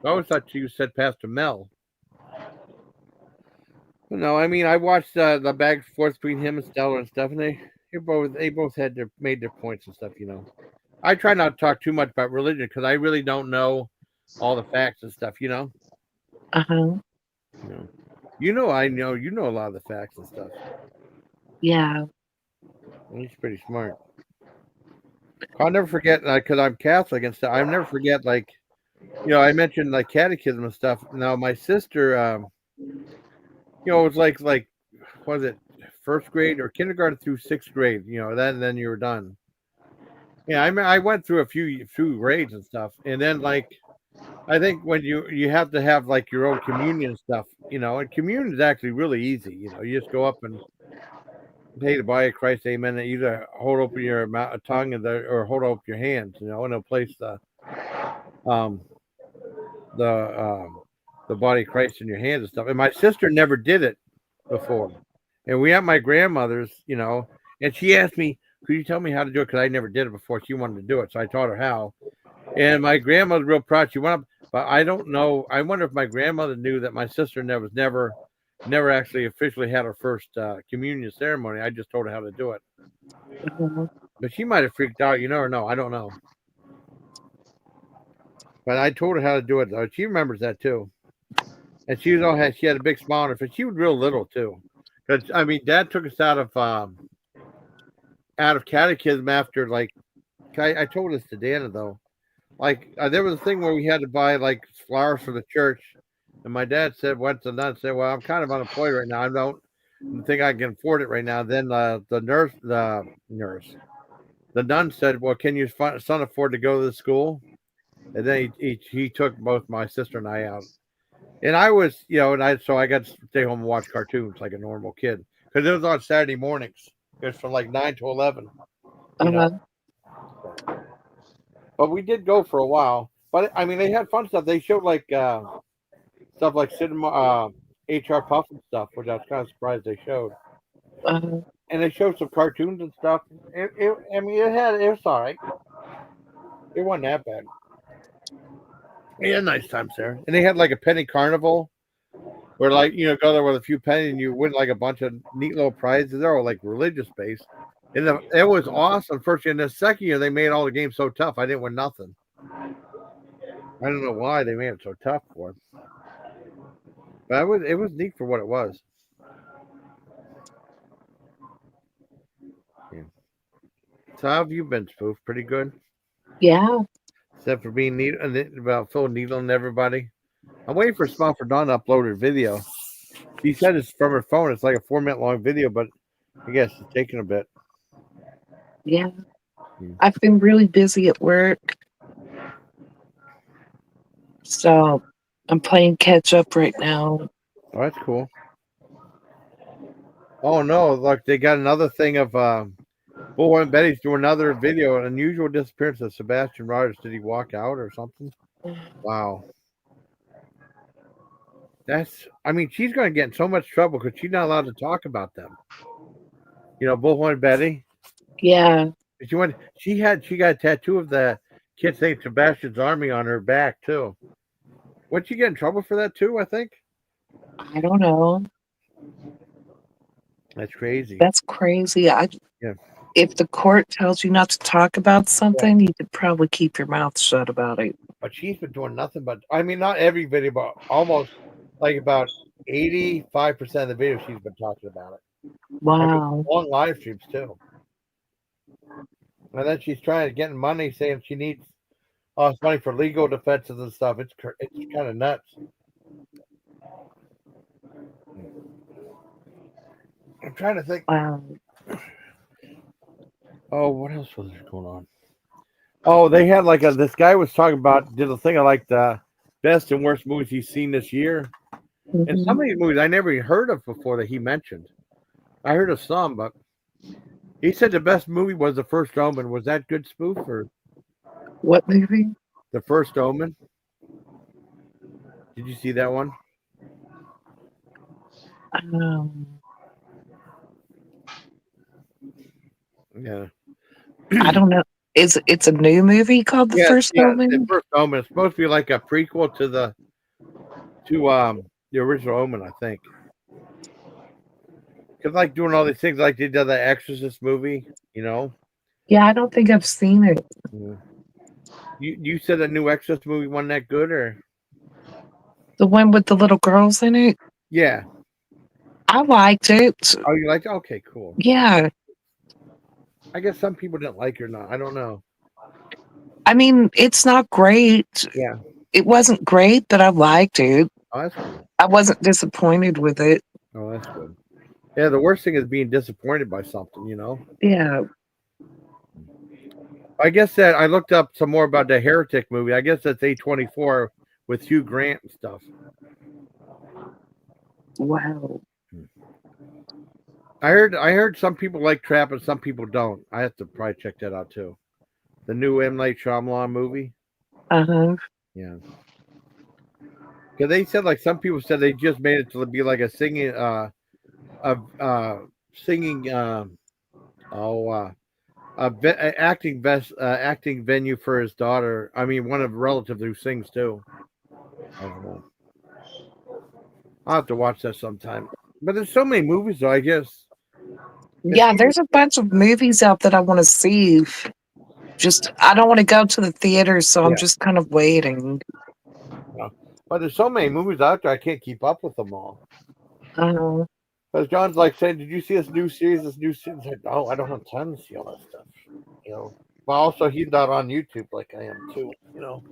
I always thought you said Pastor Mel. No, I mean I watched the back and forth between him and Stellar and stuff, and they both had made their points and stuff. You know, I try not to talk too much about religion because I really don't know all the facts and stuff. You know. Uh-huh. You know a lot of the facts and stuff. Yeah. He's pretty smart. I'll never forget because I'm Catholic and stuff. I'll never forget I mentioned like catechism and stuff. Now my sister, it was like what was it, first grade or kindergarten through sixth grade? You know, then you were done. Yeah, I went through a few grades and stuff, and then I think when you have to have like your own communion and stuff, you know, and communion is actually really easy. You know, you just go up and say the body of Christ, amen. And either hold open your tongue or hold open your hands, you know, and it'll place the body of Christ in your hands and stuff. And my sister never did it before, and we have my grandmother's, you know, and she asked me, "Could you tell me how to do it?" Because I never did it before. She wanted to do it, so I taught her how. And my grandmother's real proud. She went up, but I don't know. I wonder if my grandmother knew that my sister never actually officially had her first communion ceremony. I just told her how to do it. But she might have freaked out. You never know. I don't know. But I told her how to do it, though. She remembers that, too. And she had a big smile on her face. She was real little, too. Because, I mean, Dad took us out of catechism after, I told this to Dana, though. There was a thing where we had to buy, flowers for the church. And my dad went to the nun and said, "Well, I'm kind of unemployed right now. I don't think I can afford it right now." Then the nun said, "Well, can your son afford to go to the school?" And then he took both my sister and I out. And I was, so I got to stay home and watch cartoons like a normal kid because it was on Saturday mornings. It was from like 9 to 11. But we did go for a while. But I mean, they had fun stuff. They showed like stuff like cinema, HR Puff and stuff, which I was kind of surprised they showed. And they showed some cartoons and stuff. I mean, it was all right. It wasn't that bad. We had nice times there. And they had like a penny carnival where, like, you know, go there with a few pennies and you win like a bunch of neat little prizes. They're all like religious based. And it was awesome. First year. And the second year, they made all the games so tough. I didn't win nothing. I don't know why they made it so tough for him. But it was neat for what it was. Yeah. So how have you been, Spoof? Pretty good? Yeah. Except for being neat about Phil needling everybody. I'm waiting for Smile for Dawn to upload her video. She said it's from her phone. It's like a 4-minute long video, but I guess it's taking a bit. Yeah. I've been really busy at work. So I'm playing catch up right now. Oh, that's cool. Oh no, look, they got another thing of Bull and Betty's doing another video, an unusual disappearance of Sebastian Rogers. Did he walk out or something? Wow. I mean, she's going to get in so much trouble because she's not allowed to talk about them. You know, Bull and Betty. Yeah. She got a tattoo of the kid St. Sebastian's Army on her back too. Wouldn't she get in trouble for that too? I think. I don't know. That's crazy. That's crazy. Yeah. If the court tells you not to talk about something, you could probably keep your mouth shut about it. But she's been doing nothing but, I mean, not every video, but almost like about 85% of the videos she's been talking about it. Wow. Long live streams too. And then she's trying to get money, saying she needs money for legal defenses and stuff. It's kind of nuts. I'm trying to think. Wow. Oh, what else was there going on? Oh, they had like this guy was talking about, did a thing of like the best and worst movies he's seen this year. Mm-hmm. And some of these movies I never even heard of before that he mentioned. I heard of some, but he said the best movie was The First Omen. Was that good, Spoof? Or what movie? The First Omen. Did you see that one? Yeah. I don't know. It's a new movie called The First Omen? The First Omen. It's supposed to be like a prequel to the original Omen, I think. Because like doing all these things like they did the Exorcist movie, you know? Yeah, I don't think I've seen it. Yeah. You said the new Exorcist movie wasn't that good, or? The one with the little girls in it? Yeah. I liked it. Oh, you liked it? Okay, cool. Yeah. I guess some people didn't like it or not. I don't know. I mean, it's not great. Yeah. It wasn't great, but I liked it. Oh, that's cool. I wasn't disappointed with it. Oh, that's good. Yeah, the worst thing is being disappointed by something, you know? Yeah. I guess that I looked up some more about the Heretic movie. I guess that's A24 with Hugh Grant and stuff. Wow. I heard some people like Trap and some people don't. I have to probably check that out too. The new M. Night Shyamalan movie. Uh-huh. Yeah. Because they said like some people said they just made it to be like a singing acting venue for his daughter. I mean, one of the relatives who sings too. I don't know. I'll have to watch that sometime. But there's so many movies, though. I guess. Yeah, there's a bunch of movies out that I want to see. Just I don't want to go to the theater, so I'm just kind of waiting. But there's so many movies out there, I can't keep up with them all. Because John's like saying, "Did you see this new series? Like, oh, I don't have time to see all that stuff." You know. But also, he's not on YouTube like I am too. You know.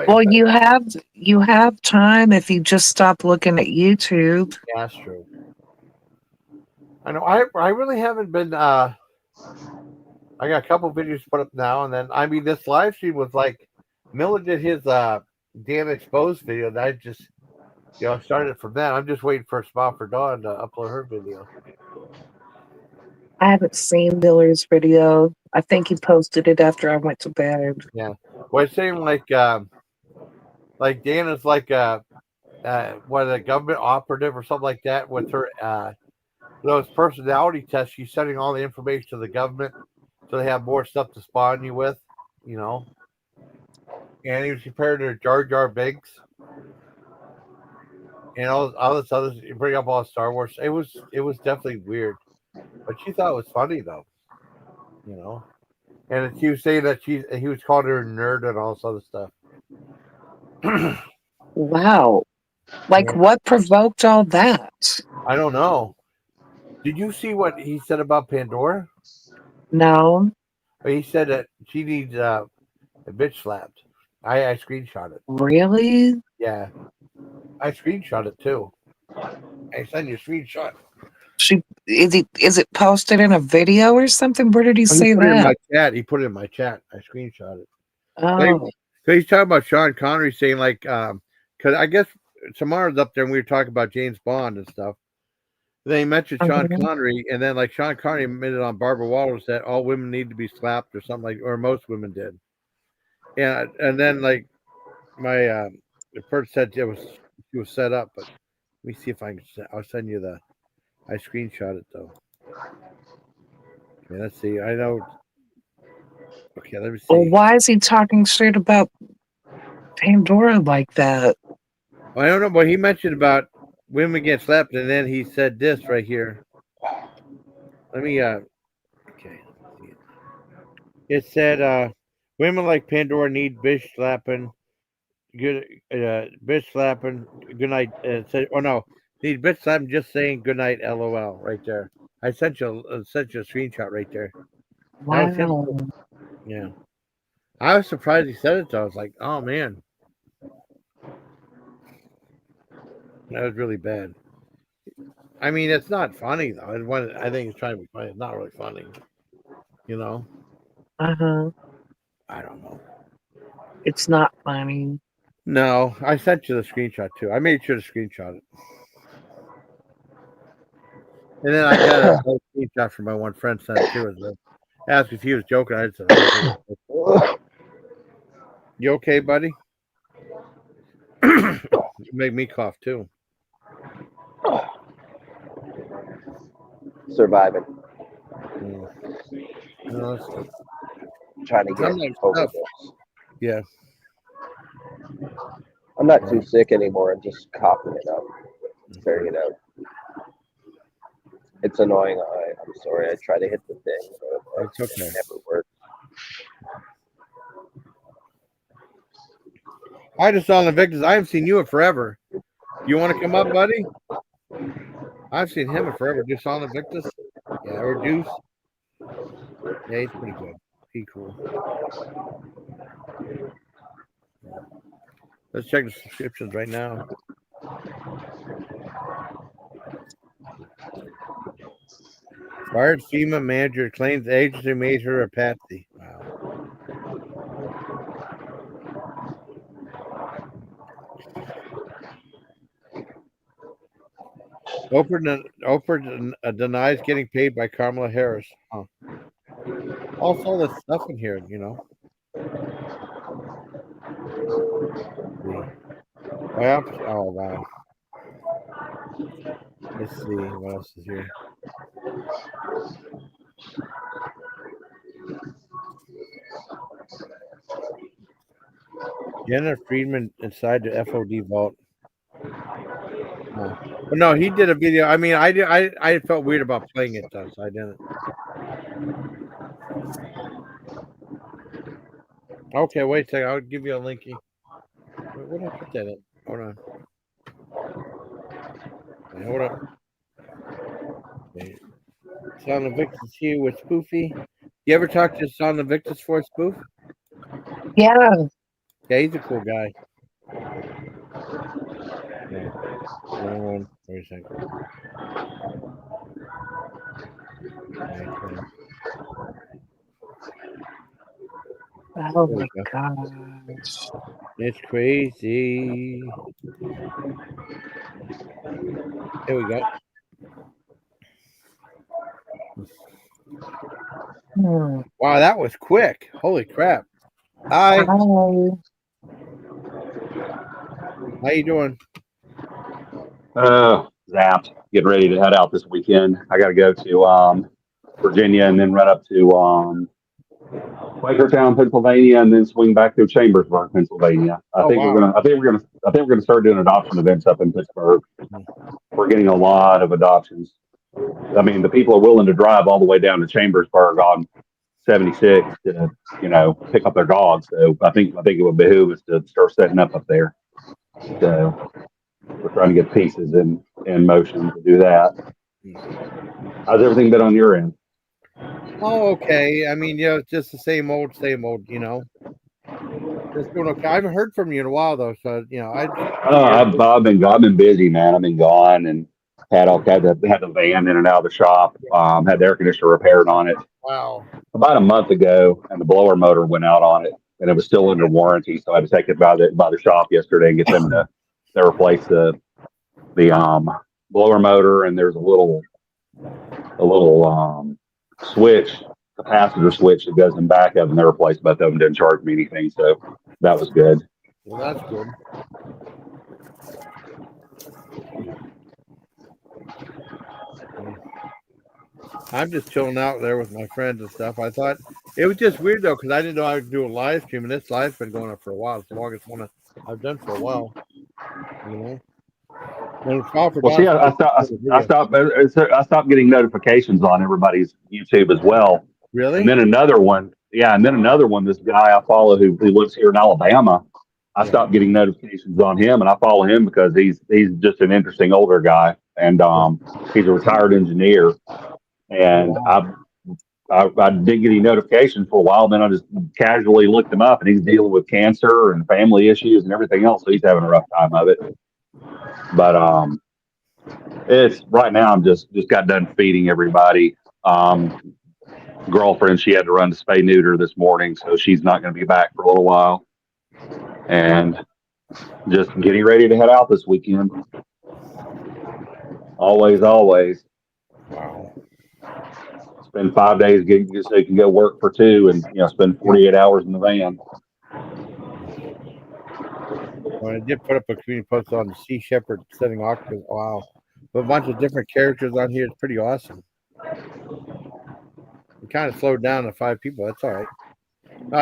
Well, you have time if you just stop looking at YouTube. Yeah, that's true. I know. I really haven't been. I got a couple videos put up now and then. I mean, this live stream was like Miller did his damn exposed video that I started from that. I'm just waiting for Smile for Dawn to upload her video. I haven't seen Miller's video. I think he posted it after I went to bed. Yeah. Well, it seemed like Dana's like what, a government operative or something like that with her those personality tests. She's sending all the information to the government so they have more stuff to spawn you with, you know. And he was compared to Jar Jar Binks and all this other. You bring up all Star Wars. It was definitely weird, but she thought it was funny though, you know. And she was saying that he was calling her a nerd and all this other stuff. Wow. Like, Yeah. what provoked all that? I don't know. Did you see what he said about Pandora? No. He said that she needs a bitch slapped. I screenshot it. Really? Yeah. I screenshot it too. I sent you a screenshot. Is it posted in a video or something? Where did he say put it in that? my chat. He put it in my chat. I screenshot it. Oh. So he's talking about Sean Connery saying like, because I guess Samara's up there and we were talking about James Bond and stuff. Then he mentioned Sean Connery, and then like Sean Connery admitted on Barbara Walters that all women need to be slapped or something like, or most women did. And then like my the person said it was set up, but let me see if I can. I'll send you the. I screenshot it though. Okay, let's see. I know. Okay, let me see. Well, why is he talking shit about Pandora like that? I don't know, but he mentioned about women get slapped, and then he said this right here. Let me. Okay. It said, women like Pandora need bitch slapping. Good, bitch slapping. Good night. Said, oh no, need bitch slapping. Just saying good night. LOL. Right there. I sent you a screenshot right there. Wow. That was him. Yeah. I was surprised he said it though. I was like, oh man, that was really bad. I mean, it's not funny though. I think he's trying to be funny. It's not really funny. You know. Uh-huh. I don't know. It's not funny. No, I sent you the screenshot too. I made sure to screenshot it. And then I got a screenshot from my one friend sent it too. Asked if he was joking. I said, "You okay, buddy?" You make me cough too. Surviving. No, trying to get over this. Yeah. I'm not too sick anymore. I'm just coughing it up, tearing it out. It's annoying. I'm sorry. I try to hit the thing, but it's okay. It never works. I just saw Invictus. I haven't seen you in forever. You want to come up, buddy? I've seen him in forever. Just saw Invictus. Yeah, or Deuce. Yeah, he's pretty good. He's cool. Let's check the subscriptions right now. Fired FEMA manager claims agency made her a patsy. Wow. Oprah denies getting paid by Kamala Harris. Huh. Also, there's stuff in here, you know. Oh, wow. Let's see what else is here. Jenna Friedman inside the FOD vault. But no, he did a video. I mean, I felt weird about playing it though, so I didn't. Okay, wait a second. I'll give you a linky. Where did I put that in? Hold on. Okay, hold up. Okay. Son Invictus here with Spoofy. You ever talk to Son Invictus for a spoof? Yeah. Yeah, he's a cool guy. Yeah. Wait a second. Oh my gosh. It's crazy. Here we go. Wow, that was quick. Holy crap. Hi. Hi. How you doing? Zapped. Getting ready to head out this weekend. I got to go to Virginia and then run up to Quakertown, Pennsylvania, and then swing back through Chambersburg, Pennsylvania. I think we're gonna start doing adoption events up in Pittsburgh. We're getting a lot of adoptions. I mean, the people are willing to drive all the way down to Chambersburg on 76 to, pick up their dogs. So I think it would behoove us to start setting up there. So we're trying to get pieces in motion to do that. How's everything been on your end? Oh, okay. I mean, it's just the same old, Just doing okay. I haven't heard from you in a while, though. So, I've been busy, man. I've been gone and had the van in and out of the shop. Had the air conditioner repaired on it. Wow. About a month ago, and the blower motor went out on it, and it was still under warranty. So I had to take it by the shop yesterday and get them to replace the blower motor. And there's a little switch, capacitor switch that goes in back of, and they replaced both of them. Didn't charge me anything, so that was good. Well, that's good. I'm just chilling out there with my friends and stuff. I thought it was just weird though, because I didn't know I would do a live stream, and this live's been going on for a while. It's the longest one I've done for a while. And Well, see, I stopped getting notifications on everybody's YouTube as well. Really? And then another one, this guy I follow who lives here in Alabama. I stopped getting notifications on him, and I follow him because he's just an interesting older guy, and he's a retired engineer. And I didn't get any notifications for a while. Then I just casually looked him up, and he's dealing with cancer and family issues and everything else. So he's having a rough time of it. But it's right now. I'm just got done feeding everybody. Girlfriend, she had to run to spay neuter this morning, so she's not going to be back for a little while. And just getting ready to head out this weekend. Always. Wow. Spend 5 days so you can go work for 2, and spend 48 hours in the van. Well, I did put up a community post on the Sea Shepherd setting octopus. Wow. A bunch of different characters on here. It's pretty awesome. We kind of slowed down to 5 people. That's all right.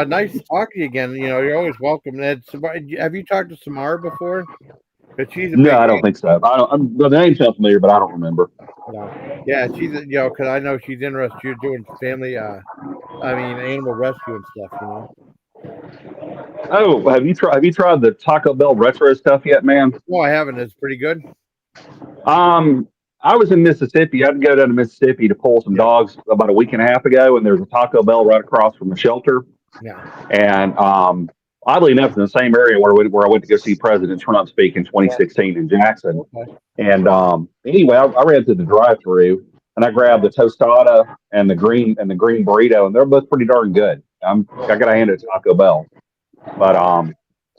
Nice to talk to you again. You're always welcome. Ed, have you talked to Samara before? No, I don't think so. The name sounds familiar, but I don't remember. Yeah, she's because I know she's interested. You're doing family, animal rescue and stuff. Oh, have you tried the Taco Bell retro stuff yet, man? No, I haven't. It's pretty good. I was in Mississippi. I had to go down to Mississippi to pull some dogs about a week and a half ago, and there's a Taco Bell right across from the shelter. Yeah. And oddly enough, in the same area where I went to go see President Trump speak in 2016 in Jackson. Okay. And anyway, I ran through the drive-through, and I grabbed the tostada and the green burrito, and they're both pretty darn good. I got to hand it to Taco Bell, but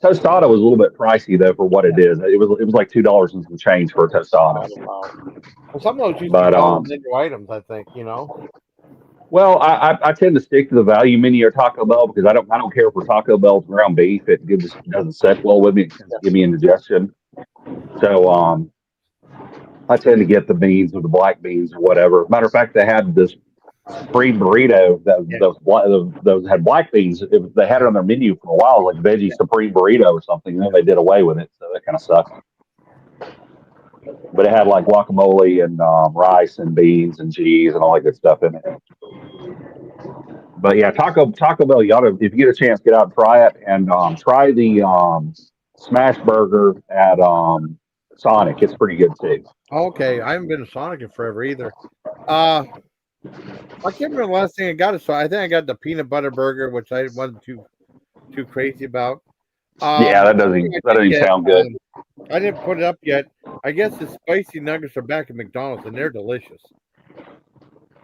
tostada was a little bit pricey though for what it is. It was like $2 and some change for a tostada. Well, some of those used to be menu items, I think. Well, I tend to stick to the value menu at Taco Bell because I don't care for Taco Bell's ground beef. It just doesn't set well with me. It tends to give me indigestion. So I tend to get the beans or the black beans or whatever. Matter of fact, they had this free burrito those had black beans. They had it on their menu for a while, like veggie supreme burrito or something. And then they did away with it, so that kind of sucked. But it had like guacamole and rice and beans and cheese and all that good stuff in it. But yeah, Taco Bell, you ought to, if you get a chance, get out and try it, and try the smash burger at Sonic. It's pretty good too. Okay, I haven't been to Sonic in forever either. I can't remember the last thing I got. So I think I got the peanut butter burger, which I wasn't too crazy about. Yeah, that doesn't sound good. I didn't put it up yet. I guess the spicy nuggets are back at McDonald's, and they're delicious.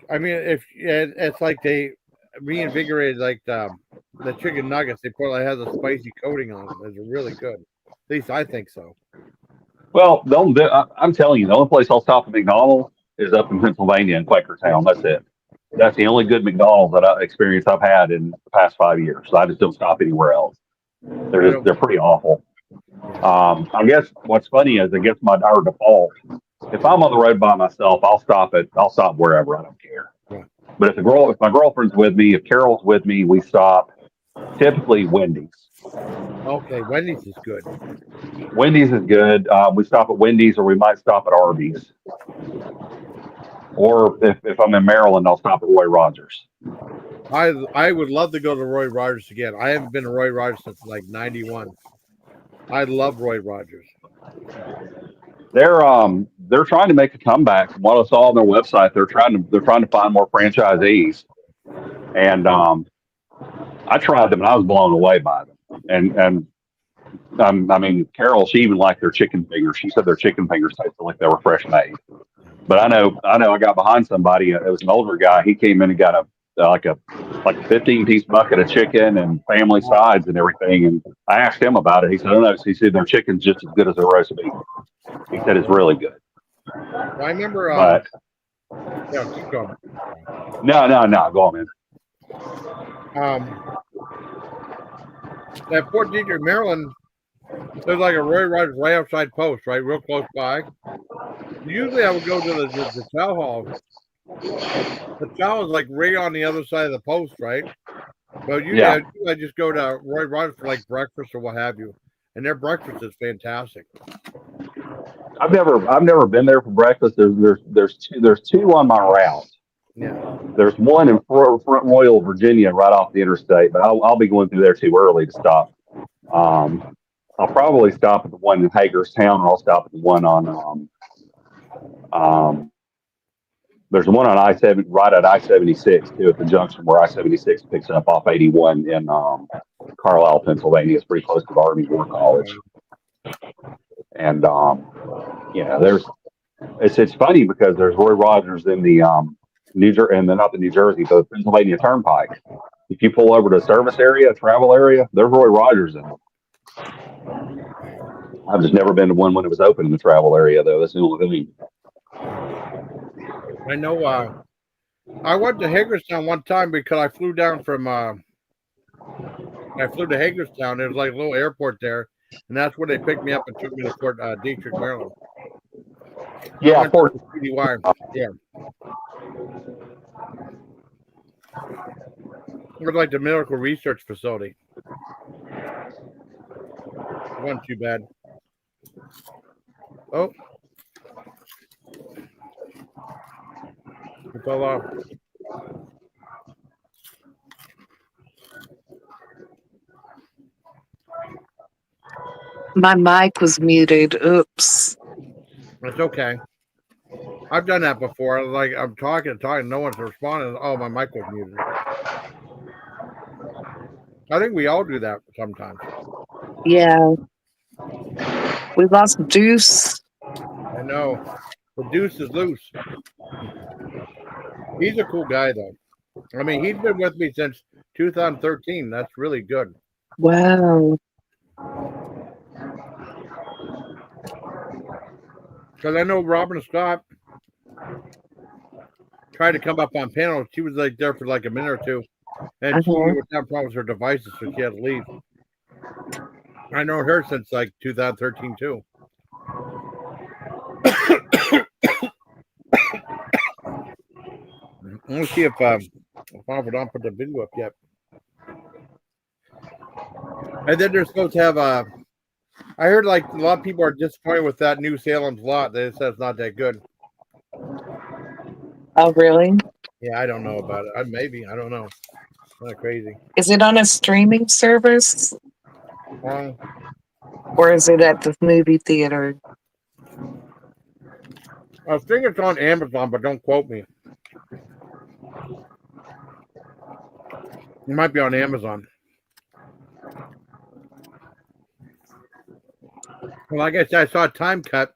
I mean, if it's like reinvigorated like the chicken nuggets. They put has a spicy coating on them. It's really good. At least I think so. Well, I'm telling you, the only place I'll stop at McDonald's is up in Pennsylvania in Quakertown. That's it. That's the only good McDonald's experience I've had in the past 5 years. So I just don't stop anywhere else. They're pretty awful. I guess what's funny is I guess my default. If I'm on the road by myself, I'll stop wherever. I don't care. Yeah. But if my girlfriend's with me, if Carol's with me, we stop. Typically Wendy's. Okay, Wendy's is good. Wendy's is good. We stop at Wendy's, or we might stop at Arby's. Or if I'm in Maryland, I'll stop at Roy Rogers. I would love to go to Roy Rogers again. I haven't been to Roy Rogers since like '91. I love Roy Rogers. They're trying to make a comeback. From what I saw on their website, they're trying to find more franchisees. And I tried them and I was blown away by them. And I mean, Carol, she even liked their chicken fingers. She said their chicken fingers tasted like they were fresh made. But I know I got behind somebody. It was an older guy. He came in and got a 15-piece bucket of chicken and family sides and everything. And I asked him about it. He said, "Oh no." He said their chicken's just as good as their roast beef. He said it's really good. Well, I remember. Yeah, keep going. No. Go on, man. At Fort Detrick, Maryland, there's like a Roy Rogers right outside post, right, real close by. Usually, I would go to the chow hall. The chow is like right on the other side of the post, right? But I just go to Roy Rogers for like breakfast or what have you, and their breakfast is fantastic. I've never been there for breakfast. There's two on my route. Yeah. There's one in Front Royal, Virginia, right off the interstate, but I'll be going through there too early to stop. I'll probably stop at the one in Hagerstown, or I'll stop at the one on. There's one on I-7 right at I-76 too, at the junction where I-76 picks up off 81 in Carlisle, Pennsylvania. It's pretty close to the Army War College. And it's funny because there's Roy Rogers in the not the New Jersey, but the Pennsylvania Turnpike. If you pull over to a service area, a travel area, there's Roy Rogers in it. I've just never been to one when it was open in the travel area, though. That's the only thing. I know. I went to Hagerstown one time because I flew down from. I flew to Hagerstown. There was like a little airport there, and that's where they picked me up and took me to Fort Detrick, Maryland. Yeah, Fort. Yeah. It was like the Medical Research Facility. It wasn't too bad. Oh. It fell off. My mic was muted. Oops. It's okay. I've done that before. Like I'm talking, no one's responding. Oh, my mic was muted. I think we all do that sometimes. Yeah. We lost Deuce. I know. The Deuce is loose. He's a cool guy, though. I mean, he's been with me since 2013. That's really good. Wow. Because I know Robin Scott tried to come up on panel. She was like there for like a minute or two. And she was having problems with her devices, so she had to leave. I know her since like 2013 too. Let's see if Harvard don't put the video up yet. And then they're supposed to have I heard like a lot of people are disappointed with that new Salem's Lot. They said it's not that good. Oh, really? Yeah, I don't know about it. Maybe, I don't know. Kind of crazy. Is it on a streaming service? Or is it at the movie theater? I think it's on Amazon, but don't quote me. It might be on Amazon. Well, like I said, I saw Time Cut.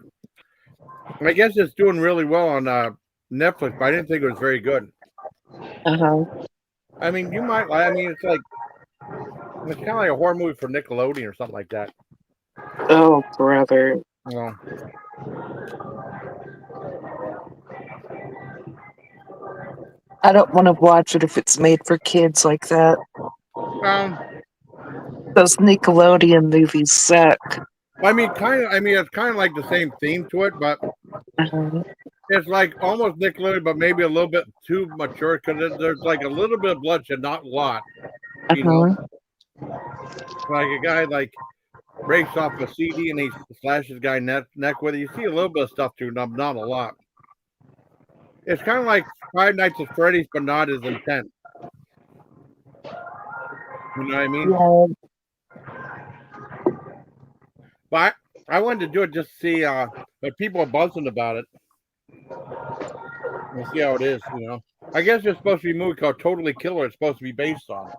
I guess it's doing really well on Netflix, but I didn't think it was very good. I mean, you might. I mean, it's kind of like a horror movie for Nickelodeon or something like that. Oh, brother. Well, I don't want to watch it if it's made for kids like that. Those Nickelodeon movies suck. I mean, it's kind of like the same theme to it, but it's like almost Nickelodeon, but maybe a little bit too mature because there's like a little bit of bloodshed, not a lot. You know, like a guy like breaks off a CD and he slashes guy neck with it. You see a little bit of stuff too, not a lot. It's kind of like Five Nights at Freddy's, but not as intense. You know what I mean? Yeah. But I wanted to do it just to see if people are buzzing about it. We'll see how it is, you know. I guess there's supposed to be a movie called Totally Killer. It's supposed to be based on.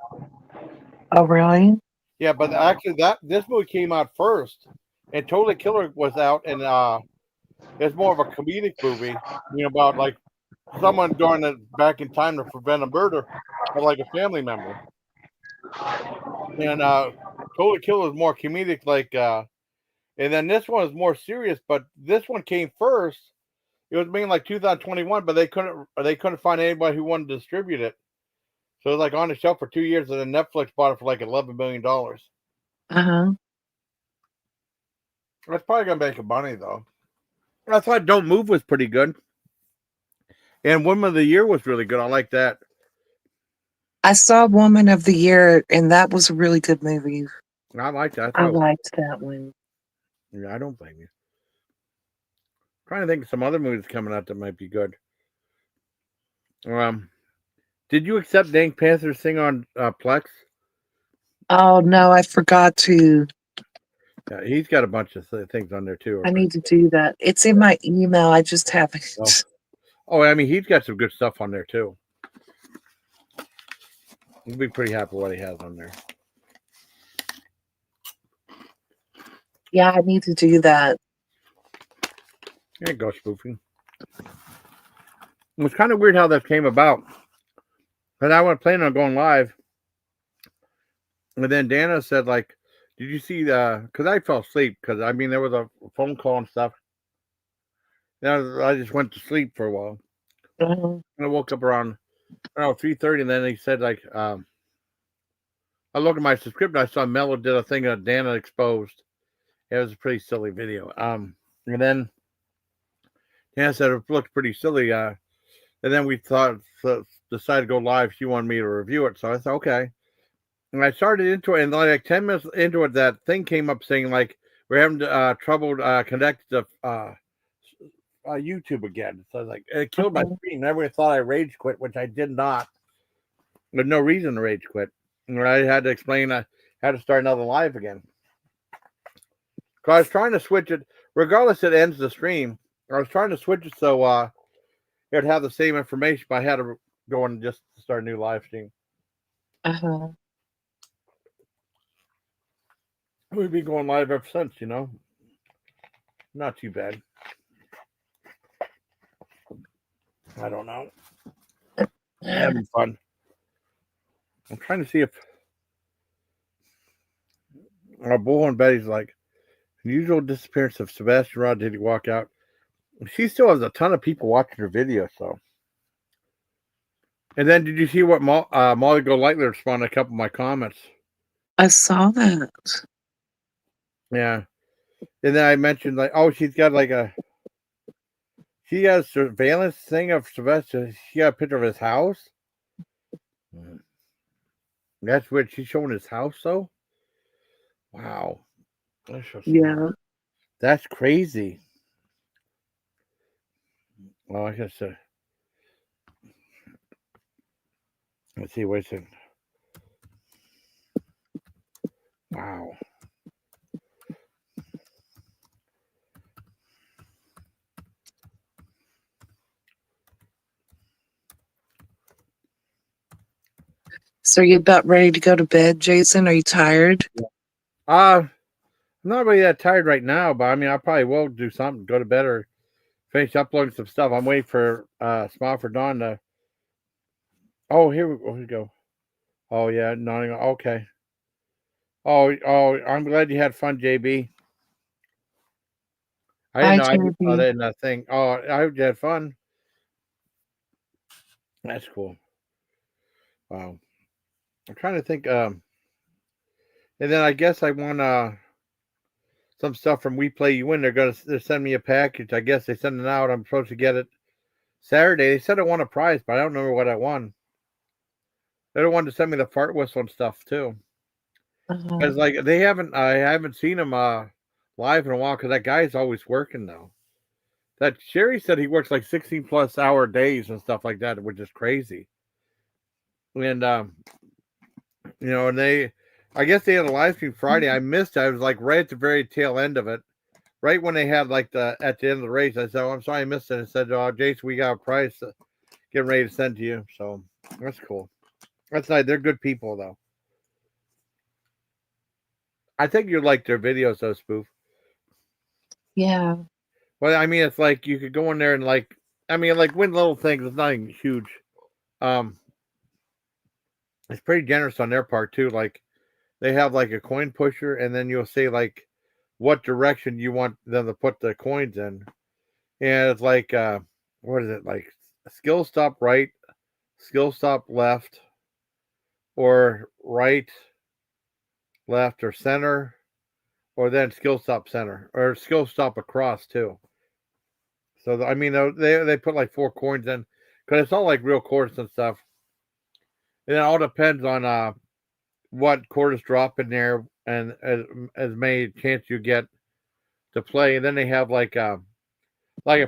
Oh, really? Yeah, but actually, this movie came out first, and Totally Killer was out, and it's more of a comedic movie, you know, about like someone going back in time to prevent a murder of like a family member. And Totally Killer is more comedic, like, and then this one is more serious. But this one came first. It was made like 2021, but they couldn't find anybody who wanted to distribute it. So it was like on the shelf for 2 years, and then Netflix bought it for like $11 million. That's probably gonna make money though. I thought Don't Move was pretty good, and Woman of the Year was really good. I like that. I saw Woman of the Year, and that was a really good movie. I liked that. I liked that one. Yeah, I don't blame you. Trying to think of some other movies coming out that might be good. Did you accept Dank Panther's thing on Plex? Oh no, I forgot to. Yeah, he's got a bunch of things on there too. I need to do that. It's in my email. I just haven't. Oh, I mean, he's got some good stuff on there too. You'll be pretty happy with what he has on there. Yeah, I need to do that. There you go, spoofing. It was kind of weird how that came about. But I wasn't planning on going live. And then Dana said, like, did you see because I fell asleep because I mean there was a phone call and stuff. Then I just went to sleep for a while. And I woke up around 3:30, and then he said, like, I looked at my subscription, I saw Mello did a thing that Dana exposed. It was a pretty silly video. And then Dana said it looked pretty silly. And then we decided to go live. She wanted me to review it. So I thought, okay. And I started into it, and like 10 minutes into it, that thing came up saying, like, we're having trouble connected to YouTube again. So I was like, it killed my screen. Everyone thought I rage quit, which I did not. There's no reason to rage quit. And I had to explain I had to start another live again. So I was trying to switch it, regardless it ends the stream. I was trying to switch it so it would have the same information, but I had to go and just start a new live stream. We've been going live ever since, you know. Not too bad. I don't know. Having fun. I'm trying to see if our bullhorn Betty's like, unusual disappearance of Sebastian Rod. Did he walk out? She still has a ton of people watching her video, so. And then did you see what Molly Golightly responded to a couple of my comments? I saw that. Yeah. And then I mentioned, like, oh, she got a surveillance thing of Sylvester. She got a picture of his house. That's what she's showing his house, though? Wow. Yeah. That's crazy. Well, I guess. Let's see. Wait a second. Wow. So are you about ready to go to bed, Jason? Are you tired? I'm not really that tired right now, but I mean, I probably will do something, go to bed or finish uploading some stuff. I'm waiting for Smile for Dawn to. Oh, here we go. Oh yeah, no, okay. Oh, I'm glad you had fun, JB. I didn't Bye, know. I just saw JB. that in that thing. Oh, I hope you had fun. That's cool. Wow. I'm trying to think. And then I guess I won some stuff from We Play You Win. They're sending me a package. I guess they send it out. I'm supposed to get it Saturday. They said I won a prize, but I don't remember what I won. They're the one to send me the fart whistle and stuff too. Because like I haven't seen him live in a while because that guy's always working now. That Sherry said he works like 16+ hour days and stuff like that, which is crazy. And and I guess they had a live stream Friday. I missed it. I was like right at the very tail end of it, right when they had like at the end of the race. I said, "Oh, I'm sorry, I missed it." I said, "Oh, Jason, we got a prize getting ready to send to you." So that's cool. That's nice. They're good people though. I think you like their videos though, Spoof. Yeah. Well, I mean, it's like you could go in there and like win little things. It's nothing huge. It's pretty generous on their part too. Like they have like a coin pusher, and then you'll say like what direction you want them to put the coins in, and it's like what is it like? Skill stop right, skill stop left, or right, left, or center, or then skill stop center, or skill stop across too. So I mean, they put like 4 coins in because it's all like real quarters and stuff, and it all depends on what quarters drop in there and as many chance you get to play. And then they have like a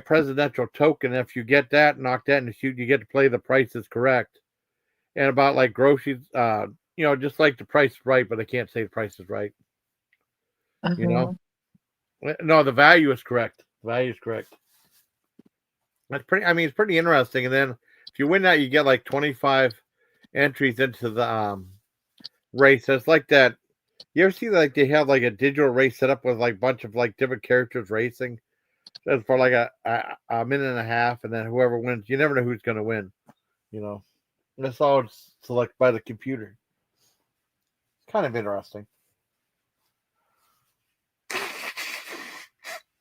presidential token. If you get that, knock that in the chute, you get to play The Price is Correct. And about like groceries, just like The Price is Right, but they can't say The Price is Right. No, the value is correct. The value is correct. That's pretty. I mean, it's pretty interesting. And then if you win that, you get like 25 entries into the race. It's like that. You ever see like they have like a digital race set up with like a bunch of like different characters racing? That's for like a minute and a half, and then whoever wins, you never know who's going to win. That's all selected by the computer. It's kind of interesting.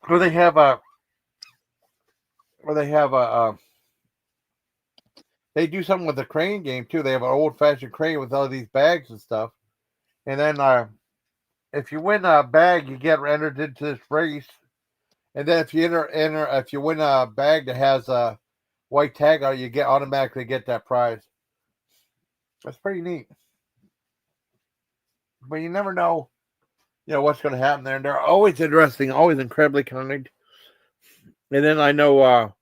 Or they have they do something with the crane game too. They have an old-fashioned crane with all these bags and stuff, and then if you win a bag, you get entered into this race. And then if you win a bag that has a white tag on it, you automatically get that prize. That's pretty neat. But you never know, what's going to happen there. And they're always interesting, always incredibly kind. And then I know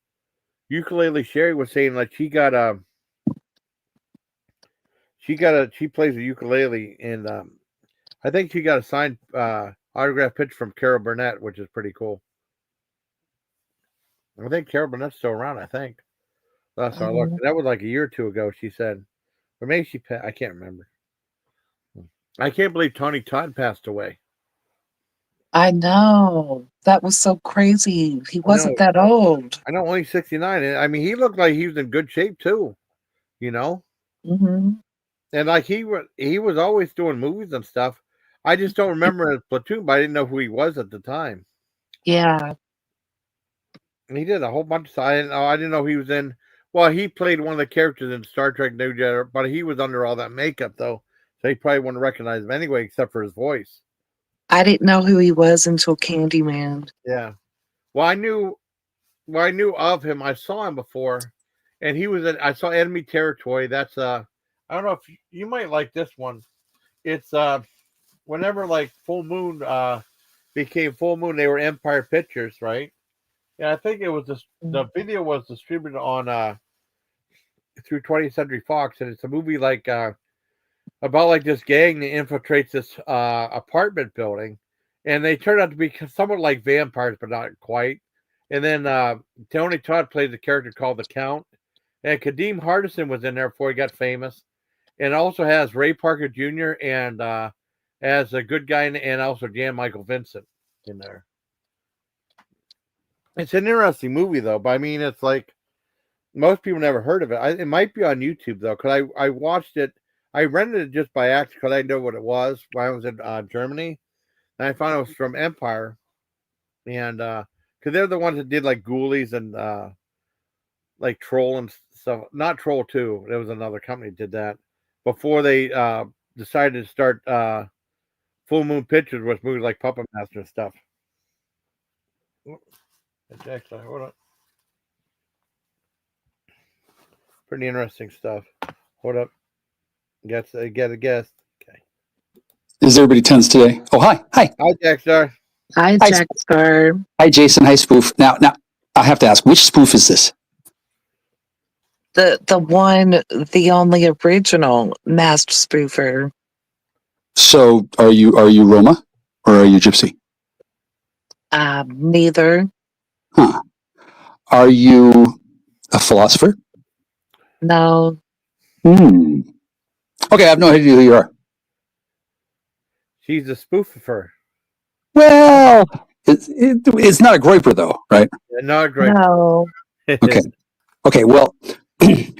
Ukulele Sherry was saying like she plays a ukulele, and I think she got a signed autograph picture from Carol Burnett, which is pretty cool. I think Carol Burnett's still around. I think last time I looked, that was like a year or two ago. She said, or maybe I can't remember. I can't believe Tony Todd passed away. I know. That was so crazy. He wasn't that old. I know, only 69. I mean, he looked like he was in good shape too. Mm-hmm. And like he was always doing movies and stuff. I just don't remember his Platoon, but I didn't know who he was at the time. Yeah. And he did a whole bunch of stuff. I didn't know he was in. Well, he played one of the characters in Star Trek New Generation, but he was under all that makeup though, so he probably wouldn't recognize him anyway, except for his voice. I didn't know who he was until Candyman. Yeah. Well, I knew of him. I saw him before, and he was I saw Enemy Territory. That's I don't know if you might like this one. It's whenever like Full Moon became Full Moon, they were Empire Pictures, right? Yeah, I think it was the video was distributed on through 20th Century Fox, and it's a movie like about like this gang that infiltrates this apartment building, and they turn out to be somewhat like vampires, but not quite. And then Tony Todd plays a character called the Count, and Kadeem Hardison was in there before he got famous, and also has Ray Parker Jr. and as a good guy, and also Jan Michael Vincent in there. It's an interesting movie though, but I mean, it's like most people never heard of it. It might be on YouTube though, because I watched it. I rented it just by accident because I didn't know what it was when I was in Germany, and I found it was from Empire, and because they're the ones that did like Ghoulies and like Troll and stuff. Not Troll 2. There was another company that did that before they decided to start Full Moon Pictures with movies like Puppet Master and stuff. Actually, hold on. Pretty interesting stuff. Hold up. Get a guest. Okay. Is everybody tense today? Oh, hi. Hi, Jackstar. Hi, Jackstar. Hi, Jason. Hi, Spoof. Now, I have to ask, which spoof is this? The only original masked spoofer. So, are you Roma or are you Gypsy? Neither. Huh. Are you a philosopher? No. Okay, I have no idea who you are. She's a spoofer. Well, it's not a groiper, though, right? Not a groiper. No. Okay, well,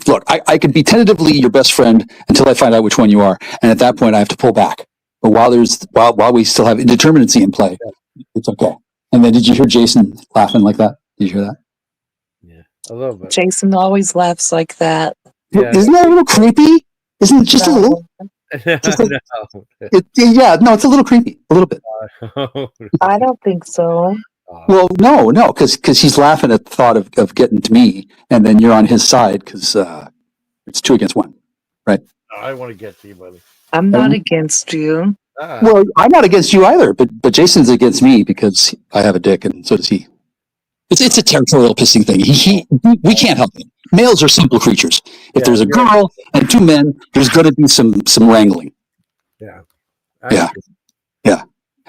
look, I could be tentatively your best friend until I find out which one you are. And at that point, I have to pull back. But while we still have indeterminacy in play, it's okay. And then did you hear Jason laughing like that? Did you hear that? Yeah, a little bit. Jason always laughs like that. Yeah. Isn't that a little creepy? Isn't it just a little? Just No. It's a little creepy, a little bit. I don't think so. Well, no, because he's laughing at the thought of getting to me, and then you're on his side because it's 2 against 1, right? I want to get to you, buddy. I'm not against you. Well, I'm not against you either, but Jason's against me because I have a dick, and so does he. It's a territorial pissing thing. We can't help it. Males are simple creatures. If there's a girl and 2 men, there's going to be some wrangling. Yeah. Yeah.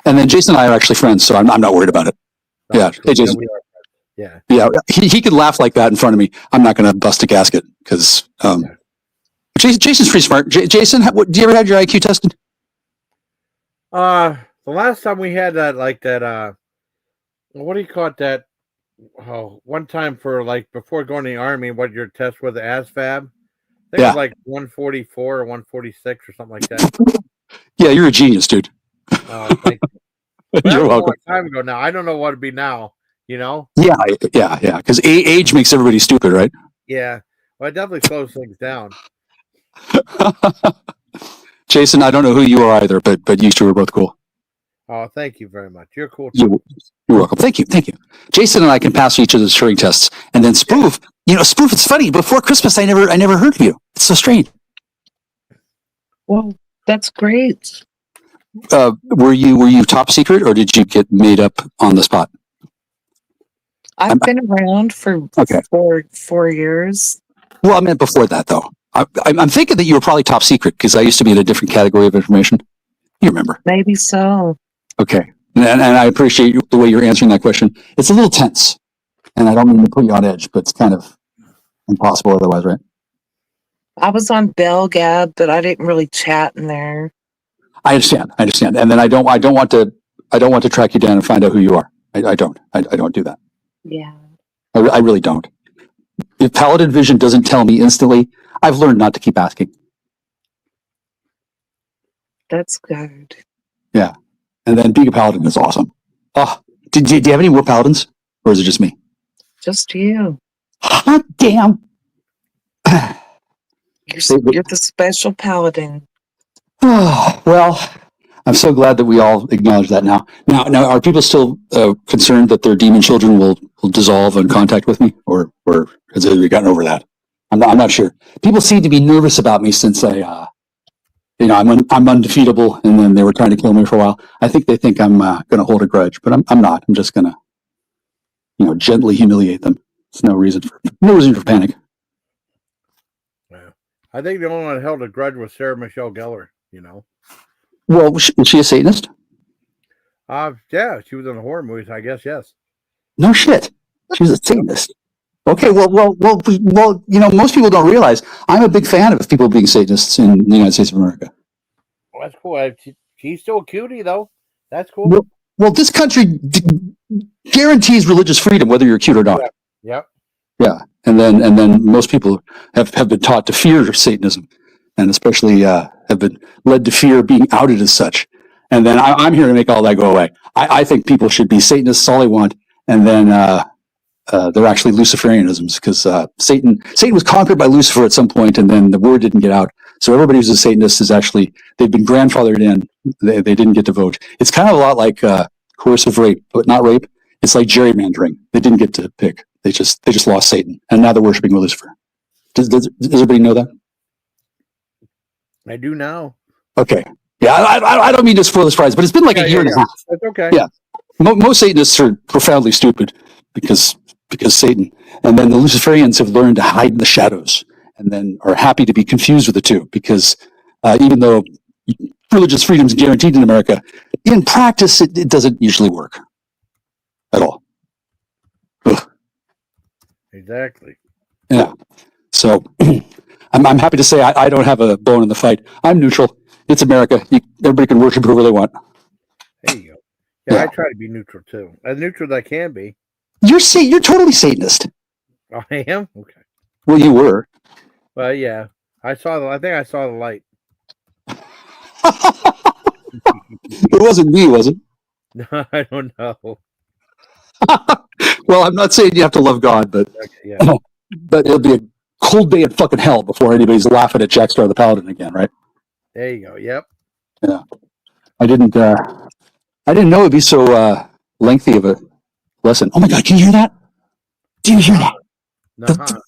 And then Jason and I are actually friends, so I'm not worried about it. Yeah. Hey, Jason. Yeah. Yeah. He could laugh like that in front of me. I'm not going to bust a gasket because Jason's pretty smart. Jason, do you ever have your IQ tested? The last time we had that, like that, what do you call it? That, one time for like before going to the army, what your test was, the ASVAB? I think it was like 144 or 146 or something like that. Yeah, you're a genius, dude. Thank you. You're welcome. A long time ago now. I don't know what it'd be now, you know? Yeah. Because age makes everybody stupid, right? Yeah. Well, it definitely slows things down. Jason, I don't know who you are either, but you two are both cool. Oh, thank you very much. You're cool. You're welcome. Thank you. Jason and I can pass each other's Turing tests, and then Spoof. Spoof. It's funny. Before Christmas, I never heard of you. It's so strange. Well, that's great. Were you top secret, or did you get made up on the spot? I've been around for 4 years. Well, I meant before that, though. I'm thinking that you were probably top secret because I used to be in a different category of information. You remember? Maybe so. Okay. And I appreciate the way you're answering that question. It's a little tense, and I don't mean to put you on edge, but it's kind of impossible otherwise, right? I was on BellGab, but I didn't really chat in there. I understand. And then I don't want to track you down and find out who you are. I don't do that. Yeah. I really don't. If Paladin Vision doesn't tell me instantly, I've learned not to keep asking. That's good. Yeah. And then being a Paladin is awesome. Oh, do you have any more Paladins? Or is it just me? Just you. Hot damn. You're the special Paladin. Oh, well, I'm so glad that we all acknowledge that now. Now, are people still concerned that their demon children will dissolve in contact with me? Or has everybody gotten over that? I'm not sure. People seem to be nervous about me since I'm undefeatable, and then they were trying to kill me for a while. I think they think I'm going to hold a grudge, but I'm not. I'm just going to, gently humiliate them. There's no reason for panic. Yeah. I think the only one that held a grudge was Sarah Michelle Gellar. Well, was she a Satanist? Yeah, she was in the horror movies. I guess yes. No shit. She's a Satanist. Okay, well, most people don't realize I'm a big fan of people being Satanists in the United States of America. Well, that's cool. She's still a cutie, though. That's cool. Well, this country guarantees religious freedom, whether you're cute or not. Yep. Yeah, and then most people have been taught to fear Satanism. and especially have been led to fear being outed as such. And then I'm here to make all that go away. I think people should be Satanists all they want, and then they're actually Luciferianisms, because Satan was conquered by Lucifer at some point, and then the word didn't get out. So everybody who's a Satanist is actually, they've been grandfathered in. They didn't get to vote. It's kind of a lot like coercive rape, but not rape. It's like gerrymandering. They didn't get to pick. They just lost Satan, and now they're worshiping Lucifer. Does everybody know that? I do now. Okay. Yeah, I don't mean to spoil the surprise, but it's been like a year and a half. That's okay. Yeah. Most Satanists are profoundly stupid because Satan. And then the Luciferians have learned to hide in the shadows and then are happy to be confused with the two, because even though religious freedom is guaranteed in America, in practice, it doesn't usually work at all. Ugh. Exactly. Yeah. So I'm happy to say I don't have a bone in the fight. I'm neutral. It's America. Everybody can worship whoever they want. There you go. Yeah, I try to be neutral too. As neutral as I can be. You're totally Satanist. I am? Okay. Well, you were. Well, yeah. I think I saw the light. It wasn't me, was it? No, I don't know. Well, I'm not saying you have to love God, but but it'll be a cold day in fucking hell before anybody's laughing at Jack Star the Paladin again, right? There you go. Yep. Yeah. I didn't know it'd be so lengthy of a lesson. Oh my God, can you hear that? Do you hear that? The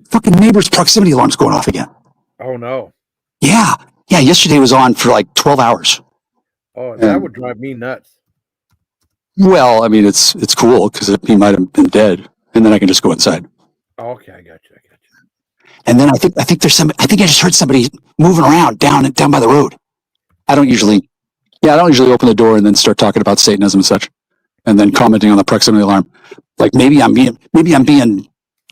fucking neighbor's proximity alarm's going off again. Oh no. Yeah. Yeah, yesterday was on for like 12 hours. Oh, that would drive me nuts. Well, I mean, it's cool because he might have been dead, and then I can just go inside. Oh, okay, I got you. And then I think there's I just heard somebody moving around down by the road. I don't usually open the door and then start talking about Satanism and such, and then commenting on the proximity alarm. Like maybe I'm being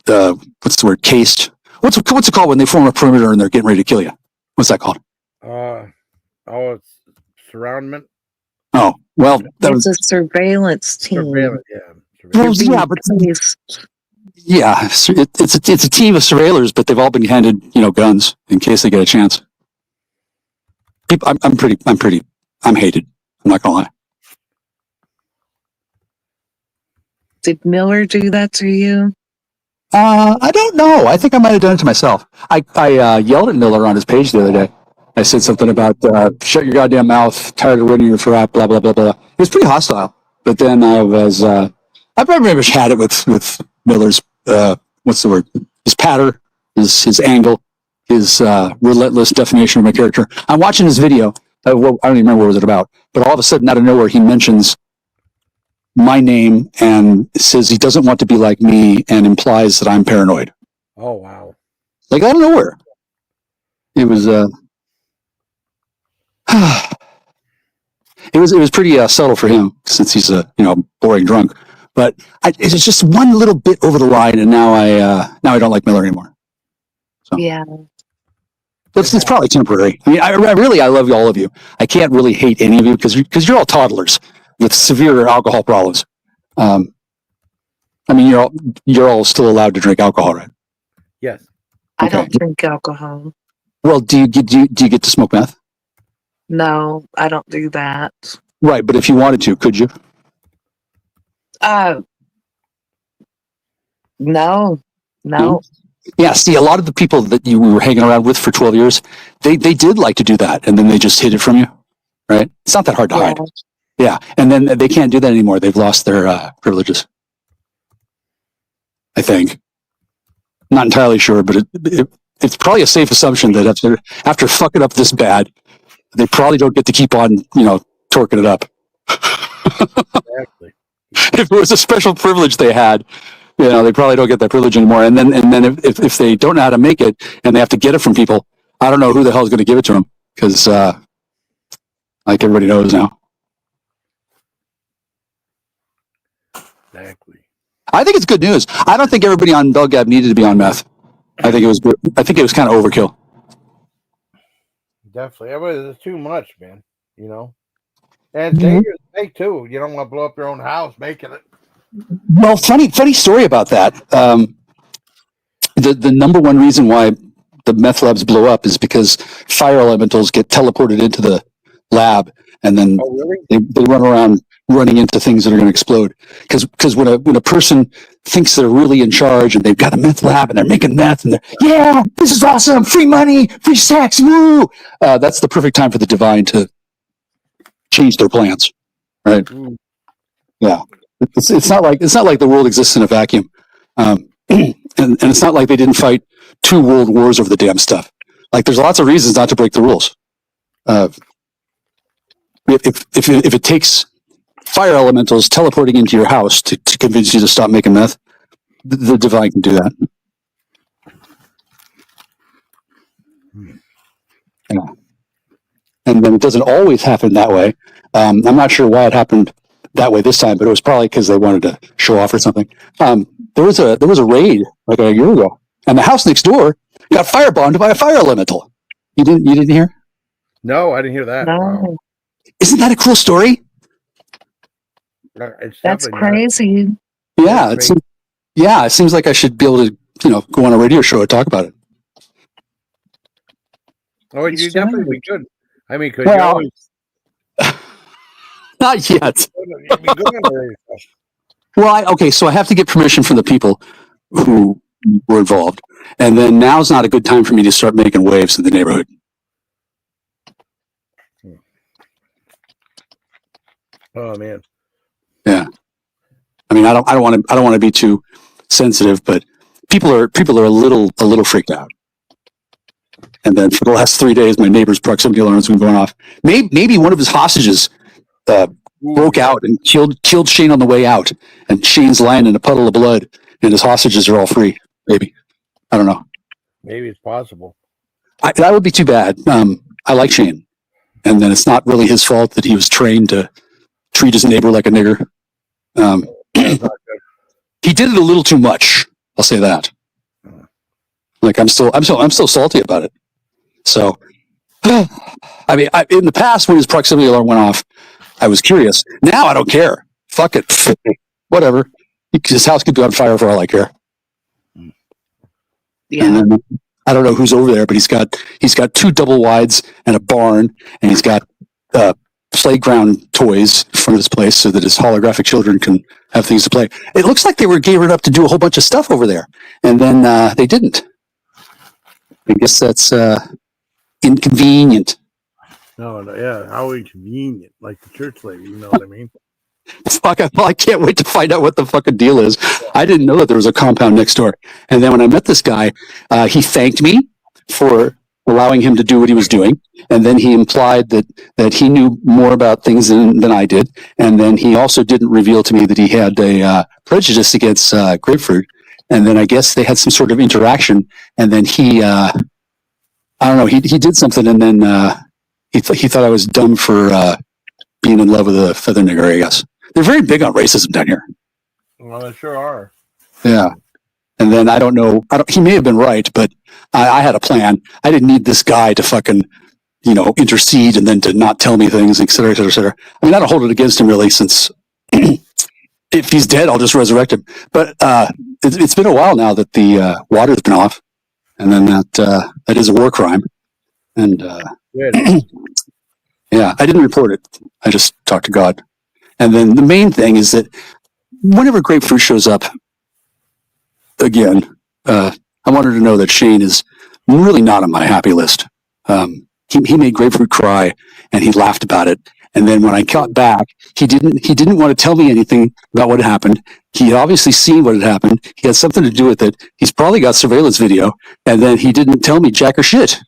what's the word, cased? What's it called when they form a perimeter and they're getting ready to kill you? What's that called? It's surroundment. Oh, well, that It's was a surveillance team. Surveillance, yeah. well, yeah, but yeah, it's a team of surveillors, but they've all been handed guns in case they get a chance. I'm hated. I'm not gonna lie. Did Miller do that to you? I don't know. I think I might have done it to myself. I yelled at Miller on his page the other day. I said something about shut your goddamn mouth, tired of winning your crap, blah blah blah blah. It was pretty hostile. But then I've pretty much had it with Miller's what's the word? His patter, his angle, his relentless defamation of my character. I'm watching his video. I don't even remember what it was about. But all of a sudden, out of nowhere, he mentions my name and says he doesn't want to be like me and implies that I'm paranoid. Oh wow! Like out of nowhere. It was it was pretty subtle for him since he's a boring drunk. But it's just one little bit over the line, and now I don't like Miller anymore. So. Yeah. It's probably temporary. I mean, I really love all of you. I can't really hate any of you because you're all toddlers with severe alcohol problems. I mean, you're all still allowed to drink alcohol, right? Yes. I don't drink alcohol. Well, do you get to smoke meth? No, I don't do that. Right, but if you wanted to, could you? No. Yeah, see, a lot of the people that you were hanging around with for 12 years, they did like to do that, and then they just hid it from you, right? It's not that hard to hide. Yeah, and then they can't do that anymore. They've lost their privileges. I think. Not entirely sure, but it's probably a safe assumption that after fucking up this bad, they probably don't get to keep on, torquing it up. Exactly. If it was a special privilege they had, they probably don't get that privilege anymore. And then if they don't know how to make it and they have to get it from people, I don't know who the hell is going to give it to them because, like everybody knows now. Exactly. I think it's good news. I don't think everybody on Belgab needed to be on meth. I think it was good. I think it was kind of overkill. Definitely. It was too much, man. And it's dangerous to make too. You don't want to blow up your own house making it. Well, funny story about that. The number one reason why the meth labs blow up is because fire elementals get teleported into the lab, and then they run around running into things that are going to explode. Because when a person thinks they're really in charge and they've got a meth lab and they're making meth and they're, this is awesome, free money, free sex, woo! That's the perfect time for the divine to change their plans, right? Yeah, it's not like the world exists in a vacuum, and it's not like they didn't fight 2 world wars over the damn stuff. Like, there's lots of reasons not to break the rules. If it takes fire elementals teleporting into your house to convince you to stop making meth, the divine can do that. Yeah. And then it doesn't always happen that way. I'm not sure why it happened that way this time, but it was probably because they wanted to show off or something. There was a raid like a year ago, and the house next door got firebombed by a fire elemental. You didn't hear? No, I didn't hear that. No. Wow. Isn't that a cool story? That's crazy. Yeah, it seems like I should be able to, go on a radio show and talk about it. Oh, you definitely could. I mean, could Well, you always? Not yet. You'd be good on the radio show. Well, so I have to get permission from the people who were involved, and then now's not a good time for me to start making waves in the neighborhood. Oh man. Yeah. I mean, I don't want to be too sensitive, but people are a little freaked out. And then for the last 3 days, my neighbor's proximity alarms have been going off. Maybe one of his hostages broke out and killed Shane on the way out, and Shane's lying in a puddle of blood, and his hostages are all free. Maybe, I don't know. Maybe it's possible. That would be too bad. I like Shane, and then it's not really his fault that he was trained to treat his neighbor like a nigger. He did it a little too much. I'll say that. Like, I'm still salty about it. So, I mean, in the past when his proximity alarm went off, I was curious. Now I don't care. Fuck it. Whatever. His house could be on fire for all I care. Yeah. And then, I don't know who's over there, but he's got 2 double wides and a barn, and he's got playground toys in front of his place so that his holographic children can have things to play. It looks like they were gearing up to do a whole bunch of stuff over there, and then they didn't. I guess that's inconvenient. No, yeah, how inconvenient. Like the church lady, you know what I mean? Fuck, I can't wait to find out what the fucking deal is. I didn't know that there was a compound next door. And then when I met this guy, he thanked me for allowing him to do what he was doing. And then he implied that he knew more about things than I did. And then he also didn't reveal to me that he had a prejudice against grapefruit. And then I guess they had some sort of interaction. And then he, I don't know, he did something. And then he thought I was dumb for being in love with a feather nigger, I guess. They're very big on racism down here. Well, they sure are. Yeah. And then I don't know, he may have been right, but I had a plan. I didn't need this guy to fucking, intercede and then to not tell me things, et cetera, et cetera, et cetera. I mean, I don't hold it against him really, since if he's dead, I'll just resurrect him. But it's been a while now that the water's been off, and then that is a war crime. And yeah, I didn't report it. I just talked to God. And then the main thing is that whenever grapefruit shows up again, I wanted to know that Shane is really not on my happy list. He made grapefruit cry, and he laughed about it. And then when I got back, he didn't want to tell me anything about what happened. He had obviously seen what had happened. He had something to do with it. He's probably got surveillance video. And then he didn't tell me jack or shit.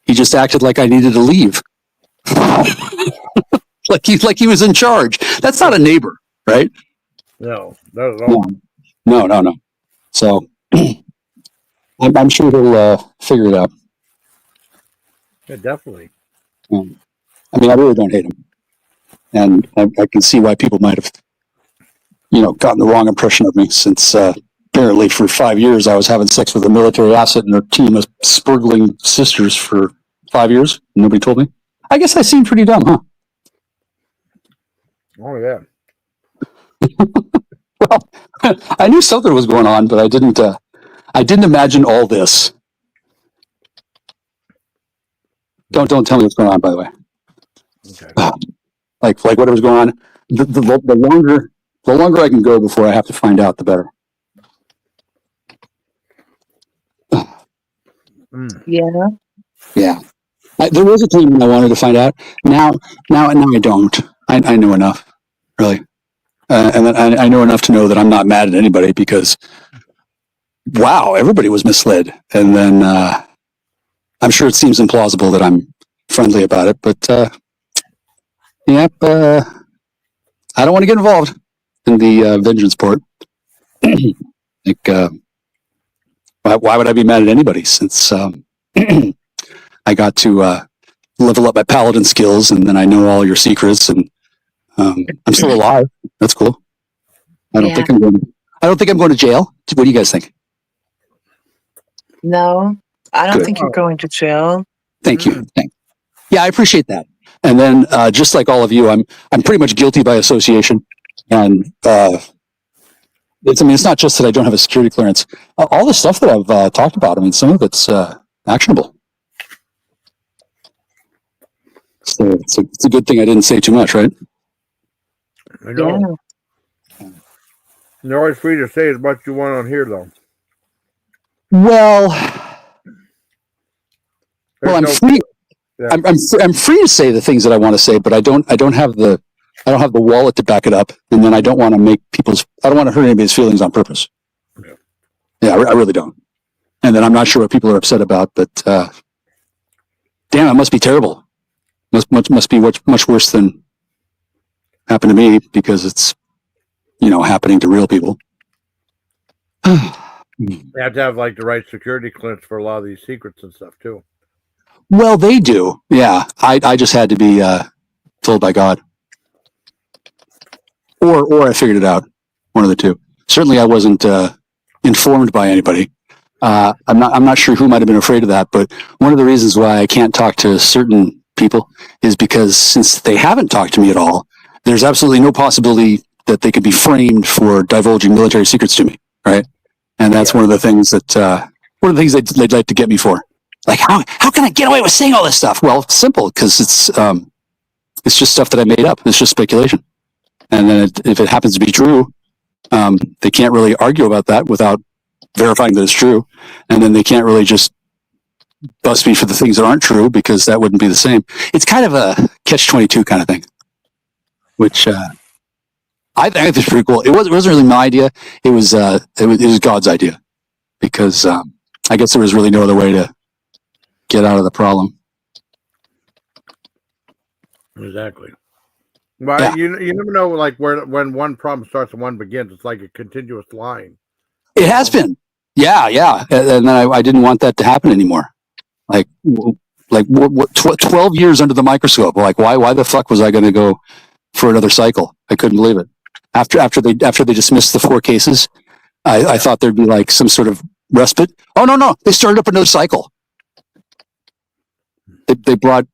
He just acted like I needed to leave. like he was in charge. That's not a neighbor, right? No, not at all. No. So I'm sure he'll figure it out. Yeah, definitely. I mean, I really don't hate him, and I can see why people might have, gotten the wrong impression of me, since apparently for 5 years I was having sex with a military asset and a team of spurgling sisters for 5 years. Nobody told me. I guess I seem pretty dumb, huh? Oh yeah. Well, I knew something was going on, but I didn't imagine all this. Don't tell me what's going on. By the way, Okay. like whatever's going on. The longer I can go before I have to find out, the better. Yeah. Yeah. There was a time when I wanted to find out. Now I don't. I know enough, really, and then I know enough to know that I'm not mad at anybody because, wow, everybody was misled. And then I'm sure it seems implausible that I'm friendly about it, but yep, I don't want to get involved in the vengeance port. Why would I be mad at anybody since I got to level up my paladin skills, and then I know all your secrets, and I'm still alive. That's cool. I don't think I'm going to jail. What do you guys think? No, I don't Good. think you're going to jail. Thank you. Yeah, I appreciate that. And then, just like all of you, I'm pretty much guilty by association. And it's not just that I don't have a security clearance. All the stuff that I've talked about, I mean, some of it's actionable. So it's a good thing I didn't say too much, right? I know. You're always free to say as much as you want on here, though. Well, I'm free. Yeah. I'm free to say the things that I want to say, but I don't have the wallet to back it up, and then I don't want to I don't want to hurt anybody's feelings on purpose. Yeah, I really don't. And then I'm not sure what people are upset about, but damn, it must be terrible. Must be much worse than happened to me because it's happening to real people. You have to have like the right security clearance for a lot of these secrets and stuff too. Well, they do. Yeah, I just had to be told by God, or I figured it out. One of the two. Certainly, I wasn't informed by anybody. I'm not sure who might have been afraid of that, but one of the reasons why I can't talk to certain people is because since they haven't talked to me at all, there's absolutely no possibility that they could be framed for divulging military secrets to me, right? And that's one of the things they'd like to get me for. Like, how can I get away with saying all this stuff? Well, it's simple, because it's just stuff that I made up. It's just speculation. And then if it happens to be true, they can't really argue about that without verifying that it's true. And then they can't really just bust me for the things that aren't true, because that wouldn't be the same. It's kind of a catch-22 kind of thing, which I think it's pretty cool. It wasn't really my idea. It was God's idea, because I guess there was really no other way to get out of the problem. Exactly. Well, yeah. You never know, like when one problem starts and one begins. It's like a continuous line. It has been. Yeah. And then I didn't want that to happen anymore. Like 12 years under the microscope. Like, why the fuck was I going to go for another cycle? I couldn't believe it. After they dismissed the 4 cases, I thought there'd be like some sort of respite. Oh no! They started up another cycle. They brought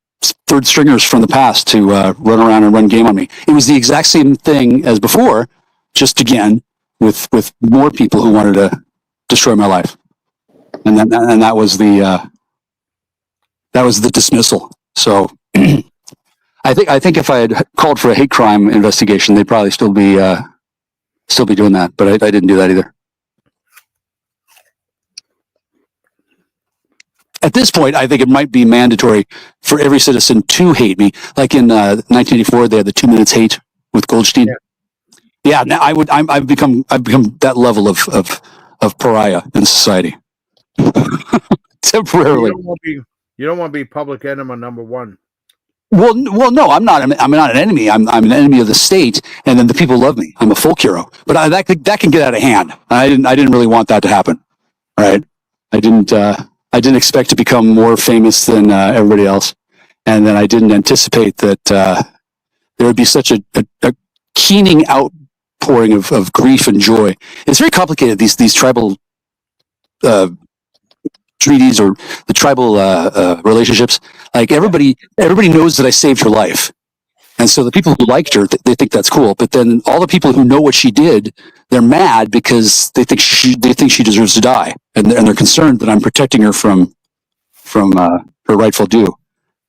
third stringers from the past to run around and run game on me. It was the exact same thing as before, just again with more people who wanted to destroy my life, and that was the dismissal. So I think if I had called for a hate crime investigation, they'd probably still be doing that. But I didn't do that either. At this point, I think it might be mandatory for every citizen to hate me. Like in 1984, they had the 2 minutes hate with Goldstein. Yeah, now I've become that level of pariah in society. Temporarily. You don't want to be public enemy number 1. Well, no, I'm not an enemy. I'm an enemy of the state, and then the people love me. I'm a folk hero, but that can get out of hand. I didn't really want that to happen. Right? I didn't expect to become more famous than everybody else, and then I didn't anticipate that there would be such a keening outpouring of grief and joy. It's very complicated. These tribal treaties or the tribal relationships. Like everybody knows that I saved her life, and so the people who liked her, they think that's cool. But then all the people who know what she did, they're mad because they think she deserves to die, and they're concerned that I'm protecting her from her rightful due.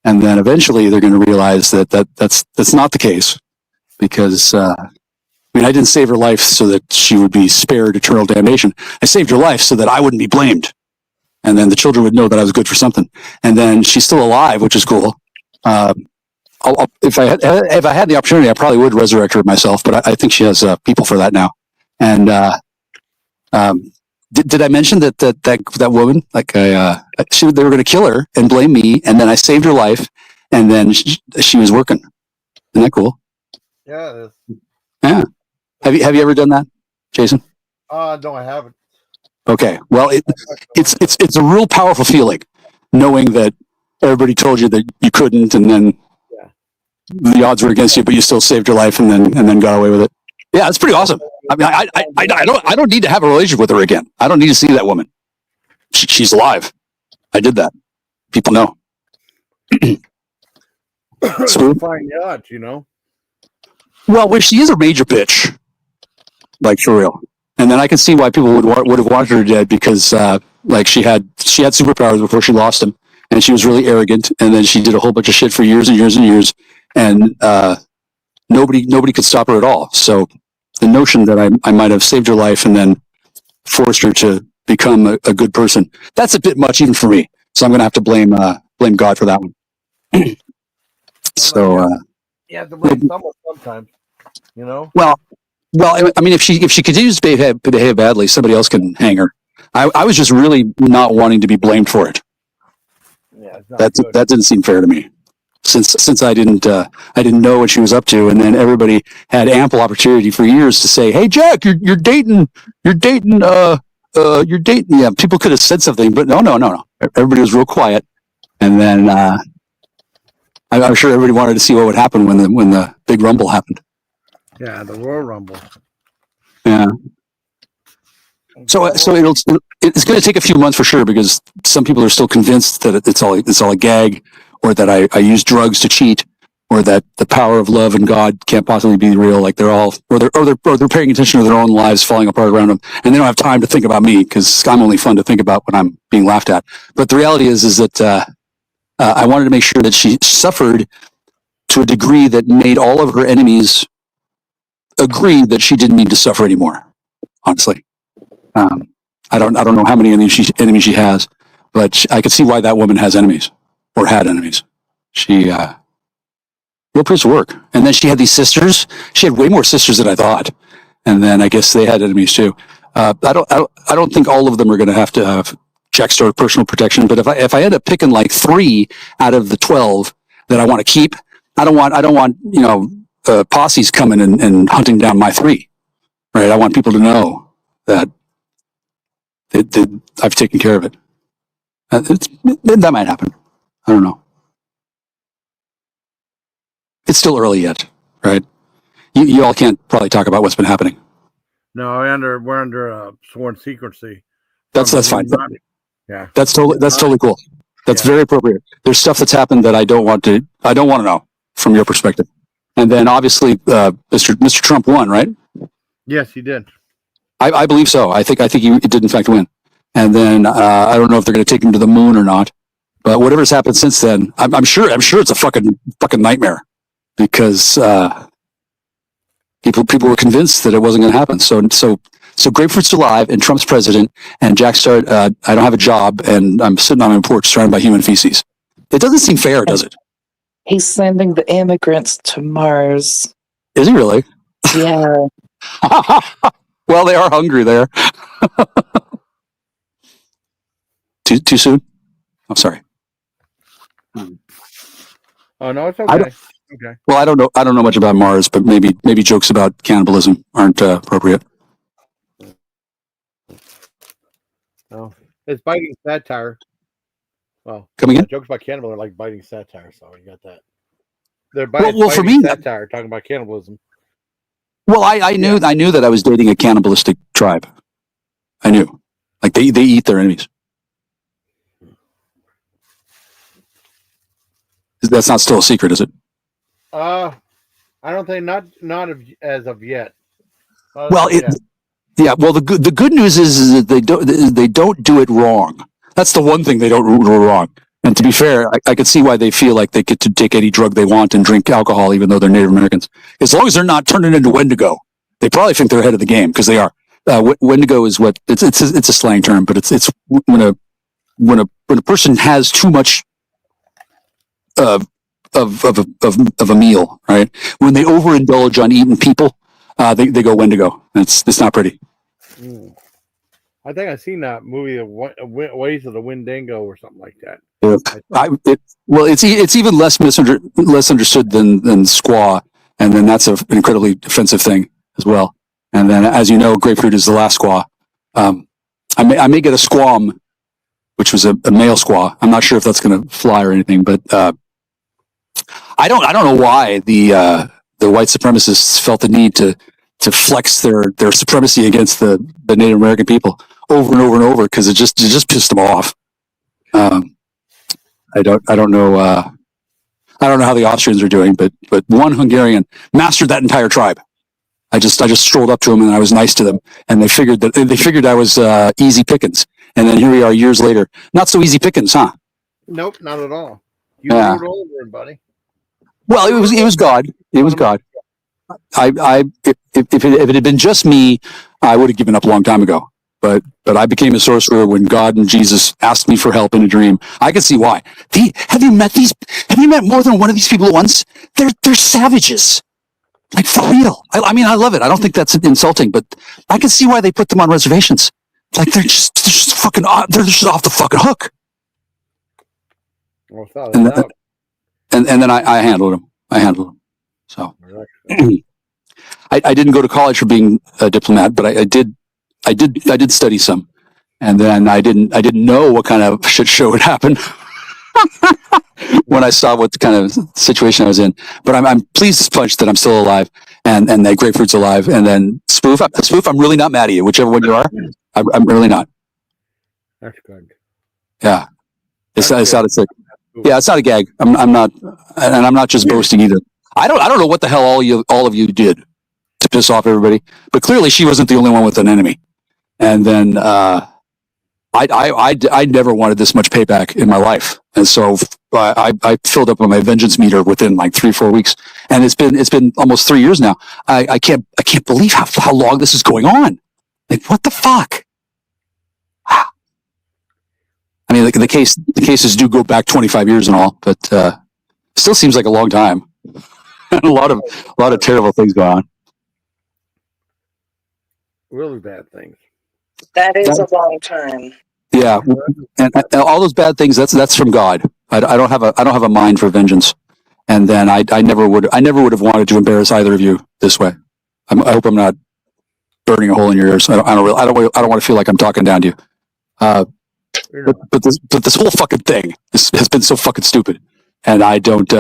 And then eventually they're going to realize that's not the case, because I didn't save her life so that she would be spared eternal damnation. I saved her life so that I wouldn't be blamed, and then the children would know that I was good for something. And then she's still alive, which is cool. If I had the opportunity, I probably would resurrect her myself, but I think she has people for that now. And did I mention that woman? Like they were going to kill her and blame me, and then I saved her life, and then she was working. Isn't that cool? Yeah, it is. Yeah. Have you ever done that, Jason? No, I haven't. Okay. Well, it's a real powerful feeling, knowing that everybody told you that you couldn't, and then the odds were against you, but you still saved your life, and then got away with it. Yeah, it's pretty awesome. I mean, I don't need to have a relationship with her again. I don't need to see that woman. She's alive. I did that. People know. So Fine yacht, you know. Well, she is a major bitch, like for real. And then I can see why people would have wanted her dead, because like she had superpowers before she lost them, and she was really arrogant, and then she did a whole bunch of shit for years and years and years, and nobody could stop her at all. So the notion that I might have saved her life and then forced her to become a good person, that's a bit much even for me. So I'm going to have to blame God for that one. So you have to blame someone sometimes, you know. Well, I mean, if she continues to behave badly, somebody else can hang her. I was just really not wanting to be blamed for it. Yeah, that didn't seem fair to me, since I didn't know what she was up to, and then everybody had ample opportunity for years to say, "Hey, Jack, you're dating." Yeah, people could have said something, but no. Everybody was real quiet, and then I'm sure everybody wanted to see what would happen when the big rumble happened. Yeah, the Royal Rumble. Yeah. So it's going to take a few months for sure, because some people are still convinced that it's all a gag, or that I use drugs to cheat, or that the power of love and God can't possibly be real. Like they're paying attention to their own lives falling apart around them, and they don't have time to think about me, because I'm only fun to think about when I'm being laughed at. But the reality is that I wanted to make sure that she suffered to a degree that made all of her enemies agree that she didn't need to suffer anymore. Honestly, I don't know how many enemies she has, but I could see why that woman has enemies, or had enemies. She real piece of work. And then she had these sisters. She had way more sisters than I thought. And then I guess they had enemies too. I don't think all of them are going to have checks or personal protection. But if I end up picking like 3 out of the 12 that I want to keep, I don't want posses coming and hunting down my 3. Right? I want people to know that I've taken care of it. That might happen. I don't know. It's still early yet, right? You all can't probably talk about what's been happening. No, we're under sworn secrecy. That's fine. Yeah, that's totally cool. That's very appropriate. There's stuff that's happened that I don't want to know from your perspective. And then obviously, Mr. Trump won, right? Yes, he did. I believe so. I think he did in fact win. And then I don't know if they're going to take him to the moon or not. But whatever's happened since then, I'm sure it's a fucking nightmare, because people were convinced that it wasn't going to happen. So Grapefruit's alive, and Trump's president, and Jack Start. I don't have a job, and I'm sitting on my porch surrounded by human feces. It doesn't seem fair, does it? He's sending the immigrants to Mars. Is he really? Yeah. Well, they are hungry there. Too soon? I'm sorry. Oh no, it's okay. Okay. Well, I don't know much about Mars, but maybe jokes about cannibalism aren't appropriate. No, it's biting satire. Well, Come again? Jokes about cannibalism are like biting satire, so you got that. They're biting, Well, for me, satire, talking about cannibalism. Well, I knew that I was dating a cannibalistic tribe. I knew, like they eat their enemies. That's not still a secret, is it? I don't think not as of yet. Well, yeah. Well, the good news is that they don't do it wrong. That's the one thing they don't do wrong. And to be fair, I could see why they feel like they get to take any drug they want and drink alcohol, even though they're Native Americans. As long as they're not turning into Wendigo, they probably think they're ahead of the game because they are. Wendigo is what it's a slang term, but it's when a person has too much of a meal, right? When they overindulge on eating people, they go Wendigo. It's not pretty. I think I've seen that movie, The Ways of the Wendigo, or something like that. It's even less understood than squaw, and then that's an incredibly offensive thing as well. And then, as you know, grapefruit is the last squaw. I may get a squam, which was a male squaw. I'm not sure if that's going to fly or anything, but I don't know why the white supremacists felt the need to flex their supremacy against the Native American people over and over and over, because it just pissed them off. I don't know how the Austrians are doing, but one Hungarian mastered that entire tribe. I just strolled up to them and I was nice to them, and they figured I was easy pickings. And then here we are years later, not so easy pickings, huh? Nope, not at all. You rode over him, buddy. Well, it was God. It was God. If it had been just me, I would have given up a long time ago. But I became a sorcerer when God and Jesus asked me for help in a dream. I can see why. Have you met more than one of these people at once? They're savages. Like, for real. I mean, I love it. I don't think that's insulting, but I can see why they put them on reservations. Like, they're just fucking, they're just off the fucking hook. Well, and then I handled them. So I didn't go to college for being a diplomat, but I did study some, and then I didn't know what kind of shit show would happen when I saw what kind of situation I was in. But I'm pleased as punch that I'm still alive, and that grapefruit's alive. And then Spoof, I'm really not mad at you, whichever one you are. I'm really not. That's good. Yeah, it's not a yeah, it's not a gag. I'm not, and I'm not just boasting either. I don't know what the hell all of you did to piss off everybody, but clearly she wasn't the only one with an enemy. And then I never wanted this much payback in my life, and so I filled up on my vengeance meter within like 3-4 weeks, and it's been almost 3 years now. I can't believe how long this is going on. Like, what the fuck? Wow. I mean, the cases do go back 25 years and all, but still seems like a long time. a lot of terrible things going on. Really bad things. That is a long time. Yeah, and all those bad things. That's from God. I don't have a mind for vengeance, and then I never would have wanted to embarrass either of you this way. I hope I'm not burning a hole in your ears. I don't want to feel like I'm talking down to you. But this whole fucking thing has been so fucking stupid, and I don't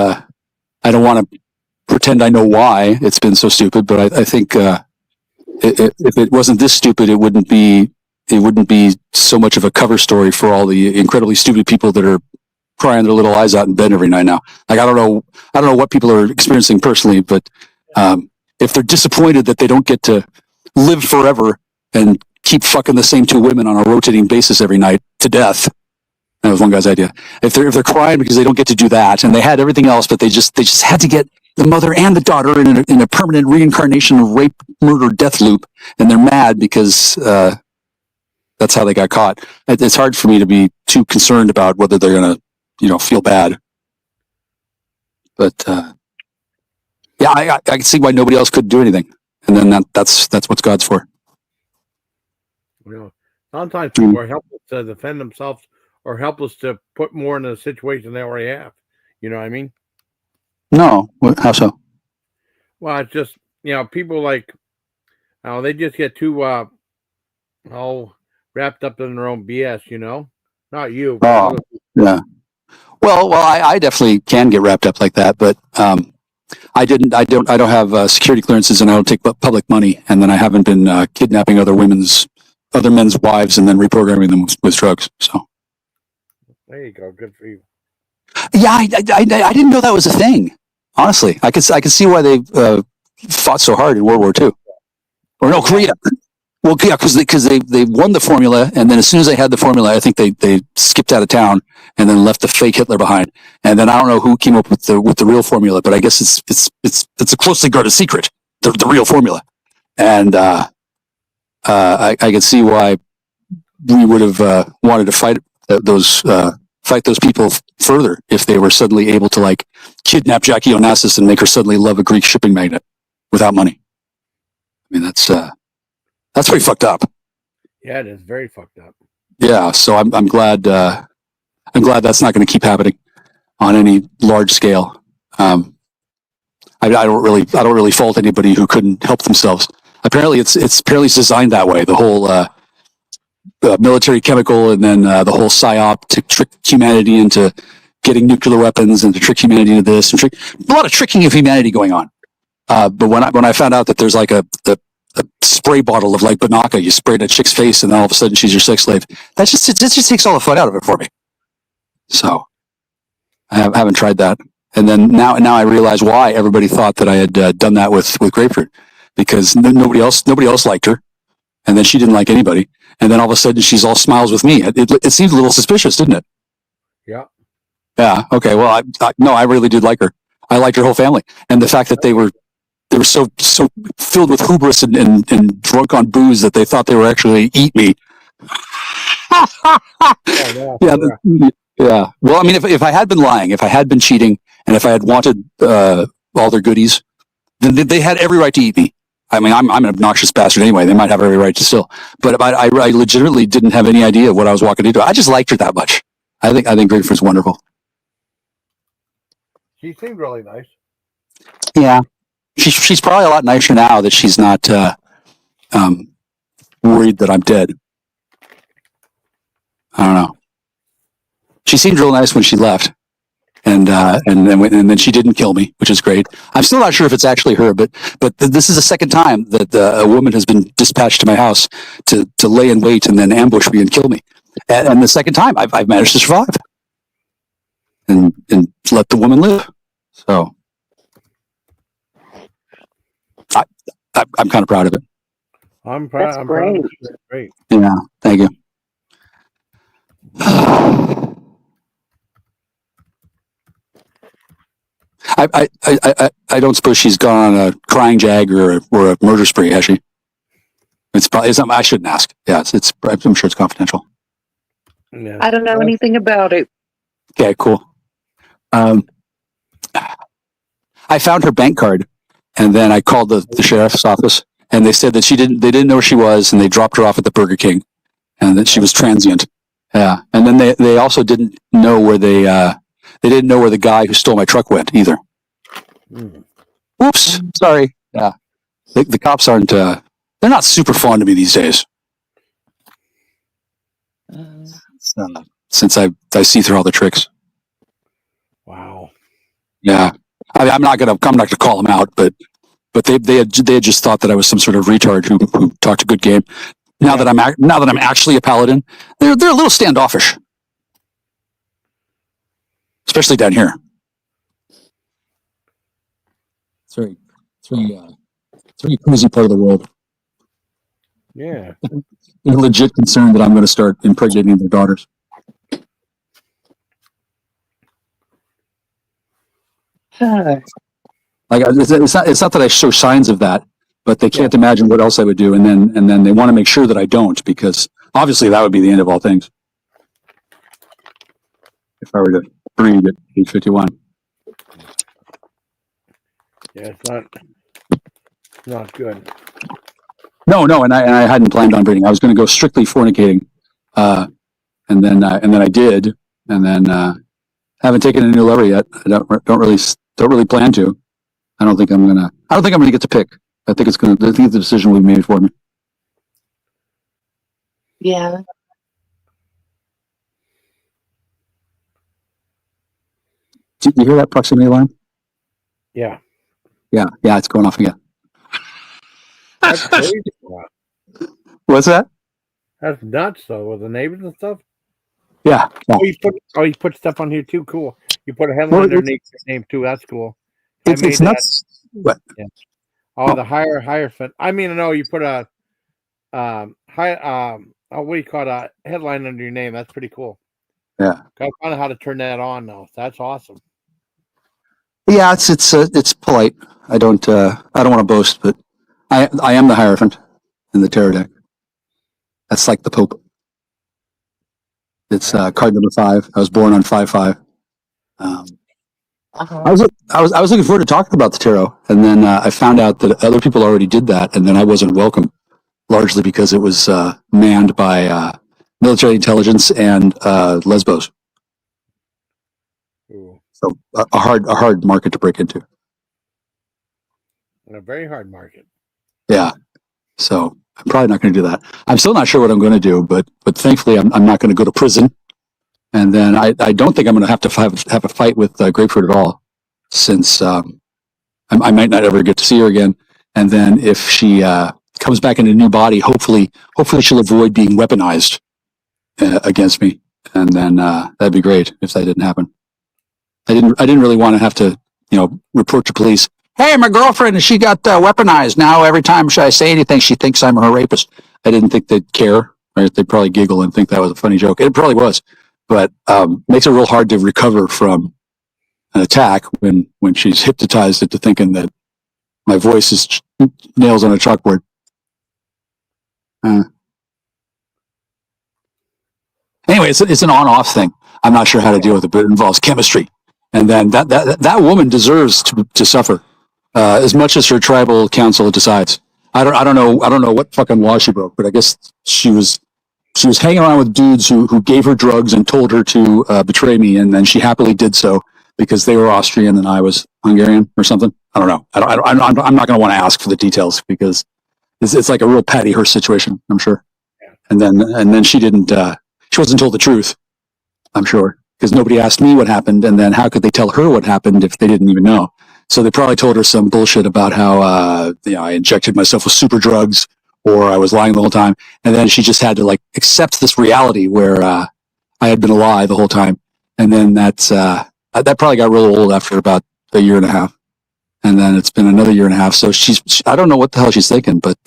want to pretend I know why it's been so stupid. But I think if it wasn't this stupid, it wouldn't be so much of a cover story for all the incredibly stupid people that are crying their little eyes out in bed every night now. Like, I don't know what people are experiencing personally, but if they're disappointed that they don't get to live forever and keep fucking the same two women on a rotating basis every night to death. That was one guy's idea. If they're crying because they don't get to do that, and they had everything else, but they just had to get the mother and the daughter in a permanent reincarnation of rape, murder, death loop, and they're mad because that's how they got caught. It's hard for me to be too concerned about whether they're gonna, feel bad. But yeah, I can see why nobody else could do anything, and then that's what God's for. Sometimes people are helpless to defend themselves, or helpless to put more in a situation they already have. You know what I mean? No, how so? Well, it's just, people like, they just get too wrapped up in their own BS. Not you. Oh, yeah. Well, I definitely can get wrapped up like that, but I don't have security clearances, and I don't take public money, and then I haven't been kidnapping other men's wives and then reprogramming them with drugs. So there you go. Good for you. Yeah, I didn't know that was a thing. Honestly, I could see why they fought so hard in World War II, or no, Korea. Well, yeah, because they won the formula, and then as soon as they had the formula, I think they skipped out of town and then left the fake Hitler behind. And then I don't know who came up with the real formula, but I guess it's a closely guarded secret, the real formula. And I can see why we would have wanted to fight those people further if they were suddenly able to like kidnap Jackie Onassis and make her suddenly love a Greek shipping magnate without money. I mean, that's pretty fucked up. Yeah, it is very fucked up. Yeah, so I'm glad that's not going to keep happening on any large scale. I don't really fault anybody who couldn't help themselves. Apparently, it's designed that way. The whole military chemical, and then the whole psyop to trick humanity into getting nuclear weapons, and to trick humanity into this, and a lot of tricking of humanity going on. But when I found out that there's like a spray bottle of like Banaka, you spray it in a chick's face, and then all of a sudden she's your sex slave. That just takes all the fun out of it for me. So I haven't tried that. And then now I realize why everybody thought that I had done that with Grapefruit, because nobody else liked her, and then she didn't like anybody, and then all of a sudden she's all smiles with me. It seemed a little suspicious, didn't it? Yeah. Yeah. Okay. Well, I really did like her. I liked her whole family, and the fact that they were so filled with hubris and drunk on booze that they thought they were actually eat me. Yeah. Well, I mean, if I had been lying, if I had been cheating, and if I had wanted all their goodies, then they had every right to eat me. I mean, I'm an obnoxious bastard anyway. They might have every right to still, but I legitimately didn't have any idea what I was walking into. I just liked her that much. I think Grapefruit's wonderful. She seemed really nice. Yeah. She's probably a lot nicer now that she's not worried that I'm dead. I don't know. She seemed real nice when she left, and then she didn't kill me, which is great. I'm still not sure if it's actually her, but this is the second time that a woman has been dispatched to my house to lay in wait and then ambush me and kill me, and the second time I've managed to survive and let the woman live. So. I'm kind of proud of it. I'm proud. That's great. That's great. Yeah, thank you. I don't suppose she's gone on a crying jag or a murder spree, has she? It's something I shouldn't ask. Yeah, I'm sure it's confidential. Yeah. I don't know anything about it. Okay, cool. I found her bank card. And then I called the sheriff's office, and they said that they didn't know where she was, and they dropped her off at the Burger King, and that she was transient. Yeah. And then they also didn't know where they didn't know where the guy who stole my truck went either. Oops. Sorry. Yeah. The cops aren't, they're not super fond of me these days. Since I see through all the tricks. Wow. Yeah. I mean, I'm not gonna call them out, but they had just thought that I was some sort of retard who talked a good game. Now that I'm actually a paladin, they're a little standoffish, especially down here. It's very crazy part of the world. Yeah. They're legit concerned that I'm going to start impregnating their daughters. Like it's not that I show signs of that, but they can't imagine what else I would do, and then they want to make sure that I don't, because obviously that would be the end of all things. If I were to breed at age 51. Yeah, it's not good. No, and I hadn't planned on breeding. I was going to go strictly fornicating, and then I did, and then haven't taken a new lover yet. I don't really plan to. I don't think I'm gonna get to pick. I think the decision will be made for me. Yeah. Did you hear that proximity alarm? Yeah. Yeah, it's going off again. That's crazy. What's that? That's nuts, though, with the neighbors and stuff. Yeah. Oh, you put stuff on here too. Cool. You put a headline underneath your name too. That's cool. It's nuts. What? Yeah. Oh, the higher. I mean, no, you put a what do you call it? Headline under your name. That's pretty cool. Yeah. Gotta find out how to turn that on though. That's awesome. Yeah, it's polite. I don't want to boast, but I am the Hierophant in the tarot deck. That's like the Pope. It's card number 5. I was born on 5/5. I was looking forward to talking about the tarot, and then I found out that other people already did that, and then I wasn't welcome, largely because it was manned by military intelligence and lesbos. Ooh. So a hard market to break into. A very hard market. Yeah. So I'm probably not going to do that. I'm still not sure what I'm going to do, but thankfully I'm not going to go to prison. And then I don't think I'm going to have a fight with Grapefruit at all, since I might not ever get to see her again. And then if she comes back in a new body, hopefully she'll avoid being weaponized against me. And then that'd be great if that didn't happen. I didn't really want to have to, report to police. Hey, my girlfriend, she got weaponized. Now every time I say anything, she thinks I'm her rapist. I didn't think they'd care. Right? They'd probably giggle and think that was a funny joke. It probably was, but makes it real hard to recover from an attack when she's hypnotized into thinking that my voice is nails on a chalkboard. Anyway, it's an on-off thing. I'm not sure how to deal with it, but it involves chemistry. And then that woman deserves to suffer as much as her tribal council decides. I don't know what fucking law she broke, but I guess she was hanging around with dudes who gave her drugs and told her to betray me, and then she happily did so because they were Austrian and I was Hungarian or something. I don't know. I'm not going to want to ask for the details because it's like a real Patty Hearst situation, I'm sure. Yeah. And then she didn't. She wasn't told the truth, I'm sure, because nobody asked me what happened, and then how could they tell her what happened if they didn't even know? So they probably told her some bullshit about how I injected myself with super drugs, or I was lying the whole time, and then she just had to accept this reality where I had been a lie the whole time, and then that probably got real old after about a year and a half, and then it's been another year and a half. So I don't know what the hell she's thinking, but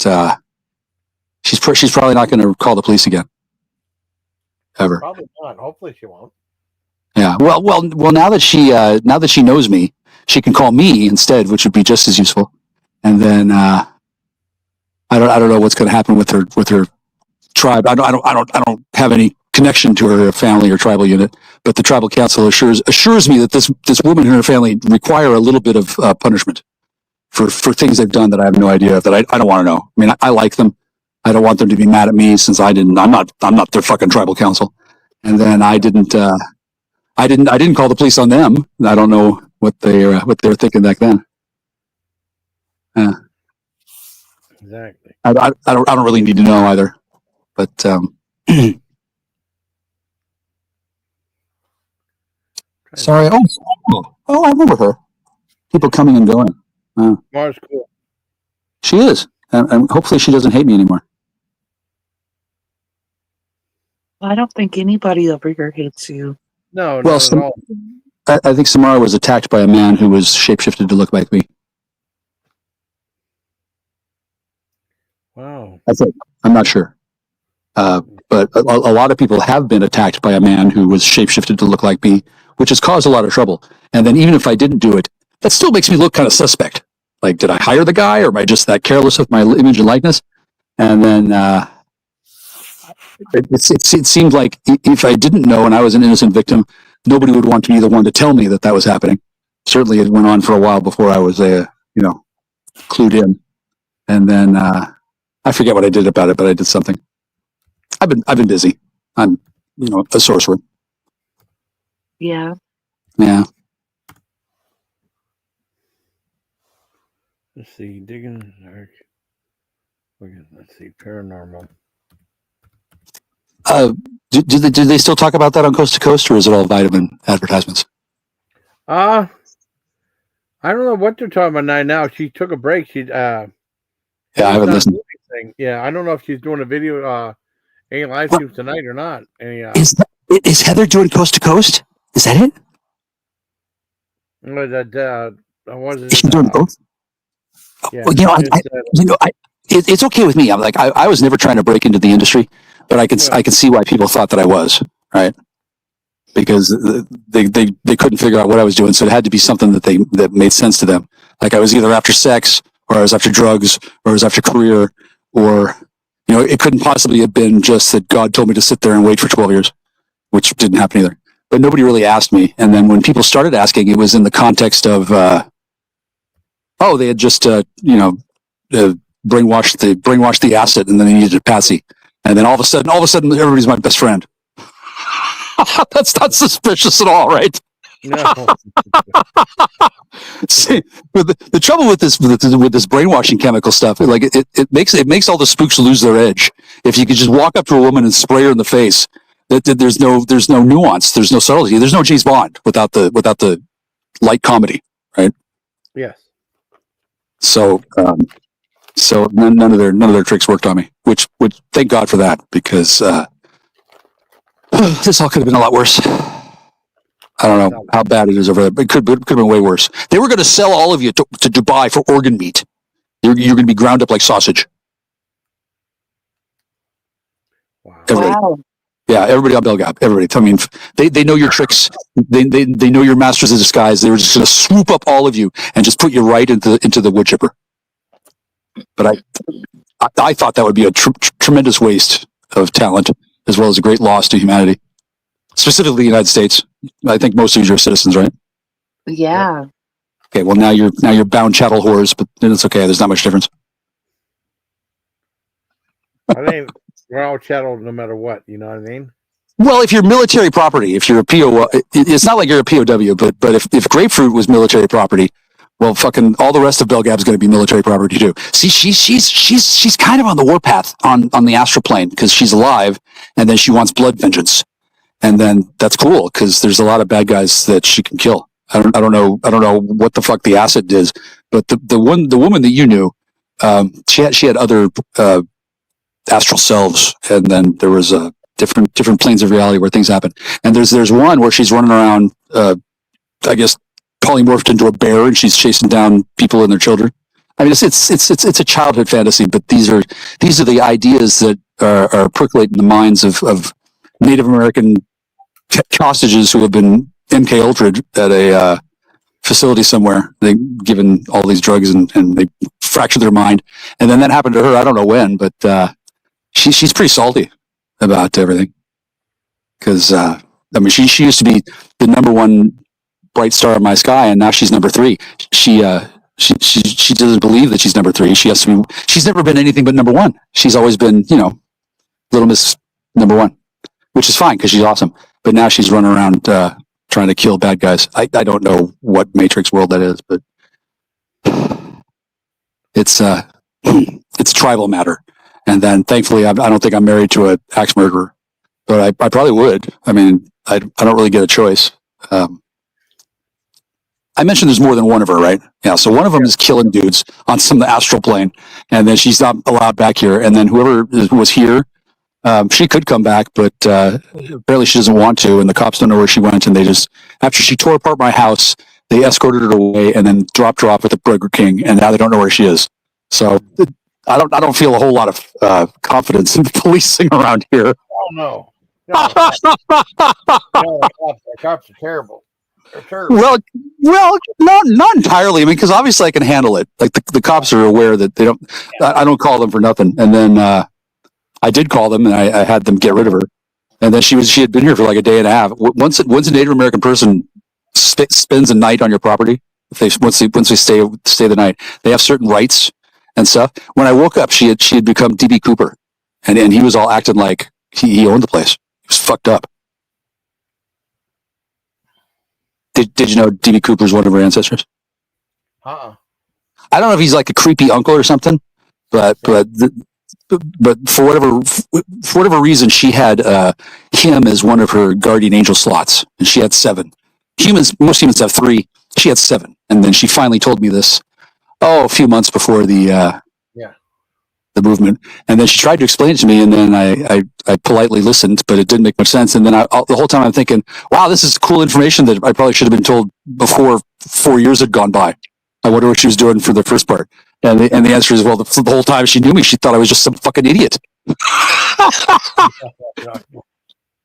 she's probably not going to call the police again. Ever. Probably not. Hopefully she won't. Yeah. Well. Now that she knows me, she can call me instead, which would be just as useful. And then I don't know what's going to happen with her tribe. I don't have any connection to her family or tribal unit, but the tribal council assures me that this woman and her family require a little bit of punishment for things they've done that I have no idea of, that I don't want to know. I mean, I like them. I don't want them to be mad at me since I'm not their fucking tribal council. And then I didn't call the police on them. I don't know what they were thinking back then. Exactly. I don't really need to know either, but sorry. Oh, I remember her. People coming and going. Mars cool. She is, and hopefully she doesn't hate me anymore. I don't think anybody over here hates you. No, well, not at all. I think Samara was attacked by a man who was shapeshifted to look like me. Wow. I think. I'm not sure. But a lot of people have been attacked by a man who was shapeshifted to look like me, which has caused a lot of trouble. And then even if I didn't do it, that still makes me look kind of suspect. Like, did I hire the guy, or am I just that careless with my image and likeness? And then it seemed like if I didn't know and I was an innocent victim, nobody would want to be the one to tell me that was happening. Certainly, it went on for a while before I was, clued in. And then I forget what I did about it, but I did something. I've been busy. I'm, a sorcerer. Yeah. Yeah. Let's see, digging dark. Let's see, paranormal. Do they still talk about that on Coast to Coast, or is it all vitamin advertisements? I don't know what they're talking about now. She took a break. I haven't listened. Yeah, I don't know if she's doing a video, any live streams tonight or not. Is Heather doing Coast to Coast? Is that it? Was that? Was it? Is she doing both? Yeah, well, it's okay with me. I'm like, I was never trying to break into the industry, but I can see why people thought that I was, right? Because they couldn't figure out what I was doing, so it had to be something that made sense to them. Like I was either after sex, or I was after drugs, or I was after career, or it couldn't possibly have been just that God told me to sit there and wait for 12 years, which didn't happen either. But nobody really asked me. And then when people started asking, it was in the context of, they had just brainwashed the asset, and then they needed a patsy. And then all of a sudden, everybody's my best friend. That's not suspicious at all, right? No. See, the trouble with this brainwashing chemical stuff, like it makes all the spooks lose their edge. If you could just walk up to a woman and spray her in the face, there's no nuance, there's no subtlety, there's no James Bond without the light comedy, right? Yes. So none of their tricks worked on me, which thank God for that, because this all could have been a lot worse. I don't know how bad it is over there, but it could have been way worse. They were going to sell all of you to Dubai for organ meat. You're going to be ground up like sausage. Everybody. Wow. Yeah, everybody on Belgap. Everybody. I mean, they know your tricks. They know your masters of disguise. They were just going to swoop up all of you and just put you right into the wood chipper. But I thought that would be a tremendous waste of talent, as well as a great loss to humanity, specifically the United States. I think most of you are citizens, right? Yeah. Okay, well now you're bound chattel whores, but it's okay. There's not much difference. I think we're all chattel no matter what. You know what I mean? Well, if you're military property, if you're a PO, it's not like you're a POW, but if Grapefruit was military property, well, fucking all the rest of Belgab is going to be military property too. See, she's kind of on the warpath on the astral plane, because she's alive, and then she wants blood vengeance, and then that's cool because there's a lot of bad guys that she can kill. I don't know what the fuck the asset is, but the woman that you knew, she had other astral selves, and then there was different planes of reality where things happen. And there's one where she's running around, I guess, polymorphed into a bear, and she's chasing down people and their children. I mean, it's a childhood fantasy, but these are the ideas that are percolating in the minds of Native American hostages who have been MK Ultra'd at a facility somewhere. They given all these drugs and they fractured their mind, and then that happened to her. I don't know when, but she's pretty salty about everything, because I mean she used to be the number one bright star in my sky, and now she's number 3. She doesn't believe that she's number 3. She's never been anything but number 1. She's always been, Little Miss number 1, which is fine because she's awesome. But now she's running around trying to kill bad guys. I don't know what Matrix world that is, but it's tribal matter. And then thankfully, I don't think I'm married to an axe murderer, but I probably would. I mean, I don't really get a choice. I mentioned there's more than one of her, right? Yeah. So one of them is killing dudes on some of the astral plane, and then she's not allowed back here. And then whoever was here, she could come back, but apparently she doesn't want to. And the cops don't know where she went. And they just, after she tore apart my house, they escorted her away and then dropped her off at the Burger King. And now they don't know where she is. So I don't feel a whole lot of confidence in policing around here. Oh no. The cops are terrible. Well, not entirely. I mean, because obviously I can handle it. Like the cops are aware that they don't. I don't call them for nothing. And then I did call them, and I had them get rid of her. And then she had been here for like a day and a half. Once a Native American person spends a night on your property, once they stay the night, they have certain rights and stuff. When I woke up, she had become DB Cooper, and he was all acting like he owned the place. He was fucked up. Did you know DB Cooper is one of her ancestors? Uh-uh. I don't know if he's like a creepy uncle or something, but for whatever reason, she had him as one of her guardian angel slots, and she had 7. Most humans have 3. She had 7, and then she finally told me this. A few months before the movement, and then she tried to explain it to me, and then I politely listened, but it didn't make much sense. And then the whole time I'm thinking, wow, this is cool information that I probably should have been told before 4 years had gone by. I wonder what she was doing for the first part. And the answer is, well, the whole time she knew me, she thought I was just some fucking idiot.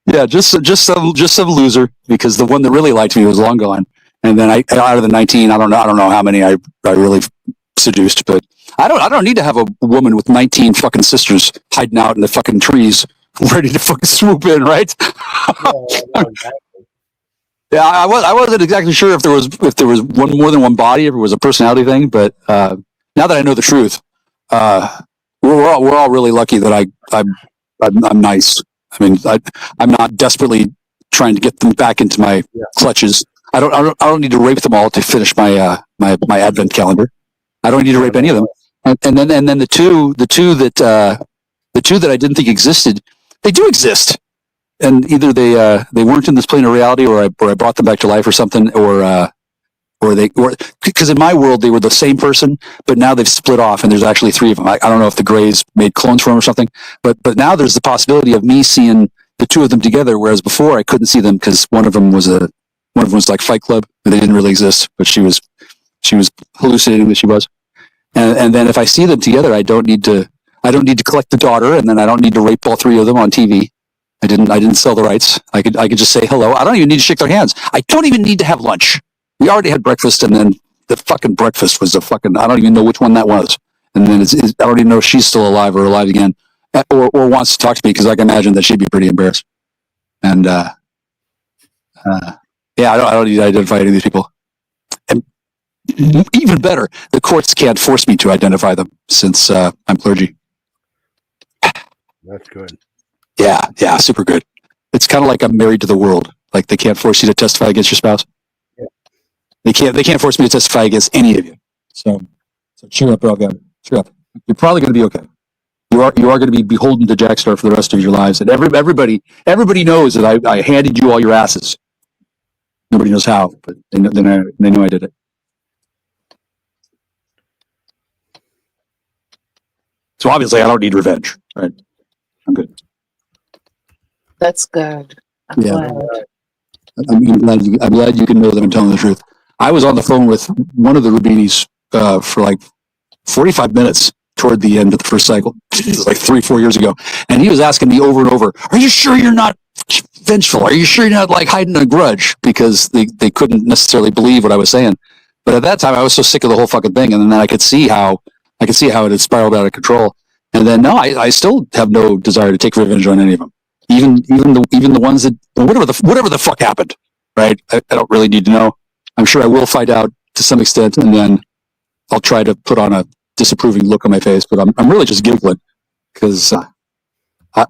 Yeah, just some loser, because the one that really liked me was long gone. And then out of the 19, I don't know how many I really seduced, but I don't need to have a woman with 19 fucking sisters hiding out in the fucking trees, ready to fucking swoop in, right? Yeah, I wasn't exactly sure if there was more than one body, if it was a personality thing, but now that I know the truth, we're all really lucky that I'm nice. I mean, I'm not desperately trying to get them back into my clutches. I don't need to rape them all to finish my my advent calendar. I don't need to rape any of them. And then the two that I didn't think existed, they do exist. And either they weren't in this plane of reality, or I brought them back to life or something, or because in my world they were the same person, but now they've split off and there's actually three of them. I don't know if the Greys made clones for them or something, but now there's the possibility of me seeing the two of them together, whereas before I couldn't see them because one of them was like Fight Club, and they didn't really exist, but she was hallucinating that she was. And then if I see them together, I don't need to collect the daughter, and then I don't need to rape all three of them on TV. I didn't sell the rights. I could just say hello. I don't even need to shake their hands. I don't even need to have lunch. We already had breakfast, and then the fucking breakfast was I don't even know which one that was. And then I don't even know if she's still alive or alive again, or wants to talk to me, because I can imagine that she'd be pretty embarrassed. And yeah, I don't need to identify any of these people. And even better, the courts can't force me to identify them, since I'm clergy. That's good. Yeah, super good. It's kind of like I'm married to the world. Like, they can't force you to testify against your spouse. Yeah. They can't force me to testify against any of you. So cheer up, Belgab. Cheer up. You're probably going to be okay. You are going to be beholden to Jackstar for the rest of your lives, and everybody knows that I handed you all your asses. Nobody knows how, but they know I did it. So obviously, I don't need revenge. Right? I'm good. That's good. I'm glad. I'm glad you can know that I'm telling the truth. I was on the phone with one of the Rubinis for like 45 minutes toward the end of the first cycle. It was like 3-4 years ago. And he was asking me over and over, are you sure you're not vengeful? Are you sure you're not like hiding a grudge? Because they couldn't necessarily believe what I was saying. But at that time, I was so sick of the whole fucking thing. And then I could see how it had spiraled out of control. And then no, I still have no desire to take revenge on any of them. Even the ones that whatever the fuck happened, right? I don't really need to know. I'm sure I will find out to some extent, and then I'll try to put on a disapproving look on my face. But I'm really just giggling, because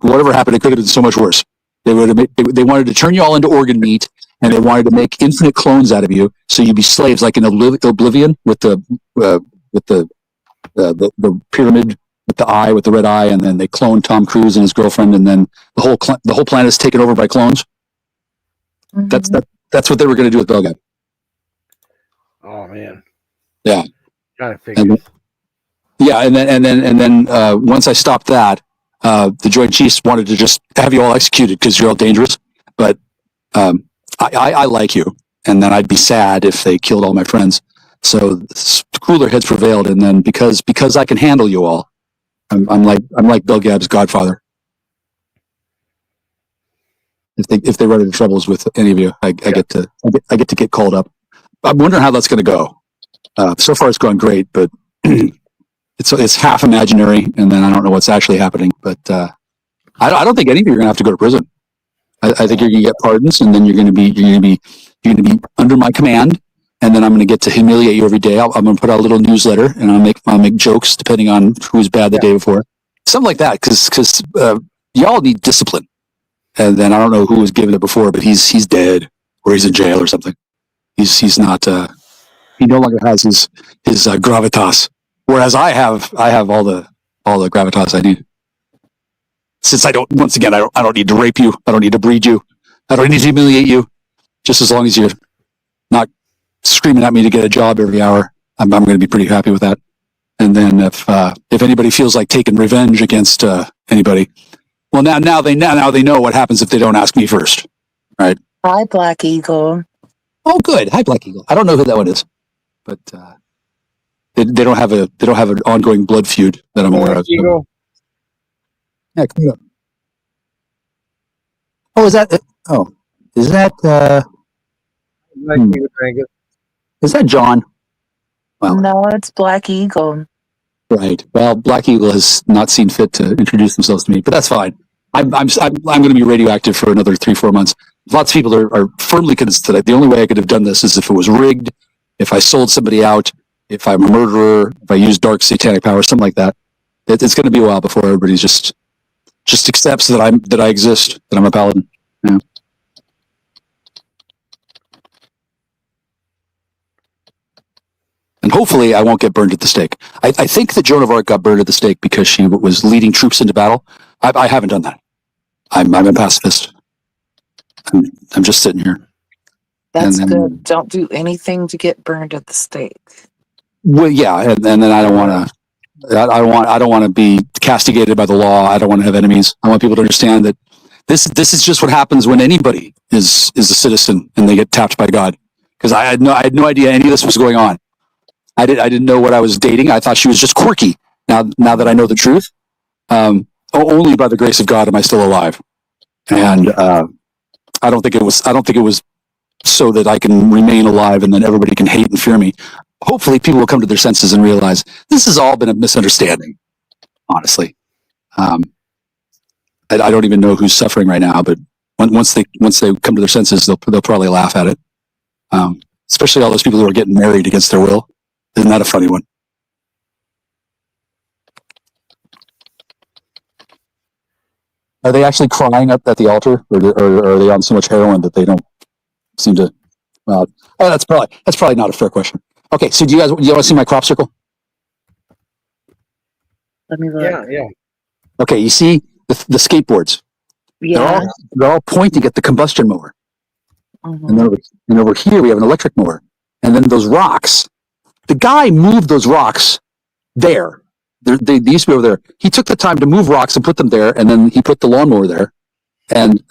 whatever happened, it could have been so much worse. They wanted to turn you all into organ meat, and they wanted to make infinite clones out of you, so you'd be slaves, like in Oblivion with the pyramid. With the eye, with the red eye, and then they cloned Tom Cruise and his girlfriend, and then the whole planet is taken over by clones. Mm-hmm. That's what they were going to do with Belgab. Oh man. Yeah. Kind of figured. And then once I stopped that, the Joint Chiefs wanted to just have you all executed because you're all dangerous. But I like you, and then I'd be sad if they killed all my friends. So cooler heads prevailed, and then because I can handle you all. I'm like Belgab's godfather. If they run into troubles with any of you, I get to get called up. I'm wondering how that's going to go. So far, it's gone great, but it's half imaginary, and then I don't know what's actually happening. But I don't think any of you are going to have to go to prison. I think you're going to get pardons, and then you're going to be under my command. And then I'm going to get to humiliate you every day. I'm going to put out a little newsletter, and I'll make jokes depending on who's bad the day before, something like that. Because y'all need discipline. And then I don't know who was given it before, but he's dead or he's in jail or something. He's not. He no longer has his gravitas. Whereas I have all the gravitas I need. Since I don't need to rape you. I don't need to breed you. I don't need to humiliate you. Just as long as you're not screaming at me to get a job every hour, I'm going to be pretty happy with that. And then if anybody feels like taking revenge against anybody, well, now they know what happens if they don't ask me first, right? Hi, Black Eagle. Oh, good. Hi, Black Eagle. I don't know who that one is, but They don't have an ongoing blood feud that I'm aware of. Eagle. Yeah, come up. Oh, is that? Oh, is that? Is that John? Well, No, it's Black Eagle. right. Well, Black Eagle has not seen fit to introduce themselves to me, but that's fine. I'm going to be radioactive for another 3-4 months. Lots of people are firmly convinced that the only way I could have done this is if it was rigged, if I sold somebody out, if I'm a murderer, if I use dark satanic power, something like that. It's going to be a while before everybody just accepts that I exist, that I'm a paladin. Yeah. And hopefully I won't get burned at the stake. I think that Joan of Arc got burned at the stake because she was leading troops into battle. I haven't done that. I'm a pacifist. I'm just sitting here. That's good. Don't do anything to get burned at the stake. Well, yeah, and then I don't want to. I don't want to be castigated by the law. I don't want to have enemies. I want people to understand that this is just what happens when anybody is a citizen and they get tapped by God. Because I had no idea any of this was going on. I didn't know what I was dating. I thought she was just quirky. Now that I know the truth, only by the grace of God am I still alive. And I don't think it was so that I can remain alive and then everybody can hate and fear me. Hopefully people will come to their senses and realize this has all been a misunderstanding, honestly. I don't even know who's suffering right now, but once they come to their senses, they'll probably laugh at it. Especially all those people who are getting married against their will. Isn't that a funny one? Are they actually crying up at the altar, or are they on so much heroin that they don't seem to? Well, that's probably not a fair question. Okay, so do you want to see my crop circle? Let me look. Yeah. Okay, you see the skateboards. Yeah. They're all pointing at the combustion mower. Mhm. And over here we have an electric mower. And then those rocks. The guy moved those rocks there. They used to be over there. He took the time to move rocks and put them there, and then he put the lawnmower there. And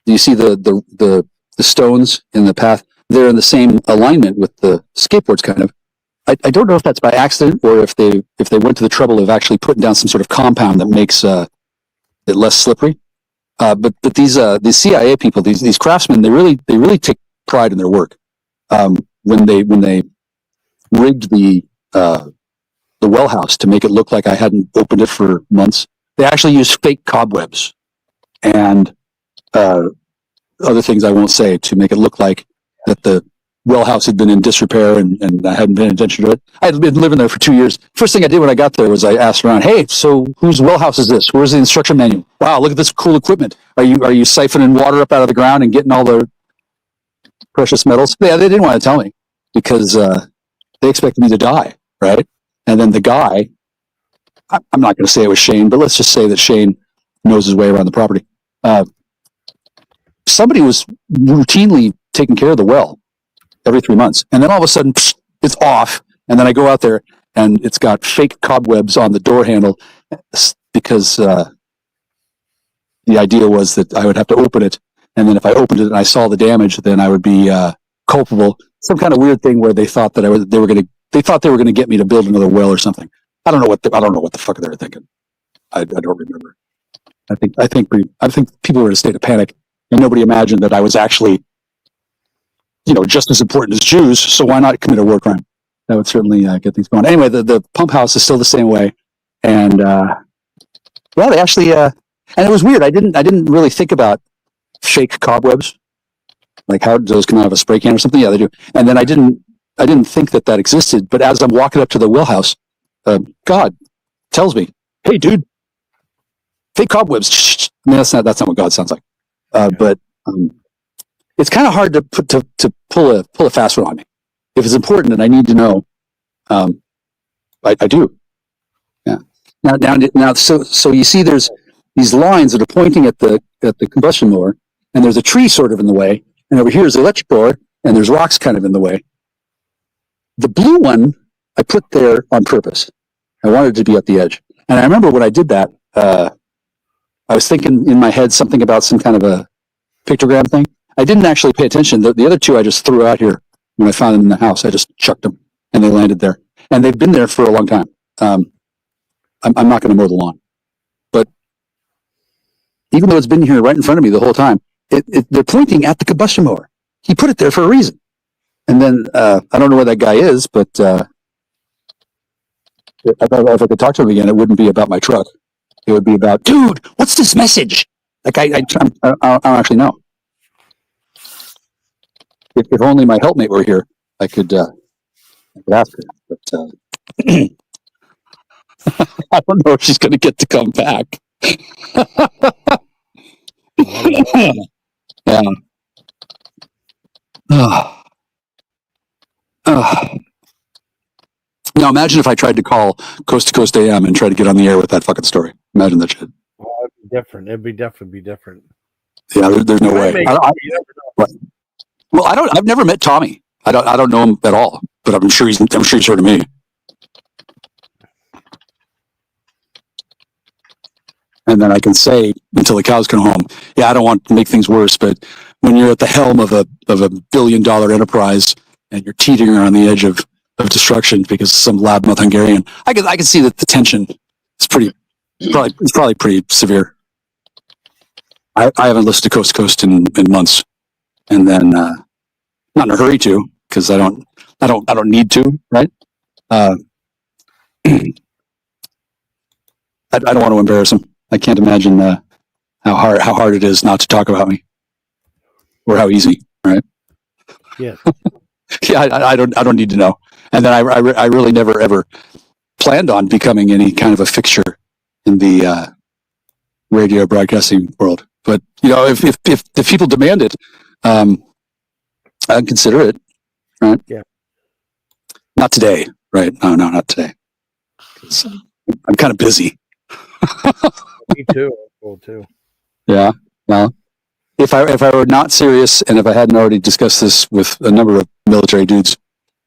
you see the stones in the path. They're in the same alignment with the skateboards, kind of. I don't know if that's by accident or if they went to the trouble of actually putting down some sort of compound that makes it less slippery. But these CIA people, these craftsmen, they really take pride in their work. When they rigged the well house to make it look like I hadn't opened it for months, they actually used fake cobwebs and other things I won't say to make it look like that the well house had been in disrepair and I hadn't paying attention to it. I had been living there for 2 years. First thing I did when I got there was I asked around, hey, so whose well house is this? Where's the instruction manual? Wow, look at this cool equipment. Are you siphoning water up out of the ground and getting all the precious metals? Yeah, they didn't want to tell me because they expected me to die, right? And then the guy, I'm not going to say it was Shane, but let's just say that Shane knows his way around the property. Somebody was routinely taking care of the well every 3 months. And then all of a sudden, it's off. And then I go out there and it's got fake cobwebs on the door handle because the idea was that I would have to open it. And then if I opened it and I saw the damage, then I would be culpable. Some kind of weird thing where they thought that they were going to get me to build another well or something. I don't know what the fuck they were thinking. I don't remember. I think people were in a state of panic and nobody imagined that I was actually, just as important as Jews. So why not commit a war crime? That would certainly get things going. Anyway, the pump house is still the same way. And, they actually, and it was weird. I didn't really think about fake cobwebs. Like how do those come out of a spray can or something? Yeah, they do. And then I didn't think that existed. But as I'm walking up to the well house, God tells me, "Hey, dude, fake cobwebs." I mean, that's not what God sounds like. But it's kind of hard to pull a fast one on me. If it's important and I need to know, I do. Yeah. Now, so you see, there's these lines that are pointing at the combustion mower, and there's a tree sort of in the way, and over here is the electric mower, and there's rocks kind of in the way. The blue one I put there on purpose. I wanted it to be at the edge, and I remember when I did that, I was thinking in my head something about some kind of a pictogram thing. I didn't actually pay attention. The other two I just threw out here when I found them in the house. I just chucked them, and they landed there. and they've been there for a long time. I'm not going to mow the lawn, but even though it's been here right in front of me the whole time, they're pointing at the combustion mower. He put it there for a reason. And then I don't know where that guy is, but I thought if I could talk to him again, it wouldn't be about my truck. It would be about, dude, what's this message? Like I don't actually know. If only my helpmate were here, I could ask her. But I don't know if she's going to get to come back. Yeah. Now imagine if I tried to call Coast to Coast AM and try to get on the air with that fucking story. Imagine that shit. Well, it'd be different. It'd definitely be different. Yeah, there's no way. Well, I've never met Tommy. I don't know him at all, but I'm sure he's heard of me. And then I can say until the cows come home, yeah, I don't want to make things worse, but when you're at the helm of a $1 billion enterprise and you're teetering on the edge of destruction because of some loudmouth Hungarian, I can see that the tension is probably pretty severe. I haven't listened to Coast to Coast in months, and then not in a hurry to, because I don't need to, right? I don't want to embarrass him. I can't imagine how hard it is not to talk about me, or how easy, right? Yeah. Yeah, I don't need to know. And then I really never ever planned on becoming any kind of a fixture in the radio broadcasting world. But if people demand it, I'd consider it, right? Yeah. Not today, right? No, not today. I'm kind of busy. Me too. Well, too. Yeah. Well, if I were not serious, and if I hadn't already discussed this with a number of military dudes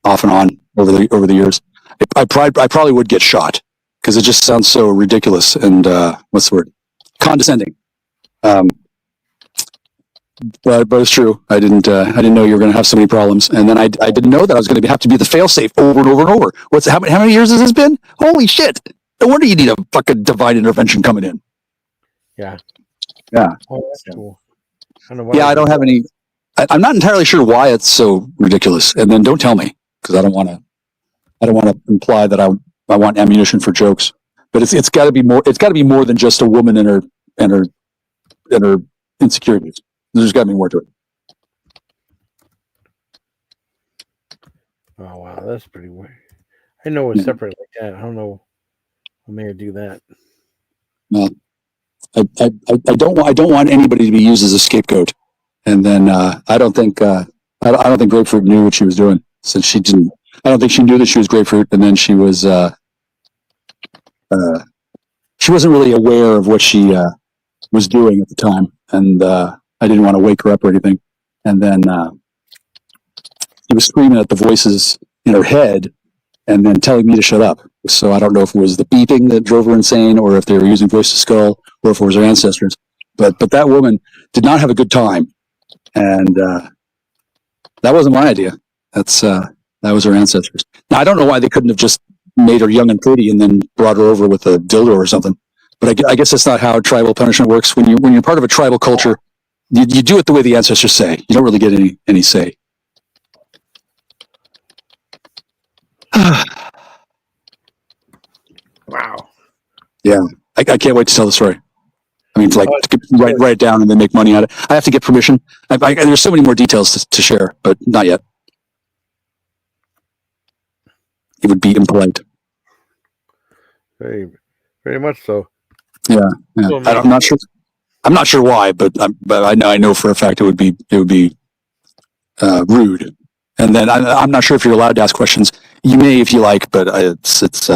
off and on over the years, I probably would get shot, because it just sounds so ridiculous and what's the word? Condescending. But it's true. I didn't know you were going to have so many problems, and then I didn't know that I was going to have to be the failsafe over and over and over. How many years has this been? Holy shit! No wonder you need a fucking divine intervention coming in. Yeah. Yeah. Oh, that's cool. I don't have any. I'm not entirely sure why it's so ridiculous. And then don't tell me, because I don't want to imply that I want ammunition for jokes. But it's got to be more. It's got to be more than just a woman and her insecurities. There's got to be more to it. Oh wow, that's pretty weird. I know it's separate like that. I don't know. I may do that. Well, I don't want anybody to be used as a scapegoat. And then I don't think Grapefruit knew what she was doing, since she didn't. I don't think she knew that she was Grapefruit, and then she wasn't really aware of what she was doing at the time, and I didn't want to wake her up or anything. And then he was screaming at the voices in her head, and then telling me to shut up. So I don't know if it was the beeping that drove her insane, or if they were using voice to skull, or if it was her ancestors. But that woman did not have a good time, and that wasn't my idea. That was her ancestors. Now I don't know why they couldn't have just made her young and pretty and then brought her over with a dildo or something. But I guess that's not how tribal punishment works. When you're part of a tribal culture, you do it the way the ancestors say. You don't really get any say. Wow. Yeah, I can't wait to tell the story. I mean, to write it down and then make money out of it. I have to get permission. There's so many more details to share, but not yet. It would be impolite. Very, very much so. Yeah. I'm not sure. I'm not sure why, but I know for a fact it would be rude. And then I'm not sure if you're allowed to ask questions. You may if you like, but it's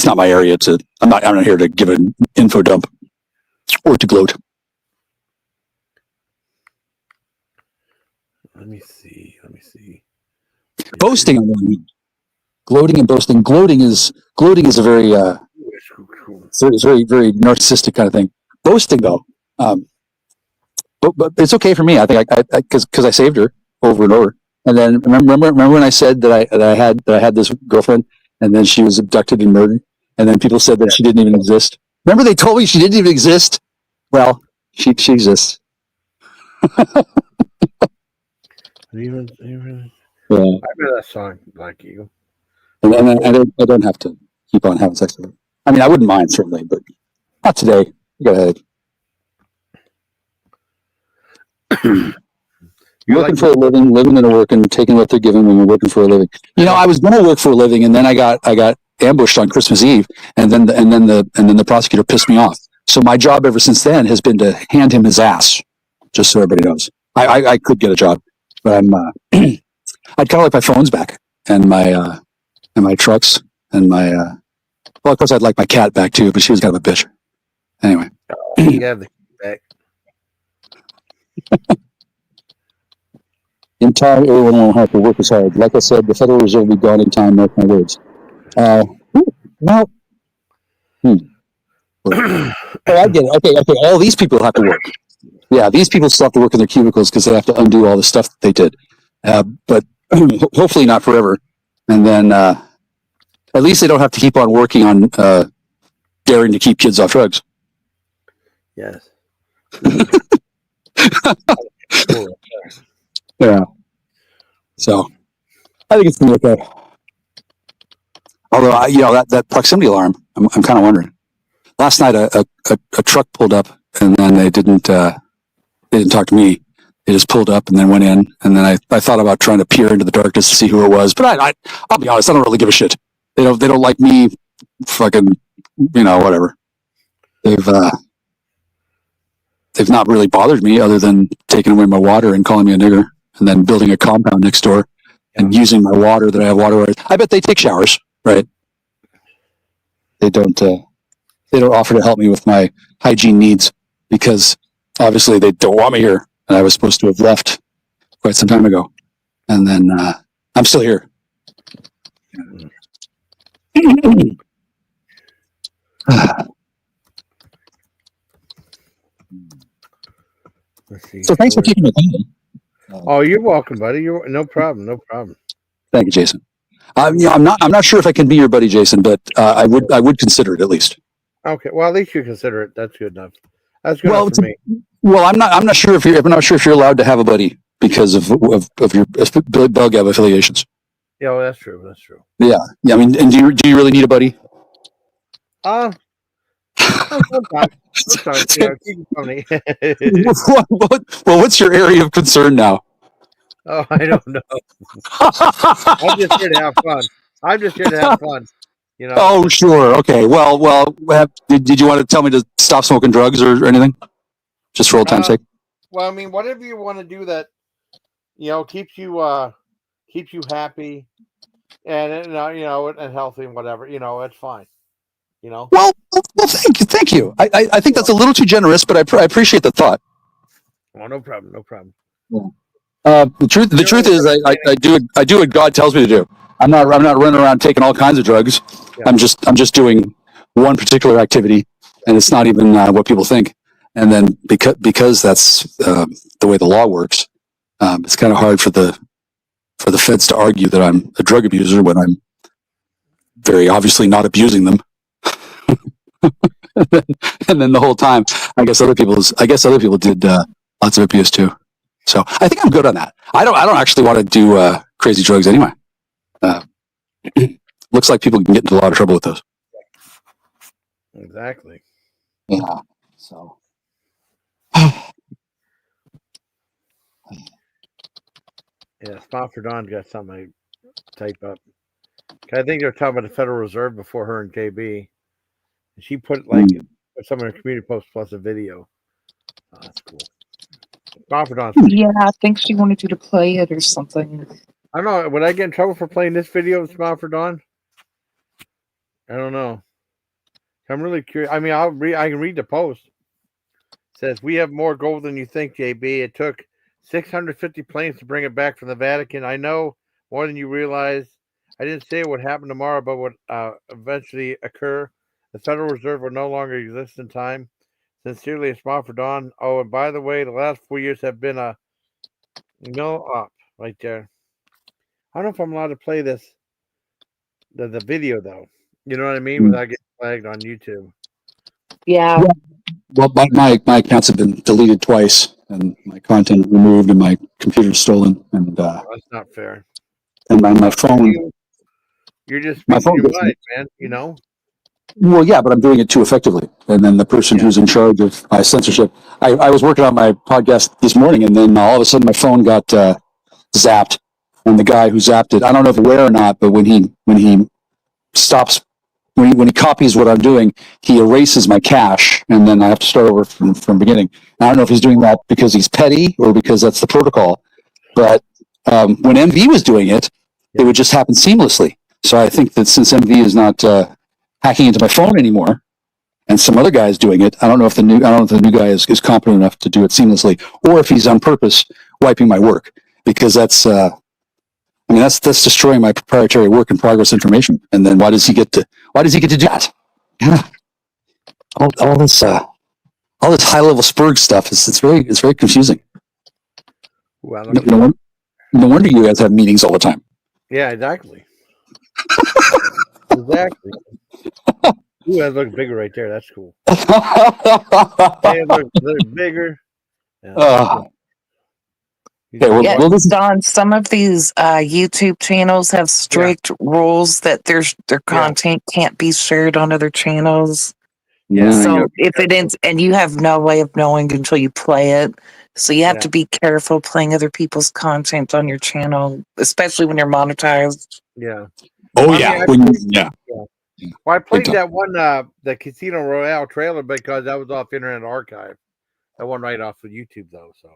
not my area to. I'm not here to give an info dump or to gloat. Let me see. Boasting on the other hand. Gloating and boasting. Gloating is a very it's very, very narcissistic kind of thing. Boasting though, but it's okay for me. I think because I saved her over and over. And then remember when I said that I had this girlfriend, and then she was abducted and murdered, and then people said that she didn't even exist. Remember they told me she didn't even exist. Well, she exists. Even Yeah. I remember that song, Black Eagle. And I don't have to keep on having sex with her. I mean, I wouldn't mind certainly, but not today. Go ahead. Working for a living, living and working, taking what they're giving when we're working for a living. You know, I was going to work for a living, and then I got ambushed on Christmas Eve, and then the prosecutor pissed me off. So my job ever since then has been to hand him his ass. Just so everybody knows, I could get a job, but I'm I'd kind of like my phones back and my trucks and my well, of course I'd like my cat back too, but she was kind of a bitch. Anyway, you have the back. In time, everyone will have to work as hard. Like I said, the Federal Reserve will be gone in time. Mark my words. Now, oh, I get it. Okay. All these people have to work. Yeah, these people still have to work in their cubicles because they have to undo all the stuff that they did. But hopefully not forever. And then at least they don't have to keep on working on daring to keep kids off drugs. Yes. Yeah. So I think it's going to be okay. Although, that proximity alarm, I'm kind of wondering. Last night, a truck pulled up, and then they didn't talk to me. They just pulled up and then went in, and then I thought about trying to peer into the darkness to see who it was. But I'll be honest, I don't really give a shit. They don't like me. Fucking, whatever. They've not really bothered me other than taking away my water and calling me a nigger, and then building a compound next door and using my water that I have water rights. I bet they take showers, right? They don't offer to help me with my hygiene needs because obviously they don't want me here, and I was supposed to have left quite some time ago, and then I'm still here. Let's see. So thanks for taking my time. Oh, you're welcome, buddy. You're no problem. No problem. Thank you, Jason. I'm not sure if I can be your buddy, Jason, but I would consider it at least. Okay. Well, at least you consider it. That's good enough. That's good enough for me. Well, I'm not sure if you're allowed to have a buddy because of your Belgab affiliations. Yeah, well, that's true. That's true. Yeah. I mean, and do you really need a buddy? Sometimes. Keep it funny. Well, what's your area of concern now? Oh, I don't know. I'm just here to have fun. Oh, sure. Okay. Well. Did you want to tell me to stop smoking drugs or anything? Just for old time's sake. Well, I mean, whatever you want to do that, keeps you happy, and and healthy and whatever. It's fine. Well, thank you. I think that's a little too generous, but I appreciate the thought. Oh, no problem. No problem. Yeah. The truth is, I do what God tells me to do. I'm not running around taking all kinds of drugs. Yeah. I'm just doing one particular activity, and it's not even what people think. And then because that's the way the law works, it's kind of hard for the feds to argue that I'm a drug abuser when I'm very obviously not abusing them. And then the whole time, I guess other people did lots of abuse too. So I think I'm good on that. I don't actually want to do crazy drugs anyway. Looks like people can get into a lot of trouble with those. Exactly. Yeah. So. Yeah, Spot for Dawn got something I type up. I think they're talking about the Federal Reserve before her and KB. She put some of her community posts plus a video. Oh, that's cool. Spot for Dawn. Yeah, I think she wanted you to play it or something. I don't know. Would I get in trouble for playing this video of Spot for Dawn? I don't know. I'm really curious. I mean, I can read the post. It says, "We have more gold than you think, JB. It took 650 planes to bring it back from the Vatican. I know more than you realize. I didn't say it would happen tomorrow, but would eventually occur. The Federal Reserve will no longer exist in time. Sincerely, a Spot for Dawn. Oh, and by the way, the last 4 years have been a mill up right there. I don't know if I'm allowed to play this, the video though. You know what I mean? Without getting flagged on YouTube. Yeah. Well, my accounts have been deleted twice, and my content removed, and my computer stolen, and That's not fair. and my phone. You're just My speaking phone your gets mind, man. You know. Well, yeah, but I'm doing it too effectively. And then the person who's in charge of my censorship, I was working on my podcast this morning, and then all of a sudden my phone got zapped, and the guy who zapped it, I don't know if aware or not, but when he stops, when he copies what I'm doing, he erases my cache, and then I have to start over from beginning. And I don't know if he's doing that because he's petty or because that's the protocol. But when MV was doing it, it would just happen seamlessly. So I think that since MV is not hacking into my phone anymore, and some other guy is doing it, I don't know if the new guy is competent enough to do it seamlessly, or if he's on purpose wiping my work, because that's destroying my proprietary work in progress information. And then why does he get to do that? Yeah, all this high level Spurg stuff it's very confusing. Well, No wonder you guys have meetings all the time. yeah, exactly. Exactly. Ooh, that looks bigger right there. That's cool. It looks bigger. Yeah. Okay, well, Yeah, this is- Don, some of these YouTube channels have strict rules that their content can't be shared on other channels. Yeah. So if it ends, and you have no way of knowing until you play it, so you have to be careful playing other people's content on your channel, especially when you're monetized. Yeah. Oh I yeah, mean, yeah. Well, I played time. that one, the Casino Royale trailer because that was off Internet Archive. That one right off of YouTube though. So.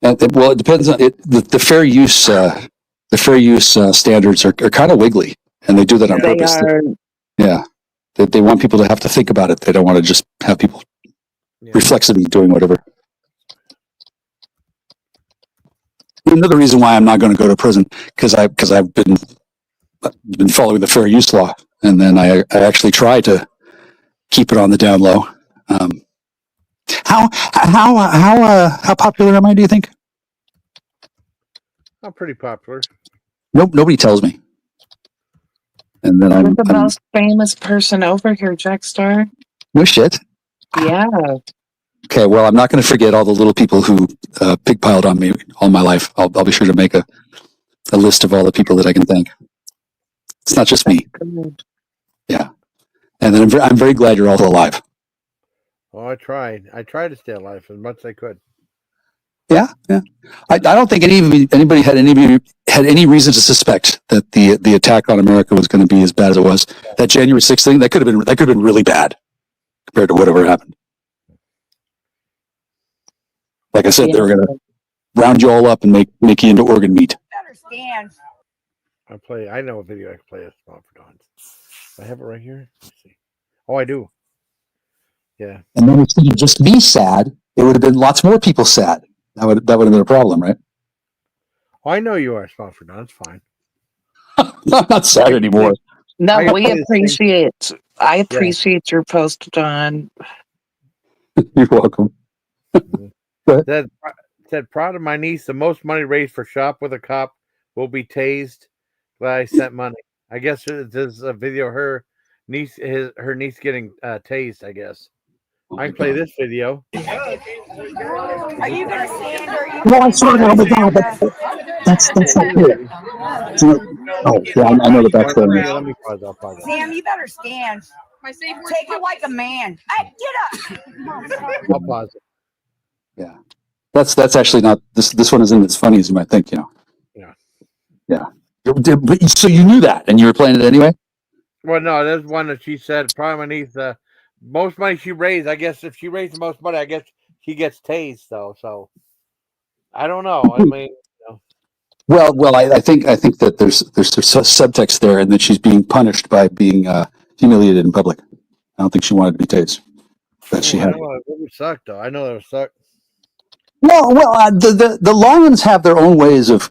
Well, it depends on it. The fair use standards are kind of wiggly, and they do that on They purpose. are. Yeah, they want people to have to think about it. They don't want to just have people reflexively doing whatever. Another reason why I'm not going to go to prison because I've been following the fair use law, and then I actually try to keep it on the down low. How popular am I? Do you think? Not pretty popular. Nope, nobody tells me. And then You're the most famous person over here, Jackstar. no shit. Yeah. Okay, well, I'm not going to forget all the little people who pigpiled on me all my life. I'll be sure to make a list of all the people that I can thank. It's not just me. Yeah, and then I'm very glad you're all alive. Oh, I tried. I tried to stay alive as much as I could. Yeah. I don't think anybody had any reason to suspect that the attack on America was going to be as bad as it was. That January 6th thing that could have been really bad compared to whatever happened. Like I said, they were going to round you all up and make you into organ meat. Understand. I know a video I can play. It's not for Don. I have it right here. Let's see. Oh, I do. Yeah. And then instead of just me sad, it would have been lots more people sad. That would have been a problem, right? Oh, I know you are small for Don. It's fine. I'm not sad anymore. No, I we play this appreciate. I appreciate your post, Don. You're welcome. Said proud of my niece. The most money raised for Shop with a Cop will be tased. Glad I sent money. I guess there's a video of her niece getting tased. I guess I can play this video. Are you gonna stand or are you? No, I swear to God, that's not good. Oh, yeah, I know that's Let me pause. I'll pause. Sam, you better stand. Take it like a man. Hey, get up. I'll pause it. Yeah, that's actually not this one isn't as funny as you might think. Yeah. So you knew that, and you were playing it anyway. Well, no, there's one that she said probably needs the most money she raised. I guess if she raised the most money, I guess she gets tased though. So I don't know. I mean, Well, I think that there's subtext there, and that she's being punished by being humiliated in public. I don't think she wanted to be tased. That she had. It really sucked though. I know that it sucked. Well, the Longans have their own ways of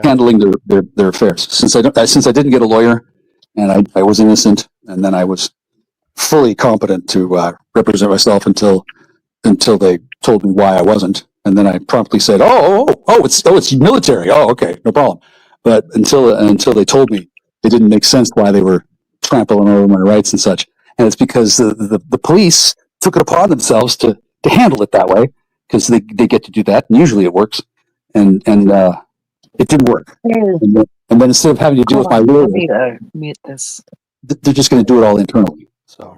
handling their affairs. Since I didn't get a lawyer, and I was innocent, and then I was fully competent to represent myself until they told me why I wasn't, And then I promptly said, it's military. Oh, okay, no problem. But until they told me, it didn't make sense why they were trampling over my rights and such. And it's because the police took it upon themselves to handle it that way, because they get to do that, and usually it works. And it didn't work. And then instead of having to deal with my lawyer, mute this. They're just going to do it all internally. So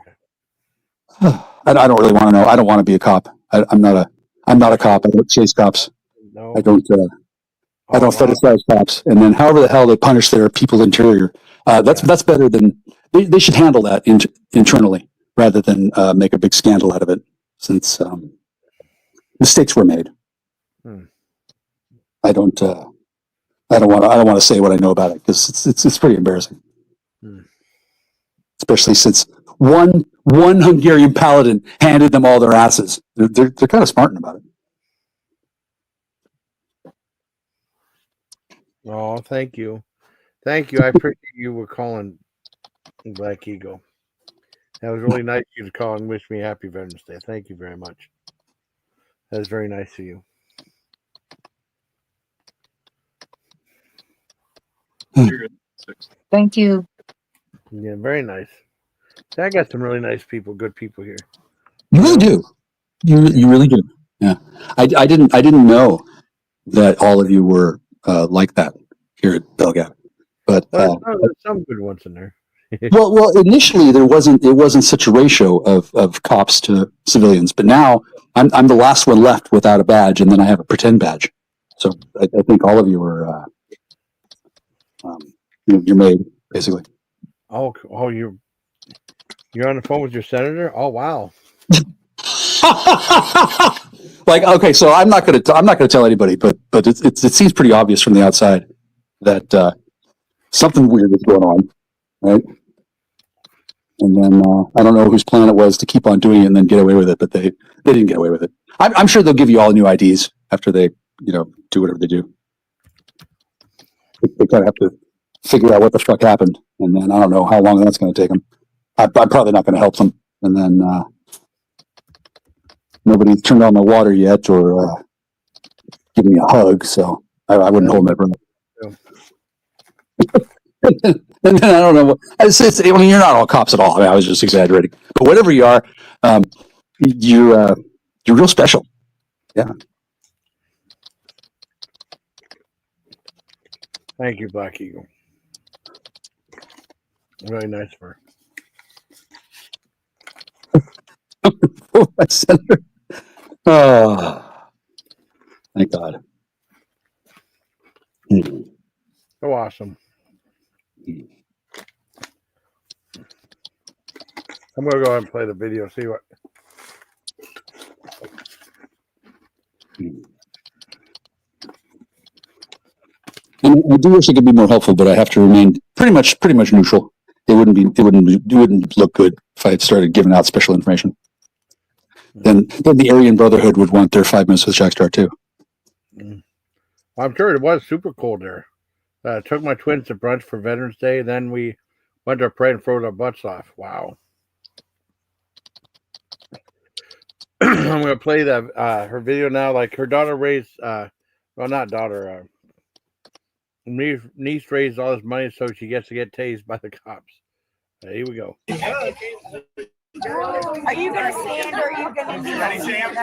I don't really want to know. I don't want to be a cop. I'm not a cop. I don't chase cops. No. I don't fetishize cops. And then however the hell they punish their people interior, that's better than they should handle that internally rather than make a big scandal out of it, since mistakes were made. I don't want to say what I know about it, because it's pretty embarrassing. Especially since one Hungarian paladin handed them all their asses. They're kind of smarting about it. Oh, thank you. I appreciate you were calling Black Eagle. That was really nice of you to call and wish me happy Veterans Day. Thank you very much. That was very nice of you. Thank you. Yeah, very nice. I got some really nice people, good people here. You really do. You really do. Yeah. I didn't know that all of you were like that here at Belgap. But there's some good ones in there. well, initially it wasn't such a ratio of cops to civilians, but now I'm the last one left without a badge, and then I have a pretend badge. So I think all of you are you're made, basically. Oh, you're on the phone with your senator? Oh, wow. Like, okay, so I'm not gonna tell anybody, but it seems pretty obvious from the outside that something weird is going on, right? And then I don't know whose plan it was to keep on doing it and then get away with it, but they didn't get away with it. I'm sure they'll give you all new IDs after they do whatever they do. They kind of have to figure out what the fuck happened, and then I don't know how long that's going to take them. I'm probably not going to help them, and then nobody's turned on my water yet or given me a hug, so I wouldn't hold my breath. And then I don't know what. I mean, you're not all cops at all. I mean, I was just exaggerating, but whatever you are, you're real special. Yeah. Thank you, Black Eagle. Very nice of her. Senator. Oh, thank God. So awesome. I'm going to go ahead and play the video, see what. And I do wish I could be more helpful, but I have to remain pretty much neutral. It wouldn't look good if I had started giving out special information. Then the Aryan Brotherhood would want their 5 minutes with Jackstar too. I'm sure it was super cold there. Took my twins to brunch for Veterans Day. Then we went to a parade and froze our butts off. Wow. I'm going to play her video now. Like her daughter raised, well, not daughter, niece raised all this money so she gets to get tased by the cops. Here we go. Are you going to stand or are you going to Ready, Sam?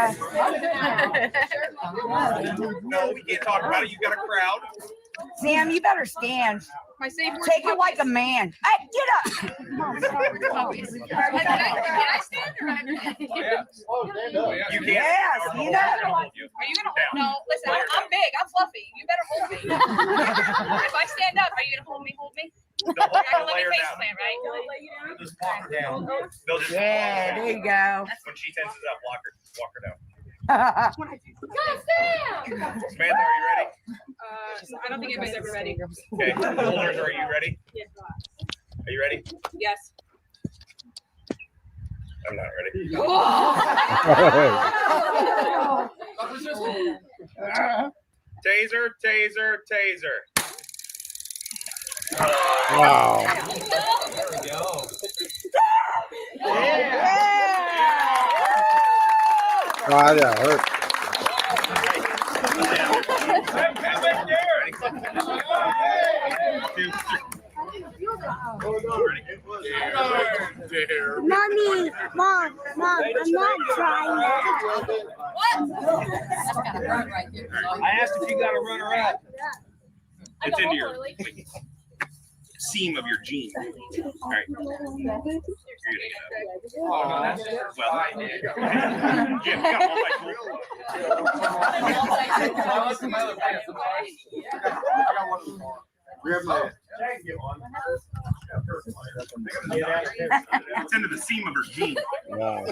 No, we can't talk about it. You got a crowd. Sam, you better stand. Take it like a man. Hey, get up. Can I stand or You can. Yes, you know. Are you gonna hold? No, listen, I'm big. I'm fluffy. You better hold me. If I stand up, are you gonna hold me? Hold me. I can let you face plant, right? Just walk her down. They'll just Yeah, there you go. When she tenses up, walk her down. Samantha, Samantha, are you ready? I don't think anybody's ever ready. Okay. Holders, are you ready? Yes. Are you ready? Yes. I'm not ready. Taser, taser, taser. Wow. There we go. Wow, that hurt. Mommy, Mom, I'm not trying that. I asked if you got a runner up. It's into your seam of your jean. All right. It's into the seam of her jean. Wow.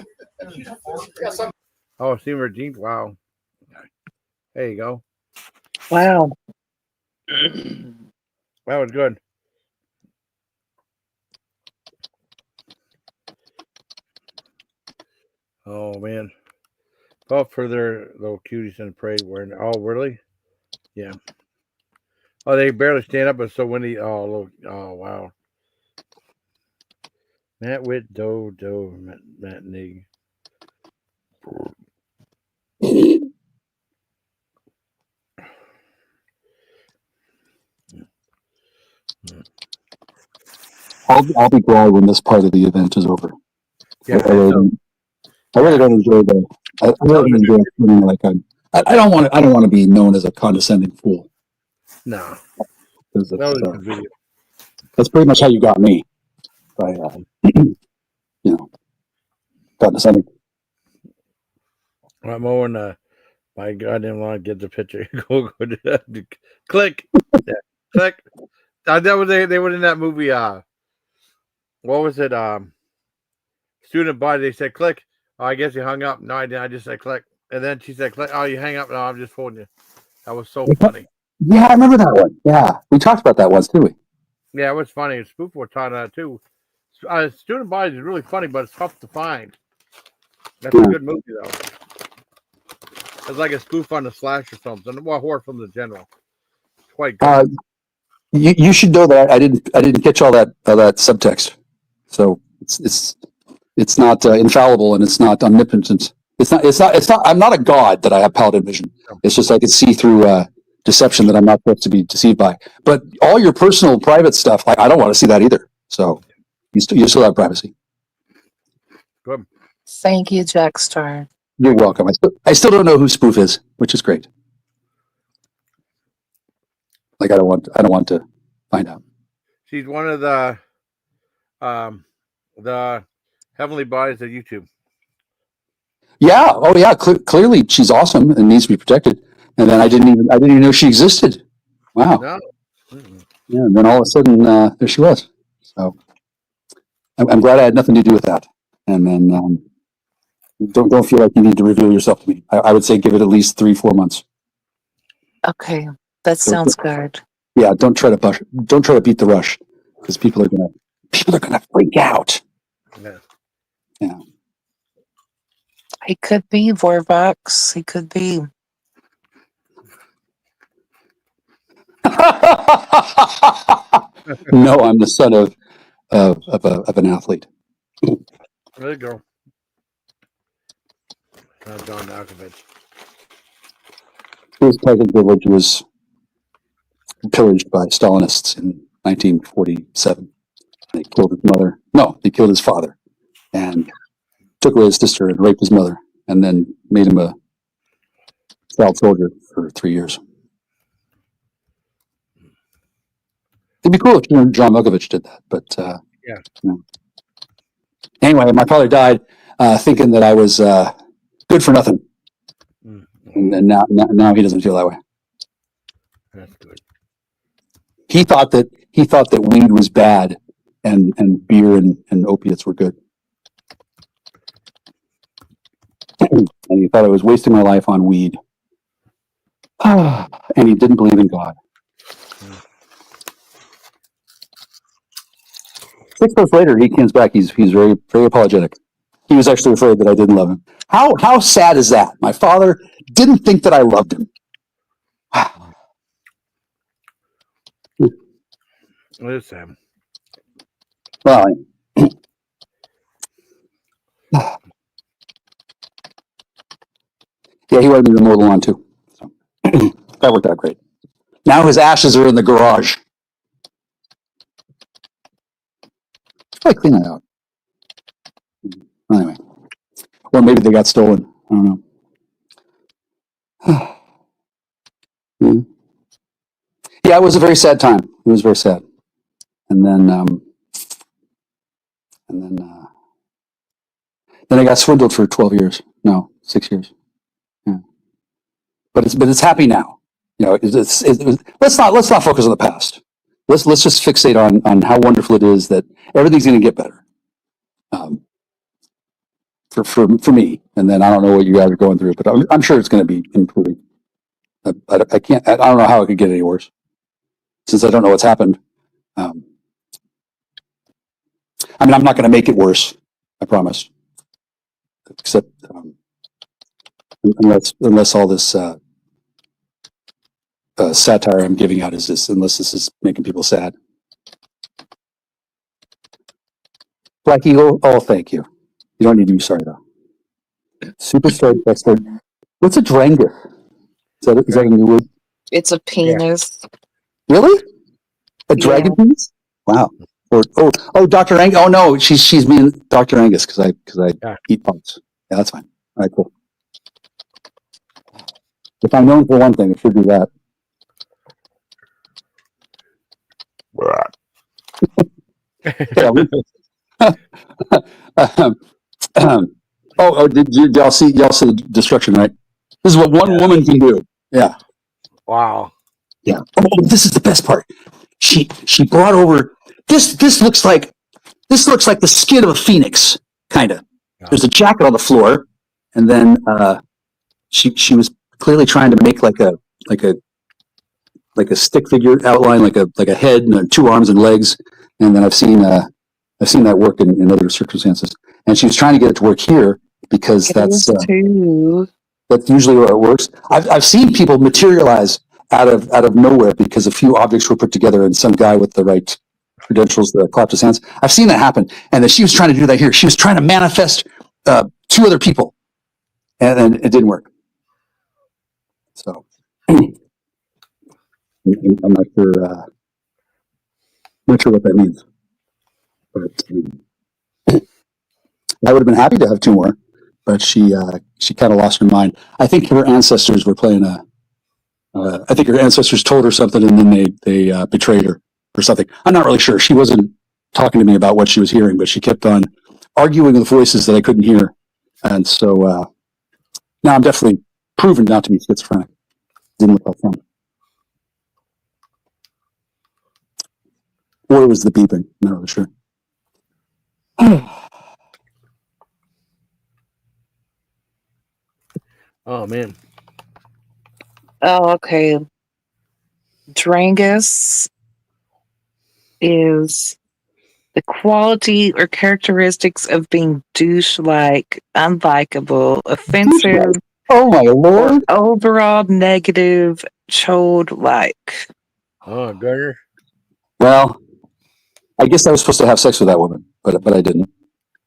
Oh, seam of her jeans. Wow. There you go. Wow. That was good. Oh man. Oh, for their little cuties in the parade wearing. Oh, really? Yeah. Oh, they barely stand up. It's so windy. Oh, look. Oh, wow. Matt Witt, Matt Nig. I'll be glad when this part of the event is over. Yeah, I really don't enjoy the. I really don't enjoy feeling like I don't want to be known as a condescending fool. No. Because That was a good video. that's pretty much how you got me. By condescending. I'm more than my goddamn line. Get the picture. go click. Yeah, click. That was they were in that movie. What was it? Student Body. They said click. Oh, I guess you hung up. No, I didn't. I just said click. And then she said click. Oh, you hang up. No, I'm just holding you. That was so funny. Yeah, I remember that one. Yeah, we talked about that once, didn't we? Yeah, it was funny. Spoof were taught that too. Student Body is really funny, but it's tough to find. That's a good movie though. It's like a spoof on the slasher films and horror films in general. It's quite good. You should know that I didn't catch all that subtext. So it's not infallible and it's not omnipotent. It's not. I'm not a god that I have paladin vision. It's just I can see through deception that I'm not supposed to be deceived by. But all your personal, private stuff, I don't want to see that either. So you still have privacy. Good. Thank you, Jackstar. You're welcome. I still don't know who Spoof is, which is great. Like I don't want to find out. She's one of the heavenly bodies of YouTube. Yeah. Oh yeah. Clearly, she's awesome and needs to be protected. And then I didn't even know she existed. Wow. No. Yeah. And then all of a sudden, there she was. So I'm glad I had nothing to do with that. And then don't feel like you need to reveal yourself to me. I would say give it at least 3-4 months. Okay, that sounds good. Yeah. Don't try to beat the rush because people are gonna freak out. Yeah. Yeah. He could be Vorvox. He could be. No, I'm the son of an athlete. There you go. John Malkovich. His peasant village was pillaged by Stalinists in 1947. They killed his mother. No, they killed his father and took away his sister and raped his mother and then made him a child soldier for 3 years. It'd be cool if John Malkovich did that, but yeah. No. Anyway, my father died thinking that I was good for nothing, and then now he doesn't feel that way. That's good. He thought that weed was bad, and beer and opiates were good, and he thought I was wasting my life on weed, and he didn't believe in God. 6 months later, he comes back. He's very, very apologetic. He was actually afraid that I didn't love him. How sad is that? My father didn't think that I loved him. It's Sam. Well, yeah, he wanted me to mow the lawn too. So. That worked out great. Now his ashes are in the garage. I clean that out. Anyway, or maybe they got stolen. I don't know. Yeah, it was a very sad time. It was very sad. And then I got swindled for 12 years. No, 6 years. Yeah. But it's happy now. You know, let's not focus on the past. Let's just fixate on how wonderful it is that everything's going to get better. For me, and then I don't know what you guys are going through, but I'm sure it's going to be improving. I don't know how it could get any worse, since I don't know what's happened. I mean, I'm not going to make it worse. I promise. Except unless all this satire I'm giving out unless this is making people sad. Black Eagle, oh, thank you. You don't need to be sorry though. Superstar Dexter. What's a Drangus? Is that a new word? It's a penis. Really? A dragon penis? Wow. Or Dr. Angus. Oh no, she's mean Dr. Angus because I eat punks. Yeah, that's fine. All right, cool. If I'm known for one thing, it should be that. Did y'all see the destruction, right? This is what one woman can do. Yeah. Wow. Yeah. Oh, this is the best part. She brought over this looks like the skin of a phoenix, kind of. Yeah. There's a jacket on the floor, and then she was clearly trying to make like a stick figure outline, like a head and 2 arms and legs. And then I've seen that work in other circumstances. And she was trying to get it to work here because that's usually where it works. I've seen people materialize out of nowhere because a few objects were put together and some guy with the right credentials clapped his hands. I've seen that happen. And then she was trying to do that here. She was trying to manifest 2 other people, and it didn't work. So I'm not sure what that means. But I would have been happy to have 2 more, but she kind of lost her mind. I think her ancestors were playing I think her ancestors told her something, and then they betrayed her or something. I'm not really sure. She wasn't talking to me about what she was hearing, but she kept on arguing with voices that I couldn't hear. And so now I'm definitely proven not to be schizophrenic. Didn't look like fun. Or it was the beeping. I'm not really sure. Oh man. Oh, okay. Drangus is the quality or characteristics of being douche-like, unlikable, offensive. Oh my lord! Overall negative, chode-like. Oh, Gregor. Well, I guess I was supposed to have sex with that woman, but I didn't.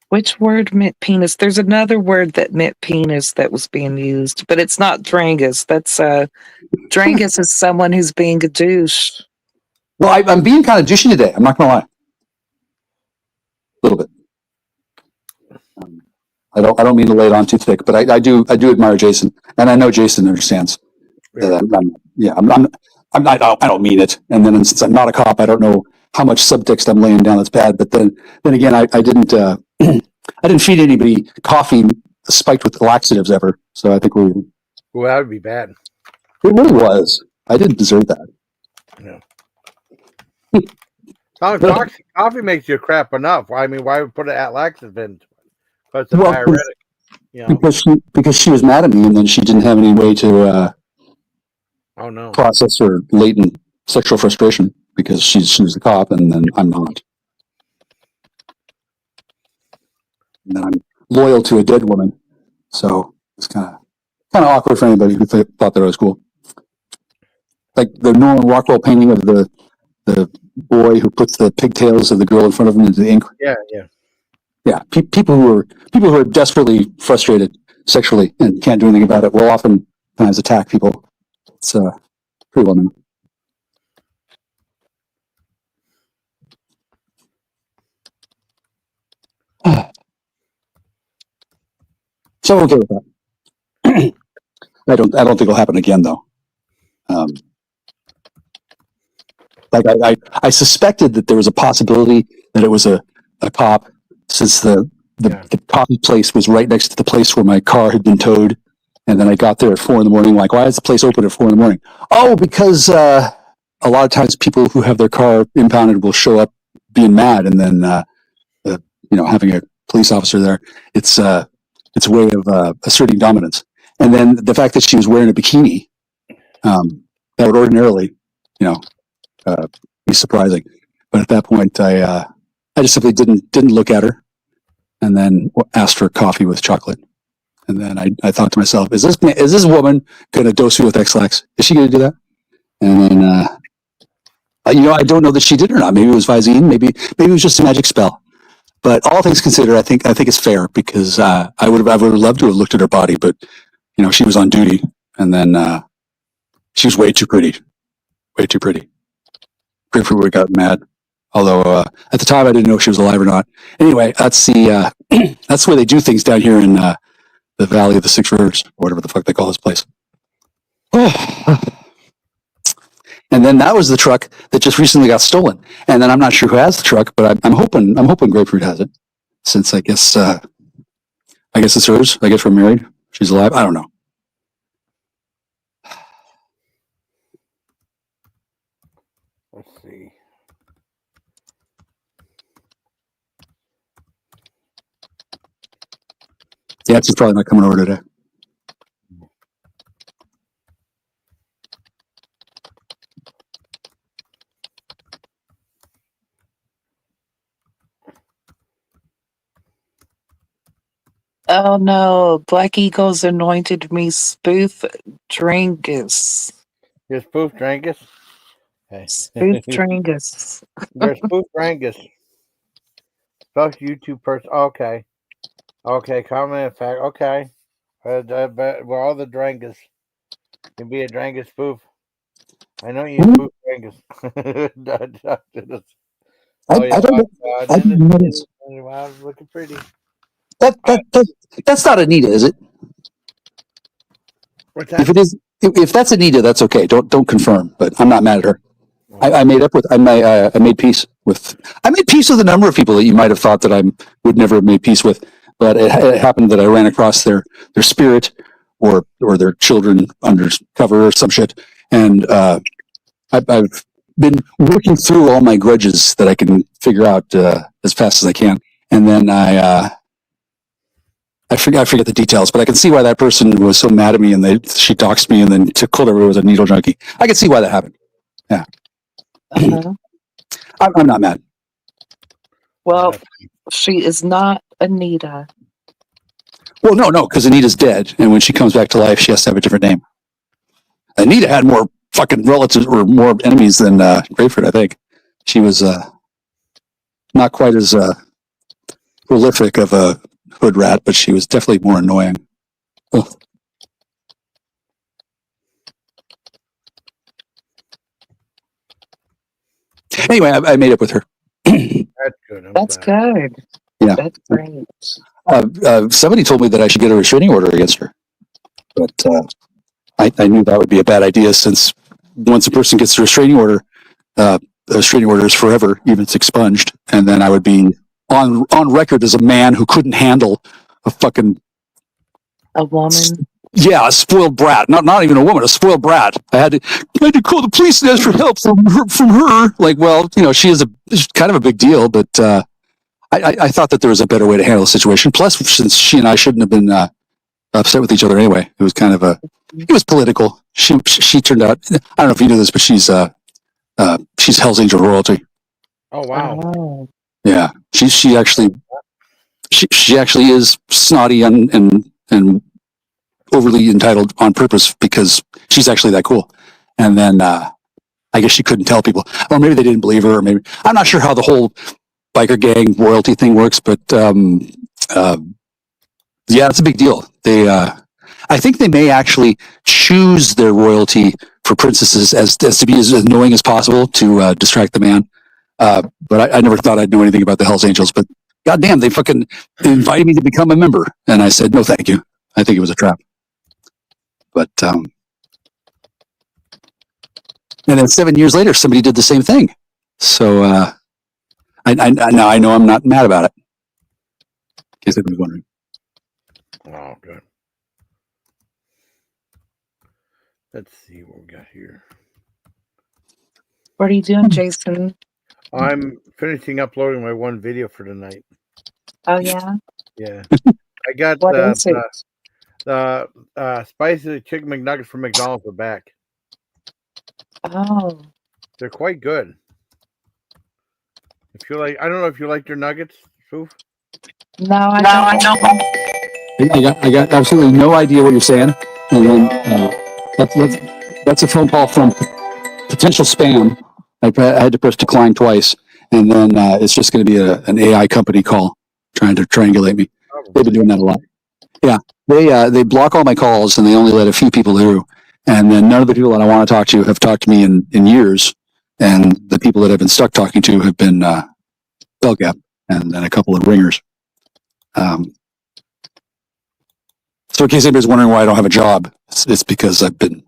Which word meant penis? There's another word that meant penis that was being used, but it's not Drangus. That's Drangus is someone who's being a douche. Well, I'm being kind of douchey today. I'm not gonna lie. A little bit. I don't mean to lay it on too thick, but I do admire Jason, and I know Jason understands. Yeah. I don't mean it. And then since I'm not a cop, I don't know how much subtext I'm laying down that's bad. But then again, I didn't I didn't feed anybody coffee spiked with laxatives ever. So I think well, that would be bad. It really was. I didn't deserve that. Yeah. Coffee makes you crap enough. I mean, why would put it at laxative in? Because it's a diuretic. You know? Because she was mad at me, and then she didn't have any way to process her latent sexual frustration because she's the cop, and then I'm not. And then I'm loyal to a dead woman, so it's kind of awkward for anybody who thought that I was cool. Like the Norman Rockwell painting of the boy who puts the pigtails of the girl in front of him into the ink. Yeah. People who are desperately frustrated sexually and can't do anything about it will oftentimes attack people. It's Pretty well known. So I'm okay with that. I don't think it'll happen again though. Like I suspected that there was a possibility that it was a cop, since the coffee place was right next to the place where my car had been towed. And then I got there at 4 a.m. Like, why is the place open at 4 a.m? Oh, because a lot of times people who have their car impounded will show up being mad, and then having a police officer there, it's a way of asserting dominance. And then the fact that she was wearing a bikini, that would ordinarily, be surprising. But at that point, I just simply didn't look at her, and then asked for coffee with chocolate. And then I thought to myself, is this woman going to dose me with X-Lax? Is she going to do that? And then, I don't know that she did or not. Maybe it was Visine. Maybe it was just a magic spell. But all things considered, I think it's fair, because I would have loved to have looked at her body, but she was on duty, and then she was way too pretty. Grapefruit would have gotten mad. Although at the time I didn't know if she was alive or not. Anyway, that's the that's the way they do things down here in the Valley of the Six Rivers, or whatever the fuck they call this place. And then that was the truck that just recently got stolen. And then I'm not sure who has the truck, but I'm hoping Grapefruit has it, since I guess it's hers. I guess we're married. She's alive. I don't know. Let's see. Yeah, she's probably not coming over today. Oh no, Black Eagles anointed me Spoof Drangus. You're Spoof Drangus? Okay. Spoof Drangus. You're Spoof Drangus. Spoof YouTube person. Okay. Okay, comment fact. Okay. We're all the Drangus. You can be a Drangus spoof. I know you spoof Drangus. I don't know what it is. Wow, looking pretty. That's not Anita, is it? What's that? If it is, if that's Anita, that's okay. Don't confirm, but I'm not mad at her. I made peace with a number of people that you might have thought that I would never have made peace with, but it happened that I ran across their spirit or their children under cover or some shit, and I've been working through all my grudges that I can figure out as fast as I can, and then I forget the details, but I can see why that person was so mad at me, and she doxed me and then told everyone I was a needle junkie. I can see why that happened. Yeah. I'm not mad. Well, she is not Anita. Well, no, because Anita's dead, and when she comes back to life, she has to have a different name. Anita had more fucking relatives or more enemies than Grapefruit, I think. She was not quite as prolific of a hood rat, but she was definitely more annoying. Ugh. Anyway, I made up with her. That's good. That's good. Yeah. That's great. Somebody told me that I should get a restraining order against her, but I knew that would be a bad idea, since once a person gets a restraining order is forever, even if it's expunged, and then I would be on record as a man who couldn't handle a woman. Yeah, a spoiled brat. Not even a woman, a spoiled brat. I had to call the police and ask for help from her. Like, well, she's kind of a big deal, but I thought that there was a better way to handle the situation. Plus, since she and I shouldn't have been upset with each other anyway, it was kind of it was political. She turned out, I don't know if you knew this, but she's Hell's Angel royalty. Oh wow. Yeah, she actually is snotty and overly entitled on purpose, because she's actually that cool. And then I guess she couldn't tell people, or maybe they didn't believe her, or maybe I'm not sure how the whole biker gang royalty thing works, but yeah, it's a big deal. I think they may actually choose their royalty for princesses as to be as annoying as possible to distract the man. But I never thought I'd know anything about the Hells Angels. But goddamn, they fucking invited me to become a member, and I said no, thank you. I think it was a trap. But and then 7 years later, somebody did the same thing. So I know I'm not mad about it. In case anybody's wondering. Oh, good. Let's see what we got here. What are you doing, Jason? I'm finishing uploading my one video for tonight. Oh yeah. Yeah, I got What is it? the spicy chicken McNuggets from McDonald's are back. Oh. They're quite good. If you like, I don't know if you like your nuggets, Foof. No, I don't. I got absolutely no idea what you're saying, and then that's a phone call from potential spam. I had to press decline twice, and then it's just going to be an AI company call trying to triangulate me. They've been doing that a lot. Yeah, they block all my calls, and they only let a few people through, and then none of the people that I want to talk to have talked to me in years, and the people that I've been stuck talking to have been Bell Gap and then a couple of ringers. So in case anybody's wondering why I don't have a job, it's because I've been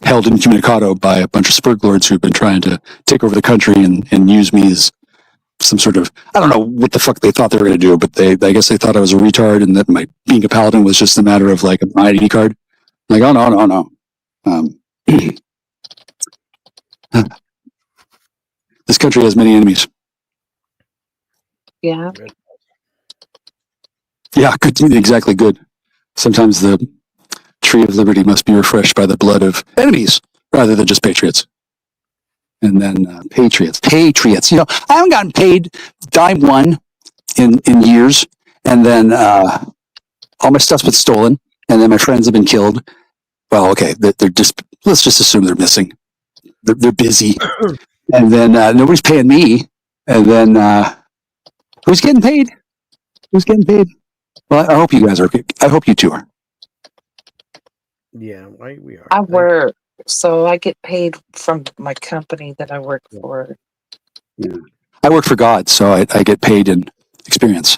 held incommunicado by a bunch of spurg lords who've been trying to take over the country and use me as some sort of, I don't know what the fuck they thought they were going to do, but I guess they thought I was a retard and that my being a paladin was just a matter of like an ID card. Like, oh, no. This country has many enemies. Yeah. Yeah, good. Exactly, good. Sometimes the tree of liberty must be refreshed by the blood of enemies rather than just patriots. And then patriots. You know, I haven't gotten paid dime one in years. And then all my stuff's been stolen. And then my friends have been killed. Well, okay, they're just, let's just assume they're missing. They're busy. And then nobody's paying me. And then who's getting paid? Who's getting paid? Well, I hope you guys are. I hope you two are. Yeah, we are. I work, so I get paid from my company that I work for. Yeah. I work for God, so I get paid in experience.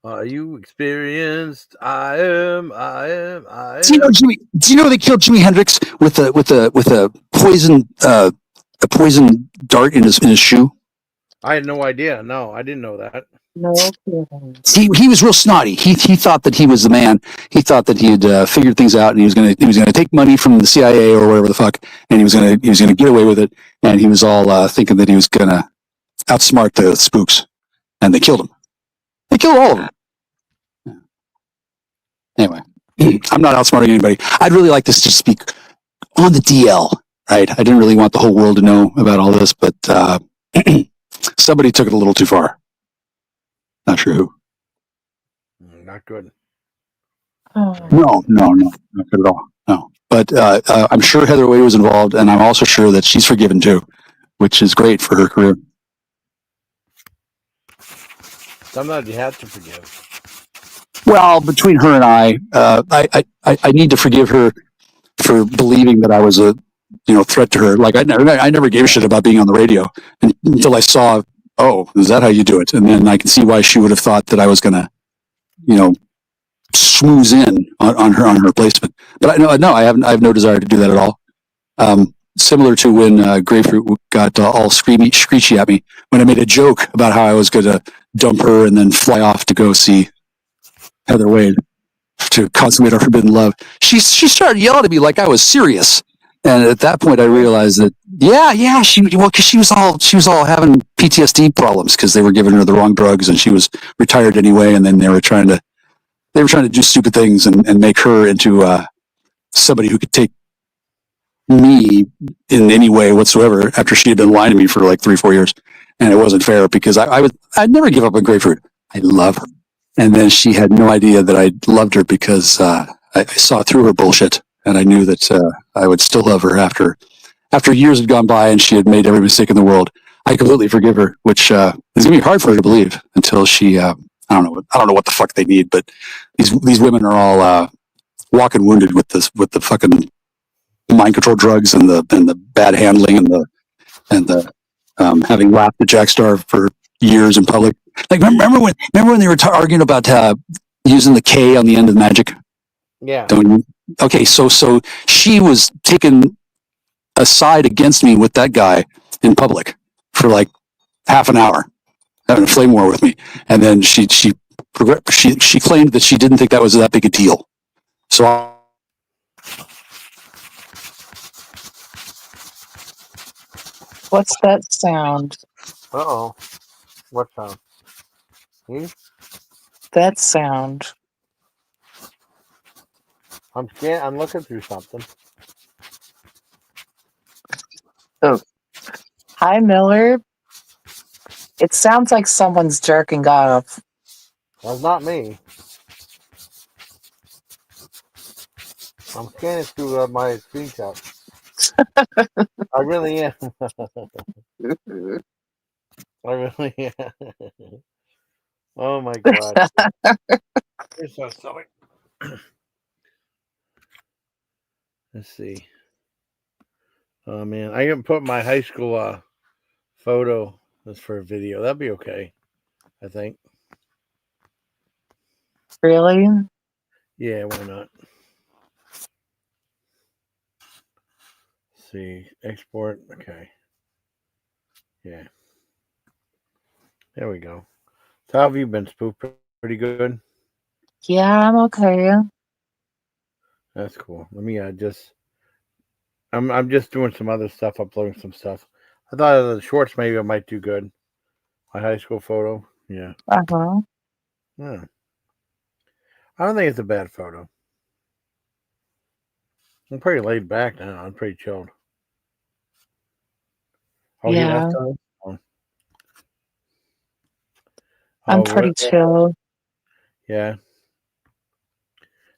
Are you experienced? I am. Do you know they killed Jimi Hendrix with a poison dart in his shoe? I had no idea. No, I didn't know that. No. He was real snotty. He thought that he was the man. He thought that he had figured things out, and he was gonna take money from the CIA or whatever the fuck, and he was gonna get away with it. And he was all thinking that he was gonna outsmart the spooks, and they killed him. They killed all of them. Anyway, I'm not outsmarting anybody. I'd really like this to speak on the DL, right? I didn't really want the whole world to know about all this, but somebody took it a little too far. Not sure who. Not good. No, not good at all. No, but I'm sure Heather Wade was involved, and I'm also sure that she's forgiven too, which is great for her career. Sometimes you have to forgive. Well, between her and I need to forgive her for believing that I was a threat to her. Like I never gave a shit about being on the radio until I saw, oh, is that how you do it? And then I can see why she would have thought that I was gonna, schmooze in on her placement. But I have no desire to do that at all. Similar to when Grapefruit got all screechy at me when I made a joke about how I was going to dump her and then fly off to go see Heather Wade to consummate our forbidden love. She started yelling at me like I was serious. And at that point, I realized that, because she was all having PTSD problems because they were giving her the wrong drugs, and she was retired anyway. And then they were trying to do stupid things and make her into somebody who could take me in any way whatsoever after she had been lying to me for like 3-4 years. And it wasn't fair because I'd never give up on Grapefruit. I love her. And then she had no idea that I loved her because I saw through her bullshit. And I knew that I would still love her after years had gone by and she had made every mistake in the world. I completely forgive her, which is going to be hard for her to believe until she, I don't know what the fuck they need, but these women are all walking wounded with the fucking mind control drugs and the bad handling and the having laughed at Jack Star for years in public. Like remember when they were arguing about using the K on the end of magic? Yeah. Don't you? Okay, so she was taken aside against me with that guy in public for like half an hour, having a flame war with me, and then she claimed that she didn't think that was that big a deal. So What's that sound? Uh-oh. What sound? That sound. I'm looking through something. Oh. Hi, Miller. It sounds like someone's jerking off. Well, not me. I'm scanning through my screenshots. I really am. I really am. Oh my god. You're so silly. Let's see. Oh man, I can put my high school photo as for a video. That'd be okay, I think. Really? Yeah, why not? Let's see, export. Okay. Yeah. There we go. So how have you been, Spoof? Pretty good? Yeah, I'm okay. That's cool. Let me I'm just doing some other stuff, uploading some stuff. I thought of the shorts maybe I might do good. My high school photo. Yeah. Uh-huh. Yeah. I don't think it's a bad photo. I'm pretty laid back now. I'm pretty chilled. Oh, Yeah. that's all? Oh. I'm Oh, pretty what- chill. Yeah.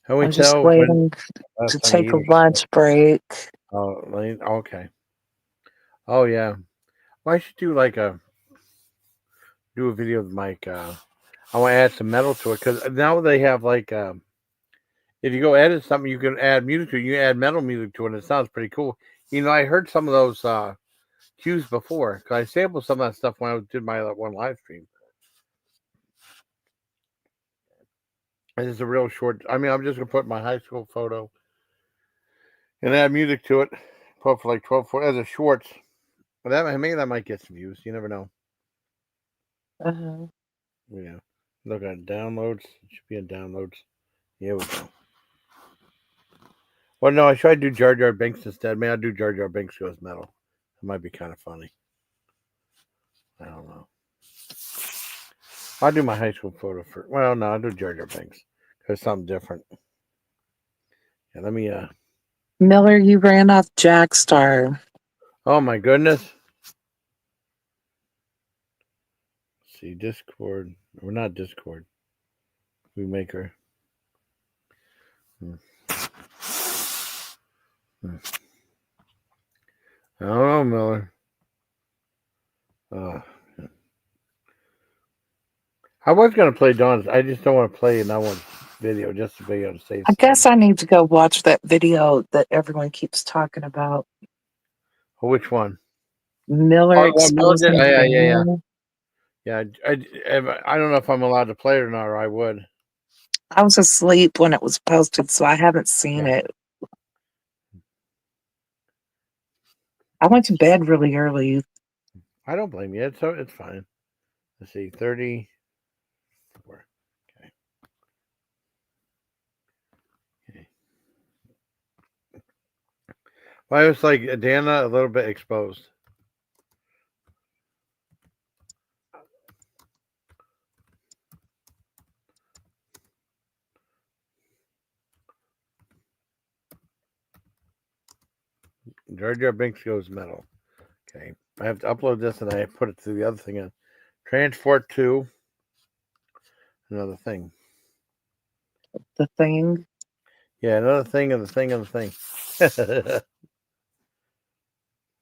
How we I'm just tell waiting last to time take you a ate? lunch break. Oh, okay. Oh yeah. Well, I should do do a video with Mike. I want to add some metal to it because now they have if you go edit something, you can add music to it. You can add metal music to it, and it sounds pretty cool. You know, I heard some of those cues before because I sampled some of that stuff when I did my one live stream. And it's a real short. I mean, I'm just gonna put my high school photo and add music to it. Put for like 12 as a shorts. But maybe that might get some views. You never know. Uh-huh. Yeah. Look at downloads. It should be in downloads. Here we go. Well, no, I tried to do Jar Jar Binks instead. Maybe I'll do Jar Jar Binks goes metal. It might be kind of funny. I don't know. I'll do my high school photo first. Well, no, I'll do Jar Jar Binks because something different. Yeah, let me. Miller, you ran off Jack Star. Oh my goodness. Let's see, Discord. We're not Discord. We make her. I don't know, Miller. I was gonna play Dawn's. I just don't want to play that one video just to be able to say. I guess I need to go watch that video that everyone keeps talking about. Which one? Miller. Yeah. I don't know if I'm allowed to play it or not, or I would. I was asleep when it was posted, so I haven't seen it. I went to bed really early. I don't blame you. It's fine. Let's see, 30. Okay. Well, I was like Dana a little bit exposed. Jar Jar Binks goes metal. Okay. I have to upload this and I put it to the other thing in. Transport to another thing. The thing? Yeah, another thing of the thing of the thing.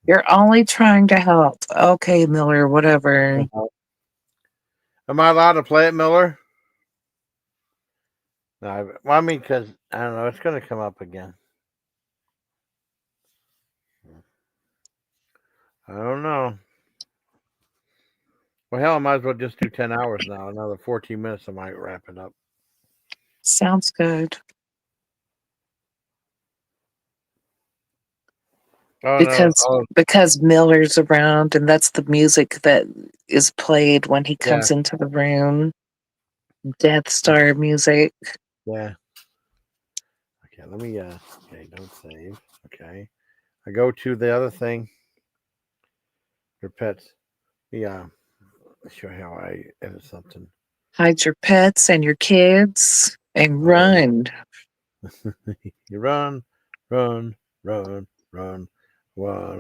You're only trying to help. Okay, Miller, whatever. Am I allowed to play it, Miller? No, well, I mean, because I don't know, it's going to come up again. I don't know. Well, hell, I might as well just do 10 hours now. Another 14 minutes, I might wrap it up. Sounds good. Oh, Because no. Oh, because Miller's around and that's the music that is played when he comes yeah. into the room. Death Star music. Yeah. Okay, let me, okay, don't save. Okay. I go to the other thing. Your pets. Yeah. Show how I edit something. Hide your pets and your kids and run. You run, run, run, run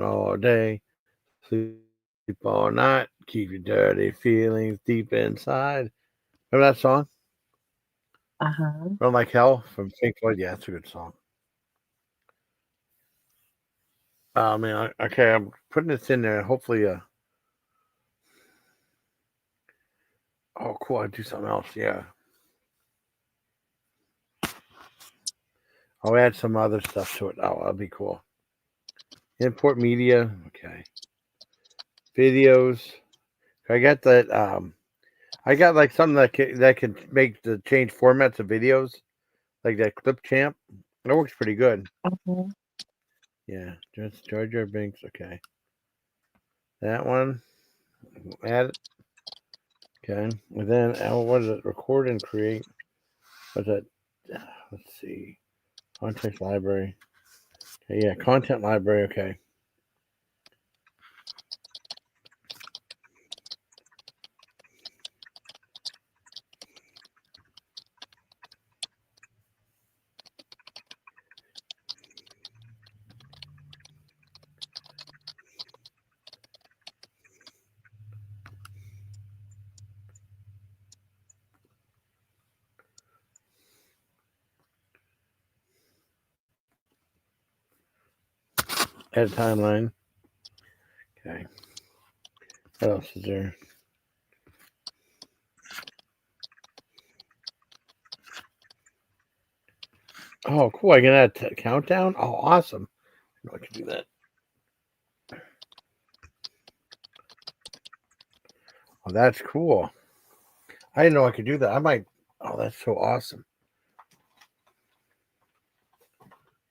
all day. Sleep all night. Keep your dirty feelings deep inside. Remember that song? Uh-huh. Run Like Hell from Pink Floyd. Yeah, it's a good song. Oh man, okay, I'm putting this in there. Hopefully, oh cool, I do something else. Yeah, I'll add some other stuff to it. Oh, that'll be cool. Import media. Okay. Videos. I got that. I got like something that can make the change formats of videos, like that Clipchamp. That works pretty good. Uh-huh. Yeah, just Jar Jar Binks. Okay, that one. Add it. Okay, and then what is it? Record and create. What's that? Let's see. Context library. Okay, yeah, content library. Okay. Add timeline. Okay. What else is there? Oh, cool. I can add countdown. Oh, awesome. I know I can do that. Oh, that's cool. I didn't know I could do that. I might. Oh, that's so awesome.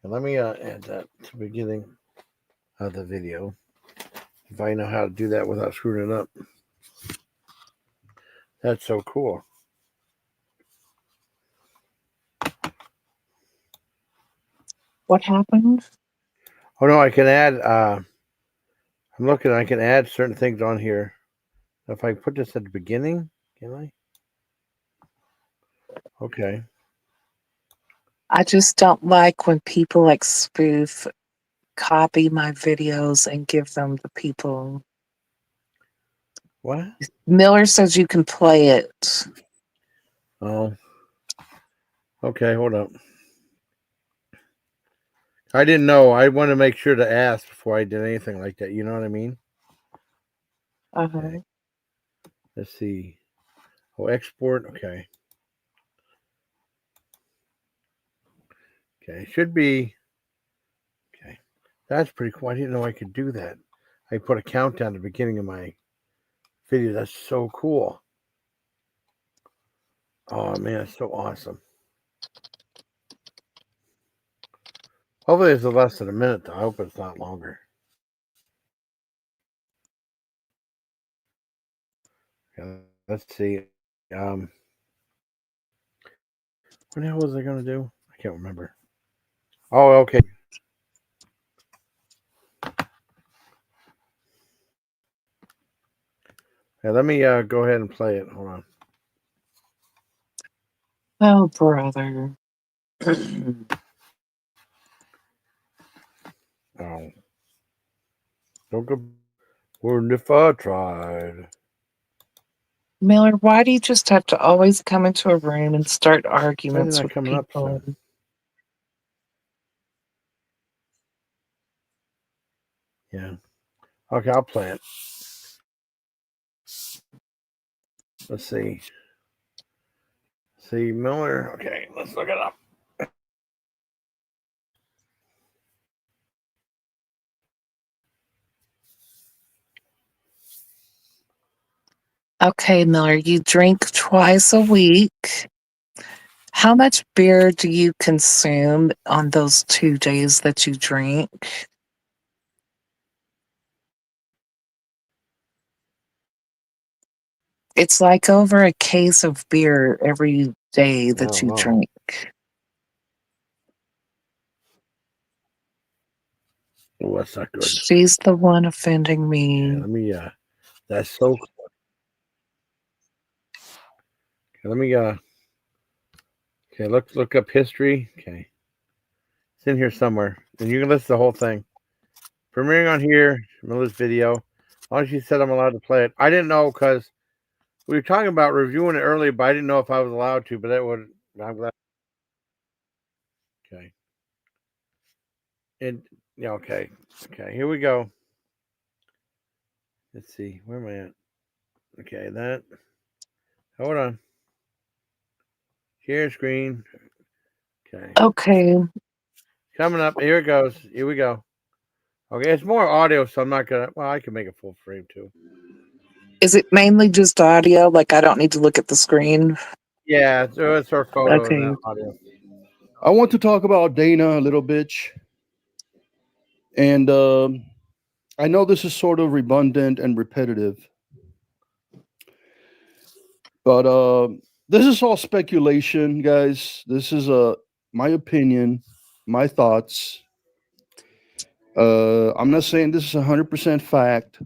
And let me add that to the beginning of the video. If I know how to do that without screwing it up. That's so cool. What happened? Oh no, I can add. I'm looking. I can add certain things on here. If I put this at the beginning, can I? Okay. I just don't like when people like spoof copy my videos and give them to people. What? Miller says you can play it. Oh. Okay, hold up. I didn't know. I want to make sure to ask before I did anything like that. You know what I mean? Uh-huh. Okay. Let's see. Oh, export. Okay. Okay. Should be. Okay. That's pretty cool. I didn't know I could do that. I put a countdown at the beginning of my video. That's so cool. Oh, man. It's so awesome. Hopefully it's less than a minute, though. I hope it's not longer. Okay, let's see. What the hell was I going to do? I can't remember. Oh, okay. Yeah, let me go ahead and play it. Hold on. Oh, brother. Oh. Don't go. Wouldn't if I tried. Miller, why do you just have to always come into a room and start Why is it arguments not with coming up, people? son? Yeah. Okay, I'll play it. Let's see. see, Miller. Okay, let's look it up. Okay, Miller, you drink twice a week. How much beer do you consume on those 2 days that you drink? It's like over a case of beer every day that you drink. Oh, that's not good. She's the one offending me. Let me. That's so. Okay, let me. Okay, look up history. Okay, it's in here somewhere, and you can list the whole thing. Premiering on here, Miller's video. As long as she said I'm allowed to play it. I didn't know because we were talking about reviewing it earlier, but I didn't know if I was allowed to. But that would. I'm glad. Okay. And yeah, okay. Okay, here we go. Let's see. Where am I at? Okay, that. Hold on. Share screen. Okay. Okay. Coming up. Here it goes. Here we go. Okay, it's more audio, so I'm not gonna. Well, I can make it full frame too. Is it mainly just audio? Like I don't need to look at the screen? Yeah, so it's her photo Okay. and audio. I want to talk about Dana a little bitch. And I know this is sort of redundant and repetitive. But this is all speculation, guys. This is my opinion, my thoughts. I'm not saying this is 100% fact.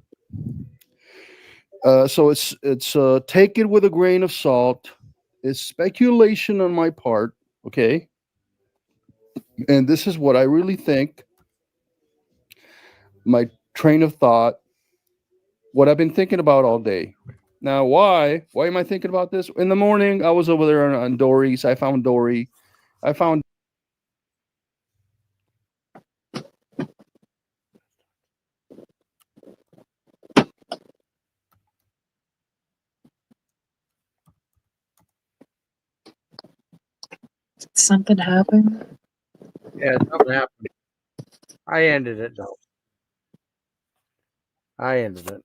So it's take it with a grain of salt. It's speculation on my part, okay? And this is what I really think. My train of thought, what I've been thinking about all day. Now, why am I thinking about this? In the morning, I was over there on Dory's. I found Dory. I found Something happened? Yeah, something happened. I ended it though. I ended it.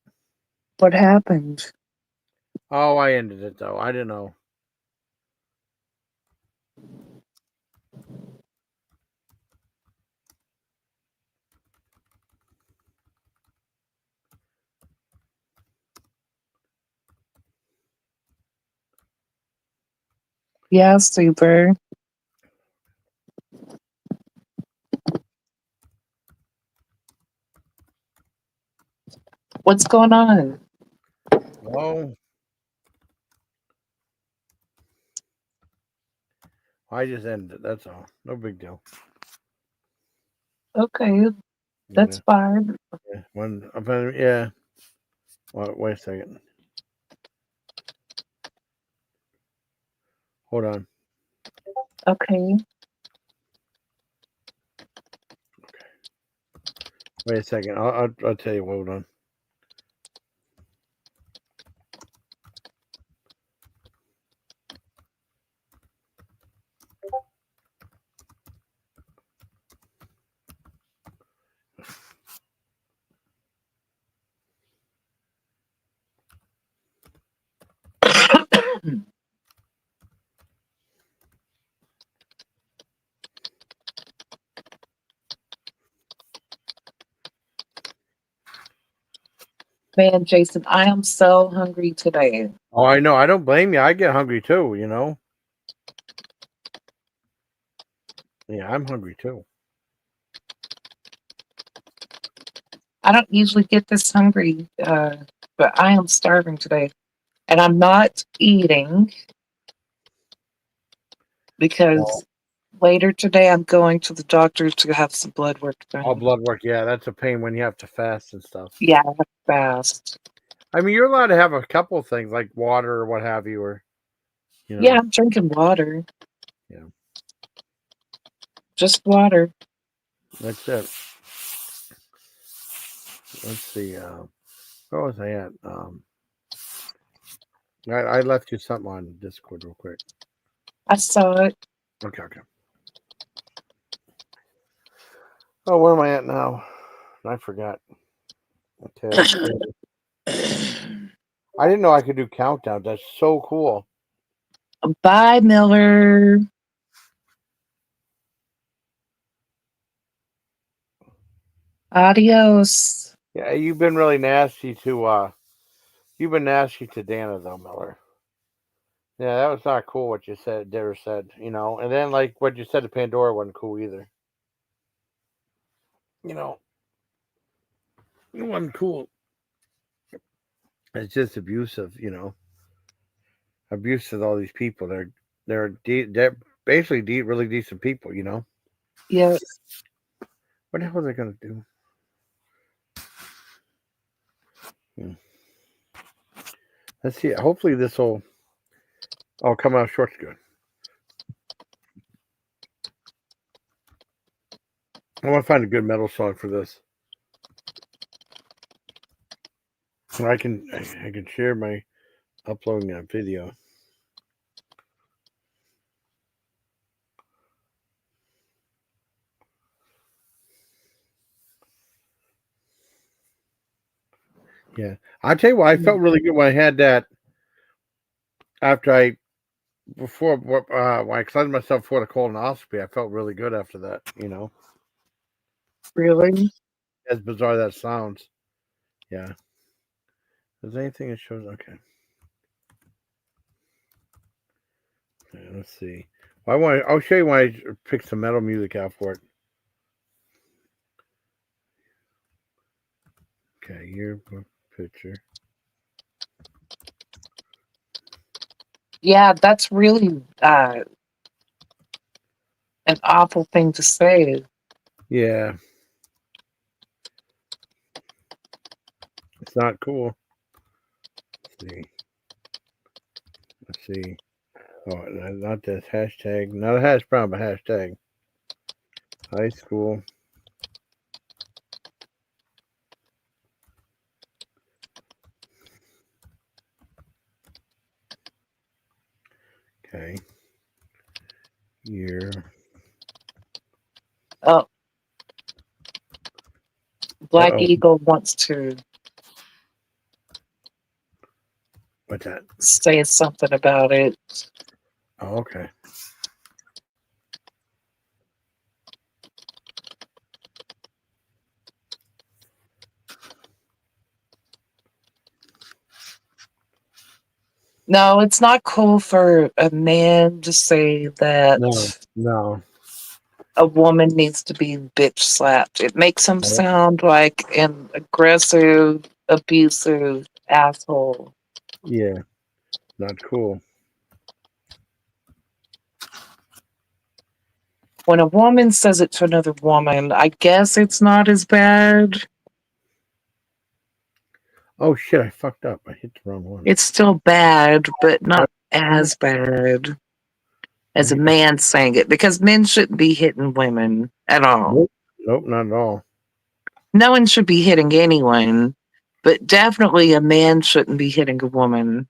What happened? Oh, I ended it though. I didn't know. Yeah, super. What's going on? Oh. I just ended it. That's all. No big deal. Okay, that's fine. Yeah. Yeah. Wait a second. Hold on. Okay. Wait a second. I'll tell you. Hold on. Man, Jason, I am so hungry today. Oh, I know. I don't blame you. I get hungry too, you know. Yeah, I'm hungry too. I don't usually get this hungry, but I am starving today. And I'm not eating because later today I'm going to the doctor to have some blood work done. Oh, blood work. Yeah, that's a pain when you have to fast and stuff. Yeah, I have to fast. I mean, you're allowed to have a couple of things like water or what have you, or you know. Yeah, I'm drinking water. Yeah. Just water. That's it. Let's see. Where was I at? I left you something on Discord real quick. I saw it. Okay. Oh, where am I at now? I forgot. Okay. I didn't know I could do countdowns. That's so cool. Bye, Miller. Adios. Yeah, you've been really nasty to you've been nasty to Dana though, Miller. Yeah, that was not cool what you said, Dara said, you know. And then like what you said to Pandora wasn't cool either. You know. It wasn't cool. It's just abusive, you know. Abusive to all these people. They're basically really decent people, you know. Yes. What the hell are they gonna do? Let's see. Hopefully this will all come out short good. I want to find a good metal song for this. I can share my uploading that video. Yeah, I'll tell you what. I felt really good when I had that. Before when I cleansed myself for the colonoscopy, I felt really good after that. You know. Really? As bizarre that sounds. Yeah. Is there anything that shows? Okay. Let's see. I'll show you why I picked some metal music out for it. Okay, yearbook picture. Yeah, that's really an awful thing to say. Yeah. It's not cool. Let's see. Oh, not this hashtag. Not a hash brown, but hashtag. High school. Okay. Year. Oh. Black Uh-oh. Eagle wants to What's that? say something about it. Oh, okay. No, it's not cool for a man to say that No. a woman needs to be bitch slapped. It makes him sound like an aggressive, abusive asshole. Yeah. Not cool. When a woman says it to another woman, I guess it's not as bad. Oh shit! I fucked up. I hit the wrong one. It's still bad, but not as bad as a man saying it, because men shouldn't be hitting women at all. Nope, not at all. No one should be hitting anyone, but definitely a man shouldn't be hitting a woman.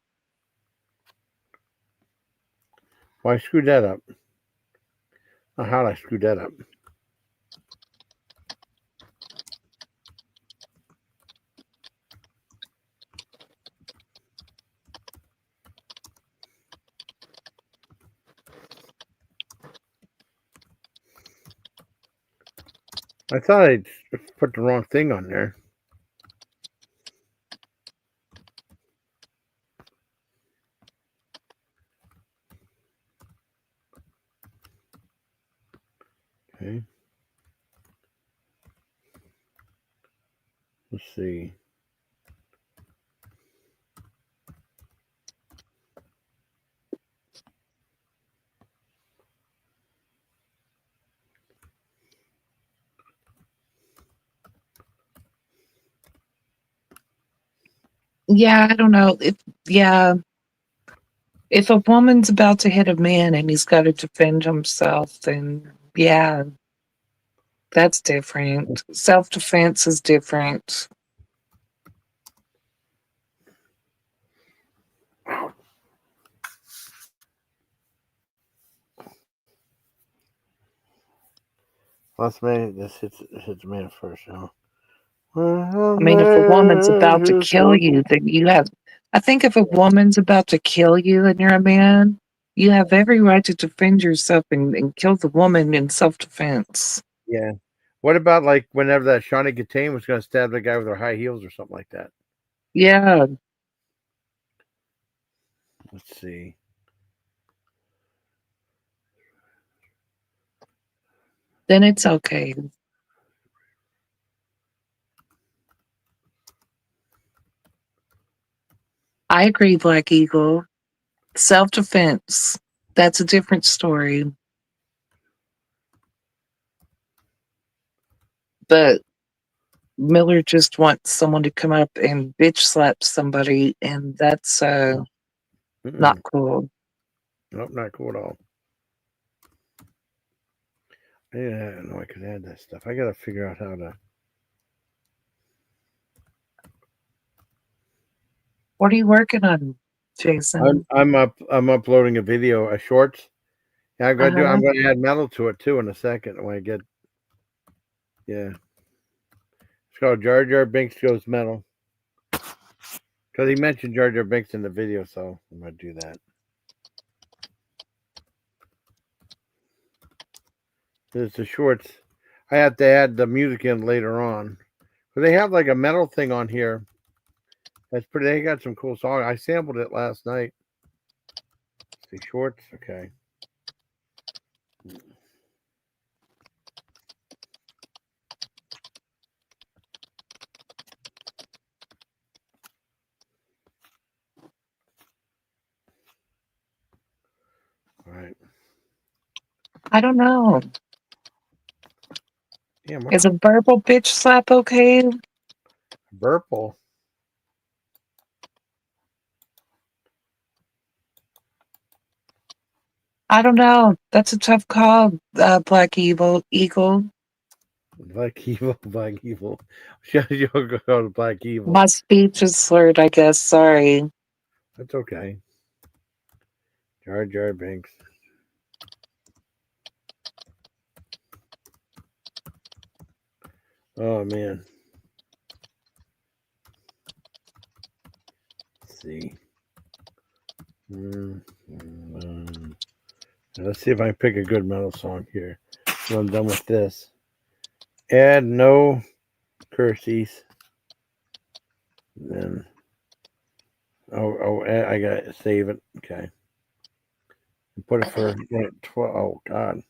Why screw that up? Oh, how did I screw that up? I thought I put the wrong thing on there. Okay. Let's see. Yeah, I don't know. If a woman's about to hit a man and he's got to defend himself, then yeah, that's different. Self-defense is different. Let's make this hits me at first, you know. I mean, if a woman's about to kill you, then you have. I think if a woman's about to kill you and you're a man, you have every right to defend yourself and kill the woman in self-defense. Yeah. What about like whenever that Shawnee Gatane was going to stab the guy with her high heels or something like that? Yeah. Let's see. Then it's okay. I agree, Black Eagle. Self-defense. That's a different story. But Miller just wants someone to come up and bitch slap somebody, and that's not cool. Nope, not cool at all. Yeah, no, I could add that stuff. I got to figure out how to. What are you working on, Jason? I'm uploading a video, a shorts. Yeah, I'm going to add metal to it too in a second when I get. Yeah. It's called Jar Jar Binks Goes Metal. Because he mentioned Jar Jar Binks in the video, so I'm going to do that. There's the shorts. I have to add the music in later on. But they have like a metal thing on here. That's pretty. They got some cool songs. I sampled it last night. The shorts, okay. All right. I don't know. Yeah, is a verbal bitch slap okay? Burple. I don't know. That's a tough call, Black Eagle. Black Evil, Black Evil. You'll go to Black Evil. My speech is slurred, I guess. Sorry. That's okay. Jar Jar Binks. Oh man. Let's see. Let's see if I can pick a good metal song here. So I'm done with this. Add no curses. Then I gotta save it. Okay. Put it for 12. Oh God.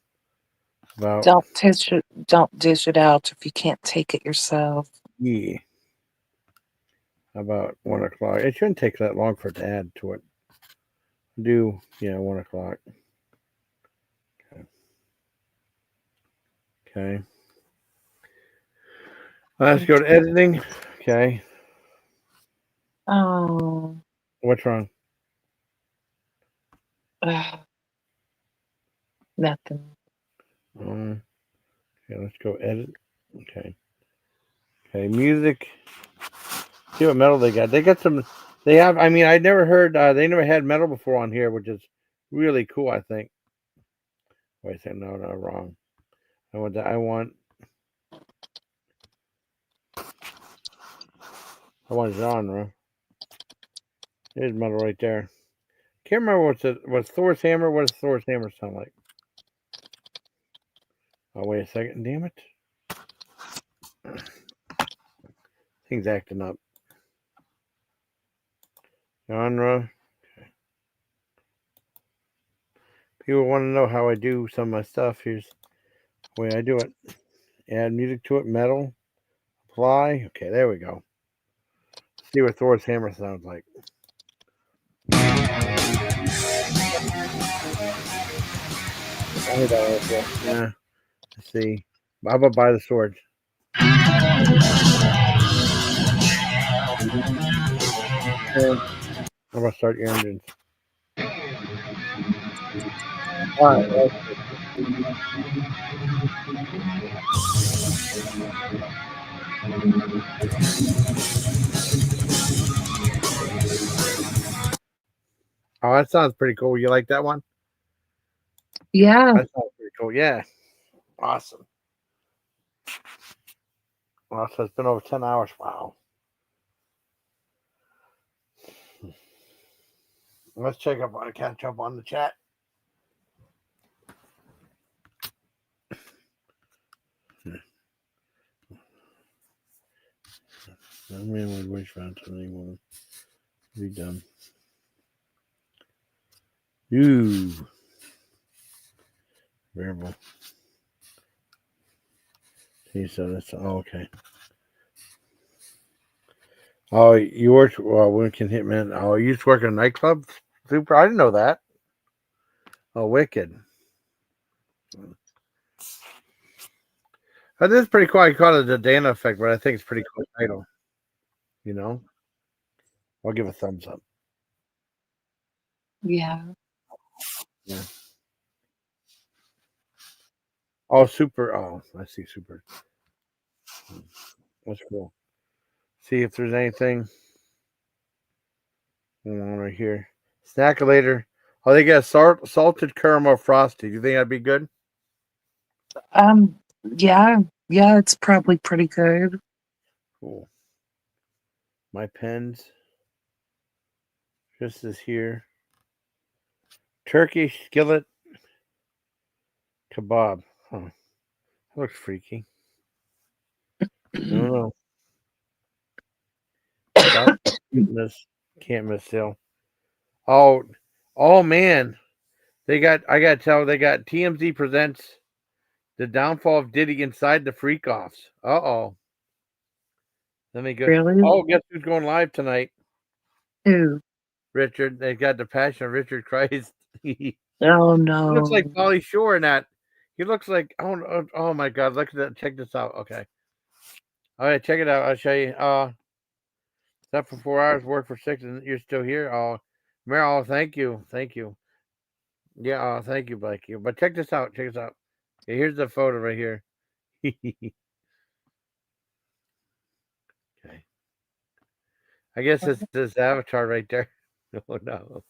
About Don't dish it out if you can't take it yourself. yeah. About 1 o'clock. It shouldn't take that long for it to add to it. 1 o'clock. Okay. Let's go to editing. Okay. Oh. What's wrong? Nothing. Okay, let's go edit. Okay. Okay, music. See what metal they got. They got some. They have. I mean, I never heard. They never had metal before on here, which is really cool. I think. Wait a second. No, wrong. I want genre. There's metal right there. Can't remember what's Thor's hammer. What does Thor's hammer sound like? Oh, wait a second. Damn it. Thing's acting up. Genre. Okay. People want to know how I do some of my stuff. Here's the way I do it. Add music to it. Metal. Apply. Okay, there we go. See what Thor's hammer sounds like. Yeah. Let's see. How about buy the sword? How about start your engines? All right. Oh, that sounds pretty cool. You like that one? Yeah. That sounds pretty cool. Yeah. Awesome. Well, so it's been over 10 hours. Wow. Let's catch up on the chat. I mean, we wish found something will be done. Ooh. Variable. See, so that's okay. Oh, you work Wicked Hitman. Oh, you used to work in a nightclub? Super. I didn't know that. Oh, Wicked. This is pretty cool. I call it the Dana effect, but I think it's pretty cool title. You know? I'll give a thumbs up. Yeah. Yeah. Oh, super. Oh, I see super. That's cool. See if there's anything going on right here. Snackalator. Oh, they got salted caramel frosty. Do you think that'd be good? Yeah, it's probably pretty good. Cool. My pens. This is here. Turkey skillet kebab. Huh. That looks freaky. I don't know. Can't miss sale. Oh man. I gotta tell, they got TMZ presents the downfall of Diddy inside the freak offs. Uh-oh. Let me go. Really? Oh, guess who's going live tonight? Who? Richard. They got the Passion of Richard Christ. Oh He no. looks like Pauly Shore in that. He looks like oh my god, look at that. Check this out. Okay. All right, check it out. I'll show you. Slept for 4 hours, work for 6, and you're still here. Oh, Meryl, thank you. Thank you. Yeah, thank you, Blake. But check this out. Check this out. Okay, here's the photo right here. Okay. I guess it's this avatar right there. Oh no.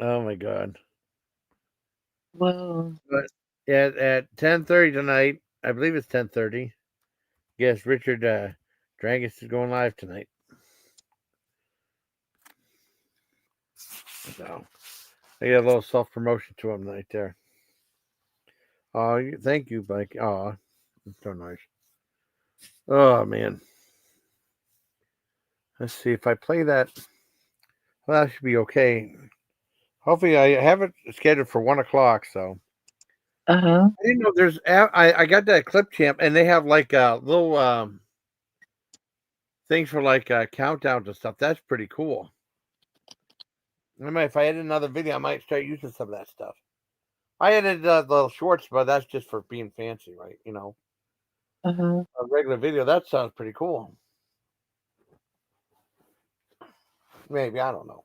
Oh my god. Whoa. But at 10:30 tonight, I believe it's 10:30. Yes, Richard Drangus is going live tonight. So I got a little self-promotion to him right there. Oh, thank you, Blake. Oh, that's so nice. Oh man. Let's see if I play that. Well, that should be okay. Hopefully, I have it scheduled for 1 o'clock. So Uh huh. I didn't know there's. I got that Clip Champ, and they have like little things for like countdowns and stuff. That's pretty cool. If I edit another video, I might start using some of that stuff. I edited the little shorts, but that's just for being fancy, right? You know, Uh huh. a regular video. That sounds pretty cool. Maybe, I don't know.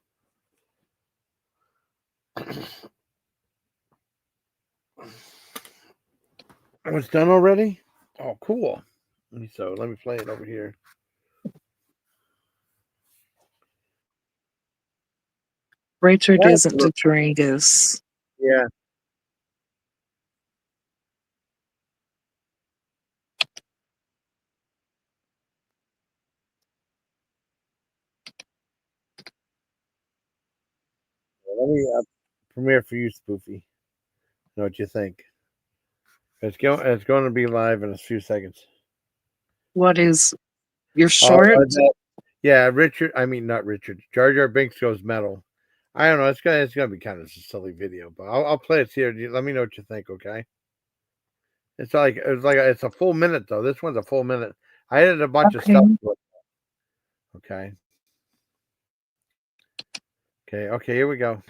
Oh, it's done already? Oh, cool. So let me play it over here. Richard That's isn't the Drangus. Yeah. Let me premiere for you, Spoofy. Know what you think? It's going to be live in a few seconds. What is your short? Yeah, Richard. I mean, not Richard. Jar Jar Binks goes metal. I don't know. It's gonna be kind of a silly video, but I'll play it here. Let me know what you think, okay? It's a full minute though. This one's a full minute. I edited a bunch of stuff. Okay. Okay. Here we go.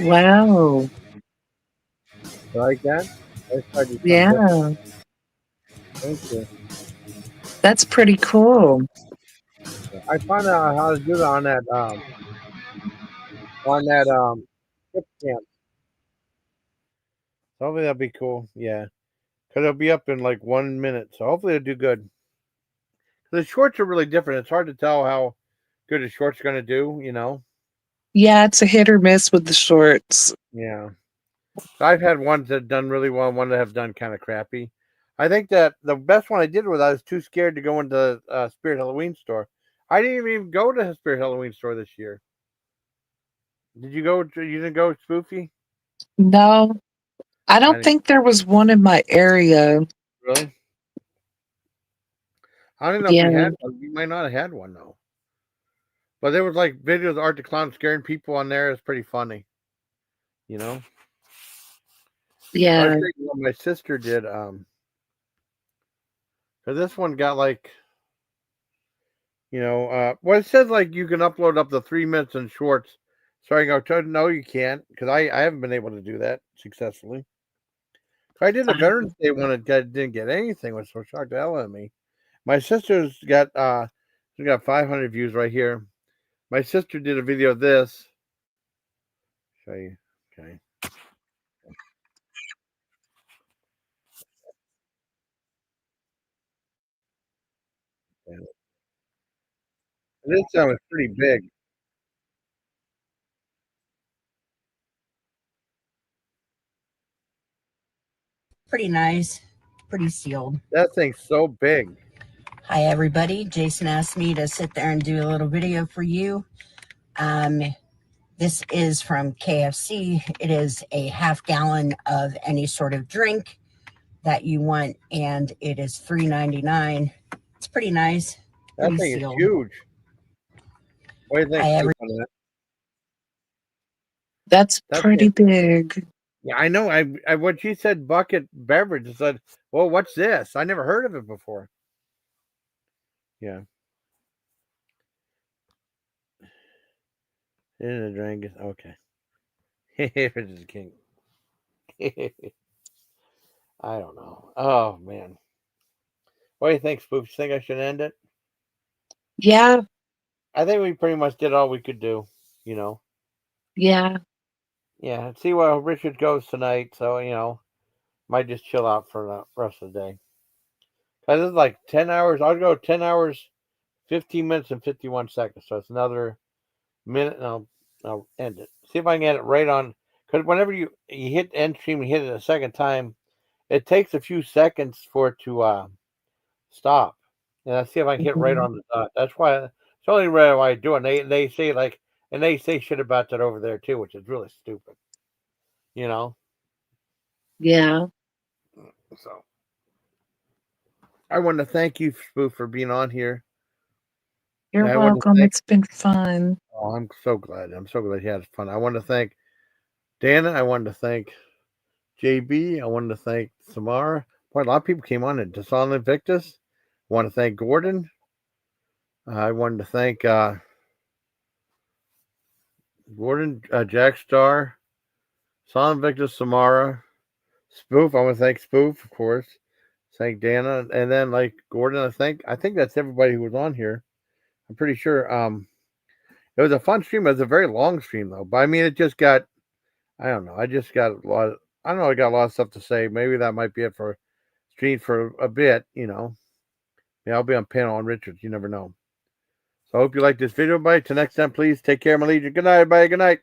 Wow. Like that? That's hard to Yeah. Thank you. That's pretty cool. I found out how to do that on that tip camp. So hopefully that'll be cool. Yeah. Because it'll be up in like 1 minute. So hopefully it'll do good. The shorts are really different. It's hard to tell how good a short's going to do, you know? Yeah, it's a hit or miss with the shorts. Yeah. I've had ones that have done really well and one that have done kind of crappy. I think that the best one I did was I was too scared to go into Spirit Halloween store. I didn't even go to Spirit Halloween store this year. Did you go? You didn't go, Spoofy? No, I don't think there was one in my area. Really? I don't know if we had one. We might not have had one though. But there was like videos of Art the Clown scaring people on there. It's pretty funny. You know? Yeah. I'll tell you what my sister did. Because this one got like, well, it says like you can upload up to 3 minutes in shorts. So I go, no, you can't, because I haven't been able to do that successfully. I did a Veterans Day one and didn't get anything, which so shocked the hell out of me. My sister's got 500 views right here. My sister did a video of this. Show you. Okay. This one was pretty big. Pretty nice. Pretty sealed. That thing's so big. Hi, everybody. Jason asked me to sit there and do a little video for you. This is from KFC. It is a half gallon of any sort of drink that you want, and it is $3.99. It's pretty nice. That Pretty thing sealed. is huge. What do you think? Hi, Spoop, on that? That's pretty big. Yeah, I know. I when she said bucket beverage, I said, "Well, what's this? I never heard of it before." Yeah. In a drink. Okay. If it's a king. I don't know. Oh man. What do you think, Spoop? You think I should end it? Yeah. I think we pretty much did all we could do, Yeah. Yeah, see where Richard goes tonight, so might just chill out for the rest of the day. Cause it's like 10 hours. I'll go 10 hours, 15 minutes and 51 seconds. So it's another minute, and I'll end it. See if I can get it right on. Because whenever you hit end stream and hit it a second time, it takes a few seconds for it to stop. And I'll see if I can hit right on the dot. That's why it's the only way I do it. And they say like, and they say shit about that over there too, which is really stupid. Yeah. So I want to thank you, Spoop, for being on here. You're I wanna welcome. thank- It's been fun. Oh, I'm so glad. I'm so glad you had fun. I want to thank Dana. I wanted to thank JB. I wanted to thank Samara. Boy, a lot of people came on it. Dasan Invictus. I want to thank Gordon. I wanted to thank Gordon, Jack Star, Son Invictus, Samara, Spoof. I want to thank Spoof, of course. Thank Dana, and then like Gordon. I think that's everybody who was on here. I'm pretty sure. It was a fun stream. It was a very long stream though. But I mean, it just got. I don't know. I just got a lot. I don't know. I got a lot of stuff to say. Maybe that might be it for stream for a bit. Yeah, I'll be on panel on Richards. You never know. So I hope you like this video, everybody. Till next time, please take care, my legion. Good night, everybody. Good night.